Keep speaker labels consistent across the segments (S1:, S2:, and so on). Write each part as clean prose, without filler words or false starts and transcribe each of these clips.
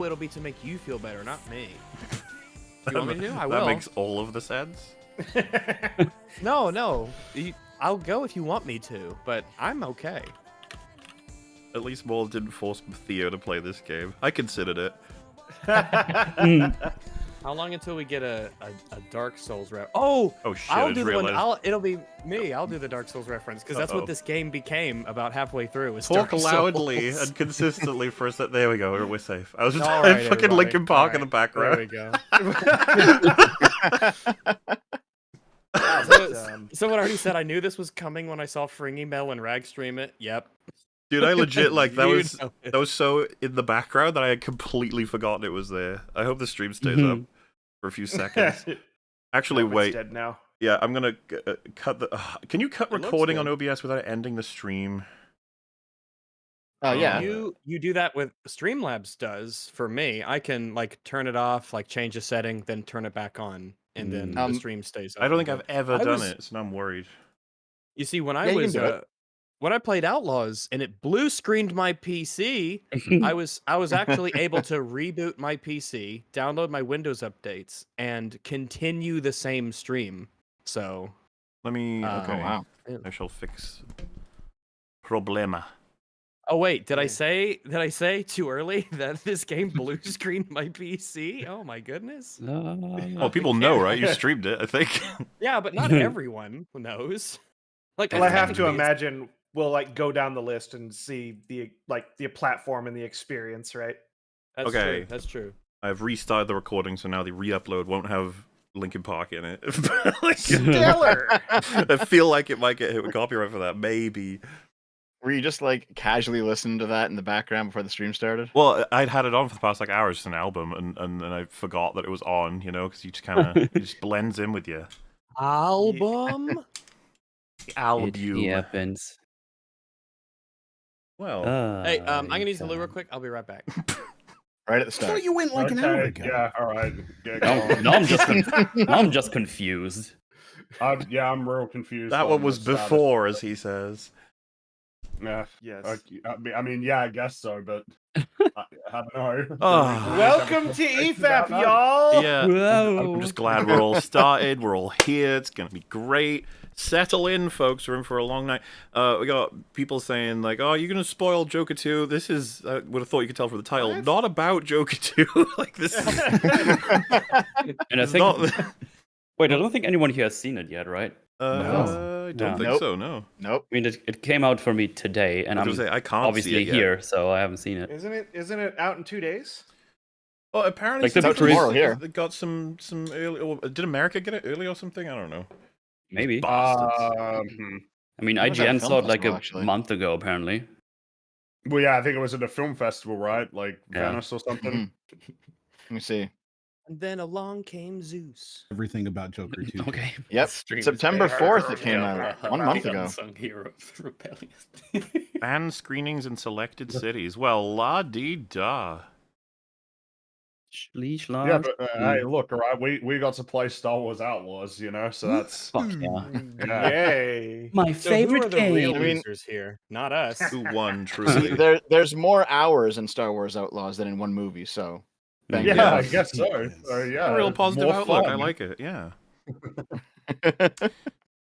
S1: it'll be to make you feel better, not me. You want me to do? I will.
S2: That makes all of the sense.
S1: No. I'll go if you want me to, but I'm okay.
S2: At least Maul didn't force Theo to play this game. I considered it.
S1: How long until we get a Dark Souls ref? Oh
S2: shit!
S1: I'll do the one. It'll be me. I'll do the Dark Souls reference because that's what this game became about halfway through. Was
S2: Talk
S1: Dark
S2: loudly
S1: Souls.
S2: and consistently for a sec. There we go. We're safe. I was just
S1: All right,
S2: fucking Linkin Park in the background.
S1: There we go. Someone already said I knew this was coming when I saw Fringy Mel and Rag stream it. Yep.
S2: Dude, I legit that was so in the background that I had completely forgotten it was there. I hope the stream stays up for a few seconds. Actually, wait.
S3: Dead now.
S2: Yeah, I'm gonna cut the. Can you cut recording on OBS without ending the stream?
S4: Oh yeah.
S1: You do that with Streamlabs does for me. I can like turn it off, like change a setting, then turn it back on, and then the stream stays up.
S2: I don't think I've ever done it, so now I'm worried.
S1: You see, when I was when I played Outlaws and it blue screened my PC, I was actually able to reboot my PC, download my Windows updates, and continue the same stream. So
S2: let me. Okay.
S4: Oh, wow.
S2: I shall fix problema.
S1: Oh wait, did I say too early that this game blue screened my PC? Oh my goodness.
S2: Well, people know, right? You streamed it, I think.
S1: Yeah, but not everyone knows. Like,
S3: well, I have to imagine we'll like go down the list and see the platform and the experience, right?
S1: That's
S2: okay,
S1: true. That's true.
S2: I've restarted the recording, so now the re-upload won't have Linkin Park in it.
S3: Stellar.
S2: I feel like it might get hit with copyright for that, maybe.
S4: Were you just like casually listening to that in the background before the stream started?
S2: Well, I'd had it on for the past like hours, just an album, and then I forgot that it was on, you know, because you just kind of it just blends in with you.
S1: Album.
S2: Album.
S5: It happens.
S2: Well,
S1: hey, I'm gonna use the loo real quick. I'll be right back.
S4: Right at the start.
S6: I thought you went like an hour ago.
S3: Yeah, all right.
S5: No, I'm just confused.
S3: Yeah, I'm real confused.
S2: That one was before, as he says.
S3: Yeah.
S1: Yes.
S3: I mean, yeah, I guess so, but I don't know.
S2: Oh.
S3: Welcome to EFAP, y'all.
S2: Yeah, I'm just glad we're all started. We're all here. It's gonna be great. Settle in, folks. We're in for a long night. We got people saying like, "Oh, you're gonna spoil Joker 2." This is, I would have thought you could tell from the title, not about Joker 2. Like this. Is...
S5: And I think. Wait, I don't think anyone here has seen it yet, right?
S2: No. I don't think so. No.
S4: Nope.
S5: I mean, it came out for me today, and I'm
S2: I can't
S5: obviously
S2: see it
S5: here, so I haven't seen it.
S3: Isn't it out in 2 days?
S2: Oh, apparently
S5: Like the
S4: tomorrow here.
S2: They got some early. Or, did America get it early or something? I don't know.
S5: Maybe.
S2: Bastards.
S5: I mean,
S4: When was that
S5: IGN
S4: film
S5: saw it like
S4: festival,
S5: a
S4: actually?
S5: month ago, apparently.
S3: Well, yeah, I think it was at a film festival, right? Like
S5: Yeah.
S3: Venice or something.
S4: Let me see.
S1: And then along came Zeus.
S6: Everything about Joker 2.
S5: Okay.
S4: Yep. September 4th it came out. 1 month ago.
S7: Unsung hero of rebellion.
S2: Fan screenings in selected cities. Well, la-dee-da.
S3: Yeah, but hey, look, all right, we got to play Star Wars Outlaws, you know, so that's
S5: Fuck yeah.
S3: yay.
S5: My
S1: So who are
S5: favorite
S1: the
S5: game.
S1: real
S4: I mean-
S1: losers here? Not us.
S2: Who won,
S4: See,
S2: truly?
S4: there's more hours in Star Wars Outlaws than in one movie, so thank
S3: Yeah,
S4: God.
S3: I guess so. So yeah,
S2: A real positive
S3: more
S2: outlook.
S3: fun.
S2: I like it. Yeah.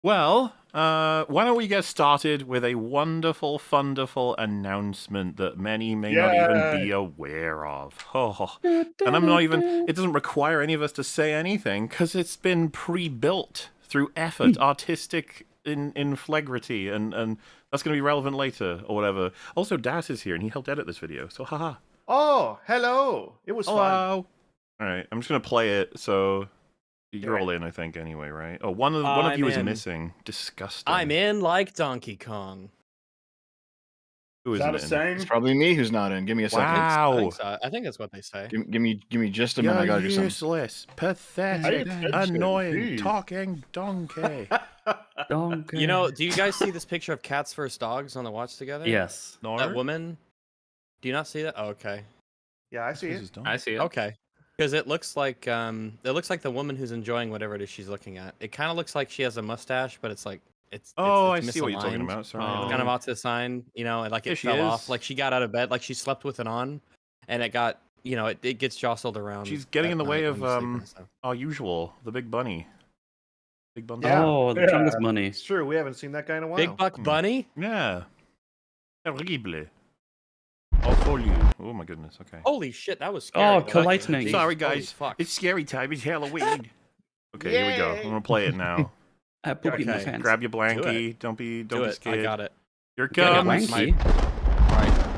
S2: Well, why don't we get started with a wonderful, wonderful announcement that many may not even be aware of. Oh. And I'm not even, it doesn't require any of us to say anything because it's been pre-built through effort, artistic in flagrity, and that's going to be relevant later or whatever. Also, Das is here and he helped edit this video, so haha.
S3: Oh, hello. It was fun.
S2: Hello. All right, I'm just going to play it, so... You're all in, I think, anyway, right? Oh, one of you is missing. Disgusting.
S1: I'm in like Donkey Kong.
S2: Who
S3: Is
S2: isn't
S3: that a
S2: in?
S3: saying?
S4: It's probably me who's not in. Give me a second.
S2: Wow.
S1: I think that's what they say.
S4: Give me just a minute. I gotta do something.
S2: Useless, pathetic,
S3: Hey,
S2: annoying,
S3: geez.
S2: talking donkey.
S5: Donkey.
S1: You know, do you guys see this picture of Cats vs. Dogs on the watch together?
S5: Yes.
S1: That woman? Do you not see that? Oh, okay.
S3: Yeah, I see it.
S7: I see it.
S1: Okay. Because it looks like the woman who's enjoying whatever it is she's looking at. It kind of looks like she has a mustache, but it's like it's
S2: I see what you're talking
S1: misaligned.
S2: about. Sorry.
S1: It's kind of off to the side, you know, and like
S2: There
S1: it
S2: she
S1: fell
S2: is.
S1: off. Like she got out of bed, like she slept with it on, and it got, you know, it gets jostled around.
S2: She's getting in the way of
S1: so.
S2: our usual, the big bunny. Big bunny.
S3: Yeah.
S5: Oh, the Chungus money.
S3: It's true. We haven't seen that guy in a while.
S1: Big Buck Bunny?
S2: Yeah. Terrible. I'll call you. Oh my goodness. Okay.
S1: Holy shit, that was scary.
S5: Oh,
S1: though.
S5: lightning.
S1: Jesus,
S2: Sorry,
S1: holy
S2: guys.
S1: fuck.
S2: It's scary time. It's Halloween. Okay, here we go. I'm gonna play it now.
S5: I have poopy in my
S1: Okay.
S5: pants.
S2: Grab your blankie. Don't be
S1: Do it.
S2: scared.
S1: I got it.
S2: Here it
S1: Yeah,
S2: comes.
S1: my-
S5: Wanky.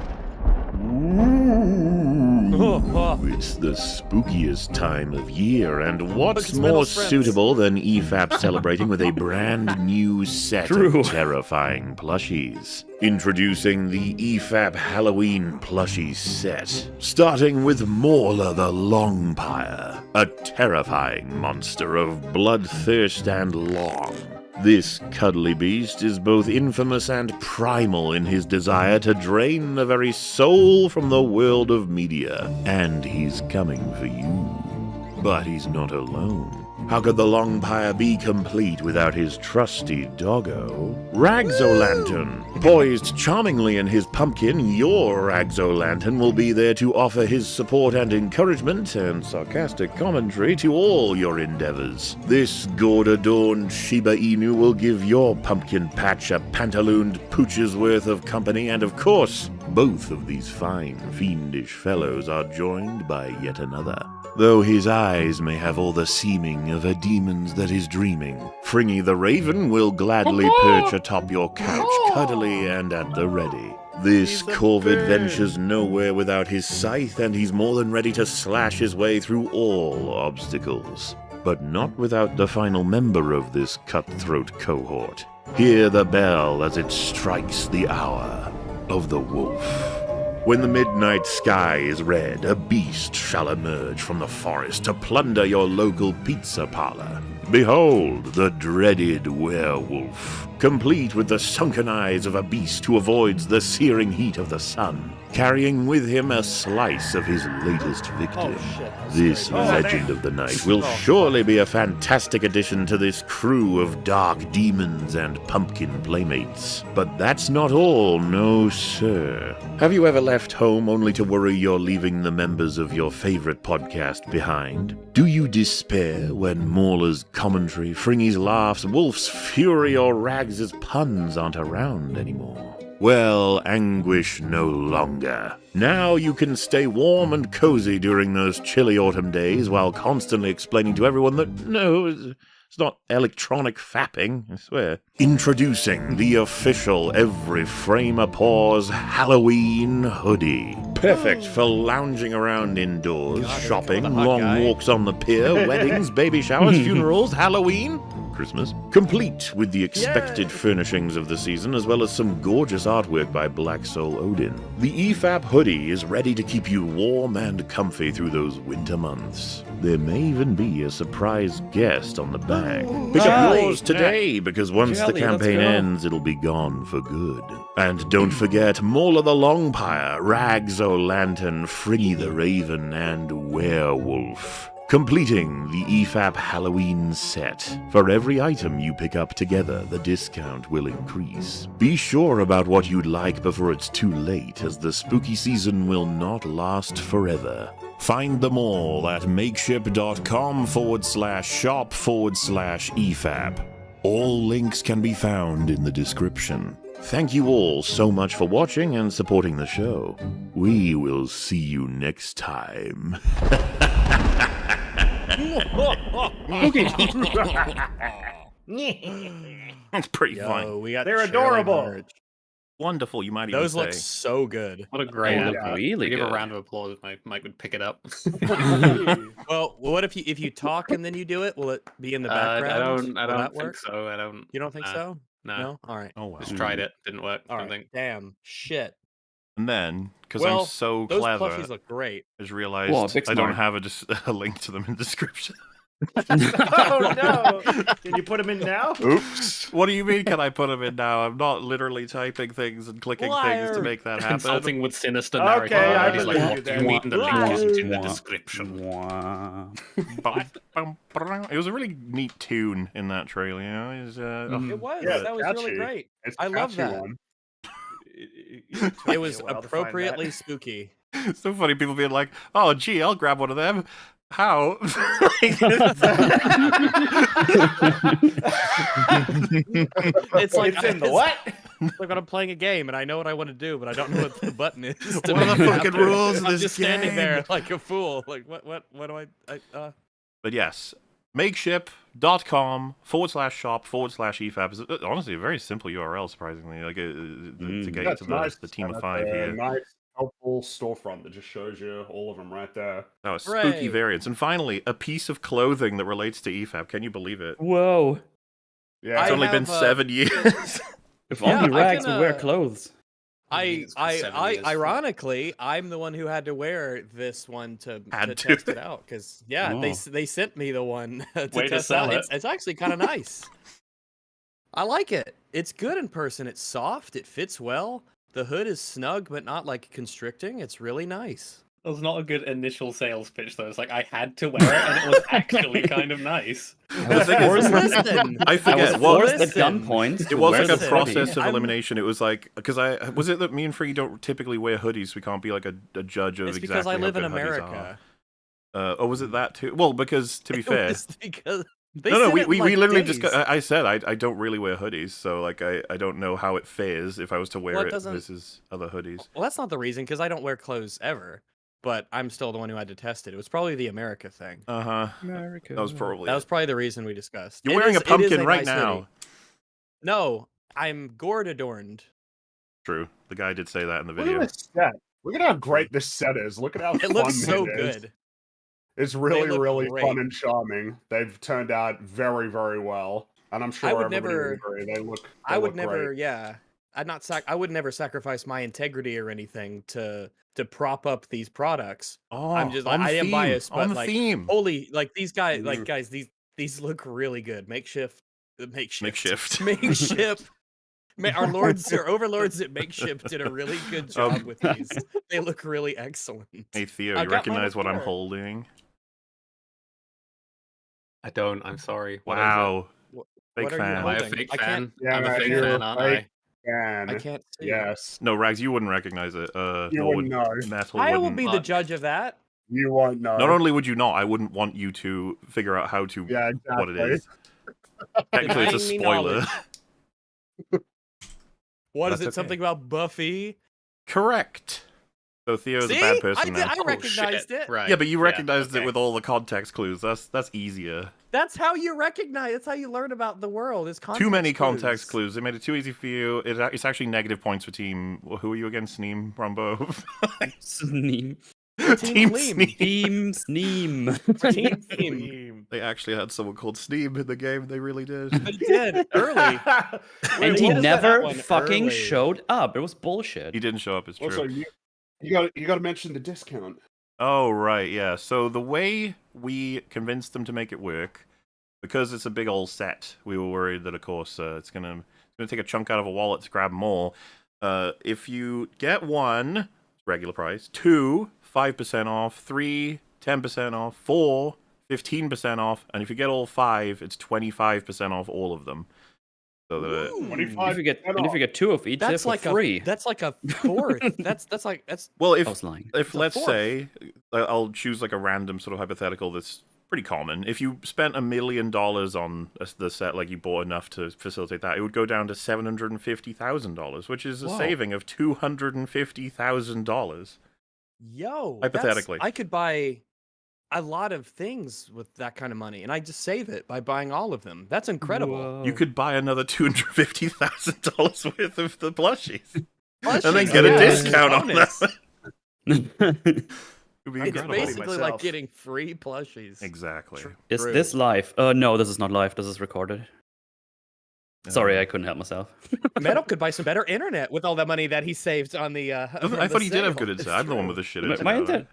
S8: It's the spookiest time of year, and what's
S1: Looks little
S8: more
S1: friends.
S8: suitable than EFAP celebrating with a brand new set
S5: True.
S8: of terrifying plushies? Introducing the EFAP Halloween plushie set, starting with Mauler the Longpire, a terrifying monster of bloodthirst and long. This cuddly beast is both infamous and primal in his desire to drain the very soul from the world of media, and he's coming for you. But he's not alone. How could the Longpire be complete without his trusty doggo? Rags-o-lantern. Poised charmingly in his pumpkin, your Rags-o-lantern will be there to offer his support and encouragement and sarcastic commentary to all your endeavors. This gourd-adorned Shiba Inu will give your pumpkin patch a pantalooned pooch's worth of company, and of course, both of these fine, fiendish fellows are joined by yet another. Though his eyes may have all the seeming of a demon's that is dreaming, Fringy the Raven will gladly perch atop your couch, cuddly and at the ready. This corvid ventures nowhere without his scythe, and he's more than ready to slash his way through all obstacles. But not without the final member of this cutthroat cohort. Hear the bell as it strikes the hour of the wolf. When the midnight sky is red, a beast shall emerge from the forest to plunder your local pizza parlor. Behold, the dreaded werewolf, complete with the sunken eyes of a beast who avoids the searing heat of the sun, carrying with him a slice of his latest victim.
S1: Oh, shit.
S8: This
S3: scary. Oh,
S8: legend
S3: damn.
S8: of the night will surely be a fantastic addition to this crew of dark demons and pumpkin playmates. But that's not all, no sir. Have you ever left home only to worry you're leaving the members of your favorite podcast behind? Do you despair when Mauler's commentary, Fringy's laughs, Wolf's fury, or Rags's puns aren't around anymore? Well, anguish no longer. Now you can stay warm and cozy during those chilly autumn days while constantly explaining to everyone that, no, it's not electronic fapping, I swear. Introducing the official Every Frame a Pause Halloween hoodie. Perfect for lounging around indoors,
S1: God,
S8: shopping,
S1: the hot
S8: long
S1: guy.
S8: walks on the pier, weddings, baby showers, funerals, Halloween, Christmas. Complete with the expected furnishings of the season, as well as some gorgeous artwork by Black Soul Odin. The EFAP hoodie is ready to keep you warm and comfy through those winter months. There may even be a surprise guest on the bag. Pick up
S1: Jelly.
S8: yours today, because once
S5: Jelly,
S8: the
S5: let's
S8: campaign
S5: go.
S8: ends, it'll be gone for good. And don't forget Mauler the Longpire, Rags-o-Lantern, Fringy the Raven, and Werewolf. Completing the EFAP Halloween set. For every item you pick up together, the discount will increase. Be sure about what you'd like before it's too late, as the spooky season will not last forever. Find them all at makeship.com/shop/EFAP. All links can be found in the description. Thank you all so much for watching and supporting the show. We will see you next time.
S2: That's pretty fun.
S1: Yo, we got
S3: They're
S1: cherry
S3: adorable.
S1: merch.
S2: Wonderful, you might
S1: Those
S2: even
S1: look
S2: say.
S1: so good.
S7: What a great
S3: Oh,
S7: look.
S3: yeah.
S5: Really
S7: Give
S5: good.
S7: a round of applause if Mike would pick it up.
S1: Well, what if you talk and then you do it? Will it be in the background?
S7: I
S1: Will
S7: don't
S1: that
S7: think
S1: work?
S7: so. I don't.
S1: You don't think so?
S7: No.
S1: All right.
S2: Oh wow.
S7: Just tried it. Didn't work.
S1: All
S7: I
S1: right.
S7: don't think.
S1: Damn. Shit.
S2: And then, because
S1: Well,
S2: I'm so
S1: Those
S2: clever,
S1: plushies look great.
S2: I just realized
S5: Whoa, big
S2: I don't
S5: smart.
S2: have a link to them in the description.
S3: Oh no! Can you put them in now?
S4: Oops.
S2: What do you mean, can I put them in now? I'm not literally typing things and clicking things to
S1: Liar.
S2: make that happen.
S7: Consulting with sinister
S3: Okay,
S7: narrator.
S3: I
S7: He's like,
S3: believe
S7: what
S3: you
S7: do
S3: then.
S7: you mean? The link isn't in the
S5: Mwah.
S7: description.
S5: Mwah.
S2: It was a really neat tune in that trailer, you know? It was,
S1: It was.
S9: Yeah,
S1: that was
S9: catchy.
S1: really great.
S9: It's
S1: I love
S9: catchy
S1: that.
S9: one.
S3: It took me
S1: It
S3: a
S1: was
S3: while to find that.
S1: appropriately spooky.
S2: It's so funny, people being like, "Oh, gee, I'll grab one of them." How?
S1: It's like
S3: It's in the what?
S1: Like when I'm playing a game and I know what I want to do, but I don't know what the button is. to
S2: What are
S1: make
S2: the
S1: it
S2: fucking
S1: happen.
S2: rules of
S1: I'm
S2: this
S1: just standing there
S2: game?
S1: like a fool. Like what do I
S2: But yes, makeship.com/shop/EFAP is honestly a very simple URL, surprisingly. Like to get
S9: That's
S2: into
S9: nice.
S2: the team of
S9: That's
S2: 5
S9: a
S2: here.
S9: nice, helpful storefront that just shows you all of them right there.
S2: Oh, spooky
S1: Hooray.
S2: variants. And finally, a piece of clothing that relates to EFAP. Can you believe it?
S5: Whoa.
S9: Yeah,
S2: It's
S1: I
S2: only been
S1: have,
S2: 7 years.
S5: If
S1: Yeah,
S5: only
S1: I
S5: rags
S1: can,
S5: would wear clothes.
S1: ironically, I'm the one who had to wear this one to
S2: Had to.
S1: test it out because
S5: Oh.
S1: they sent me the one to
S7: Way to
S1: test
S7: sell
S1: out.
S7: it.
S1: It's actually kind of nice. I like it. It's good in person. It's soft. It fits well. The hood is snug but not like constricting. It's really nice.
S7: That was not a good initial sales pitch, though. It's like I had to wear it, and it was actually kind of nice.
S2: The thing is,
S1: Listen,
S2: I
S5: I
S2: forget
S5: was
S2: what.
S5: forced at
S1: Listen.
S5: gunpoint.
S2: It
S5: to
S2: was
S5: wear
S2: like a
S5: this
S2: process
S5: hoodie.
S2: of
S1: I'm-
S2: elimination. It was like was it that me and Free don't typically wear hoodies? We can't be like a judge of
S1: it's
S2: exactly
S1: because I
S2: how
S1: live in
S2: good hoodies
S1: America.
S2: are. Or was it that too? Well, because to be
S1: It
S2: fair,
S1: was because they
S2: no,
S1: sent
S2: we
S1: it in, like,
S2: literally
S1: days.
S2: just. I said I don't really wear hoodies, so like I don't know how it fares if I was to wear
S1: Well, it
S2: it
S1: doesn't-
S2: versus other hoodies.
S1: Well, that's not the reason because I don't wear clothes ever. But I'm still the one who had to test it. It was probably the America thing.
S5: America.
S2: That was probably.
S1: That was probably the reason we discussed.
S2: You're
S1: It
S2: wearing
S1: is-
S2: a
S1: it is
S2: pumpkin right
S1: nice
S2: now.
S1: hoodie. No, I'm gourd adorned.
S2: True. The guy did say that in the
S9: look
S2: video.
S9: at this set. Look at how great this set is. Look at how
S1: It
S9: fun
S1: looks so
S9: it is.
S1: good.
S9: It's really,
S1: look
S9: really
S1: great.
S9: fun and charming. They've turned out very, very well, and I'm sure
S1: would
S9: everybody
S1: never-
S9: will agree. They look.
S1: I would
S9: look
S1: never,
S9: Great.
S1: yeah. I would never sacrifice my integrity or anything to prop up these products.
S2: Oh,
S1: I'm just
S2: on
S1: I am
S2: theme,
S1: biased,
S2: on
S1: but like
S2: theme.
S1: holy, like these guys,
S5: Mm.
S1: like guys, these look really good. Makeshift.
S2: Makeshift.
S1: Makeshift. Our lords or overlords at Makeshift did a really good job with these. They look really excellent.
S2: Hey Theo,
S1: I
S2: you
S1: got mine
S2: recognize what I'm
S1: before.
S2: holding?
S7: I don't. I'm sorry. What is
S2: Wow.
S1: What
S2: Big
S1: are you
S2: fan.
S7: it? Am I a
S1: holding?
S7: fake
S1: I can't-
S7: fan?
S9: Yeah,
S7: I'm a fake
S9: you're
S7: fan,
S9: a
S7: aren't
S9: fake
S7: I?
S9: fan.
S1: I can't see.
S9: Yes,
S2: No, Rags, you wouldn't recognize it.
S9: you
S2: nor
S9: wouldn't know.
S2: Metal
S1: I will
S2: wouldn't.
S1: be the judge of that.
S9: You won't know.
S2: Not only would you not, I wouldn't want you to figure out how to
S9: Yeah, exactly.
S2: what it is. Technically, it's a
S1: Denying me
S2: spoiler.
S1: knowledge. What is
S2: That's
S1: it?
S2: okay.
S1: Something about Buffy?
S2: Correct. So Theo's a
S1: See?
S2: bad person now.
S1: I
S7: Oh,
S1: recognized
S7: shit.
S1: it.
S7: Right.
S2: Yeah, but you recognized it
S7: okay.
S2: with all the context clues. That's easier.
S1: That's how you recognize. That's how you learn about the world. Is context
S2: Too many
S1: clues.
S2: context clues. They made it too easy for you. It's actually negative points for team. Who are you again? Sneem, Rumbo.
S5: Sneem.
S1: Team Gleam.
S2: Sneem.
S5: Team Sneem.
S1: Team Team.
S2: They actually had someone called Sneem in the game. They really did.
S1: They did early.
S5: And
S1: Wait,
S5: he
S1: what is that
S5: never
S1: one
S5: fucking
S1: early?
S5: showed up. It was bullshit.
S2: He didn't show up. It's true.
S9: Also, you got to mention the discount.
S2: Oh, right, yeah. So the way we convinced them to make it work, because it's a big old set, we were worried that, of course, it's gonna take a chunk out of a wallet to grab more. If you get one, regular price, 2, 5% off, 3, 10% off, 4, 15% off, and if you get all 5, it's 25% off all of them. So that
S1: Ooh.
S9: 25
S5: If you get 2 of each,
S1: That's
S5: they're
S1: like
S5: for free.
S1: that's like a fourth. that's
S2: well,
S5: I
S2: if
S5: was lying.
S2: if
S1: a
S2: let's
S1: fourth.
S2: say I'll choose like a random sort of hypothetical that's pretty common. If you spent $1 million on the set, like you bought enough to facilitate that, it would go down to $750,000, which is a
S1: Whoa.
S2: saving of $250,000.
S1: Yo.
S2: Hypothetically.
S1: I could buy a lot of things with that kind of money, and I just save it by buying all of them. That's incredible.
S5: Whoa.
S2: You could buy another $250,000 worth of the plushies,
S1: Plushies,
S2: and then get a
S1: yeah,
S2: discount on
S1: bonus.
S2: that. It'd be
S1: It's
S2: incredible.
S1: basically like
S3: myself.
S1: getting free plushies.
S2: Exactly.
S5: Is
S1: True.
S5: this live? No, this is not live. This is recorded. Sorry, I couldn't help myself.
S1: Metal could buy some better internet with all that money that he saved on the. from
S2: I
S1: the
S2: thought he did have
S1: sale.
S2: good
S1: It's
S2: internet. I'm the one
S1: true.
S2: with the shit
S5: My
S2: internet.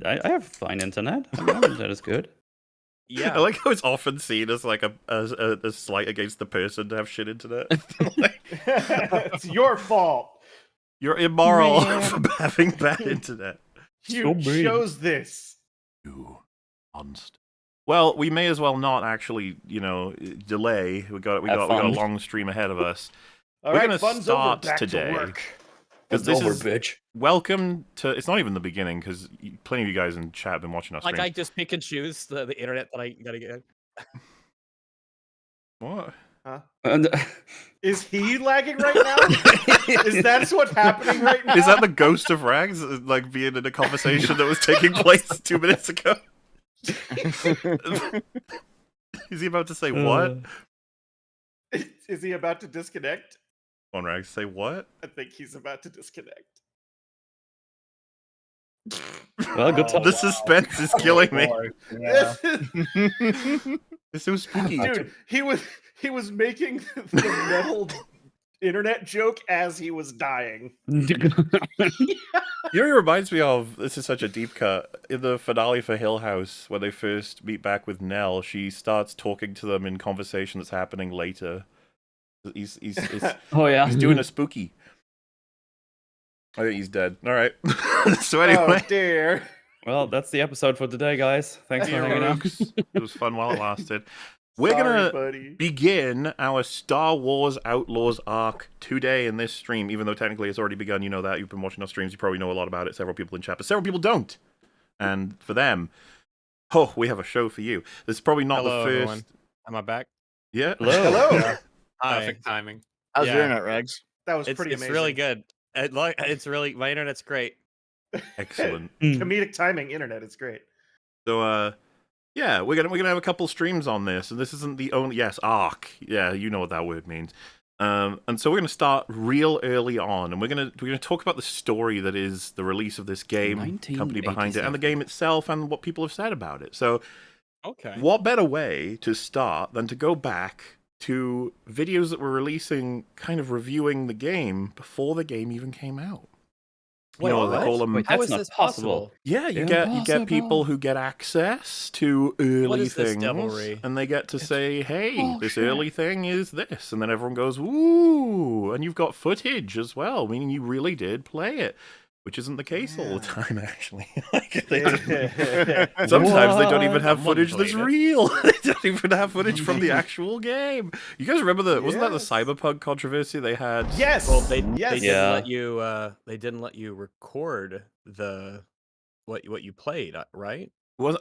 S5: internet, I have fine internet. My internet is good.
S1: Yeah.
S2: I like how it's often seen as like a slight against the person to have shit internet. Like,
S3: It's your fault.
S2: you're immoral
S5: Man.
S2: for having bad internet.
S3: You
S5: mean.
S3: chose this.
S2: You monster. Well, we may as well not actually, delay. We got a
S5: fun.
S2: long stream ahead of us.
S3: All
S2: We're
S3: right,
S2: gonna
S3: fun's
S2: start
S3: over. Back
S2: today.
S3: to work.
S2: Because
S5: It's
S2: this
S5: over,
S2: is
S5: bitch.
S2: welcome to. It's not even the beginning because plenty of you guys in chat have been watching our stream.
S1: Like I just pick and choose the internet that I gotta get.
S2: What?
S3: Huh?
S5: And,
S3: Is he lagging right now? Is that what's happening right now?
S2: Is that the ghost of Rags, like being in a conversation that was taking place 2 minutes ago? Is he about to say what?
S3: Is he about to disconnect?
S2: Come on, Rags, say what?
S3: I think he's about to disconnect.
S5: well, good talk.
S2: The suspense is killing me.
S9: Boy, yeah.
S2: It's so spooky.
S3: Dude, he was making the metal internet joke as he was dying.
S2: You know what it reminds me of? This is such a deep cut. In the finale for Hill House, when they first meet back with Nell, she starts talking to them in conversation that's happening later. He's
S5: Oh yeah.
S2: he's doing a spooky. I think he's dead. All right. So anyway,
S3: Oh dear.
S5: Well, that's the episode for today, guys. Thanks for hanging out.
S2: it was fun while it lasted. We're
S3: Sorry,
S2: gonna
S3: buddy.
S2: begin our Star Wars Outlaws arc today in this stream, even though technically it's already begun. You know that. You've been watching our streams. You probably know a lot about it. Several people in chat, but several people don't. And for them, oh, we have a show for you. This is probably not
S1: Hello,
S2: the first.
S1: everyone. Am I back?
S2: Yeah.
S5: Hello.
S3: Hello.
S1: Hi.
S7: Perfect timing.
S4: How's your
S1: Yeah.
S4: internet, Rags?
S3: That was
S1: It's
S3: pretty amazing.
S1: really good. It's really my internet's great.
S2: Excellent.
S3: Comedic timing internet. It's great.
S2: So, yeah, we're gonna have a couple streams on this, and this isn't the only arc. Yeah, you know what that word means. And so we're gonna start real early on, and we're gonna talk about the story that is the release of this game, company behind it, and the game itself, and what people have said about it. So,
S1: Okay.
S2: what better way to start than to go back to videos that were releasing, kind of reviewing the game before the game even came out?
S1: Wait,
S2: You know, they
S1: what?
S2: call them.
S5: Wait,
S1: How
S5: that's
S1: is
S5: not
S1: this
S5: possible.
S1: possible?
S2: Yeah, you get people who get access to early
S1: is this
S2: things,
S1: devilry?
S2: and they get to say, "Hey, this early thing is this," and then everyone goes, "Ooh!" And you've got footage as well, meaning you really did play it, which isn't the case all the time, actually. Sometimes they don't even have
S1: Someone
S2: footage that's
S1: played it.
S2: real. They don't even have footage from the actual game. You guys remember wasn't that the
S3: Yes.
S2: Cyberpunk controversy they had?
S3: Yes.
S1: Well, they
S3: yes.
S1: didn't
S5: Yeah.
S1: let you. They didn't let you record what you played, right?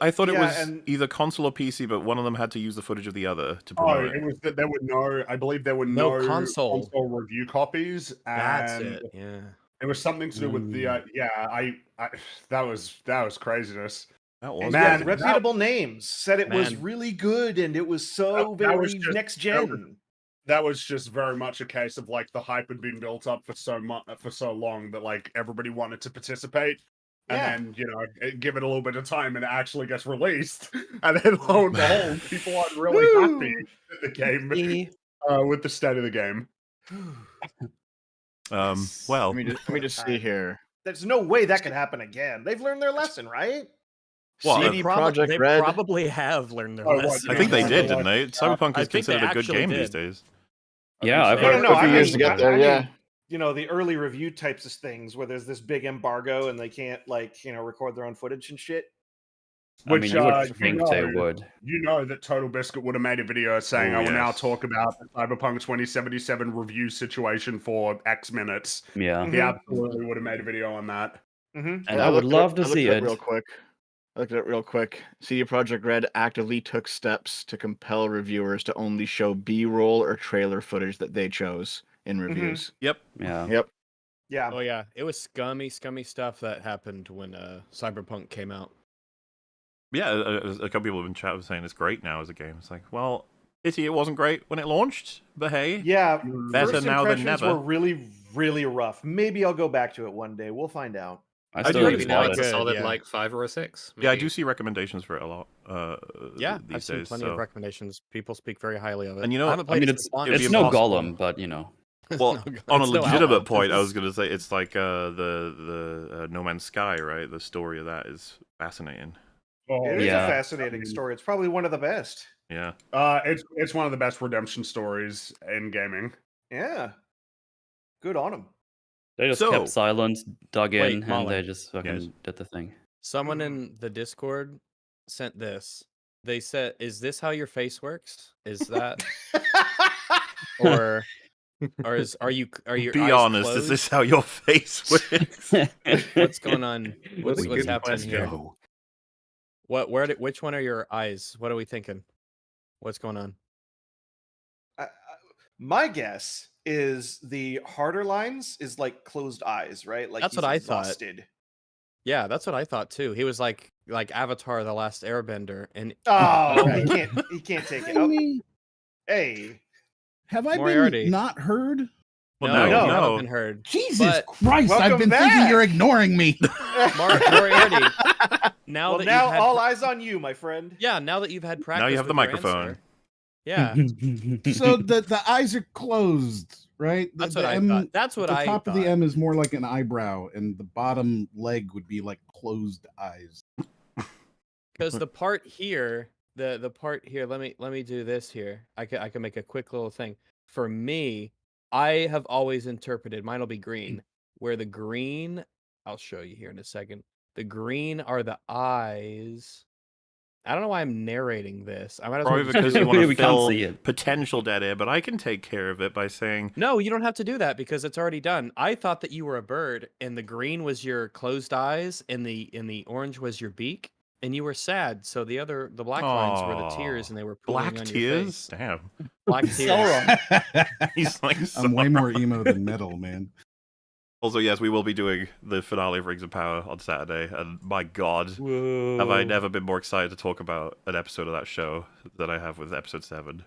S2: I thought it
S3: Yeah,
S2: was
S3: and-
S2: either console or PC, but one of them had to use the footage of the other to
S9: Oh,
S2: promote
S9: it was that there were no. I believe there were
S1: No
S9: no
S1: console.
S9: review copies,
S1: That's
S9: and
S1: it. Yeah.
S9: it was something to do with the. Yeah, I. That was craziness.
S2: That was
S3: And
S9: Man,
S3: yet reputable names said it was
S1: Man.
S3: really good and it was so
S9: That was
S3: very
S9: just-
S3: next
S9: that
S3: gen.
S9: That was just very much a case of like the hype had been built up for so long that like everybody wanted to participate.
S3: Yeah.
S9: And then, give it a little bit of time and it actually gets released. And then lo and behold, people aren't really happy with the game, with the state of the game.
S2: Well,
S4: Let me just see here.
S3: There's no way that could happen again. They've learned their lesson, right?
S2: Well,
S4: CD
S1: They
S4: Projekt Red.
S1: probably have learned their
S9: Oh, what,
S1: lesson.
S2: I think they
S9: Yeah.
S2: did, didn't they? Cyberpunk
S1: I
S2: is
S1: think they
S2: considered a good
S1: actually
S2: game these
S1: did.
S2: days.
S5: Yeah, I've
S9: No,
S5: heard.
S3: no,
S4: a few years to get there, yeah.
S3: The early review types of things where there's this big embargo and they can't record their own footage and shit.
S5: I mean,
S9: Which,
S5: you would
S9: you
S5: think they
S9: know,
S5: would.
S9: You know that Total Biscuit would have made a video saying,
S2: Oh,
S9: I will now
S2: yes.
S9: talk about the Cyberpunk 2077 review situation for X minutes.
S5: Yeah.
S9: He absolutely would have made a video on that.
S3: Mm-hmm.
S5: And I would love to see it.
S4: Real quick. I looked at it real quick. CD Projekt Red actively took steps to compel reviewers to only show B-roll or trailer footage that they chose in reviews.
S2: Yep.
S5: Yeah.
S4: Yep.
S3: Yeah.
S1: Oh yeah, it was scummy stuff that happened when Cyberpunk came out.
S2: Yeah, a couple people have been chatting saying it's great now as a game. It's like, well, pity it wasn't great when it launched, but hey.
S3: Yeah.
S2: Better
S3: First
S2: now than
S3: impressions
S2: never.
S3: were really, really rough. Maybe I'll go back to it one day. We'll find out.
S5: I
S2: do
S5: still
S2: agree
S7: Maybe
S5: haven't
S7: now
S5: bought
S7: it's a
S5: it.
S7: solid
S1: yeah.
S7: like 5 or a 6.
S2: Yeah, I
S7: maybe.
S2: do see recommendations for it a lot.
S1: Yeah,
S2: these
S1: I've seen
S2: days,
S1: plenty
S2: so.
S1: of recommendations. People speak very highly of it.
S2: And you know,
S1: I haven't
S2: I
S1: played
S5: mean,
S1: it
S5: it's
S1: since launch.
S2: it'd be
S5: it's no
S2: impossible.
S5: Gollum, but you know.
S2: Well,
S1: It's
S2: on a
S1: no
S2: legitimate
S1: Outlaws.
S2: point, I was going to say it's like the No Man's Sky, right? The story of that is fascinating.
S9: Oh,
S3: It is
S5: Yeah.
S3: a fascinating story. It's probably one of the best.
S2: Yeah.
S9: it's one of the best redemption stories in gaming.
S3: Yeah. Good on them.
S5: They just
S2: So-
S5: kept silent, dug
S1: Wait,
S5: in, and
S1: Molly.
S5: they just fucking
S2: Yes.
S5: did the thing.
S1: Someone in the Discord sent this. They said, "Is this how your face works? Is that or Or are your
S2: Be
S1: eyes
S2: honest,
S1: closed?
S2: is this how your face works?
S1: What's going on? What's
S6: Good
S1: happening here?
S6: question.
S1: Which one are your eyes? What are we thinking? What's going on?
S3: My guess is the harder lines is like closed eyes, right? Like
S1: That's
S3: he's
S1: what I thought.
S3: exhausted.
S1: Yeah, that's what I thought too. He was like Avatar: The Last Airbender, and
S3: Oh,
S6: Okay.
S3: he can't take it.
S6: I
S3: Oh,
S6: mean,
S3: hey,
S6: have I
S1: Moriarty.
S6: been not heard?
S2: Well,
S1: no,
S3: no.
S1: you haven't
S2: no.
S1: been heard.
S6: Jesus
S1: But-
S6: Christ! I've
S3: Welcome
S6: been thinking you're
S3: back!
S6: ignoring me.
S1: Moriarty. Now
S3: well,
S1: that
S3: now
S1: you've had
S3: all eyes on you, my friend.
S1: yeah, now that you've had practice,
S2: Now you have the
S1: with your
S2: microphone.
S1: answer- yeah,
S6: So the eyes are closed, right?
S1: that's
S6: the
S1: what I
S6: M,
S1: thought. That's what
S6: the
S1: I
S6: top
S1: thought.
S6: of the M is more like an eyebrow, and the bottom leg would be like closed eyes.
S1: Because the part here, the part here. Let me do this here. I can make a quick little thing. For me, I have always interpreted mine will be green. Where the green, I'll show you here in a second. The green are the eyes. I don't know why I'm narrating this. I might as well
S2: Probably
S1: just
S2: because
S1: do
S2: you
S1: it.
S2: want to
S5: We can't
S2: fill
S5: see it.
S2: potential dead air, but I can take care of it by saying
S1: No, you don't have to do that because it's already done. I thought that you were a bird, and the green was your closed eyes, and the orange was your beak, and you were sad. So the black lines were the tears, and they were pooling
S2: black
S1: on
S2: tears.
S1: your face.
S2: Damn,
S1: Black tears.
S2: he's like.
S6: I'm way more emo than metal, man.
S2: Also, yes, we will be doing the finale of Rings of Power on Saturday, and my God,
S1: Whoa.
S2: have I never been more excited to talk about an episode of that show than I have with episode 7.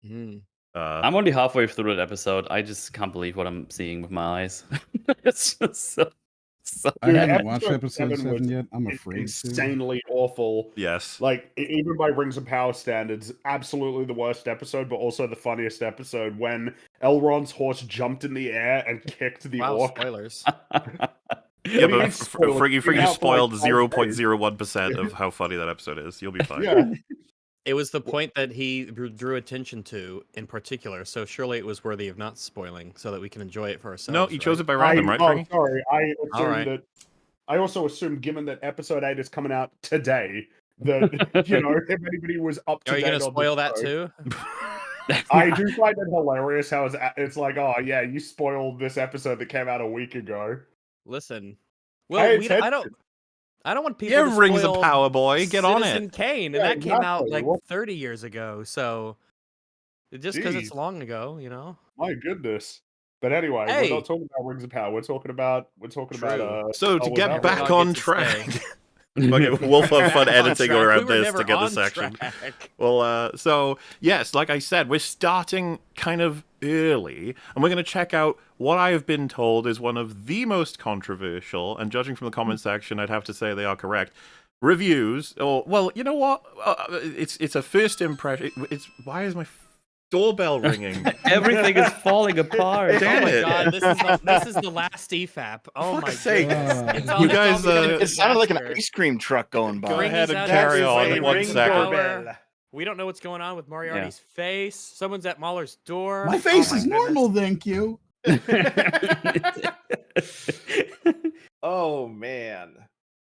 S1: Mm.
S5: I'm only halfway through that episode. I just can't believe what I'm seeing with my eyes. It's just so
S6: I haven't
S9: episode
S6: watched episode
S9: 7 was
S6: 7 yet. I'm afraid to.
S9: insanely awful.
S2: Yes.
S9: Like even by Rings of Power standards, absolutely the worst episode, but also the funniest episode when Elrond's horse jumped in the air and kicked the
S1: Wow,
S9: orc.
S1: spoilers.
S2: Yeah,
S9: What do you
S2: but
S9: mean spoilers?
S2: Friggy
S9: It's been out for,
S2: spoiled
S9: like, 5 days.
S2: 0.01% of how funny that episode is. You'll be fine.
S9: Yeah.
S1: It was the point that he drew attention to in particular, so surely it was worthy of not spoiling, so that we can enjoy it for ourselves.
S2: No, you chose
S1: right?
S2: it by random, right,
S9: Oh,
S2: Friggy?
S9: sorry. I assumed
S1: Alright.
S9: that. I also assumed, given that episode 8 is coming out today, that you know, if anybody was up to
S1: Are you
S9: date
S1: gonna
S9: on
S1: spoil
S9: the
S1: that
S9: show.
S1: too?
S9: I do find it hilarious how it's like, oh yeah, you spoiled this episode that came out a week ago.
S1: Listen,
S9: Pay
S1: well,
S9: attention.
S1: I don't want people
S2: Yeah,
S1: to
S2: Rings of
S1: spoil
S2: Power, boy. Get on
S1: Citizen
S2: it.
S1: Kane,
S9: Yeah,
S1: and that came out
S9: exactly.
S1: like
S9: Well-
S1: 30 years ago. So just because it's
S9: Jeez.
S1: long ago, you know.
S9: My goodness. But anyway,
S1: Hey.
S9: we're not talking about Rings of Power. We're talking about
S1: True.
S2: So, to
S9: Star Wars
S2: get
S9: Outlaws.
S2: back
S1: Dog
S2: on
S1: gets its
S2: track.
S1: day.
S2: Fucking Wolf have fun
S1: Back on
S2: editing
S1: track.
S2: around
S1: We were
S2: this
S1: never
S2: to get the
S1: on
S2: section.
S1: track.
S2: Well, so, yes, like I said, we're starting kind of early, and we're going to check out what I have been told is one of the most controversial, and judging from the comment section, I'd have to say they are correct, reviews, or, well, you know what? It's a first impression. Why is my doorbell ringing?
S5: Everything is falling apart.
S2: Damn
S1: Oh my
S2: it.
S1: god, this is the last EFAP. Oh my
S2: Fuck's sake.
S1: goodness. It's
S2: You guys,
S1: becoming a
S4: It sounded like an
S1: disaster.
S4: ice cream truck going by.
S2: Go ahead and
S1: out
S2: carry
S1: there.
S2: on
S1: That is
S2: one
S1: a
S2: second.
S1: doorbell. We don't know what's going on with Moriarty's face. Someone's at Mahler's door.
S6: My face
S1: Oh
S6: is
S1: goodness.
S6: normal, thank you.
S3: Oh man.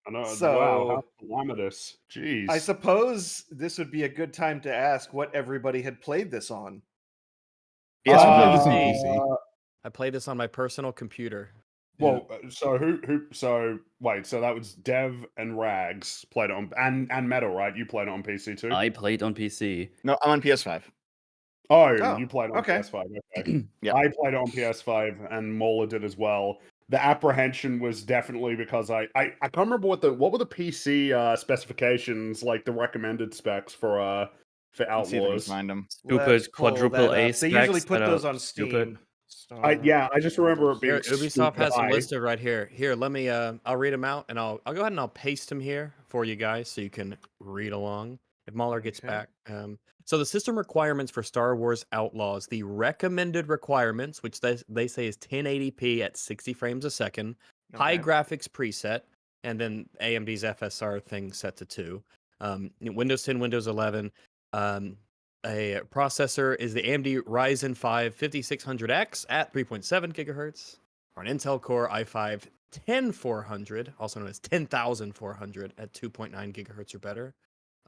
S9: I know.
S3: So-
S9: wow, how calamitous. Jeez.
S3: I suppose this would be a good time to ask what everybody had played this on.
S6: I played
S1: Uh,
S6: this on
S1: me.
S6: PC.
S1: I played this on my personal computer.
S9: Well, so so wait, so that was Dev and Rags played it on, and Metal, right? You played it on PC too?
S5: I played on PC.
S4: No, I'm on PS5.
S3: Oh,
S9: You played it on
S3: okay.
S9: PS5. Okay.
S4: Yeah.
S9: I played it on PS5, and Mola did as well. The apprehension was definitely because I can't remember what were the PC specifications, like the recommended specs for
S4: Let's see if I can
S9: Outlaws.
S4: find them.
S5: Stupid
S3: Let's pull
S5: quadruple
S3: that
S5: A
S3: up. They usually
S5: specs
S3: put
S5: that are
S3: those on
S5: stupid.
S3: Steam.
S9: I just remember it being
S1: Here, Ubisoft
S9: stupid
S1: has them
S9: high.
S1: listed right here. Here, let me. I'll read them out, and I'll go ahead and I'll paste them here for you guys, so you can read along if Mahler gets
S3: Okay.
S1: back. So the system requirements for Star Wars Outlaws, the recommended requirements, which they say is 1080p at 60 frames a second, high
S3: Okay.
S1: graphics preset, and then AMD's FSR thing set to 2. Windows 10, Windows 11. A processor is the AMD Ryzen 5 5600X at 3.7 gigahertz, or an Intel Core i5 10400, also known as 10400 at 2.9 gigahertz or better.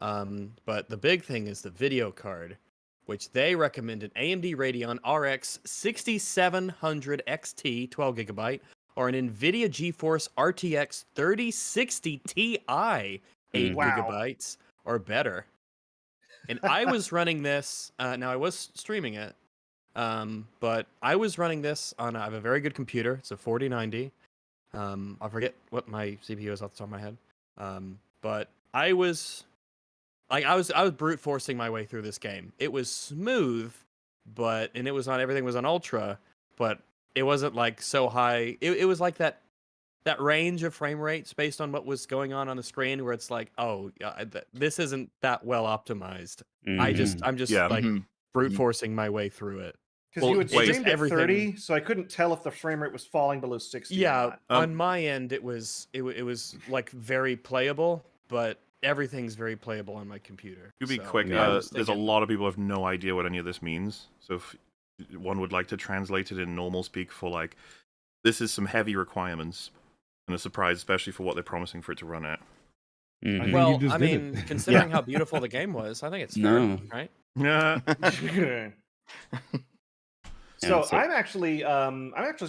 S1: But the big thing is the video card. which they recommend an AMD Radeon RX 6700 XT 12 gigabyte or an NVIDIA GeForce RTX 3060 Ti 8
S3: Wow.
S1: gigabytes or better. And I was running this. Now I was streaming it, but I was running this on. I have a very good computer. It's a 4090. I forget what my CPU is off the top of my head. But I was brute forcing my way through this game. It was smooth, and everything was on ultra, but it wasn't like so high. It was like that range of frame rates based on what was going on the screen, where it's like, oh, this isn't that well optimized.
S5: Mhm.
S1: I'm just
S2: Yeah.
S1: like
S4: Mhm.
S1: brute forcing my way through it.
S3: Because you had
S2: wait.
S3: streamed at
S1: Everything-
S3: 30, so I couldn't tell if the frame rate was falling below 60 or
S1: Yeah,
S3: not.
S1: on my end, it was like very playable, but everything's very playable on my computer.
S2: To be
S1: so
S2: quick,
S1: I was
S2: there's a
S1: thinking-
S2: lot of people who have no idea what any of this means. So if one would like to translate it in normal speak for like, this is some heavy requirements, and a surprise, especially for what they're promising for it to run at.
S5: Mhm.
S6: think
S1: Well,
S6: you just
S1: I
S6: did it.
S1: mean, considering how beautiful the game was, I think it's fair,
S5: No.
S1: right?
S2: Yeah.
S3: So
S5: so-
S3: I'm actually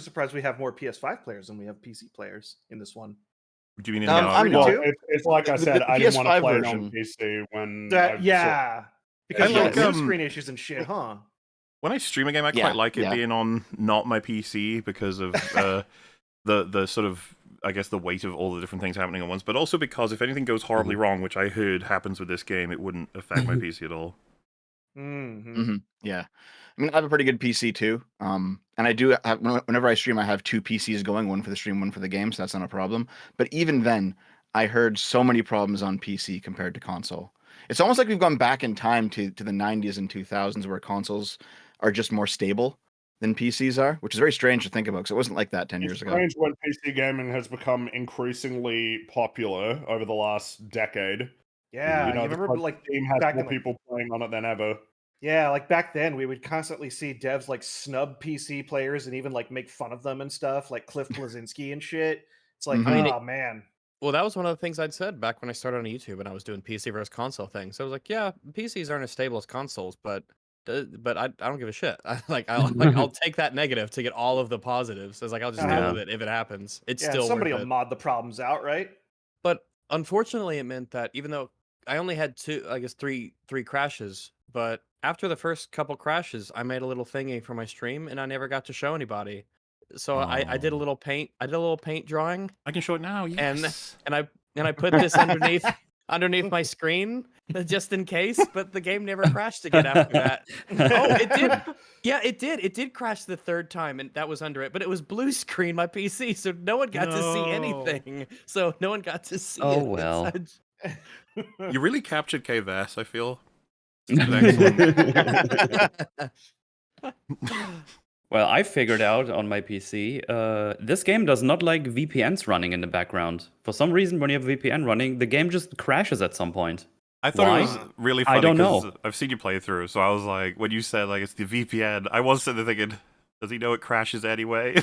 S3: surprised we have more PS5 players than we have PC players in this one.
S2: Do you mean in
S4: I'm
S2: the
S3: not.
S9: Well, it's like I
S4: The-
S9: said,
S4: the
S9: I didn't want to
S4: PS5
S9: play it
S4: version.
S9: on PC when.
S3: Yeah, because
S2: I
S3: you
S2: like,
S3: had blue screen issues and shit, huh?
S2: when I stream a game, I
S4: Yeah,
S2: quite like it
S4: yeah.
S2: being on not my PC because of the sort of, I guess, the weight of all the different things happening at once, but also because if anything goes horribly wrong, which I heard happens with this game, it wouldn't affect my PC at all.
S3: Mm-hmm.
S4: Yeah, I mean, I have a pretty good PC too. And I do have, whenever I stream, I have two PCs going, one for the stream, one for the game, so that's not a problem. But even then, I heard so many problems on PC compared to console. It's almost like we've gone back in time to the 90s and 2000s where consoles are just more stable than PCs are, which is very strange to think about because it wasn't like that 10 years
S9: It's
S4: ago.
S9: strange when PC gaming has become increasingly popular over the last decade.
S3: Yeah,
S9: You know,
S3: you
S9: the
S3: remember like
S9: Steam has
S3: back
S9: more
S3: in, like-
S9: people playing on it than ever.
S3: yeah, like back then we would constantly see devs like snub PC players and even like make fun of them and stuff, like Cliff Blazinski and shit. It's like,
S4: Mhm.
S1: I mean,
S3: oh man.
S1: Well, that was one of the things I'd said back when I started on YouTube and I was doing PC versus console things. So I was like, yeah, PCs aren't as stable as consoles, but I don't give a shit. I'll take that negative to get all of the positives. I was like, I'll just deal
S5: Yeah.
S1: with it if it happens. It's
S3: Yeah,
S1: still
S3: somebody
S1: worth
S3: will
S1: it.
S3: mod the problems out, right?
S1: But unfortunately, it meant that even though I only had three crashes, but after the first couple crashes, I made a little thingy for my stream and I never got to show anybody. So I did a
S2: Oh.
S1: little paint. I did a little paint drawing.
S2: I can show it now, yes.
S1: And I put this underneath my screen just in case, but the game never crashed again after that. Oh, it did. Yeah, it did. It did crash the third time, and that was under it. But it was blue screen my PC, so no one got to see
S2: No.
S1: anything. So no one got to see
S5: Oh,
S1: it.
S5: well.
S2: You really captured KVS, I feel.
S5: Well, I figured out on my PC, this game does not like VPNs running in the background. For some reason, when you have VPN running, the game just crashes at some point.
S2: I thought
S5: Why?
S2: it was really funny
S5: I don't
S2: 'cause
S5: know.
S2: I've seen you play through, so I was like, when you said like it's the VPN, I was sitting there thinking, does he know it crashes anyway?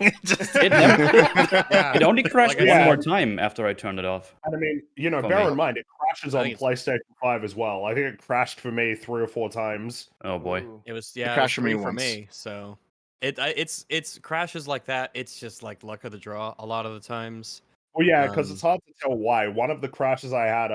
S5: It never- It only crashed
S1: Like I
S5: one
S9: said-
S5: more time after I turned it off.
S9: And I mean, you know,
S5: For
S9: bear
S5: me.
S9: in mind, it crashes
S1: I
S9: on
S1: think it's-
S9: PlayStation 5 as well. I think it crashed for me 3 or 4 times.
S5: Oh boy.
S3: Ooh.
S1: It was
S4: It
S1: it was
S4: crashed for me
S1: free for
S4: once.
S1: me. So it's crashes like that. It's just like luck of the draw a lot of the times.
S9: Well, yeah, because
S1: Um,
S9: it's hard to tell why. One of the crashes I had,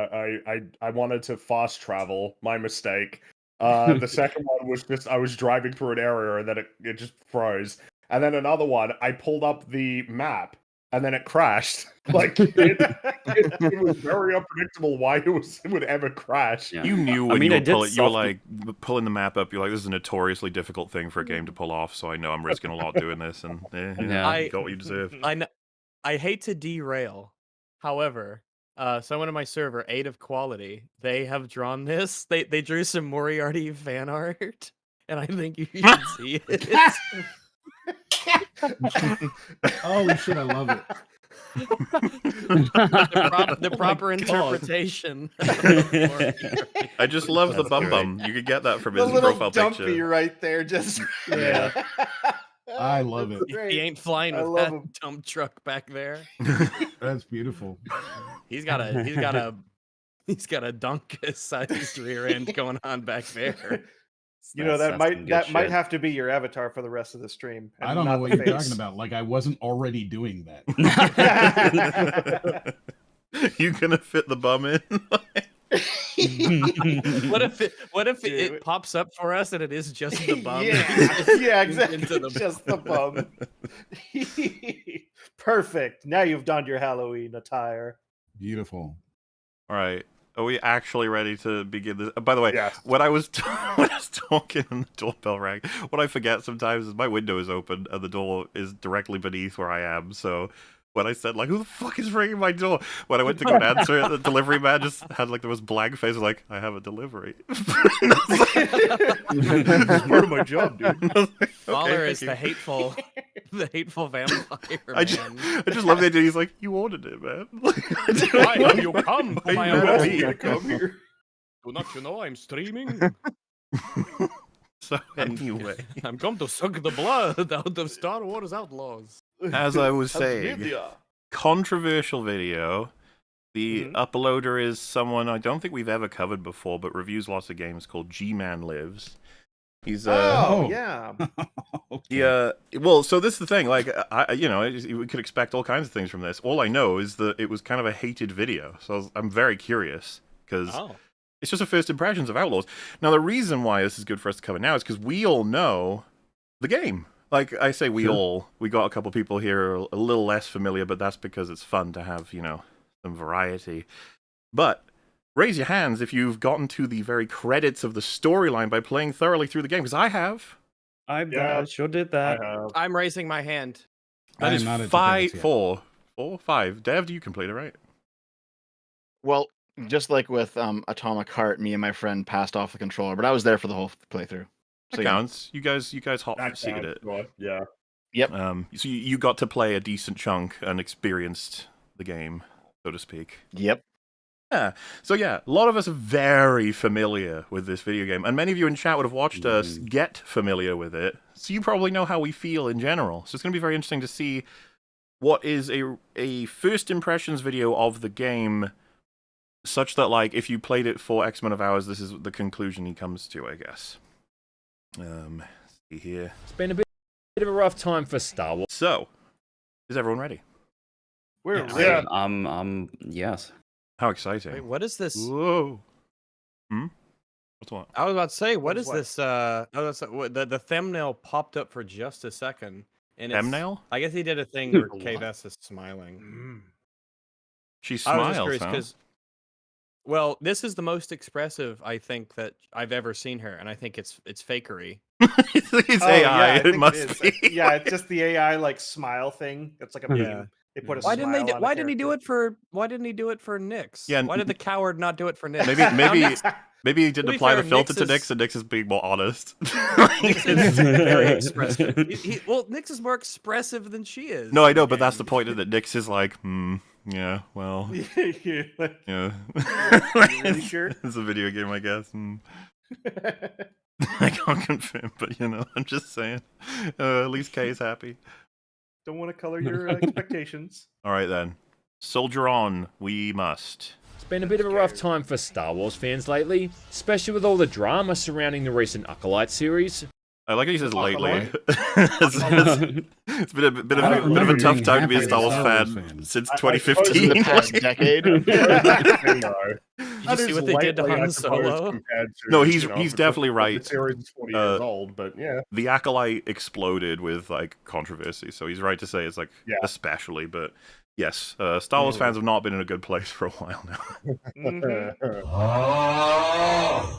S9: I wanted to fast travel. My mistake. The second one was just I was driving through an area and then it just froze. And then another one, I pulled up the map and then it crashed. Like it was very unpredictable why it would ever crash.
S5: Yeah.
S2: You knew
S5: I
S2: when
S5: mean,
S2: you
S5: I
S2: were
S5: did
S2: pulling, you were
S5: softly-
S2: like pulling the map up. You're like, this is a notoriously difficult thing for a game to pull off. So I know I'm risking a lot doing this, and
S5: Yeah.
S2: you got what you deserve.
S1: I hate to derail. However, someone in my server, 8 of Quality, they have drawn this. They drew some Moriarty fan art, and I think you should see it.
S6: Holy shit, I love it.
S1: The proper interpretation.
S2: I just love the
S5: That's
S2: bum
S5: great.
S2: bum. You could get that from
S3: The
S2: his
S3: little
S2: profile
S3: dumpy
S2: picture.
S3: right there, just
S1: Yeah.
S6: I love it.
S1: He ain't flying
S3: I
S1: with
S3: love
S1: that
S3: him.
S1: dump truck back there.
S6: That's beautiful.
S1: He's got a Donkus sized rear end going on back there.
S3: You know,
S5: That's some good
S3: that might
S5: shit.
S3: have to be your avatar for the rest of the stream.
S6: I
S3: and
S6: don't know
S3: not
S6: what
S3: the
S6: you're
S3: face.
S6: talking about. Like I wasn't already doing that.
S2: You gonna fit the bum in?
S1: What if
S3: Dude.
S1: it pops up for us and it is just the bum?
S3: Yeah, exactly.
S1: Into the
S3: Just the bum. Perfect. Now you've donned your Halloween attire.
S6: Beautiful.
S2: All right. Are we actually ready to begin this? By the way,
S9: Yes.
S2: when I was talking and the doorbell rang, what I forget sometimes is my window is open and the door is directly beneath where I am. So when I said, like, who the fuck is ringing my door? When I went to go and answer it, the delivery man just had, like, the most blank face, like, I have a delivery.
S3: It's part of my job, dude.
S1: Mahler is
S2: thank
S1: the hateful vampire,
S2: I
S1: man.
S2: just love the idea. He's like, you ordered it, man.
S1: Why have you come to
S2: Why
S1: my
S2: you mad at
S1: home?
S2: me?
S3: Come here.
S1: Do not you know I'm streaming?
S2: So anyway,
S1: I'm going to suck the blood out of Star Wars Outlaws.
S2: as I was
S3: How's
S2: saying,
S3: media?
S2: controversial video. The
S3: Mhm.
S2: uploader is someone I don't think we've ever covered before, but reviews lots of games, called G-Man Lives. He's
S3: Oh,
S6: Oh.
S3: yeah.
S6: Okay.
S2: well, so this is the thing, like, we could expect all kinds of things from this. All I know is that it was kind of a hated video, so I'm very curious, because
S1: Oh.
S2: it's just a first impressions of Outlaws. Now, the reason why this is good for us to cover now is because we all know the game. Like, I say we got a couple people here a little less familiar, but that's because it's fun to have, some variety. But raise your hands if you've gotten to the very credits of the storyline by playing thoroughly through the game, because I have.
S5: I sure did that.
S1: I'm raising my hand.
S2: That
S6: I
S2: is
S6: am not at the
S2: 5,
S6: credits yet.
S2: 4, 5. Dev, do you complete it, right?
S4: Well, just like with Atomic Heart, me and my friend passed off the controller, but I was there for the whole playthrough.
S2: That
S4: So yeah.
S2: counts. You guys hot
S9: That
S2: seated
S9: counts,
S2: it.
S9: sure, yeah.
S4: Yep.
S2: So you got to play a decent chunk and experienced the game, so to speak.
S4: Yep.
S2: Yeah. So yeah, a lot of us are very familiar with this video game, and many of you in chat would have watched us get familiar with it. So you probably know how we feel in general. So it's going to be very interesting to see what is a first impressions video of the game, such that, like, if you played it for X amount of hours, this is the conclusion he comes to, I guess. See here.
S10: It's been a bit of a rough time for Star Wars.
S2: So, is everyone ready?
S3: We're
S9: Yeah.
S3: ready.
S5: Yes.
S2: How exciting!
S1: Wait, what is this?
S2: Whoa. What's what?
S1: I was about to say, what
S3: What is
S1: is
S3: what?
S1: this? The thumbnail popped up for just a second. And it's,
S2: Thumbnail?
S1: I guess he did a thing where KVS is smiling.
S3: Mm.
S2: She
S1: I was
S2: smiles,
S1: just curious
S2: huh?
S1: because, well, this is the most expressive I think that I've ever seen her, and I think it's fakery.
S2: it's
S3: Oh,
S2: AI.
S3: yeah, I
S2: it
S3: think
S2: must
S3: is.
S2: be.
S3: Yeah, it's just the AI like smile thing. It's like a meme.
S1: Yeah.
S3: They put a
S1: Why didn't they?
S3: smile on a
S1: Why didn't he do
S3: character.
S1: it for? Why didn't he do it for Nyx?
S2: Yeah,
S1: Why did the coward not do it for Nyx?
S2: Maybe
S1: Now
S2: maybe maybe he
S1: to
S2: didn't
S1: be
S2: apply
S1: fair,
S2: the filter
S1: Nyx
S2: to
S1: is-
S2: Nyx, and Nyx is being more honest.
S1: Nyx is very expressive. Well, Nyx is more expressive than she is.
S2: No, I
S1: in
S2: know,
S1: the
S2: but that's the
S1: game.
S2: point that Nyx is like, yeah, well,
S3: Yeah, like,
S2: yeah.
S3: you really sure?
S2: It's a video game, I guess. I can't confirm, but I'm just saying. At least Kay is happy.
S3: Don't want to color your expectations.
S2: All right then, soldier on, we must.
S10: It's been a bit of a rough time for Star Wars fans lately, especially with all the drama surrounding the recent Acolyte series.
S2: I like how he says lately.
S3: Acolyte?
S2: It's been a bit
S6: I
S2: of
S6: don't
S2: a
S6: remember
S2: tough
S6: being
S2: time to be a
S6: happy
S2: Star
S6: as
S2: Wars
S6: a Star Wars
S2: fan
S6: fan.
S2: since
S9: I- I suppose
S2: 2015.
S4: In the past decade.
S1: Did you see what they did to Han Solo?
S2: No, he's definitely right.
S9: The series is 40 years old, but yeah.
S2: The Acolyte exploded with like controversy, so he's right to say it's like
S9: Yeah.
S2: especially. But yes, Star Wars fans have not been in a good place for a while now.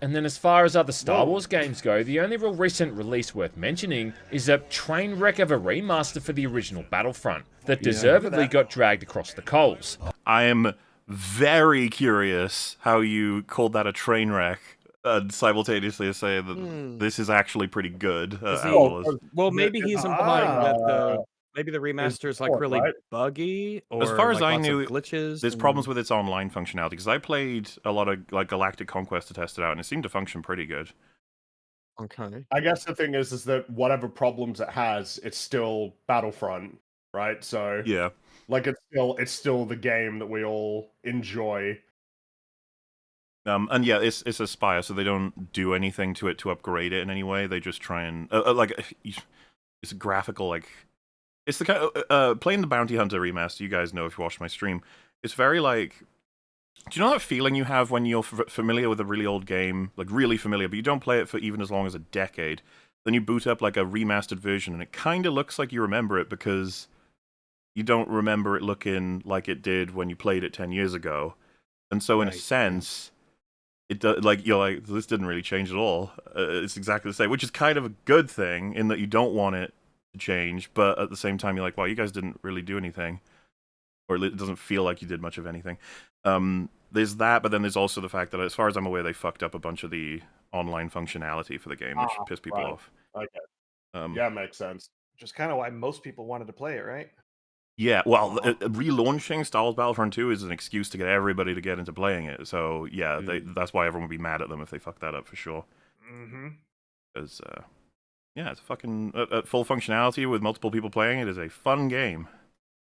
S10: And then as far as other Star Wars games go, the only real recent release worth mentioning is a train wreck of a remaster for the original Battlefront that deservedly got dragged across the coals.
S2: I am very curious how you called that a train wreck and simultaneously say that this is actually pretty good.
S1: Is he-
S2: Outlaws.
S1: Well, maybe he's implying that
S9: Ah.
S1: maybe the remaster is like
S9: support,
S1: really
S9: right?
S1: buggy, or
S2: As far as
S1: like
S2: I
S1: lots of
S2: knew,
S1: glitches.
S2: There's
S1: and-
S2: problems with its online functionality because I played a lot of like Galactic Conquest to test it out, and it seemed to function pretty good.
S1: Okay.
S9: I guess the thing is that whatever problems it has, it's still Battlefront, right? So
S2: Yeah.
S9: like it's still the game that we all enjoy.
S2: And yeah, it's a Spire, so they don't do anything to it to upgrade it in any way. They just try and it's a graphical like it's the kind of, playing the Bounty Hunter remaster. You guys know if you watch my stream. It's very like. Do you know that feeling you have when you're familiar with a really old game, like really familiar, but you don't play it for even as long as a decade? Then you boot up like a remastered version, and it kind of looks like you remember it because you don't remember it looking like it did when you played it 10 years ago. And so, in a sense, it does, like you're like, this didn't really change at all. It's exactly the same, which is kind of a good thing in that you don't want it to change, but at the same time, you're like, well, you guys didn't really do anything, or it doesn't feel like you did much of anything. There's that, but then there's also the fact that, as far as I'm aware, they fucked up a bunch of the online functionality for the game, which pissed people off.
S9: Okay. Yeah, makes sense.
S3: Which is kind of why most people wanted to play it, right?
S2: Yeah, well, relaunching Star Wars Battlefront 2 is an excuse to get everybody to get into playing it. So, yeah, that's why everyone would be mad at them if they fuck that up, for sure.
S3: Mm-hmm.
S2: Because, yeah, it's fucking... At full functionality with multiple people playing it is a fun game.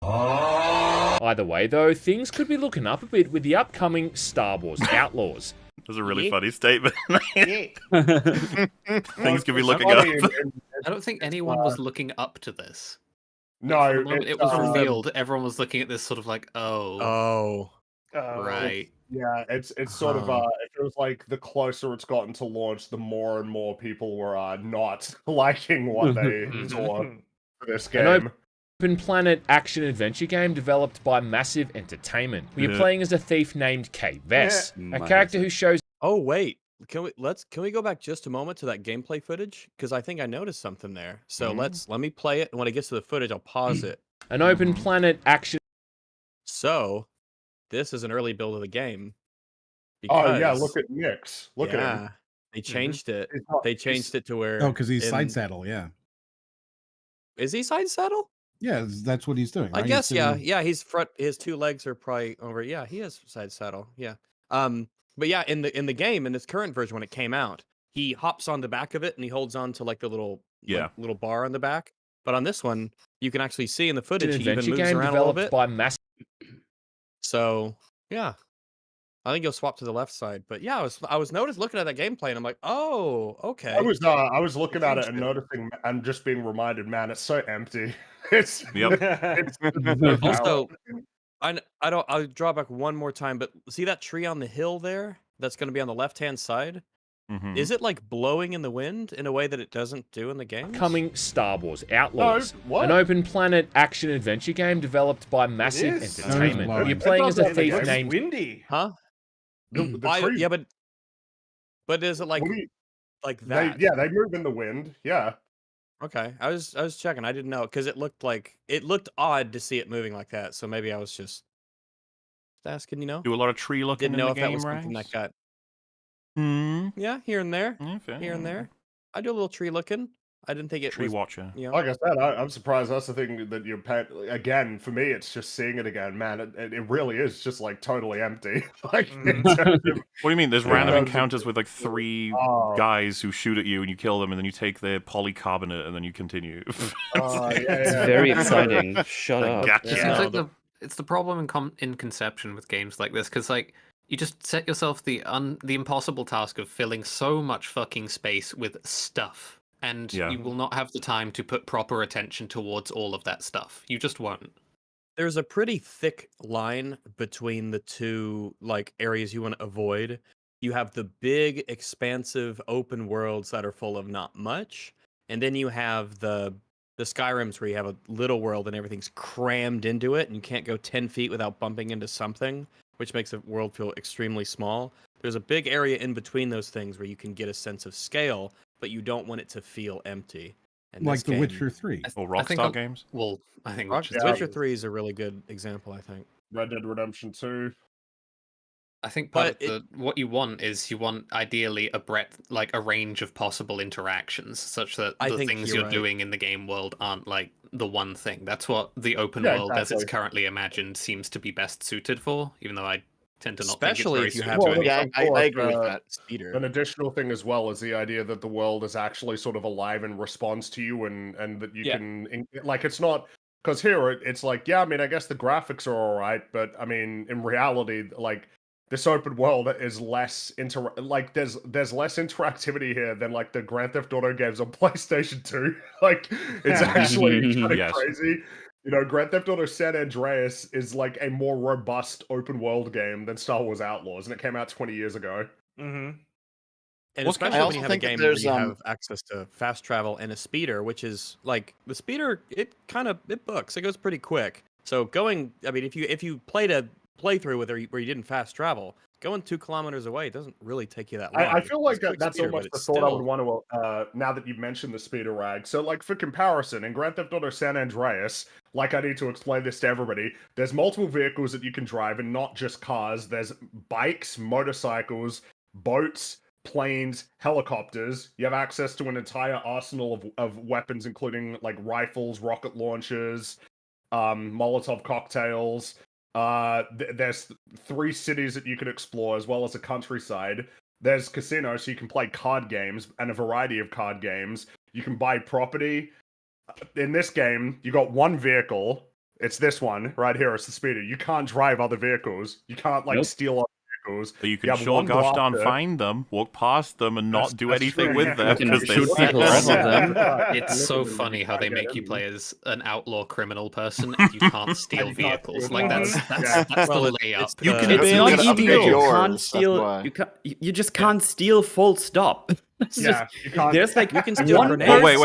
S10: Either way, though, things could be looking up a bit with the upcoming Star Wars Outlaws.
S2: That was a really funny statement. Things could be looking up.
S7: I don't think anyone was looking up to this.
S9: No,
S7: the moment it was revealed, everyone was looking at this sort of like, right.
S9: Yeah, it's sort of it feels like the closer it's gotten to launch, the more and more people were not liking what they saw for this game.
S10: Open planet action adventure game developed by Massive Entertainment. You're playing as a thief named Kay Vess, a character who shows.
S1: Oh wait, can we go back just a moment to that gameplay footage? Because I think I noticed something there. So let me play it, and when it gets to the footage, I'll pause it.
S10: An open planet action.
S1: So, this is an early build of the game.
S9: Oh yeah, look at Nyx. Look at him.
S1: They changed it. They changed it to where.
S6: Oh, because he's side saddle. Yeah.
S1: Is he side saddle?
S6: Yeah, that's what he's doing.
S1: I guess, yeah. He's front. His two legs are probably over. Yeah, he has side saddle. Yeah. But yeah, in the game, in this current version, when it came out, he hops on the back of it and he holds on to like the little little bar on the back. But on this one, you can actually see in the footage he even moves around a little bit. So yeah, I think he'll swap to the left side. But yeah, I was looking at that gameplay and I'm like, oh, okay.
S9: I was looking at it and noticing and just being reminded, man, it's so empty. It's
S1: also. I'll draw back one more time, but see that tree on the hill there? That's going to be on the left-hand side. Is it like blowing in the wind in a way that it doesn't do in the game?
S10: Coming Star Wars Outlaws, an open planet action adventure game developed by Massive Entertainment. You're playing as a thief named
S3: Windy,
S1: huh? Yeah, but is it like that?
S9: They move in the wind. Yeah.
S1: Okay, I was checking. I didn't know because it looked odd to see it moving like that. So maybe I was just asking,
S2: Do a lot of tree looking.
S1: Didn't know
S2: in
S1: if
S2: the
S1: that
S2: game,
S1: was something that got. Yeah, here and there. Here and there. I do a little tree looking. I didn't think it
S2: tree
S1: was,
S2: watcher.
S9: Like I said, I'm surprised. That's the thing that you're again. For me, it's just seeing it again, man. It really is just like totally empty. Like,
S2: what do you mean? There's random encounters with like three guys who shoot at you, and you kill them, and then you take their polycarbonate, and then you continue.
S5: It's very exciting. Shut up.
S7: Gotcha. It's the problem in conception with games like this, because like you just set yourself the impossible task of filling so much fucking space with stuff, and you will not have the time to put proper attention towards all of that stuff. You just won't.
S1: There's a pretty thick line between the two like areas you want to avoid. You have the big, expansive open worlds that are full of not much, and then you have the Skyrims where you have a little world and everything's crammed into it, and you can't go 10 feet without bumping into something, which makes the world feel extremely small. There's a big area in between those things where you can get a sense of scale, but you don't want it to feel empty. And
S6: like The Witcher 3.
S2: Rockstar games?
S7: Well, I think
S1: Witcher 3 is a really good example, I think.
S9: Red Dead Redemption 2.
S7: I think what you want is ideally a breadth, like a range of possible interactions, such that the things you're doing in the game world aren't like the one thing. That's what the open world, as it's currently imagined, seems to be best suited for. Even though I tend to not
S1: especially
S7: think it's very
S1: if you
S7: suited
S1: have
S7: to
S4: I agree with that.
S1: Speeder.
S9: An additional thing as well is the idea that the world is actually sort of alive and responds to you, and that you can like it's not. Because here it's like, I mean, I guess the graphics are all right, but I mean, in reality, like this open world is less like there's less interactivity here than like the Grand Theft Auto games on PlayStation 2. Like it's actually kind of crazy. You know, Grand Theft Auto San Andreas is like a more robust open world game than Star Wars Outlaws, and it came out 20 years ago.
S1: Mm-hmm. And especially when you have a game where you have access to fast travel and a speeder, which is like the speeder, it books. It goes pretty quick. So going, I mean, if you played a playthrough where you didn't fast travel, going 2 kilometers away doesn't really take you that long.
S9: I feel like that's almost the thought I would want to, now that you've mentioned the speeder rag. So, like, for comparison, in Grand Theft Auto San Andreas, like, I need to explain this to everybody, there's multiple vehicles that you can drive, and not just cars. There's bikes, motorcycles, boats, planes, helicopters. You have access to an entire arsenal of weapons, including, like, rifles, rocket launchers, Molotov cocktails. There's 3 cities that you can explore, as well as a countryside. There's casinos, so you can play card games and a variety of card games. You can buy property. In this game, you got 1 vehicle. It's this one right here. It's the speeder. You can't drive other vehicles. You can't steal other vehicles.
S2: But you can sure gosh darn find them, walk past them, and not do anything with them.
S5: You can shoot people off of them.
S7: It's so funny how they make you play as an outlaw criminal person and you can't steal vehicles. Like that's the layup.
S5: It's not even you can't steal. You just can't steal. Full stop.
S9: Yeah, you can't.
S5: There's like
S1: you can steal
S5: one.
S1: grenades.
S2: Wait.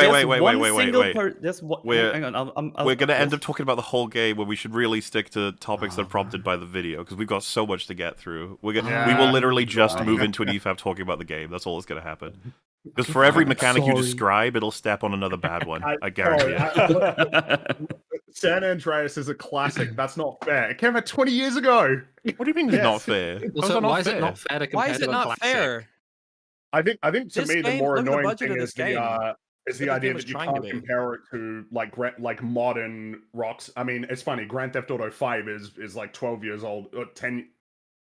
S5: There's one.
S2: We're gonna end up talking about the whole game when we should really stick to topics that are prompted by the video, because we've got so much to get through. We will literally just move into an EFAP talking about the game. That's all that's gonna happen. Because for every mechanic you describe, it'll step on another bad one. I guarantee it.
S9: San Andreas is a classic. That's not fair. It came out 20 years ago.
S2: What do you mean it's not fair?
S7: Also, why is it not fair to compare
S1: Why is it
S7: to a
S1: not
S7: classic?
S1: fair?
S9: I think to
S1: This
S9: me the
S1: game-
S9: more
S1: look at the
S9: annoying
S1: budget
S9: thing
S1: of
S9: is
S1: this game.
S9: the
S1: What the
S9: idea
S1: game was
S9: that you
S1: trying to
S9: can't
S1: be.
S9: compare it to like modern rocks. I mean, it's funny. Grand Theft Auto 5 is like 12 years old, or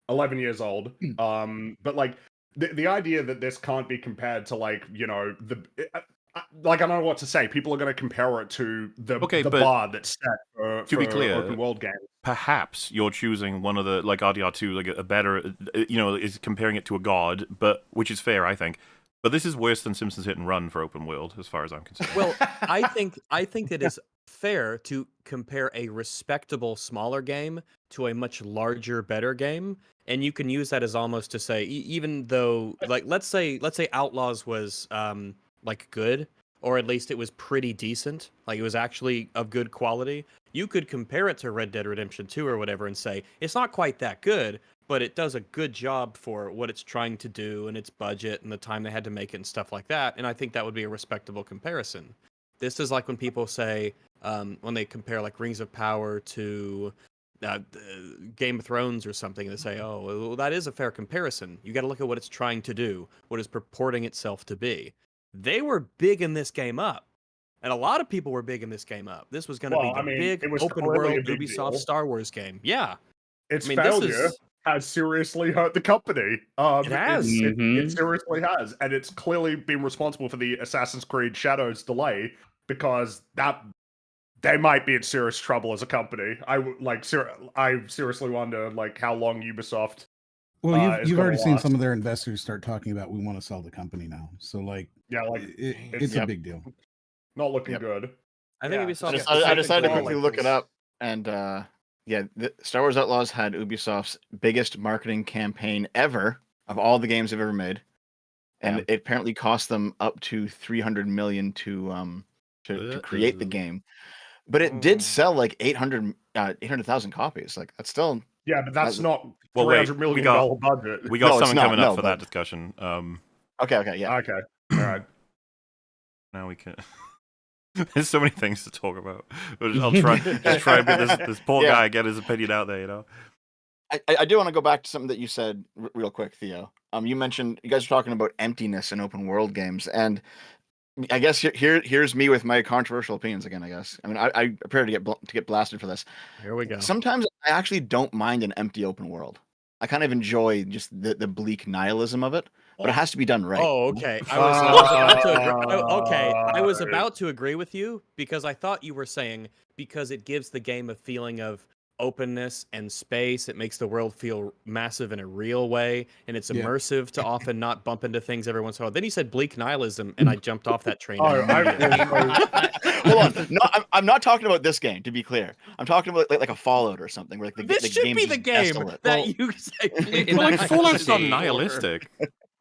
S9: 11 years old. But like the idea that this can't be compared to like, you know, like I don't know what to say. People are going to compare it to the bar that's set for
S2: be clear,
S9: open world games.
S2: Perhaps you're choosing one of the, like RDR2, like a better, you know, is comparing it to a god, but which is fair, I think. But this is worse than Simpsons Hit and Run for open world, as far as I'm concerned.
S1: Well, I think it is fair to compare a respectable smaller game to a much larger, better game, and you can use that as almost to say, even though, like, let's say Outlaws was like good, or at least it was pretty decent, like it was actually of good quality. You could compare it to Red Dead Redemption 2 or whatever and say it's not quite that good, but it does a good job for what it's trying to do and its budget and the time they had to make it and stuff like that. And I think that would be a respectable comparison. This is like when people say, when they compare like Rings of Power to Game of Thrones or something, they say, oh, well, that is a fair comparison. You got to look at what it's trying to do, what it's purporting itself to be. They were big in this game up. And a lot of people were big in this game up. This was going to be the big open world Ubisoft Star Wars game. Yeah.
S9: Its failure has seriously hurt the company.
S1: It has.
S9: It seriously has. And it's clearly been responsible for the Assassin's Creed Shadows delay, because they might be in serious trouble as a company. I seriously wonder like how long Ubisoft.
S6: Well, you've already seen some of their investors start talking about we want to sell the company now. So like,
S9: yeah, like
S6: it's a big deal.
S9: Not looking good.
S1: I think Ubisoft.
S4: I decided to quickly look it up, and Star Wars Outlaws had Ubisoft's biggest marketing campaign ever of all the games they've ever made, and it apparently cost them up to $300 million to create the game. But it did sell like 800,000 copies. Like that's still
S9: but that's not $300 million budget.
S2: We got something coming up for that discussion.
S4: Okay,
S9: all right.
S2: Now we can. There's so many things to talk about. I'll try and get this poor guy get his opinion out there. You know.
S4: I do want to go back to something that you said real quick, Theo. You mentioned you guys were talking about emptiness in open world games, and I guess here's me with my controversial opinions again. I guess I prepared to get blasted for this.
S1: Here we go.
S4: Sometimes I actually don't mind an empty open world. I kind of enjoy just the bleak nihilism of it, but it has to be done right.
S1: Oh, okay. I was about to agree with you because I thought you were saying because it gives the game a feeling of openness and space. It makes the world feel massive in a real way, and it's immersive to often not bump into things every once in a while. Then he said bleak nihilism, and I jumped off that train.
S9: Oh,
S4: Hold on. No, I'm not talking about this game. To be clear, I'm talking about like a Fallout or something, where like
S1: this should be the game that you say.
S2: Like Fallout's not nihilistic.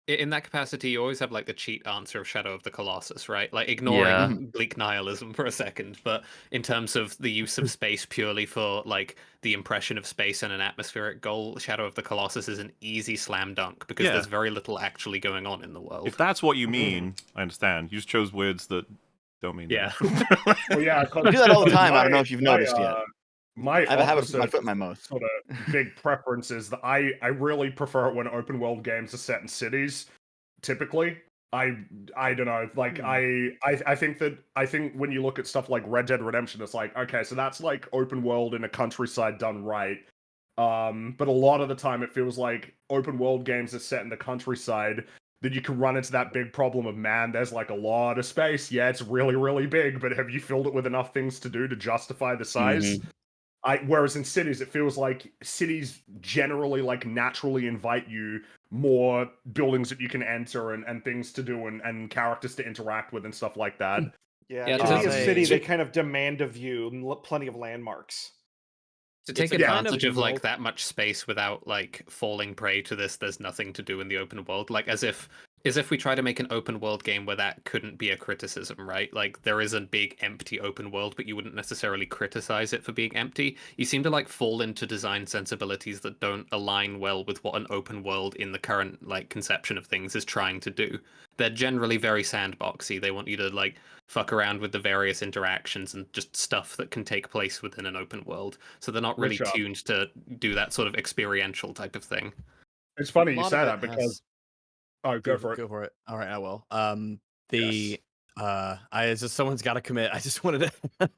S7: In that capacity, you always have like the cheat answer of Shadow of the Colossus, right? Like ignoring bleak nihilism for a second, but in terms of the use of space purely for like the impression of space and an atmospheric goal, Shadow of the Colossus is an easy slam dunk because there's very little actually going on in the world.
S2: If that's what you mean, I understand. You just chose words that don't mean that.
S9: Well, yeah,
S4: I do that all the time. I don't know if you've noticed yet.
S9: I
S4: have a habit of my foot in my mouth.
S9: Sort of big preference is that I really prefer it when open world games are set in cities. Typically, I don't know. Like I think when you look at stuff like Red Dead Redemption, it's like, okay, so that's like open world in a countryside done right. But a lot of the time it feels like open world games are set in the countryside. Then you can run into that big problem of, man, there's like a lot of space. Yeah, it's really, really big, but have you filled it with enough things to do to justify the size? Whereas in cities, it feels like cities generally like naturally invite you more buildings that you can enter and things to do and characters to interact with and stuff like that.
S3: Yeah, to be a city, they kind of demand of you plenty of landmarks.
S7: To take advantage of like that much space without like falling prey to this, there's nothing to do in the open world. Like as if we try to make an open world game where that couldn't be a criticism, right? Like there is a big empty open world, but you wouldn't necessarily criticize it for being empty. You seem to like fall into design sensibilities that don't align well with what an open world in the current like conception of things is trying to do. They're generally very sandboxy. They want you to like fuck around with the various interactions and just stuff that can take place within an open world. So they're not really tuned to do that sort of experiential type of thing.
S9: It's funny you say that because oh, go for it.
S1: Go for it. All right, I will. Someone's got to commit. I just wanted to,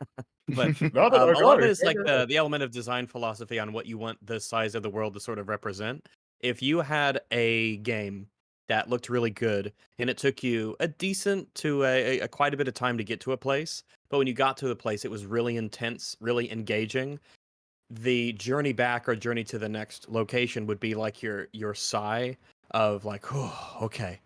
S1: but a lot of it is like the element of design philosophy on what you want the size of the world to sort of represent. If you had a game that looked really good and it took you a decent to a quite a bit of time to get to a place, but when you got to the place, it was really intense, really engaging. The journey back or journey to the next location would be like your sigh of like, oh, okay,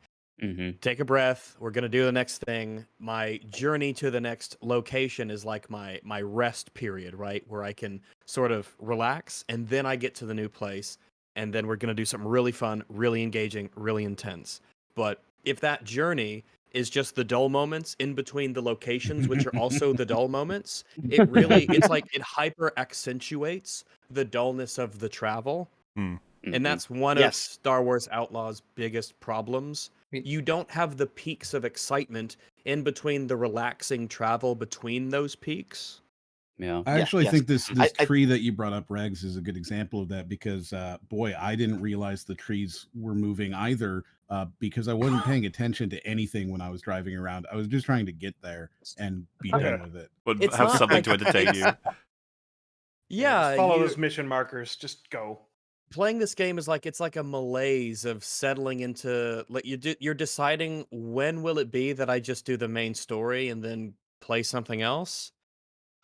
S1: take a breath. We're gonna do the next thing. My journey to the next location is like my rest period, right, where I can sort of relax, and then I get to the new place, and then we're gonna do something really fun, really engaging, really intense. But if that journey is just the dull moments in between the locations, which are also the dull moments, it's like it hyper accentuates the dullness of the travel. And that's one of Star Wars Outlaws' biggest problems. You don't have the peaks of excitement in between the relaxing travel between those peaks.
S5: Yeah,
S6: I actually think this tree that you brought up, Regs, is a good example of that because, boy, I didn't realize the trees were moving either because I wasn't paying attention to anything when I was driving around. I was just trying to get there and be done with it.
S2: But have something to entertain you.
S3: Yeah, follow those mission markers. Just go.
S1: Playing this game is like it's like a malaise of settling into like you're deciding when will it be that I just do the main story and then play something else.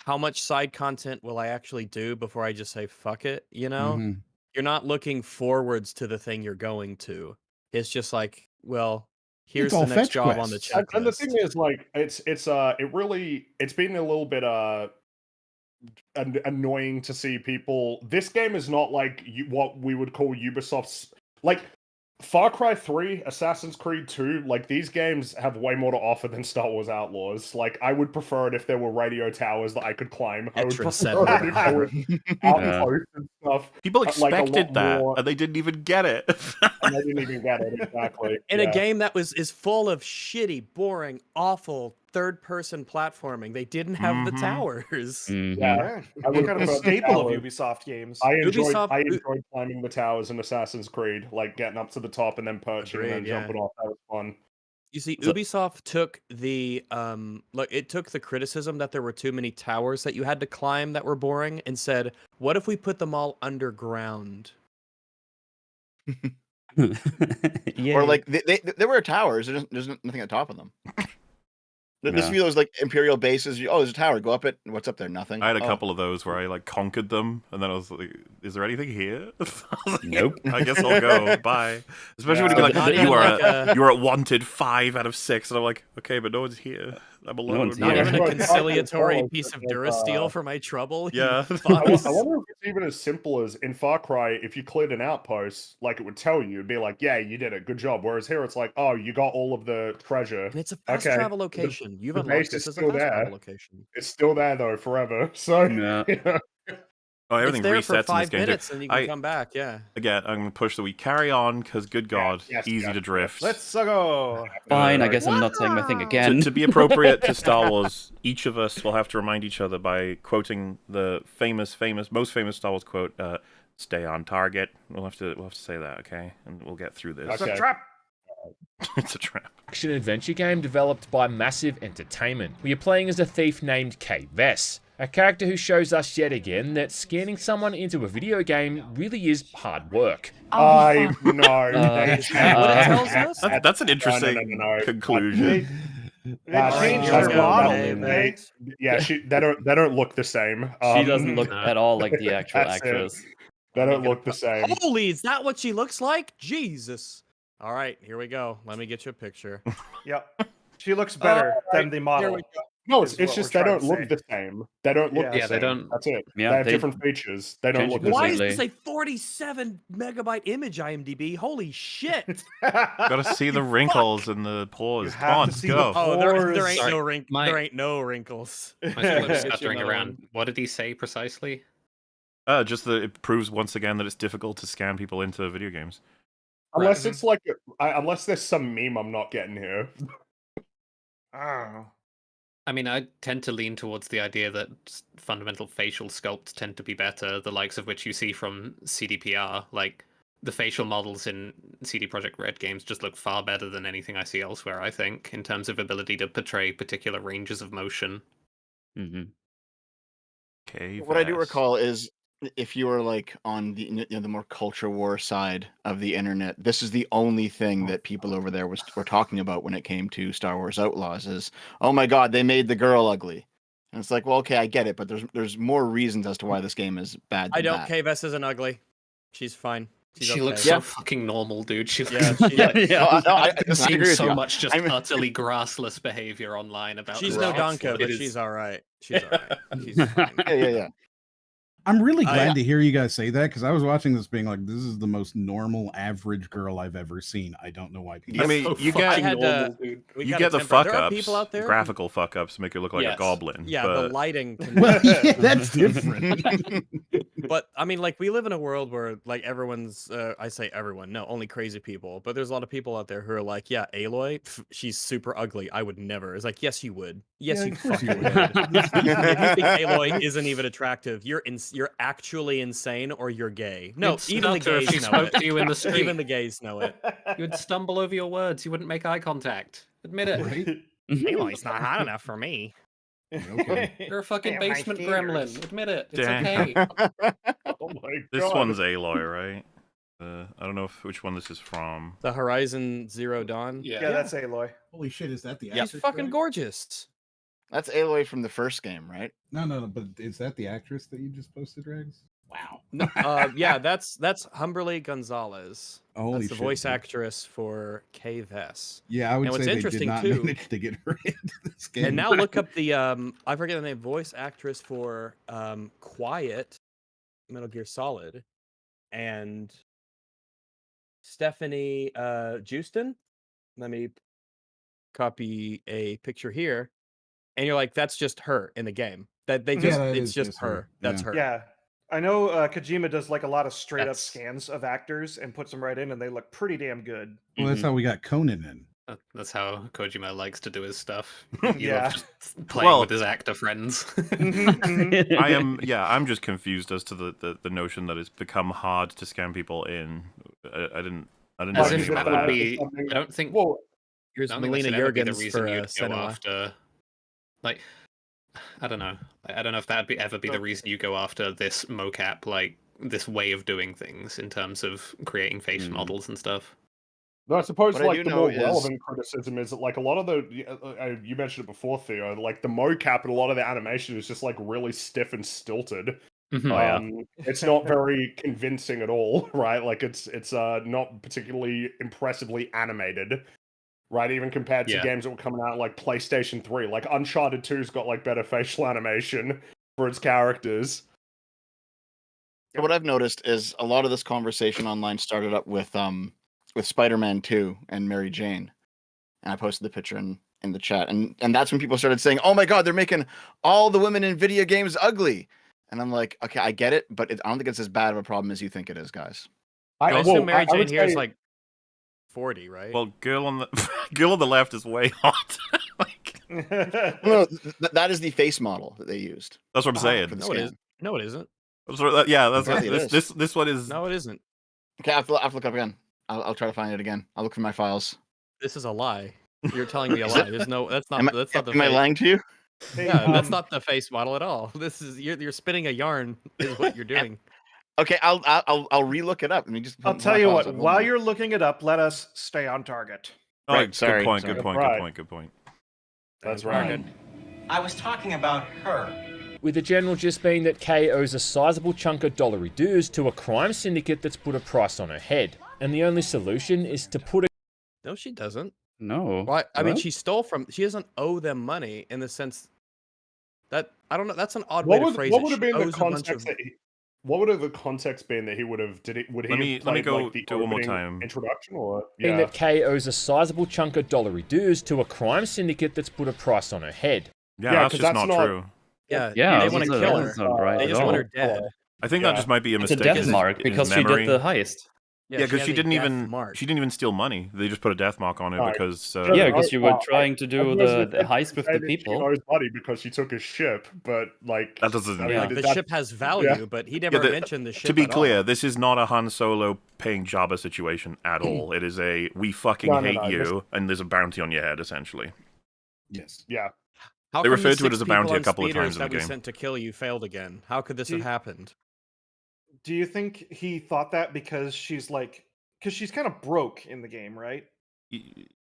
S1: How much side content will I actually do before I just say fuck it? You know, you're not looking forwards to the thing you're going to. It's just like, well, here's the next job on the checklist.
S9: And the thing is, like, it's been a little bit annoying to see people. This game is not like what we would call Ubisoft's, like Far Cry 3, Assassin's Creed 2, like these games have way more to offer than Star Wars Outlaws. Like I would prefer it if there were radio towers that I could climb. I would prefer it if there were outposts and stuff.
S2: People expected that, and they didn't even get it.
S9: And they didn't even get it, exactly.
S1: In a game that is full of shitty, boring, awful third-person platforming, they didn't have the towers.
S9: Yeah,
S3: I would kind of a staple of Ubisoft games.
S9: I enjoyed climbing the towers in Assassin's Creed, like getting up to the top and then perching and then jumping off. That was fun.
S1: You see, Ubisoft took the it took the criticism that there were too many towers that you had to climb that were boring, and said, "What if we put them all underground?"
S4: Or like there were towers. There's nothing on top of them. This would be those like Imperial bases. Oh, there's a tower. Go up it. What's up there? Nothing.
S2: I had a couple of those where I like conquered them, and then I was like, "Is there anything here?"
S5: Nope.
S2: I guess I'll go. Bye. Especially when
S1: Not
S2: you're like,
S1: even
S2: you are at wanted 5 out of 6, and I'm like, okay, but no one's here. I'm alone.
S5: one's
S1: Not
S5: here.
S1: even a
S9: Right.
S1: conciliatory
S9: Right.
S1: piece of
S9: Like,
S1: Durasteel for my trouble. you
S2: Yeah.
S9: I
S1: fucks.
S9: wonder if it's even as simple as in Far Cry, if you cleared an outpost, like it would tell you, it'd be like, yeah, you did it, good job. Whereas here it's like, oh, you got all of the treasure.
S1: And it's a fast
S9: Okay.
S1: travel location. You've
S9: the
S1: unlocked
S9: base
S1: this
S9: is
S1: as a
S9: still
S1: fast
S9: there.
S1: travel location.
S9: It's still there though, forever. So
S5: Yeah.
S9: you know.
S2: Oh,
S1: It's
S2: everything
S1: there
S2: resets
S1: for
S2: in this
S1: 5
S2: game. Too.
S1: minutes and you can come back, yeah.
S2: Again, I'm gonna push that we carry on because, good God,
S9: yes,
S2: easy
S9: yes,
S2: to drift.
S3: Let's go.
S5: Fine, I
S9: Uh,
S5: guess I'm not saying my thing again.
S2: To be appropriate to Star Wars, each of us will have to remind each other by quoting the most famous Star Wars quote: "Stay on target." We'll have to say that, okay? And we'll get through this.
S3: It's a
S9: Okay.
S3: trap.
S2: It's a trap.
S10: Action adventure game developed by Massive Entertainment. We are playing as a thief named Kay Vess, a character who shows us yet again that scanning someone into a video game really is hard work.
S9: I know.
S1: Is that what it tells us?
S2: That's an interesting
S9: No.
S2: conclusion.
S3: They changed
S1: here we
S3: her
S1: go.
S3: model.
S1: Okay,
S3: They,
S9: Yeah, they don't look the same.
S5: She doesn't look
S7: no.
S5: at all like the actual
S9: That's it.
S5: actress.
S9: They don't look the same.
S1: Holy, is that what she looks like? Jesus. All right, here we go. Let me get you a picture.
S3: yep. She looks better than the
S1: Here
S3: model.
S1: we go.
S9: No,
S3: is
S9: it's
S3: what
S9: just
S3: we're
S9: they
S3: trying
S9: don't
S3: to
S9: look
S3: say.
S9: the same. They don't look
S3: Yeah.
S9: the
S7: Yeah,
S9: same.
S7: they don't.
S9: That's it.
S5: Yeah,
S9: they have
S5: they
S9: different features. They don't
S5: change
S9: look
S5: it
S9: the
S1: Why
S9: same.
S1: is this
S5: Completely.
S1: a 47 megabyte image IMDb? Holy shit.
S2: Gotta see the wrinkles and the pores.
S3: You
S2: Come
S3: have
S2: on,
S3: to see
S2: go.
S3: the
S1: Oh, there ain't
S7: Sorry,
S1: no
S7: my-
S1: there ain't no wrinkles.
S7: My screen
S1: Get
S7: was
S1: you
S7: stuttering
S1: another
S7: around.
S1: one.
S7: What did he say precisely?
S2: Just that it proves once again that it's difficult to scam people into video games.
S9: Unless it's like, unless there's some meme I'm not getting here.
S3: Oh.
S7: I mean, I tend to lean towards the idea that fundamental facial sculpts tend to be better, the likes of which you see from CDPR. Like, the facial models in CD Projekt Red games just look far better than anything I see elsewhere, I think, in terms of ability to portray particular ranges of motion.
S5: Hmm.
S2: Okay.
S4: What I do recall is if you were like on the more culture war side of the internet, this is the only thing that people over there were talking about when it came to Star Wars Outlaws is, oh my god, they made the girl ugly. And it's like, well, okay, I get it, but there's more reasons as to why this game is bad than
S1: I don't.
S4: that.
S1: K-Vess isn't ugly. She's fine. She's
S7: She
S1: okay.
S7: looks so fucking normal, dude. She
S1: Yeah,
S7: looks
S1: she-
S7: like,
S5: Yeah.
S4: No,
S7: I've
S4: I
S7: seen
S4: agree with
S7: so
S4: you.
S7: much just
S4: I'm-
S7: utterly grassless behavior online about
S1: She's
S7: this.
S1: no
S7: It's
S1: Donka,
S7: like-
S1: but
S7: it is-
S1: she's all right. She's all right. She's fine.
S4: Yeah.
S6: I'm really glad
S1: I-
S6: to hear you guys say that because I was watching this being like, this is the most normal, average girl I've ever seen. I don't know why people.
S2: I mean,
S7: so
S2: you
S7: fucking
S2: get
S1: I had
S7: normal,
S1: to-
S7: dude.
S1: We
S2: you
S1: gotta
S2: get the
S1: temper-
S2: fuck
S1: there are
S2: ups,
S1: people out there.
S2: graphical fuck ups, make you look like
S5: Yes.
S2: a goblin.
S1: Yeah,
S2: but
S1: the lighting. Can,
S6: Well, yeah, that's different.
S1: but I mean, like we live in a world where like everyone's. I say everyone, no, only crazy people. But there's a lot of people out there who are like, yeah, Aloy, she's super ugly. I would never. It's like, yes, you would. Yes,
S6: Yeah,
S1: you
S6: of course you
S1: fucking
S6: would.
S1: would. If you think Aloy isn't even attractive, you're actually insane or you're gay. No,
S7: You'd
S1: even the
S7: stutter if she
S1: gays know
S7: spoke
S1: it.
S7: to you in the street.
S1: Even the gays know it.
S7: You would stumble over your words. You wouldn't make eye contact. Admit it.
S6: Right?
S1: Aloy's not hot enough for me.
S6: Okay.
S7: You're a fucking
S3: Damn, my
S7: basement
S3: fingers.
S7: gremlin. Admit it. It's
S2: Damn.
S7: okay.
S9: Oh my
S2: this
S9: god.
S2: one's Aloy, right? I don't know which one this is from.
S1: The Horizon Zero Dawn.
S3: Yeah, that's Aloy.
S6: Holy shit, is that the
S1: She's
S6: actress?
S1: fucking
S6: Greg?
S1: gorgeous.
S4: That's Aloy from the first game, right?
S6: No, but is that the actress that you just posted, Regs? Wow.
S1: Yeah, that's Humberly Gonzalez.
S6: Holy
S1: That's the
S6: shit,
S1: voice
S6: dude.
S1: actress for Kay Vess.
S6: Yeah, I would
S1: And what's
S6: say they did
S1: interesting,
S6: not
S1: too-
S6: manage to get her into this game.
S1: And now look up the I forget the name, voice actress for Quiet, Metal Gear Solid, and Stephanie Justin. Let me copy a picture here, and you're like, that's just her in the game. That they
S3: Yeah,
S1: just
S6: that
S1: it's
S6: is
S1: just
S6: just
S1: her.
S6: her.
S1: That's
S6: Yeah.
S1: her.
S3: Yeah. I know Kojima does like a lot of straight up
S7: That's-
S3: scans of actors and puts them right in, and they look pretty damn good.
S6: Well, that's how we got Conan in.
S7: That's how Kojima likes to do his stuff. He
S3: Yeah.
S7: loves just playing
S2: Well-
S7: with his actor friends.
S2: I'm just confused as to the notion that it's become hard to scam people in. I didn't know
S7: As in,
S2: anything
S7: that
S2: about
S7: would
S2: that.
S7: be. I don't think.
S9: Well,
S1: Here's
S7: I don't think
S1: Melina
S7: that's ever be the
S1: Jurgens
S7: reason
S1: for
S7: you'd go
S1: Senua.
S7: after. Like, I don't know. I don't know if that'd ever be the reason you go after this mocap, like this way of doing things in terms of creating facial models and stuff.
S9: No, I suppose
S4: What I
S9: like
S4: do
S9: the
S4: know
S9: more
S4: is
S9: relevant criticism is that like a lot of the you mentioned it before, Theo, like the mocap and a lot of the animation is just like really stiff and stilted.
S7: Mhm.
S5: Oh yeah.
S9: It's not very convincing at all, right? Like it's not particularly impressively animated, right? Even compared to
S7: Yeah.
S9: games that were coming out like PlayStation 3, like Uncharted 2's got like better facial animation for its characters.
S4: So what I've noticed is a lot of this conversation online started up with Spider-Man 2 and Mary Jane, and I posted the picture in the chat, and that's when people started saying, "Oh my God, they're making all the women in video games ugly," and I'm like, okay, I get it, but I don't think it's as bad of a problem as you think it is, guys.
S1: I assume Mary Jane here is like 40, right?
S2: Well, girl on the left is way hot. Like...
S4: No, that is the face model that they used.
S2: That's what I'm saying.
S1: No, it isn't. No, it isn't.
S2: Yeah, that's
S4: Apparently
S2: this one is.
S1: No, it isn't.
S4: Okay, I have to look up again. I'll try to find it again. I'll look through my files.
S1: This is a lie. You're telling me a lie. There's no. That's not. That's not the.
S4: Am I lying to you?
S1: Yeah, that's not the face model at all. This is you're spinning a yarn. Is what you're doing.
S4: Okay, I'll relook it up.
S3: I'll tell you what. While you're looking it up, let us stay on target.
S2: Right. Sorry. Good point.
S9: That's right.
S11: I was talking about her.
S10: With the general gist being that Kay owes a sizable chunk of dollary dues to a crime syndicate that's put a price on her head. And the only solution is to put a...
S1: No, she doesn't.
S5: No.
S1: Well, I mean, she stole from... She doesn't owe them money in the sense that... I don't know. That's an odd way to phrase it.
S9: What would have been the context that what would have the context been that he would have... Let me
S2: go
S9: like, the
S2: do it one more time.
S9: Introduction or...
S10: Yeah. That Kay owes a sizable chunk of dollary dues to a crime syndicate that's put a price on her head.
S2: Yeah, that's just not true.
S1: Yeah,
S5: they
S1: want to kill her.
S5: Right
S1: they just want her dead.
S2: I think that just might be a mistake.
S5: It's a death mark because she did the heist.
S2: Yeah, because she didn't even steal money. They just put a death mark on it because
S5: because you were trying to do the heist with the people.
S9: She owes money because she took his ship, but like
S2: that doesn't.
S1: The ship has value, but he never mentioned the ship.
S2: To be clear, this is not a Han Solo paying Jabba situation at all. It is a we fucking hate you, and there's a bounty on your head essentially.
S6: Yes.
S9: Yeah.
S1: How
S2: they
S1: come
S2: referred
S1: the
S2: to it as a bounty a couple of times in the
S1: that we
S2: game.
S1: sent to kill you failed again. How could this have happened?
S3: Do you think he thought that because she's kind of broke in the game, right?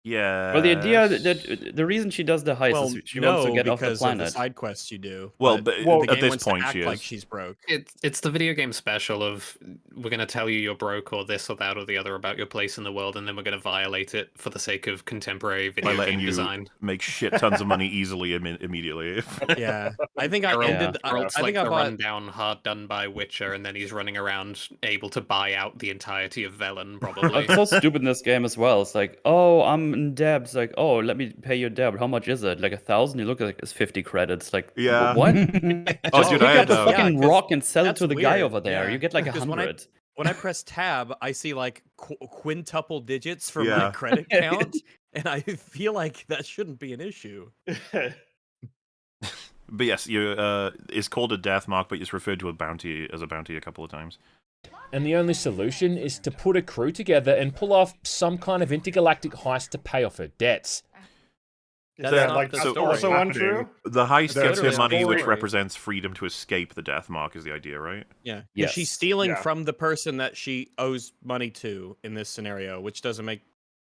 S2: Yeah.
S5: Well, the idea that the reason she does the heist is she wants to get off the planet.
S1: Of the side quests you do.
S2: Well,
S1: but
S2: at this point, she is.
S1: Like she's broke.
S7: It's the video game special of we're going to tell you you're broke or this or that or the other about your place in the world, and then we're going to violate it for the sake of contemporary video game design.
S2: Make shit tons of money easily immediately.
S1: Yeah, I think I ended.
S7: I think
S1: the
S7: rundown hard done by Witcher, and then he's running around able to buy out the entirety of Velen. Probably.
S5: It's so stupid in this game as well. It's like, oh, I'm in debt. It's like, oh, let me pay your debt. How much is it? Like 1,000? You look like it's 50 credits. Like,
S2: yeah.
S5: What?
S2: Oh, dude,
S5: pick up the fucking rock and sell it to the guy over there.
S1: Yeah.
S5: You get like 100.
S1: When I press tab, I see like quintuple digits for my credit count, and I feel like that shouldn't be an issue.
S2: But yes, it's called a death mark, but it's referred to as a bounty a couple of times.
S10: And the only solution is to put a crew together and pull off some kind of intergalactic heist to pay off her debts.
S1: That's
S3: also untrue.
S2: The heist gets her money, which represents freedom to escape the death mark, is the idea, right?
S1: Yeah. Yes. She's stealing from the person that she owes money to in this scenario, which doesn't make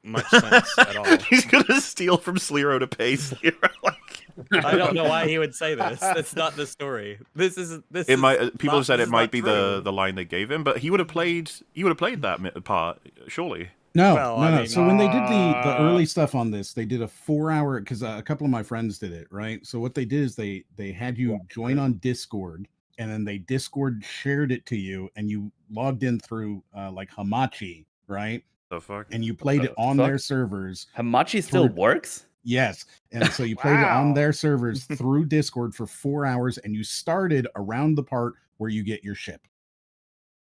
S1: much sense at all.
S2: He's gonna steal from Slero to pay Slero.
S1: I don't know why he would say this. That's not the story.
S2: People have said it might be the line they gave him, but he would have played that part, surely.
S6: No, no. So when they did the early stuff on this, they did a 4-hour, because a couple of my friends did it, right? So what they did is they had you join on Discord, and then they Discord shared it to you, and you logged in through like Hamachi, right?
S2: The fuck?
S6: And you played it on their servers.
S5: Hamachi still works?
S6: Yes. And so you played it on their servers through Discord for 4 hours, and you started around the part where you get your ship.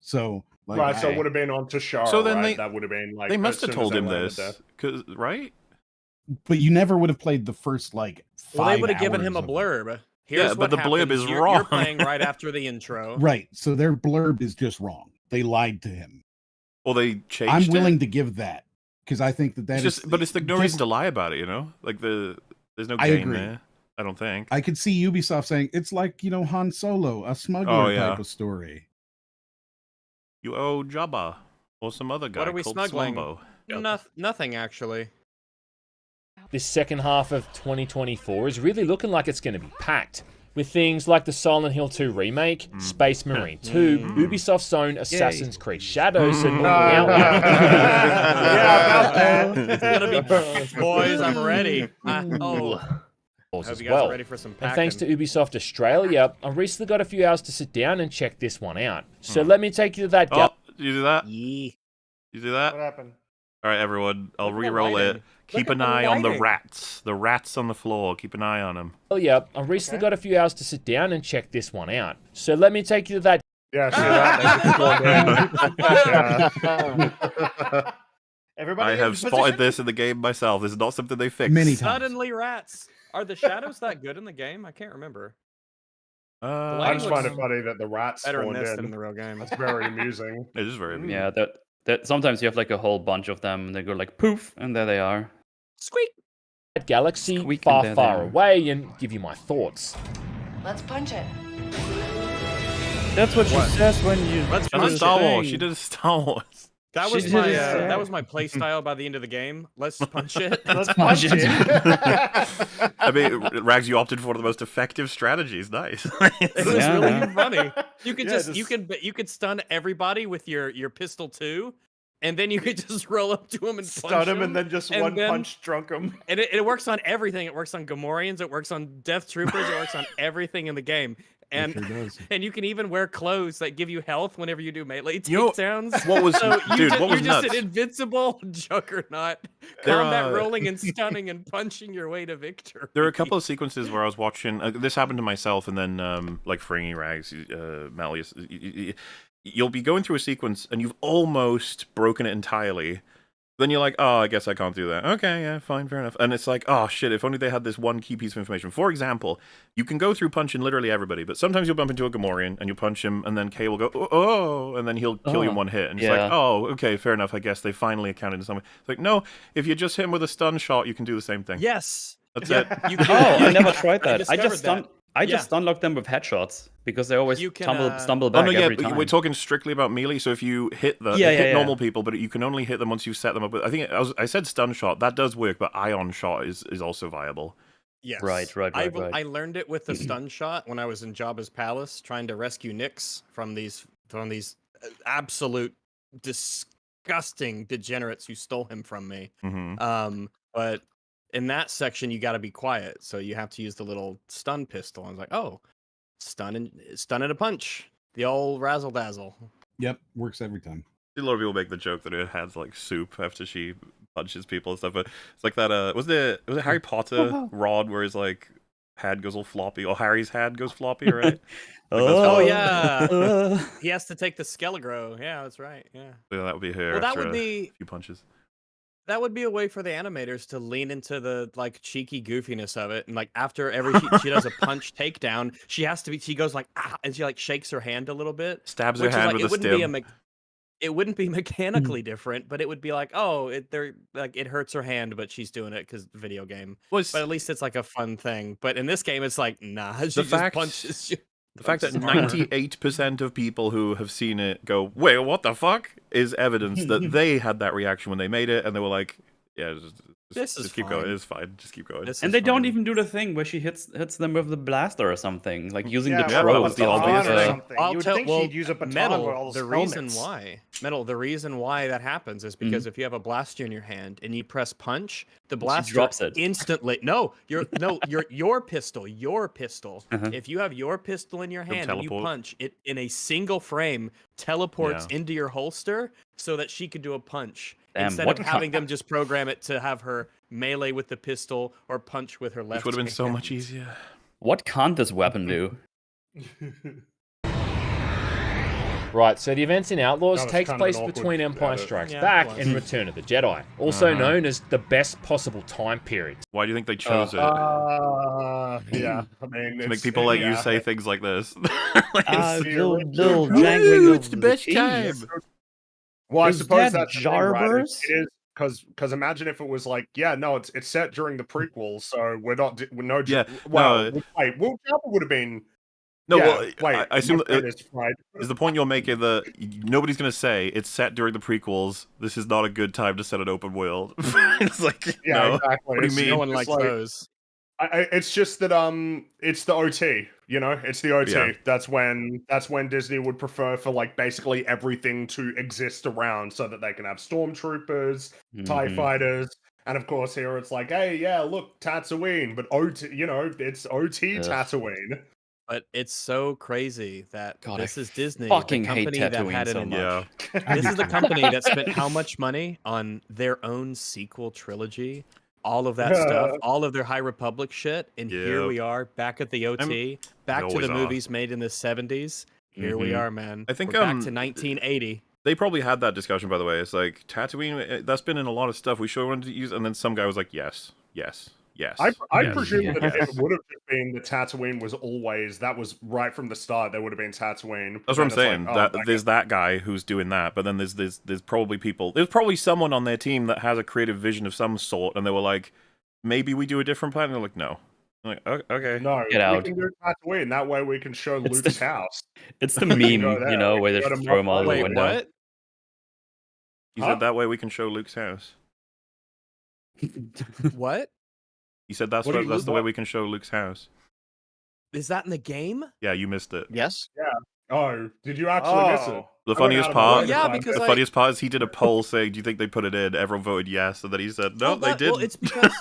S6: So
S9: right, so it would have been on Tashara.
S2: So then
S9: right? That would have been like
S2: they must have told him this, right?
S6: But you never would have played the first like 5
S1: Well, they would have given
S6: hours
S1: him a
S6: of it.
S1: blurb.
S2: But the blurb is wrong.
S1: You're playing right after the intro.
S6: Right. So their blurb is just wrong. They lied to him.
S2: Well, they changed
S6: I'm willing to give that because I think that is.
S2: But it's no reason to lie about it, you know? Like there's no game there. I don't think.
S6: I could see Ubisoft saying it's like, Han Solo, a smuggler type of story.
S2: You owe Jabba or some other guy.
S1: What are we
S2: called
S1: smuggling?
S2: Slumbo.
S1: Nothing actually.
S10: This second half of 2024 is really looking like it's going to be packed, with things like the Silent Hill 2 remake, Space Marine 2, Ubisoft's own Assassin's Creed Shadows, and Outlaws.
S3: Yeah, about that.
S1: It's gonna be packed, boys. I'm ready. I hope
S10: as
S1: you guys
S10: well.
S1: are ready for some
S10: And
S1: packing.
S10: thanks to Ubisoft Australia, I recently got a few hours to sit down and check this one out. So let me take you to that.
S2: Oh, you do that?
S1: Yeah.
S2: You do that?
S3: What happened?
S2: All right, everyone. I'll
S1: Look at the
S2: re-roll
S1: lighting.
S2: it. Keep
S1: Look
S2: an
S1: at the
S2: eye on the
S1: lighting.
S2: rats. The rats on the floor. Keep an eye on them.
S10: I recently got a few hours to sit down and check this one out. So let me take you to that.
S9: Yeah, see that?
S3: Everybody,
S2: I have spotted this in the game myself. This is not something they fixed.
S6: Many times.
S1: Suddenly rats. Are the shadows that good in the game? I can't remember.
S9: I just find it
S1: looks
S9: funny that the rats
S1: Better in
S9: spawned
S1: this
S9: in.
S1: than in the real game.
S9: That's very amusing.
S2: It is very amusing.
S5: Yeah, that sometimes you have like a whole bunch of them, and they go like poof, and there they are.
S1: Squeak.
S10: That galaxy
S5: Squeak,
S10: far,
S5: and there
S10: far
S5: they are.
S10: away and give you my thoughts.
S12: Let's punch it.
S5: That's what she says when you.
S1: Let's
S2: That's a
S1: punch
S2: Star
S1: it.
S2: Wars. She did a Star Wars.
S1: That
S5: She
S1: was
S5: did
S1: my
S5: it, yeah.
S1: that was my play style by the end of the game. Let's punch it.
S3: Let's punch it.
S2: I mean, Rags, you opted for one of the most effective strategies. Nice.
S1: It was
S5: Yeah,
S1: really
S5: yeah.
S1: funny. You could
S3: Yeah,
S1: you could stun everybody with your pistol too, and then you could just roll up to him and punch
S3: Stun him and then just
S1: and
S3: one
S1: then-
S3: punch drunk him.
S1: And it works on everything. It works on Gamorreans. It works on Death Troopers. It works on everything in the game. And
S6: It sure does.
S1: and you can even wear clothes that give you health whenever you do melee
S2: You know,
S1: takedowns.
S2: what was-
S1: so
S2: dude, what was
S1: you're just
S2: nuts?
S1: an invincible juggernaut,
S2: There,
S1: combat rolling and stunning and punching your way to victory.
S2: There are a couple of sequences where I was watching. This happened to myself, and then like Fringy Rags, Malleus. You'll be going through a sequence, and you've almost broken it entirely. Then you're like, oh, I guess I can't do that. Okay, yeah, fine, fair enough. And it's like, oh shit, if only they had this one key piece of information. For example, you can go through punching literally everybody, but sometimes you'll bump into a Gamorrean and you punch him, and then Kay will go, oh, and then he'll kill you in one hit. And it's like,
S5: Yeah.
S2: oh, okay, fair enough. I guess they finally accounted to something. It's like, no, if you just hit him with a stun shot, you can do the same thing.
S1: Yes.
S2: That's
S1: Yeah,
S2: it.
S1: you
S5: Oh,
S1: can-
S5: I never tried that. I
S1: discovered
S5: just
S1: that.
S5: I just
S1: Yeah.
S5: stun lock them with headshots because they always
S1: You can,
S5: stumble
S2: Oh
S5: back
S2: no, yeah,
S5: every
S2: but
S5: time.
S2: we're talking strictly about melee. So if you hit
S5: Yeah.
S2: normal people, but you can only hit them once you set them up. I think I said stun shot. That does work, but ion shot is also viable.
S1: Yes.
S5: Right.
S1: I learned it with the stun shot when I was in Jabba's palace trying to rescue Nyx from these absolute disgusting degenerates who stole him from me.
S2: Mm-hmm.
S1: But in that section you got to be quiet, so you have to use the little stun pistol. I was like, oh, stun and a punch, the old razzle dazzle.
S6: Yep, works every time.
S2: A lot of people make the joke that it has like soup after she punches people and stuff, but it's like that. Was it Harry Potter rod where his like head goes all floppy, or Harry's head goes floppy, right?
S1: Oh yeah, he has to take the Skelegro. Yeah, that's right. Yeah,
S2: that would be her.
S1: well, that
S2: after
S1: would be
S2: a few punches.
S1: That would be a way for the animators to lean into the like cheeky goofiness of it, and like after every she does a punch takedown, she goes like ah, and she like shakes her hand a little bit,
S2: Stabs her
S1: which is
S2: hand
S1: like
S2: with a stem.
S1: it wouldn't be mechanically different, but it would be like, oh, it hurts her hand, but she's doing it because video game. But at least it's like a fun thing. But in this game, it's like nah, she just punches.
S2: The fact that
S1: punches harder.
S2: 98% of people who have seen it go, wait, what the fuck? Is evidence that they had that reaction when they made it, and they were like, yeah, just keep going. It's fine. Just keep going.
S5: And they don't even do the thing where she hits them with the blaster or something, like using the
S3: Yeah,
S5: throw
S3: with
S5: is the
S3: the
S5: obvious.
S3: baton or something.
S1: I'll
S3: You would
S1: tell-
S3: think
S1: well,
S3: she'd use a baton
S1: Metal,
S3: with all those
S1: the reason
S3: helmets.
S1: the reason why that happens is because if you have a blaster in your hand and you press punch, the
S5: She
S1: blaster
S5: drops it.
S1: instantly. Your pistol. If you have your pistol in your hand and you
S2: teleport.
S1: punch, it in a single frame teleports into your holster so that she can do a punch.
S5: Damn,
S1: Instead
S5: what
S1: of having them just program it to have her melee with the pistol or punch with her left.
S2: Which would have been so
S1: hand.
S2: much easier.
S5: What can't this weapon do?
S10: Right, so the events in Outlaws
S9: That was
S10: takes
S9: kind of
S10: place
S9: an awkward
S10: between Empire
S9: edit.
S10: Strikes
S1: Yeah,
S10: Back
S1: it was.
S10: and Return of the Jedi, also known as the best possible time period.
S2: Why do you think they chose it?
S9: Yeah, I mean,
S2: To make people like you say things like this.
S5: Little
S9: Ooh,
S5: jangling
S2: it's
S5: of
S2: the best
S5: keys.
S2: time.
S9: Well, I
S5: Is
S9: suppose
S5: that
S9: that's the thing, right?
S5: Jarbers?
S9: It is because imagine if it was like, yeah, no, it's set during the prequels, so we're not.
S2: Yeah,
S9: Well,
S2: no.
S9: wait, Will Jabba would have been
S2: No,
S9: Yeah,
S2: well,
S9: wait,
S2: I assume
S9: my brain is fried.
S2: is the point you're making that nobody's going to say it's set during the prequels. This is not a good time to set an open world. It's like,
S9: Yeah,
S2: no.
S9: exactly.
S2: What do you mean?
S1: No one
S9: It's
S1: likes
S9: like-
S1: those.
S9: It's just that it's the OT, you know, it's the OT.
S2: Yeah.
S9: That's when Disney would prefer for like basically everything to exist around so that they can have stormtroopers, TIE fighters, and of course here it's like, hey, yeah, look, Tatooine, but OT, you know, it's OT Tatooine.
S1: But it's so crazy that
S5: God,
S1: this
S5: I
S1: is Disney,
S5: fucking
S1: the
S5: hate
S1: company that
S5: Tatooine
S1: had
S5: so
S1: an
S5: much.
S2: Yeah.
S1: this is the company that spent how much money on their own sequel trilogy, all of that stuff, all of their High Republic shit, and here
S2: Yep.
S1: we are back at the OT, back to
S2: always
S1: the
S2: are.
S1: movies made in the 70s. Here we are, man.
S2: I think,
S1: we're back to 1980.
S2: They probably had that discussion, by the way. It's like, Tatooine, that's been in a lot of stuff. We sure wanted to use, and then some guy was like, yes, yes, yes.
S9: I
S2: yes,
S9: presume that
S2: yes.
S9: it would have just been that Tatooine was always, that was right from the start, there would have been Tatooine.
S2: That's what I'm
S9: Then it's
S2: saying.
S9: like, oh,
S2: There's that guy who's doing that, but then there's probably people. There's probably someone on their team that has a creative vision of some sort, and they were like, maybe we do a different plan. And they're like, no. I'm like, okay.
S9: No,
S5: Get out.
S9: we can do Tatooine. That way we can show
S5: It's
S9: Luke's
S5: the-
S9: house.
S5: It's the
S9: We can
S5: meme,
S9: go there.
S5: you know,
S9: We
S5: where they
S9: can go
S5: just
S9: to
S5: throw him out of the
S1: Wait,
S5: window.
S1: what?
S2: You
S9: Huh?
S2: said that way we can show Luke's house.
S1: What?
S2: You said that's
S9: What do
S2: what,
S9: you-
S2: that's the way
S9: what?
S2: we can show Luke's house.
S1: Is that in the game?
S2: Yeah, you missed it.
S4: Yes.
S9: Oh, did you actually miss it?
S2: The
S9: I went
S2: funniest
S9: out of my
S2: part,
S9: way to
S1: Yeah,
S9: find
S1: because
S9: it.
S2: the
S1: I-
S2: funniest part is he did a poll saying, "Do you think they put it in?" Everyone voted yes, and then he said, "No, they didn't."
S1: Well, it's because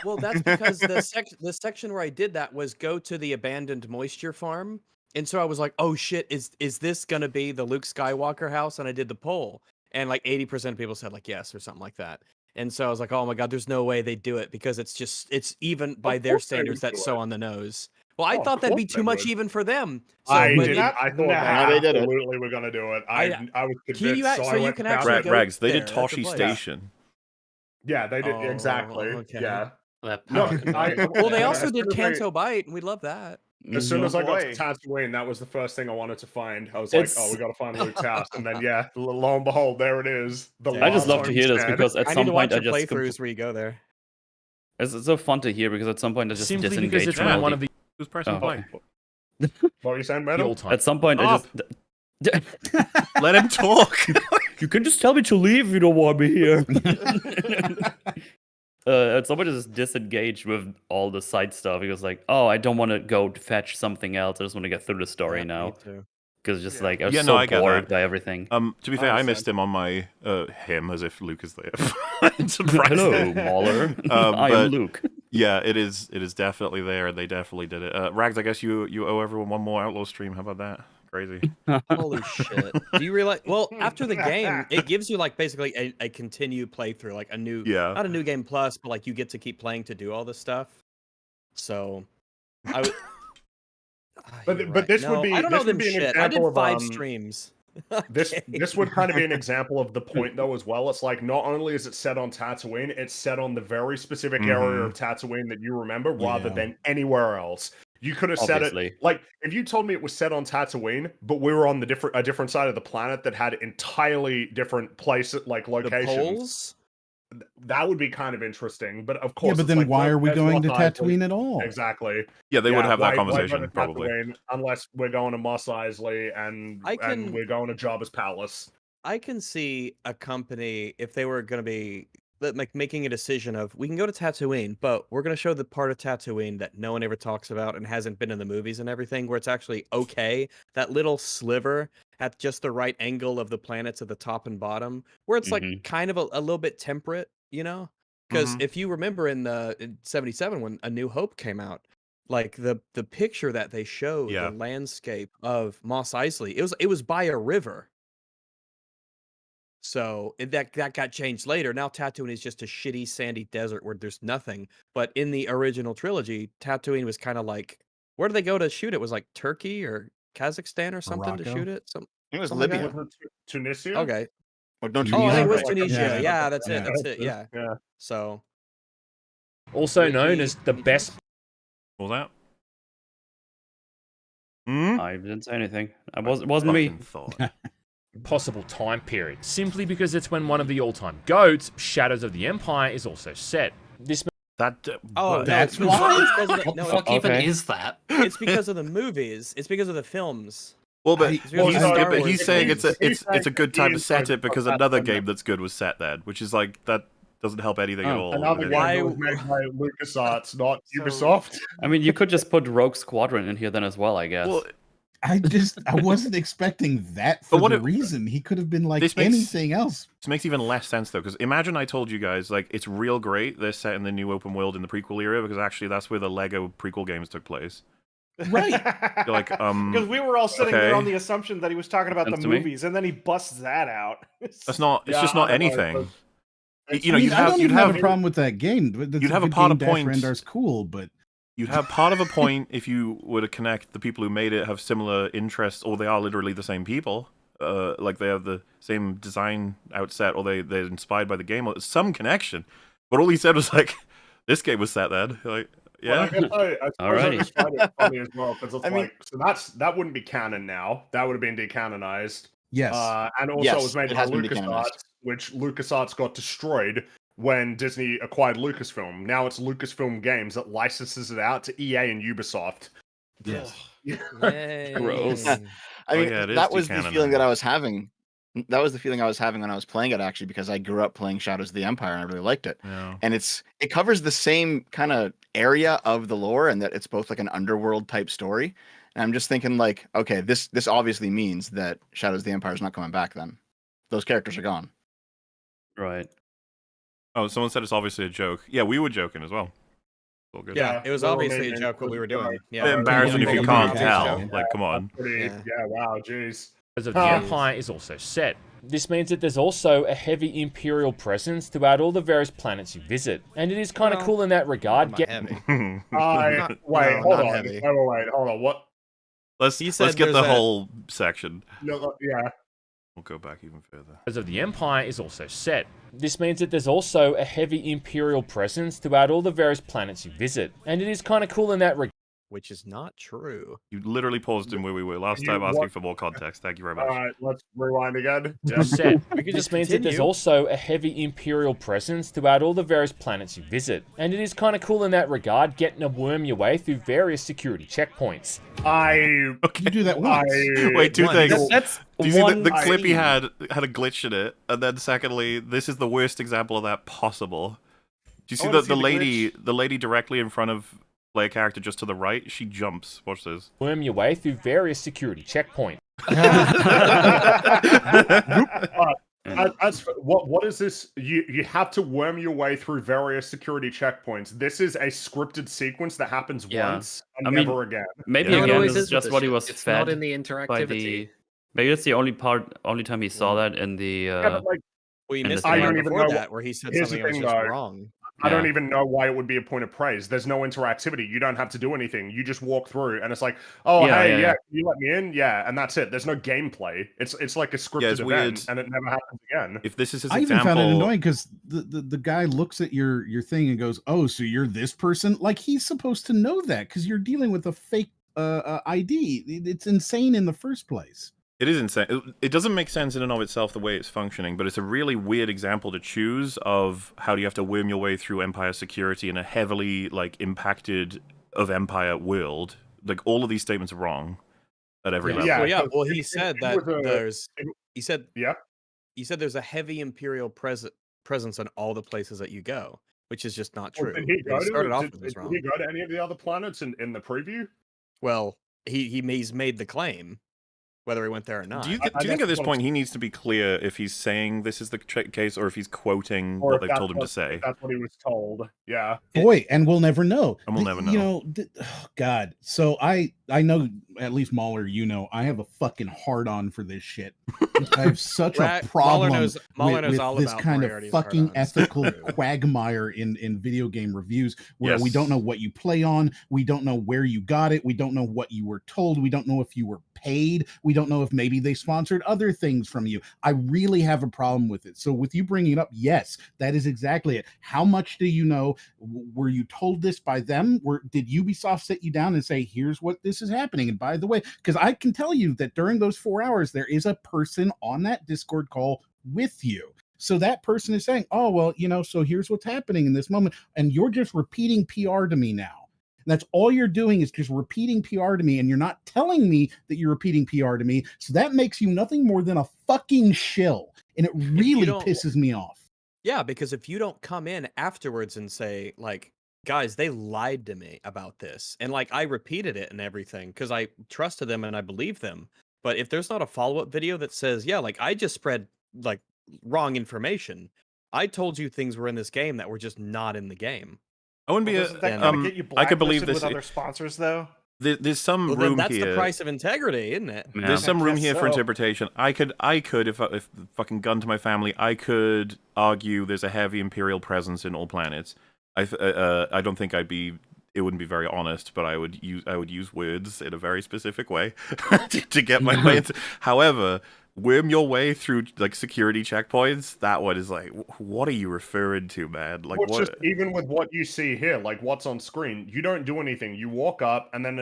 S1: well, that's because the section where I did that was go to the abandoned moisture farm, and so I was like, oh shit, is this gonna be the Luke Skywalker house? And I did the poll, and like 80% of people said like yes or something like that. And so I was like, oh my god, there's no way they do it because it's even by their
S9: course they
S1: standards
S9: would
S1: that's
S9: do
S1: so
S9: it.
S1: on the nose. Well, I
S9: Oh, of
S1: thought that'd be
S9: course
S1: too
S9: they
S1: much
S9: would.
S1: even for them. So,
S9: I
S1: but
S9: did.
S1: it-
S9: I thought
S3: Nah.
S9: they
S4: They did it.
S9: absolutely were gonna do it. I was convinced.
S1: you act- so you
S9: went
S1: can
S9: and found
S1: actually
S9: it.
S1: go
S2: Rags, they did
S1: there, that's the
S2: Toshi
S1: place.
S2: Station.
S9: Yeah, they did
S1: Oh,
S9: exactly.
S1: okay.
S9: Yeah.
S7: That
S9: No,
S7: power
S1: well, they
S9: as
S1: also
S9: soon
S1: did
S9: as I-
S1: Canto Bite, and we love that.
S9: As soon as I got to
S3: boy.
S9: Tatooine, that was the first thing I wanted to find. I was like,
S5: It's-
S9: "Oh, we got to find Luke's house," and then yeah, lo and behold, there it is. The
S5: I just
S9: last
S5: love to hear this
S9: homestead.
S5: because at
S1: I need
S5: some
S1: to watch
S5: point I
S1: your
S5: just
S1: playthroughs where you go there.
S5: it's so fun to hear because at some point I just
S10: Simply because
S5: disengage
S10: it's
S5: from
S10: when
S5: all
S10: one
S5: the-
S10: of the
S2: Who's pressing
S5: Oh.
S2: play?
S9: What were you saying,
S10: the
S9: Madam?
S10: all-time.
S5: At some point I just
S2: Let him talk.
S5: you can just tell me to leave if you don't want me here. At some point I just disengage with all the side stuff because like, oh, I don't want to go fetch something else. I just want to get through the story
S1: Yeah, me
S5: now.
S1: too.
S5: Because just
S3: Yeah.
S5: like I was
S2: Yeah, no,
S5: so
S2: I get
S5: bored
S2: that.
S5: by everything.
S2: To be fair, I missed him on my him as if Luke is there. Surprise.
S5: Hello, Mauler. I
S2: but-
S5: am Luke.
S2: Yeah, it is definitely there. They definitely did it. Rags, I guess you owe everyone one more Outlaw stream. How about that? Crazy.
S1: Holy shit! Do you realize? Well, after the game, it gives you like basically a continued playthrough, like a new,
S2: Yeah.
S1: not a new game plus, but like you get to keep playing to do all this stuff. So, I would.
S9: But this would be-
S1: I don't know
S9: this would
S1: them
S9: be an
S1: shit. I did
S9: example of,
S1: 5 streams.
S9: This
S1: Okay.
S9: this would kind of be an example of the point though as well. It's like not only is it set on Tatooine, it's set on the very specific area of Tatooine that you remember rather
S6: Yeah.
S9: than anywhere else. You could have said
S5: Obviously.
S9: it like if you told me it was set on Tatooine, but we were on a different side of the planet that had entirely different places like
S1: The
S9: locations.
S1: polls.
S9: That would be kind of interesting. But of
S6: Yeah,
S9: course,
S6: but
S9: it's
S6: then
S9: like,
S6: why
S9: well,
S6: are we
S9: there's
S6: going to
S9: Mos Eisley.
S6: Tatooine at all?
S9: Exactly.
S2: Yeah, they would
S9: Yeah,
S2: have that
S9: why go
S2: conversation
S9: to
S2: probably.
S9: Tatooine unless we're going to Mos Eisley and
S1: can-
S9: we're going to Jabba's palace.
S1: I can see a company if they were going to be like making a decision of we can go to Tatooine, but we're going to show the part of Tatooine that no one ever talks about and hasn't been in the movies and everything, where it's actually okay. That little sliver at just the right angle of the planets at the top and bottom, where it's like kind of a little bit temperate, you know? Because if you remember in 77 when A New Hope came out, like the picture that they showed,
S2: Yeah.
S1: the landscape of Mos Eisley, it was by a river. So that got changed later. Now Tatooine is just a shitty sandy desert where there's nothing. But in the original trilogy, Tatooine was kind of like, where did they go to shoot it? Was like Turkey or Kazakhstan or something to
S6: Morocco?
S1: shoot it?
S4: It was
S1: Something like
S4: Libya.
S1: that?
S9: Wasn't it Tunisia?
S1: Okay.
S4: Or don't
S1: Oh, I think it was
S9: Like a-
S1: Tunisia.
S6: Yeah.
S1: Yeah, that's it.
S6: Yeah.
S1: That's it. Yeah.
S9: Yeah.
S1: So
S10: Also known as the best
S2: What was that? Hmm?
S5: I didn't say anything. It wasn't me.
S2: Fucking thought.
S10: possible time period, simply because it's when one of the all-time GOATs, Shadows of the Empire, is also set. This
S6: That's why.
S7: What the fuck even is that?
S1: It's because of the movies. It's because of the films.
S2: Well, but
S1: Well,
S2: he's saying it's a good time to set it because another
S9: game
S2: that's good was set then, which is like that doesn't help anything at all.
S9: Another game that was made by LucasArts, not Ubisoft.
S5: I mean, you could just put Rogue Squadron in here then as well, I guess.
S2: Well,
S6: I wasn't expecting that for the reason. He could have been like anything else.
S2: This makes even less sense though, because imagine I told you guys like it's real great they're set in the new open world in the prequel era because actually that's where the Lego prequel games took place.
S6: Right.
S2: You're like,
S3: because we were all sitting there on the assumption that he was talking about the movies, and then he busts that out.
S2: That's not. It's just not anything. You know,
S6: I don't even have a problem with that game.
S2: You'd have a part of point.
S6: Rendar's cool, but
S2: you'd have part of a point if you were to connect the people who made it have similar interests, or they are literally the same people. Like they have the same design outset, or they're inspired by the game, or some connection. But all he said was like, "This game was set then." Like, yeah.
S9: Well, I just find it funny as well because it's so that wouldn't be canon now. That would have been decanonized.
S6: Yes.
S9: And also it was made by LucasArts, which LucasArts got destroyed when Disney acquired Lucasfilm. Now it's Lucasfilm Games that licenses it out to EA and Ubisoft.
S6: Yes.
S5: Gross.
S4: I mean, that was the feeling that I was having. That was the feeling I was having when I was playing it, actually, because I grew up playing Shadows of the Empire and I really liked it.
S2: Yeah.
S4: And it covers the same kind of area of the lore, and that it's both like an underworld type story. And I'm just thinking, like, okay, this obviously means that Shadows of the Empire is not coming back. Then those characters are gone.
S5: Right.
S2: Oh, someone said it's obviously a joke. Yeah, we were joking as well.
S1: All good. Yeah, it was obviously a joke what we were doing. Yeah,
S2: embarrassing if you can't tell. Like, come on.
S9: Wow, jeez.
S10: Because of the Empire is also set. This means that there's also a heavy Imperial presence throughout all the various planets you visit. And it is kind of cool in that regard.
S9: Wait, hold on. What?
S2: Let's get the whole section.
S9: No, yeah.
S2: We'll go back even further.
S10: Because of the Empire is also set. This means that there's also a heavy Imperial presence throughout all the various planets you visit. And it is kind of cool in that regard.
S1: Which is not true.
S2: You literally paused in where we were last time asking for more context. Thank you very much.
S9: All right, let's rewind again.
S10: Set. This means that there's also a heavy Imperial presence throughout all the various planets you visit. And it is kind of cool in that regard, getting to worm your way through various security checkpoints.
S6: You do that once.
S2: Wait, two things.
S5: That's
S2: do you see the clip he had a glitch in it? And then secondly, this is the worst example of that possible. Do you see the lady directly in front of play a character just to the right? She jumps. Watch this.
S10: Worm your way through various security checkpoints.
S9: What is this? You have to worm your way through various security checkpoints. This is a scripted sequence that happens once and never again.
S5: Maybe again, this is just what he was
S7: it's
S5: fed.
S7: Not in the interactivity.
S5: Maybe that's the only time he saw that in the.
S1: Well, you missed
S9: I
S1: the
S9: don't
S1: one
S9: even
S1: before
S9: know
S1: that where he said
S9: here's
S1: something
S9: the
S1: that was
S9: thing,
S1: just
S9: though.
S1: wrong.
S9: I don't even know why it would be a point of praise. There's no interactivity. You don't have to do anything. You just walk through, and it's like, oh, hey, can you let me in? Yeah, and that's it. There's no gameplay. It's like a scripted event,
S2: weird.
S9: And it never happens again.
S2: If this is his
S6: I
S2: example,
S6: even found it annoying because the guy looks at your thing and goes, "Oh, so you're this person?" Like he's supposed to know that because you're dealing with a fake ID. It's insane in the first place.
S2: It is insane. It doesn't make sense in and of itself the way it's functioning, but it's a really weird example to choose of how do you have to worm your way through Empire security in a heavily impacted of Empire world. Like all of these statements are wrong at every level.
S1: Well, he said that there's. He said there's a heavy Imperial presence on all the places that you go, which is just not true.
S9: Did he go
S1: wrong.
S9: Did he go to any of the other planets in the preview?
S1: Well, he's made the claim. Whether he went there or not.
S2: Do you think at this point he needs to be clear if he's saying this is the case or if he's quoting what they've told him to say?
S9: That's what he was told. Yeah.
S6: Boy, and we'll never know.
S2: And we'll never know.
S6: You know, God. So I know, at least Mahler, I have a fucking hard-on for this shit. I have such a problem
S1: Mahler knows
S6: with
S1: all
S6: this
S1: about
S6: kind of
S1: Moriarty's
S6: fucking
S1: hard-ons.
S6: ethical quagmire in video game reviews where we don't know what you play on, we don't know where you got it, we don't know what you were told, we don't know if you were paid, we don't know if maybe they sponsored other things from you. I really have a problem with it. So with you bringing it up, yes, that is exactly it. How much do you know? Were you told this by them? Did Ubisoft sit you down and say, here's what this is happening? And by the way, because I can tell you that during those 4 hours, there is a person on that Discord call with you. So that person is saying, oh, well, so here's what's happening in this moment. And you're just repeating PR to me now. And that's all you're doing is just repeating PR to me. And you're not telling me that you're repeating PR to me. So that makes you nothing more than a fucking shill. And it really pisses me off.
S1: Yeah, because if you don't come in afterwards and say, like, guys, they lied to me about this. And like, I repeated it and everything because I trusted them and I believe them. But if there's not a follow-up video that says, yeah, like I just spread like wrong information. I told you things were in this game that were just not in the game.
S2: I wouldn't be
S3: I could believe this with other sponsors though.
S2: There's some room
S1: that's
S2: here.
S1: That's the price of integrity, isn't it?
S2: Yeah. There's some room here for interpretation. I could, if fucking gun to my family, I could argue there's a heavy Imperial presence in all planets. I don't think it wouldn't be very honest, but I would use words in a very specific way to get my way into. However, worm your way through like security checkpoints, that one is like, what are you referring to, man? Like,
S9: well,
S2: what?
S9: Just even with what you see here, like what's on screen, you don't do anything. You walk up, and then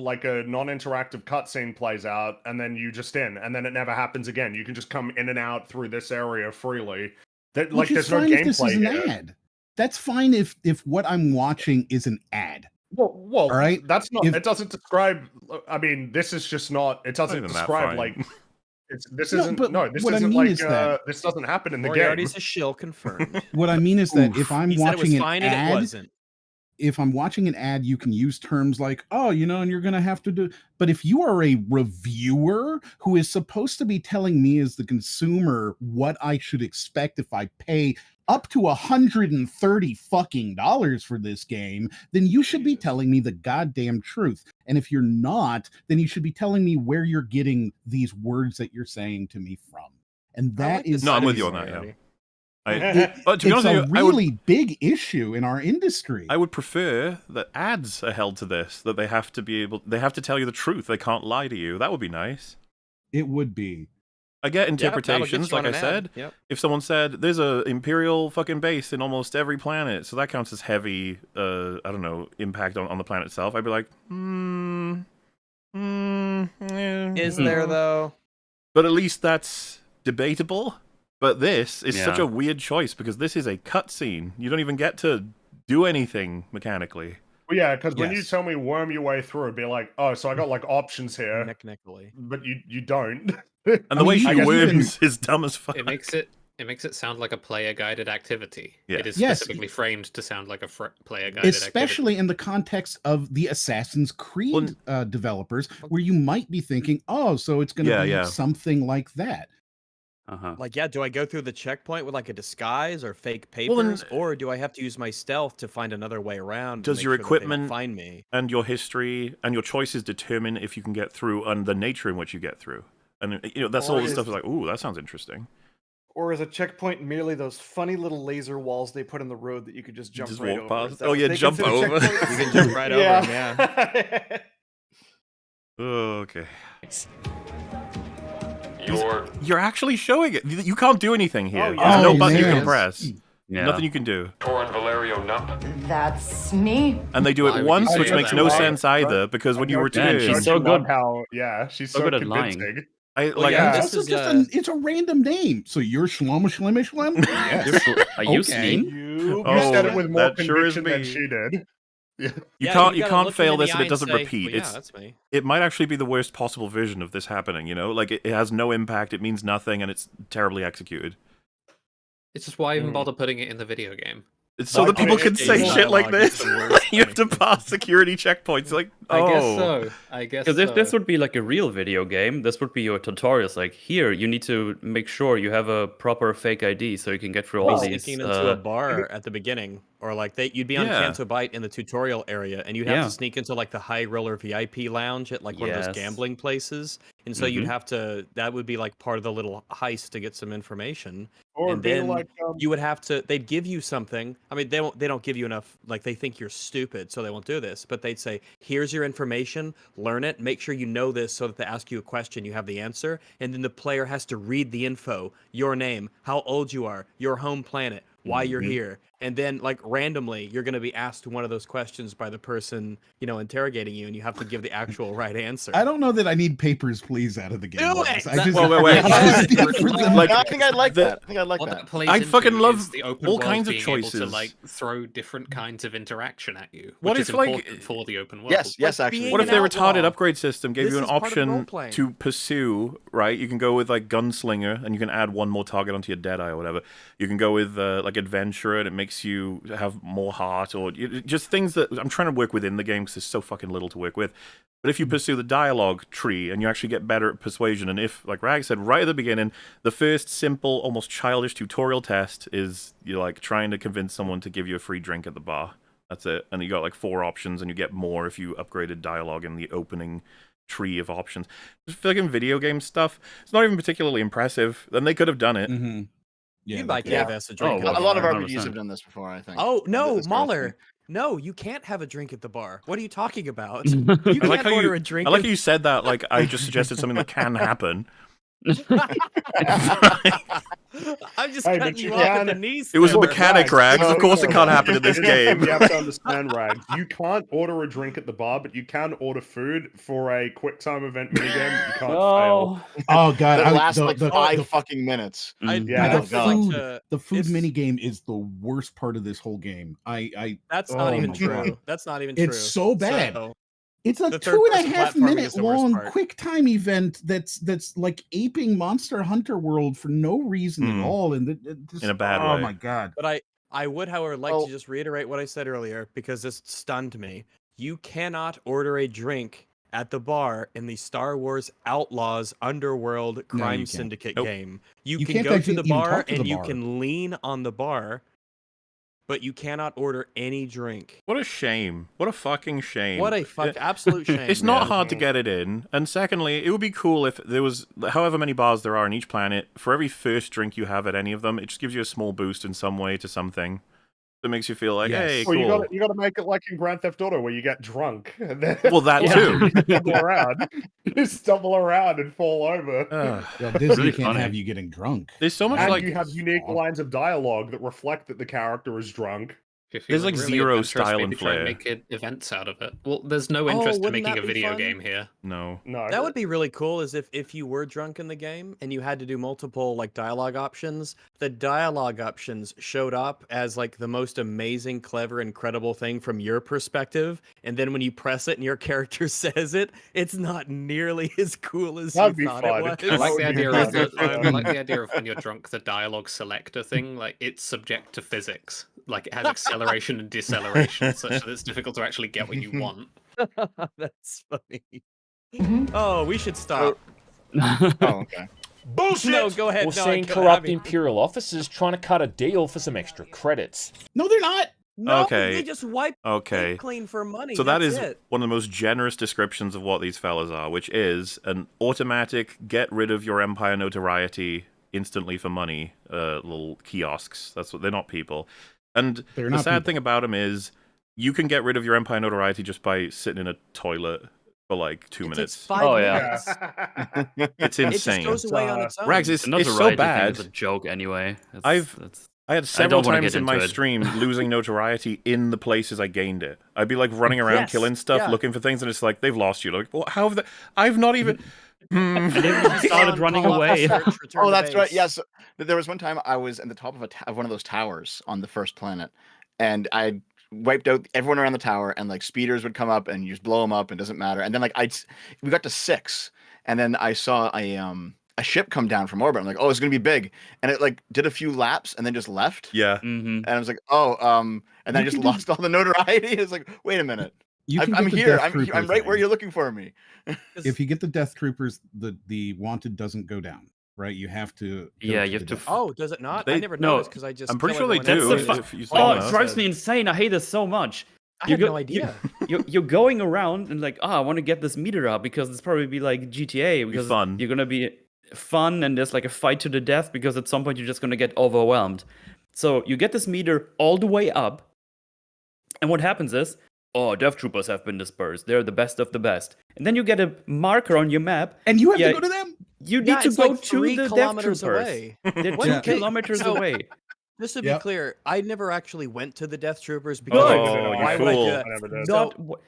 S9: like a non-interactive cutscene plays out, and then you just in, and then it never happens again. You can just come in and out through this area freely. Like, there's no gameplay. This is an
S6: ad. That's fine if what I'm watching is an ad.
S9: Well,
S6: all right.
S9: That's not. It doesn't describe. I mean, this is just not. It doesn't describe like. This isn't like this doesn't happen in the game.
S1: Moriarty's a shill confirmed.
S6: What I mean is that if I'm watching
S1: an ad,
S6: if I'm watching an ad, you can use terms like, oh, and you're going to have to do. But if you are a reviewer who is supposed to be telling me as the consumer what I should expect if I pay up to $130 fucking dollars for this game, then you should be telling me the goddamn truth. And if you're not, then you should be telling me where you're getting these words that you're saying to me from. And that is
S2: I'm with you on that. Yeah.
S6: It's a really big issue in our industry.
S2: I would prefer that ads are held to this, that they have to tell you the truth. They can't lie to you. That would be nice.
S6: It would be.
S2: I get interpretations, like I said.
S1: Yep.
S2: If someone said, there's a Imperial fucking base in almost every planet, so that counts as heavy, I don't know, impact on the planet itself, I'd be like,
S1: Is there, though?
S2: But at least that's debatable. But this is such a weird choice, because this is a cutscene. You don't even get to do anything mechanically.
S9: Well, yeah, because when you tell me worm your way through, it'd be like, oh, so I got like options here.
S1: Mechanically.
S9: But you don't.
S2: And the way she worms is dumb as fuck.
S7: It makes it sound like a player-guided activity.
S2: Yeah.
S7: It is specifically framed to sound like a player-guided activity.
S6: Especially in the context of the Assassin's Creed developers, where you might be thinking, oh, so it's going to be something like that.
S1: Like, do I go through the checkpoint with like a disguise or fake papers, or do I have to use my stealth to find another way around?
S2: Does your equipment
S1: find me
S2: and your history and your choices determine if you can get through and the nature in which you get through? And that's all the stuff is like, ooh, that sounds interesting.
S3: Or is a checkpoint merely those funny little laser walls they put in the road that you could just jump right
S2: walk
S3: over?
S2: past? Oh yeah, jump over.
S1: You can jump right over them, yeah.
S2: Okay. You're actually showing it. You can't do anything here. There's no button you can press. Yeah. Nothing you can do.
S12: That's me.
S2: And they do it once, which makes no sense either, because when you return...
S5: She's so good.
S9: She's so
S5: good
S9: at
S5: lying.
S6: It's a random name. So you're Shlom Shlim Shlim? Yes.
S5: Are you Slim?
S9: You said it with more conviction than she did.
S2: You can't fail this and it doesn't repeat.
S1: That's me.
S2: It might actually be the worst possible version of this happening, Like, it has no impact, it means nothing, and it's terribly executed.
S7: It's just why even bother putting it in the video game?
S2: It's so that people can say shit like this. You have to pass security checkpoints. Like,
S7: I guess so.
S5: Because if this would be like a real video game, this would be your tutorials. Like, here, you need to make sure you have a proper fake ID so you can get through all these.
S1: Sneaking into a bar at the beginning, or like you'd be on Canto Bite in the tutorial area, and you'd have to sneak into like the high roller VIP lounge at like one of those gambling places, and so you'd have to. That would be like part of the little heist to get some information.
S9: Or
S1: and then
S9: like,
S1: you would have to. They'd give you something. I mean, they don't give you enough. Like, they think you're stupid, so they won't do this. But they'd say, "Here's your information. Learn it. Make sure you know this, so that they ask you a question, you have the answer." And then the player has to read the info: your name, how old you are, your home planet, why you're here, and then like randomly you're going to be asked one of those questions by the person interrogating you, and you have to give the actual right answer.
S6: I don't know that I need Papers, Please out of the game.
S1: Do it!
S6: I just,
S2: wait.
S4: I think I like that. I think I like
S7: What
S4: that.
S7: plays
S2: I
S7: into
S2: fucking love
S7: is the open
S2: all
S7: world
S2: kinds of
S7: being able
S2: choices.
S7: to like throw different kinds of interaction at you,
S2: What
S7: which
S2: if,
S7: is
S2: like-
S7: important for the open world.
S4: Yes, actually.
S2: What if
S1: an
S2: their retarded
S1: outlaw.
S2: upgrade system gave
S1: This
S2: you an
S1: is part of the
S2: option
S1: role-playing.
S2: to pursue, right? You can go with like gunslinger, and you can add one more target onto your Deadeye or whatever. You can go with like adventurer, and it makes you have more heart, or just things that I'm trying to work within the game because there's so fucking little to work with. But if you pursue the dialogue tree and you actually get better at persuasion, and if, like Rag said right at the beginning, the first simple, almost childish tutorial test is you're like trying to convince someone to give you a free drink at the bar. That's it. And you got like 4 options, and you get more if you upgraded dialogue in the opening tree of options. Just fucking video game stuff. It's not even particularly impressive. Then they could have done it.
S6: Mm-hmm. Yeah,
S1: You'd like to have us a drink.
S5: Oh,
S1: at
S4: A
S1: the
S4: lot of
S1: bar.
S4: RPGs
S5: 100%.
S4: have done this before, I think.
S1: Oh no,
S4: This kind of
S1: Mahler!
S4: thing.
S1: No, you can't have a drink at the bar. What are you talking about?
S5: I
S1: You
S2: I like
S1: can't
S2: how
S1: order
S2: you.
S1: a drink.
S2: I like
S1: at-
S2: how you said that. Like I just suggested something that can happen.
S1: I'm just
S9: Hey,
S1: cutting
S9: but
S1: you
S9: you
S1: off at
S9: can-
S1: the knees.
S2: It was a
S1: there.
S2: mechanic, Rags. Of course, it can't happen in this game.
S9: You have to understand, Rags. You can't order a drink at the bar, but you can order food for a quick time event minigame. You can't fail.
S6: Oh god,
S4: That lasts
S6: the,
S4: like
S6: the,
S4: 5
S6: the,
S4: fucking minutes.
S9: Yeah.
S6: the
S4: God.
S6: food, the food
S1: It's-
S6: mini game is the worst part of this whole game.
S1: That's not
S6: Oh
S1: even
S6: my
S1: true.
S6: God.
S1: That's not even true.
S6: It's so bad.
S1: So,
S6: It's a
S1: The third-person
S6: 2.5
S1: platforming
S6: minute
S1: is the worst
S6: long
S1: part.
S6: quick time event that's like aping Monster Hunter World for no reason at all, and
S2: In a bad
S6: oh
S2: way.
S6: my god.
S1: but I would, however, like
S4: Oh.
S1: to just reiterate what I said earlier because this stunned me. You cannot order a drink at the bar in the Star Wars Outlaws Underworld Crime
S6: can't.
S1: Syndicate
S2: Nope.
S1: game. You
S6: You
S1: can
S6: can't
S1: go to
S6: actually
S1: the
S6: even
S1: bar
S6: talk to the
S1: and you
S6: bar.
S1: can lean on the bar, but you cannot order any drink.
S2: What a shame. What a fucking shame.
S1: What a absolute shame.
S2: It's not
S1: man.
S2: hard to get it in. And secondly, it would be cool if there was however many bars there are on each planet. For every first drink you have at any of them, it just gives you a small boost in some way to something. That makes you feel like,
S6: Yes.
S2: hey,
S9: Well,
S2: cool.
S9: you got to make it like in Grand Theft Auto where you get drunk. And then
S2: Well, that
S9: you
S2: too.
S9: stumble around. You stumble around and fall over.
S2: Ugh.
S6: Well, Disney
S5: Really
S6: can't
S5: funny.
S6: have you getting drunk.
S2: There's so much
S9: And
S2: like
S9: you have unique
S6: Aw.
S9: lines of dialogue that reflect that the character is drunk.
S7: If you're
S2: There's, like,
S7: really
S2: zero
S7: adventurous,
S2: style
S7: maybe
S2: and
S7: try
S2: flair.
S7: make events out of it. Well, there's no interest in
S1: wouldn't
S7: making
S1: that
S7: a
S1: be
S7: video
S1: fun?
S7: game here.
S2: no.
S9: No,
S1: That would be really cool is if you were drunk in the game and you had to do multiple like dialogue options, the dialogue options showed up as like the most amazing, clever, incredible thing from your perspective. And then when you press it and your character says it, it's not nearly as cool as
S9: That'd
S1: you
S9: be
S1: thought
S9: fun.
S1: it was.
S7: I like the
S9: would be
S7: idea
S9: fun.
S7: of the, I
S9: Yeah.
S7: like the idea of when you're drunk, the dialogue selector thing. Like it's subject to physics. Like it has acceleration and deceleration, such that it's difficult to actually get what you want.
S1: That's funny. Oh, we should stop.
S4: Oh, okay.
S3: Bullshit!
S1: No, go ahead.
S10: We're
S1: no,
S10: seeing
S1: go-
S10: corrupt
S1: I mean,
S10: Imperial officers trying to cut a deal for some extra credits.
S6: No, they're not.
S1: no,
S2: Okay.
S1: they just wipe
S2: Okay.
S1: clean for money.
S2: So that
S1: That's
S2: is
S1: it.
S2: one of the most generous descriptions of what these fellas are, which is an automatic get rid of your empire notoriety instantly for money little kiosks. That's what they're not people. And
S6: They're
S2: the
S6: not
S2: sad
S6: people.
S2: thing about them is you can get rid of your empire notoriety just by sitting in a toilet for like 2
S1: It
S2: minutes.
S1: takes 5
S5: Oh, yeah.
S1: minutes.
S2: It's
S1: It just
S2: insane.
S1: goes away on its own.
S2: Rags, it's
S5: The notoriety
S2: so
S5: thing
S2: bad.
S5: is a joke anyway.
S2: I've-
S5: It's
S2: I had several
S5: wanna
S2: times
S5: get
S2: in my
S5: into it.
S2: stream losing notoriety in the places I gained it. I'd be like running around
S1: Yes,
S2: killing stuff,
S1: yeah.
S2: looking for things, and it's like they've lost you. Like, well, how have they? I've not even.
S5: And then you started running away.
S4: Oh, that's right. Yes, there was one time I was at the top of one of those towers on the first planet, and I wiped out everyone around the tower, and like speeders would come up, and you just blow them up, and it doesn't matter. And then like we got to 6, and then I saw a ship come down from orbit. I'm like, oh, it's gonna be big, and it like did a few laps and then just left.
S2: Yeah.
S5: Mm-hmm.
S4: And I was like, oh, and then I
S6: You
S4: just
S6: can do-
S4: lost all the notoriety. It's like, wait a minute,
S6: You can
S4: I'm
S6: get the
S4: here.
S6: Death Trooper
S4: I'm right where
S6: thing.
S4: you're looking for me.
S6: If you get the Death Troopers, the wanted doesn't go down. Right? You have to.
S5: Yeah, you have to.
S1: Oh, does it not? I
S2: They-
S1: never
S5: no,
S1: noticed because I just.
S2: I'm pretty
S1: kill
S2: sure they
S1: everyone
S2: do.
S1: else.
S5: That's the
S2: if you
S5: Oh,
S2: enough.
S5: it drives me insane. I hate this so much.
S1: I
S5: You
S1: had
S5: go-
S1: no idea.
S5: You're going around and like, I want to get this meter up because it's probably be like GTA because
S2: fun.
S5: you're gonna be fun and there's like a fight to the death because at some point you're just gonna get overwhelmed. So you get this meter all the way up, and what happens is, oh, Death Troopers have been dispersed. They're the best of the best. And then you get a marker on your map.
S6: And you have
S5: Yeah,
S6: to go to them.
S5: You need
S1: Yeah,
S5: to
S1: it's
S5: go
S1: like
S5: to
S1: 3
S5: the Death
S1: kilometers
S5: Troopers.
S1: away.
S5: They're
S1: What?
S5: 2
S1: Okay,
S5: kilometers
S1: so-
S5: away.
S1: Just to be clear, I never actually went to the Death Troopers
S2: Oh,
S1: because
S2: you
S1: why would I do
S2: fool.
S1: that?
S9: I never did.
S1: No, but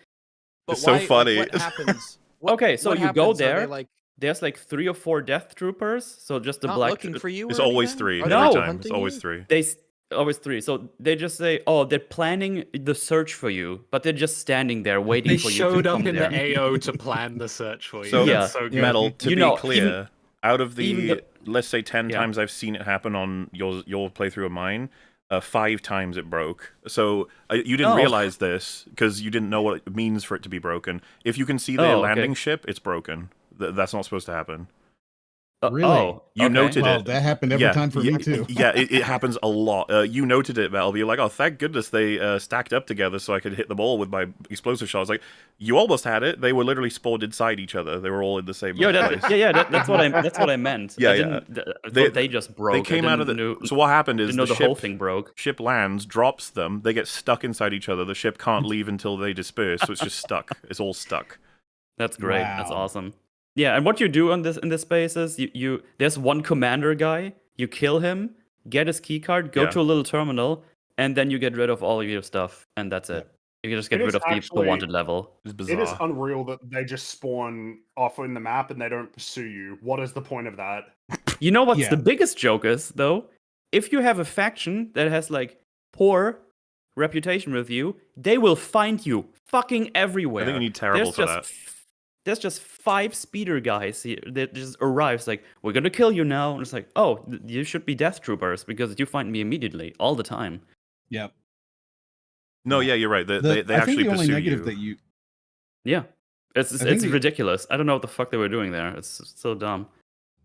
S2: It's so
S1: why,
S2: funny.
S1: Like, what happens?
S5: Okay, so
S1: what
S5: you go
S1: happens? Are they,
S5: there.
S1: like,
S5: There's like 3 or 4 Death Troopers. So just the
S1: not
S5: black.
S1: looking for you?
S2: It's
S1: or
S2: always
S1: anything?
S2: 3
S1: Are
S2: every
S1: they, like,
S2: time. It's
S1: hunting
S2: always
S1: you?
S2: 3.
S5: Always 3. So they just say, "Oh, they're planning the search for you," but they're just standing there waiting
S7: They
S5: for you to
S7: showed up
S5: come
S7: in
S5: there.
S7: the AO to plan the search for you.
S2: So,
S7: That's so good.
S2: Metal, to
S5: You
S2: be
S5: know,
S2: clear, out of
S5: even
S2: let's say 10
S5: Yeah.
S2: times I've seen it happen on your playthrough of mine, 5 times it broke. So you didn't realize this because you didn't know what it means for it to be broken. If you can see the landing ship, it's broken. That's not supposed to happen.
S6: Really?
S2: You noted
S6: well,
S2: it.
S6: That happened every time for me too.
S2: Yeah, it happens a lot. You noted it, Val. You're like, oh, thank goodness they stacked up together so I could hit them all with my explosive shot. I was like, you almost had it. They were literally spawned inside each other. They were all in the same place.
S5: That's what I meant.
S2: Yeah,
S5: They just broke.
S2: They came out of the. So what happened is
S5: the whole thing broke.
S2: Ship lands, drops them. They get stuck inside each other. The ship can't leave until they disperse. So it's just stuck. It's all stuck.
S5: That's great. Wow. That's awesome. Yeah, and what you do in this space is you there's one commander guy, you kill him, get his key card, go to a little terminal, and then you get rid of all of your stuff, and that's it. You can just get rid of the wanted level.
S9: It is unreal that they just spawn off in the map and they don't pursue you. What is the point of that?
S5: You know what's the biggest joke is, though? If you have a faction that has, like, poor reputation with you, they will find you fucking everywhere.
S2: I think you need terrible for that.
S5: There's just 5 speeder guys here that just arrives like, we're gonna kill you now. And it's like, oh, you should be Death Troopers because you find me immediately all the time.
S6: Yep.
S2: No, yeah, you're right. They
S6: I
S2: actually
S6: think the only
S2: pursue
S6: negative
S2: you.
S6: that you.
S5: Yeah, it's ridiculous. I don't know what the fuck they were doing there. It's so dumb.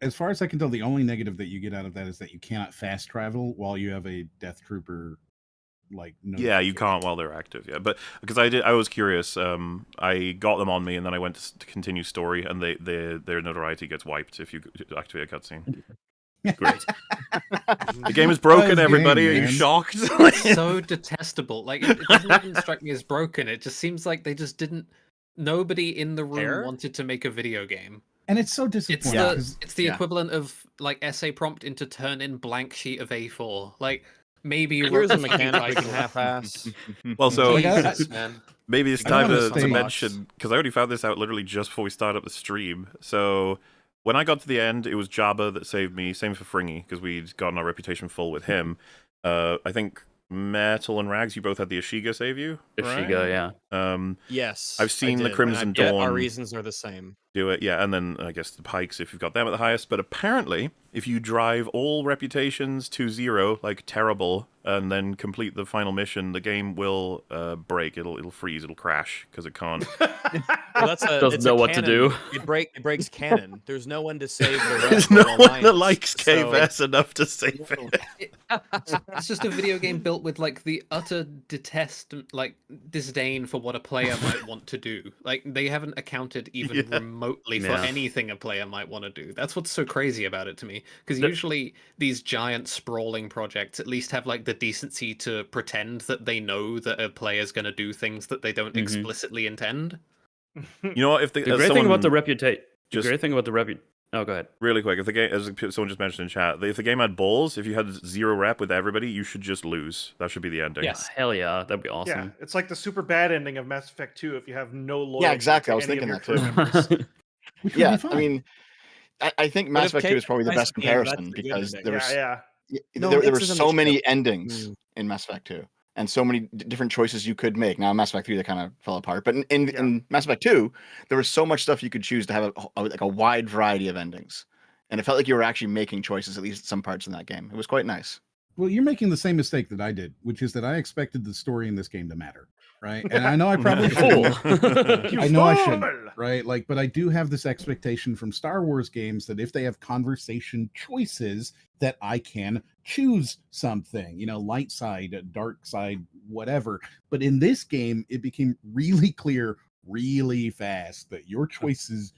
S6: As far as I can tell, the only negative that you get out of that is that you cannot fast travel while you have a Death Trooper.
S2: Yeah, you can't while they're active. Yeah, but because I was curious. I got them on me, and then I went to continue story, and their notoriety gets wiped if you activate a cutscene.
S5: Great.
S2: The game is broken. Everybody, are you shocked?
S7: It's so detestable. Like it doesn't even strike me as broken. It just seems like they just didn't. Nobody in the room wanted to make a video game.
S6: And it's so disappointing.
S7: It's the equivalent of like essay prompt into turn in blank sheet of A4. Like. Maybe
S1: here's a mechanic we can half-ass.
S2: Well, so
S7: Jesus, man.
S2: Maybe it's time to mention, because I already found this out literally just before we started up the stream. So when I got to the end, it was Jabba that saved me. Same for Fringy, because we'd gotten our reputation full with him. I think Metal and Rags, you both had the Ashiga save you, right?
S5: Ashiga, yeah.
S1: Yes,
S2: I've seen the Crimson Dawn.
S1: Our reasons are the same.
S2: Do it, yeah, and then I guess the Pikes if you've got them at the highest. But apparently, if you drive all reputations to 0, like terrible, and then complete the final mission, the game will break. It'll freeze. It'll crash because it can't.
S1: Well,
S5: doesn't know what to do.
S1: It breaks canon. There's no one to save the rest.
S2: There's no one that likes KVS enough to save it.
S7: It's just a video game built with like the utter disdain for what a player might want to do. Like they haven't accounted even remotely for anything a player might want to do. That's what's so crazy about it to me. Because usually these giant sprawling projects at least have like the decency to pretend that they know that a player's going to do things that they don't explicitly intend.
S2: You know what? If
S5: the great thing about the reputation, oh, go ahead.
S2: Really quick, if the game, as someone just mentioned in chat, if the game had balls, if you had 0 rep with everybody, you should just lose. That should be the ending.
S5: Yes, hell yeah, that'd be awesome.
S3: Yeah, it's like the super bad ending of Mass Effect 2 if you have no loyalty.
S4: Yeah, exactly. I was thinking that too. Yeah, I mean, I think Mass Effect 2 is probably the best comparison because there were so many endings in Mass Effect 2 and so many different choices you could make. Now, in Mass Effect 3, they kind of fell apart, but in Mass Effect 2, there was so much stuff you could choose to have a wide variety of endings, and it felt like you were actually making choices at least some parts in that game. It was quite nice.
S6: Well, you're making the same mistake that I did, which is that I expected the story in this game to matter, right? And I know I probably shouldn't. I know I shouldn't, right? Like, but I do have this expectation from Star Wars games that if they have conversation choices, that I can choose something, light side, dark side, whatever. But in this game, it became really clear, really fast that your choices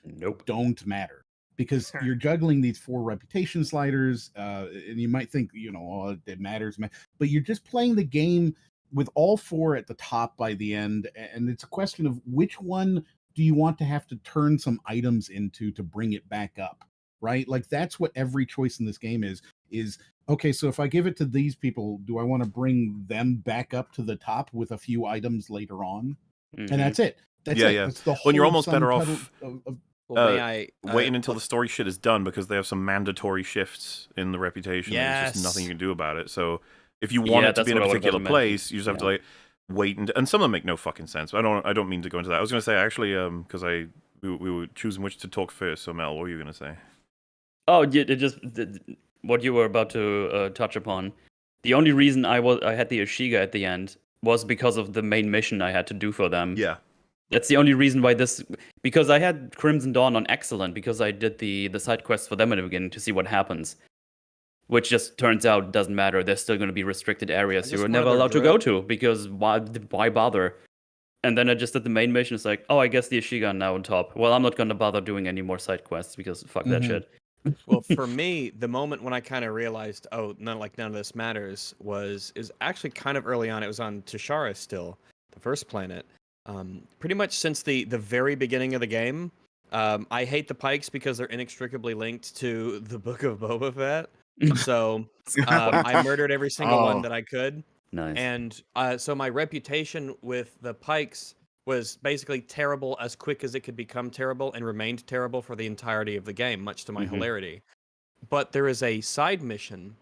S6: don't matter. Because you're juggling these 4 reputation sliders, and you might think, it matters, but you're just playing the game with all 4 at the top by the end, and it's a question of which one do you want to have to turn some items into to bring it back up, right? Like that's what every choice in this game is okay, so if I give it to these people, do I want to bring them back up to the top with a few items later on? And that's it. That's it.
S2: Yeah.
S6: That's the
S2: When you're
S6: whole
S2: almost better
S6: sum
S2: off
S1: Well, may I
S2: waiting until the story shit is done, because they have some mandatory shifts in the reputation. There's just nothing you can do about it. So if you want it to be in a particular place, you just have to like wait, and some of them make no fucking sense. I don't mean to go into that. I was going to say actually, because we were choosing which to talk first. So Mel, what were you going to say?
S5: Oh, yeah, what you were about to touch upon. The only reason I had the Ashiga at the end was because of the main mission I had to do for them.
S2: Yeah.
S5: That's the only reason why because I had Crimson Dawn on Excellent, because I did the side quests for them in the beginning to see what happens. Which just turns out doesn't matter. There's still going to be restricted areas you were never allowed to go to, because why bother? And then I just did the main mission. It's like, oh, I guess the Ashiga now on top. Well, I'm not going to bother doing any more side quests because fuck that shit.
S1: Well, for me, the moment when I kind of realized, oh, none of this matters, is actually kind of early on. It was on Tashara still, the first planet. Pretty much since the very beginning of the game, I hate the Pikes because they're inextricably linked to the Book of Boba Fett. So I murdered every single one that I could.
S5: Nice.
S1: And so my reputation with the Pikes was basically terrible as quick as it could become terrible, and remained terrible for the entirety of the game, much to my hilarity. But there is a side mission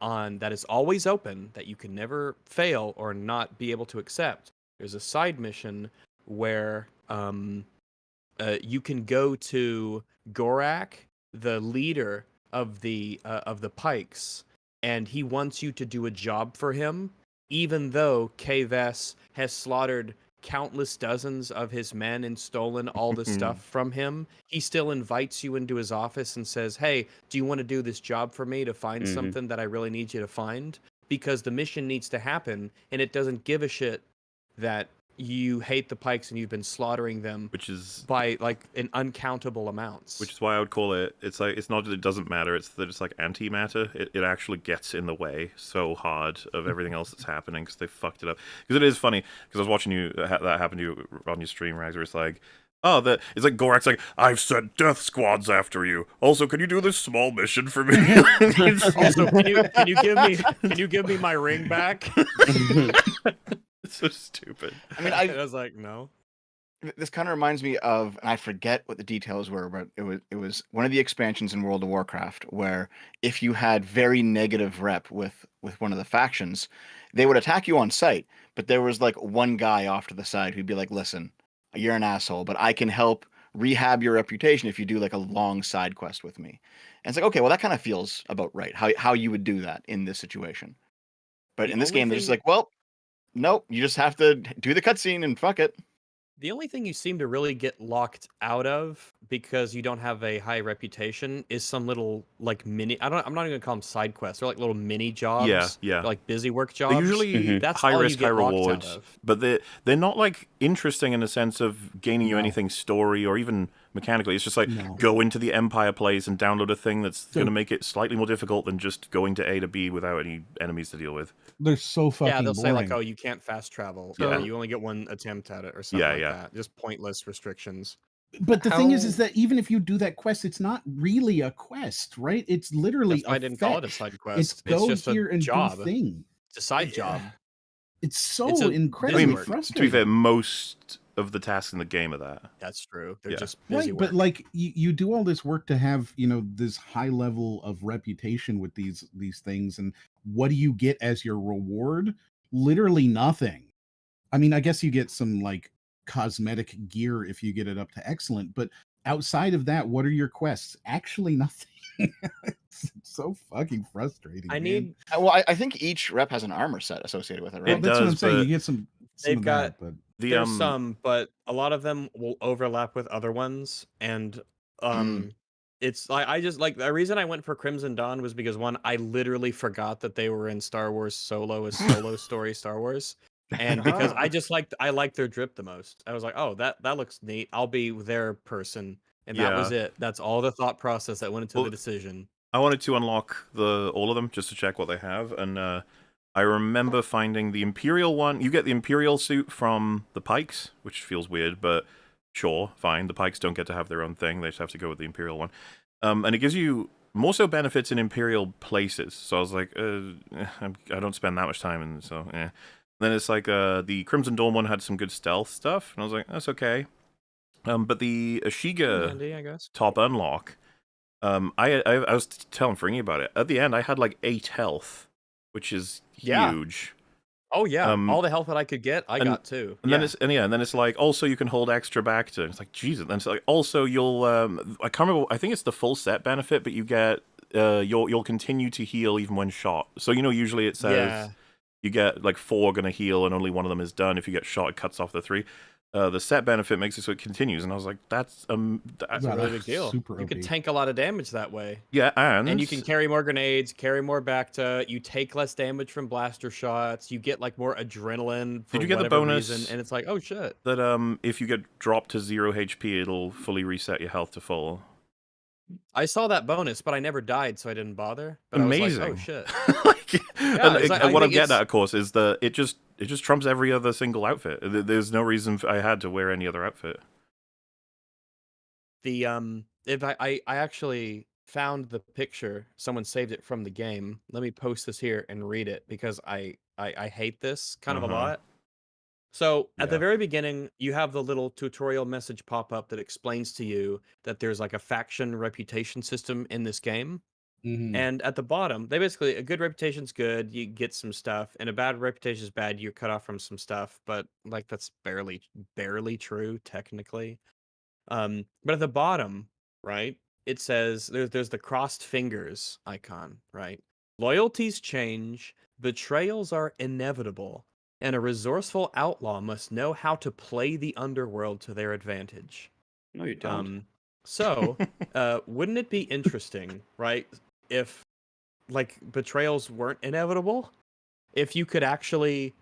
S1: that is always open that you can never fail or not be able to accept. There's a side mission where you can go to Gorak, the leader of the Pikes, and he wants you to do a job for him, even though Kves has slaughtered countless dozens of his men and stolen all the stuff from him. He still invites you into his office and says, hey, do you want to do this job for me to find something that I really need you to find? Because the mission needs to happen, and it doesn't give a shit that you hate the Pikes and you've been slaughtering them,
S2: which is
S1: by like in uncountable amounts.
S2: Which is why I would call it. It's like, it's not that it doesn't matter. It's that it's like antimatter. It actually gets in the way so hard of everything else that's happening, because they fucked it up. Because it is funny, because I was watching you that happen to you on your stream, Rags, where it's like, oh, it's like Gorak's like, I've sent death squads after you. Also, can you do this small mission for me?
S1: Also, can you give me my ring back?
S2: It's so stupid.
S4: I mean,
S1: I was like, no.
S4: This kind of reminds me of, and I forget what the details were, but it was one of the expansions in World of Warcraft where if you had very negative rep with one of the factions, they would attack you on sight, but there was like one guy off to the side who'd be like, listen, you're an asshole, but I can help rehab your reputation if you do like a long side quest with me. And it's like, okay, well, that kind of feels about right, how you would do that in this situation. But in this game, they're just like, well, nope, you just have to do the cutscene and fuck it.
S1: The only thing you seem to really get locked out of, because you don't have a high reputation, is some little like mini. I'm not even gonna call them side quests. They're like little mini jobs.
S2: Yeah.
S1: Like busy work jobs.
S2: They're usually
S1: that's
S2: high
S1: all
S2: risk,
S1: you get
S2: high
S1: locked
S2: reward,
S1: out of.
S2: but they're not like interesting in the sense of gaining you anything story or even mechanically. It's just like go into the Empire place and download a thing that's going to make it slightly more difficult than just going to A to B without any enemies to deal with.
S6: They're so fucking
S1: they'll say like,
S6: boring.
S1: oh, you can't fast travel.
S2: Yeah.
S1: You only get one attempt at it or something like that. Just pointless restrictions.
S6: But the thing is that even if you do that quest, it's not really a quest, right? It's literally
S1: I didn't call it a side quest.
S6: It's go
S1: just
S6: here
S1: a
S6: and
S1: job.
S6: do thing.
S1: It's a side job.
S6: It's so incredibly frustrating.
S2: To be fair, most of the tasks in the game are that.
S1: That's true. They're just busy work.
S6: But like you do all this work to have, this high level of reputation with these things, and what do you get as your reward? Literally nothing. I mean, I guess you get some like cosmetic gear if you get it up to excellent, but outside of that, what are your quests? Actually nothing. It's so fucking frustrating.
S4: I think each rep has an armor set associated with it, right?
S6: That's what I'm saying. You get some
S1: they've got
S6: but
S1: there's some, but a lot of them will overlap with other ones, and it's like I just like the reason I went for Crimson Dawn was because one, I literally forgot that they were in Star Wars Solo as solo story Star Wars. And because I liked their drip the most. I was like, oh, that looks neat. I'll be their person. And that was it. That's all the thought process that went into the decision.
S2: I wanted to unlock all of them just to check what they have, and I remember finding the Imperial one. You get the Imperial suit from the Pikes, which feels weird, but sure, fine. The Pikes don't get to have their own thing. They just have to go with the Imperial one. And it gives you more so benefits in Imperial places. So I was like, I don't spend that much time, and so yeah. Then it's like the Crimson Dawn one had some good stealth stuff, and I was like, that's okay. But the Ashiga
S1: Handy, I guess.
S2: top unlock, I was telling Fringy about it. At the end, I had like 8 health, which is huge.
S1: Oh yeah, all the health that I could get, I got too.
S2: And then it's like also you can hold extra back to. It's like Jesus. Then it's like also you'll I can't remember. I think it's the full set benefit, but you get you'll continue to heal even when shot. So usually it says you get like 4 gonna heal and only one of them is done. If you get shot, it cuts off the 3. The set benefit makes it so it continues, and I was like, that's
S1: a really big deal. You can tank a lot of damage that way.
S2: Yeah, and
S1: you can carry more grenades, carry more Bacta. You take less damage from blaster shots. You get like more adrenaline. For
S2: Did you get the bonus?
S1: Reason, and it's like, oh shit.
S2: That if you get dropped to 0 HP, it'll fully reset your health to full.
S1: I saw that bonus, but I never died, so I didn't bother. But
S2: Amazing.
S1: I was like, oh shit.
S2: And what I'm getting at, of course, is that it just trumps every other single outfit. There's no reason I had to wear any other outfit.
S1: If I actually found the picture, someone saved it from the game. Let me post this here and read it because I hate this kind of a lot. So at the very beginning, you have the little tutorial message pop up that explains to you that there's like a faction reputation system in this game. And at the bottom, they basically, a good reputation's good, you get some stuff, and a bad reputation is bad, you're cut off from some stuff. But like that's barely true technically. But at the bottom, right, it says there's the crossed fingers icon, right? Loyalties change, betrayals are inevitable, and a resourceful outlaw must know how to play the underworld to their advantage.
S5: No, you don't.
S1: So, wouldn't it be interesting, right, if like betrayals weren't inevitable? If you could actually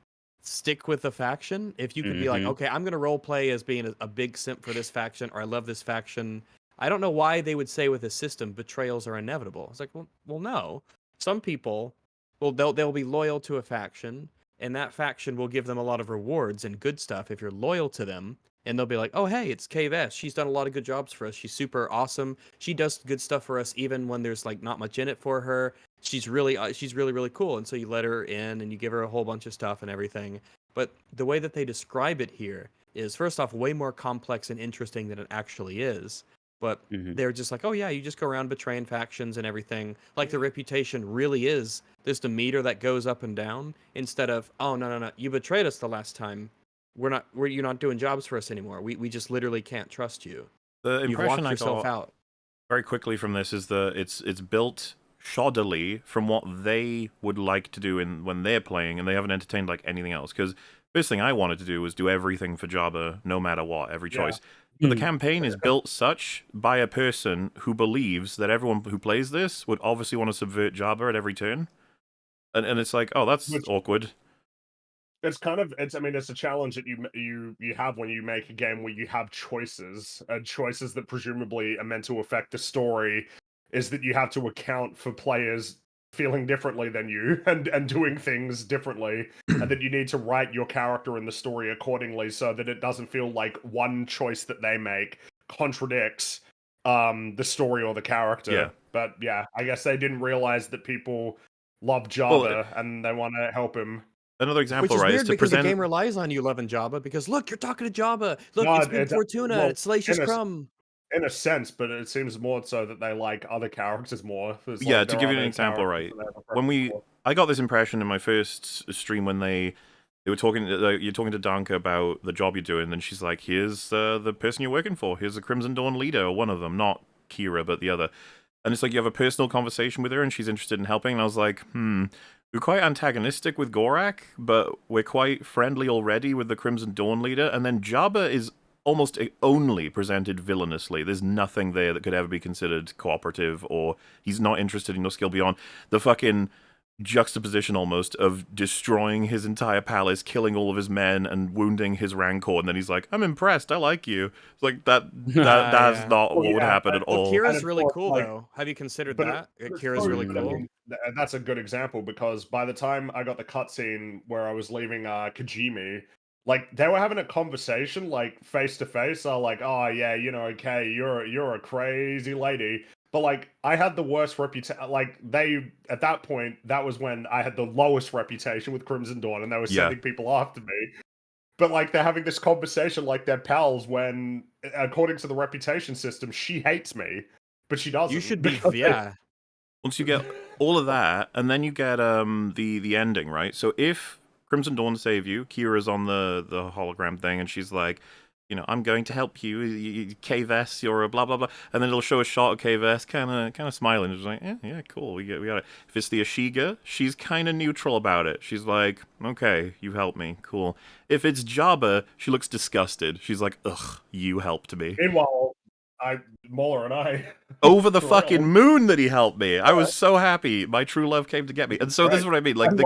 S1: stick with the faction, if you could be like, okay, I'm gonna role play as being a big simp for this faction, or I love this faction. I don't know why they would say with a system betrayals are inevitable. It's like, well, no. Some people, they'll be loyal to a faction, and that faction will give them a lot of rewards and good stuff if you're loyal to them. And they'll be like, oh, hey, it's Cave S. She's done a lot of good jobs for us. She's super awesome. She does good stuff for us, even when there's like not much in it for her. She's really, really cool. And so you let her in and you give her a whole bunch of stuff and everything. But the way that they describe it here is, first off, way more complex and interesting than it actually is. But they're just like, oh yeah, you just go around betraying factions and everything. Like the reputation really is just a meter that goes up and down, instead of, oh no, you betrayed us the last time. You're not doing jobs for us anymore. We just literally can't trust you.
S2: The impression I got
S1: out
S2: very quickly from this is that it's built shoddily from what they would like to do when they're playing, and they haven't entertained like anything else. Because first thing I wanted to do was do everything for Jabba, no matter what, every choice. But the campaign is built such by a person who believes that everyone who plays this would obviously want to subvert Jabba at every turn, and it's like, oh, that's awkward.
S9: It's a challenge that you have when you make a game where you have choices, and choices that presumably are meant to affect the story, is that you have to account for players feeling differently than you and doing things differently, and that you need to write your character and the story accordingly so that it doesn't feel like one choice that they make contradicts the story or the character.
S2: Yeah.
S9: But yeah, I guess they didn't realize that people love Jabba and they want to help him.
S2: Another example,
S1: which is
S2: right,
S1: weird
S2: is to
S1: because
S2: present...
S1: the game relies on you loving Jabba, because look, you're talking to Jabba. Look, it's been Fortuna, it's Salacious Crumb.
S9: In a sense, but it seems more so that they like other characters more.
S2: Yeah, to give you an example, right? I got this impression in my first stream when they were talking, you're talking to Danka about the job you're doing, and she's like, here's the person you're working for, here's the Crimson Dawn leader, or one of them, not Kira, but the other. And it's like you have a personal conversation with her, and she's interested in helping, and I was like, we're quite antagonistic with Gorak, but we're quite friendly already with the Crimson Dawn leader, and then Jabba is almost only presented villainously. There's nothing there that could ever be considered cooperative, or he's not interested in your skill beyond the fucking juxtaposition almost of destroying his entire palace, killing all of his men, and wounding his rancor, and then he's like, I'm impressed, I like you. It's like that's not what would happen at all.
S1: Kira's really cool, though. Have you considered that? Kira's really cool.
S9: I mean, that's a good example, because by the time I got the cutscene where I was leaving Kajimi, like, they were having a conversation, like, face to face. I was like, oh yeah, okay, you're a crazy lady. But like, I had the worst reputation. Like, they at that point, that was when I had the lowest reputation with Crimson Dawn, and they were sending people after me. But like, they're having this conversation like they're pals when, according to the reputation system, she hates me, but she doesn't.
S1: You should be, yeah.
S2: Once you get all of that, and then you get the ending, right? So if Crimson Dawn save you, Kira's on the hologram thing, and she's like, you know, I'm going to help you, K-Vest, you're a blah blah blah, and then it'll show a shot of K-Vest, kind of smiling, it's like, yeah, cool, we got it. If it's the Ashiga, she's kind of neutral about it. She's like, okay, you helped me, cool. If it's Jabba, she looks disgusted. She's like, ugh, you helped me.
S9: Meanwhile, Mauler and I
S2: over the fucking moon that he helped me. I was so happy. My true love came to get me. And so this is what I mean. Like,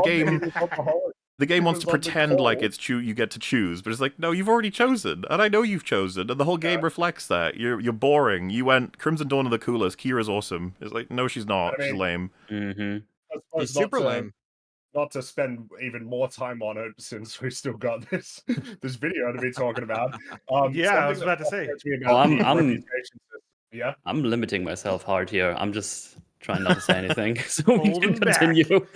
S2: the game wants to pretend like it's you get to choose, but it's like, no, you've already chosen, and I know you've chosen, and the whole game reflects that. You're boring. You went Crimson Dawn are the coolest. Kira's awesome. It's like, no, she's not. She's lame.
S1: She's super lame.
S9: Not to spend even more time on it, since we've still got this video to be talking about.
S3: Yeah, I was about to say.
S5: I'm limiting myself hard here. I'm just trying not to say anything, so we can continue.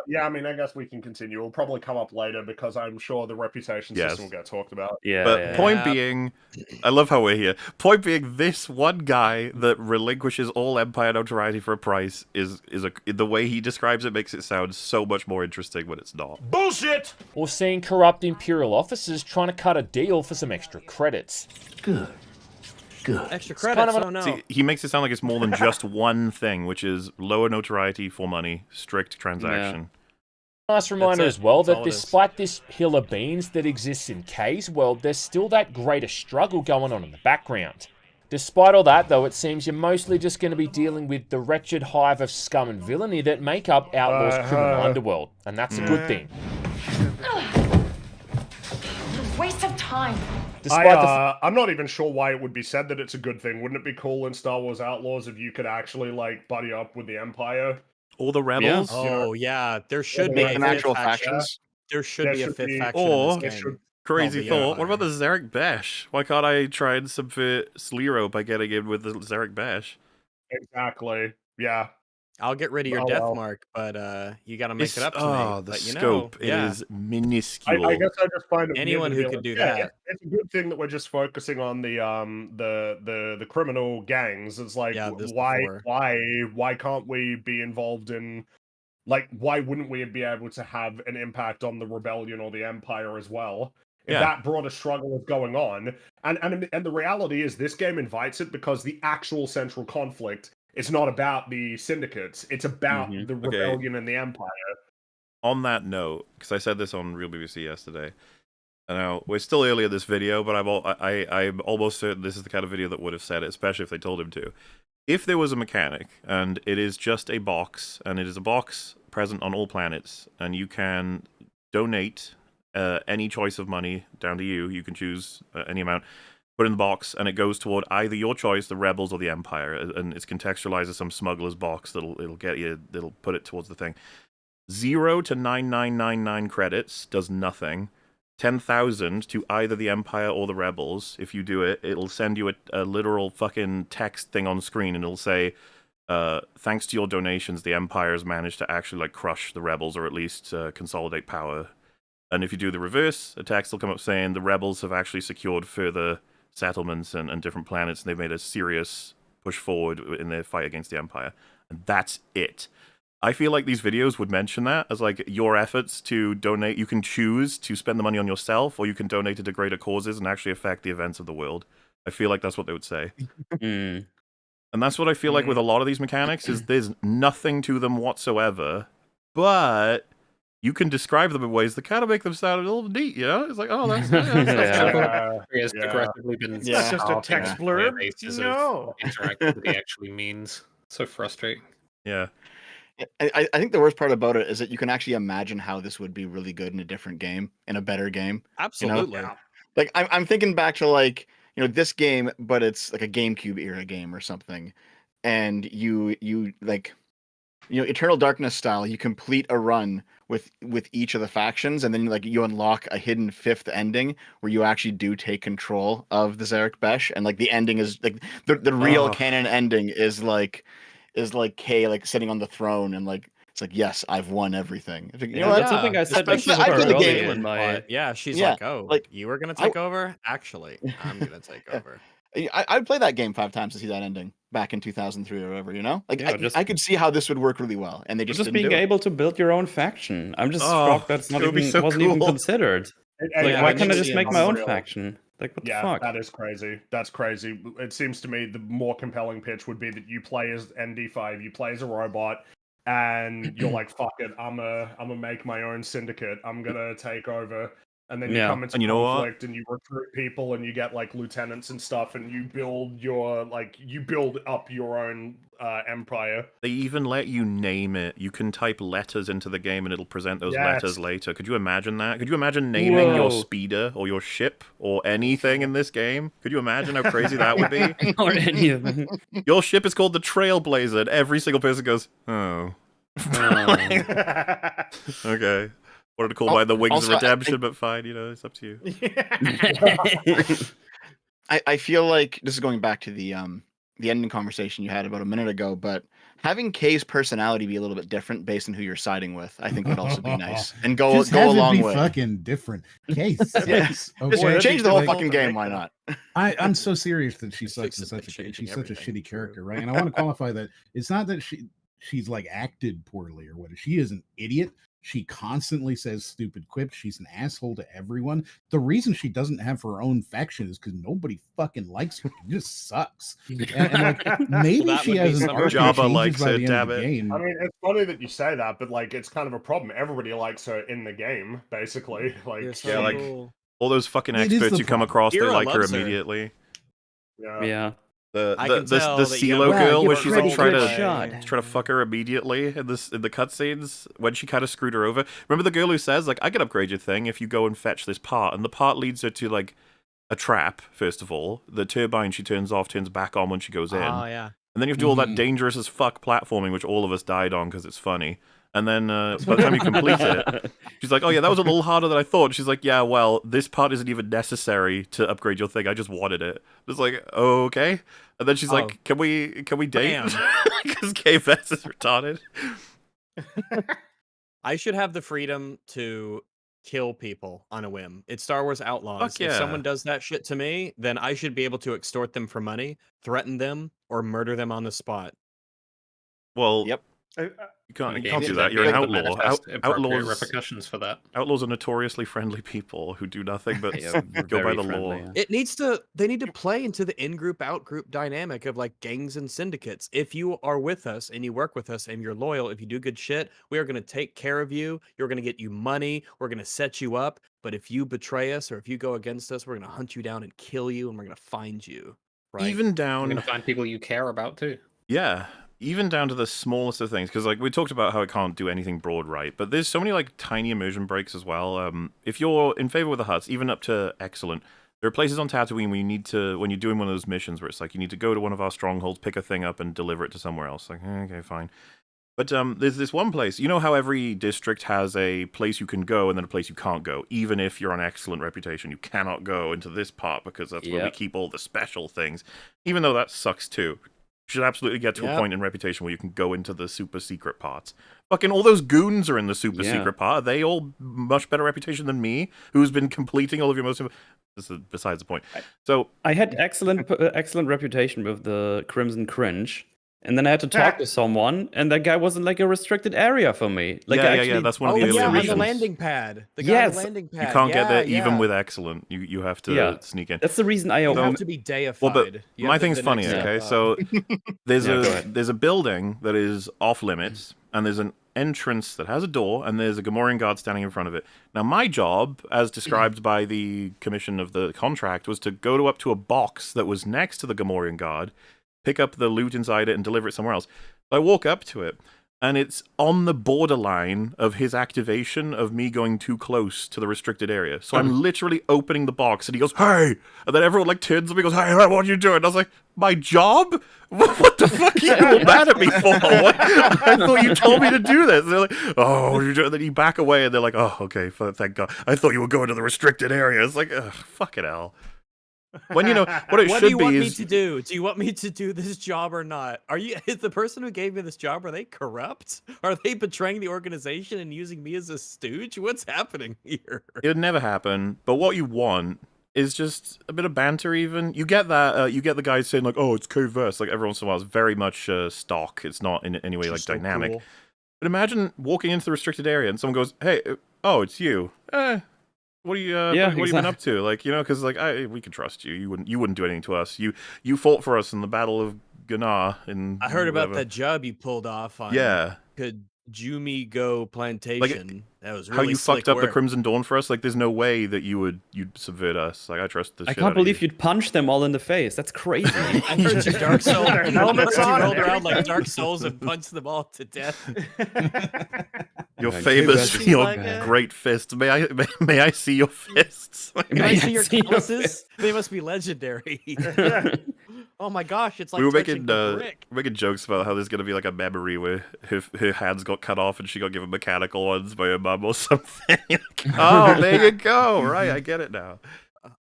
S9: Yeah, I mean, I guess we can continue. It'll probably come up later because I'm sure the reputation system will get talked about.
S2: Point being, I love how we're here. Point being, this one guy that relinquishes all Empire notoriety for a price is the way he describes it makes it sound so much more interesting when it's not.
S10: Bullshit! Or seeing corrupt Imperial officers trying to cut a deal for some extra credits.
S1: Good. Extra credits, oh no.
S2: See, he makes it sound like it's more than just one thing, which is lower notoriety for money, strict transaction.
S10: Nice reminder as well that despite this hill of beans that exists in K's world, there's still that greater struggle going on in the background. Despite all that, though, it seems you're mostly just going to be dealing with the wretched hive of scum and villainy that make up Outlaws' criminal underworld, and that's a good thing.
S12: Waste of time.
S9: I'm not even sure why it would be said that it's a good thing. Wouldn't it be cool in Star Wars Outlaws if you could actually like buddy up with the Empire
S2: or the rebels?
S1: Yeah. Oh yeah, there should be
S4: actual factions.
S1: There should be a fifth faction.
S2: Or
S1: in this game.
S2: crazy thought. What about the Zarek Bash? Why can't I try and subvert Slero by getting in with the Zarek Bash?
S9: Exactly. Yeah.
S1: I'll get rid of your death mark, but you got to make it up to me.
S2: Oh, the scope is minuscule.
S9: I guess I just find it
S1: anyone who could do that.
S9: It's a good thing that we're just focusing on the criminal gangs. It's like, why can't we be involved in, like, why wouldn't we be able to have an impact on the rebellion or the Empire as well? If that broader struggle is going on, and the reality is this game invites it because the actual central conflict. It's not about the syndicates. It's about the rebellion and the Empire.
S2: On that note, because I said this on Real BBC yesterday, now we're still early in this video, but I'm almost certain this is the kind of video that would have said it, especially if they told him to. If there was a mechanic, and it is just a box, and it is a box present on all planets, and you can donate any choice of money down to you. You can choose any amount. Put in the box, and it goes toward either your choice, the Rebels, or the Empire, and it's contextualized as some smuggler's box that'll put it towards the thing. 0 to 9999 credits does nothing. 10,000 to either the Empire or the Rebels. If you do it, it'll send you a literal fucking text thing on screen, and it'll say, "Thanks to your donations, the Empire's managed to actually like crush the Rebels, or at least consolidate power." And if you do the reverse, a text will come up saying the Rebels have actually secured further settlements and different planets, and they've made a serious push forward in their fight against the Empire. And that's it. I feel like these videos would mention that as like your efforts to donate. You can choose to spend the money on yourself, or you can donate it to greater causes and actually affect the events of the world. I feel like that's what they would say. And that's what I feel like with a lot of these mechanics is there's nothing to them whatsoever, but you can describe them in ways that kind of make them sound a little neat, you know? It's like, oh, that's
S7: aggressively been.
S3: It's just a text blurb. No,
S7: interact with what it actually means. So frustrating.
S2: Yeah.
S4: I think the worst part about it is that you can actually imagine how this would be really good in a different game, in a better game.
S1: Absolutely.
S4: You know? Like I'm thinking back to like, you know, this game, but it's like a GameCube era game or something, and you like, you know, Eternal Darkness style, you complete a run with each of the factions, and then like you unlock a hidden fifth ending where you actually do take control of the Zarek Besh, and like the ending is like the real canon ending is like Kay like sitting on the throne and like it's like, yes, I've won everything. You know what?
S5: That's something I said
S4: That's
S5: like
S4: I
S5: super
S4: feel the
S5: early
S4: game.
S5: in my.
S1: Yeah, she's
S4: Yeah,
S1: like, oh,
S4: like
S1: you were gonna take over? Actually, I'm gonna take over.
S4: I'd play that game 5 times to see that ending back in 2003 or whatever, you know? Like,
S5: Yeah,
S4: I could see how this would work really well, and they just didn't
S5: being
S4: do it.
S5: able to build your own faction. I'm just shocked that's not even
S2: so
S5: wasn't even considered. Like, why can't I just make my own faction? Like, what the fuck?
S9: That is crazy. That's crazy. It seems to me the more compelling pitch would be that you play as ND5, you play as a robot, and you're like, fuck it, I'm gonna make my own syndicate. I'm gonna take over. And then you come into conflict and you recruit people and you get like lieutenants and stuff and you build up your own empire.
S2: They even let you name it. You can type letters into the game and it'll present those letters later. Could you imagine that? Could you imagine naming your speeder or your ship or anything in this game? Could you imagine how crazy that would be?
S5: Or anything.
S2: Your ship is called the Trailblazer and every single person goes, oh. Okay. Wanted to call by the Wings of Redemption, but fine, you know, it's up to you.
S4: I feel like this is going back to the ending conversation you had about a minute ago, but having Kay's personality be a little bit different based on who you're siding with, I think would also be nice and go a long way.
S6: Fucking different. Kay
S4: sucks. Okay. Change the whole fucking game. Why not?
S6: I'm so serious that she sucks. She's such a shitty character, right? And I want to qualify that it's not that she's like acted poorly or what. She is an idiot. She constantly says stupid quips. She's an asshole to everyone. The reason she doesn't have her own faction is because nobody fucking likes her. She just sucks. And like, maybe she has an arc that changes by the end of the game.
S9: I mean, it's funny that you say that, but like, it's kind of a problem. Everybody likes her in the game, basically. Like,
S2: yeah, like all those fucking experts you come across, they like her immediately.
S5: Yeah.
S2: The CeeLo girl where she's like trying to fuck her immediately in the cutscenes when she kind of screwed her over. Remember the girl who says like, I can upgrade your thing if you go and fetch this part, and the part leads her to like a trap. First of all, the turbine she turns off turns back on when she goes in.
S1: Oh yeah.
S2: And then you have to do all that dangerous as fuck platforming, which all of us died on because it's funny. And then by the time you complete it, she's like, oh yeah, that was a little harder than I thought. She's like, yeah, well, this part isn't even necessary to upgrade your thing. I just wanted it. It's like, oh, okay. And then she's like, can we date? Because KFS is retarded.
S1: I should have the freedom to kill people on a whim. It's Star Wars Outlaws.
S2: Fuck yeah.
S1: If someone does that shit to me, then I should be able to extort them for money, threaten them, or murder them on the spot.
S2: Well, yep. You can't do that. You're an outlaw. Outlaws
S7: repercussions for that.
S2: Outlaws are notoriously friendly people who do nothing but go by the law.
S1: Yeah. They need to play into the in-group, out-group dynamic of like gangs and syndicates. If you are with us and you work with us and you're loyal, if you do good shit, we are going to take care of you. You're going to get you money. We're going to set you up. But if you betray us or if you go against us, we're going to hunt you down and kill you, and we're going to find you. Right?
S2: Even down.
S7: We're going to find people you care about too.
S2: Yeah. Even down to the smallest of things, because like we talked about how it can't do anything broad right, but there's so many like tiny immersion breaks as well. If you're in favor with the huts, even up to excellent, there are places on Tatooine where you need to, when you're doing one of those missions where it's like you need to go to one of our strongholds, pick a thing up, and deliver it to somewhere else. Like, okay, fine. But there's this one place. You know how every district has a place you can go and then a place you can't go. Even if you're on excellent reputation, you cannot go into this part because that's where we keep all the special things. Even though that sucks too. You should absolutely get to a point in reputation where you can go into the super secret parts. Fucking all those goons are in the super secret part. Are they all much better reputation than me, who's been completing all of your most... This is besides the point. So
S5: I had excellent reputation with the Crimson Cringe. And then I had to talk to someone, and that guy wasn't like a restricted area for me. Like,
S2: yeah, that's one of the early
S1: on
S2: reasons.
S1: the landing pad. The guy on the landing pad.
S2: You can't get there even with excellent. You have to sneak in.
S5: That's the reason I
S1: You have to be deified.
S2: Well, but my thing's funny, okay? So there's a building that is off limits, and there's an entrance that has a door, and there's a Gamorrean guard standing in front of it. Now, my job, as described by the commission of the contract, was to go up to a box that was next to the Gamorrean guard, pick up the loot inside it and deliver it somewhere else. I walk up to it, and it's on the borderline of his activation of me going too close to the restricted area. So I'm literally opening the box, and he goes, "Hey!" And then everyone like turns to me and goes, "Hey, what are you doing?" And I was like, "My job? What the fuck are you all mad at me for? I thought you told me to do this." And they're like, "Oh, what are you doing?" And then you back away, and they're like, "Oh, okay, thank God. I thought you were going to the restricted area." It's like, ugh, fucking hell. When you know what it
S1: What
S2: should
S1: do you
S2: be
S1: want
S2: is
S1: me to do? Do you want me to do this job or not? Is the person who gave me this job, are they corrupt? Are they betraying the organization and using me as a stooge? What's happening here?
S2: it would never happen. But what you want is just a bit of banter. Even you get that you get the guys saying like, "Oh, it's co-verse." Like every once in a while, it's very much stock. It's not in any way like
S3: So
S2: dynamic.
S3: cool.
S2: But imagine walking into the restricted area and someone goes, "Hey, oh, it's you. What are you? What have you been up to?" Like, you know, because like we can trust you. You wouldn't do anything to us. You fought for us in the Battle of Ghana. And
S1: I heard about that job you pulled off on Kajumi Go Plantation. That was really
S2: how you
S1: slick
S2: fucked up
S1: work.
S2: the Crimson Dawn for us. Like, there's no way that you'd subvert us. Like, I trust the
S5: I
S2: shit
S5: can't
S2: out of
S5: believe
S2: you.
S5: you'd punch them all in the face. That's crazy.
S1: I heard you Dark Souls.
S3: Their helmets on.
S1: rolled around like Dark Souls and punched them all to death.
S2: You're
S5: Yeah,
S2: famous for
S1: Seems
S2: your
S1: like it.
S2: great fist. May I see your fists?
S1: Can I see your calluses? They must be legendary. Oh my gosh, it's like
S2: We were
S1: touching
S2: making
S1: a brick.
S2: jokes about how there's gonna be like a memory where her hands got cut off and she got given mechanical ones by her mum or something. Oh, there you go. Right, I get it now.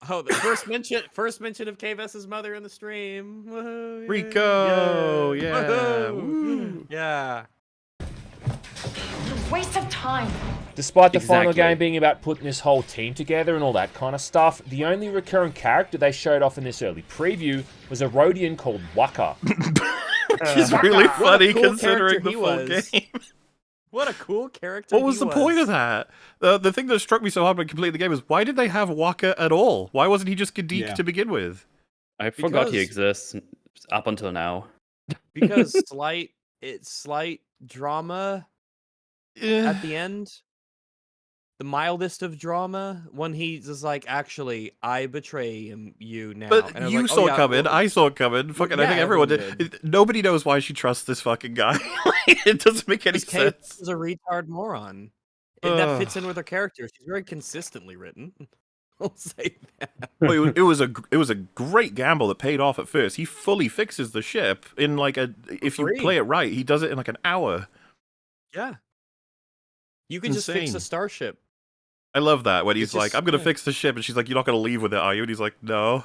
S1: Oh, the first mention of KVS's mother in the stream. Woohoo, yay.
S2: Rico, yeah,
S1: Woohoo.
S2: woo.
S1: Yeah.
S12: Waste of time.
S10: Despite the final
S5: Exactly.
S10: game being about putting this whole team together and all that kind of stuff, the only recurring character they showed off in this early preview was a Rhodian called Waka.
S2: Which is really
S1: What a
S2: funny
S1: cool
S2: considering
S1: character
S2: the
S1: he
S2: full
S1: was.
S2: game.
S1: What a cool character.
S2: What was the point of that? The thing that struck me so hard when completing the game is, why did they have Waka at all? Why wasn't he just Gadik to begin with?
S5: I forgot he
S1: Because-
S5: exists up until now.
S1: Because slight drama at the end. The mildest of drama when he's just like, actually, I betray you now.
S2: But
S1: And I was
S2: you
S1: like,
S2: saw
S1: oh,
S2: it
S1: yeah,
S2: coming.
S1: well,
S2: I saw it coming. Fucking, I
S1: yeah,
S2: think everyone
S1: everyone
S2: did. Nobody knows why she trusts this fucking guy. It doesn't make any
S1: because Kate
S2: sense.
S1: is a retard moron. And that fits in with her character. She's very consistently written. I'll say that.
S2: Well, it was a great gamble that paid off at first. He fully fixes the ship in like if you
S1: free.
S2: play it right, he does it in like an hour.
S1: Yeah. You can just fix
S2: Insane.
S1: a starship.
S2: I love that when he's
S1: It's
S2: like,
S1: just-
S2: "I'm gonna
S1: yeah.
S2: fix the ship," and she's like, "You're not gonna leave with it, are you?" And he's like, "No."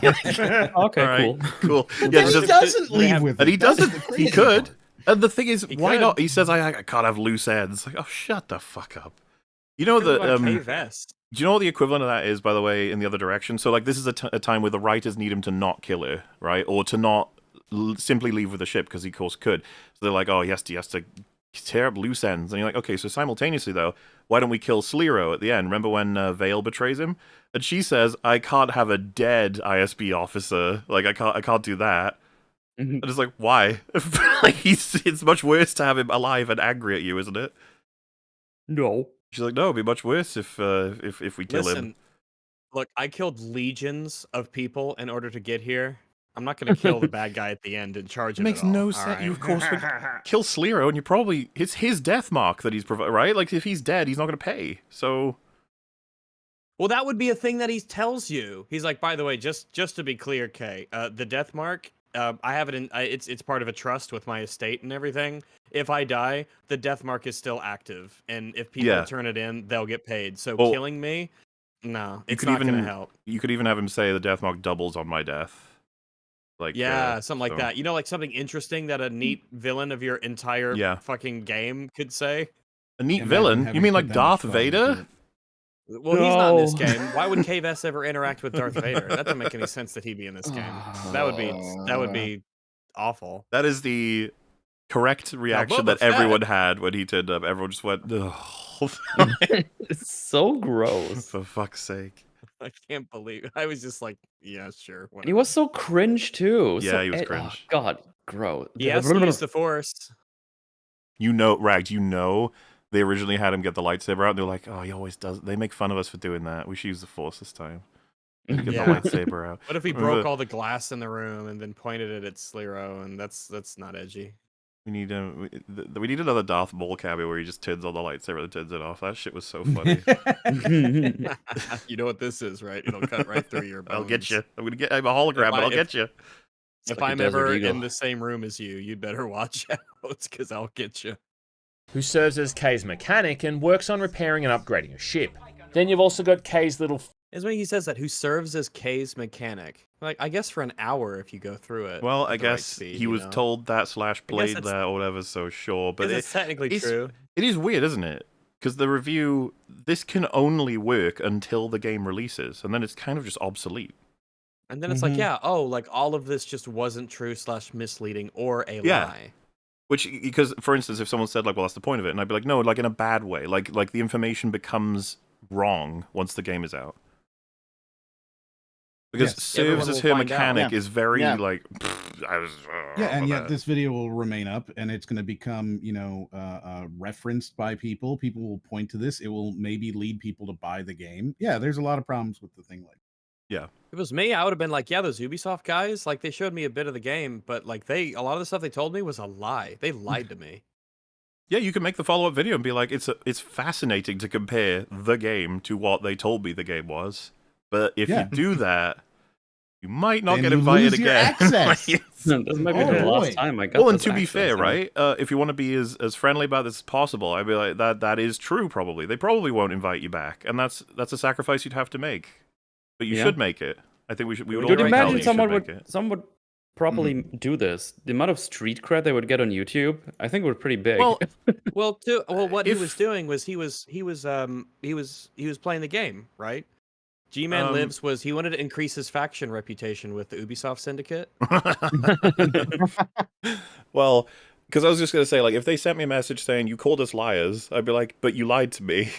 S5: Okay,
S2: All right, cool.
S6: Well,
S2: Yeah,
S6: he
S2: just-
S6: doesn't leave with
S2: and
S6: it.
S2: he
S6: That's
S2: doesn't.
S6: the
S2: He
S6: crazy
S2: could.
S6: part.
S2: And the thing is,
S1: He
S2: why
S1: could.
S2: not? He says, I can't have loose ends." Like, oh, shut the fuck up. You know
S1: Think
S2: the
S1: about KVS.
S2: Do you know what the equivalent of that is, by the way, in the other direction? So, like, this is a time where the writers need him to not kill her, right? Or to not simply leave with the ship, because he, of course, could. So they're like, oh, he has to tear up loose ends. And you're like, okay, so simultaneously, though, why don't we kill Slero at the end? Remember when Vale betrays him? And she says, I can't have a dead ISB officer. Like, I can't do that. And it's like, why? Like, it's much worse to have him alive and angry at you, isn't it?
S5: No.
S2: She's like, no, it'd be much worse if we kill
S1: Listen,
S2: him.
S1: look, I killed legions of people in order to get here. I'm not going to kill the bad guy at the end and charge
S2: It
S1: him.
S2: makes no sense. You, of course, would kill Slero, and you probably... It's his death mark that he's provided, right? Like, if he's dead, he's not going to pay. So...
S1: Well, that would be a thing that he tells you. He's like, by the way, just to be clear, Kay, the death mark, I have it in... It's part of a trust with my estate and everything. If I die, the death mark is still active. And if people turn it in, they'll get paid. So killing me... No, it's not going to help.
S2: You could even have him say the death mark doubles on my death. Like,
S1: yeah, something like
S2: so-
S1: that. You know, like something interesting that a neat villain of your entire fucking game could say.
S2: A neat
S6: Imagine
S2: villain? You
S6: having
S2: mean
S6: put
S2: like
S6: that
S2: Darth
S6: much thought into
S2: Vader?
S6: it.
S1: Well, he's not in this
S5: No.
S1: game. Why would KVS ever interact with Darth Vader? That doesn't make any sense that he'd be in this game. That would be awful.
S2: That is the correct reaction
S1: Boba
S2: that
S1: Fett.
S2: everyone had when he turned up. Everyone just went, "Ugh."
S5: It's so gross.
S2: For fuck's sake.
S1: I can't believe I was just like, yeah, sure.
S5: And he
S1: Whatever.
S5: was so cringe too.
S2: Yeah,
S5: So
S2: he was
S5: oh,
S2: cringe.
S5: God, gross.
S1: Yes, he used the Force.
S2: You know, Ragged, they originally had him get the lightsaber out, and they're like, oh, he always does. They make fun of us for doing that. We should use the Force this time. Get
S1: Yeah.
S2: the lightsaber out.
S1: What if he
S2: Remember-
S1: broke all the glass in the room and then pointed it at Slero? And that's not edgy.
S2: We need another Darth Maul cameo where he just turns on the lightsaber and turns it off. That shit was so funny.
S1: You know what this is, right? It'll cut right through your bones.
S2: I'll get you. I'm a hologram, but I'll get you.
S1: If I'm ever in the same room as you, you'd better watch out, because I'll get you.
S10: Who serves as Kay's mechanic and works on repairing and upgrading a ship. Then you've also got Kay's little...
S1: Is when he says that, who serves as Kay's mechanic. Like, I guess for an hour if you go through it.
S2: Well, I guess he was told that / played that or whatever, so sure. But
S1: it's technically true.
S2: It is weird, isn't it? Because the review, this can only work until the game releases, and then it's kind of just obsolete.
S1: And then it's like, yeah, like all of this just wasn't true / misleading or a lie.
S2: Which, because, for instance, if someone said, like, well, that's the point of it, and I'd be like, no, like, in a bad way. Like the information becomes wrong once the game is out. Because serves as her mechanic is very, like,
S6: and yet this video will remain up, and it's going to become, referenced by people. People will point to this. It will maybe lead people to buy the game. Yeah, there's a lot of problems with the thing like
S2: Yeah.
S1: If it was me, I would have been like, yeah, those Ubisoft guys, like, they showed me a bit of the game, but, like, a lot of the stuff they told me was a lie. They lied to me.
S2: Yeah, you can make the follow-up video and be like, it's fascinating to compare the game to what they told me the game was. But if you do that, you might not get invited again.
S5: This might be the last time I got
S2: Well, and to be fair, right? If you want to be as friendly about this as possible, I'd be like, that is true, probably. They probably won't invite you back. And that's a sacrifice you'd have to make. But you should make it. I think we would all
S5: imagine someone would properly do this. The amount of street cred they would get on YouTube, I think, would pretty big.
S1: Well, what he was doing was he was playing the game, right? G-Man Lives was he wanted to increase his faction reputation with the Ubisoft Syndicate.
S2: Well, because I was just gonna say, like, if they sent me a message saying you called us liars, I'd be like, but you lied to me.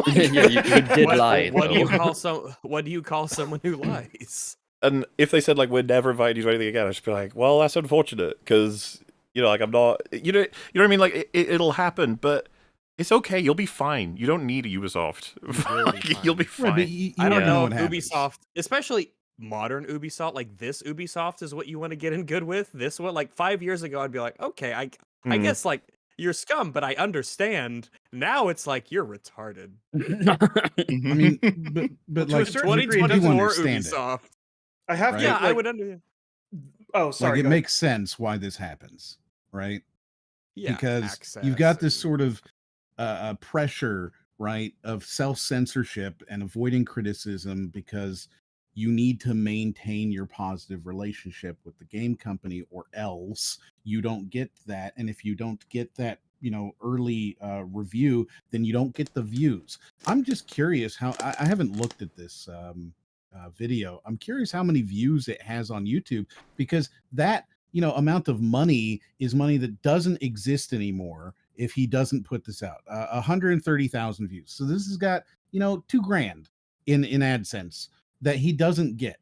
S5: Yeah, you did lie.
S1: What do you call someone who lies?
S2: And if they said, like, we're never inviting you to anything again, I'd just be like, well, that's unfortunate, because like, I'm not, you know what I mean? Like, it'll happen, but it's okay. You'll be fine. You don't need a Ubisoft. You'll be fine.
S6: Right,
S1: I don't know if Ubisoft, especially modern Ubisoft, like this Ubisoft is what you want to get in good with. This one, like 5 years ago, I'd be like, okay, I guess, like, you're scum, but I understand. Now it's like, you're retarded.
S6: I mean, but like
S1: 2024 Ubisoft.
S3: I have
S6: right?
S3: to.
S1: Yeah, I would understand.
S3: Oh, sorry.
S6: Like, it makes sense why this happens, right?
S1: Yeah,
S6: because you've got this sort of pressure, right, of self-censorship and avoiding criticism because you need to maintain your positive relationship with the game company, or else you don't get that. And if you don't get that, early review, then you don't get the views. I'm just curious how I haven't looked at this video. I'm curious how many views it has on YouTube, because that amount of money is money that doesn't exist anymore if he doesn't put this out. 130,000 views. So this has got $2,000 in AdSense that he doesn't get.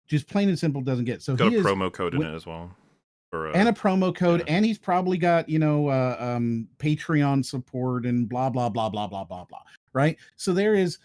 S6: Just plain and simple doesn't get. So
S2: got a promo code in it as well.
S6: And a promo code, and he's probably got Patreon support and blah blah blah blah blah blah blah. Right? So there is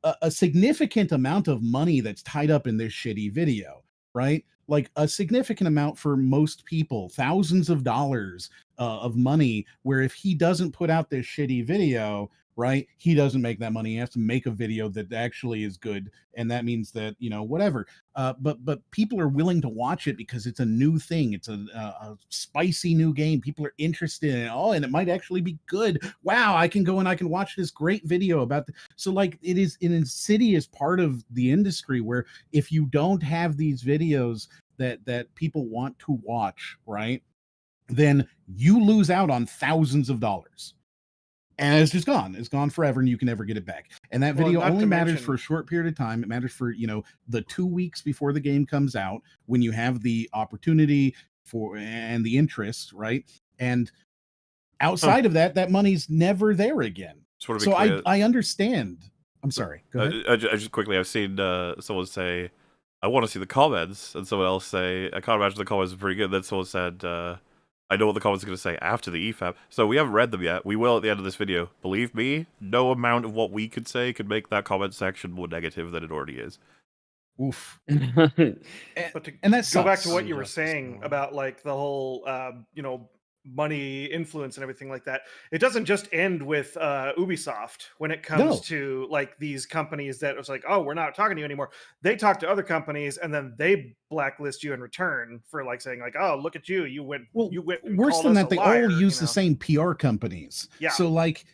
S6: a significant amount of money that's tied up in this shitty video, right? Like a significant amount for most people, thousands of dollars of money, where if he doesn't put out this shitty video, right, he doesn't make that money. He has to make a video that actually is good. And that means that, whatever. But people are willing to watch it because it's a new thing. It's a spicy new game. People are interested in it. Oh, and it might actually be good. Wow, I can go and I can watch this great video about so, like, it is an insidious part of the industry where if you don't have these videos that people want to watch, right, then you lose out on thousands of dollars. And it's just gone. It's gone forever, and you can never get it back. And that video only matters for a short period of time. It matters for, the 2 weeks before the game comes out, when you have the opportunity and the interest, right? And outside of that money's never there again. So I understand. I'm sorry. Go ahead.
S2: I just quickly, I've seen someone say, I want to see the comments, and someone else say, I can't imagine the comments are pretty good. Then someone said, I know what the comments are going to say after the EFAP. So we haven't read them yet. We will at the end of this video. Believe me, no amount of what we could say could make that comment section more negative than it already is.
S6: Oof.
S3: But
S6: and that
S3: go back to what you were saying about, like, the whole, money, influence, and everything like that. It doesn't just end with Ubisoft when it comes to like these companies that was like, oh, we're not talking to you anymore. They talk to other companies and then they blacklist you in return for like saying like, oh, look at you, you went
S6: worse than that, they all use the same PR companies.
S3: Yeah.
S6: So like,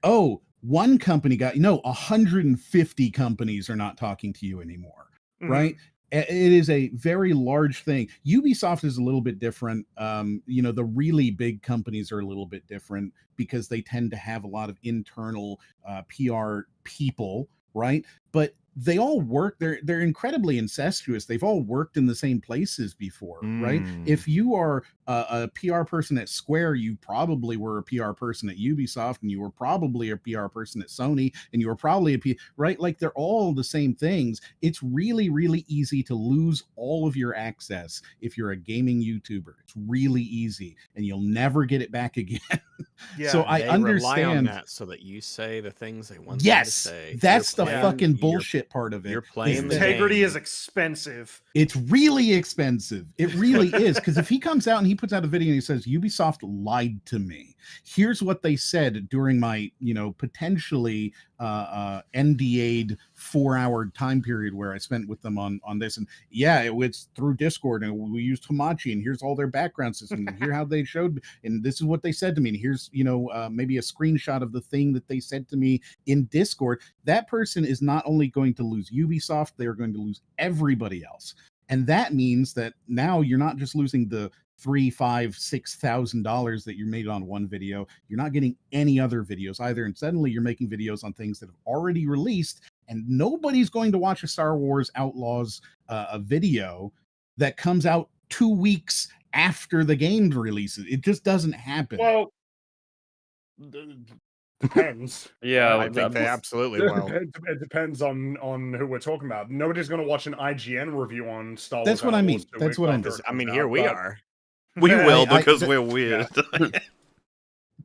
S6: oh, one company got 150 companies are not talking to you anymore, right? It is a very large thing. Ubisoft is a little bit different. The really big companies are a little bit different because they tend to have a lot of internal PR people, right? But they all work. They're incredibly incestuous. They've all worked in the same places before, right? If you are a PR person at Square, you probably were a PR person at Ubisoft, and you were probably a PR person at Sony, and you were probably right? Like they're all the same things. It's really, really easy to lose all of your access if you're a gaming YouTuber. It's really easy, and you'll never get it back again. So I understand
S1: rely on that so that you say the things they want
S6: yes,
S1: you to say.
S6: That's the fucking bullshit part of it.
S1: You're playing the
S3: integrity
S1: game.
S3: is expensive.
S6: It's really expensive. It really is. Because if he comes out and he puts out a video and he says, Ubisoft lied to me. Here's what they said during my, potentially NDA'd 4-hour time period where I spent with them on this. And yeah, it was through Discord and we used Hamachi and here's all their background system and here how they showed and this is what they said to me. And here's, maybe a screenshot of the thing that they said to me in Discord. That person is not only going to lose Ubisoft, they're going to lose everybody else. And that means that now you're not just losing the $3,000, $5,000, $6,000 that you made on one video. You're not getting any other videos either. And suddenly you're making videos on things that have already released, and nobody's going to watch a Star Wars Outlaws a video that comes out 2 weeks after the game releases. It just doesn't happen.
S9: Well, depends.
S1: Yeah, I think they absolutely will.
S9: It depends on who we're talking about. Nobody's going to watch an IGN review on Star Wars.
S6: That's what I mean. That's what I'm.
S1: I mean, here we are.
S2: We will because we're weird.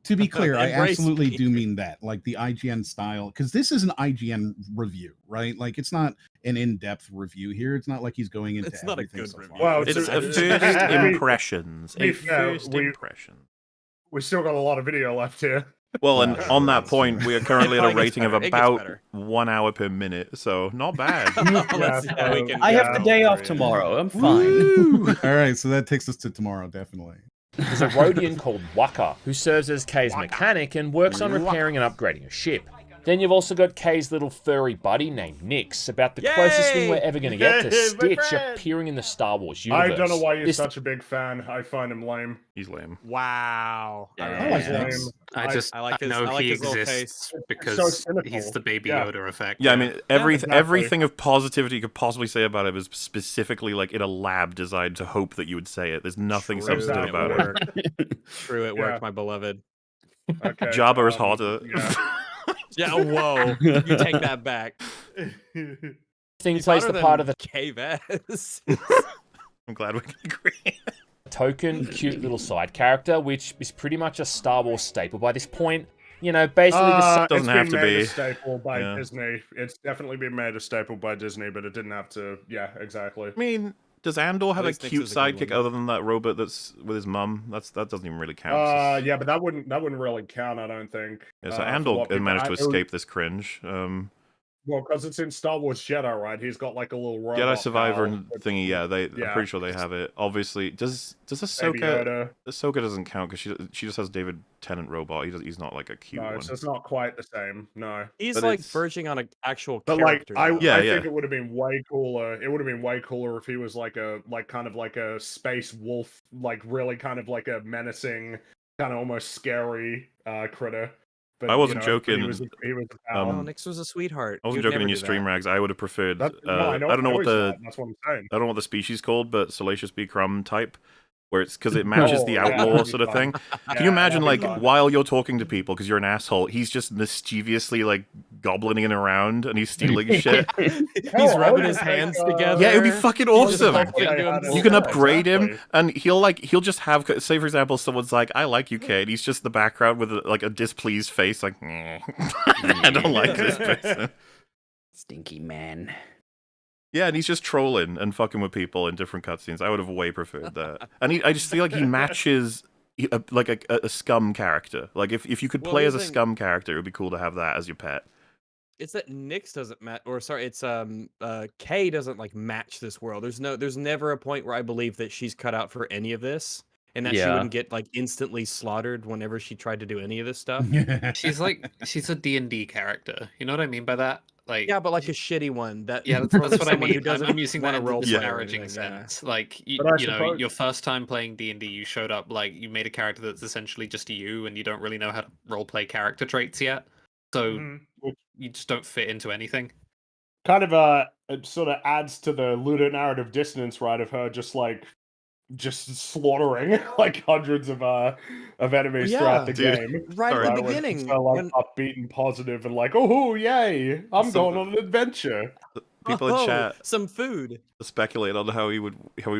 S6: To be clear, I absolutely do mean that, like the IGN style, because this is an IGN review, right? Like it's not an in-depth review here. It's not like he's going into
S1: it's not a
S6: everything
S1: good
S6: so
S1: review.
S6: far.
S2: Well, it's a first impressions. A first impression.
S9: We still got a lot of video left here.
S2: Well, and on that point, we are currently at a rating of about 1 hour per minute, so not bad.
S5: I have the day off tomorrow. I'm fine.
S6: All right, so that takes us to tomorrow, definitely.
S10: There's a Rhodian called Waka, who serves as Kay's mechanic and works on repairing and upgrading a ship. Then you've also got Kay's little furry buddy named Nix, about the closest thing we're ever going to get to Stitch appearing in the Star Wars universe.
S9: I don't know why you're such a big fan. I find him lame.
S2: He's lame.
S1: Wow.
S7: I know he exists because he's the Baby Yoda effect.
S2: Yeah, I mean, everything of positivity you could possibly say about it is specifically like in a lab designed to hope that you would say it. There's nothing substantive about it.
S1: True, it worked, my beloved.
S9: Okay,
S2: Jabba is harder.
S1: Yeah, whoa. You take that back.
S10: Thing plays the part of the
S1: K-Vez.
S2: I'm glad we can agree.
S10: Token, cute little side character, which is pretty much a Star Wars staple by this point. Basically
S2: the doesn't have to be
S9: a staple by Disney. It's definitely been made a staple by Disney, but it didn't have to. Yeah, exactly.
S2: I mean, does Andor have a cute sidekick other than that robot that's with his mum? That doesn't even really count.
S9: Yeah, but that wouldn't really count. I don't think.
S2: Yeah, so Andor managed to escape this cringe.
S9: Well, because it's in Star Wars Jedi, right? He's got like a little robot.
S2: Jedi Survivor thingy, yeah. I'm pretty sure they have it. Obviously, does Ahsoka? Ahsoka doesn't count because she just has David Tennant robot. He's not like a cute one.
S9: So it's not quite the same. No,
S1: he's like verging on an actual
S9: but
S1: character.
S9: I think it would have been way cooler. It would have been way cooler if he was kind of like a space wolf, like really kind of like a menacing, kind of almost scary critter. But,
S2: I wasn't joking.
S9: He was
S1: Nix was a sweetheart.
S2: I wasn't joking in your stream rags. I would have preferred.
S9: That's what I'm saying.
S2: I don't know what the species called, but Salacious B. Crumb type, where it's because it matches the outlaw sort of thing. Can you imagine, like, while you're talking to people because you're an asshole, he's just mischievously like goblining around and he's stealing shit.
S1: He's rubbing his hands together.
S2: Yeah, it would be fucking awesome. You can upgrade him, and he'll just have, say for example, someone's like, "I like you, Kate." He's just the background with like a displeased face, like, I don't like this person.
S5: Stinky man.
S2: Yeah, and he's just trolling and fucking with people in different cutscenes. I would have way preferred that. And I just feel like he matches a scum character. Like if you could play as a scum character, it would be cool to have that as your pet.
S1: It's that Nyx doesn't match, or sorry, it's Kay doesn't like match this world. There's never a point where I believe that she's cut out for any of this, and that she wouldn't get like instantly slaughtered whenever she tried to do any of this stuff.
S7: she's a D&D character. You know what I mean by that? Like,
S1: yeah, but like a shitty one. That's
S7: what I mean. I'm using that in a disparaging sense.
S1: Yeah.
S7: Like, you know, your first time playing D&D, you showed up like you made a character that's essentially just you, and you don't really know how to roleplay character traits yet. So you just don't fit into anything.
S9: Kind of it sort of adds to the lunar narrative dissonance, right? Of her just slaughtering like hundreds of enemies throughout the game.
S1: Right at the beginning.
S9: So like upbeat and positive and like, oh yay, I'm going on an adventure.
S2: People in chat
S1: some food
S2: speculate on how he would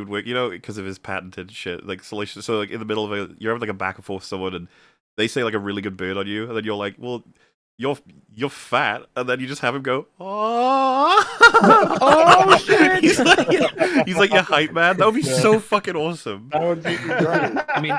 S2: work, you know, because of his patented shit. Like Salacious, so like in the middle of you're having like a back and forth with someone and they say like a really good bird on you, and then you're like, well, you're fat, and then you just have him go, oh shit! He's like your hype man. That would be so fucking awesome.
S9: That would be great.
S7: I mean,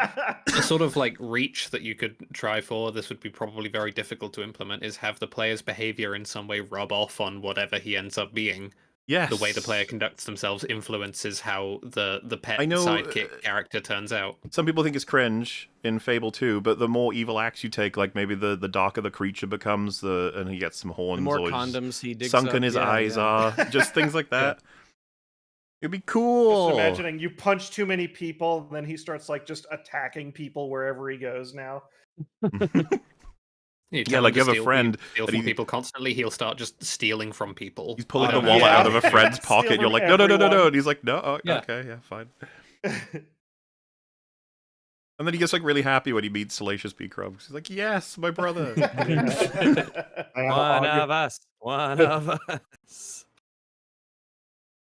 S7: the sort of like reach that you could try for this would be probably very difficult to implement. Is have the player's behavior in some way rub off on whatever he ends up being.
S2: Yes.
S7: The way the player conducts themselves influences how the pet sidekick character turns out.
S2: Some people think it's cringe in Fable 2, but the more evil acts you take, like maybe the darker the creature becomes, and he gets some horns,
S1: the more
S2: or
S1: condoms he digs
S2: sunken his eyes are, just things like that. It'd be cool.
S3: Just imagining you punch too many people, and then he starts like just attacking people wherever he goes now.
S2: Yeah, like you have a friend.
S7: Steal from people constantly. He'll start just stealing from people.
S2: He's pulling the wallet out of a friend's pocket. And you're like, no. And he's like, no, okay, yeah, fine. And then he gets like really happy when he meets Salacious P. Crumbs. He's like, yes, my brother.
S1: One of us.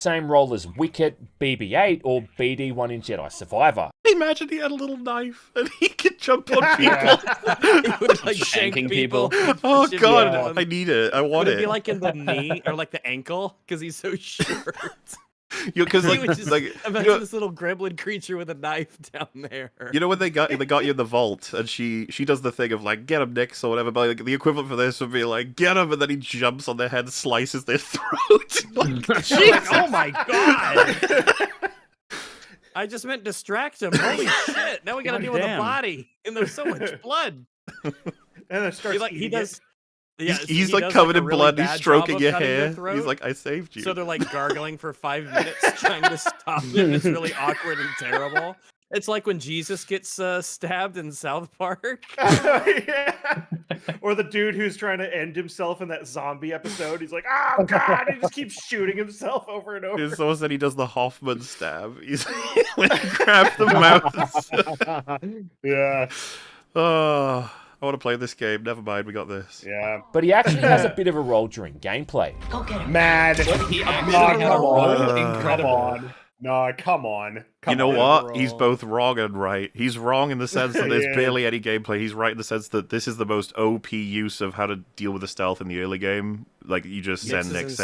S10: Same role as Wicket, BB-8, or BD-1 in Jedi Survivor.
S2: Imagine he had a little knife and he could jump on people.
S1: He would like shanking people.
S2: Oh god, I need it. I want it.
S1: Would it be like in the knee or like the ankle because he's so short?
S2: Because
S1: imagine this little gremlin creature with a knife down there.
S2: You know when they got you in the vault, and she does the thing of like get him, Nyx, or whatever. But like, the equivalent for this would be like get him, and then he jumps on their head, and slices their throat.
S1: Like, oh my god! I just meant distract him. Holy shit! Now we got to deal with the body, and there's so much blood.
S3: And it starts.
S1: He does.
S2: Yeah, he's like covered in blood. He's stroking your hair. He's like, I saved you.
S1: So they're like gargling for 5 minutes trying to stop him. It's really awkward and terrible. It's like when Jesus gets stabbed in South Park.
S3: Yeah. Or the dude who's trying to end himself in that zombie episode. He's like, oh god, he just keeps shooting himself over and over.
S2: It's almost that he does the Hoffman stab. He's when he grabs the mouth.
S9: Yeah.
S2: Oh. I want to play this game. Never mind, we got this.
S9: Yeah.
S10: But he actually has a bit of a role during gameplay.
S11: Go get him.
S9: Man.
S7: Incredible.
S9: No, come on.
S2: You know what? He's both wrong and right. He's wrong in the sense that there's barely any gameplay. He's right in the sense that this is the most OP use of how to deal with the stealth in the early game. Like, you just send Nyx.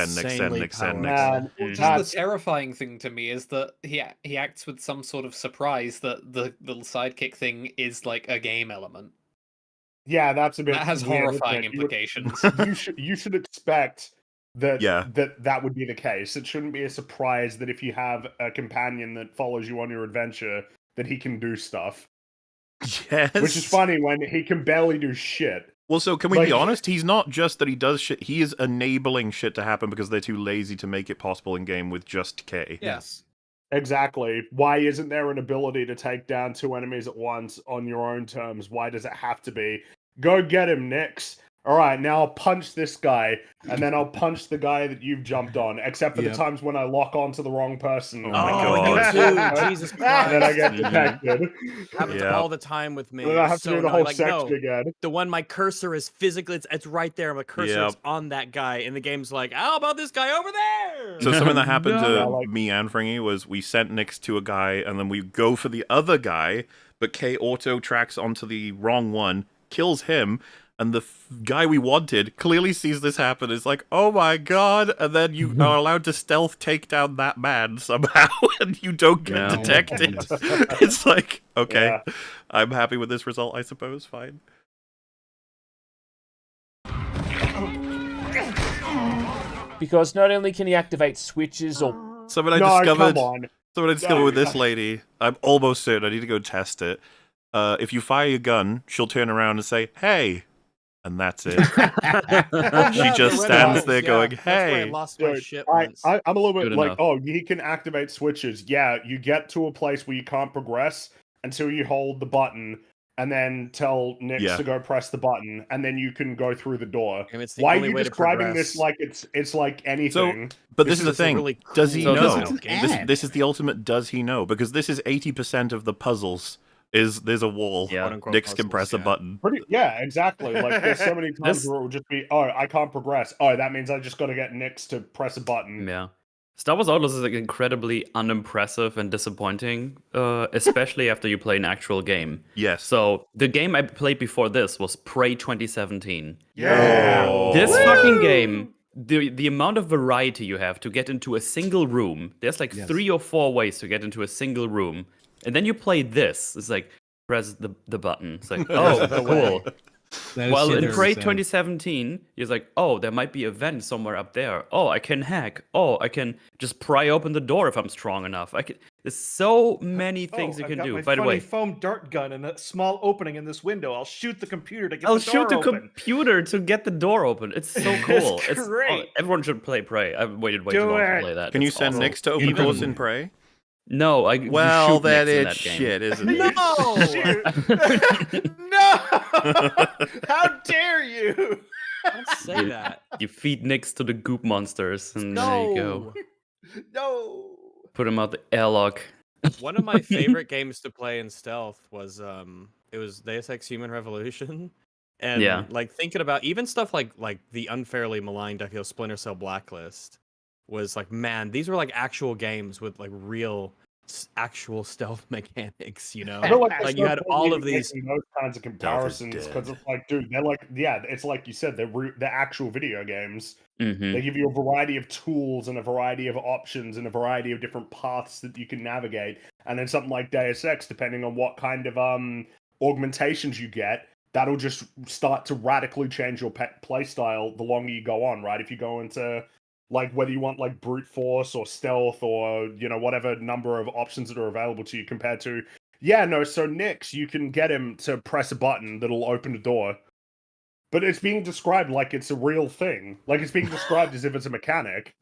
S7: The terrifying thing to me is that he acts with some sort of surprise that the little sidekick thing is like a game element.
S9: Yeah, that's a bit.
S7: That has horrifying implications.
S9: You should expect that,
S2: yeah.
S9: that would be the case. It shouldn't be a surprise that if you have a companion that follows you on your adventure, that he can do stuff.
S2: Yes.
S9: Which is funny when he can barely do shit.
S2: Well, so can we be honest? He's not just that he does shit. He is enabling shit to happen because they're too lazy to make it possible in game with just K.
S1: Yes.
S9: Exactly. Why isn't there an ability to take down 2 enemies at once on your own terms? Why does it have to be, go get him, Nyx? Alright, now I'll punch this guy, and then I'll punch the guy that you've jumped on, except for the times when I lock onto the wrong person.
S2: Oh my god.
S1: You too. Jesus Christ.
S9: And then I get detected.
S1: Happens all the time with me.
S9: Then I have to do the whole section again.
S1: The one my cursor is physically, it's right there. My cursor is on that guy, and the game's like, how about this guy over there?
S2: So something that happened to me and Fringy was we sent Nyx to a guy, and then we go for the other guy, but K auto tracks onto the wrong one, kills him, And the guy we wanted clearly sees this happen. Is like, oh my god! And then you are allowed to stealth take down that man somehow, and you don't get detected. It's like, okay, I'm happy with this result, I suppose. Fine.
S10: Because not only can he activate switches or...
S2: Something I discovered with this lady. I'm almost certain. I need to go test it. If you fire your gun, she'll turn around and say, hey. And that's it. She just stands there going, hey.
S1: That's where I lost my shit once.
S9: I'm a little bit
S5: Good
S9: like,
S5: enough.
S9: oh, he can activate switches. Yeah, you get to a place where you can't progress until you hold the button and then tell Nix to go press the button, and then you can go through the door. Why are you describing this like it's like anything?
S2: So, but this is the thing.
S1: Really
S2: does he
S1: cool
S2: know?
S1: game.
S2: This is the ultimate does he know? Because this is 80% of the puzzles. There's a wall. Nix can press a button.
S9: Exactly. Like there's so many times where it will just be, oh, I can't progress. Oh, that means I just got to get Nix to press a button.
S5: Yeah. Star Wars Outlaws is like incredibly unimpressive and disappointing, especially after you play an actual game.
S2: Yes.
S5: So the game I played before this was Prey 2017.
S9: Yeah.
S5: This fucking game, the amount of variety you have to get into a single room, there's like 3 or 4 ways to get into a single room. And then you play this. It's like, press the button. It's like, oh, cool. While in Prey 2017, he's like, oh, there might be a vent somewhere up there. Oh, I can hack. Oh, I can just pry open the door if I'm strong enough. There's so many things you can do. By the way,
S3: foam dart gun and a small opening in this window. I'll shoot the computer to get
S5: I'll
S3: the door
S5: shoot the
S3: open.
S5: computer to get the door open. It's so cool.
S3: It's great.
S5: Everyone should play Prey. I've waited way too long to play that.
S2: Can you send Nix to open doors in Prey?
S5: No,
S2: well, then it's
S5: game.
S2: shit, isn't it?
S3: No! No! How dare you?
S1: Don't say that.
S5: You feed Nix to the goop monsters, and there you go.
S3: No!
S5: Put him out the airlock.
S1: One of my favorite games to play in stealth was it was Deus Ex Human Revolution. And like thinking about even stuff like the unfairly maligned, I feel, Splinter Cell Blacklist was like, man, these were like actual games with like real actual stealth mechanics, you know? Like you had all of these
S9: those kinds of comparisons because it's like, dude, they're like, it's like you said, they're actual video games. They give you a variety of tools and a variety of options and a variety of different paths that you can navigate. And then something like Deus Ex, depending on what kind of augmentations you get, that'll just start to radically change your play style the longer you go on, right? If you go into like whether you want like brute force or stealth or, you know, whatever number of options that are available to you compared to, so Nix, you can get him to press a button that'll open the door. But it's being described like it's a real thing. Like it's being described as if it's a mechanic.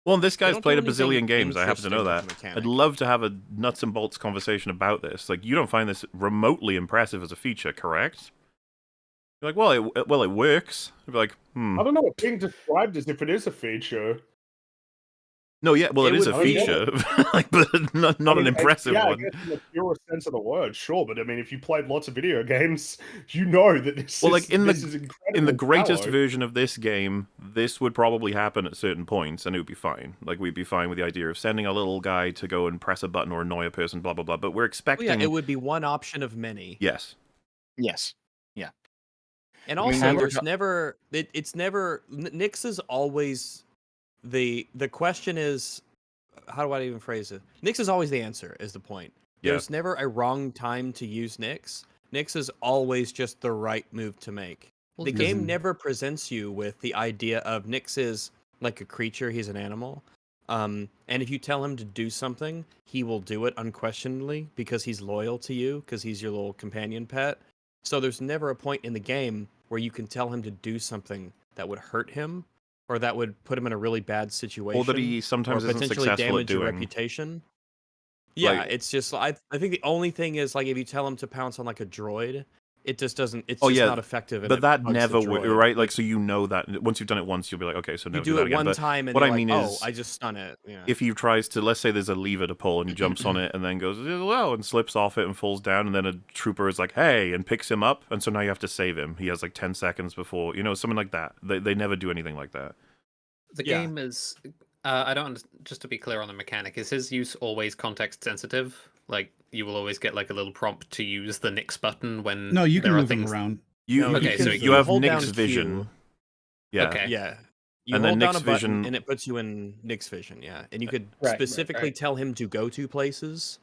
S2: Well, this guy's played a bazillion games, I happen to know that. I'd love to have a nuts and bolts conversation about this. Like, you don't find this remotely impressive as a feature, correct? You're like, well, it works. I'd be like,
S9: I don't know what being described as if it is a feature.
S2: No, it is a feature, like, but not an impressive one.
S9: I guess in the pure sense of the word, sure. But I mean, if you played lots of video games, you know that this is incredible.
S2: In the greatest version of this game, this would probably happen at certain points, and it would be fine. Like, we'd be fine with the idea of sending a little guy to go and press a button or annoy a person, blah blah blah. But we're expecting
S1: it would be one option of many.
S2: Yes.
S4: Yeah.
S1: And also, there's never. It's never. Nix is always the question is, how do I even phrase it? Nix is always the answer. Is the point? There's never a wrong time to use Nix. Nix is always just the right move to make. The game never presents you with the idea of Nix is like a creature. He's an animal. And if you tell him to do something, he will do it unquestionably because he's loyal to you, because he's your little companion pet. So there's never a point in the game where you can tell him to do something that would hurt him or that would put him in a really bad situation.
S2: Or that he sometimes isn't
S1: potentially
S2: successful
S1: damage
S2: at
S1: your
S2: doing.
S1: reputation. Yeah, it's just I think the only thing is like if you tell him to pounce on like a droid, it just doesn't. It's just not effective. And
S2: but that never works, right? Like, so you know that once you've done it once, you'll be like, okay, so never
S1: do
S2: that
S1: it
S2: again.
S1: one time, and
S2: what I
S1: like,
S2: mean is,
S1: I just stun it. Yeah.
S2: If he tries to, let's say there's a lever to pull, and he jumps on it, and then goes well, and slips off it and falls down, and then a trooper is like, hey, and picks him up, and so now you have to save him. He has like 10 seconds before, something like that. They never do anything like that.
S7: The game is. I don't. Just to be clear on the mechanic, is his use always context sensitive? Like, you will always get like a little prompt to use the Nix button when
S6: No, you can
S7: there are
S6: move him
S7: things...
S6: around.
S2: You have Nick's vision. Yeah.
S7: Okay.
S1: Yeah. You
S2: and
S1: hold
S2: then
S1: down
S2: Nick's
S1: a button,
S2: vision,
S1: and it puts you in Nick's vision. Yeah, and you could
S13: Right,
S1: specifically
S13: right.
S1: tell him to go to places.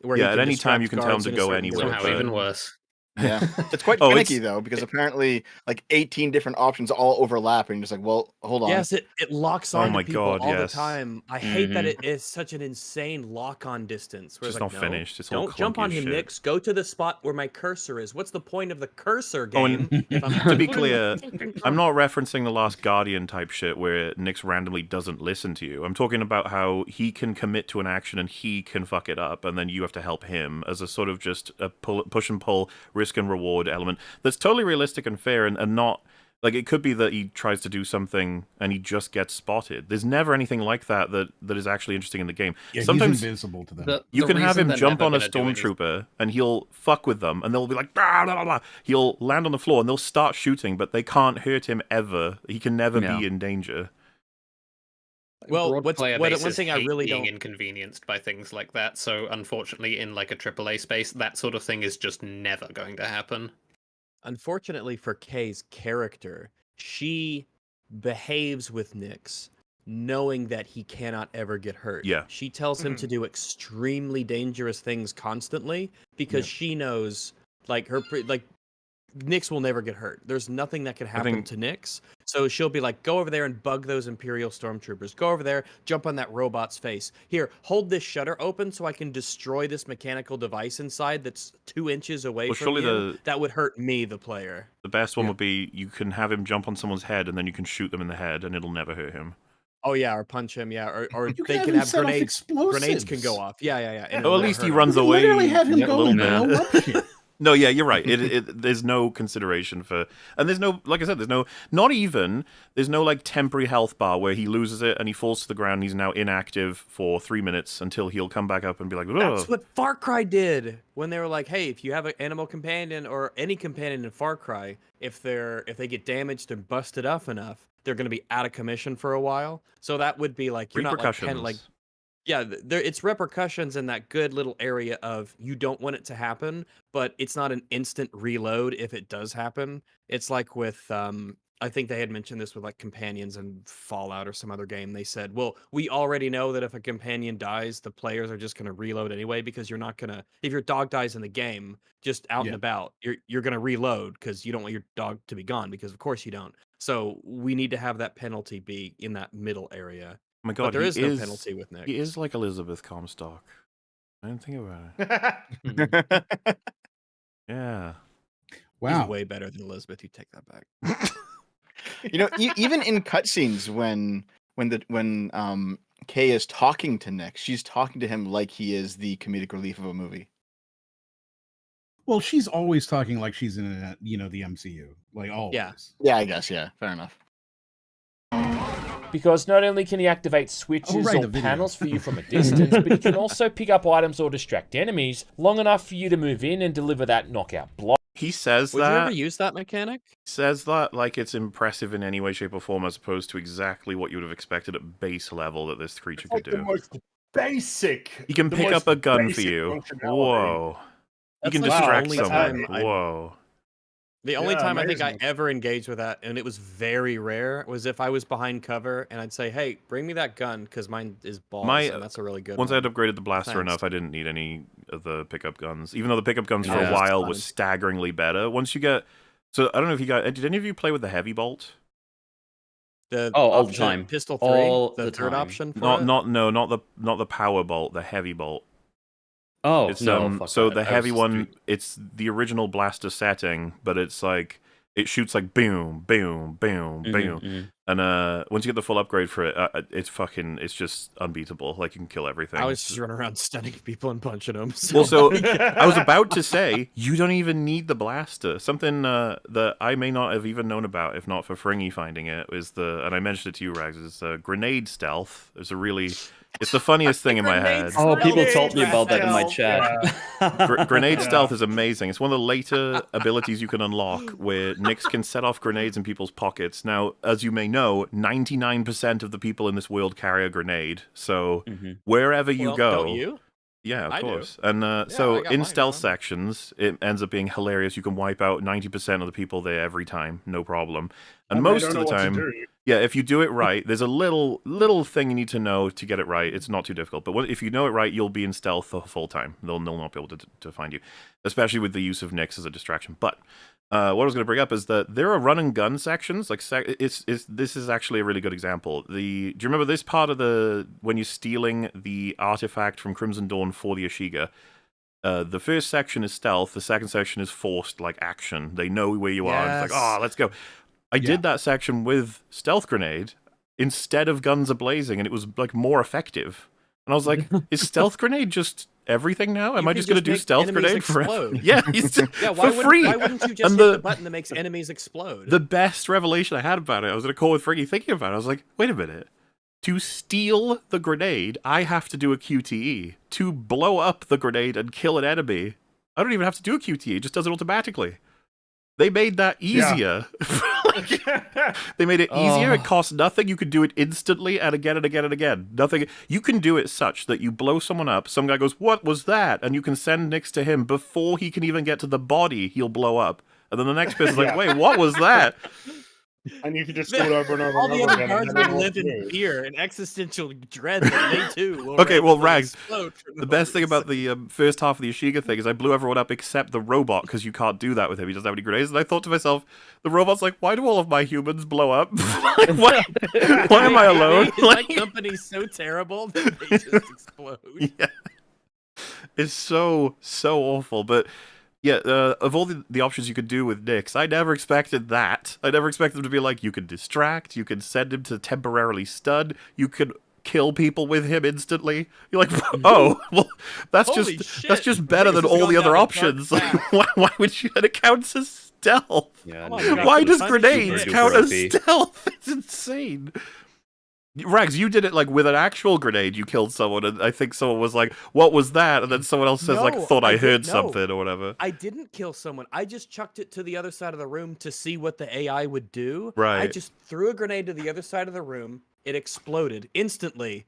S1: Where
S2: Yeah,
S1: he
S2: at
S1: can
S2: any time you
S1: distract
S2: can tell him
S1: guards
S2: to
S1: in a
S2: go
S1: certain
S2: anywhere.
S7: Somehow even worse.
S4: Yeah, it's quite finicky though, because apparently like 18 different options all overlap, and you're just like, well, hold on.
S1: Yes, it locks
S2: Oh
S1: on
S2: my
S1: to people
S2: God,
S1: all
S2: yes.
S1: the time. I hate that it is such an insane lock-on distance. Where
S2: It's
S1: it's
S2: just
S1: like,
S2: not
S1: no,
S2: finished. It's all
S1: don't jump
S2: clunky
S1: on
S2: as
S1: him,
S2: shit.
S1: Nix. Go to the spot where my cursor is. What's the point of the cursor
S2: Oh,
S1: game?
S2: and
S1: if I'm
S2: to be clear, I'm not referencing the Last Guardian type shit where Nix randomly doesn't listen to you. I'm talking about how he can commit to an action and he can fuck it up, and then you have to help him as a sort of just a push and pull, risk and reward element that's totally realistic and fair, and not like it could be that he tries to do something and he just gets spotted. There's never anything like that that is actually interesting in the game.
S6: Yeah,
S2: sometimes
S6: he's invisible to them.
S2: you can have him jump on a stormtrooper and he'll fuck with them, and they'll be like, blah, blah, blah. He'll land on the floor and they'll start shooting, but they can't hurt him ever. He can never be in danger.
S1: Well,
S7: one thing I really
S1: don't
S7: inconvenienced by things like that. So unfortunately, in like a AAA space, that sort of thing is just never going to happen.
S1: Unfortunately for Kay's character, she behaves with Nix knowing that he cannot ever get hurt.
S2: Yeah.
S1: She tells him to do extremely dangerous things constantly because she knows like Nix will never get hurt. There's nothing that can happen to Nix. So she'll be like, go over there and bug those Imperial stormtroopers. Go over there, jump on that robot's face. Here, hold this shutter open so I can destroy this mechanical device inside that's 2 inches away from you. That would hurt me, the player.
S2: The best one would be you can have him jump on someone's head and then you can shoot them in the head and it'll never hurt him.
S1: Oh yeah, or punch him, yeah, or
S6: You
S1: they
S6: have
S1: can
S6: him
S1: have
S6: set off
S1: grenades. Grenades can
S6: explosives.
S1: go off. Yeah. And
S2: Oh, at least he runs away.
S6: Literally have him
S2: a
S6: go
S2: little
S6: and
S2: bit.
S6: blow up shit.
S2: No, yeah, you're right. There's no consideration for, and there's no, like I said, there's no like temporary health bar where he loses it and he falls to the ground. And he's now inactive for 3 minutes until he'll come back up and be like, ugh.
S1: That's what Far Cry did when they were like, hey, if you have an animal companion or any companion in Far Cry, if they get damaged and busted up enough, they're going to be out of commission for a while. So that would be like you're not like yeah, it's repercussions in that good little area of you don't want it to happen, but it's not an instant reload if it does happen. It's like with I think they had mentioned this with like companions and Fallout or some other game. They said, well, we already know that if a companion dies, the players are just going to reload anyway because you're not going to, if your dog dies in the game, just out and about, you're going to reload because you don't want your dog to be gone because of course you don't. So we need to have that penalty be in that middle area.
S2: Oh my God,
S1: but there is no penalty with Nick.
S2: He is like Elizabeth Comstock. I didn't think about it. Yeah.
S6: Wow.
S1: He's way better than Elizabeth. You take that back.
S4: You know, even in cutscenes when Kay is talking to Nick, she's talking to him like he is the comedic relief of a movie.
S6: Well, she's always talking like she's in the MCU, like always.
S4: Yeah, I guess. Yeah, fair enough.
S10: Because not only can he activate switches or panels for you from a distance, but he can also pick up items or distract enemies long enough for you to move in and deliver that knockout blow.
S2: He says that.
S1: Would you ever use that mechanic?
S2: He says that like it's impressive in any way, shape, or form, as opposed to exactly what you would have expected at base level that this creature could do.
S9: The most basic.
S2: He can pick up a gun for you. Whoa. He can distract someone. Whoa.
S1: The only time I think I ever engaged with that, and it was very rare, was if I was behind cover and I'd say, "Hey, bring me that gun," because mine is balls, and that's a really good
S2: Once
S1: one.
S2: I'd upgraded the blaster enough, I didn't need any of the pickup guns. Even though the pickup guns for a while was staggeringly better. Once you get, so I don't know if you guys, did any of you play with the heavy bolt?
S5: All the time.
S1: Pistol 3,
S5: all
S1: the third option. For
S2: not the power bolt, the heavy bolt.
S5: Oh,
S2: it's,
S5: no. Fuck
S2: so
S5: that.
S2: the heavy one, it's the original blaster setting, but it's like, it shoots like boom, boom, boom, boom. And once you get the full upgrade for it, it's just unbeatable. Like, you can kill everything.
S1: I was just running around stunning people and punching them. So.
S2: Well, so I was about to say, you don't even need the blaster. Something that I may not have even known about, if not for Fringy finding it, is and I mentioned it to you, Rags, is grenade stealth. It's the funniest thing in my head.
S5: Oh, people told me about that in my chat.
S2: Grenade stealth is amazing. It's one of the later abilities you can unlock where Nix can set off grenades in people's pockets. Now, as you may know, 99% of the people in this world carry a grenade. So wherever you go...
S1: Don't you?
S2: Yeah, of
S1: I do.
S2: course. And
S1: Yeah,
S2: so
S1: I got
S2: in
S1: mine
S2: stealth
S1: on.
S2: sections, it ends up being hilarious. You can wipe out 90% of the people there every time, no problem. And
S9: And they
S2: most
S9: don't
S2: of
S9: know
S2: the
S9: what to
S2: time,
S9: do.
S2: yeah, if you do it right, there's a little thing you need to know to get it right. It's not too difficult. But if you know it right, you'll be in stealth the full time. They'll not be able to find you, especially with the use of Nyx as a distraction. But what I was going to bring up is that there are run and gun sections. Like this is actually a really good example. Do you remember this part of when you're stealing the artifact from Crimson Dawn for the Ashiga? The first section is stealth. The second section is forced like action. They know where you are. And it's like, oh, let's go. I did that section with stealth grenade instead of guns ablazing, and it was like more effective. And I was like, is stealth grenade just everything now? Am I just going to do stealth grenade forever? Yeah, for free.
S1: Why wouldn't you just hit the button that makes enemies explode?
S2: The best revelation I had about it, I was in a call with Friggy thinking about it. I was like, wait a minute. To steal the grenade, I have to do a QTE. To blow up the grenade and kill an enemy, I don't even have to do a QTE. It just does it automatically. They made that easier. Yeah. They made it easier. It costs nothing. You can do it instantly and again and again and again. Nothing. You can do it such that you blow someone up. Some guy goes, "What was that?" And you can send Nyx to him before he can even get to the body. He'll blow up, and then the next person's like, "Wait, what was that?"
S9: And you can just do it over and over
S1: All
S9: and
S1: the
S9: over
S1: other
S9: again.
S1: guards
S9: And then
S1: would
S9: they
S1: live in
S9: won't
S1: fear and existential dread that they too will
S2: Okay, well,
S1: randomly
S2: Rags,
S1: explode for
S2: the
S1: no
S2: best thing about
S1: reason.
S2: the first half of the Ashiga thing is I blew everyone up except the robot, because you can't do that with him. He doesn't have any grenades. And I thought to myself, the robot's like, why do all of my humans blow up? why am I alone?
S1: Is my company so terrible that they just explode?
S2: Yeah. It's so awful, but yeah, of all the options you could do with Nyx, I never expected that. I never expected them to be like, you can distract, you can send him to temporarily stun, you could kill people with him instantly. You're like, oh, well, that's just better than all the other options. why would you? And it counts as stealth.
S5: Yeah,
S2: why does grenades count as stealth? It's insane. Rags, you did it like with an actual grenade. You killed someone, and I think someone was like, "What was that?" And then someone else says, "Like, thought I heard something or whatever."
S1: I didn't kill someone. I just chucked it to the other side of the room to see what the AI would do.
S2: Right.
S1: I just threw a grenade to the other side of the room. It exploded instantly.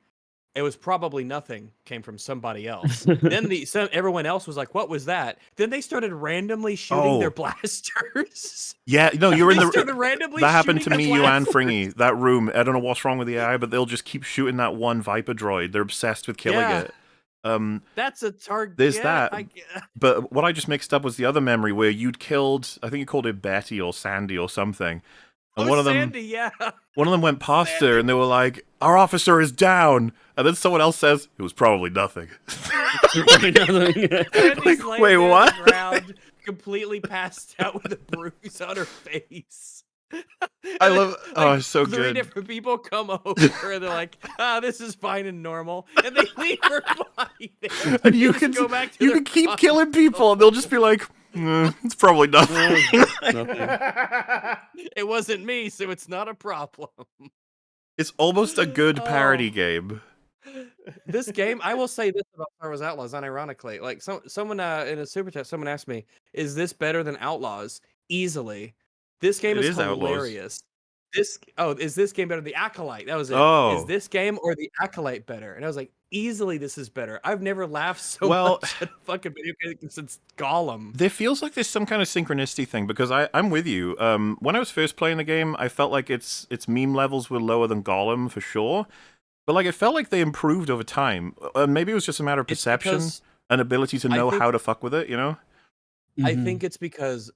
S1: It was probably nothing. Came from somebody else. Then everyone else was like, "What was that?" Then they started randomly shooting their blasters.
S2: Yeah, no, you're in
S1: randomly
S2: that happened to me, you and
S1: blasters.
S2: Fringy. That room, I don't know what's wrong with the AI, but they'll just keep shooting that one Viper droid. They're obsessed with killing it.
S1: That's a target.
S2: There's that. But what I just mixed up was the other memory where you'd killed, I think you called it Betty or Sandy or something. And one of them,
S1: Sandy, yeah.
S2: One of them went past her, and they were like, "Our officer is down." And then someone else says, "It was probably nothing."
S1: Sandy's
S2: like, wait, what?
S1: Ground, completely passed out with a bruise on her face.
S2: I love. Oh, it's so
S1: Three
S2: good.
S1: different people come over, and they're like, "This is fine and normal," and they leave her body there.
S2: And you
S1: They
S2: can
S1: just go back to
S2: you
S1: their
S2: can keep
S1: console.
S2: killing people, and they'll just be like, "It's probably nothing."
S1: It wasn't me, so it's not a problem.
S2: It's almost a good parody game.
S1: This game, I will say this about Star Wars Outlaws, unironically. Like someone in a super chat, someone asked me, "Is this better than Outlaws?" Easily. This game is hilarious. Is this game better than the Acolyte? That was it.
S2: Oh.
S1: Is this game or the Acolyte better? And I was like, easily this is better. I've never laughed so much at a fucking video game since Gollum.
S2: There feels like there's some kind of synchronicity thing, because I'm with you. When I was first playing the game, I felt like its meme levels were lower than Gollum for sure, but like it felt like they improved over time. Maybe it was just a matter of perception and ability to know how to fuck with it, you know?
S1: I think it's because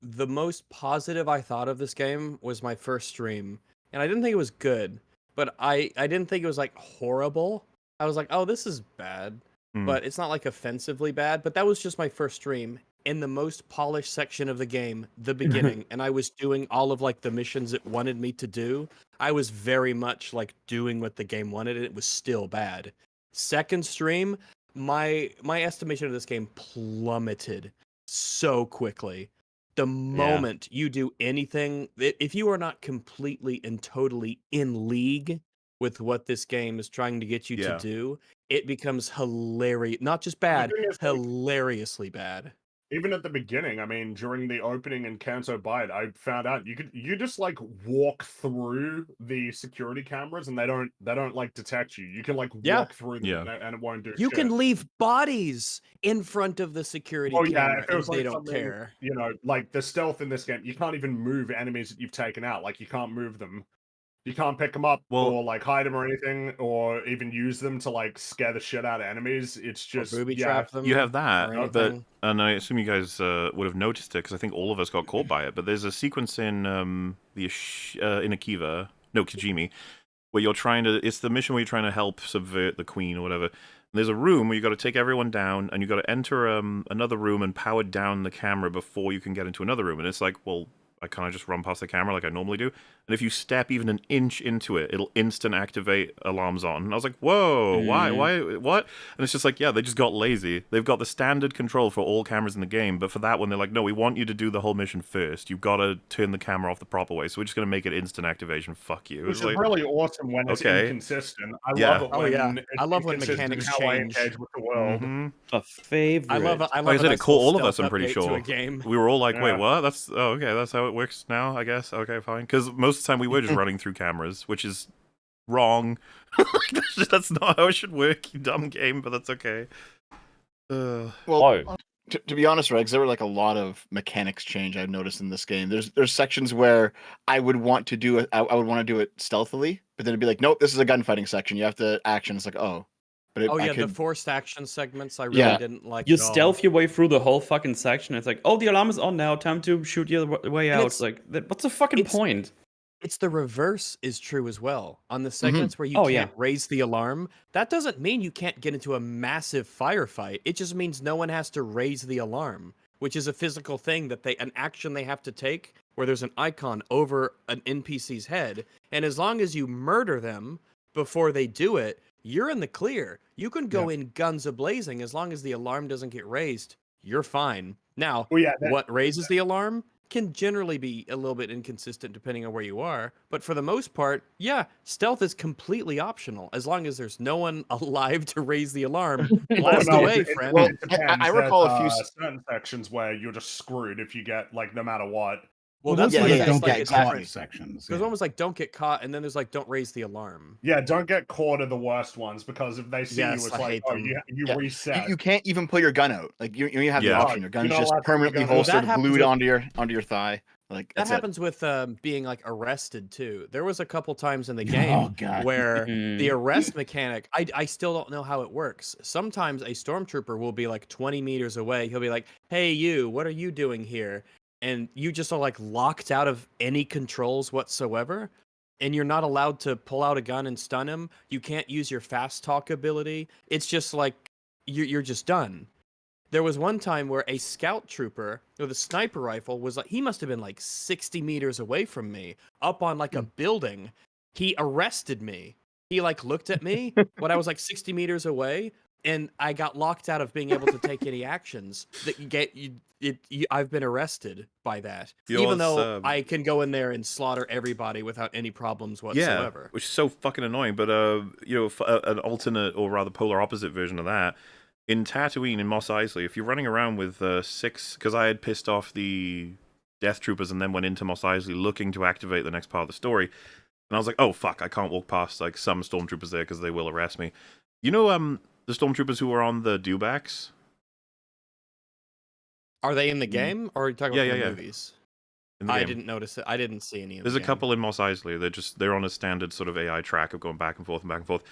S1: the most positive I thought of this game was my first stream, and I didn't think it was good, but I didn't think it was like horrible. I was like, oh, this is bad, but it's not like offensively bad. But that was just my first stream in the most polished section of the game, the beginning, and I was doing all of like the missions it wanted me to do. I was very much like doing what the game wanted, and it was still bad. Second stream, my estimation of this game plummeted so quickly. The moment you do anything, if you are not completely and totally in league with what this game is trying to get you to do, it becomes hilarious. Not just bad, hilariously bad.
S9: even at the beginning, I mean, during the opening in Canto Bight, I found out you just like walk through the security cameras and they don't like detect you. You can like walk through them and it won't do
S1: You
S9: shit.
S1: can leave bodies in front of the security camera
S9: if it was
S1: and they
S9: like
S1: don't care.
S9: You know, like the stealth in this game, you can't even move enemies that you've taken out. Like you can't move them. You can't pick them up or like hide them or anything, or even use them to like scare the shit out of enemies. It's just
S1: booby trap them.
S2: You have that, but
S1: anything.
S2: and I assume you guys would have noticed it because I think all of us got caught by it. But there's a sequence in in Kijimi, where you're trying to. It's the mission where you're trying to help subvert the queen or whatever. And there's a room where you got to take everyone down, and you got to enter another room and power down the camera before you can get into another room. And it's like, well, I can't just run past the camera like I normally do. And if you step even an inch into it, it'll instant activate alarms on. And I was like, whoa, why, what? And it's just like, yeah, they just got lazy. They've got the standard control for all cameras in the game, but for that one, they're like, no, we want you to do the whole mission first. You've got to turn the camera off the proper way, so we're just going to make it instant activation. Fuck you.
S9: Which is really awesome when it's inconsistent. I love it when
S1: I love when mechanics
S9: how
S1: change.
S9: I engage with the world.
S5: A favorite.
S1: I love
S2: like I said, it caught all of us, I'm pretty sure.
S1: Game.
S2: We were all like, wait, what? Okay, that's how it works now, I guess. Okay, fine. Because most of the time we were just running through cameras, which is wrong. That's not how it should work, you dumb game, but that's okay.
S4: Well, to be honest, Regs, there were like a lot of mechanics change I've noticed in this game. There's sections where I would want to do it, I would want to do it stealthily, but then it'd be like, nope, this is a gunfighting section. You have to action. It's like, oh. But
S1: the forced action segments I really didn't like.
S5: You stealth your way through the whole fucking section. It's like, oh, the alarm is on now. Time to shoot your way out. It's like, what's the fucking point?
S1: It's the reverse is true as well. On the segments where you can't raise the alarm, that doesn't mean you can't get into a massive firefight. It just means no one has to raise the alarm, which is a physical thing an action they have to take where there's an icon over an NPC's head. And as long as you murder them before they do it, you're in the clear. You can go in guns a-blazing as long as the alarm doesn't get raised. You're fine. Now, what raises the alarm can generally be a little bit inconsistent depending on where you are. But for the most part, stealth is completely optional. As long as there's no one alive to raise the alarm, blast away, friend.
S9: Well, I recall a few certain sections where you're just screwed if you get, like, no matter what.
S6: Well, that's don't get caught sections.
S1: There's almost like don't get caught, and then there's like don't raise the alarm.
S9: Yeah, don't get caught are the worst ones because if they see you, it's like, oh, you reset.
S4: You can't even pull your gun out. Like you have the option. Your gun's just permanently holstered, glued onto your thigh. Like
S1: that happens with being like arrested too. There was a couple times in the game where the arrest mechanic, I still don't know how it works. Sometimes a stormtrooper will be like 20 meters away. He'll be like, "Hey, you, what are you doing here?" And you just are like locked out of any controls whatsoever, and you're not allowed to pull out a gun and stun him. You can't use your fast talk ability. It's just like you're just done. There was one time where a scout trooper with a sniper rifle was like, he must have been like 60 meters away from me, up on like a building. He arrested me. He like looked at me when I was like 60 meters away, and I got locked out of being able to take any actions. That I've been arrested by that, even though I can go in there and slaughter everybody without any problems whatsoever.
S2: Yeah, which is so fucking annoying. But an alternate or rather polar opposite version of that in Tatooine in Mos Eisley, if you're running around with 6, because I had pissed off the Death Troopers and then went into Mos Eisley looking to activate the next part of the story, and I was like, oh fuck, I can't walk past like some stormtroopers there because they will arrest me. You know, the stormtroopers who were on the dewbacks.
S1: Are they in the game, or are you talking about the
S2: yeah.
S1: movies?
S2: I
S1: didn't notice it. I didn't see any.
S2: There's a couple in Mos Eisley. They're on a standard sort of AI track of going back and forth and back and forth.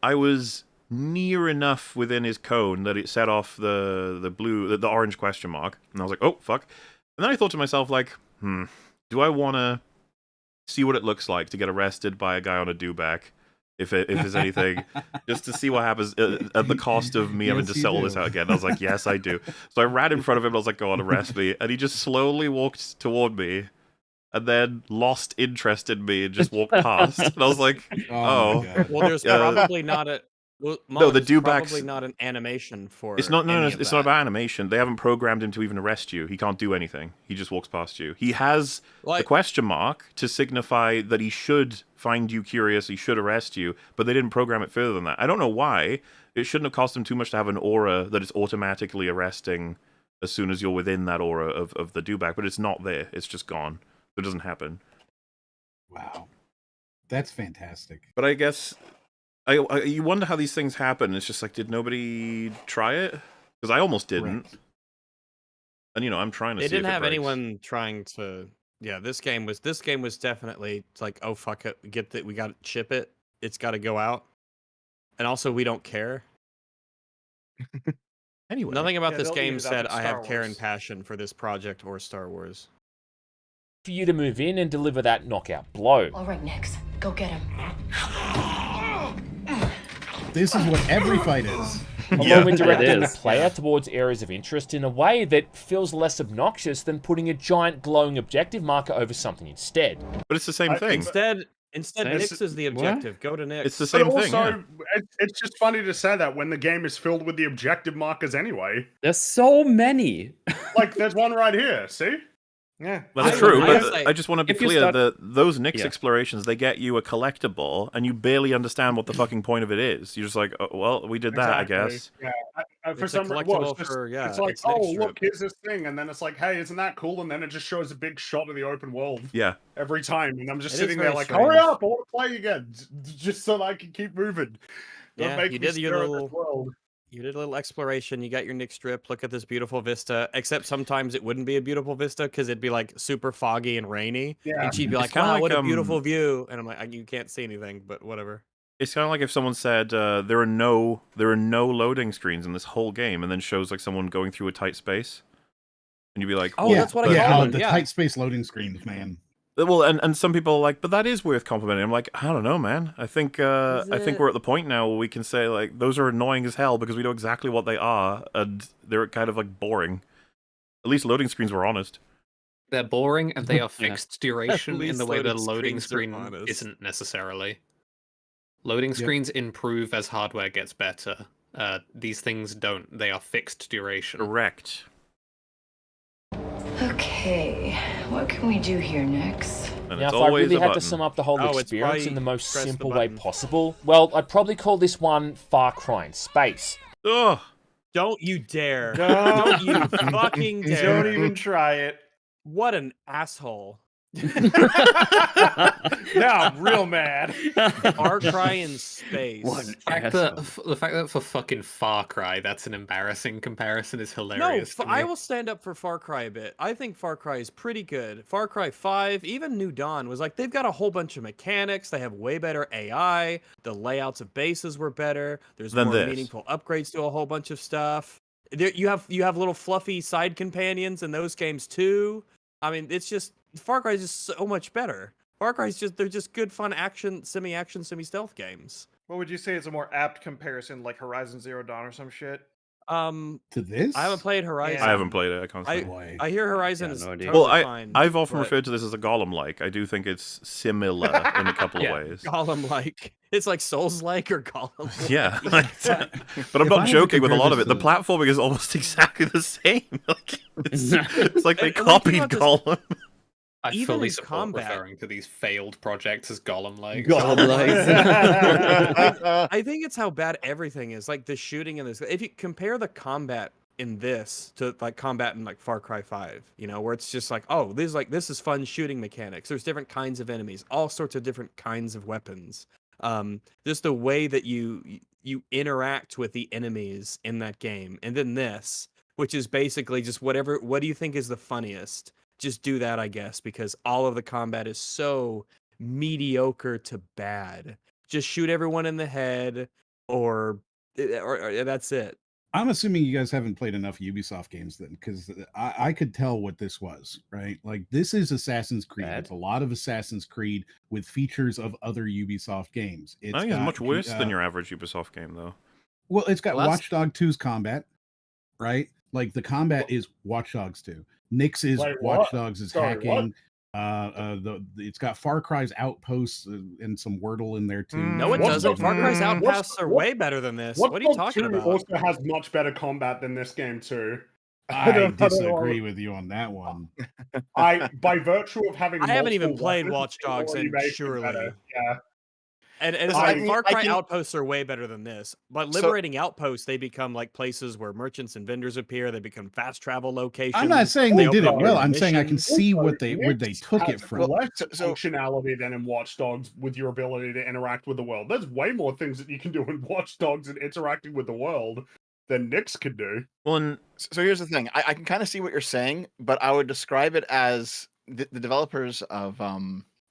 S2: I was near enough within his cone that it set off the orange question mark, and I was like, oh fuck. And then I thought to myself, like, do I want to see what it looks like to get arrested by a guy on a dewback? If there's anything, just to see what happens at the cost of me having to sell this out again. I was like, yes, I do. So I ran in front of him, and I was like, go on, arrest me. And he just slowly walked toward me, and then lost interest in me and just walked past. And I was like, oh.
S1: Well, there's probably not a... Well,
S2: no, the dewbacks
S1: probably not an animation for.
S2: It's not. No, it's not about animation. They haven't programmed him to even arrest you. He can't do anything. He just walks past you. He has the question mark to signify that he should find you curious. He should arrest you, but they didn't program it further than that. I don't know why. It shouldn't have cost him too much to have an aura that is automatically arresting as soon as you're within that aura of the dewback, but it's not there. It's just gone. It doesn't happen.
S6: Wow. That's fantastic.
S2: But I guess you wonder how these things happen. It's just like, did nobody try it? Because I almost didn't.
S6: Correct.
S2: And I'm trying to see
S1: They didn't
S2: if it
S1: have
S2: breaks.
S1: anyone trying to. Yeah, this game was definitely like, oh fuck it, we got to ship it. It's got to go out. And also, we don't care.
S2: Anyway,
S1: nothing about this
S3: they'll eat
S1: game
S3: it up
S1: said
S3: in
S1: I
S3: Star
S1: have care and
S3: Wars.
S1: passion for this project or Star Wars.
S10: For you to move in and deliver that knockout blow.
S12: All right, Nix, go get him.
S6: This is what every fight is.
S10: Along with directing the
S5: is.
S10: player towards areas of interest in a way that feels less obnoxious than putting a giant glowing objective marker over something instead.
S2: But it's the same thing.
S1: Instead,
S5: Same-
S1: Nix is the objective. Go to Nix.
S2: It's the
S9: But
S2: same
S9: also,
S2: thing. Yeah.
S9: it's just funny to say that when the game is filled with the objective markers anyway.
S5: There's so many.
S9: Like, there's one right here, see?
S3: Yeah.
S2: That's
S1: I
S2: true,
S1: would
S2: but
S1: say-
S2: I just want to be
S5: if you
S2: clear
S5: start-
S2: that those Nyx
S5: Yeah.
S2: explorations, they get you a collectible, and you barely understand what the fucking point of it is. You're just like, oh, well, we did that,
S9: Exactly.
S2: I guess.
S9: Yeah. For
S1: It's a
S9: some reason,
S1: collectible
S9: it's,
S1: for, yeah,
S9: it's like,
S1: it's Nick
S9: oh,
S1: Strip.
S9: look, here's this thing, and then it's like, hey, isn't that cool? And then it just shows a big shot of the open world
S2: Yeah.
S9: every time, and I'm just
S1: It is
S9: sitting there
S1: very
S9: like,
S1: strange.
S9: hurry up, I want to play again, just so that I can keep moving. Don't
S1: Yeah,
S9: make
S1: you
S9: me
S1: did your
S9: stare at
S1: little-
S9: this world.
S1: You did a little exploration. You got your Nick strip. Look at this beautiful vista. Except sometimes it wouldn't be a beautiful vista because it'd be like super foggy and rainy.
S9: Yeah.
S1: And she'd be
S2: It's
S1: like,
S2: kinda
S1: "Wow,
S2: like,
S1: what a beautiful view!" And I'm like, "You can't see anything, but whatever."
S2: It's kind of like if someone said there are no loading screens in this whole game, and then shows like someone going through a tight space, and you'd be like,
S1: Oh,
S6: yeah,
S1: that's what I
S6: yeah,
S1: call
S6: oh,
S1: them,
S6: the
S1: yeah.
S6: tight space loading screens, man.
S2: Well, and some people are like, but that is worth complimenting. I'm like, I don't know, man. I think
S1: Is
S2: we're at the point now where we can say like those are annoying as hell because we know exactly what they are, and they're kind of like boring. At least loading screens were honest.
S7: They're boring and they are
S5: Yeah.
S7: fixed duration in
S1: least
S7: the way that a
S1: loading
S7: loading
S1: screens are
S7: screen
S1: honest.
S7: isn't necessarily. Loading
S6: Yep.
S7: screens improve as hardware gets better. These things don't. They are fixed duration.
S2: Correct.
S12: Okay, what can we do here next?
S2: And
S10: Now,
S2: it's
S10: if I
S2: always
S10: really
S2: a
S10: had to
S2: button.
S10: sum up the whole
S1: Oh, it's
S10: experience in
S1: probably
S10: the most
S1: press the
S10: simple way
S1: button.
S10: possible, well, I'd probably call this one Far Cry in Space.
S2: Ugh.
S1: Don't you dare!
S3: Don't
S1: Don't you fucking
S3: Don't
S1: dare!
S3: even try it.
S1: What an asshole!
S3: Now I'm real mad.
S1: Far Cry in space.
S5: One
S7: The fact that for fucking Far Cry, that's an embarrassing comparison is hilarious.
S1: No,
S7: to me.
S1: I will stand up for Far Cry a bit. I think Far Cry is pretty good. Far Cry 5, even New Dawn, was like, they've got a whole bunch of mechanics. They have way better AI. The layouts of bases were better. There's
S2: Than
S1: more
S2: this.
S1: meaningful upgrades to a whole bunch of stuff. You have little fluffy side companions in those games too. I mean, it's just Far Cry is just so much better. Far Cry is they're just good, fun action, semi-stealth games.
S3: What would you say is a more apt comparison, like Horizon Zero Dawn or some shit?
S1: To
S6: this?
S1: I haven't played Horizon.
S2: I haven't played it. I can't say.
S6: Boy.
S1: I hear Horizon
S5: Yeah,
S1: is
S5: no idea.
S1: totally
S2: Well,
S1: fine.
S2: I've often
S1: but-
S2: referred to this as a Golem-like. I do think it's similar in a couple
S1: Yeah,
S2: of ways.
S1: Golem-like. It's like Souls-like or Golem.
S2: Yeah, but I'm
S6: If I
S2: not
S6: had to
S2: joking with a
S6: compare
S2: lot of
S6: this
S2: it. The
S6: to-
S2: platforming is almost exactly the same. Like, it's like they
S1: And like,
S2: copied
S1: not just-
S2: Golem.
S7: I
S1: even
S7: fully
S1: in
S7: support
S1: combat-
S7: referring to these failed projects as Golem-like.
S1: I think it's how bad everything is. Like the shooting in this. If you compare the combat in this to like combat in like Far Cry 5, you know, where it's just like, oh, this is fun shooting mechanics. There's different kinds of enemies, all sorts of different kinds of weapons. Just the way that you interact with the enemies in that game, and then this, which is basically just whatever. What do you think is the funniest? Just do that, I guess, because all of the combat is so mediocre to bad. Just shoot everyone in the head, or that's it.
S6: I'm assuming you guys haven't played enough Ubisoft games then, because I could tell what this was, right? Like, this is Assassin's Creed.
S5: Bad?
S6: It's a lot of Assassin's Creed with features of other Ubisoft games.
S2: I think it's much worse than your average Ubisoft game, though.
S6: Well, it's got
S1: Well, that's-
S6: Watch Dogs 2's combat, right? Like, the combat is Watch Dogs 2. Nyx is
S9: Wait,
S6: Watch
S9: what?
S6: Dogs is
S9: Sorry,
S6: hacking. It's got Far Cry's Outposts and some Wordle in there too.
S1: No, it
S9: What's
S1: doesn't.
S9: the-
S1: Far Cry's
S9: what's-
S1: outposts are
S9: what-
S1: way better than this.
S9: Watch
S1: What are you
S9: Dogs
S1: talking
S9: 2
S1: about?
S9: also has much better combat than this game too.
S6: I
S9: don't know.
S6: disagree with you on that one.
S9: By virtue of having
S1: I haven't even
S9: multiple
S1: played
S9: weapons,
S1: Watch
S9: it
S1: Dogs,
S9: already
S1: and
S9: makes it
S1: surely
S9: better. Yeah.
S1: And it's like Far Cry Outposts are way better than this. But Liberating Outposts, they become like places where merchants and vendors appear. They become fast travel locations.
S6: I'm not saying they did it well. I'm saying I can see where they took it from.
S9: Less functionality than in Watch Dogs with your ability to interact with the world. There's way more things that you can do in Watch Dogs and interacting with the world than Nyx can do.
S4: Well, so here's the thing. I can kind of see what you're saying, but I would describe it as the developers of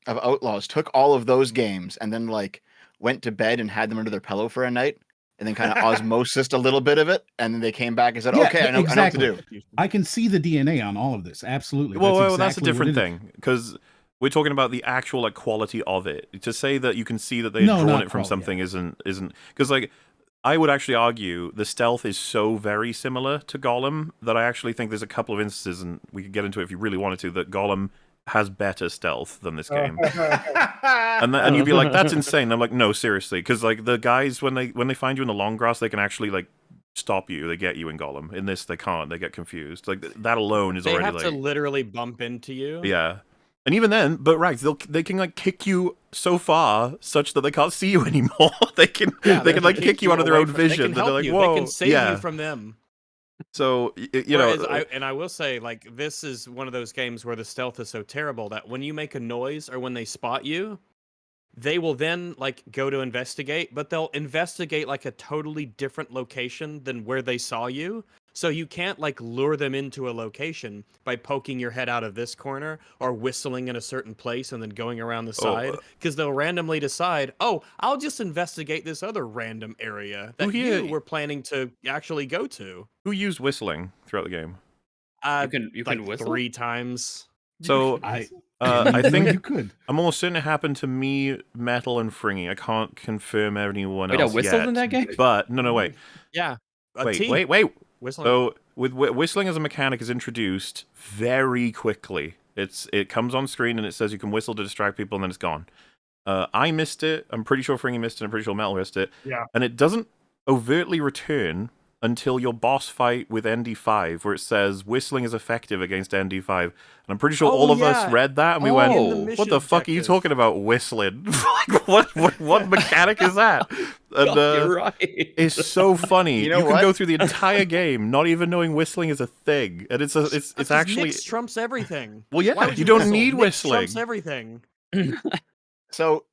S4: Outlaws took all of those games and then like went to bed and had them under their pillow for a night, and then kind of osmosis a little bit of it, and then they came back and said, "Okay, I know what to do."
S6: I can see the DNA on all of this. Absolutely.
S2: Well, that's a different thing because we're talking about the actual like quality of it. To say that you can see that they've drawn it from something isn't because like I would actually argue the stealth is so very similar to Gollum that I actually think there's a couple of instances, and we could get into it if you really wanted to, that Gollum has better stealth than this game. and you'd be like, that's insane. I'm like, no, seriously, because like the guys when they find you in the long grass, they can actually like stop you. They get you in Gollum. In this, they can't. They get confused. Like that alone is already
S1: like
S2: they
S1: have to literally bump into you.
S2: Yeah. And even then, but right, they can like kick you so far such that they can't see you anymore. they can like kick you out of their own vision.
S1: They're like, whoa, they can save you from them.
S2: So you know,
S1: I will say, like, this is one of those games where the stealth is so terrible that when you make a noise or when they spot you, they will then like go to investigate, but they'll investigate like a totally different location than where they saw you. So you can't like lure them into a location by poking your head out of this corner or whistling in a certain place and then going around the side, because they'll randomly decide, oh, I'll just investigate this other random area that you were planning to actually go to.
S2: Who used whistling throughout the game?
S5: You can whistle
S1: 3 times.
S2: So I think you could. I'm almost certain it happened to me, Metal, and Fringy. I can't confirm anyone else
S5: I whistled
S2: yet,
S5: in that game?
S2: But no, wait.
S1: Yeah.
S2: Wait.
S1: Whistling.
S2: So with whistling as a mechanic is introduced very quickly. It comes on screen and it says you can whistle to distract people, and then it's gone. I missed it. I'm pretty sure Fringy missed it. I'm pretty sure Metal missed it.
S9: Yeah.
S2: And it doesn't overtly return until your boss fight with ND5, where it says whistling is effective against ND5. And I'm pretty sure all of us read that and we went, what the fuck are you talking about, whistling? what mechanic is that? And
S5: you're right.
S2: It's so funny.
S4: You know
S2: can go through the entire game not even knowing whistling is a thing. And it's actually
S1: Nyx trumps everything.
S2: Well, yeah, you don't need
S1: Nyx
S2: whistling.
S1: Trumps everything.
S4: So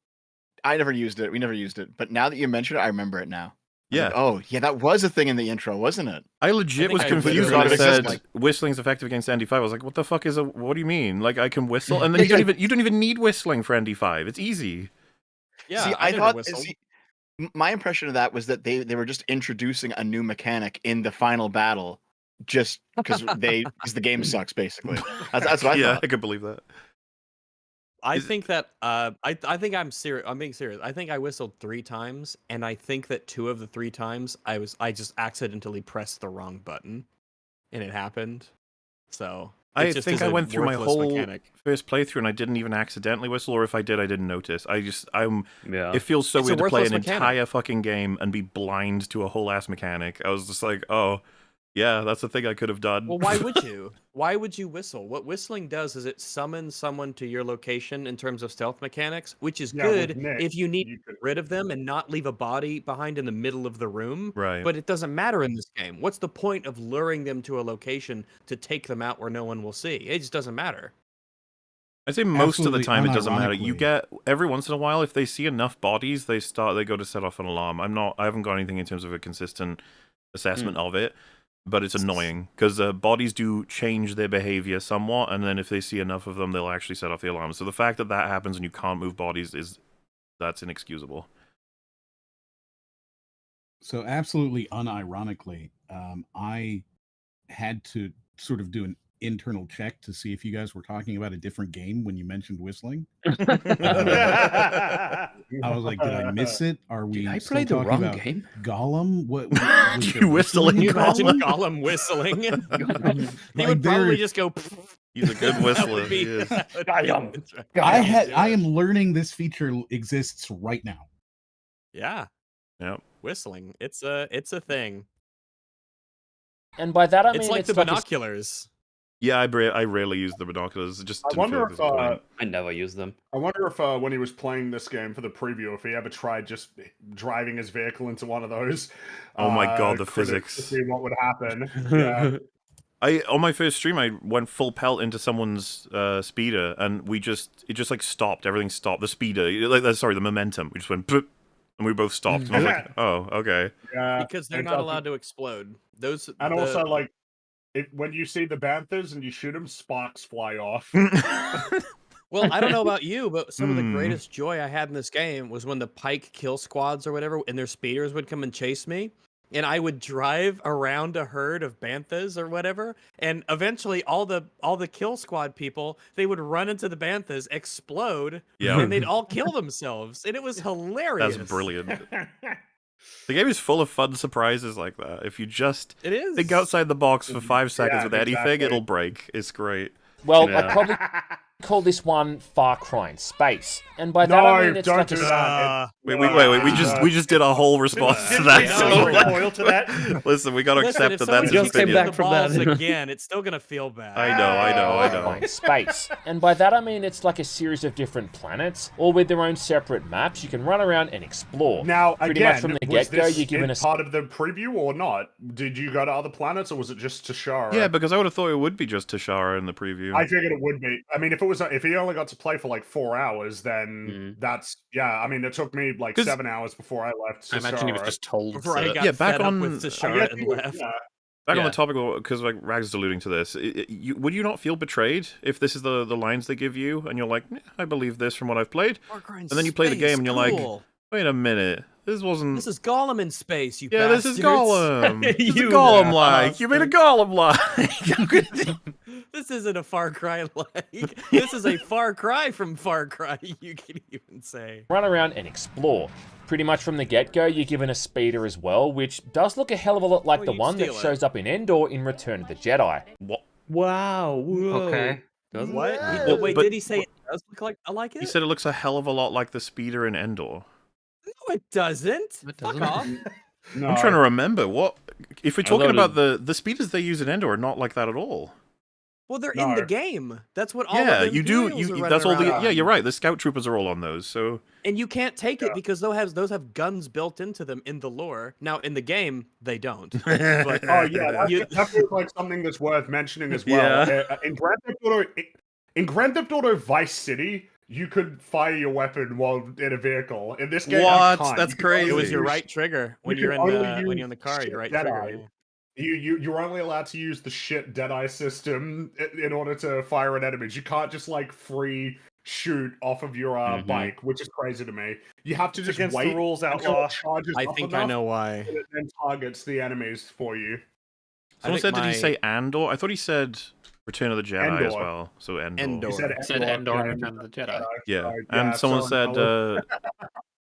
S4: I never used it. We never used it. But now that you mention it, I remember it now.
S2: Yeah.
S4: Like, oh, yeah, that was a thing in the intro, wasn't it?
S2: I legit was confused when it said whistling's effective against ND5. I was like, what the fuck what do you mean? Like, I can whistle? And then you don't even need whistling for ND5. It's easy.
S1: Yeah,
S4: see, I thought my impression of that was that they were just introducing a new mechanic in the final battle just because the game sucks, basically. That's what I thought.
S2: Yeah, I could believe that.
S1: I think that I think I'm serious. I'm being serious. I think I whistled 3 times, and I think that 2 of the 3 times I just accidentally pressed the wrong button, and it happened. So
S2: I think I went through my whole first playthrough and I didn't even accidentally whistle, or if I did, I didn't notice. It feels so weird to play an entire fucking game and be blind to a whole ass mechanic. I was just like, oh. Yeah, that's the thing I could have done.
S1: Well, why would you? Why would you whistle? What whistling does is it summons someone to your location in terms of stealth mechanics, which is good if you need to get rid of them and not leave a body behind in the middle of the room.
S2: Right.
S1: But it doesn't matter in this game. What's the point of luring them to a location to take them out where no one will see? It just doesn't matter.
S2: I'd say most of the time it doesn't matter. You get every once in a while, if they see enough bodies, they go to set off an alarm. I haven't got anything in terms of a consistent assessment of it. But it's annoying, because bodies do change their behavior somewhat, and then if they see enough of them, they'll actually set off the alarm. So the fact that happens and you can't move bodies, that's inexcusable.
S6: So absolutely unironically, I had to sort of do an internal check to see if you guys were talking about a different game when you mentioned whistling. I was like, did I miss it? Are we?
S5: Did I play the wrong game?
S6: Gollum? What?
S2: You whistling?
S1: Can you imagine Gollum whistling? He would probably just go.
S2: He's a good whistler.
S6: I am learning this feature exists right now.
S1: Yeah.
S2: Yep.
S1: Whistling. It's a thing.
S10: And by that I mean
S1: it's like the binoculars.
S2: Yeah, I rarely use the binoculars. Just
S9: I wonder if
S5: I never use them.
S9: I wonder if when he was playing this game for the preview, if he ever tried just driving his vehicle into one of those.
S2: Oh my god, the
S9: critics to
S2: physics!
S9: see what would happen. Yeah.
S2: On my first stream, I went full pelt into someone's speeder, and it just like stopped. Everything stopped. The speeder, sorry, the momentum. We just went, boop, and we both stopped. And I was like, oh, okay.
S9: Yeah.
S1: Because they're not allowed to explode.
S9: Also, like, when you see the banthas and you shoot them, sparks fly off.
S1: Well, I don't know about you, but some of the greatest joy I had in this game was when the Pike kill squads or whatever, and their speeders would come and chase me, and I would drive around a herd of banthas or whatever, and eventually all the kill squad people, they would run into the banthas, explode, and they'd all kill themselves, and it was hilarious.
S2: That's brilliant. The game is full of fun surprises like that. If you just think outside the box for 5 seconds with anything, it'll break. It's great.
S10: Well, I'd probably call this one Far Cry in space, and by that I mean it's like
S2: Wait, we just did a whole response to that. Listen, we gotta accept that that's
S1: just
S2: came
S1: back from that again. It's still gonna feel bad.
S2: I know.
S10: In space, and by that I mean it's like a series of different planets, all with their own separate maps. You can run around and explore.
S9: Now,
S10: pretty
S9: again,
S10: much from the
S9: was
S10: get-go,
S9: this
S10: you're given a
S9: part of the preview or not? Did you go to other planets, or was it just Tashara?
S2: Yeah, because I would have thought it would be just Tashara in the preview.
S9: I figured it would be. I mean, if he only got to play for like 4 hours, then that's I mean, it took me like 7 hours before I left.
S7: I imagine he was just told.
S1: Before I got fed up with Tashara and left.
S2: Back on the topic, because like Rags is alluding to this, would you not feel betrayed if this is the lines they give you, and you're like, I believe this from what I've played, and then you play the game and you're like, wait a minute, this wasn't.
S1: This is Gollum in space, you
S2: bastards.
S1: This
S2: is Gollum. This is Gollum-like. You made a Gollum-like.
S1: This isn't a Far Cry like. This is a Far Cry from Far Cry, you can even say.
S10: Run around and explore. Pretty much from the get-go, you're given a speeder as well, which does look a hell of a lot like the one that shows up in Endor in Return of the Jedi.
S2: What?
S5: Wow. Whoa.
S7: Okay.
S1: What? Wait, did he say it does look like it?
S2: He said it looks a hell of a lot like the speeder in Endor.
S1: No, it doesn't. Fuck off.
S9: No.
S2: I'm trying to remember what. If we're talking about the speeders they use in Endor, are not like that at all.
S1: Well, they're in the game. That's what all
S2: yeah,
S1: of the
S2: you do. That's all the.
S1: around.
S2: Yeah, you're right. The scout troopers are all on those. So.
S1: And you can't take it because those have guns built into them in the lore. Now in the game they don't. But,
S9: that feels like something that's worth mentioning as well.
S5: Yeah.
S9: In Grand Theft Auto Vice City, you could fire your weapon while in a vehicle. In this game,
S2: what?
S9: You can't.
S2: That's crazy.
S1: It was your right trigger when you're in the car. Your right trigger.
S9: You're only allowed to use the shit Deadeye system in order to fire at enemies. You can't just like free shoot off of your bike, which is crazy to me. You have to just
S3: against
S9: wait
S3: the rules,
S9: until
S3: Outlaw.
S9: it charges
S1: I
S9: up
S1: think
S9: enough,
S1: I know why.
S9: and it then targets the enemies for you.
S2: Someone said, did he say Andor? I thought he said Return of the Jedi
S9: Endor.
S2: as well. So Endor.
S9: He
S7: said Endor and Return of the Jedi.
S2: Yeah, and someone said,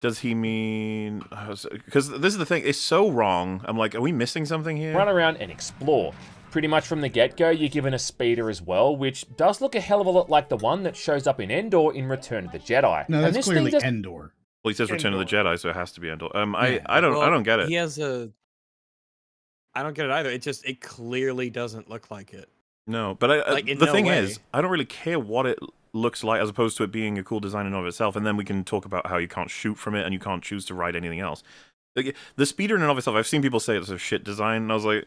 S2: does he mean? Because this is the thing. It's so wrong. I'm like, are we missing something here?
S10: Run around and explore. Pretty much from the get-go, you're given a speeder as well, which does look a hell of a lot like the one that shows up in Endor in Return of the Jedi.
S6: No, that's clearly Endor.
S2: Well, he says Return of the Jedi, so it has to be Endor. I don't get it.
S1: He has a. I don't get it either. It clearly doesn't look like it.
S2: No, but
S1: Like, in
S2: the
S1: no
S2: thing
S1: way.
S2: is, I don't really care what it looks like, as opposed to it being a cool design in and of itself. And then we can talk about how you can't shoot from it and you can't choose to ride anything else. Like, the speeder in and of itself, I've seen people say it's a shit design, and I was like,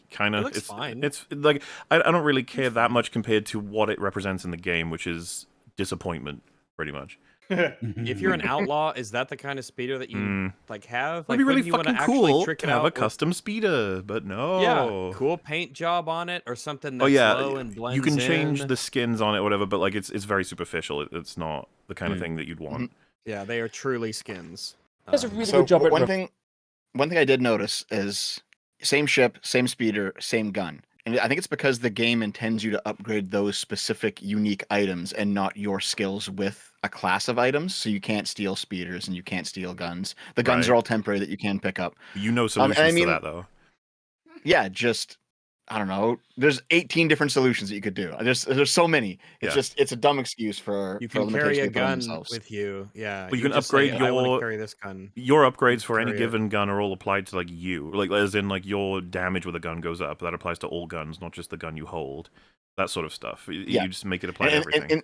S2: kind of.
S1: It's fine.
S2: It's like I don't really care that much compared to what it represents in the game, which is disappointment, pretty much.
S1: If you're an outlaw, is that the kind of speeder that you like have?
S2: It'd
S1: Like,
S2: be really
S1: wouldn't you wanna
S2: fucking
S1: actually
S2: cool
S1: trick
S2: to
S1: it
S2: have
S1: out
S2: a
S1: with-
S2: custom speeder, but no.
S1: Yeah, cool paint job on it or something that's
S2: Oh yeah,
S1: low and blends
S2: you can change
S1: in.
S2: the skins on it, whatever, but like it's very superficial. It's not the kind of thing that you'd want.
S1: Yeah, they are truly skins.
S10: Does a really
S4: So
S10: good job at
S4: one thing I did notice is same ship, same speeder, same gun. And I think it's because the game intends you to upgrade those specific unique items and not your skills with a class of items. So you can't steal speeders and you can't steal guns. The guns
S2: Right.
S4: are all temporary that you can pick up.
S2: You know solutions
S4: I mean,
S2: to that though.
S4: Yeah, just I don't know. There's 18 different solutions that you could do. There's so many. It's
S2: Yeah.
S4: it's a dumb excuse for
S1: You
S4: for
S1: can carry
S4: limitations
S1: a
S4: they put on
S1: gun
S4: themselves.
S1: with you. Yeah,
S2: But you can
S1: just say,
S2: upgrade
S1: I want
S2: your-
S1: to carry this gun.
S2: Your upgrades for any
S1: carry it.
S2: given gun are all applied to like you, like as in like your damage with a gun goes up. That applies to all guns, not just the gun you hold. that sort of stuff.
S4: Yeah.
S2: You just make it apply to everything.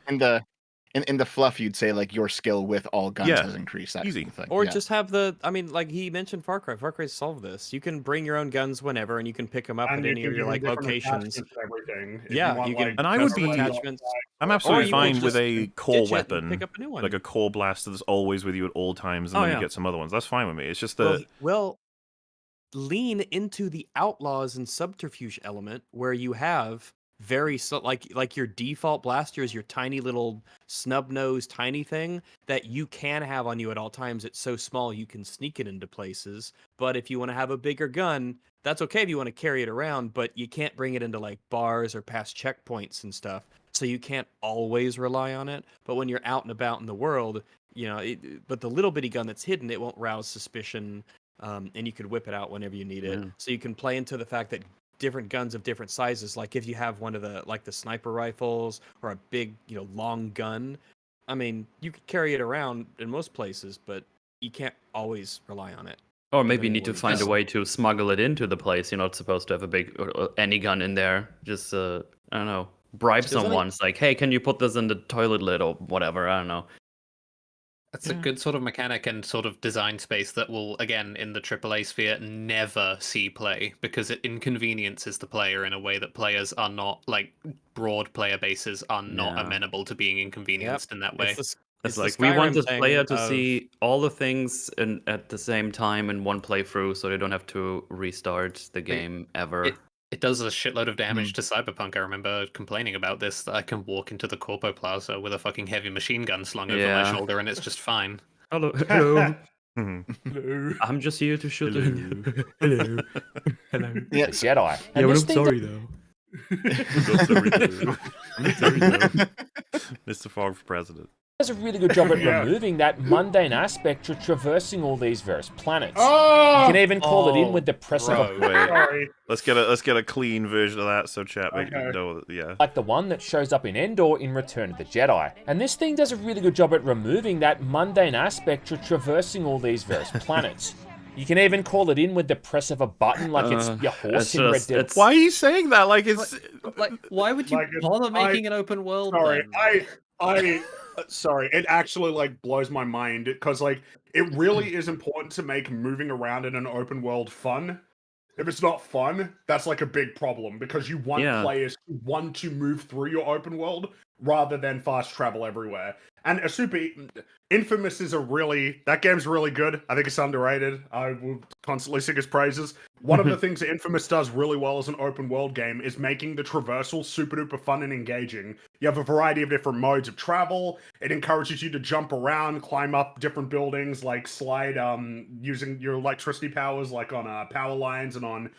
S4: In the fluff, you'd say like your skill with all guns has increased. That
S2: easy.
S4: Kind of thing.
S1: Or just have like he mentioned Far Cry. Far Cry solved this. You can bring your own guns whenever, and you can pick them up at any of your like locations.
S3: Everything.
S1: Yeah, you can.
S2: And I would be.
S1: Attachments.
S2: I'm absolutely fine with a core
S1: ditch it and
S2: weapon,
S1: pick up a new one.
S2: like a core blaster that's always with you at all times, and then you get some other ones. That's fine with me. It's just the
S1: well, lean into the Outlaws and subterfuge element where you have like your default blaster is your tiny little snub nose tiny thing that you can have on you at all times. It's so small you can sneak it into places. But if you want to have a bigger gun, that's okay if you want to carry it around, but you can't bring it into like bars or past checkpoints and stuff. So you can't always rely on it. But when you're out and about in the world, but the little bitty gun that's hidden, it won't rouse suspicion. And you could whip it out whenever you need it. So you can play into the fact that different guns of different sizes, like if you have one of the sniper rifles or a big long gun, I mean you could carry it around in most places, but you can't always rely on it.
S5: Or maybe you need to find a way to smuggle it into the place. You're not supposed to have a big any gun in there. Just I don't know, bribe someone. It's like, hey, can you put this in the toilet lid or whatever? I don't know.
S7: That's a good sort of mechanic and sort of design space that will, again, in the AAA sphere, never see play, because it inconveniences the player in a way that players are not, like, broad player bases are not amenable to being inconvenienced in that way.
S5: It's like, we want this player to see all the things at the same time in one playthrough, so they don't have to restart the game ever.
S7: It does a shitload of damage to Cyberpunk. I remember complaining about this, that I can walk into the Corpo Plaza with a fucking heavy machine gun slung over my shoulder and it's just fine.
S5: Hello. Hello. Hello. I'm just here to shoot you. Hello. Hello.
S10: Yeah, Jedi.
S5: Yeah, but I'm sorry though.
S2: I'm sorry though. Mr. Fogg for president.
S10: Does a really good job at removing that mundane aspect to traversing all these various planets.
S3: Oh!
S10: You can even call it in with the press of a
S2: Wait.
S3: Sorry.
S2: Let's get a clean version of that so chat we can know. Yeah.
S10: Like the one that shows up in Endor in Return of the Jedi. And this thing does a really good job at removing that mundane aspect to traversing all these various planets. You can even call it in with the press of a button, like it's your horse in Red Dead.
S2: Why are you saying that? Like it's
S7: like why would you bother making an open world?
S9: Sorry,
S7: then?
S9: Sorry, it actually like blows my mind because like it really is important to make moving around in an open world fun. If it's not fun, that's like a big problem because you want players to want to move through your open world rather than fast travel everywhere. And Infamous is that game's really good. I think it's underrated. I will constantly sing its praises. One of the things that Infamous does really well as an open world game is making the traversal super duper fun and engaging. You have a variety of different modes of travel. It encourages you to jump around, climb up different buildings, like slide using your electricity powers, like on power lines and on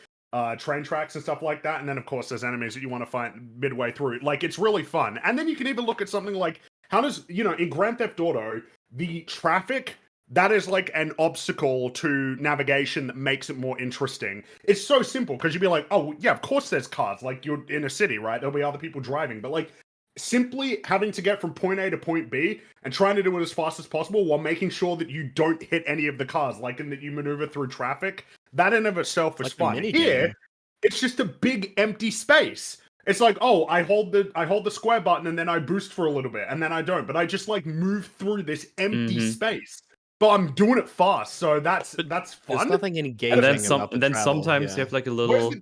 S9: train tracks and stuff like that. And then, of course, there's enemies that you want to fight midway through. Like, it's really fun. And then you can even look at something like, how does, in Grand Theft Auto, the traffic, that is like an obstacle to navigation that makes it more interesting. It's so simple, because you'd be like, oh, yeah, of course there's cars. Like, you're in a city, right? There'll be other people driving. But, like, simply having to get from point A to point B and trying to do it as fast as possible while making sure that you don't hit any of the cars, like, and that you maneuver through traffic, that in of itself is fun. Here, it's just a big empty space. It's like, oh, I hold the square button and then I boost for a little bit and then I don't, but I just like move through this empty space. But I'm doing it fast, so that's fun.
S1: There's nothing engaging
S5: and then
S1: about the travel,
S5: sometimes you have like a little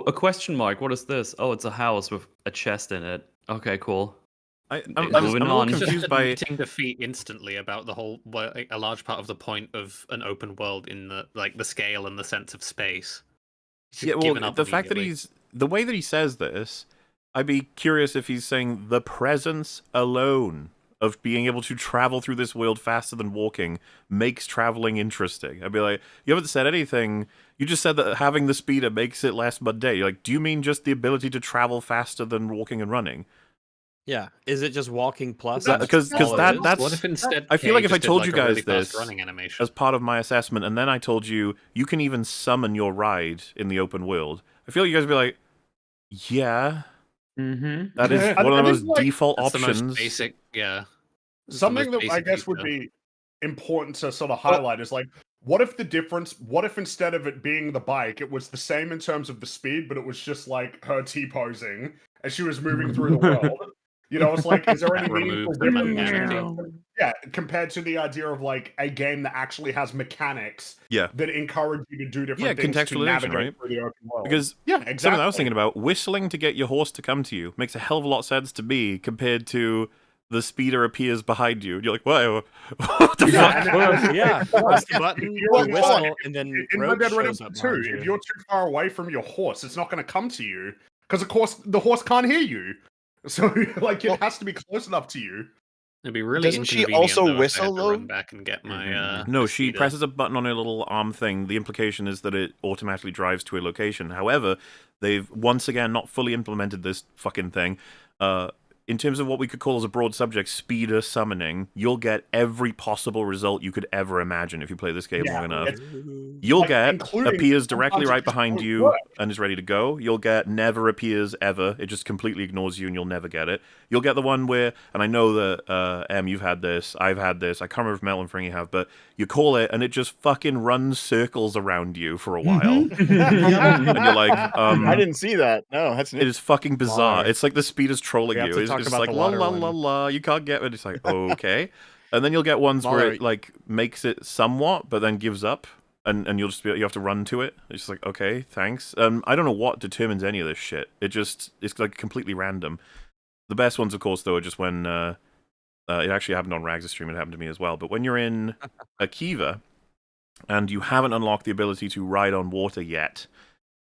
S5: a question mark. What is this? Oh, it's a house with a chest in it. Okay, cool.
S2: I'm confused by
S7: admitting defeat instantly about the whole. A large part of the point of an open world in the scale and the sense of space.
S2: Yeah, well, the fact that the way that he says this, I'd be curious if he's saying the presence alone of being able to travel through this world faster than walking makes traveling interesting. I'd be like, you haven't said anything. You just said that having the speeder makes it less mundane. You're like, do you mean just the ability to travel faster than walking and running?
S1: Yeah. Is it just walking plus?
S2: Because that's.
S7: What if instead?
S2: I feel like if I told you guys this
S7: running animation
S2: as part of my assessment, and then I told you you can even summon your ride in the open world, I feel like you guys would be like, yeah.
S5: Mm-hmm.
S2: That is one of the most default
S7: that's
S2: options.
S7: The most basic, yeah.
S9: Something that I guess would be important to sort of highlight is like, what if instead of it being the bike, it was the same in terms of the speed, but it was just like her T-posing, as she was moving through the world. You know, it's like, is there any meaningful
S7: Remove the
S9: difference?
S7: mundanity.
S9: Yeah, compared to the idea of like a game that actually has mechanics that encourage you to do different things to
S2: contextualization,
S9: navigate
S2: right?
S9: through the open world.
S2: Because
S9: exactly.
S2: something I was thinking about, whistling to get your horse to come to you makes a hell of a lot of sense to me compared to the speeder appears behind you. And you're like, whoa, what the fuck?
S1: Press the button, you whistle, and then
S9: in
S1: Roach
S9: Red Dead
S1: shows
S9: Redemption
S1: up
S9: 2,
S1: behind
S9: if
S1: you.
S9: you're too far away from your horse, it's not going to come to you because, of course, the horse can't hear you. So, like, it has to be close enough to you.
S7: It'd be really
S4: Doesn't she
S7: inconvenient
S4: also
S7: though, if I
S4: whistle,
S7: had to
S4: though?
S7: run back and get my
S2: No,
S7: my
S2: she
S7: speeder.
S2: presses a button on her little arm thing. The implication is that it automatically drives to a location. However, they've once again not fully implemented this fucking thing. In terms of what we could call as a broad subject, speeder summoning, you'll get every possible result you could ever imagine if you play this game long enough. You'll get appears directly right behind you and is ready to go. You'll get never appears ever. It just completely ignores you and you'll never get it. You'll get the one where, and I know that, Em, you've had this, I've had this, I can't remember if Mel and Fringy have, but you call it and it just fucking runs circles around you for a while. And you're like,
S4: I didn't see that. No, that's
S2: it is fucking bizarre.
S1: Water.
S2: It's like the speeder's trolling
S1: We have
S2: you.
S1: to
S2: It's
S1: talk
S2: just
S1: about
S2: like
S1: the
S2: la
S1: water
S2: la
S1: one.
S2: la la. You can't get it. It's like okay, and then you'll get ones where
S1: Water.
S2: it like makes it somewhat, but then gives up, and you'll just you have to run to it. It's just like okay, thanks. I don't know what determines any of this shit. It's like completely random. The best ones, of course, though, are just when it actually happened on Rags' stream. It happened to me as well. But when you're in Akiva and you haven't unlocked the ability to ride on water yet,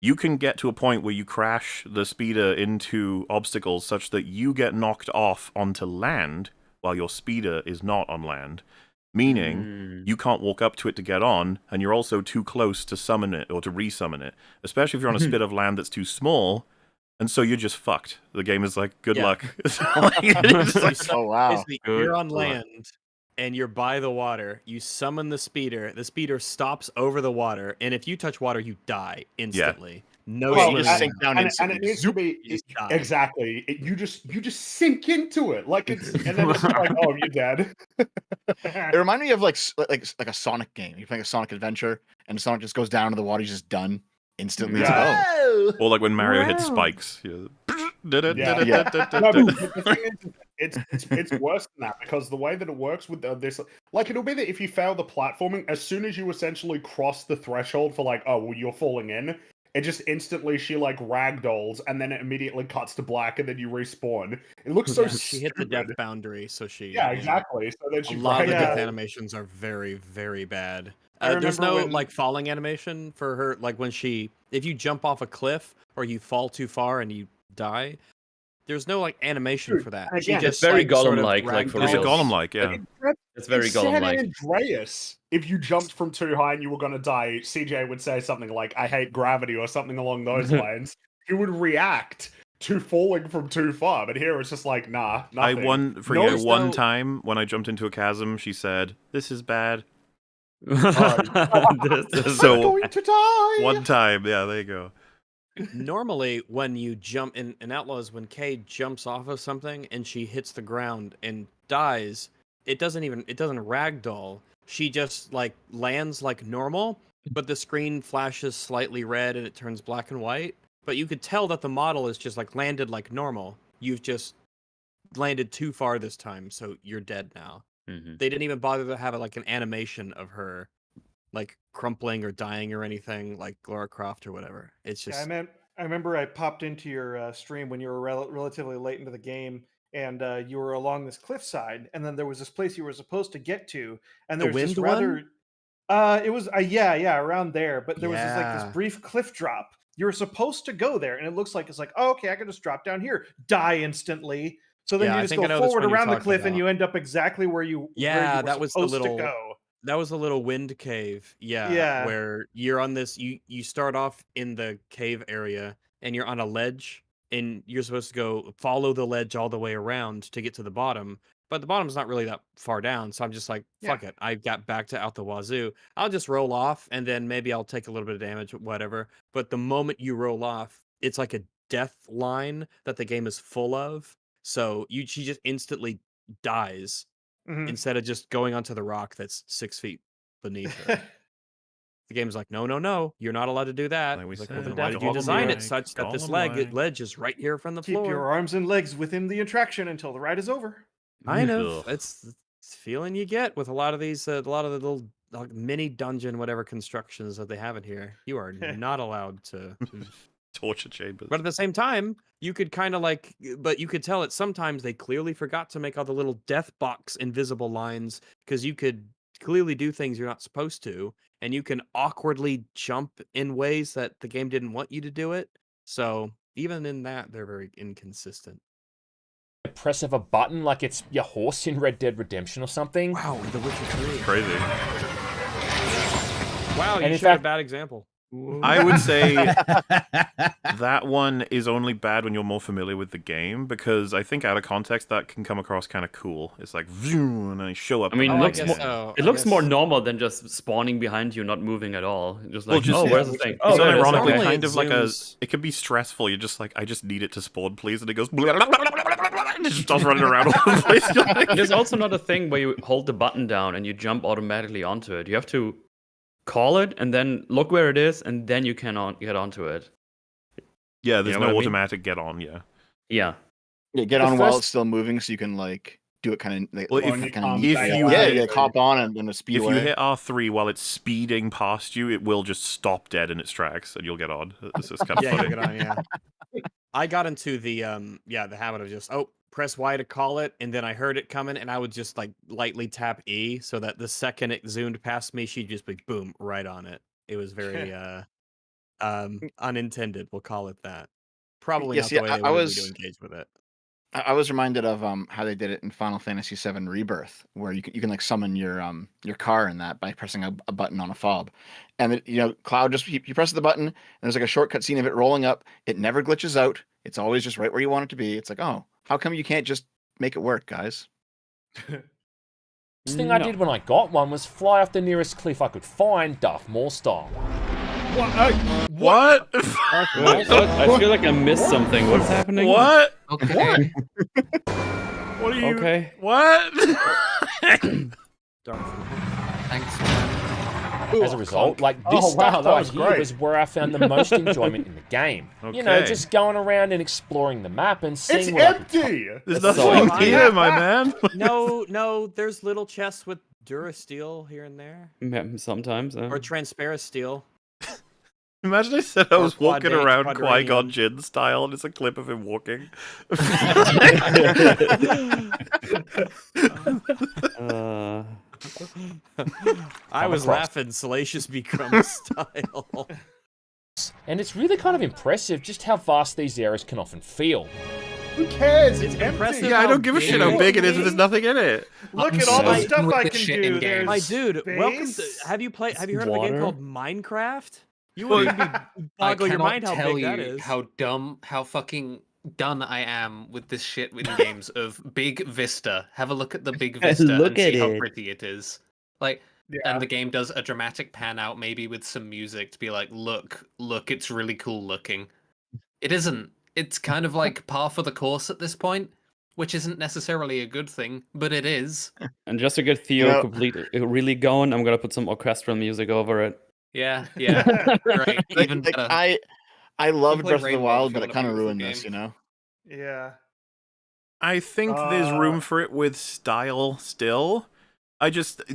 S2: you can get to a point where you crash the speeder into obstacles such that you get knocked off onto land while your speeder is not on land, meaning you can't walk up to it to get on, and you're also too close to summon it or to resummon it, especially if you're on a spit of land that's too small, and so you're just fucked. The game is like, good luck. It's like,
S4: oh, wow.
S1: Basically, you're on land, and you're by the water. You summon the speeder stops over the water, and if you touch water, you die instantly. No,
S4: you just sink down
S9: and
S4: instantly.
S9: it needs to be
S1: die.
S9: exactly. You just sink into it, like it's, and then it's just like, oh, you're dead.
S4: It reminded me of like a Sonic game. You're playing a Sonic adventure, and Sonic just goes down to the water. He's just done instantly.
S9: Yeah.
S4: It's like,
S2: or like when Mario hits spikes.
S9: No, but the thing is, it's worse than that because the way that it works with this, like it'll be that if you fail the platforming, as soon as you essentially cross the threshold for like, oh, well, you're falling in, it just instantly she like ragdolls and then it immediately cuts to black and then you respawn. It looks so
S1: She hit the death boundary, so she.
S9: Yeah, exactly. So then she
S1: a lot of the death animations are very, very bad. There's no like falling animation for her. Like when if you jump off a cliff or you fall too far and you die, there's no like animation for that.
S5: She just very Gollum-like, like for
S2: There's a
S5: reals.
S2: Gollum-like, yeah.
S5: It's very
S9: San
S5: Gollum-like.
S9: Andreas, if you jumped from too high and you were going to die, CJ would say something like, I hate gravity or something along those lines. He would react to falling from too far. But here it's just like, nah, nothing.
S2: One time when I jumped into a chasm, she said, this is bad.
S9: I'm going to die!
S2: One time, yeah, there you go.
S1: Normally, when you jump in Outlaws, when Kay jumps off of something and she hits the ground and dies, it doesn't ragdoll. She just like lands like normal, but the screen flashes slightly red and it turns black and white. But you could tell that the model is just like landed like normal. You've just landed too far this time, so you're dead now. They didn't even bother to have like an animation of her like crumpling or dying or anything like Lara Croft or whatever. It's just.
S3: Yeah, I remember I popped into your stream when you were relatively late into the game, and you were along this cliffside, and then there was this place you were supposed to get to, and there was this rather. It was yeah around there, but there was this brief cliff drop. You were supposed to go there, and it looks like it's like, oh, okay, I can just drop down here, die instantly. So then you just go forward around the cliff, and you end up exactly where you
S1: that was
S3: supposed to go.
S1: That was a little wind cave, where you're on this. You start off in the cave area, and you're on a ledge, and you're supposed to go follow the ledge all the way around to get to the bottom. But the bottom's not really that far down, so I'm just like, fuck it. I got back to out the wazoo. I'll just roll off, and then maybe I'll take a little bit of damage, whatever. But the moment you roll off, it's like a death line that the game is full of. So she just instantly dies instead of just going onto the rock that's 6 feet beneath her. The game's like, no, you're not allowed to do that.
S2: Like we
S1: Like,
S2: said,
S1: well, then why did you
S2: golem
S1: design it
S2: leg,
S1: such that this
S2: golem
S1: ledge is right here from the
S3: Keep
S1: floor?
S3: your arms and legs within the attraction until the ride is over.
S1: Kind of.
S2: Ugh.
S1: It's the feeling you get with a lot of these, a lot of the little mini dungeon, whatever constructions that they have in here. You are not allowed to.
S2: Torture chambers.
S1: But at the same time, you could kind of like, but you could tell that sometimes they clearly forgot to make all the little death box invisible lines because you could clearly do things you're not supposed to, and you can awkwardly jump in ways that the game didn't want you to do it. So even in that, they're very inconsistent.
S10: Press of a button like it's your horse in Red Dead Redemption or something.
S1: Wow, The Witcher 3.
S2: Crazy.
S1: Wow,
S10: And
S1: you
S10: in
S1: showed a
S10: fact-
S1: bad example.
S2: I would say that one is only bad when you're more familiar with the game, because I think out of context that can come across kind of cool. It's like, vroom, and I show up.
S5: I mean,
S1: Oh,
S5: it
S1: I
S5: looks
S1: guess
S5: more,
S1: so.
S5: it
S1: I
S5: looks more
S1: guess-
S5: normal than just spawning behind you, not moving at all. Just like,
S2: just-
S5: oh,
S2: yeah,
S5: where's the thing?
S2: it's
S5: Oh, there it is.
S2: ironically
S5: Okay.
S2: kind of like a.
S1: zooms-
S2: It can be stressful. You're just like, I just need it to spawn, please, and it goes. And it just starts running around all the place. You're like-
S5: There's also not a thing where you hold the button down and you jump automatically onto it. You have to call it and then look where it is, and then you can get onto it.
S2: Yeah, there's
S5: You know what
S2: no
S5: I mean?
S2: automatic get on. Yeah.
S5: Yeah.
S4: Yeah, get
S10: The
S4: on while
S10: first-
S4: it's still moving, so you can like do it kind of like,
S2: Well,
S9: if-
S2: if
S4: kind of
S2: you
S4: yeah,
S2: hit-
S4: hop on and then a speed
S2: If you
S4: away.
S2: hit R3 while it's speeding past you, it will just stop dead in its tracks, and you'll get on. It's just kind of
S1: Yeah,
S2: funny.
S1: you'll get on, yeah. I got into the the habit of just press Y to call it, and then I heard it coming, and I would just like lightly tap E so that the second it zoomed past me, she'd just be boom right on it. It was very unintended, we'll call it that. Probably
S4: Yeah,
S1: not
S4: see,
S1: the way they
S4: I
S1: wanted
S4: was-
S1: me to engage with it.
S4: I was reminded of how they did it in Final Fantasy VII Rebirth, where you can like summon your car in that by pressing a button on a fob, and it, Cloud just you press the button and there's like a shortcut scene of it rolling up. It never glitches out. It's always just right where you want it to be. It's like, oh, how come you can't just make it work, guys?
S10: First thing I did when I got one was fly off the nearest cliff I could find, Darth Maul style.
S2: What?
S5: I feel like I missed something. What's happening?
S2: What?
S7: Okay.
S2: What are you?
S5: Okay.
S2: What?
S7: Thanks, man.
S10: As a result, like this
S9: Oh, wow,
S10: stuff
S9: that
S10: right
S9: was
S10: here
S9: great.
S10: was where I found the most enjoyment in the game. You know,
S2: Okay.
S10: just going around and exploring the map and
S9: It's
S10: seeing what I could
S9: empty.
S2: There's
S5: That's so
S2: nothing
S5: empty.
S2: here, my man.
S1: No, there's little chests with Durasteel here and there.
S5: Sometimes.
S1: Or transparent steel.
S2: Imagine I said I
S1: Or
S2: was walking
S1: quad-eight,
S2: around
S1: quadrillion.
S2: Qui-Gon Jinn style, and it's a clip of him walking.
S1: I was
S10: across.
S1: laughing Salacious Become style.
S10: And it's really kind of impressive just how vast these areas can often feel.
S9: Who cares?
S1: It's
S9: It's empty.
S1: impressive.
S2: Yeah, I
S1: how
S2: don't give a shit how
S1: big-
S2: big it is if there's nothing in it.
S3: Look
S7: I'm
S3: at all the
S7: so
S3: stuff
S7: done with
S3: I
S7: this
S3: can
S7: shit
S3: do.
S7: in games.
S1: My
S3: There's
S1: dude, welcome to.
S3: space.
S1: Have you heard of a game
S5: Water.
S1: called Minecraft? You
S2: Well,
S1: wouldn't be
S7: I
S1: boggle your
S7: cannot
S1: mind how
S7: tell
S1: big
S7: you
S1: that is.
S7: how fucking done I am with this shit with games of Big Vista. Have a look at the Big Vista
S5: Look
S7: and see
S5: at
S7: how
S5: it.
S7: pretty it is. Like,
S3: Yeah.
S7: and the game does a dramatic pan out, maybe with some music to be like, look, it's really cool looking. It isn't. It's kind of like par for the course at this point, which isn't necessarily a good thing, but it is.
S5: And just to get Theo
S4: Yeah.
S5: really going, I'm gonna put some orchestral music over it.
S7: Yeah, right. Even
S4: Like,
S7: better.
S4: I loved
S7: play
S4: Breath of the
S7: Rainbow
S4: Wild,
S7: if you
S4: but it
S7: want a
S4: kind of
S7: beautiful
S4: ruined
S7: game.
S4: this, you know.
S3: Yeah.
S2: I think there's room for it with style still.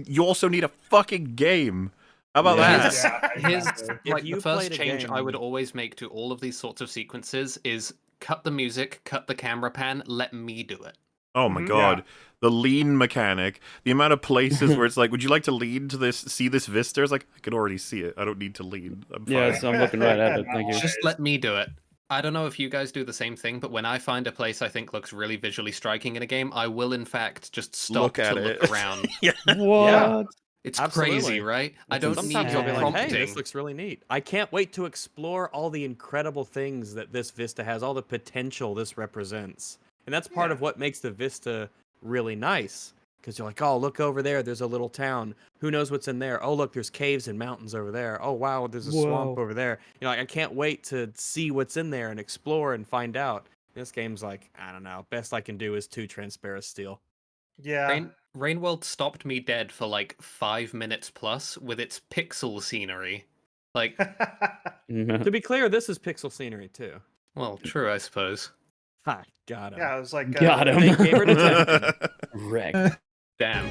S2: You also need a fucking game. How about
S5: Yeah.
S2: that?
S7: His
S1: If
S7: like
S1: you
S7: the first
S1: played a
S7: change I would
S1: game-
S7: always make to all of these sorts of sequences is cut the music, cut the camera pan, let me do it.
S2: Oh my
S3: Mhm.
S2: god. The lean mechanic. The amount of places where it's like, would you like to lean to this, see this vista? It's like, I can already see it. I don't need to lean. I'm fine.
S5: Yeah, so I'm looking right at it. Thank you.
S7: Just let me do it. I don't know if you guys do the same thing, but when I find a place I think looks really visually striking in a game, I will in fact just stop
S2: Look
S7: to
S2: at
S7: look
S2: it.
S7: around.
S5: What?
S7: It's
S1: Absolutely.
S7: crazy, right? I don't need
S1: Sometimes
S7: your
S1: I'll be like,
S7: prompting.
S1: hey, this looks really neat. I can't wait to explore all the incredible things that this Vista has, all the potential this represents. And that's part of what makes the Vista really nice. Because you're like, oh, look over there. There's a little town. Who knows what's in there? Oh, look, there's caves and mountains over there. Oh, wow, there's a swamp
S5: Whoa.
S1: over there. You know, like, I can't wait to see what's in there and explore and find out. This game's like, I don't know. Best I can do is 2 transparent steel.
S3: Yeah.
S7: Rainworld stopped me dead for like 5 minutes plus with its pixel scenery. Like,
S1: to be clear, this is pixel scenery too.
S7: Well, true, I suppose.
S1: Ha, got him.
S3: Yeah, I was like,
S5: Got him.
S1: Thank you for detention.
S5: Wreck.
S7: Damn.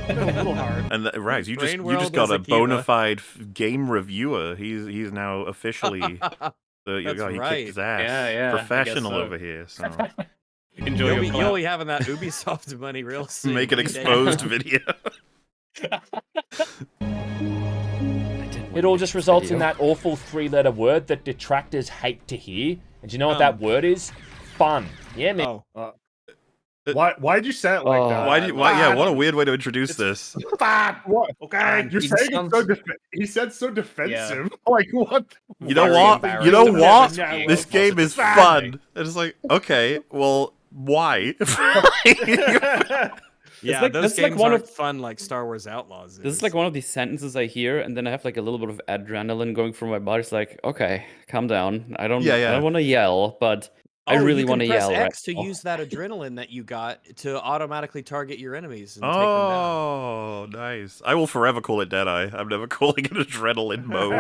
S3: a little hard.
S2: And Rags, you
S1: Brain
S2: just
S1: World
S2: got
S1: is
S2: a
S1: Akiva.
S2: bona fide game reviewer. He's now officially he
S1: That's
S2: kicked
S1: right.
S2: his ass.
S7: Yeah, yeah, I guess
S2: Professional
S7: so.
S2: over here. So
S7: Enjoy your
S1: You'll be having that Ubisoft money real soon.
S2: make an
S1: any day
S2: exposed
S1: now.
S2: video.
S10: It all just results in that awful 3-letter word that detractors hate to hear. And do you know what that word is? Fun. Yeah, man.
S1: Oh,
S9: Why'd you say it like that?
S2: Why? What a weird way to introduce this.
S9: What?
S3: Okay.
S9: You're
S7: He
S9: saying
S7: sounds-
S9: it's so he said so defensive. Like what?
S2: You know
S7: Very
S2: what? You know
S7: embarrassing.
S2: what?
S3: Yeah,
S2: This
S3: well,
S2: game is fun. It's like, okay, well, why?
S1: yeah,
S5: like-
S1: those
S5: that's like
S1: games
S5: one
S1: aren't
S5: of-
S1: fun like Star Wars Outlaws.
S5: This is like one of these sentences I hear, and then I have like a little bit of adrenaline going through my body. It's like, okay, calm down. I don't want to yell, but I really want to yell.
S1: X to
S5: right now.
S1: use that adrenaline that you got to automatically target your enemies and take
S2: Oh, nice. I will forever call it Deadeye. I'm never calling it adrenaline mode.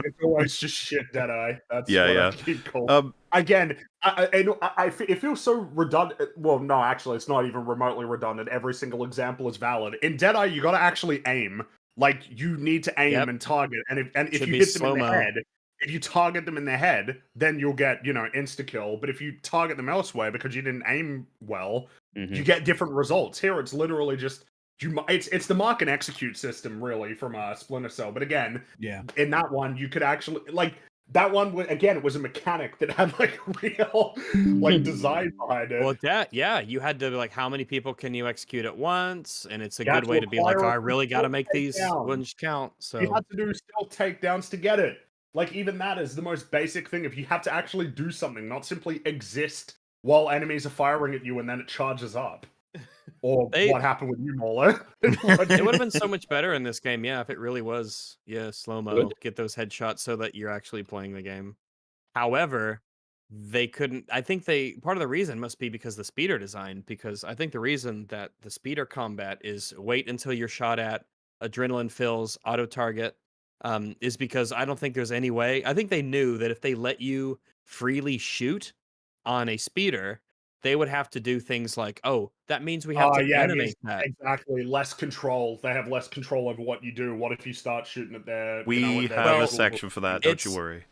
S9: It's always just shit, Deadeye. That's
S2: Yeah,
S9: what
S2: yeah.
S9: I keep calling. Again, it feels so redundant. Well, no, actually, it's not even remotely redundant. Every single example is valid. In Deadeye, you got to actually aim. Like you need to aim and target, and if
S1: Should
S9: you
S1: be
S9: hit them in the
S1: slow-mo.
S9: head, if you target them in the head, then you'll get insta kill. But if you target them elsewhere because you didn't aim well, you get different results. Here, it's literally just it's the mark and execute system really from Splinter Cell. But again, in that one, you could actually that one again. It was a mechanic that had like real design behind it.
S1: Well, you had to like how many people can you execute at once, and it's a
S9: You had
S1: good
S9: to
S1: way to be like, oh,
S9: acquire
S1: I really got to make these
S9: takedown.
S1: ones count. So
S9: You had to do stealth takedowns to get it. Like, even that is the most basic thing. If you have to actually do something, not simply exist while enemies are firing at you and then it charges up. Or what happened with you, Mola.
S1: it would have been so much better in this game, if it really was, slow-mo, get those headshots so that you're actually playing the game. However, they couldn't. I think part of the reason must be because the speeder design, because I think the reason that the speeder combat is wait until you're shot at, adrenaline fills, auto target, is because I don't think there's any way. I think they knew that if they let you freely shoot on a speeder, they would have to do things like, oh, that means we have to animate that.
S9: Exactly. Less control. They have less control over what you do. What if you start shooting at their...
S2: We have a section for that, don't you worry.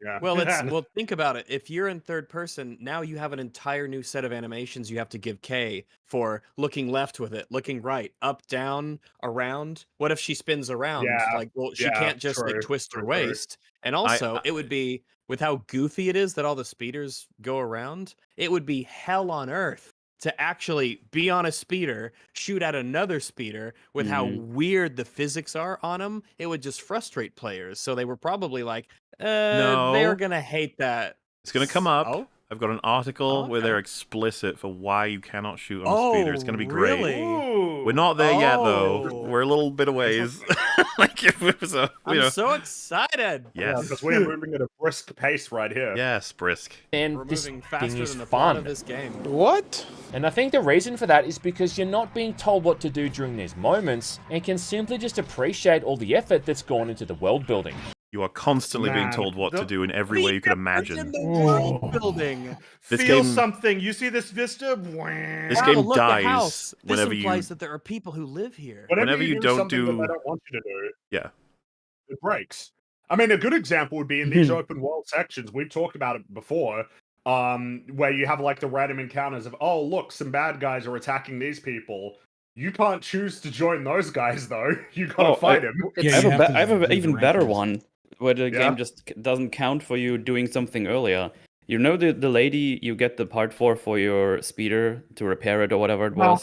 S9: Yeah.
S1: Well, think about it. If you're in third person, now you have an entire new set of animations you have to give Kay for looking left with it, looking right, up, down, around. What if she spins around?
S9: Yeah.
S1: She can't just twist her waist. And also, it would be, with how goofy it is that all the speeders go around, it would be hell on earth to actually be on a speeder, shoot at another speeder with how weird the physics are on them. It would just frustrate players. So they were probably like,
S2: no,
S1: they're gonna hate that.
S2: It's gonna come up.
S1: Oh?
S2: I've got an article where they're explicit for why you cannot shoot on a speeder. It's gonna be great.
S1: Really?
S2: We're not there yet, though. We're a little bit of ways.
S1: I'm so excited.
S2: Yes,
S9: because we are moving at a brisk pace right here.
S2: Yes, brisk.
S10: And
S1: We're
S10: this
S1: moving
S10: thing
S1: faster
S10: is
S1: than the plot
S10: fun.
S1: of this game.
S13: What?
S10: And I think the reason for that is because you're not being told what to do during these moments and can simply just appreciate all the effort that's gone into the world building.
S2: You are constantly being told what to do in every way you could imagine.
S1: The world building.
S3: Feel something. You see this vista?
S2: This game dies whenever
S1: this
S2: you.
S1: implies that there are people who live here.
S9: Whenever you don't do what they don't want you to do,
S2: yeah,
S9: it breaks. I mean, a good example would be in these open world sections. We've talked about it before, where you have like the random encounters of, oh look, some bad guys are attacking these people. You can't choose to join those guys though. You gotta fight them.
S5: I have an even better one where the game just doesn't count for you doing something earlier. You know the lady you get the part for your speeder to repair it or whatever it was?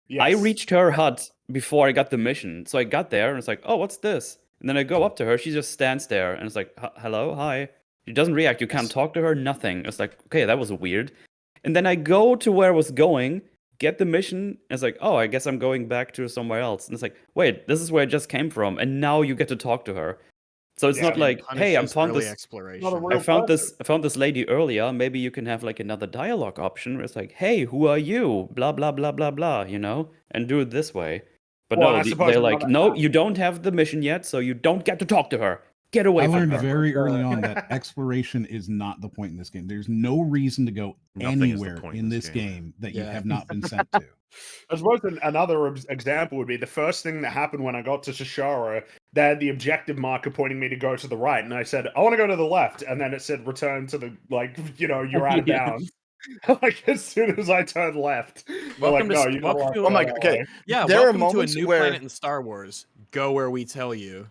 S9: Yes.
S5: I reached her hut before I got the mission. So I got there and it's like, oh, what's this? And then I go up to her. She just stands there and it's like, hello, hi. She doesn't react. You can't talk to her, nothing. It's like, okay, that was weird. And then I go to where I was going, get the mission, and it's like, oh, I guess I'm going back to somewhere else. And it's like, wait, this is where I just came from. And now you get to talk to her. So it's not like, hey, I found
S1: early
S5: this.
S1: exploration.
S5: I found this lady earlier. Maybe you can have like another dialogue option where it's like, hey, who are you? Blah blah blah blah blah. You know, and do it this way. But
S9: Well,
S5: no,
S9: I suppose
S5: they're like,
S9: another-
S5: no, you don't have the mission yet, so you don't get to talk to her. Get away
S6: I
S5: from
S6: learned
S5: her.
S6: very early on that exploration is not the point in this game. There's no reason to go
S2: Nothing is the
S6: anywhere
S2: point
S6: in this game that you
S1: Yeah.
S6: have not been sent to.
S9: I suppose another example would be the first thing that happened when I got to Shishara. They had the objective marker pointing me to go to the right, and I said, I want to go to the left, and then it said return to the, like, you know, you're out of
S5: Yeah.
S9: bounds. Like, as soon as I turned left, they're
S1: Welcome
S9: like,
S1: to
S9: no, you
S1: welcome to
S4: Oh my. Okay.
S1: Yeah,
S4: There are
S1: welcome to a
S4: moments
S1: new
S4: where
S1: planet in Star Wars. Go where we tell you.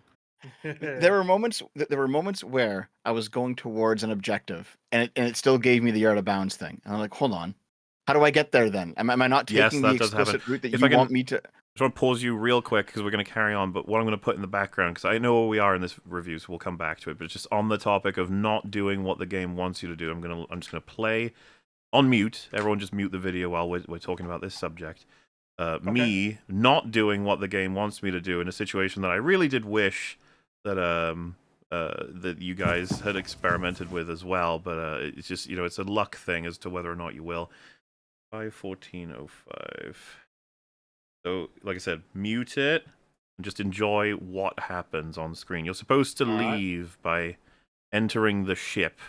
S4: there were moments. There were moments where I was going towards an objective, and it still gave me the out of bounds thing. And I'm like, hold on, how do I get there then? Am I not
S2: Yes,
S4: taking
S2: that
S4: the
S2: does happen.
S4: explicit route that
S2: If
S4: you
S2: I can-
S4: want me to?
S2: I just want to pause you real quick because we're going to carry on. But what I'm going to put in the background, because I know where we are in this review, so we'll come back to it. But it's just on the topic of not doing what the game wants you to do. I'm just going to play on mute. Everyone, just mute the video while we're talking about this subject. Me not doing what the game wants me to do in a situation that I really did wish that that you guys had experimented with as well. But it's just, it's a luck thing as to whether or not you will. 5:14:05. So, like I said, mute it and just enjoy what happens on screen. You're supposed to leave by entering the ship,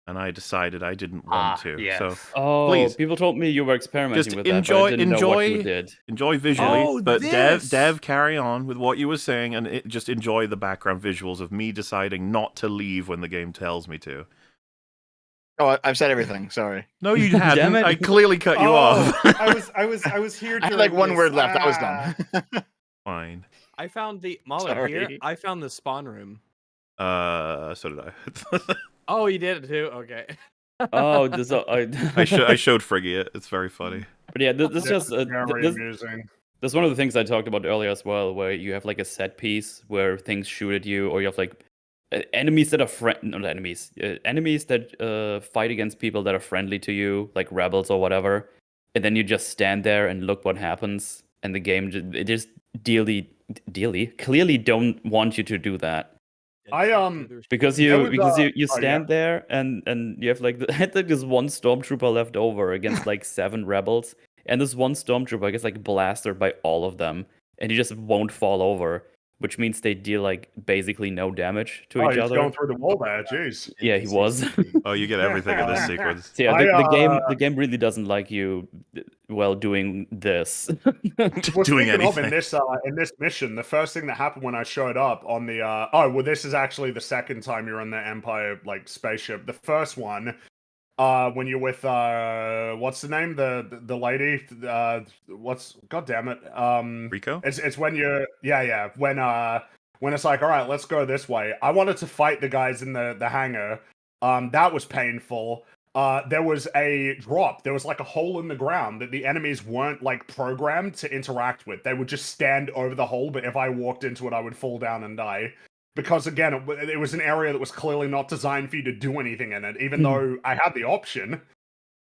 S2: and I decided I didn't want to.
S7: Yes.
S2: So, please,
S5: people told me you were experimenting
S2: just
S5: with that, but I didn't know what you did.
S2: enjoy visually.
S1: Oh,
S2: but
S1: this!
S2: Dev, carry on with what you were saying, and just enjoy the background visuals of me deciding not to leave when the game tells me to.
S4: Oh, I've said everything. Sorry.
S2: No, you hadn't.
S5: Damn it.
S2: I clearly cut you off.
S3: I was here.
S4: I had like one
S3: during
S4: word
S3: this.
S4: left. That was done.
S2: Fine.
S1: I found the Mahler here.
S4: Sorry.
S1: I found the spawn room.
S2: So did I.
S1: Oh, you did it too. Okay.
S5: Oh, this
S2: I showed Friggy it. It's very funny.
S5: But yeah, this just
S9: Very
S5: this,
S9: amusing.
S5: that's one of the things I talked about earlier as well, where you have like a set piece where things shoot at you, or you have like enemies that are enemies that fight against people that are friendly to you, like rebels or whatever, and then you just stand there and look what happens, and the game just clearly don't want you to do that. Because you stand there and you have like I had like this one stormtrooper left over against like 7 rebels, and this one stormtrooper gets like blasted by all of them, and he just won't fall over, which means they deal like basically no damage to each
S9: he's
S5: other.
S9: going through the wall there. Jeez.
S5: Yeah, he was.
S2: Oh, you get everything in this sequence.
S5: So yeah, the game really doesn't like you doing this.
S9: Well,
S2: Doing
S9: speaking of,
S2: anything.
S9: in this mission, the first thing that happened when I showed up on the this is actually the second time you're in the Empire like spaceship. The first one, when you're with what's the name, the lady, god damn it,
S2: Rico?
S9: It's when you're when it's like, all right, let's go this way. I wanted to fight the guys in the hangar. That was painful. There was a drop. There was like a hole in the ground that the enemies weren't like programmed to interact with. They would just stand over the hole, but if I walked into it, I would fall down and die. Because again, it was an area that was clearly not designed for you to do anything in it, even though I had the option.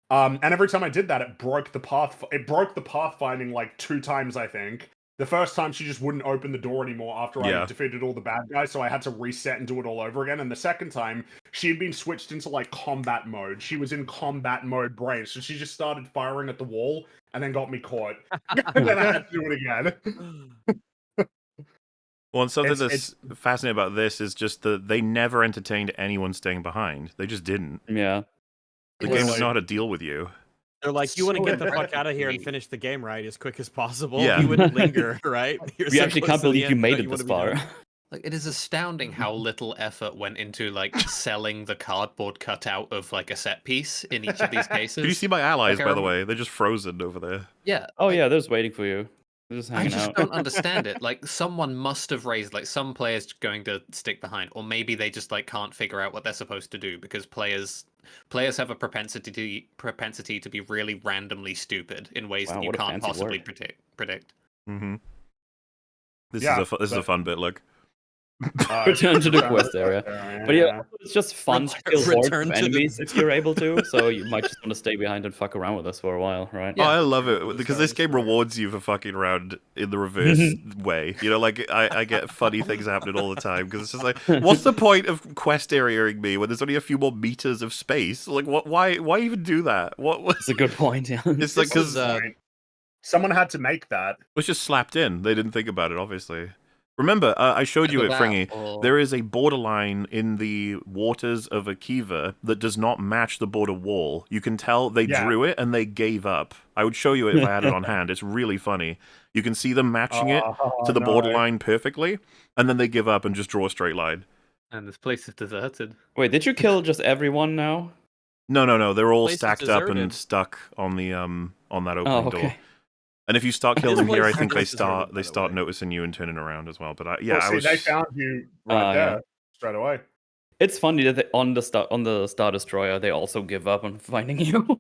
S9: And every time I did that, it broke the path. It broke the pathfinding like 2 times, I think. The first time she just wouldn't open the door anymore after I defeated all the bad guys, so I had to reset and do it all over again. And the second time, she had been switched into like combat mode. She was in combat mode brain, so she just started firing at the wall and then got me caught. And then I had to do it again.
S2: Well, and something that's fascinating about this is just that they never entertained anyone staying behind. They just didn't.
S5: Yeah.
S2: The game doesn't know how to deal with you.
S1: They're like, you want to get the fuck out of here and finish the game right as quick as possible.
S2: Yeah.
S1: You wouldn't linger, right?
S5: We actually can't believe you made it this far.
S7: Like, it is astounding how little effort went into like selling the cardboard cutout of like a set piece in each of these cases.
S2: Can you see my allies,
S7: Like,
S2: by the way? They're just frozen over there.
S7: Yeah.
S5: Oh yeah, they're just waiting for you. They're just
S7: I
S5: hanging
S7: just
S5: out.
S7: don't understand it. Like, someone must have raised, like, some players going to stick behind, or maybe they just like can't figure out what they're supposed to do because players have a propensity to be really randomly stupid in ways that you
S5: what a
S7: can't
S5: fancy
S7: possibly
S5: word.
S7: predict.
S2: Mm-hmm. This
S9: Yeah,
S2: is a fun bit. Look.
S5: Return to the quest area. But yeah, it's just fun to kill hordes
S1: Return
S5: of
S1: to the-
S5: enemies if you're able to. So you might just want to stay behind and fuck around with us for a while, right?
S2: Oh, I love it because this game rewards you for fucking around in the reverse way. You know, like I get funny things happening all the time because it's just like, what's the point of quest areaing me when there's only a few more meters of space? Like, what? Why even do that? What?
S5: That's a good point. Yeah.
S2: It's like because
S9: someone had to make that.
S2: it was just slapped in. They didn't think about it, obviously. Remember, I showed you it, Fringy. There is a borderline in the waters of Akiva that does not match the border wall. You can tell they drew it and they gave up. I would show you it if I had it on hand. It's really funny. You can see them matching it to the borderline perfectly, and then they give up and just draw a straight line.
S7: And this place is deserted.
S5: Wait, did you kill just everyone now?
S2: No. They're all
S1: Place is
S2: stacked up and
S1: deserted.
S2: stuck on the on that opening door.
S5: Okay.
S2: And if you start killing them
S1: This
S2: here, I
S1: place
S2: think
S1: is deserted, by
S2: they
S1: the
S2: start
S1: way.
S2: noticing you and turning around as well. But
S9: Well, see, they found you right there straight away.
S5: It's funny that on the Star Destroyer they also give up on finding you.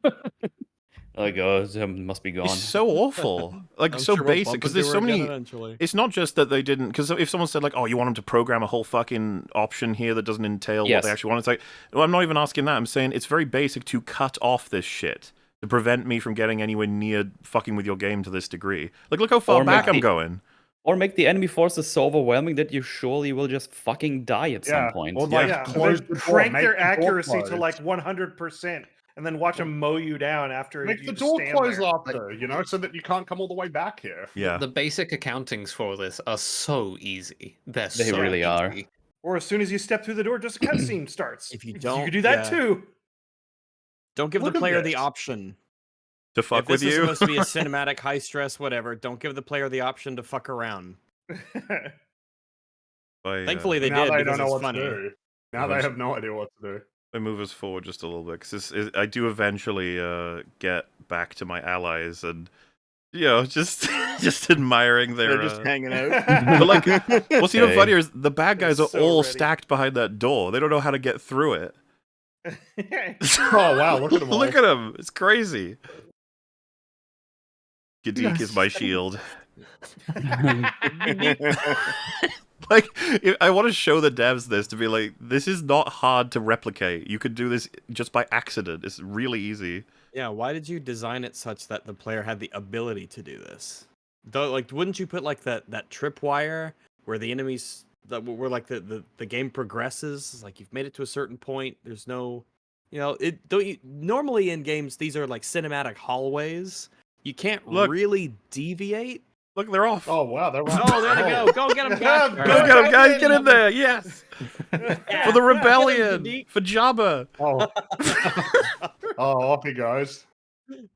S5: Like, oh, it must be gone.
S2: It's so awful, like
S1: I'm
S2: so
S1: sure we'll
S2: basic.
S1: bump
S2: Because
S1: into
S2: there's
S1: her
S2: so
S1: again
S2: many.
S1: eventually.
S2: It's not just that they didn't. Because if someone said like, "Oh, you want them to program a whole fucking option here that doesn't entail what
S5: Yes.
S2: they actually want," it's like, well, I'm not even asking that. I'm saying it's very basic to cut off this shit to prevent me from getting anywhere near fucking with your game to this degree. Like, look how far
S5: Or
S2: back
S5: make
S2: I'm going.
S5: Or make the enemy forces so overwhelming that you surely will just fucking die at some point.
S9: Or like
S3: Yeah,
S9: close
S3: then
S9: the door,
S3: crank
S9: make
S3: their
S9: the door
S3: accuracy to
S9: close.
S3: like 100%, and then watch them mow you down after
S9: Make
S3: you
S9: the
S3: just
S9: door
S3: stand
S9: close
S3: there.
S9: after, you know, so that you can't come all the way back here.
S2: Yeah.
S7: The basic accountings for this are so easy. They're
S5: They
S7: so
S5: really are.
S7: easy.
S3: Or as soon as you step through the door, just a cutscene starts.
S1: If you
S3: you
S1: don't-
S3: could do that
S1: yeah.
S3: too.
S1: Don't give
S3: Look
S1: the
S3: at
S1: player the
S3: this.
S1: option.
S2: To fuck
S1: If this
S2: with
S1: is
S2: you.
S1: supposed to be a cinematic, high stress, whatever, don't give the player the option to fuck around. Thankfully, they
S9: now
S1: did
S9: they
S1: because
S9: don't know
S1: it's
S9: what
S1: funny.
S9: to do. Now they have no idea what to do.
S2: They move us forward just a little bit because I do eventually get back to my allies and just just admiring their.
S4: They're just hanging out.
S2: But like, what's even
S5: Okay.
S2: funnier is the bad guys are
S3: so
S2: all
S3: ready.
S2: stacked behind that door. They don't know how to get through it.
S9: Oh wow, look at them all.
S2: Look at them! It's crazy. Gadik is my shield. Like, I want to show the devs this to be like, this is not hard to replicate. You could do this just by accident. It's really easy.
S1: Yeah, why did you design it such that the player had the ability to do this? Though, like, wouldn't you put like that tripwire where the enemies where like the game progresses? Like, you've made it to a certain point. There's no, it don't you normally in games these are like cinematic hallways. You can't
S2: Look.
S1: really deviate.
S2: Look, they're off.
S9: Oh wow, they're
S1: Oh, there they go. Go get them, guys.
S2: Go get them, guys! Get in there! Yes, for the rebellion,
S1: Gadik.
S2: for Jabba.
S9: Oh. Oh, off he goes.
S2: You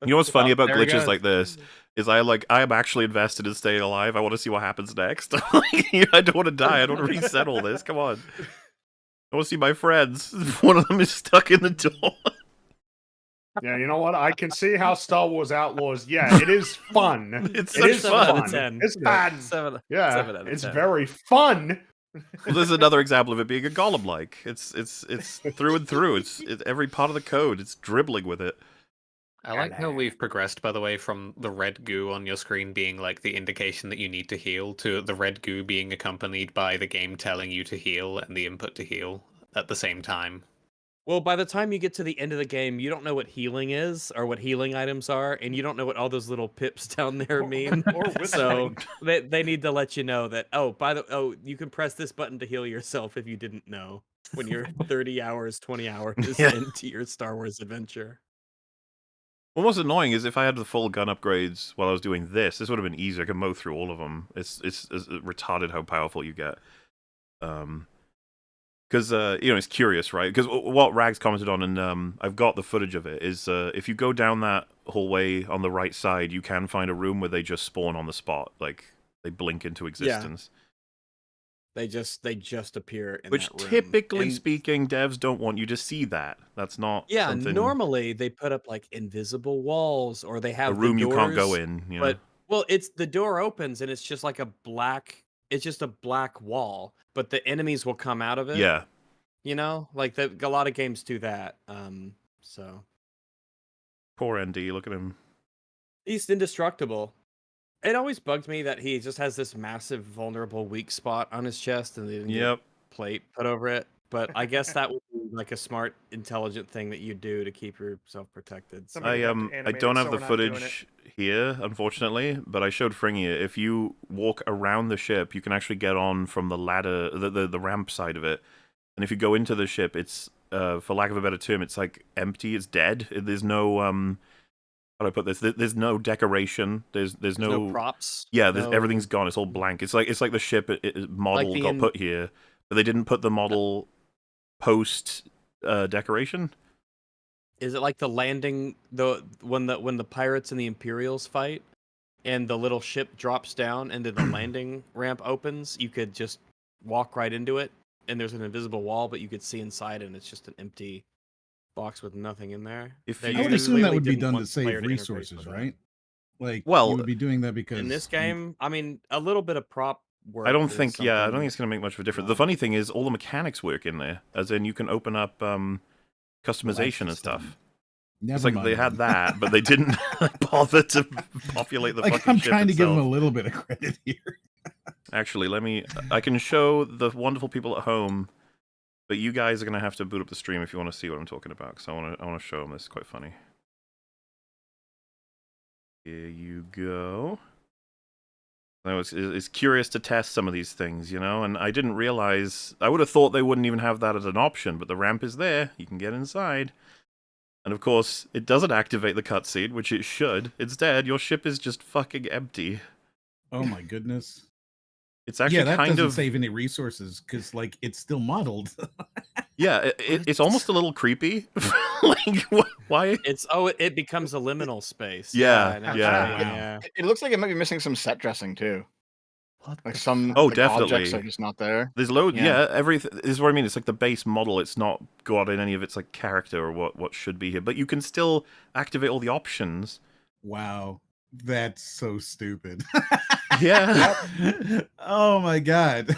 S2: know what's funny about
S1: there he
S2: glitches
S1: goes.
S2: like this is I am actually invested in staying alive. I want to see what happens next. I don't want to die. I don't want to reset all this. Come on. I want to see my friends. One of them is stuck in the door.
S9: Yeah, you know what? I can see how Star Wars Outlaws. Yeah, it is fun.
S2: It's
S9: It
S2: such
S9: is
S1: 7 out of
S9: fun.
S1: 10.
S9: It's fun.
S1: 7
S9: Yeah,
S1: 7 out of
S9: it's
S1: 10.
S9: very fun.
S2: Well, this is another example of it being a golem-like. It's through and through. It's every part of the code. It's dribbling with it.
S7: I like how we've progressed, by the way, from the red goo on your screen being like the indication that you need to heal to the red goo being accompanied by the game telling you to heal and the input to heal at the same time.
S1: Well, by the time you get to the end of the game, you don't know what healing is or what healing items are, and you don't know what all those little pips down there mean. So they need to let you know that, you can press this button to heal yourself if you didn't know when you're 30 hours, 20 hours
S2: Yeah.
S1: into your Star Wars adventure.
S2: What was annoying is if I had the full gun upgrades while I was doing this would have been easier. I could mow through all of them. It's retarded how powerful you get. Because it's curious, right? Because what Rags commented on, and I've got the footage of it, is if you go down that hallway on the right side, you can find a room where they just spawn on the spot, like they blink into existence.
S1: They just appear in
S2: Which,
S1: that room.
S2: typically
S1: And-
S2: speaking, devs don't want you to see that. That's not
S1: yeah,
S2: something,
S1: normally they put up like invisible walls, or they have
S2: a room
S1: the
S2: you can't go
S1: doors,
S2: in. You know?
S1: But well, it's the door opens and it's just like it's just a black wall, but the enemies will come out of it.
S2: Yeah.
S1: Like a lot of games do that. So
S2: Poor ND, look at him.
S1: he's indestructible. It always bugged me that he just has this massive, vulnerable, weak spot on his chest, and they didn't get plate put over it. But I guess that would be like a smart, intelligent thing that you do to keep yourself protected. So.
S2: I don't have the footage here, unfortunately, but I showed Fringy it. If you walk around the ship, you can actually get on from the ladder, the ramp side of it. And if you go into the ship, it's for lack of a better term, it's like empty. It's dead. There's no how do I put this? There's no decoration. There's no
S1: props.
S2: Yeah, everything's gone. It's all blank. It's like the ship model got put here, but they didn't put the model post decoration.
S1: Is it like the landing when the pirates and the Imperials fight, and the little ship drops down and then the landing ramp opens? You could just walk right into it, and there's an invisible wall, but you could see inside, and it's just an empty box with nothing in there.
S6: I would assume that would be done to save resources, right? Like, you would be doing that because
S1: in this game, I mean, a little bit of prop work.
S2: I don't think it's going to make much of a difference. The funny thing is, all the mechanics work in there, as in you can open up customization and stuff. It's like they had that, but they didn't bother to populate the fucking ship
S6: I'm trying to give
S2: itself.
S6: them a little bit of credit here.
S2: Actually, I can show the wonderful people at home, but you guys are going to have to boot up the stream if you want to see what I'm talking about, because I want to show them this. It's quite funny. Here you go. I was curious to test some of these things, you know, and I didn't realize... I would have thought they wouldn't even have that as an option, but the ramp is there. You can get inside. And of course, it doesn't activate the cutscene, which it should. Instead, your ship is just fucking empty.
S6: Oh my goodness.
S2: It's actually
S6: that
S2: kind
S6: doesn't
S2: of...
S6: save any resources, because, like, it's still modeled.
S2: Yeah, it's almost a little creepy. Like, why?
S1: It becomes a liminal space.
S2: Yeah.
S4: It looks like it might be missing some set dressing too. Like some
S2: definitely
S4: objects are just not there.
S2: There's loads. Yeah, everything. This is what I mean. It's like the base model. It's not got in any of its like character or what should be here. But you can still activate all the options.
S6: Wow, that's so stupid.
S2: Yeah.
S6: Oh my god.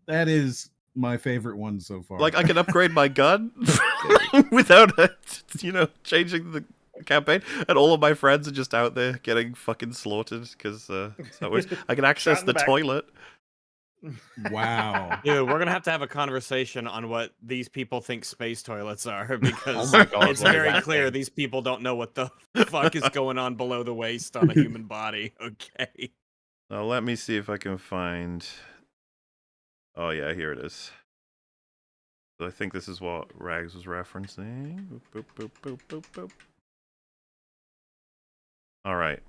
S6: That is my favorite one so far.
S2: Like, I can upgrade my gun without changing the campaign, and all of my friends are just out there getting fucking slaughtered because I can access the toilet.
S6: Wow.
S1: Dude, we're gonna have to have a conversation on what these people think space toilets are, because it's very clear these people don't know what the fuck is going on below the waist on a human body. Okay.
S2: Now let me see if I can find... Oh yeah, here it is. So I think this is what Rags was referencing. Boop, boop, boop, boop, boop. All right.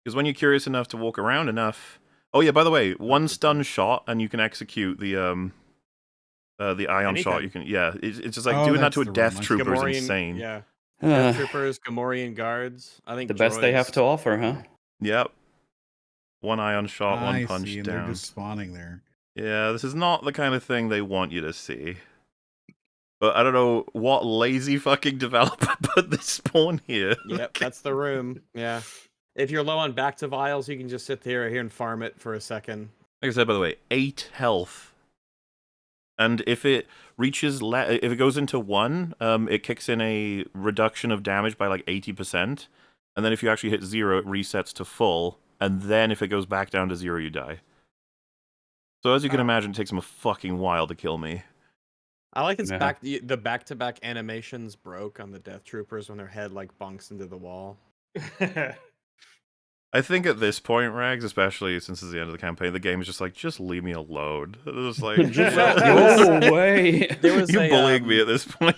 S2: Because when you're curious enough to walk around enough... Oh yeah, by the way, one stun shot and you can execute the ion shot. You can it's just like doing that to a death trooper is insane.
S1: Yeah. Death troopers, Gamorrean guards. I think
S5: the best they have to offer, huh?
S2: Yep. One ion shot, one punch
S6: see, and
S2: down.
S6: they're just spawning there.
S2: Yeah, this is not the kind of thing they want you to see. But I don't know what lazy fucking developer put this spawn here.
S1: Yep, that's the room. Yeah. If you're low on back to vials, you can just sit here and farm it for a second.
S2: Like I said, by the way, 8 health. And if it reaches, if it goes into 1, it kicks in a reduction of damage by like 80%. And then if you actually hit 0, it resets to full. And then if it goes back down to 0, you die. So as you can imagine, it takes them a fucking while to kill me.
S1: I like the back-to-back animations broke on the Death Troopers when their head like bonks into the wall.
S2: I think at this point, Rags, especially since it's the end of the campaign, the game is just like, just leave me alone. It's like,
S5: just go away.
S2: You're bullying me at this point.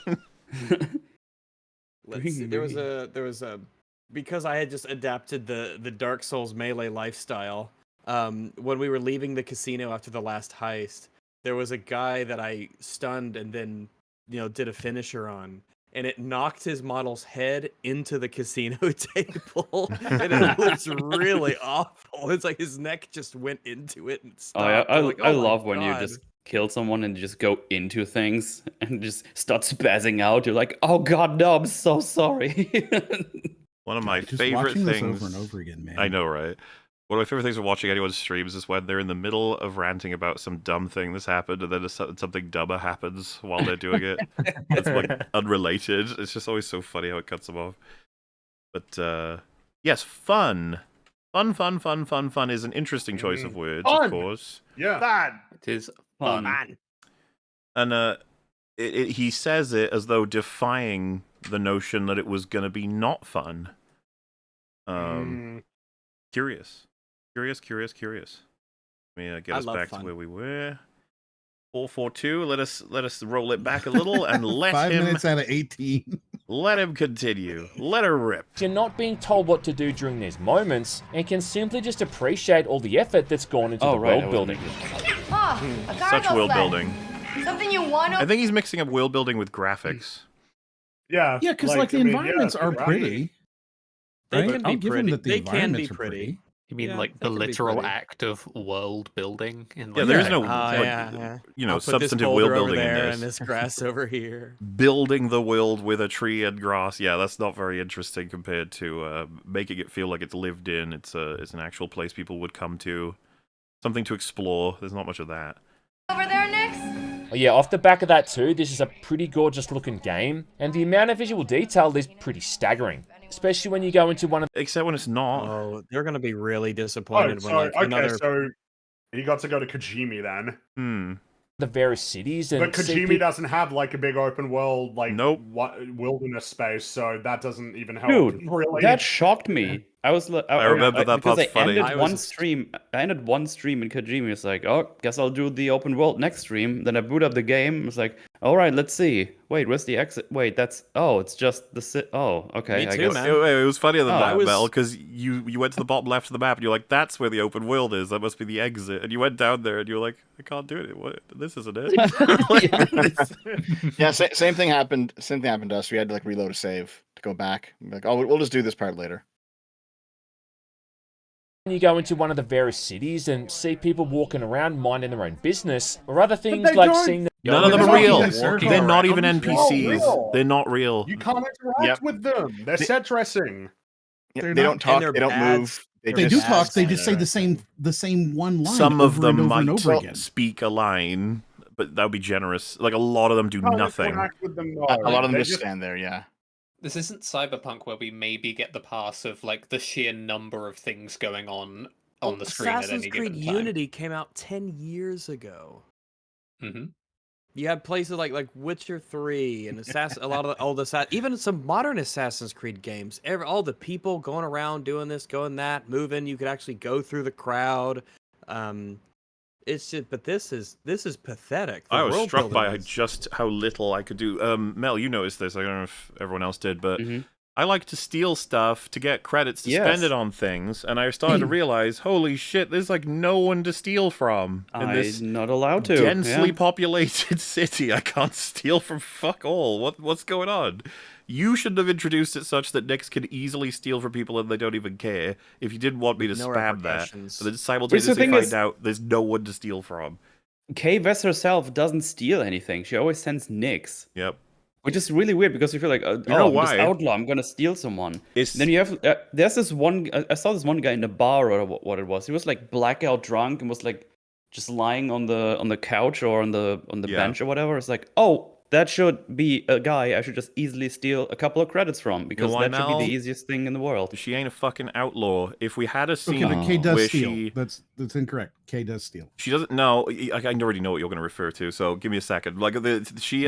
S1: Let's see. There was a because I had just adapted the Dark Souls melee lifestyle. When we were leaving the casino after the last heist, there was a guy that I stunned and then did a finisher on. And it knocked his model's head into the casino table, and it looks really awful. It's like his neck just went into it and stopped.
S5: I love when you just kill someone and just go into things and just start spazzing out. You're like, oh god, no, I'm so sorry.
S2: One of my
S6: just
S2: favorite
S6: watching
S2: things.
S6: This over and over again, man.
S2: I know, right? One of my favorite things of watching anyone's streams is when they're in the middle of ranting about some dumb thing that's happened, and then something dumber happens while they're doing it. It's like unrelated. It's just always so funny how it cuts them off. But Yes, fun. Fun is an interesting choice of words,
S9: Fun.
S2: of course.
S9: Yeah.
S3: Fun.
S7: It is
S5: Fun.
S7: fun.
S2: And he says it as though defying the notion that it was going to be not fun. Curious. Let me get us back to where we were. 442. Let us roll it back a little and let
S6: 5
S2: him.
S6: 5 minutes out of 18.
S2: Let him continue. Let her rip.
S10: You're not being told what to do during these moments, and can simply just appreciate all the effort that's gone into the world building.
S12: A
S2: Such
S12: cargo
S2: world
S12: sled.
S2: building.
S12: Something you want
S2: I think he's mixing up world building with graphics.
S9: Yeah.
S6: Yeah, because the environments are pretty.
S1: They
S6: Right?
S1: can
S6: I'll
S1: be
S6: give him
S1: pretty.
S6: that the
S1: They can be
S6: environments are
S1: pretty.
S7: You mean
S1: Yeah,
S7: like
S1: they
S7: the
S1: can be
S7: literal
S1: pretty.
S7: act of world building? In
S2: Yeah,
S7: like,
S2: there's no
S1: yeah.
S2: you know,
S1: I'll put this
S2: substantive
S1: boulder
S2: world
S1: over
S2: building in
S1: there
S2: this.
S1: and this grass over here.
S2: Building the world with a tree and grass, yeah, that's not very interesting compared to making it feel like it's lived in. It's an actual place people would come to, something to explore. There's not much of that.
S12: over there, Nix?
S10: Oh, yeah, off the back of that too, this is a pretty gorgeous looking game, and the amount of visual detail is pretty staggering. Especially when you go into one of
S2: Except when it's not.
S1: Oh, they're gonna be really
S9: Oh,
S1: disappointed
S9: so
S1: when like another.
S9: so he got to go to Kojimi then.
S10: the various cities and
S9: But
S10: see
S9: Kojimi
S10: peop-
S9: doesn't have like a big open world like
S2: Nope.
S9: wilderness space, so that doesn't even help.
S5: Dude,
S9: really.
S5: that shocked me. I
S2: remember that
S5: because
S2: part's funny.
S5: I
S1: I was
S5: ended one stream in Kojima. It's like, oh, guess I'll do the open world next stream. Then I boot up the game. It's like, all right, let's see. Wait, where's the exit? Wait, it's just the oh, okay.
S1: Me
S5: I
S1: too,
S5: guess.
S1: man.
S2: It was funnier than
S5: Oh,
S2: that,
S1: I was-
S2: Mel, because you went to the bottom left of the map and you're like, that's where the open world is. That must be the exit. And you went down there and you were like, I can't do it. What? This isn't it.
S4: Yeah, same thing happened. Same thing happened to us. We had to like reload a save to go back. Like, oh, we'll just do this part later.
S10: you go into one of the various cities and see people walking around minding their own business, or other things
S9: they
S10: like
S9: don't-
S10: seeing
S2: None of them are
S9: They're
S2: real.
S9: not walking
S2: They're not even
S9: around.
S2: NPCs.
S9: real.
S2: They're not real.
S9: You can't interact
S4: Yep.
S9: with them. They're set dressing.
S4: Yeah,
S6: They're
S4: they
S6: not-
S4: don't talk.
S1: they're
S4: They don't
S1: bad.
S4: move.
S1: They're
S6: They do
S1: bad
S6: talk. They
S1: at
S6: just say the same one line.
S2: Some of
S6: over
S2: them
S6: and over
S2: might
S6: and over again.
S2: speak a line, but that would be generous. Like a lot of them do
S9: Can't
S2: nothing.
S9: interact with them,
S4: A lot of them
S9: They
S4: just stand there. Yeah.
S7: This isn't Cyberpunk where we maybe get the pass of like the sheer number of things going on the screen at
S1: Assassin's
S7: any
S1: Creed
S7: given time.
S1: Unity came out 10 years ago.
S7: Mm-hmm.
S1: You had places like Witcher 3 and a lot of even some modern Assassin's Creed games. All the people going around doing this, going that, moving. You could actually go through the crowd. It's just, but this is pathetic. The
S2: I was
S1: world
S2: struck by
S1: building is-
S2: just how little I could do. Mel, you noticed this. I don't know if everyone else did, but
S5: Mhm.
S2: I like to steal stuff to get credits to
S5: Yes.
S2: spend it on things, and I started to realize, holy shit, there's like no one to steal from in this
S5: I'm not allowed to.
S2: densely
S5: yeah.
S2: populated city. I can't steal from fuck all. What's going on? You should have introduced it such that Nix could easily steal from people and they don't even care. If you didn't want me to
S1: No
S2: spam that,
S1: repercussions.
S2: but then simultaneously
S5: thing
S2: find
S5: is-
S2: out there's no one to steal from.
S5: Kay Vess herself doesn't steal anything. She always sends nicks.
S2: Yep.
S5: Which is really weird because you feel like,
S2: know
S5: I'm this
S2: why?
S5: outlaw, I'm gonna steal someone.
S2: It's
S5: Then you have, there's this one, I saw this one guy in the bar or what it was. He was like blackout drunk and was like just lying on the couch or on the
S2: Yeah.
S5: bench or whatever. It's like, oh, that should be a guy I should just easily steal a couple of credits from because
S2: why,
S5: that should be
S2: Mel?
S5: the easiest thing in the world.
S2: She ain't a fucking outlaw. If we had a scene
S6: Okay, but Kay does
S2: where
S6: steal. That's incorrect. Kay does steal.
S2: she doesn't know, I already know what you're going to refer to, so give me a second. Like she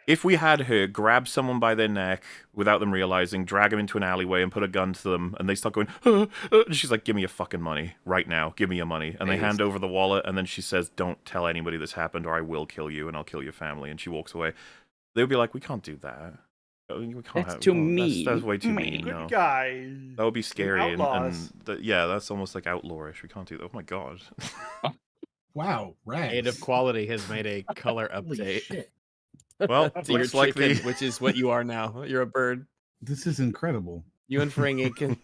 S2: if we had her grab someone by their neck without them realizing, drag them into an alleyway and put a gun to them, and they start going, and she's like, give me your fucking money right now. Give me your money. And they hand over the wallet, and then she says, don't tell anybody this happened or I will kill you and I'll kill your family. And she walks away. They would be like, we can't do that. We can't
S5: That's
S2: have-
S5: too
S2: we can't-
S5: mean.
S2: That's way too
S5: Mean.
S2: mean.
S3: Good
S2: No.
S3: guy.
S2: That would be scary. And
S3: Outlaws.
S2: yeah, that's almost like outlawish. We can't do that. Oh my god.
S6: Wow, Rags.
S1: Native Quality has made a color
S6: Holy
S1: update
S6: shit.
S2: Well,
S1: to your
S2: looks like
S1: chicken,
S2: the
S1: which is what you are now. You're a bird.
S6: This is incredible.
S1: You and Fringy can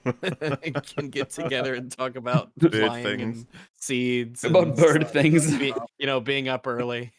S1: get together and talk about
S2: Bird
S1: flying
S2: things.
S1: and seeds.
S5: About
S1: and
S5: bird things.
S1: being up early.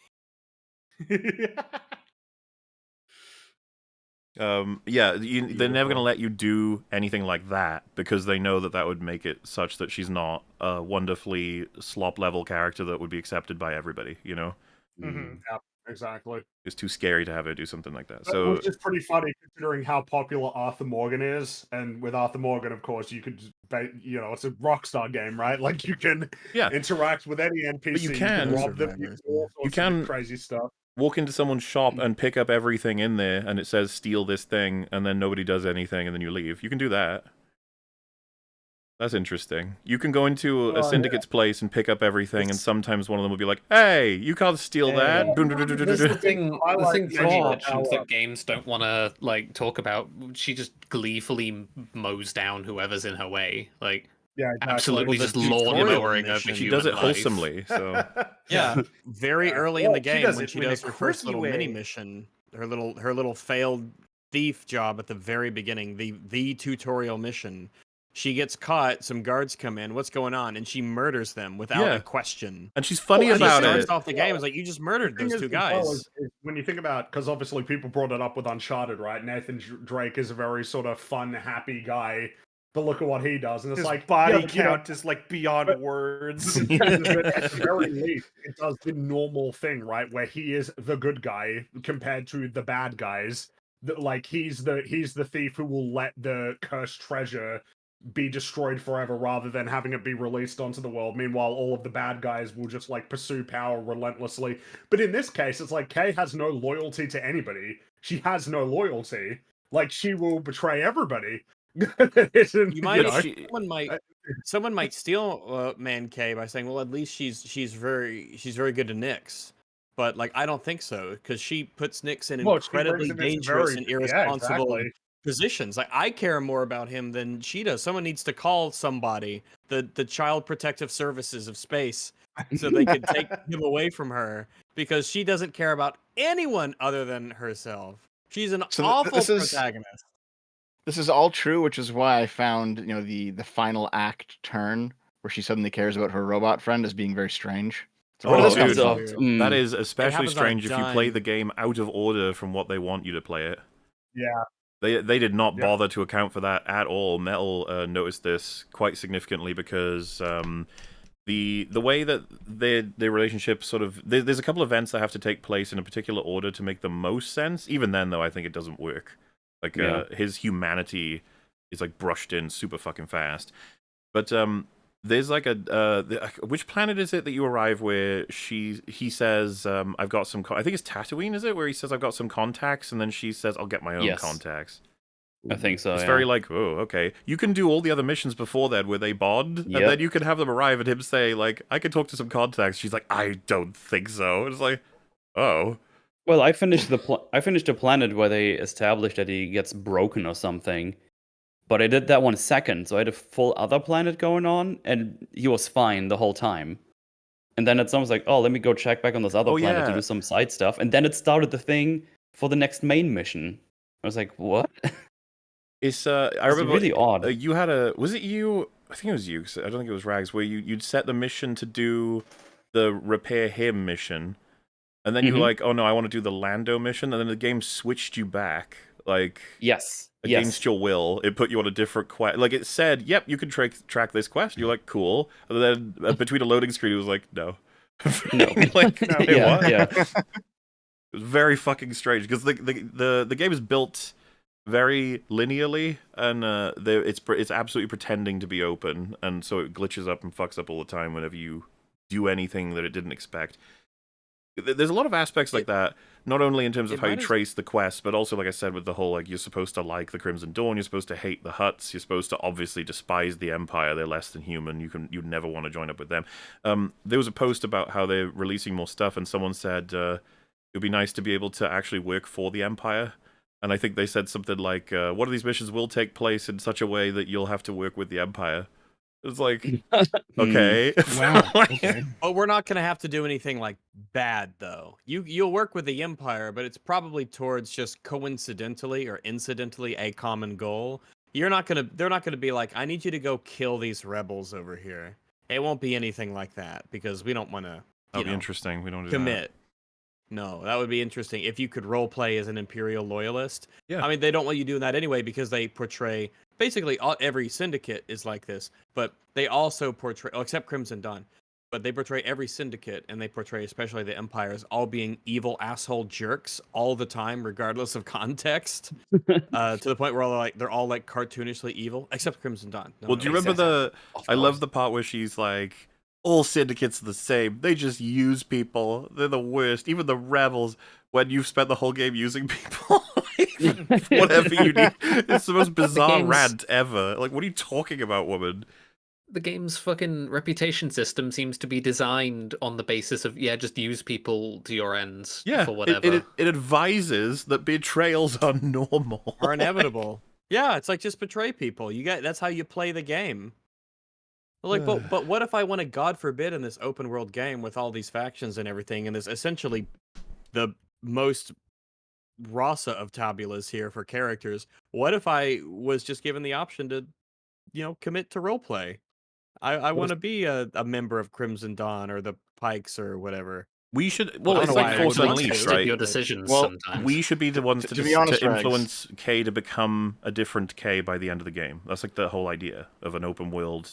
S2: Yeah, they're never going to let you do anything like that because they know that that would make it such that she's not a wonderfully slop level character that would be accepted by everybody, you know?
S3: Mhm.
S9: exactly.
S2: It's too scary to have her do something like that.
S9: But,
S2: So
S9: which is pretty funny considering how popular Arthur Morgan is, and with Arthur Morgan, of course, you could, it's a Rockstar game, right? Like you can interact with any NPC,
S2: but you can
S9: rob them, you can do all sorts of crazy stuff.
S2: Walk into someone's shop and pick up everything in there, and it says steal this thing, and then nobody does anything, and then you leave. You can do that. That's interesting. You can go into a syndicate's place and pick up everything, and sometimes one of them will be like, "Hey, you can't steal that."
S7: The thing that games don't want to like talk about. She just gleefully mows down whoever's in her way. Like, absolutely just lawnmowing over.
S2: She does it wholesomely. So
S1: very early in the game when she does her first little mini mission, her little failed thief job at the very beginning, the tutorial mission. She gets caught. Some guards come in. What's going on? And she murders them without a question.
S2: And she's funny about it.
S1: She starts off the game. It's like, you just murdered those two guys.
S9: Is when you think about, because obviously people brought it up with Uncharted, right? Nathan Drake is a very sort of fun, happy guy. But look at what he does, and it's
S3: his
S9: like
S3: body count is like beyond words.
S9: At the very least, it does the normal thing, right? Where he is the good guy compared to the bad guys. Like he's the thief who will let the cursed treasure be destroyed forever rather than having it be released onto the world. Meanwhile, all of the bad guys will just like pursue power relentlessly. But in this case, it's like Kay has no loyalty to anybody. She has no loyalty. Like she will betray everybody.
S1: Someone might steal Man K by saying, well, at least she's very good to Nyx. But like I don't think so, because she puts Nyx in incredibly dangerous and irresponsible positions. Like I care more about him than she does. Someone needs to call somebody, the Child Protective Services of space, so they can take him away from her, because she doesn't care about anyone other than herself. She's an awful protagonist.
S4: This is all true, which is why I found the final act turn where she suddenly cares about her robot friend as being very strange. So
S2: that is especially strange if you play the game out of order from what they want you to play it.
S9: Yeah.
S2: They did not bother to account for that at all. Metal noticed this quite significantly because the way that their relationship sort of there's a couple of events that have to take place in a particular order to make the most sense. Even then, though, I think it doesn't work. Like his humanity is like brushed in super fucking fast. But there's like which planet is it that you arrive where he says I've got some I think it's Tatooine, is it, where he says I've got some contacts, and then she says I'll get my own contacts.
S5: I think so.
S2: It's very like, oh, okay. You can do all the other missions before that where they bond, and then you can have them arrive and him say like, I can talk to some contacts. She's like, I don't think so. It's like, oh.
S5: Well, I finished a planet where they established that he gets broken or something, but I did that 1 second, so I had a full other planet going on, and he was fine the whole time. And then it's almost like, oh, let me go check back on this other planet to do some side stuff, and then it started the thing for the next main mission. I was like, what?
S2: It's I remember
S5: really odd.
S2: You had was it you? I think it was you. I don't think it was Rags. Where you'd set the mission to do the repair him mission. And then you were like, oh no, I want to do the Lando mission, and then the game switched you back, like against your will. It put you on a different quest. Like it said, yep, you can track this quest. You're like, cool. And then between a loading screen, it was like, no, like, no. It was very fucking strange because the game is built very linearly, and it's absolutely pretending to be open, and so it glitches up and fucks up all the time whenever you do anything that it didn't expect. There's a lot of aspects like that, not only in terms of how you trace the quest, but also, like I said, with the whole, like, you're supposed to like the Crimson Dawn, you're supposed to hate the Hutts, you're supposed to obviously despise the Empire, they're less than human, you'd never want to join up with them. There was a post about how they're releasing more stuff, and someone said it would be nice to be able to actually work for the Empire, and I think they said something like, one of these missions will take place in such a way that you'll have to work with the Empire. It's like, okay.
S6: Wow. Okay.
S1: But we're not going to have to do anything like bad, though. You'll work with the Empire, but it's probably towards just coincidentally or incidentally a common goal. They're not going to be like, I need you to go kill these rebels over here. It won't be anything like that because we don't want to.
S2: That'd be interesting. We don't
S1: commit. No, that would be interesting if you could role play as an Imperial loyalist.
S2: Yeah.
S1: I mean, they don't want you doing that anyway because they portray. Basically, every syndicate is like this, but they also portray, except Crimson Dawn, but they portray every syndicate, and they portray especially the Empire as all being evil asshole jerks all the time, regardless of context. To the point where they're all like cartoonishly evil, except Crimson Dawn.
S2: Well, do you remember I love the part where she's like, all syndicates are the same. They just use people. They're the worst. Even the rebels, when you've spent the whole game using people. Whatever you need. It's the most bizarre rant ever. Like, what are you talking about, woman?
S7: The game's fucking reputation system seems to be designed on the basis of, just use people to your ends for whatever.
S2: It advises that betrayals are normal.
S1: Are inevitable. Yeah, it's like, just betray people. That's how you play the game. Like, but what if I wanted, God forbid, in this open world game with all these factions and everything, and this essentially the most rasa of tabulas here for characters, what if I was just given the option to, commit to roleplay? I want to be a member of Crimson Dawn or the Pikes or whatever.
S2: We should. Well, it's like Force Unleashed, right?
S7: Your decisions sometimes.
S2: We should be the ones to influence K to become a different K by the end of the game. That's like the whole idea of an open world,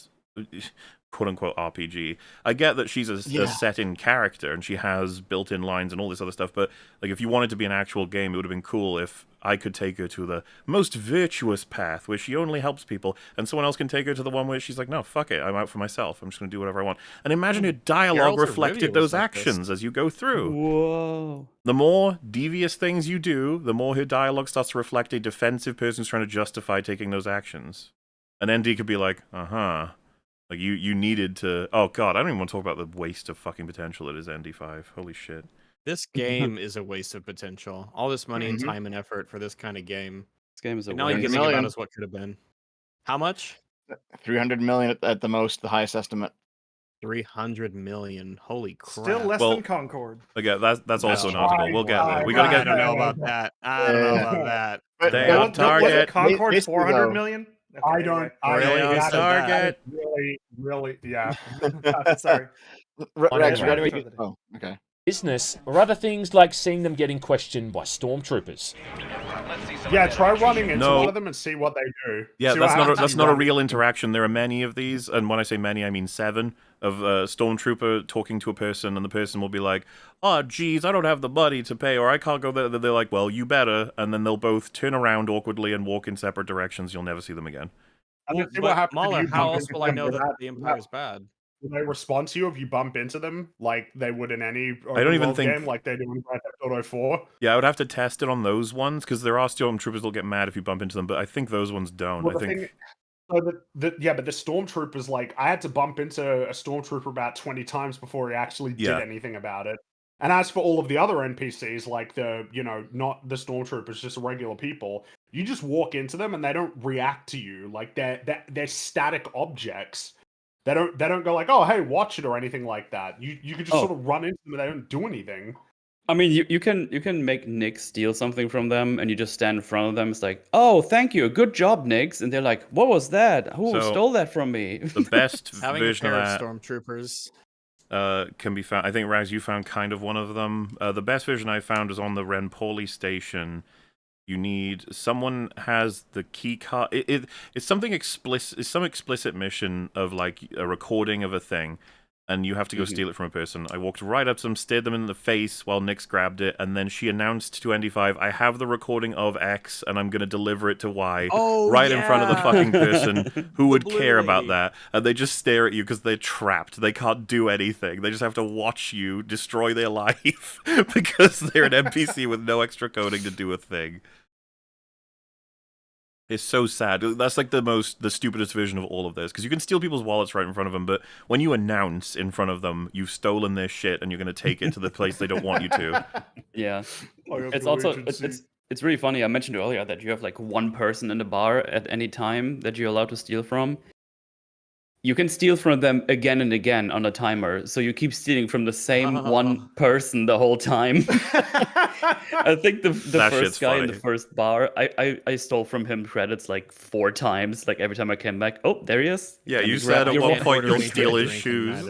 S2: quote unquote RPG. I get that she's a set-in character and she has built-in lines and all this other stuff, but like if you wanted to be an actual game, it would have been cool if I could take her to the most virtuous path where she only helps people, and someone else can take her to the one where she's like, no, fuck it, I'm out for myself. I'm just going to do whatever I want. And imagine her dialogue reflected those actions as you go through.
S5: Whoa.
S2: The more devious things you do, the more her dialogue starts to reflect a defensive person who's trying to justify taking those actions. And ND could be like, like you needed to. Oh god, I don't even want to talk about the waste of fucking potential that is ND5. Holy shit.
S1: This game is a waste of potential. All this money and time and effort for this kind of game.
S5: This game is a
S1: waste. All you can think about is what could have been. How much?
S4: 300 million at the most, the highest estimate.
S1: 300 million. Holy crap.
S3: Still less than Concord.
S2: Okay, that's also an article. We'll get there. We gotta get.
S1: I don't know about that. I don't know about that.
S2: They are target.
S3: Concord 400 million? Okay,
S9: I don't.
S1: Really?
S2: Target.
S9: Really, yeah.
S3: Sorry.
S4: Rex, oh, okay.
S10: Business, or other things like seeing them getting questioned by stormtroopers.
S9: Yeah, try running into one of them and see what they do.
S2: Yeah, that's not a real interaction. There are many of these, and when I say many, I mean 7 of a stormtrooper talking to a person, and the person will be like, "Oh, geez, I don't have the money to pay, or I can't go there." They're like, "Well, you better," and then they'll both turn around awkwardly and walk in separate directions. You'll never see them again.
S1: But Mahler, how else will I know that the Empire is bad?
S9: Will they respond to you if you bump into them like they would in any
S2: I don't even think
S9: game, like they do in Grand Theft Auto 4?
S2: Yeah, I would have to test it on those ones because there are stormtroopers that'll get mad if you bump into them, but I think those ones don't.
S9: Well,
S2: I think.
S9: But the stormtroopers, like I had to bump into a stormtrooper about 20 times before he actually did anything about it. And as for all of the other NPCs, like not the stormtroopers, just regular people, you just walk into them and they don't react to you. Like they're static objects. They don't go like, oh, hey, watch it or anything like that. You can just sort of run into them and they don't do anything.
S5: I mean, you can make Nick steal something from them, and you just stand in front of them. It's like, oh, thank you, good job, Nix. And they're like, what was that? Who stole that from me?
S2: The best version of that
S1: stormtroopers
S2: can be found. I think Raz, you found kind of one of them. The best version I found was on the Renpoli station. You need someone has the key card. It's something explicit. It's some explicit mission of like a recording of a thing, and you have to go steal it from a person. I walked right up to them, stared them in the face while Nix grabbed it, and then she announced to ND5, "I have the recording of X, and I'm going to deliver it to Y." In front of the fucking person who would care about that, and they just stare at you because they're trapped. They can't do anything. They just have to watch you destroy their life because they're an NPC with no extra coding to do a thing. It's so sad. That's like the stupidest version of all of this, because you can steal people's wallets right in front of them, but when you announce in front of them you've stolen their shit and you're going to take it to the place they don't want you to.
S5: Yeah. It's also it's really funny. I mentioned earlier that you have like one person in the bar at any time that you're allowed to steal from. You can steal from them again and again on a timer, so you keep stealing from the same one person the whole time. I think the first guy in the first bar, I stole from him credits like 4 times. Like every time I came back, oh, there he is.
S2: Yeah, you said at one point you'll steal his shoes.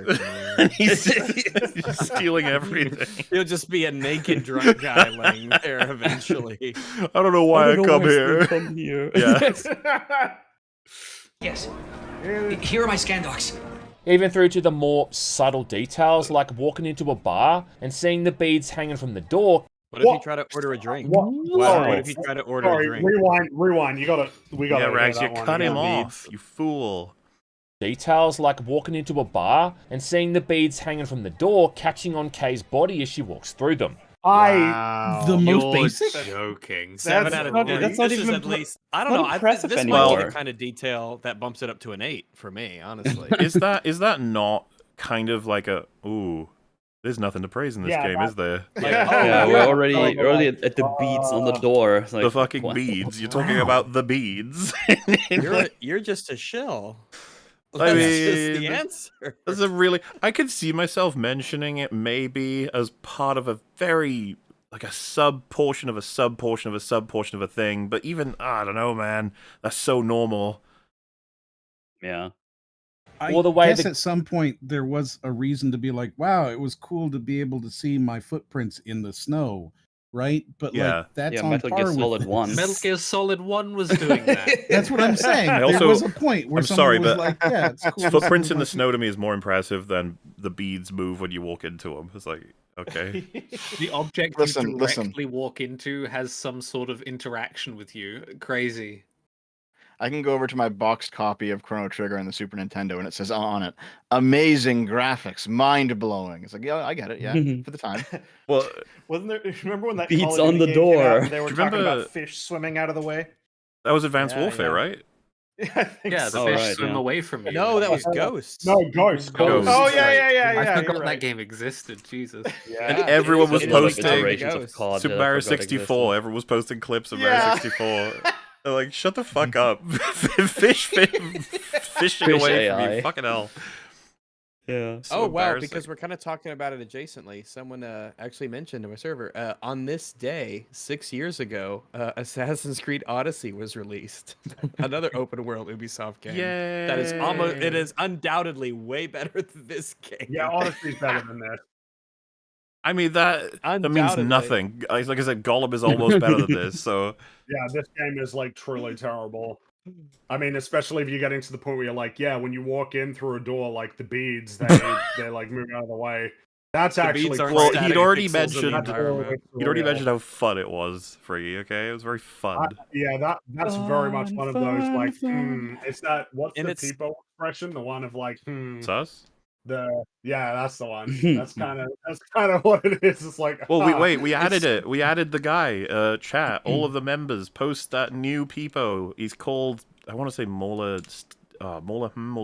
S2: And he's stealing everything.
S1: He'll just be a naked drunk guy laying there eventually.
S2: I don't know why I come here.
S5: Yeah.
S11: Yes. Here are my scan docs.
S10: even through to the more subtle details like walking into a bar and seeing the beads hanging from the door.
S1: What if you try to order a drink? What if you try to order a drink?
S9: Rewind. We gotta.
S2: Yeah, Rags, you
S9: one
S2: cut him
S9: again.
S2: off, you fool.
S10: Details like walking into a bar and seeing the beads hanging from the door, catching on Kay's body as she walks through them.
S6: The most
S1: You're
S6: basic.
S1: joking. 7 out of 10.
S5: That's not
S1: This is
S5: even
S1: at least. I don't know.
S5: impressive
S1: This might be
S5: anymore.
S1: the kind of detail that bumps it up to an 8 for me, honestly.
S2: Is that not kind of like a ooh? There's nothing to praise in this game, is there?
S5: Yeah, we're already at the beads on the door. It's like,
S2: the fucking
S5: what?
S2: beads. You're talking about the beads.
S1: You're just a shill.
S2: I
S1: That's
S2: mean,
S1: just the answer.
S2: That's a really. I could see myself mentioning it maybe as part of a very like a sub portion of a sub portion of a sub portion of a thing. But even I don't know, man. That's so normal.
S5: Yeah.
S6: I
S10: Well, the way
S6: guess at some point there was a reason to be like, wow, it was cool to be able to see my footprints in the snow, right? But like that's on
S5: Metal
S6: par
S5: Gear
S6: with
S5: Solid
S6: this.
S5: 1.
S7: Metal Gear Solid 1 was doing that.
S6: That's what I'm saying.
S2: I
S6: There
S2: also-
S6: was a point where
S2: I'm
S6: someone
S2: sorry,
S6: was
S2: but
S6: like, yeah, it's cool. to
S2: Footprints
S6: see
S2: in the
S6: my
S2: snow to me is more impressive than the beads move when you walk into them. It's like, okay.
S7: The object
S4: Listen,
S7: you directly walk into has some sort of interaction with you. Crazy.
S4: I can go over to my boxed copy of Chrono Trigger on the Super Nintendo, and it says on it, "Amazing graphics, mind blowing." It's like, yeah, I get it, yeah, for the time.
S2: Well,
S3: Wasn't there? Remember when that
S5: Beats
S3: Call of
S5: on
S3: Duty
S5: the
S3: game came out
S5: door.
S3: and they were
S2: Do you
S3: talking
S2: remember-
S3: about fish swimming out of the way?
S2: That was Advanced
S1: Yeah,
S2: Warfare,
S1: yeah.
S2: right?
S3: I think
S7: Yeah, the
S3: so.
S7: fish
S5: right,
S7: swim
S5: yeah.
S7: away from you.
S1: No, that was Ghosts.
S9: No, Ghost.
S2: Ghost.
S3: Oh
S7: Right.
S3: yeah.
S7: I forgot
S3: you're
S7: that
S3: right.
S7: game existed. Jesus.
S2: And
S3: Yeah.
S2: everyone was
S1: it is
S5: like
S2: posting
S5: iterations of
S1: Ghost.
S5: COD
S2: Super
S5: that I
S2: Mario
S5: forgot
S2: 64.
S5: existed.
S2: Everyone was posting clips of
S3: Yeah.
S2: Mario 64. They're like, shut the fuck up. Fishing
S5: Fish
S2: away from
S5: AI.
S2: you. Fucking hell.
S5: Yeah.
S2: So
S1: Oh wow!
S2: embarrassing.
S1: Because we're kind of talking about it adjacently. Someone actually mentioned to my server on this day 6 years ago, Assassin's Creed Odyssey was released. Another open world Ubisoft game. That is almost. It is undoubtedly way better than this game.
S9: Yeah, Odyssey's better than this.
S2: I mean, that means
S1: Undoubtedly.
S2: nothing. Like I said, Gollum is almost better than this, so...
S9: Yeah, this game is like truly terrible. I mean, especially if you're getting to the point where you're like, yeah, when you walk in through a door, like the beads, they like move out of the way. That's actually
S1: beads aren't
S2: Well,
S9: crazy.
S1: static
S2: he'd already
S1: pixels in the
S2: mentioned...
S1: environment.
S2: He'd already mentioned how fun it was for you, okay? It was very fun.
S9: Yeah, that's very much one of those like,
S5: Fun.
S9: it's that what's
S1: And
S9: the
S1: it's-
S9: people expression? The one of like,
S2: Sus?
S9: that's the one. That's kind of what it is. It's like,
S2: Well, we added it. We added the guy, chat. All of the members post that new peepo. He's called, I want to say Mola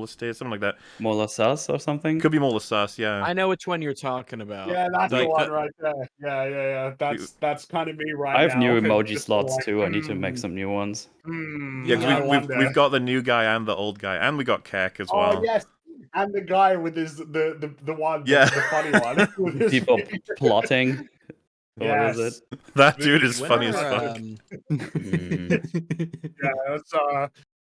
S2: Stay, something like that.
S5: Mola Sus or something?
S2: Could be Mola Sus, yeah.
S1: I know which one you're talking about.
S9: yeah, that's the
S1: Like
S9: one
S1: the-
S9: right there. Yeah. That's kind of me right now.
S5: I have new
S9: 'cause
S5: emoji
S9: it's
S5: slots
S9: like,
S5: too. I need to make some new ones.
S2: Yeah,
S9: I
S2: because
S9: wonder.
S2: we've got the new guy and the old guy, and we got Keck as
S9: Oh
S2: well.
S9: yes, and the guy with his the one,
S2: Yeah.
S9: the funny one. with his
S5: People
S9: face.
S5: plotting.
S9: Yes.
S5: What is it?
S2: That dude is
S1: When
S2: funny as
S1: are,
S2: fuck.
S9: Yeah, it's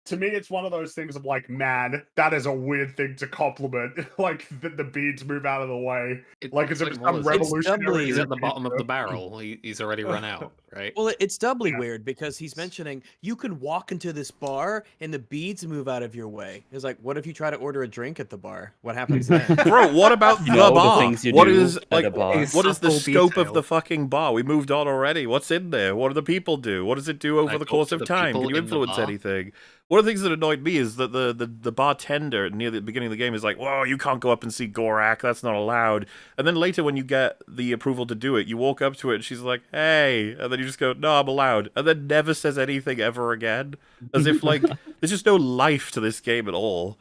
S9: to me, it's one of those things of like, man, that is a weird thing to compliment. Like the beads move out of the way. Like it's
S7: like
S9: some
S7: Wallace.
S9: revolutionary.
S7: He's at the bottom of the barrel. He's already run out, right?
S1: Well, it's doubly weird because he's mentioning you can walk into this bar and the beads move out of your way. It's like, what if you try to order a drink at the bar? What happens then?
S2: Bro, what about
S5: You
S2: the
S5: know the
S2: bar?
S5: things you
S2: What
S5: do
S2: is
S5: at
S2: like?
S5: a bar.
S2: What is the
S7: Subtle
S2: scope of
S7: detail.
S2: the fucking bar? We moved on already. What's in there? What do the people do? What does it do over
S7: I
S2: the
S7: talk
S2: course
S7: to
S2: of
S7: the
S2: time?
S7: people
S2: Can you
S7: in the
S2: influence
S7: bar.
S2: anything? One of the things that annoyed me is that the bartender near the beginning of the game is like, "Whoa, you can't go up and see Gorak. That's not allowed." And then later, when you get the approval to do it, you walk up to it, and she's like, "Hey," and then you just go, "No, I'm allowed," and then never says anything ever again, as if like there's just no life to this game at all.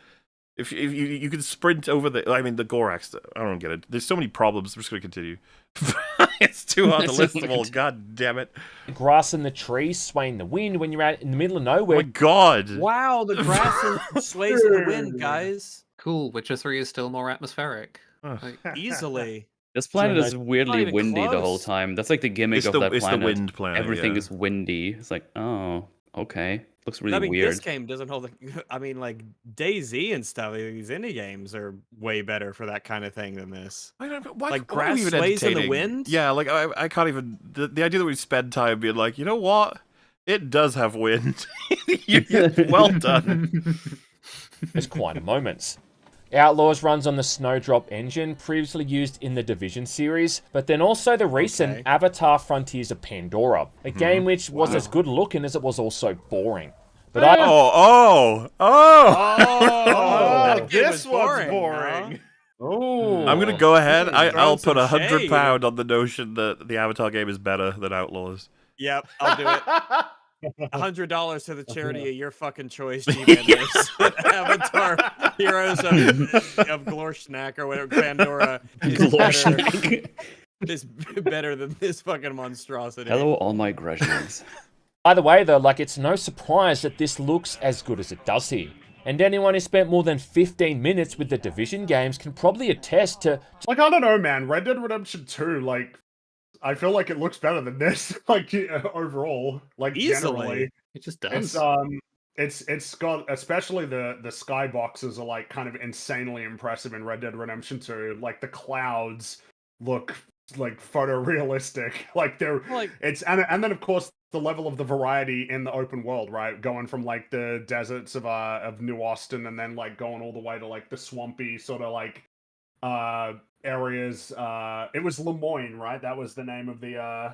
S2: If you can sprint over the Goraks, I don't get it. There's so many problems. I'm just gonna continue. It's too hard to list them all. God damn it!
S10: Grass in the trees swaying the wind when you're out in the middle of
S2: Oh
S10: nowhere.
S2: my god!
S1: Wow, the grass sways in the wind, guys.
S7: Cool. Witcher 3 is still more atmospheric.
S2: Ugh.
S7: Like,
S1: Easily.
S5: This planet is
S1: not
S5: weirdly
S1: even
S5: windy the whole
S1: close.
S5: time. That's like the gimmick
S2: It's
S5: of
S2: the
S5: that planet.
S2: wind planet.
S5: Everything
S2: yeah.
S5: is windy. It's like, oh, okay. Looks really
S1: I mean,
S5: weird.
S1: this game doesn't hold. I mean, like DayZ and stuff. These indie games are way better for that kind of thing than this.
S2: I don't know, why,
S1: Like
S2: why are we
S1: grass
S2: even
S1: sways in the
S2: entertaining?
S1: wind?
S2: Yeah, like I can't even. The idea that we spend time being like, you know what? It does have wind. Well done.
S10: There's quieter moments. Outlaws runs on the Snowdrop engine, previously used in the Division series, but then also the recent Avatar Frontiers of Pandora, a game which was as good looking as it was also boring. But
S3: this one's boring.
S2: Oh, I'm gonna go ahead. I'll put £100 on the notion that the Avatar game is better than Outlaws.
S1: Yep, I'll do it. $100 to the charity of your fucking choice, G-Benders. Avatar Heroes of Glorschnack or whatever, Pandora is better than this fucking monstrosity.
S5: Hello, all my Greshams.
S10: Either way, though, like, it's no surprise that this looks as good as it does here. And anyone who spent more than 15 minutes with the Division games can probably attest to...
S9: Like, I don't know, man. Red Dead Redemption 2, like, I feel like it looks better than this, like, overall. Like, generally.
S7: It just does.
S9: It's got, especially the skyboxes are, like, kind of insanely impressive in Red Dead Redemption 2. Like, the clouds look, like, photorealistic. Like, they're... Like, and then, of course, the level of the variety in the open world, right? Going from, like, the deserts of New Austin and then, like, going all the way to, like, the swampy sort of, like, areas. It was Lemoyne, right? That was the name of the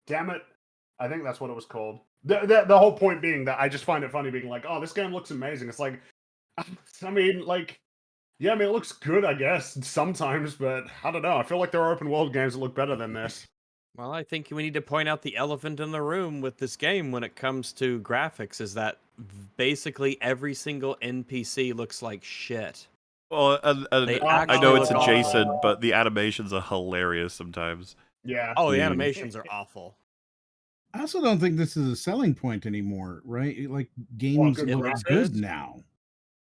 S9: damn it, I think that's what it was called. The whole point being that I just find it funny being like, oh, this game looks amazing. It's like, I mean, like, yeah, I mean, it looks good, I guess, sometimes, but I don't know. I feel like there are open world games that look better than this.
S1: Well, I think we need to point out the elephant in the room with this game when it comes to graphics is that basically every single NPC looks like shit.
S2: Well, I know it's adjacent, but the animations are hilarious sometimes.
S9: Yeah.
S1: Oh, the animations are awful.
S6: I also don't think this is a selling point anymore, right? Like, games look good now.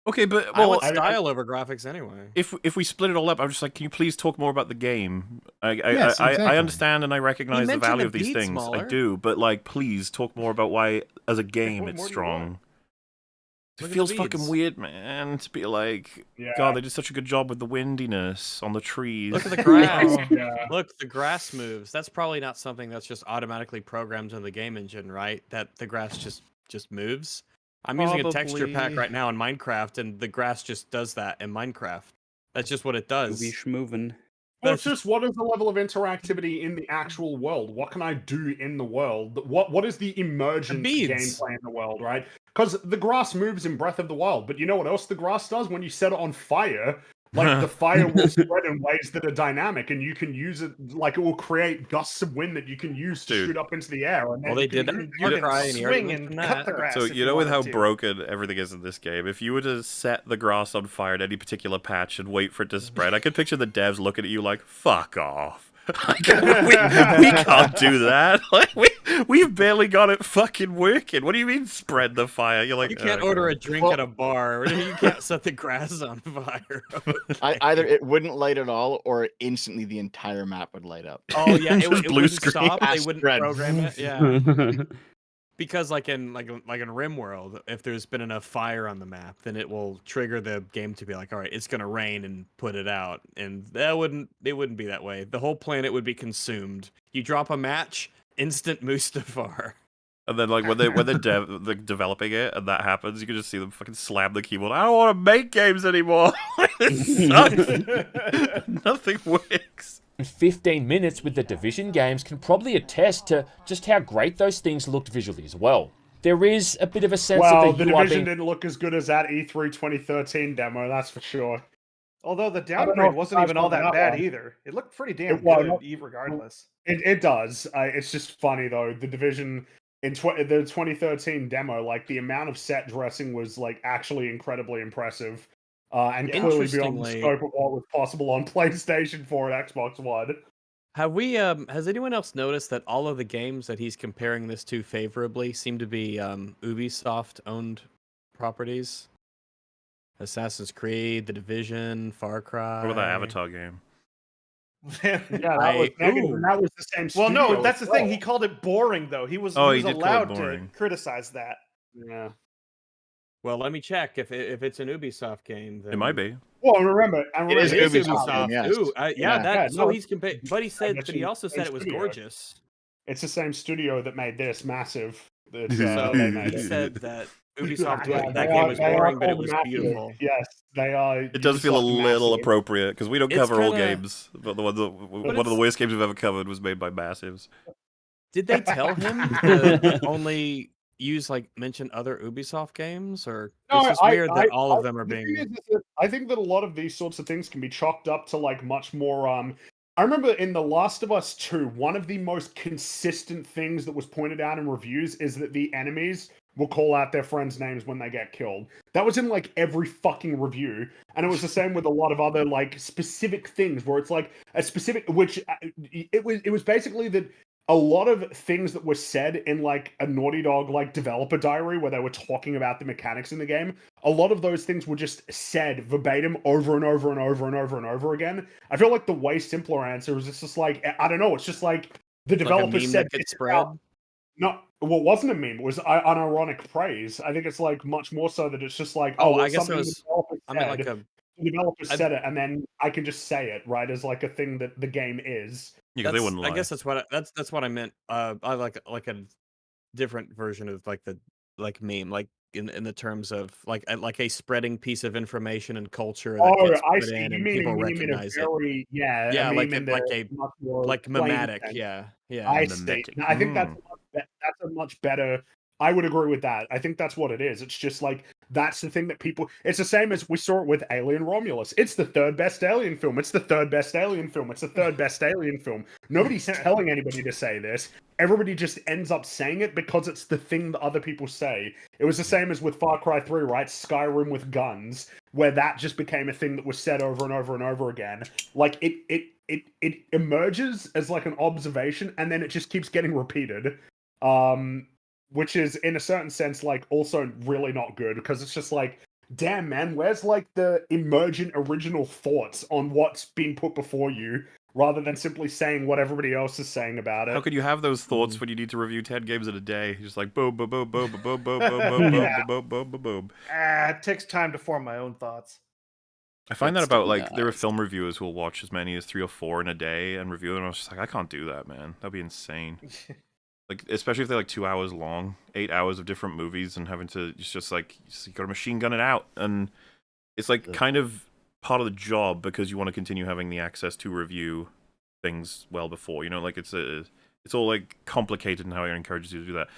S2: Okay, but
S1: I want style over graphics anyway.
S2: If we split it all up, I'm just like, can you please talk more about the game? I
S6: exactly.
S2: understand and I recognize the value of these things.
S1: Smaller.
S2: I do, but like, please talk more about why, as a game, it's strong. It feels fucking weird, man, to be like, God, they did such a good job with the windiness on the trees.
S1: Look at the grass. Look, the grass moves. That's probably not something that's just automatically programmed in the game engine, right? That the grass just moves. I'm using a texture pack right now in Minecraft, and the grass just does that in Minecraft. That's just what it does.
S5: Moving.
S9: Well, it's just, what is the level of interactivity in the actual world? What can I do in the world? What is the emergent gameplay in the world, right? Because the grass moves in Breath of the Wild, but you know what else the grass does? When you set it on fire, like, the fire will spread in ways that are dynamic, and you can use it, like, it will create gusts of wind that you can use to shoot up into the air. And
S1: well, they did that.
S3: You can swing and cut the grass.
S2: So, you know, with how broken everything is in this game, if you were to set the grass on fire at any particular patch and wait for it to spread, I could picture the devs looking at you like, fuck off. we can't do that. Like, we've barely got it fucking working. What do you mean spread the fire? You're like,
S1: you can't order a drink at a bar. You can't set the grass on fire.
S4: Either it wouldn't light at all, or instantly the entire map would light up.
S1: Oh yeah, it
S2: blue
S1: wouldn't
S2: screen.
S1: stop. They wouldn't program it. Yeah. Because like in RimWorld, if there's been enough fire on the map, then it will trigger the game to be like, all right, it's gonna rain and put it out, and it wouldn't be that way. The whole planet would be consumed. You drop a match, instant Mustafar.
S2: And then like when they're developing it and that happens, you can just see them fucking slam the keyboard. I don't want to make games anymore. It sucks. Nothing works.
S10: 15 minutes with the Division games can probably attest to just how great those things looked visually as well. There is a bit of a sense of
S9: the Division didn't look as good as that E3 2013 demo, that's for sure.
S3: Although the downgrade wasn't even all that bad either. It looked pretty damn good, regardless.
S9: It does. It's just funny, though. The Division, in the 2013 demo, like, the amount of set dressing was, like, actually incredibly impressive. And clearly beyond the scope of what was possible on PlayStation 4 and Xbox One.
S1: Have we? Has anyone else noticed that all of the games that he's comparing this to favorably seem to be Ubisoft-owned properties? Assassin's Creed, The Division, Far Cry.
S2: What about that Avatar game?
S9: That was the same studio.
S3: Well, no, that's the thing. He called it boring, though. He was allowed to criticize that.
S9: Yeah.
S1: Well, let me check if it's an Ubisoft game. Then...
S2: It might be.
S9: Well, remember,
S1: it is Ubisoft.
S4: Yes.
S1: Ooh, so he's compared, but he said, but he also said it was gorgeous.
S9: It's the same studio that made this massive.
S1: So he said that Ubisoft.
S9: Yeah,
S1: That game was boring, but it was
S9: massive.
S1: beautiful.
S9: Yes, they are.
S2: It does feel a little
S9: massive.
S2: appropriate because we don't
S1: It's
S2: cover all
S1: kinda-
S2: games, but one of the worst games we've ever covered was made by Massives.
S1: Did they tell him to only use mention other Ubisoft games, or it's just weird that all of them are
S9: the thing
S1: being?
S9: is that I think that a lot of these sorts of things can be chalked up to much more. I remember in The Last of Us 2, one of the most consistent things that was pointed out in reviews is that the enemies will call out their friends' names when they get killed. That was in every fucking review, and it was the same with a lot of other specific things where it's a specific, which it was basically that a lot of things that were said in a Naughty Dog developer diary where they were talking about the mechanics in the game, a lot of those things were just said verbatim over and over and over and over and over again. I feel like the way simpler answer is it's just I don't know, it's just the developer said
S1: that gets spread.
S9: No, well, it wasn't a meme. It was unironic praise. I think it's much more so that it's just
S1: I guess it was.
S9: The developer said it, and then I can just say it right as a thing that the game is.
S2: Yeah, they wouldn't lie.
S1: I guess that's what I meant. I like a different version of the meme, in the terms of a spreading piece of information and culture that gets
S9: I
S1: put
S9: see.
S1: in
S9: You
S1: and
S9: mean
S1: people
S9: a meme
S1: recognize
S9: in a very,
S1: yeah,
S9: a
S1: like
S9: meme in
S1: a
S9: much more
S1: mimetic,
S9: plain sense.
S1: yeah.
S9: I see. I think that's a much better. I would agree with that. I think that's what it is. It's just that's the thing that people. It's the same as we saw it with Alien Romulus. It's the third best Alien film. It's the third best Alien film. It's the third best Alien film. Nobody's telling anybody to say this. Everybody just ends up saying it because it's the thing that other people say. It was the same as with Far Cry 3, right? Skyrim with guns, where that just became a thing that was said over and over and over again. It emerges as an observation, and then it just keeps getting repeated. Which is in a certain sense also really not good, because it's just damn man, where's the emergent original thoughts on what's been put before you, rather than simply saying what everybody else is saying about it.
S2: How could you have those thoughts when you need to review 10 games in a day? Just boom, boom, boom, boom, boom, boom, boom, boom, boom, boom, boom, boom, boom.
S3: It takes time to form my own thoughts.
S2: I find that about there are film reviewers who will watch as many as 3 or 4 in a day and review them. I was just I can't do that, man. That'd be insane. Especially if they're 2 hours long, 8 hours of different movies, and having to you gotta machine gun it out, and it's kind of part of the job because you want to continue having the access to review things well before, it's all complicated in how it encourages you to do that.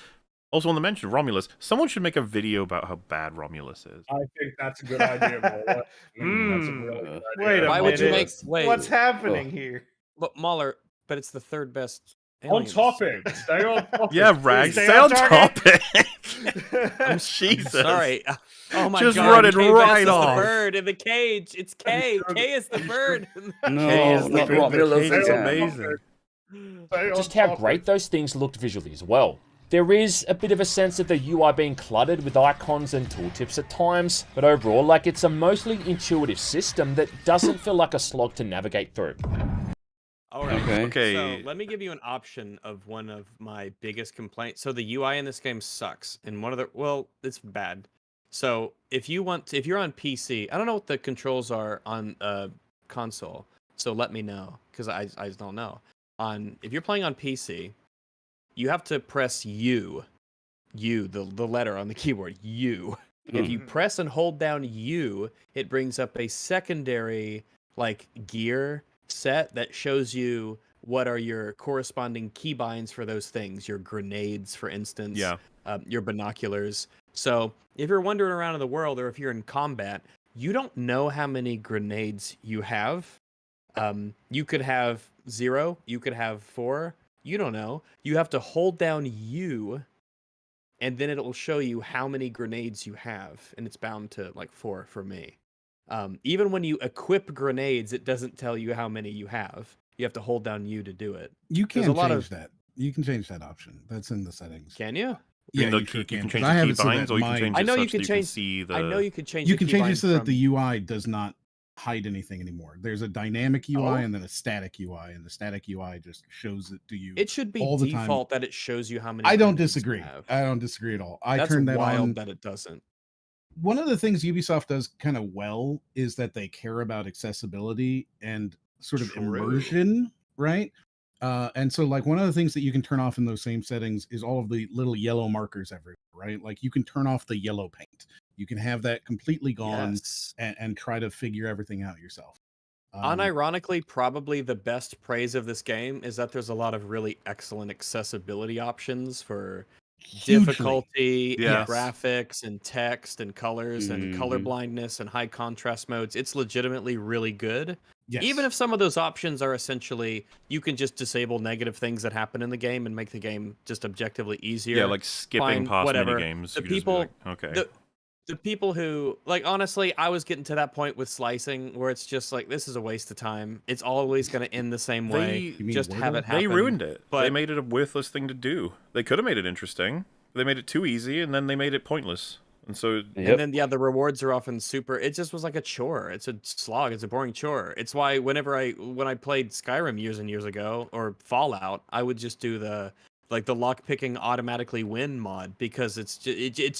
S2: Also, on the mention of Romulus, someone should make a video about how bad Romulus is.
S9: I think that's a good idea. That's a really good idea.
S3: Wait a minute.
S1: Why would you make?
S3: What's happening here?
S1: But Mahler, but it's the third best.
S9: On topic. Stay on topic.
S2: Yeah, Rag, stay on topic. Jesus.
S1: Sorry. Oh my
S2: Just
S1: god.
S2: run it
S1: K
S2: right
S1: is
S2: off.
S1: the bird in the cage. It's K. K is the bird.
S5: No, not Romulus
S2: It's
S5: again.
S2: amazing.
S10: Just how great those things looked visually as well. There is a bit of a sense of the UI being cluttered with icons and tooltips at times, but overall, it's a mostly intuitive system that doesn't feel like a slog to navigate through.
S1: Alright,
S2: Okay.
S1: so let me give you an option of one of my biggest complaints. So the UI in this game sucks, and it's bad. So if you're on PC, I don't know what the controls are on console, so let me know, because I just don't know. If you're playing on PC, you have to press U, the letter on the keyboard, U. If you press and hold down U, it brings up a secondary gear set that shows you what are your corresponding keybinds for those things, your grenades, for instance, your binoculars. So if you're wandering around in the world, or if you're in combat, you don't know how many grenades you have. You could have 0, you could have 4, you don't know. You have to hold down U, and then it will show you how many grenades you have, and it's bound to 4 for me. Even when you equip grenades, it doesn't tell you how many you have. You have to hold down U to do it.
S6: You can change that. You can change that option. That's in the settings.
S1: Can you?
S6: Yeah, you
S2: sure
S6: can.
S2: You can change
S6: I
S2: the
S6: have it so
S2: keybinds,
S6: that
S2: or you can change it
S1: I know you
S2: such
S1: can
S2: that
S1: change.
S2: see the...
S1: I know you could change.
S6: You can change it
S1: keybinds
S6: so that the UI does not hide anything anymore. There's a dynamic UI and then a static UI, and the static UI just shows it to you.
S1: It should be
S6: all the
S1: default
S6: time.
S1: that it shows you how many.
S6: I don't
S1: grenades
S6: disagree.
S1: you have.
S6: I don't disagree at all. I
S1: That's
S6: turned that
S1: wild
S6: on.
S1: that it doesn't.
S6: One of the things Ubisoft does kind of well is that they care about accessibility and sort of immersion, right? And so like one of the things that you can turn off in those same settings is all of the little yellow markers everywhere, right? Like you can turn off the yellow paint. You can have that completely gone and try to figure everything out yourself.
S1: Unironically, probably the best praise of this game is that there's a lot of really excellent accessibility options for difficulty, and graphics, and text, and colors, and color blindness, and high contrast modes. It's legitimately really good.
S6: Yes.
S1: Even if some of those options are essentially, you can just disable negative things that happen in the game and make the game just objectively easier.
S2: Yeah, like skipping past minigames.
S1: The people,
S2: like, okay.
S1: The people who, like, honestly, I was getting to that point with slicing where it's just like, this is a waste of time. It's always going to end the same way. Just have it happen.
S2: They ruined it. They made it a worthless thing to do. They could have made it interesting. They made it too easy, and then they made it pointless. And so,
S1: and then the rewards are often super. It just was like a chore. It's a slog. It's a boring chore. It's why when I played Skyrim years and years ago, or Fallout, I would just do the lock picking automatically win mod, because it's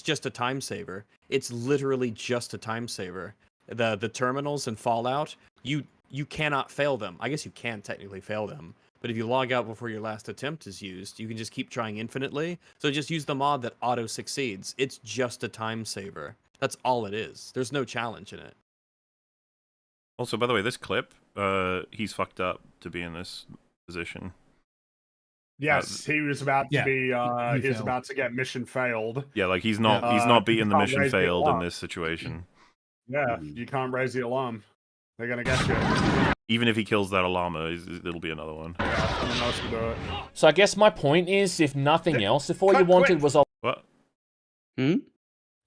S1: just a time saver. It's literally just a time saver. The terminals in Fallout, you cannot fail them. I guess you can technically fail them, but if you log out before your last attempt is used, you can just keep trying infinitely. So just use the mod that auto succeeds. It's just a time saver. That's all it is. There's no challenge in it.
S2: Also, by the way, this clip, he's fucked up to be in this position.
S9: Yes, he was about to be. He was about to get mission failed.
S2: Yeah, like he's not beating the mission failed in this situation.
S9: Yeah, you can't raise the alarm. They're gonna get you.
S2: Even if he kills that llama, it'll be another one.
S9: Yeah, someone else will do it.
S10: So I guess my point is, if nothing else, if all you wanted was a
S2: what?
S1: That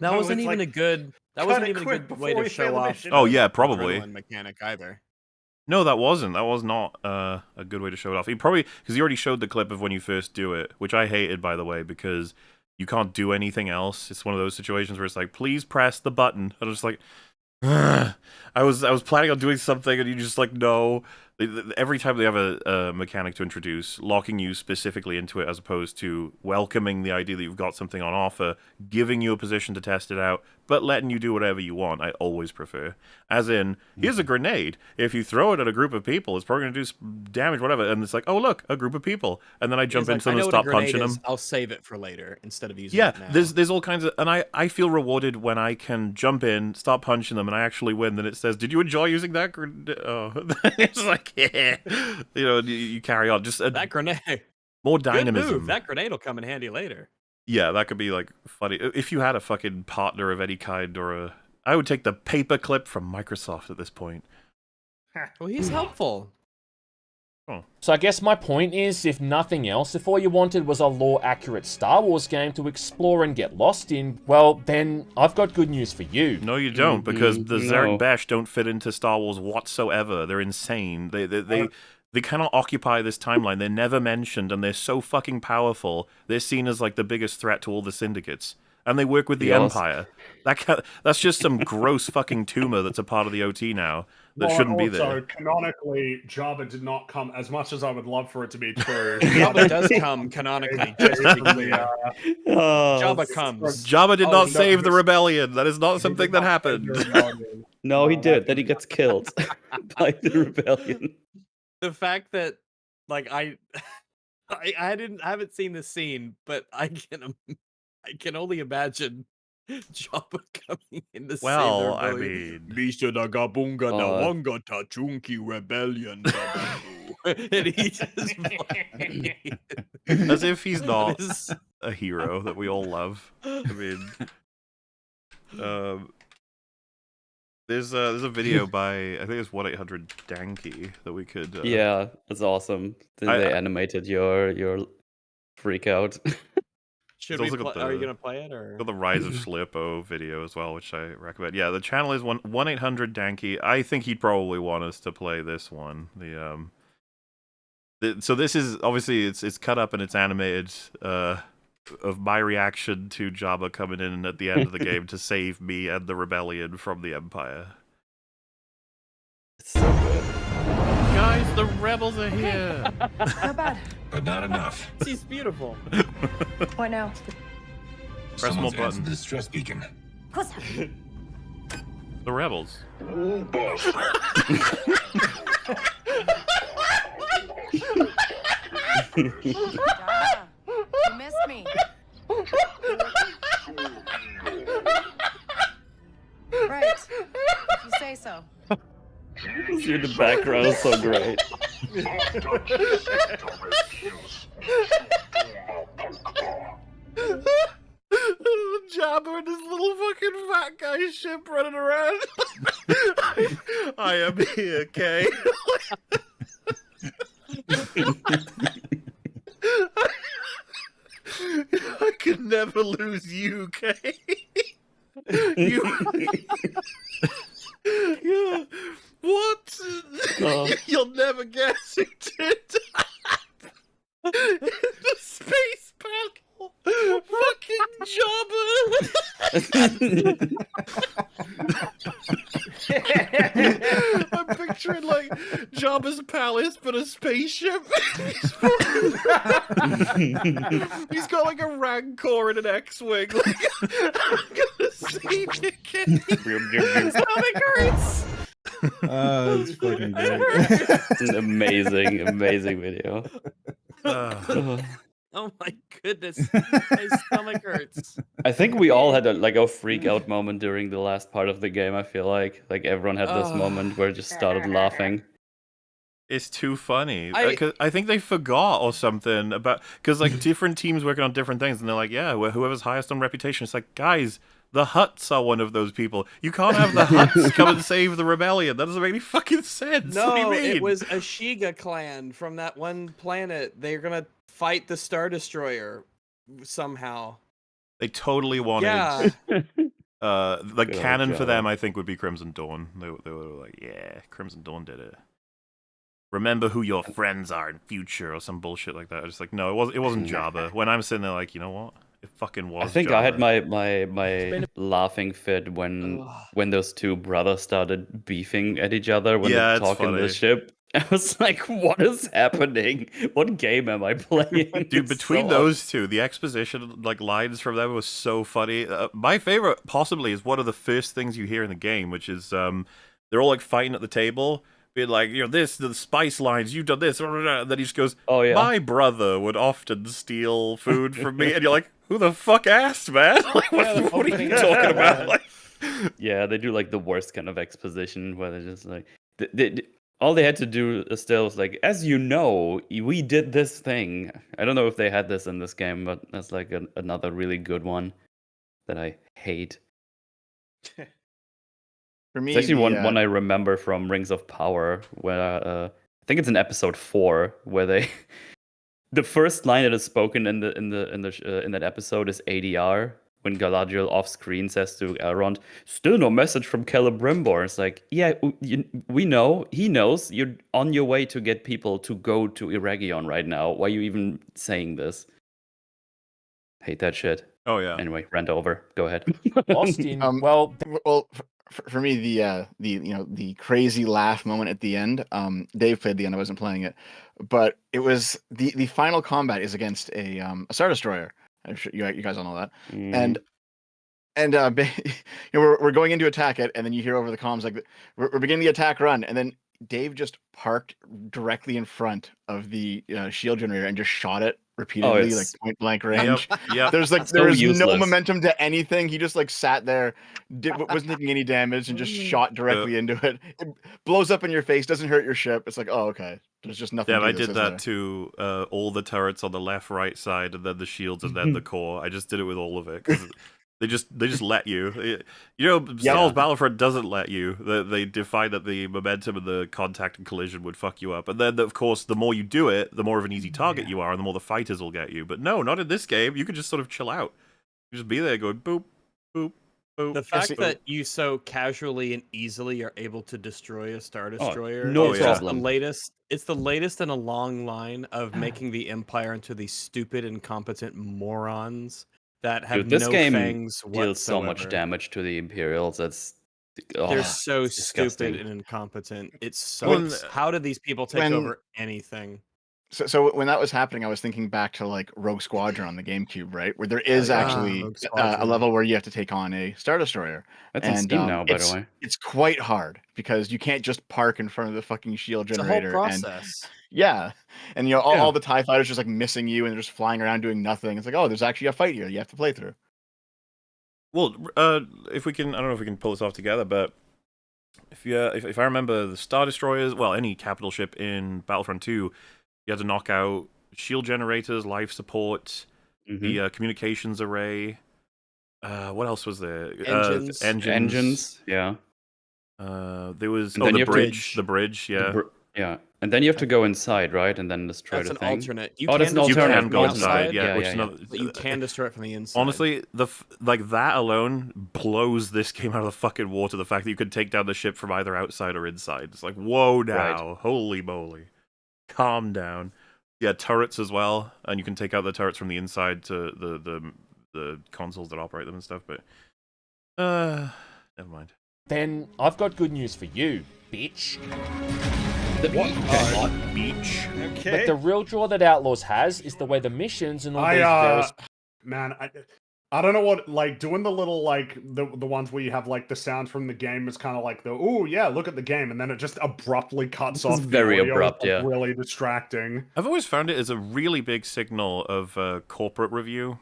S1: wasn't even a good. That wasn't even a good way to show off.
S2: Oh yeah, probably.
S1: Mechanic either.
S2: No, that wasn't. That was not a good way to show it off. He probably, because he already showed the clip of when you first do it, which I hated, by the way, because you can't do anything else. It's one of those situations where it's like, please press the button. And I was just like, ugh. I was planning on doing something, and you just like, no. Every time they have a mechanic to introduce, locking you specifically into it as opposed to welcoming the idea that you've got something on offer, giving you a position to test it out, but letting you do whatever you want, I always prefer. As in, here's a grenade. If you throw it at a group of people, it's probably going to do damage, whatever. And it's like, oh, look, a group of people. And then I jump into them and stop punching them.
S1: I'll save it for later instead of using it now.
S2: Yeah, there's all kinds of... And I feel rewarded when I can jump in, stop punching them, and I actually win. Then it says, did you enjoy using that grenade? Oh. It's like, yeah. You know, you carry on. Just
S1: that grenade.
S2: More dynamism.
S1: Good move. That grenade will come in handy later.
S2: Yeah, that could be like funny. If you had a fucking partner of any kind, or I would take the paperclip from Microsoft at this point.
S1: Well, he's helpful.
S2: Oh.
S10: So I guess my point is, if nothing else, if all you wanted was a lore-accurate Star Wars game to explore and get lost in, well, then I've got good news for you.
S2: No, you don't, because the Zerg Bash don't fit into Star Wars whatsoever. They're insane. They cannot occupy this timeline. They're never mentioned, and they're so fucking powerful. They're seen as like the biggest threat to all the syndicates. And they work with the Empire. That's just some gross fucking tumor that's a part of the OT now that shouldn't be there.
S9: Also, canonically, Jabba did not come, as much as I would love for it to be true.
S1: Jabba does come canonically, just to be clear. Jabba comes.
S2: Jabba did not save the rebellion. That is not something that happened.
S5: No, he did. Then he gets killed by the rebellion.
S1: The fact that, like, I haven't seen this scene, but I can only imagine Jabba coming in the
S2: Well, I mean,
S1: Misha Dagabunga Nawanga Tachunki Rebellion. And he just
S2: as if he's not a hero that we all love. I mean, there's a video by, I think it's 1-800-DANKY that we could.
S5: Yeah, that's awesome. They animated your freak out.
S1: Are you gonna play it or
S2: the Rise of Slippo video as well, which I recommend. Yeah, the channel is 1-800-DANKY. I think he'd probably want us to play this one. So this is obviously it's cut up and it's animated of my reaction to Jabba coming in at the end of the game to save me and the rebellion from the Empire.
S5: It's so good.
S2: Guys, the rebels are here.
S12: Not bad.
S13: But not enough.
S1: She's beautiful.
S12: What now?
S2: Press more button.
S13: The distress beacon.
S2: The rebels.
S13: Oh, boss.
S12: Jabba, you missed me. Right. If you say so.
S5: See in the background is so great.
S2: Jabba and his little fucking fat guy ship running around. I am here, Kay. I could never lose you, Kay. You. Yeah. What? You'll never guess who did that. The space battle. Fucking Jabba. I'm picturing like Jabba's palace, but a spaceship. He's got like a Rancor and an X-wing. Like, I'm gonna save you, kid. Stomach hurts.
S6: It's fucking great.
S5: An amazing video.
S1: Oh my goodness, my stomach hurts.
S5: I think we all had a freak out moment during the last part of the game. I feel like everyone had this moment where it just started laughing.
S2: It's too funny. I think they forgot or something about because like different teams working on different things, and they're like, yeah, whoever's highest on reputation. It's like, guys, the Hutts are one of those people. You can't have the Hutts come and save the rebellion. That doesn't make any fucking sense.
S1: No,
S2: what do you mean?
S1: it was a Shiga clan from that one planet. They're gonna fight the Star Destroyer somehow.
S2: They totally wanted.
S1: Yeah.
S2: Like canon for them, I think, would be Crimson Dawn. They were like, yeah, Crimson Dawn did it. Remember who your friends are in future or some bullshit like that. I was just like, no, it wasn't Jabba. When I'm sitting there like, you know what? It fucking was.
S5: I think
S2: Jabba.
S5: I had my laughing fit when those two brothers started beefing at each other when they talk in the ship. I was like, what is happening? What game am I playing?
S2: Dude, between those two, the exposition like lines from them was so funny. My favorite possibly is one of the first things you hear in the game, which is they're all like fighting at the table. Being like, you know, the spice lines, you've done this, and then he just goes, oh yeah, my brother would often steal food from me, and you're like, who the fuck asked, man? Like, what are you talking about? Like,
S5: yeah, they do like the worst kind of exposition where they're just like, all they had to do still was like, as you know, we did this thing. I don't know if they had this in this game, but that's like another really good one that I hate.
S4: For me,
S5: it's actually one I remember from Rings of Power, where I think it's in episode 4, where they the first line that is spoken in that episode is ADR when Galadriel off screen says to Elrond, "Still no message from Celebrimbor." It's like, yeah, we know, he knows you're on your way to get people to go to Eregion right now. Why are you even saying this? Hate that shit.
S2: Oh yeah.
S5: Anyway, rant over. Go ahead.
S10: Austin,
S4: for me, the crazy laugh moment at the end. Dave played the end. I wasn't playing it, but it was the final combat is against a Star Destroyer. I'm sure you guys all know that. And we're going in to attack it, and then you hear over the comms like we're beginning the attack run, and then Dave just parked directly in front of the shield generator and just shot it repeatedly, like point blank range.
S2: Yep.
S4: There was no momentum to anything. He just like sat there, wasn't taking any damage, and just shot directly into it. It blows up in your face, doesn't hurt your ship. It's like, oh, okay. There's just nothing.
S2: Yeah, I did that to all the turrets on the left, right side, and then the shields, and then the core. I just did it with all of it. 'Cause they just let you. You know, Star Wars Battlefront doesn't let you. They define that the momentum and the contact and collision would fuck you up. And then, of course, the more you do it, the more of an easy target you are, and the more the fighters will get you. But no, not in this game. You can just sort of chill out. You just be there going boop, boop, boop.
S1: The fact that you so casually and easily are able to destroy a Star Destroyer
S5: no
S1: is
S5: problem.
S1: the latest. It's the latest in a long line of making the Empire into these stupid, incompetent morons that have
S5: this
S1: no
S5: game
S1: fangs whatsoever.
S5: deals so much damage to the Imperials.
S1: They're so
S5: disgusting.
S1: stupid and incompetent. It's so. How did these people take over anything?
S4: So when that was happening, I was thinking back to like Rogue Squadron on the GameCube, right? Where there is actually a level where you have to take on a Star Destroyer.
S5: That's on Steam now, by the way.
S4: It's quite hard because you can't just park in front of the fucking shield generator.
S1: It's a whole process.
S4: And you know all the TIE fighters just like missing you and they're just flying around doing nothing. It's like, oh, there's actually a fight here. You have to play through.
S2: Well, if we can, I don't know if we can pull this off together, but if I remember the Star Destroyers, well, any capital ship in Battlefront 2, you had to knock out shield generators, life support, the communications array. What else was there?
S5: Engines. Yeah.
S2: There was the bridge. The bridge. Yeah.
S5: Yeah. And then you have to go inside, right? And then destroy the thing.
S1: That's an alternate.
S5: That's an alternate.
S2: You can go inside. Yeah.
S1: But you can destroy it from the inside.
S2: Honestly, that alone blows this game out of the fucking water. The fact that you could take down the ship from either outside or inside. It's like, whoa, now, right. Holy moly, calm down. Yeah, turrets as well, and you can take out the turrets from the inside to the consoles that operate them and stuff. But never mind.
S10: Then I've got good news for you, bitch.
S2: Beach.
S3: Okay.
S10: But the real draw that Outlaws has is the way the missions and all these various...
S9: Man, I don't know what, like, doing the little, like, the ones where you have, like, the sound from the game is kind of like the, oh, yeah, look at the game, and then it just abruptly cuts off.
S5: It's very abrupt,
S9: like, really distracting.
S2: I've always found it as a really big signal of corporate review.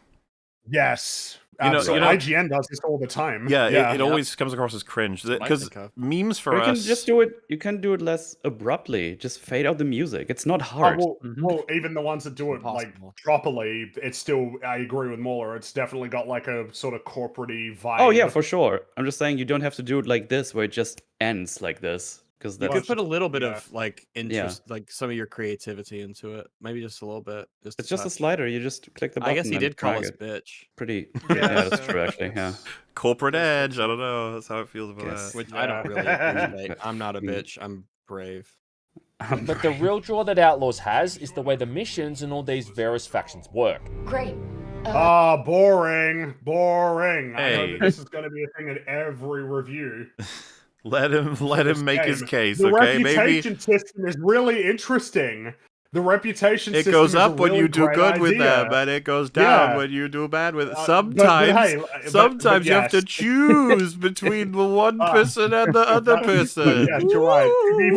S9: Yes. IGN does this all the time.
S2: Yeah, it always comes across as cringe because memes for us.
S5: You can do it less abruptly. Just fade out the music. It's not hard.
S9: Well, even the ones that do it like properly, it's still. I agree with Muller. It's definitely got like a sort of corporate-y vibe.
S5: Oh yeah, for sure. I'm just saying you don't have to do it like this, where it just ends like this. Because
S1: you could put a little bit of like interest, like some of your creativity into it. Maybe just a little bit.
S5: It's just a slider. You just click the button.
S1: I guess he did call us bitch.
S5: Pretty. Yeah, that's true. Actually, yeah.
S2: Corporate edge. I don't know. That's how it feels about that.
S1: Which I don't really appreciate. I'm not a bitch. I'm brave.
S10: But the real draw that Outlaws has is the way the missions and all these various factions work.
S12: Great.
S9: Boring.
S2: Hey.
S9: I know that this is going to be a thing in every review.
S2: Let him make his case,
S9: the
S2: okay?
S9: reputation system is really interesting. The reputation system
S2: goes up
S9: is a
S2: when
S9: really
S2: you do good
S9: idea.
S2: with them, and it goes down when you do bad with them. Sometimes you have to choose between the one person and the other person.
S9: Yes, you're right. To be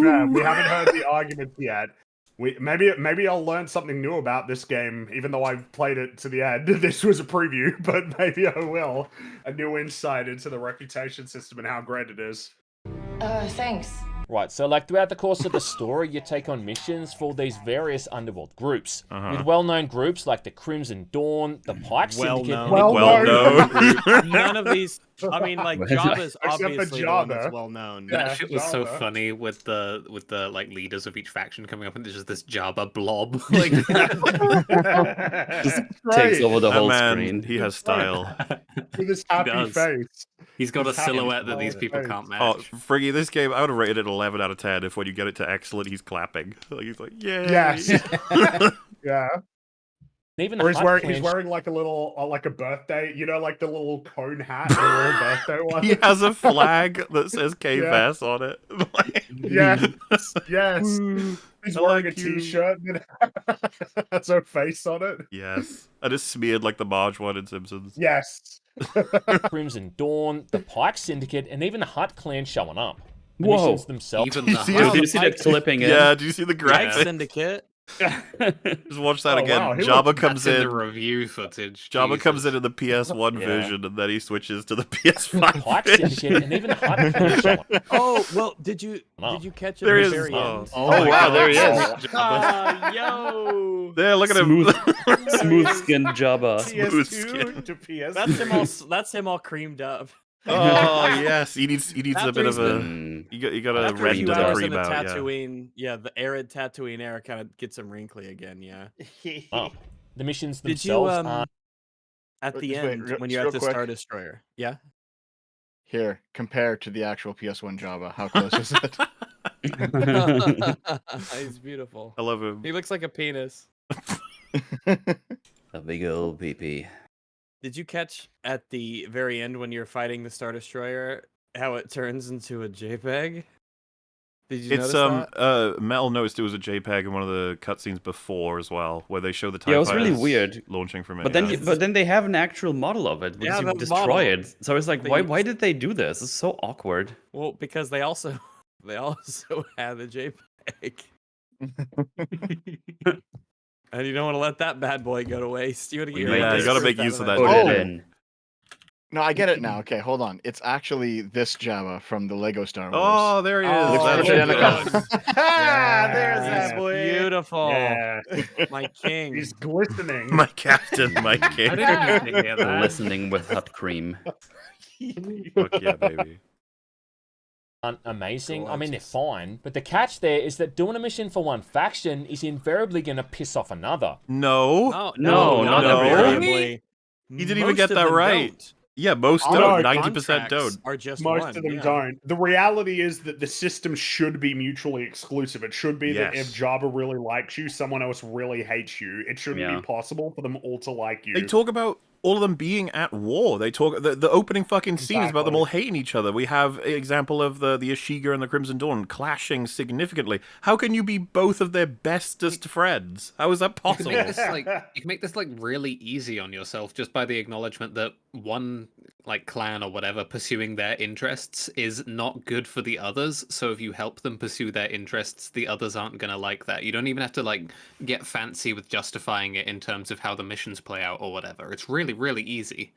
S9: fair, we haven't heard the arguments yet. Maybe I'll learn something new about this game, even though I've played it to the end. This was a preview, but maybe I will. A new insight into the reputation system and how great it is.
S12: Thanks.
S10: Right, so like throughout the course of the story, you take on missions for these various underworld groups. With well-known groups like the Crimson Dawn, the Pike Syndicate...
S2: Well-known.
S1: None of these... I mean, like, Jabba's obviously the one that's well-known.
S7: That shit was so funny with the like leaders of each faction coming up, and there's just this Jabba blob. Like,
S5: just takes over the whole screen.
S2: He has style.
S9: With his happy face.
S7: He's got a silhouette that these people can't match.
S2: Oh, Friggy, this game, I would have rated it 11 out of 10 if when you get it to excellent, he's clapping. He's like, yay!
S9: Yes. Yeah.
S10: Even
S9: or he's wearing like a little, like a birthday, you know, like the little cone hat, the little birthday one.
S2: He has a flag that says KFS on it.
S9: Yes. He's wearing a t-shirt that has her face on it.
S2: Yes. And it's smeared like the Marge one in Simpsons.
S9: Yes.
S10: Crimson Dawn, the Pike Syndicate, and even the Hutt clan showing up. The
S5: Whoa.
S10: missions themselves.
S7: Even
S5: Did you see that clipping in?
S2: Yeah, do you see the graphic?
S1: Syndicate.
S2: Just watch that again.
S9: Wow,
S2: Jabba comes in.
S7: The review footage.
S2: Jabba comes in the PS1 version, and then he switches to the PS5
S10: Pike Syndicate, and even the Hutt clan showing up.
S1: Oh well, did you catch it
S2: there
S1: at
S2: is.
S1: the very end?
S2: Oh wow, there he is.
S1: Yo!
S2: There, look at him.
S5: Smooth skinned Jabba.
S3: PS2 to PS.
S1: That's him all creamed up.
S2: Oh yes, he needs a bit of a. You gotta render the cream out.
S1: Tatooine, the arid Tatooine era kind of gets him wrinkly again. Yeah.
S10: The missions
S1: Did
S10: themselves.
S1: you at the end when you're at the Star Destroyer? Yeah.
S4: Here, compared to the actual PS1 Jabba, how close is it?
S1: He's beautiful.
S2: I love him.
S1: He looks like a penis.
S5: A big old pee-pee.
S1: Did you catch at the very end when you're fighting the Star Destroyer how it turns into a JPEG? Did you notice that?
S2: Mel noticed it was a JPEG in one of the cutscenes before as well, where they show the TIE
S5: Yeah, it was really
S2: fighters
S5: weird.
S2: launching from it.
S5: But then they have an actual model of it, which
S1: Yeah,
S5: you
S1: the
S5: destroy
S1: model.
S5: it. So it's like, why did they do this? It's so awkward.
S1: Well, because they also have a JPEG. And you don't want to let that bad boy go to waste. You
S2: gotta make use of that.
S4: No, I get it now. Okay, hold on. It's actually this Jabba from the Lego Star Wars.
S2: Oh, there he is.
S4: Looks
S2: That's
S4: identical.
S3: There's that boy.
S1: Beautiful.
S3: Yeah.
S1: My king.
S3: He's glistening.
S2: My captain, my king.
S7: I didn't even hear that.
S5: Listening with hot cream.
S2: Fuck yeah, baby.
S10: Amazing. I mean, they're fine, but the catch there is that doing a mission for one faction is invariably going to piss off another.
S2: No.
S5: No, not
S1: invariably.
S2: He didn't even get that right.
S1: Don't.
S2: Yeah, most don't. 90% don't.
S1: Are just
S9: Most of them don't. The reality is that the system should be mutually exclusive. It should be that if Jabba really likes you, someone else really hates you. It shouldn't be possible for them all to like you.
S2: They talk about all of them being at war. They talk the opening fucking scene is about them all hating each other. We have an example of the Ashiga and the Crimson Dawn clashing significantly. How can you be both of their bestest friends? How is that possible?
S7: You can make this like really easy on yourself just by the acknowledgement that one like clan or whatever pursuing their interests is not good for the others. So if you help them pursue their interests, the others aren't gonna like that. You don't even have to like get fancy with justifying it in terms of how the missions play out or whatever. It's really, really easy.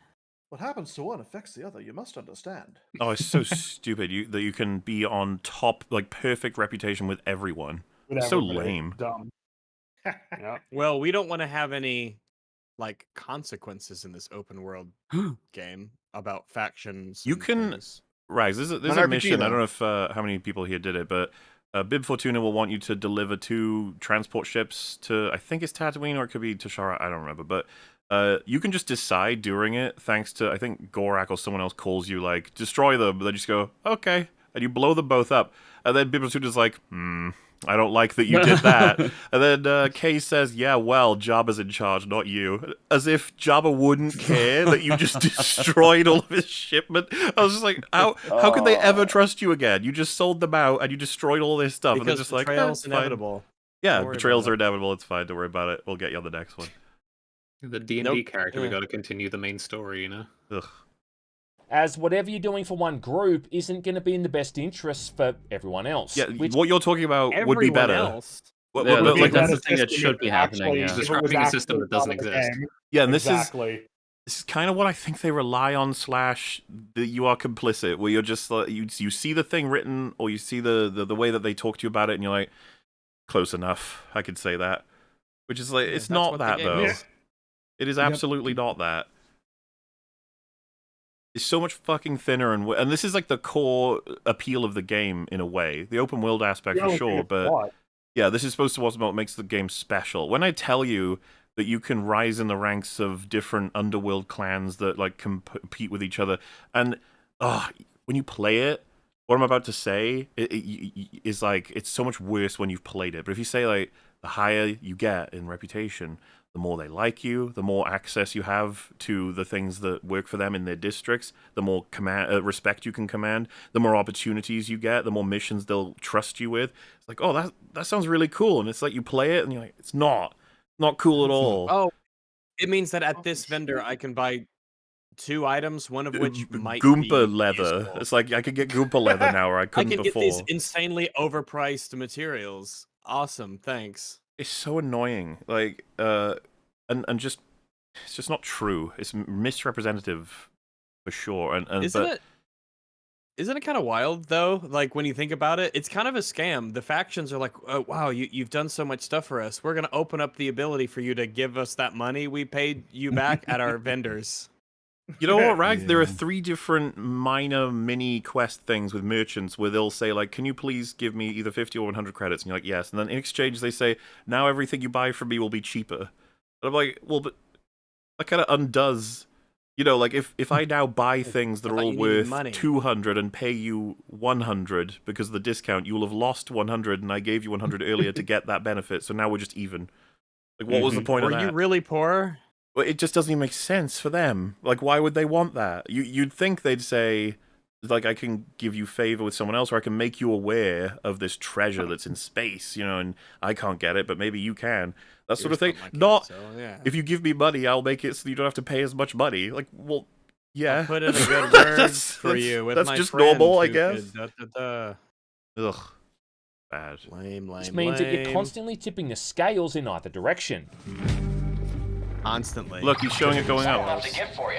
S3: What happens to one affects the other. You must understand.
S2: Oh, it's so stupid that you can be on top, like perfect reputation with everyone. It's so lame.
S9: Dumb.
S1: Well, we don't want to have any like consequences in this open world game about factions.
S2: You can Rags. There's a mission. I don't know if how many people here did it, but Bib Fortuna will want you to deliver 2 transport ships to, I think it's Tatooine or it could be Tashara. I don't remember, but you can just decide during it, thanks to I think Gorak or someone else calls you like destroy them, but then you just go okay, and you blow them both up, and then Bib Fortuna's like, I don't like that you did that. And then Kay says, yeah, well, Jabba's in charge, not you. As if Jabba wouldn't care that you just destroyed all of his shipment. I was just like, how could they ever trust you again? You just sold them out and you destroyed all this stuff.
S1: Because
S2: and they're just like,
S1: betrayal's inevitable.
S2: Yeah, betrayals are inevitable. It's fine. Don't worry about it. We'll get you on the next one.
S7: The D&D character, we got to continue the main story, you know?
S2: Ugh.
S10: As whatever you're doing for one group isn't going to be in the best interest for everyone else.
S2: Yeah, what you're talking about would be better.
S1: Else.
S5: That's the thing that should be happening. Yeah.
S7: Describing a system that doesn't exist.
S2: Yeah, and this is kind of what I think they rely on / that you are complicit, where you're just like, you see the thing written, or you see the way that they talk to you about it, and you're like, close enough, I could say that. Which is like, it's not that, though.
S1: Is.
S2: It is absolutely not that. It's so much fucking thinner, and this is like the core appeal of the game in a way. The open world aspect for sure, but yeah, this is supposed to be what makes the game special. When I tell you that you can rise in the ranks of different underworld clans that like compete with each other, and when you play it, what I'm about to say is like, it's so much worse when you've played it. But if you say like the higher you get in reputation, the more they like you, the more access you have to the things that work for them in their districts, the more respect you can command, the more opportunities you get, the more missions they'll trust you with. It's like, oh, that sounds really cool. And it's like you play it and you're like, it's not cool at all.
S1: Oh, it means that at this vendor I can buy 2 items, one of which might
S2: Goomba
S1: be
S2: leather.
S1: useful.
S2: It's like I could get Goomba leather now, or I couldn't before.
S1: I can get these insanely overpriced materials. Awesome, thanks.
S2: It's so annoying, like, and just it's just not true. It's misrepresentative for sure. And
S1: isn't it kind of wild though? Like when you think about it, it's kind of a scam. The factions are like, oh wow, you've done so much stuff for us. We're gonna open up the ability for you to give us that money we paid you back at our vendors.
S2: You know what, Rags? There are 3 different minor mini quest things with merchants where they'll say, like, can you please give me either 50 or 100 credits? And you're like, yes. And then in exchange, they say, now everything you buy from me will be cheaper. And I'm like, well, but that kind of undoes, you know, like, if I now buy things that are all worth 200 and pay you 100 because of the discount, you will have lost 100 and I gave you 100 earlier to get that benefit. So now we're just even. Like, what was the point of that?
S1: Were you really poor?
S2: Well, it just doesn't even make sense for them. Like, why would they want that? You'd think they'd say, Like, I can give you favor with someone else, or I can make you aware of this treasure that's in space, you know, and I can't get it, but maybe you can. That sort of thing. Not, if you give me money, I'll make it so you don't have to pay as much money. Like, well, yeah.
S1: I'll put in a good word for you with
S2: that's
S1: my
S2: just
S1: friend
S2: normal, I
S1: who
S2: guess.
S1: could,
S2: Ugh. Bad.
S1: Lame.
S10: This means that you're constantly tipping the scales in either direction.
S1: Constantly.
S2: Look, he's showing it going up.
S11: Enough to gift for you.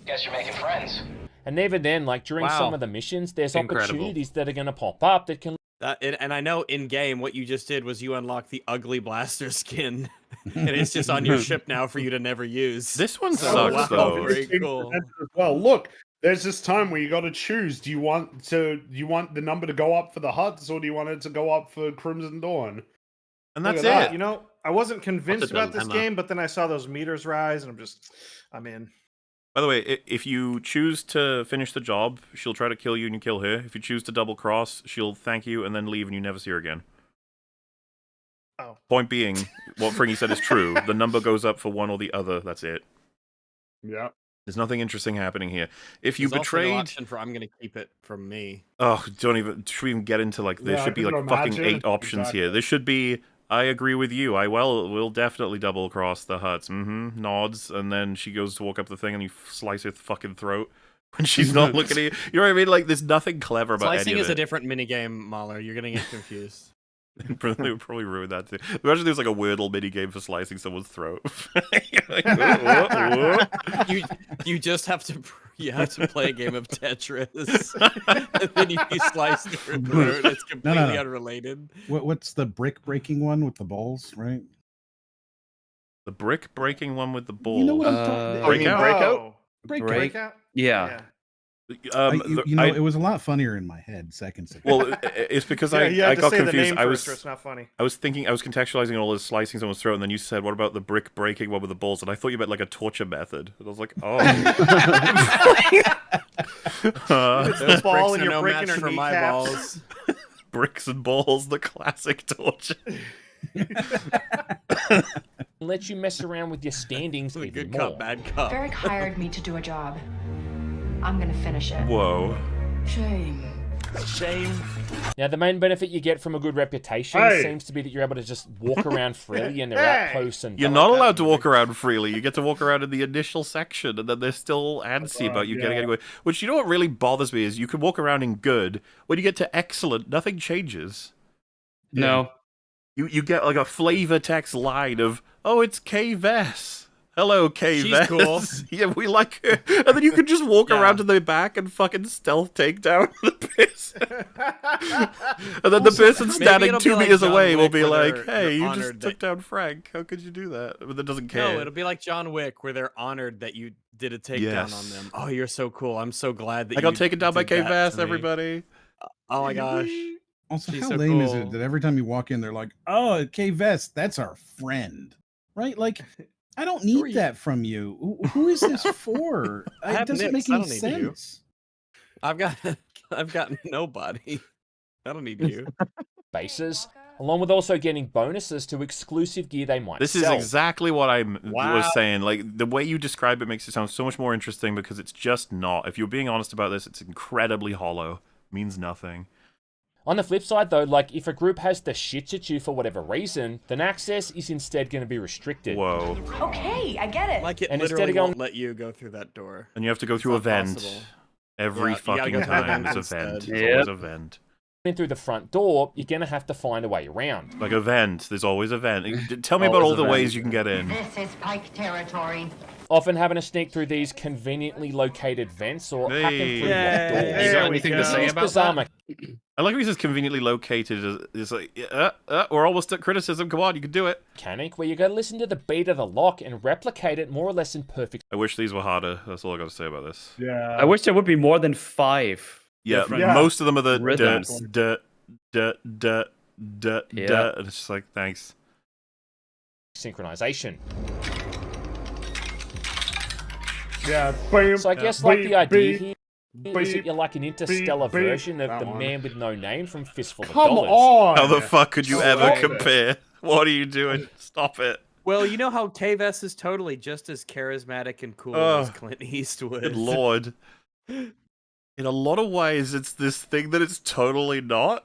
S11: Guess you're making friends.
S10: And even then, like during some of the missions, there's opportunities that are going to pop up that can...
S1: And I know in-game, what you just did was you unlock the ugly blaster skin. And it's just on your ship now for you to never use.
S2: This one sucks, though.
S1: Very cool.
S9: Well, look, there's this time where you got to choose. Do you want the number to go up for the Huts, or do you want it to go up for Crimson Dawn?
S2: And that's it.
S3: You know, I wasn't convinced about this game, but then I saw those meters rise, and I'm in.
S2: By the way, if you choose to finish the job, she'll try to kill you and you kill her. If you choose to double cross, she'll thank you and then leave and you never see her again.
S3: Oh.
S2: Point being, what Fringy said is true. The number goes up for one or the other. That's it.
S9: Yeah.
S2: There's nothing interesting happening here. If you
S1: There's
S2: betrayed...
S1: also no option for I'm going to keep it from me.
S2: Oh, should we even get into, like, there should be, like, fucking 8 options here. There should be... I agree with you. We'll definitely double cross the Huts. Nods, and then she goes to walk up the thing, and you slice her fucking throat when she's not looking at you. You know what I mean? Like, there's nothing clever about
S1: Slicing
S2: any of
S1: is
S2: it.
S1: a different minigame, Mahler. You're gonna get confused.
S2: They would probably ruin that too. Imagine there's like a Wordle minigame for slicing someone's throat. Like,
S1: you just have to play a game of Tetris, and then you slice their throat. It's completely unrelated.
S6: What's the brick breaking one with the balls, right?
S2: The brick breaking one with the balls.
S6: You know what I'm talking
S2: Breakout?
S3: Breakout?
S5: Yeah.
S6: It was a lot funnier in my head seconds ago.
S2: Well, it's because I got confused.
S3: It's not funny.
S2: I was contextualizing all this slicing someone's throat, and then you said, "What about the brick breaking one with the balls?" And I thought you meant like a torture method. And I was like, "Oh."
S3: It's the ball, and you're breaking her
S1: my balls.
S2: Bricks and balls, the classic torture.
S10: Let you mess around with your standings even
S1: good
S10: more.
S1: cop, bad cop.
S12: Varric hired me to do a job. I'm gonna finish it.
S2: Whoa.
S12: Shame.
S10: Now, the main benefit you get from a good reputation seems to be that you're able to just walk around freely and they're out close. And
S2: you're not allowed to walk around freely. You get to walk around in the initial section, and then they're still antsy about you getting anywhere. Which, you know what really bothers me is you can walk around in good. When you get to excellent, nothing changes.
S5: No.
S2: You get like a flavor text line of, "Oh, it's Kay Vess. Hello, Kay Vess."
S1: She's cool.
S2: Yeah, we like her. And then you can just walk around to the back and fucking stealth take down the person. And then the person standing 2 meters away will be like, "Hey, you just took down Frank. How could you do that?" But that doesn't care.
S1: No, it'll be like John Wick, where they're honored that you did a takedown on them. Oh, you're so cool. I'm so glad that
S2: I got taken down by Kay Vess, everybody.
S1: Oh my gosh.
S6: Also,
S1: She's
S6: how
S1: so
S6: lame is
S1: cool.
S6: it that every time you walk in, they're like, "Oh, Kay Vest, that's our friend," right? Like, I don't need that from you. Who is this for? It doesn't make any sense.
S1: I've got nobody. I don't need you.
S10: Bases, along with also getting bonuses to exclusive gear they might
S2: This
S10: sell.
S2: is exactly what I was saying. Like, the way you describe it makes it sound so much more interesting, because it's just not. If you're being honest about this, it's incredibly hollow. Means nothing.
S10: On the flip side, though, like, if a group has the shits at you for whatever reason, then access is instead going to be restricted.
S2: Whoa.
S12: Okay, I get it.
S1: Like, it
S10: And
S1: literally
S10: instead of
S1: won't let you go through that door.
S2: And you have to go through a vent.
S1: Possible.
S2: Every
S1: Yeah, you gotta
S2: fucking
S1: go through
S2: time.
S1: a
S2: It's a
S1: vent
S2: vent.
S1: instead.
S2: It's always a vent.
S10: In through the front door, you're going to have to find a way around.
S2: Like a vent. There's always a vent. Tell me about all the ways you can get in.
S14: This is Pike territory.
S10: Often having to sneak through these conveniently located vents or hacking through locked doors.
S7: You got anything to say about that?
S2: I like how he says conveniently located. It's like, we're almost at criticism. Come on, you can do it.
S10: Mechanic where you got to listen to the beat of the lock and replicate it more or less in perfect.
S2: I wish these were harder. That's all I got to say about this.
S9: Yeah.
S5: I wish there would be more than 5.
S2: Yeah, most of them are the
S5: rhythms.
S2: And it's just like, thanks.
S10: Synchronization.
S9: Yeah.
S10: So I guess like the idea here is that you're like an interstellar version of the Man with No Name from Fistful of Dollars.
S9: on!
S2: How the fuck could you ever
S9: Stop it.
S2: compare? What are you doing? Stop it.
S1: Well, you know how K-Vess is totally just as charismatic and cool as Clint Eastwood.
S2: Good lord. In a lot of ways, it's this thing that it's totally not.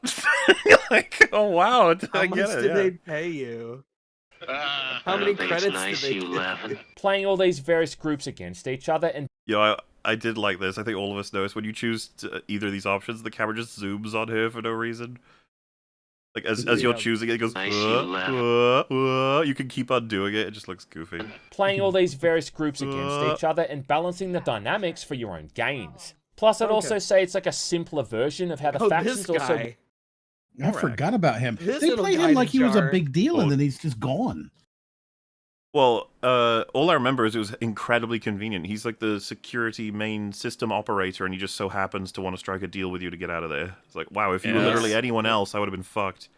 S2: Like, oh wow,
S1: How
S2: I
S1: much
S2: get it.
S1: did
S2: Yeah.
S1: they pay you? How many credits did they give you?
S10: Playing all these various groups against each other and
S2: I did like this. I think all of us noticed when you choose either of these options, the camera just zooms on her for no reason. Like as you're choosing it, it goes. You can keep on doing it. It just looks goofy.
S10: playing all these various groups against each other and balancing the dynamics for your own gains. Plus, I'd also say it's like a simpler version of how the factions also.
S6: I forgot about him.
S1: This
S6: They
S1: little
S6: played
S1: guy
S6: him
S1: in
S6: like
S1: a
S6: he was a
S1: jar.
S6: big deal, and then he's just gone.
S2: Well, all I remember is it was incredibly convenient. He's like the security main system operator, and he just so happens to want to strike a deal with you to get out of there. It's like, wow, if you were literally anyone else, I would have been fucked.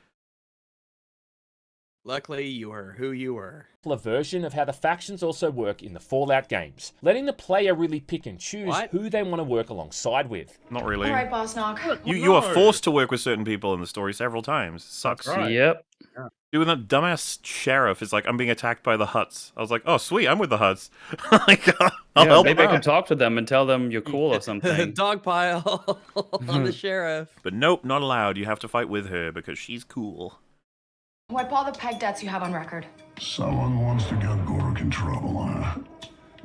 S1: Luckily, you were who you were.
S10: A version of how the factions also work in the Fallout games, letting the player really pick and choose who they want to work alongside with.
S2: Not really.
S12: All right, Boss Nog.
S2: You are forced to work with certain people in the story several times. Sucks.
S5: Right. Yep.
S2: Dude, that dumbass sheriff is like, I'm being attacked by the Huts. I was like, oh sweet, I'm with the Huts. Like, I'll help
S5: maybe I
S2: them
S5: can
S2: out.
S5: talk to them and tell them you're cool or something.
S1: Dog pile on the sheriff.
S2: But nope, not allowed. You have to fight with her because she's cool.
S12: Wipe all the peg debts you have on record.
S13: Someone wants to get Gork in trouble, huh?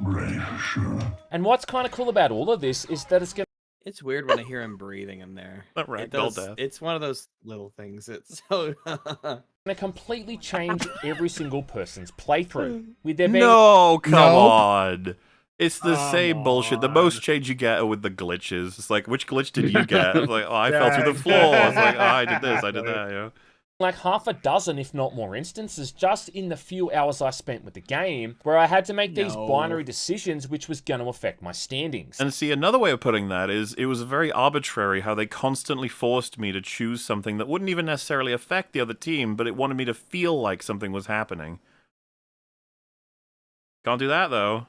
S13: Great, sure.
S10: And what's kind of cool about all of this is that it's going
S1: It's weird when I hear him breathing in there.
S2: That ragdoll death.
S1: It's one of those little things. It's so.
S10: to completely change every single person's playthrough. With there being
S2: No, come on. It's the same bullshit. The most change you get are with the glitches. It's like, which glitch did you get? It's like, oh, I fell through the floor. It's like, oh, I did this, I did that, you know?
S10: like half a dozen, if not more instances, just in the few hours I spent with the game, where I had to make these binary decisions which was going to affect my standings.
S2: And see, another way of putting that is, it was very arbitrary how they constantly forced me to choose something that wouldn't even necessarily affect the other team, but it wanted me to feel like something was happening. Can't do that, though.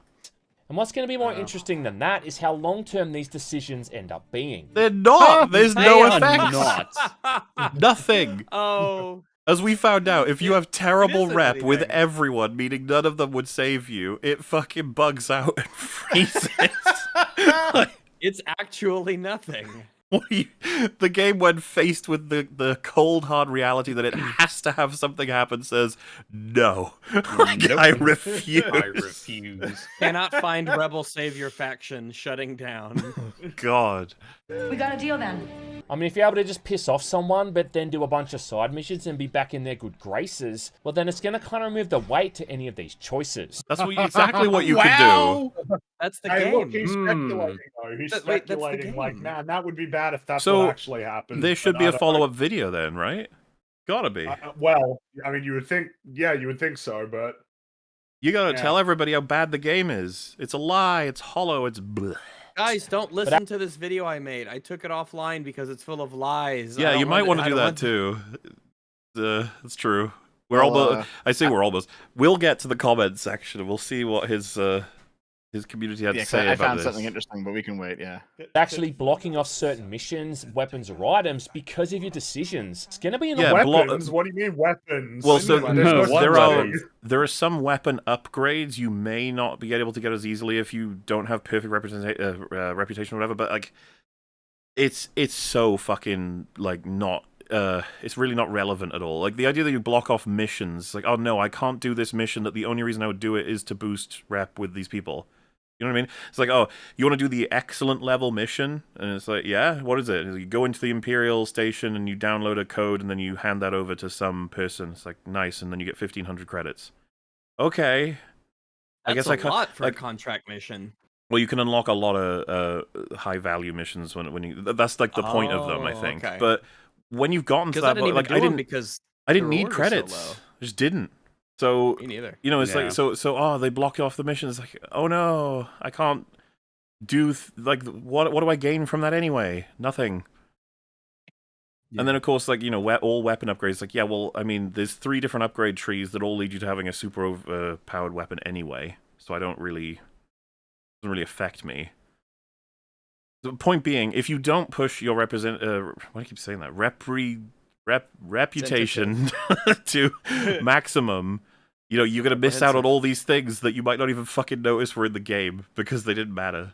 S10: And what's going to be more interesting than that is how long-term these decisions end up being.
S2: They're not! There's no effects!
S5: Not.
S2: Nothing!
S1: Oh.
S2: As we found out, if you have terrible
S1: isn't
S2: rep with
S1: anything.
S2: everyone, meaning none of them would save you, it fucking bugs out and freezes.
S1: It's actually nothing.
S2: The game, when faced with the cold, hard reality that it has to have something happen, says, no. Like, I refuse.
S7: I refuse.
S1: Cannot find rebel savior faction shutting down.
S2: God.
S12: We got a deal then.
S10: I mean, if you're able to just piss off someone, but then do a bunch of side missions and be back in their good graces, well, then it's going to kind of remove the weight to any of these choices.
S2: That's exactly what you can do.
S1: That's the
S9: Hey,
S1: game.
S9: look, he's speculating, though. He's
S1: Wait, that's the
S9: speculating, like,
S1: game.
S9: man, that would be bad if that's
S2: So,
S9: what actually happened.
S2: There should
S9: but
S2: be
S9: I
S2: a
S9: don't
S2: follow-up video then, right? Gotta be.
S9: well, I mean, you would think, yeah, you would think so, but...
S2: You gotta
S9: Yeah.
S2: tell everybody how bad the game is. It's a lie, it's hollow, it's bleh.
S1: Guys, don't listen to this video I made. I took it offline because it's full of lies.
S2: Yeah, you might want to do that too. That's true. We're almost. I say we're almost. We'll get to the comment section and we'll see what his community had to say
S4: I
S2: about
S4: found
S2: this.
S4: something interesting, but we can wait. Yeah.
S10: Actually blocking off certain missions, weapons, or items because of your decisions. It's going to be in the
S2: Yeah,
S9: weapons? What do you mean weapons?
S2: Well, so
S9: There's no weapons.
S2: there are some weapon upgrades you may not be able to get as easily if you don't have perfect reputation or whatever. But like, it's so fucking like not. It's really not relevant at all. Like the idea that you block off missions, like, oh no, I can't do this mission. That the only reason I would do it is to boost rep with these people. You know what I mean? It's like, oh, you want to do the excellent level mission? And it's like, yeah, what is it? You go into the Imperial station and you download a code and then you hand that over to some person. It's like, nice, and then you get 1,500 credits. Okay.
S1: That's
S2: I guess
S1: a lot for a contract mission.
S2: Well, you can unlock a lot of high-value missions when you... That's like the point of them, I think.
S1: Okay.
S2: But when you've gotten to
S1: Because I
S2: that
S1: didn't
S2: point,
S1: even
S2: like,
S1: do them because
S2: I didn't
S1: the
S2: need
S1: reward was so
S2: credits.
S1: low.
S2: I just didn't. So,
S1: Me neither.
S2: you know, it's
S5: Yeah.
S2: like, so, oh, they block you off the missions. Like, oh no, I can't do, like, what do I gain from that anyway? Nothing.
S6: Yeah.
S2: And then, of course, like, you know, all weapon upgrades, like, yeah, well, I mean, there's 3 different upgrade trees that all lead you to having a super overpowered weapon anyway. So I don't really, doesn't really affect me. The point being, if you don't push your why do I keep saying that? Reputation to maximum, you know, you're gonna miss out on all these things that you might not even fucking notice were in the game because they didn't matter.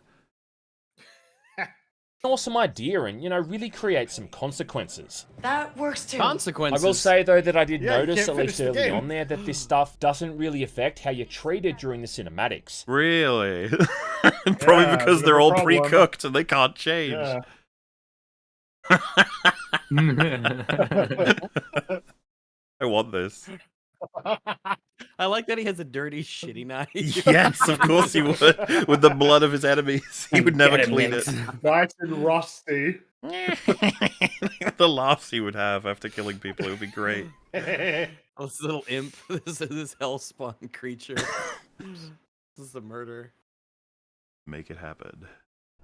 S10: awesome idea and, really create some consequences.
S12: That works too.
S1: Consequences.
S10: I will say, though, that I did
S3: Yeah, you
S10: notice,
S3: can't
S10: at least
S3: finish the
S10: early
S3: game.
S10: on there, that this stuff doesn't really affect how you're treated during the cinematics.
S2: Really? Probably
S9: Yeah,
S2: because
S9: bit
S2: they're
S9: of a
S2: all
S9: problem.
S2: pre-cooked and they can't change.
S9: Yeah.
S2: I want this.
S1: I like that he has a dirty, shitty knife.
S2: Yes, of course he would. With the blood of his enemies, he would never
S5: Get him,
S2: clean
S5: Nix.
S2: it.
S9: Nice and rusty.
S2: The laughs he would have after killing people, it would be great.
S1: Oh, this little imp, this hellspawn creature. This is the murder.
S2: Make it happen.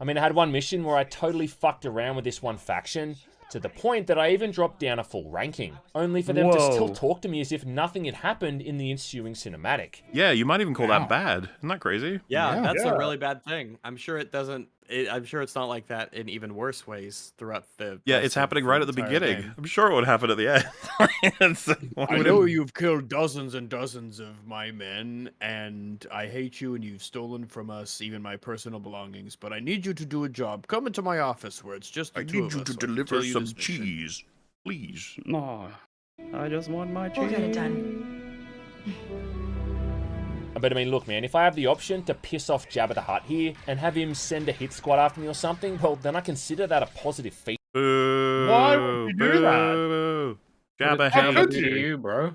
S10: I mean, I had one mission where I totally fucked around with this one faction, to the point that I even dropped down a full ranking, only for them to still
S5: Whoa.
S10: talk to me as if nothing had happened in the ensuing cinematic.
S2: Yeah, you might even call
S9: Wow.
S2: that bad. Isn't that crazy?
S1: Yeah, that's
S9: Yeah.
S1: a really bad thing. I'm sure it doesn't. I'm sure it's not like that in even worse ways throughout the.
S2: Yeah,
S1: rest
S2: it's
S1: of
S2: happening right at the
S1: entire
S2: beginning.
S1: game.
S2: I'm sure it would happen at the end.
S1: I know you've killed dozens and dozens of my men, and I hate you, and you've stolen from us even my personal belongings. But I need you to do a job. Come into my office where it's just the
S2: I
S1: two
S2: need
S1: of
S2: you
S1: us
S2: to
S1: so I can
S2: deliver
S1: tell you
S2: some
S1: this mission."
S2: cheese, please.
S5: No, I just want my cheese.
S12: We'll get it done.
S10: But I mean, look, man, if I have the option to piss off Jabba the Hutt here and have him send a hit squad after me or something, well, then I consider that a positive feat.
S2: Boo!
S9: Why would you do that?
S2: Boo! Jabba
S9: How could
S2: hate.
S9: you?
S7: bro?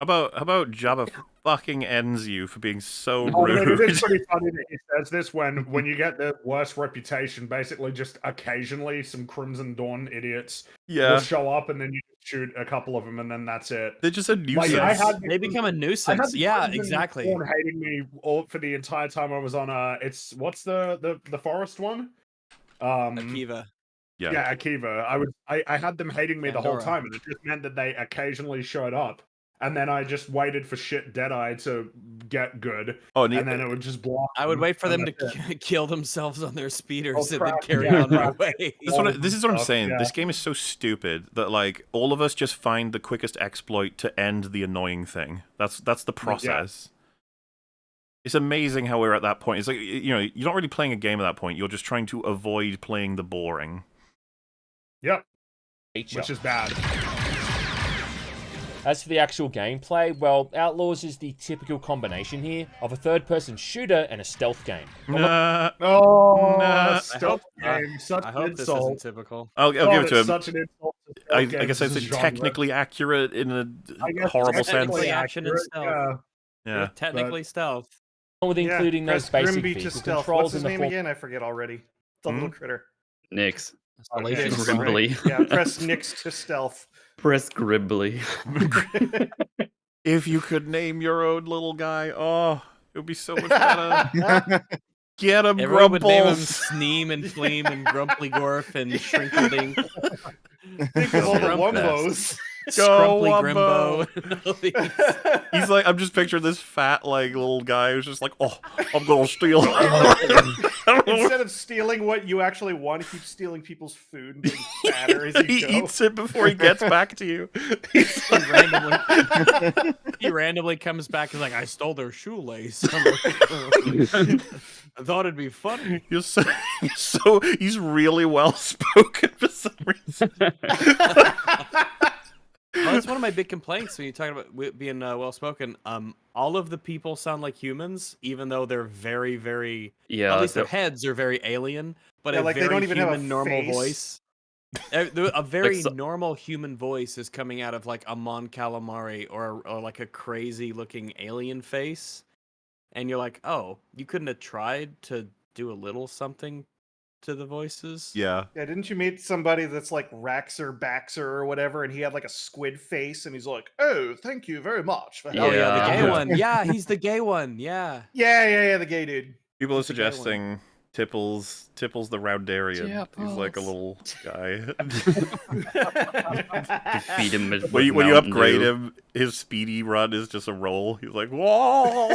S2: How about Jabba fucking ends you for being so
S9: I mean, it
S2: rude?
S9: is pretty funny that he says this when you get the worst reputation. Basically, just occasionally some Crimson Dawn idiots will
S2: Yeah,
S9: show up, and then you shoot a couple of them, and then that's it.
S2: they're just a
S9: Like,
S2: nuisance.
S9: I had
S1: They become a
S9: I had
S1: nuisance.
S9: the
S1: Yeah,
S9: Crimson
S1: exactly.
S9: Dawn hating me all for the entire time I was on. It's what's the forest one?
S1: Akiva.
S9: Yeah, Akiva. I had them hating me the whole
S1: Pandora.
S9: time, and it just meant that they occasionally showed up, and then I just waited for shit Deadeye to get good,
S2: Oh,
S9: and then it would just block.
S1: I would wait for
S9: and
S1: them to
S9: that's it.
S1: kill themselves on their speeders and then
S9: crap,
S1: carry
S9: yeah,
S1: on their
S9: crap.
S1: way.
S2: this is what I'm
S9: Stuff,
S2: saying.
S9: yeah.
S2: This game is so stupid that like all of us just find the quickest exploit to end the annoying thing. That's the process. It's amazing how we're at that point. It's like you're not really playing a game at that point. You're just trying to avoid playing the boring.
S9: Yep,
S10: feature.
S9: which is bad.
S10: As for the actual gameplay, well, Outlaws is the typical combination here of a third-person shooter and a stealth game.
S2: Nah,
S9: Oh,
S2: Nah.
S9: stealth game, such
S1: I
S9: an
S1: hope this isn't
S9: insult.
S1: typical.
S2: I'll give it to
S9: it's
S2: him.
S9: such an insult to stealth
S2: I
S9: games
S2: guess
S9: as
S2: it's
S9: a genre.
S2: technically accurate in a
S9: I guess
S2: horrible
S9: technically
S2: sense.
S1: action and
S9: accurate,
S1: stealth.
S9: yeah.
S2: Yeah.
S1: Technically stealth.
S10: With including those
S3: press
S10: basic
S3: Grimby to
S10: vehicle
S3: stealth.
S10: controls
S3: What's
S10: in
S3: his
S10: the
S3: name
S10: form.
S3: again? I forget already. It's a little critter.
S5: Nix.
S3: Okay,
S1: Salacious.
S3: right.
S5: Grimbly.
S3: Yeah, press Nix to stealth.
S5: Press Grimbly.
S2: If you could name your own little guy, oh, it would be so much better. Get him,
S1: Everyone would name him
S2: Grumples.
S1: Sneem and Fleem and Grumply Gorf and Shrinkledink.
S3: Think of all the
S1: Grump
S3: Wumbos.
S2: Go,
S1: Scrumply
S2: Wumbo.
S1: Grimbo.
S2: He's like, I'm just picturing this fat, like, little guy who's just like, oh, I'm gonna steal.
S3: Instead of stealing what you actually want, he keeps stealing people's food and getting fatter as
S2: He
S3: you go.
S2: eats it before he gets back to you.
S1: He randomly comes back and is like, I stole their shoelace. I'm like, I thought it'd be funny.
S2: He's really well spoken for some reason.
S1: Well, that's one of my big complaints when you're talking about being well spoken. All of the people sound like humans, even though they're very, very.
S5: Yeah,
S1: At least their
S5: so-
S1: heads are very alien, but
S3: Yeah,
S1: a
S3: like they
S1: very
S3: don't even have a
S1: human, normal
S3: face.
S1: voice. A very
S5: so-
S1: normal human voice is coming out of like a Mon Calamari or like a crazy looking alien face, and you're like, oh, you couldn't have tried to do a little something to the voices.
S2: Yeah.
S3: Yeah, didn't you meet somebody that's like Raxer Baxer or whatever, and he had like a squid face, and he's like, "Oh, thank you very much for
S1: Oh
S3: helping."
S1: yeah, the
S5: Yeah.
S1: gay one. Yeah, he's the gay one. Yeah.
S3: Yeah, the gay dude.
S2: People are
S1: That's a gay one.
S2: suggesting Tipples the Roundarian. He's like a
S5: Tipples.
S2: little guy.
S5: Feed him with
S2: when you
S5: Mountain
S2: upgrade
S5: Dew.
S2: him, his speedy run is just a roll. He's like, whoa!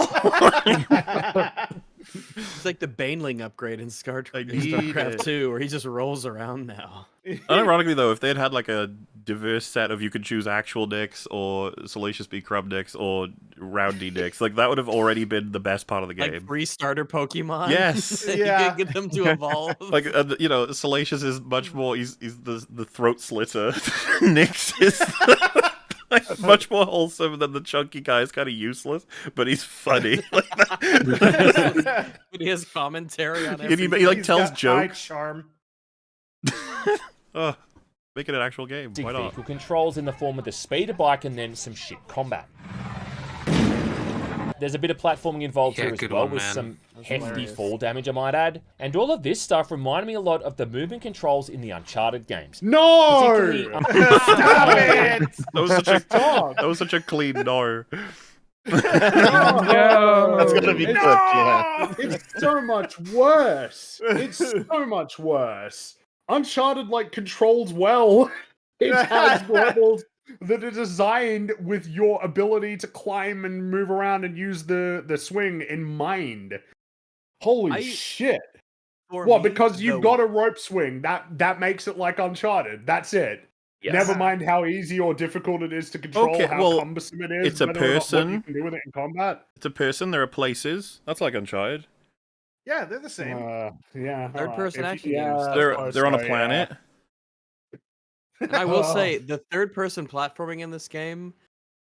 S1: It's like the Baneling upgrade in
S2: I need
S1: StarCraft
S2: it.
S1: 2, where he just rolls around now.
S2: Unironically, though, if they had like a diverse set of you could choose actual dicks or Salacious B. Crumb dicks or Roundy dicks, like that would have already been the best part of the game.
S1: Like free starter Pokemon.
S2: Yes.
S1: You can get them to evolve.
S2: Like you know, Salacious is much more. He's the throat slitter. Nyx is like, much more wholesome than the chunky guy. Is kind of useless, but he's funny. Like
S1: But he has commentary on everything.
S2: He like tells jokes.
S3: Charm.
S2: Oh, make it an actual game. Why not?
S10: Vehicle controls in the form of the speeder bike and then some ship combat. There's a bit of platforming involved here as well, with some hefty fall damage, I might add. And all of this stuff reminded me a lot of the movement controls in the Uncharted games.
S9: No!
S3: Stop it!
S2: That was such a clean no.
S4: That's gonna be good. Yeah.
S9: It's so much worse. It's so much worse. Uncharted like controls well. It has levels that are designed with your ability to climb and move around and use the swing in mind. Holy shit. What, because you've got a rope swing, that makes it like Uncharted. That's it.
S5: Yes.
S9: Never mind how easy or difficult it is to control, how cumbersome it is.
S2: It's a
S9: whether or not
S2: person.
S9: what you can do with it in combat.
S2: It's a person. There are places. That's like Uncharted.
S3: Yeah, they're the same.
S9: Yeah.
S1: Third person action
S9: yeah,
S1: games.
S2: They're on a planet.
S1: And I will say, the third person platforming in this game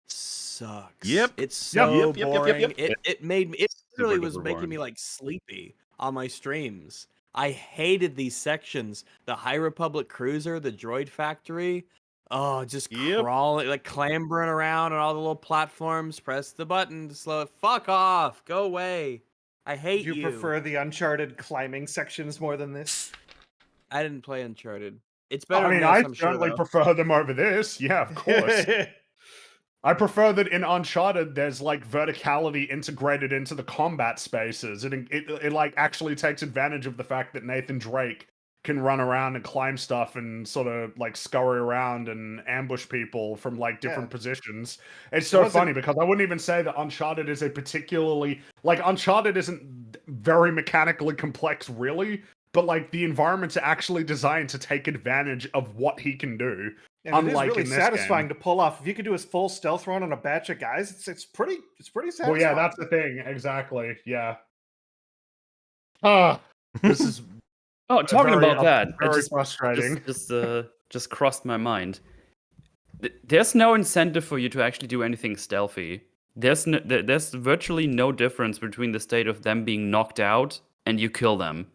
S1: sucks.
S2: Yep.
S1: It's so
S2: Yep.
S1: boring. It made me, it literally was
S2: duper
S1: making
S2: boring.
S1: me like sleepy on my streams. I hated these sections. The High Republic Cruiser, the Droid Factory. Oh, just crawling, like clambering around on all the little platforms. Press the button to slow it. Fuck off. Go away. I hate you.
S3: You prefer the Uncharted climbing sections more than this?
S1: I didn't play Uncharted. It's better.
S9: I mean,
S1: than
S9: I
S1: this, I'm sure,
S9: certainly
S1: though.
S9: prefer them over this. Yeah, of course. I prefer that in Uncharted, there's like verticality integrated into the combat spaces. It like actually takes advantage of the fact that Nathan Drake can run around and climb stuff and sort of like scurry around and ambush people from like different positions. It's so funny because I wouldn't even say that Uncharted is a particularly like Uncharted isn't very mechanically complex really, but like the environments are actually designed to take advantage of what he can do.
S3: And
S9: unlike
S3: it is really
S9: in this
S3: satisfying
S9: game.
S3: to pull off. If you could do a full stealth run on a batch of guys, it's pretty satisfying.
S9: Well, yeah, that's the thing. Exactly. Yeah. This is
S5: talking
S9: very
S5: about that,
S9: very frustrating.
S5: Just crossed my mind. There's no incentive for you to actually do anything stealthy. There's virtually no difference between the state of them being knocked out and you kill them.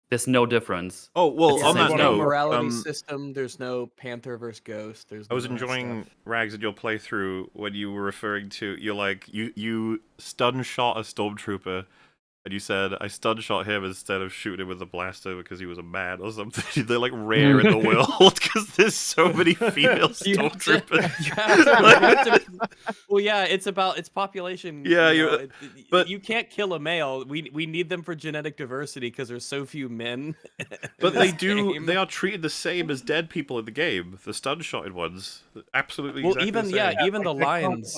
S5: There's no difference.
S2: Oh well, on that
S1: There's no
S2: note,
S1: morality system. There's no Panther versus Ghost. There's.
S2: I was
S1: none of that
S2: enjoying
S1: stuff.
S2: Rags at your playthrough when you were referring to you stun shot a stormtrooper, and you said I stun shot him instead of shooting him with a blaster because he was a man or something. They're like rare in the world because there's so many female stormtroopers.
S1: Well, yeah, it's population.
S2: Yeah,
S1: but you can't kill a male. We need them for genetic diversity because there's so few men.
S2: But they are treated the same as dead people in the game. The stun shotted ones, absolutely.
S1: Well,
S2: exactly the same.
S1: even the lions.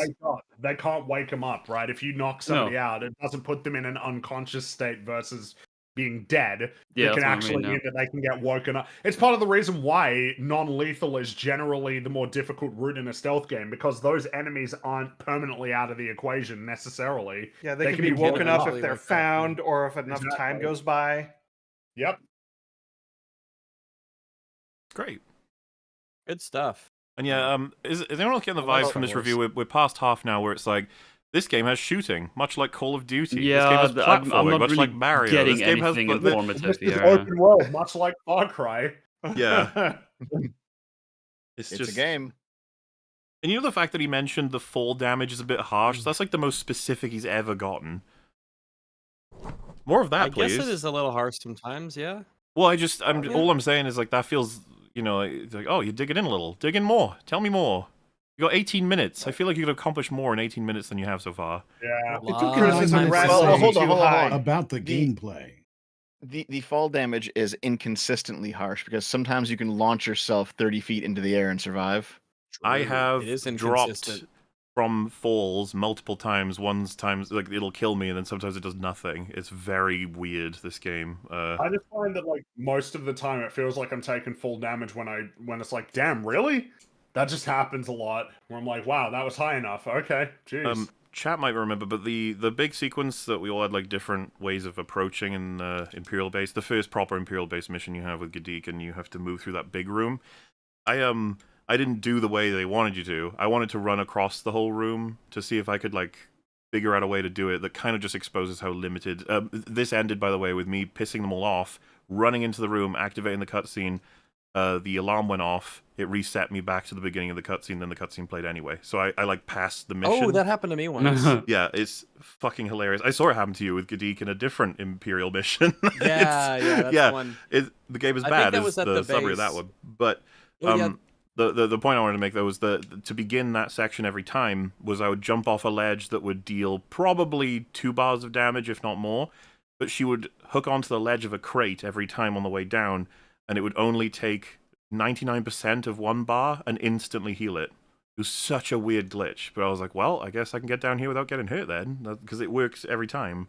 S9: They can't wake them up, right? If you knock somebody out, it doesn't put them in an unconscious state versus being dead.
S5: Yeah,
S9: it can
S5: that's what I
S9: actually
S5: mean,
S9: mean that they can get woken up. It's part of the reason why non-lethal is generally the more difficult route in a stealth game, because those enemies aren't permanently out of the equation necessarily.
S3: Yeah, they can be woken up if they're found or if enough time goes by.
S9: Yep.
S2: Great.
S1: Good stuff.
S2: And yeah, is anyone getting the vibes from this review? We're past half now, where it's like this game has shooting, much like Call of Duty.
S5: Yeah,
S2: this game has platforming,
S5: I'm not
S2: much
S5: really
S2: like Mario.
S5: getting
S2: This game has
S5: anything informative
S9: This is
S5: here.
S9: open world, much like Far Cry.
S2: Yeah.
S4: It's
S2: just
S4: a game.
S2: And you know the fact that he mentioned the fall damage is a bit harsh? That's like the most specific he's ever gotten. More of that,
S1: I
S2: please.
S1: guess it is a little harsh sometimes. Yeah.
S2: Well, all I'm saying is like that feels, it's like, oh, you're digging in a little. Dig in more. Tell me more. You got 18 minutes. I feel like you could accomplish more in 18 minutes than you have so far.
S9: Yeah.
S6: It took hold on. About the gameplay.
S4: The fall damage is inconsistently harsh because sometimes you can launch yourself 30 feet into the air and survive.
S2: I have
S1: It is
S2: dropped
S1: inconsistent.
S2: from falls multiple times. Times like it'll kill me, and then sometimes it does nothing. It's very weird, this game.
S9: I just find that like most of the time it feels like I'm taking full damage when it's like, damn, really? That just happens a lot. Where I'm like, wow, that was high enough. Okay, jeez.
S2: Chat might remember, but the big sequence that we all had like different ways of approaching in Imperial Base. The first proper Imperial Base mission you have with Gadik, and you have to move through that big room. I didn't do the way they wanted you to. I wanted to run across the whole room to see if I could like figure out a way to do it that kind of just exposes how limited. This ended, by the way, with me pissing them all off, running into the room, activating the cutscene. The alarm went off. It reset me back to the beginning of the cutscene. Then the cutscene played anyway. So I like passed the mission.
S1: Oh, that happened to me once.
S2: Yeah, it's fucking hilarious. I saw it happen to you with Gadik in a different Imperial mission.
S1: That's the one.
S2: The game is bad.
S1: That was
S2: is
S1: at
S2: the
S1: the
S2: summary of that
S1: base.
S2: one. But the point I wanted to make though was that to begin that section every time was I would jump off a ledge that would deal probably 2 bars of damage, if not more. But she would hook onto the ledge of a crate every time on the way down, and it would only take 99% of 1 bar and instantly heal it. It was such a weird glitch, but I was like, well, I guess I can get down here without getting hurt then, because it works every time.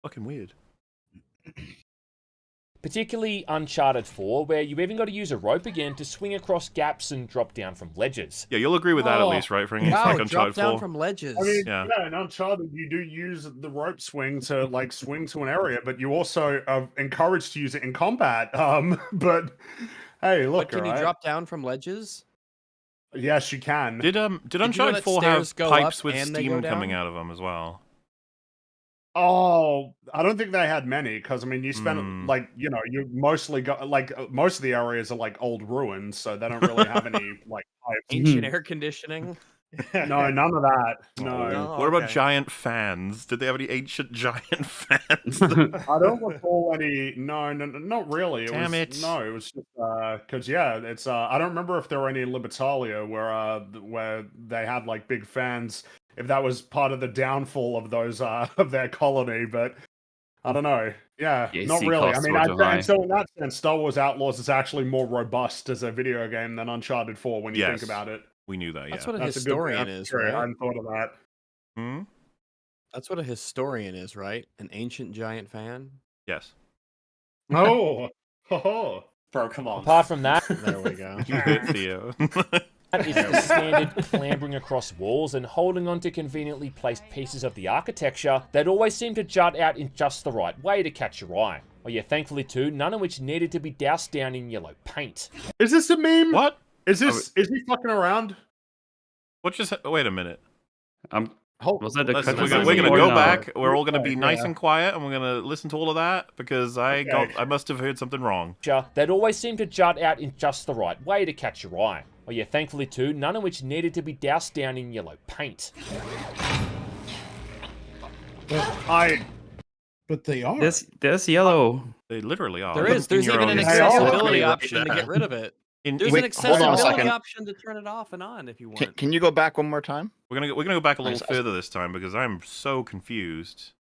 S2: Fucking weird.
S10: Particularly Uncharted 4, where you've even got to use a rope again to swing across gaps and drop down from ledges.
S2: Yeah, you'll agree with that at least, right, Fringy?
S1: Wow,
S2: Like
S1: drop
S2: Uncharted
S1: down
S2: 4.
S1: from ledges.
S9: I mean,
S2: Yeah.
S9: in Uncharted, you do use the rope swing to like swing to an area, but you also are encouraged to use it in combat. But hey, look,
S1: But can you drop down from ledges?
S9: Yes, you can.
S2: Did
S1: you know
S2: Uncharted
S1: that
S2: 4 have
S1: stairs go
S2: pipes
S1: up
S2: with
S1: and they
S2: steam
S1: go
S2: coming
S1: down?
S2: out of them as well?
S9: Oh, I don't think they had many because I mean, you spent like you mostly got like most of the areas are like old ruins, so they don't really have any like pipes.
S1: Ancient air conditioning?
S9: No, none of that. No.
S1: No,
S2: What about
S1: okay.
S2: giant fans? Did they have any ancient giant fans?
S9: I don't recall any. No, not really. It
S2: Damn
S9: was,
S2: it.
S9: No, it was just because it's. I don't remember if there were any in Libertalia where they had like big fans. If that was part of the downfall of those of their colony, but I don't know. Yeah, not
S5: AC
S9: really. I
S5: costs
S9: mean,
S5: were too high.
S9: so in that sense, Star Wars Outlaws is actually more robust as a video game than Uncharted 4 when you think
S2: Yes.
S9: about it.
S2: We knew that, yeah.
S1: That's what a
S9: That's
S1: historian
S9: that's
S1: is,
S9: true.
S1: right?
S9: I hadn't thought of that.
S2: Hmm?
S1: That's what a historian is, right? An ancient giant fan?
S2: Yes.
S9: Oh, ho.
S15: Bro, come on.
S10: Apart from that,
S1: There we go.
S2: You hurt Theo.
S10: that is the standard clambering across walls and holding on to conveniently placed pieces of the architecture that always seem to jut out in just the right way to catch your eye. Oh yeah, thankfully too, none of which needed to be doused down in yellow paint.
S9: Is this a meme?
S2: What?
S9: Is he fucking around?
S2: What just... Wait a minute.
S5: Was that the
S2: We're
S5: cutscene
S2: going to
S5: or
S2: go
S5: no?
S2: back. We're all going to be
S9: Yeah.
S2: nice and quiet, and we're going to listen to all of that, because I must have heard something wrong.
S10: That always seem to jut out in just the right way to catch your eye. Oh yeah, thankfully too, none of which needed to be doused down in yellow paint.
S6: But they are.
S5: There's yellow.
S2: They literally are.
S1: There
S2: Look
S1: is.
S2: in
S1: There's
S2: your
S1: even
S2: own
S1: an
S2: game.
S1: accessibility
S4: Like
S1: option to get rid of it. There's
S4: Wait,
S1: an
S4: hold on a
S1: accessibility
S4: second.
S1: option to turn it off and on if you want.
S4: Can you go back one more time?
S2: We're gonna go back a little
S4: Nice.
S2: further this time, because I'm so confused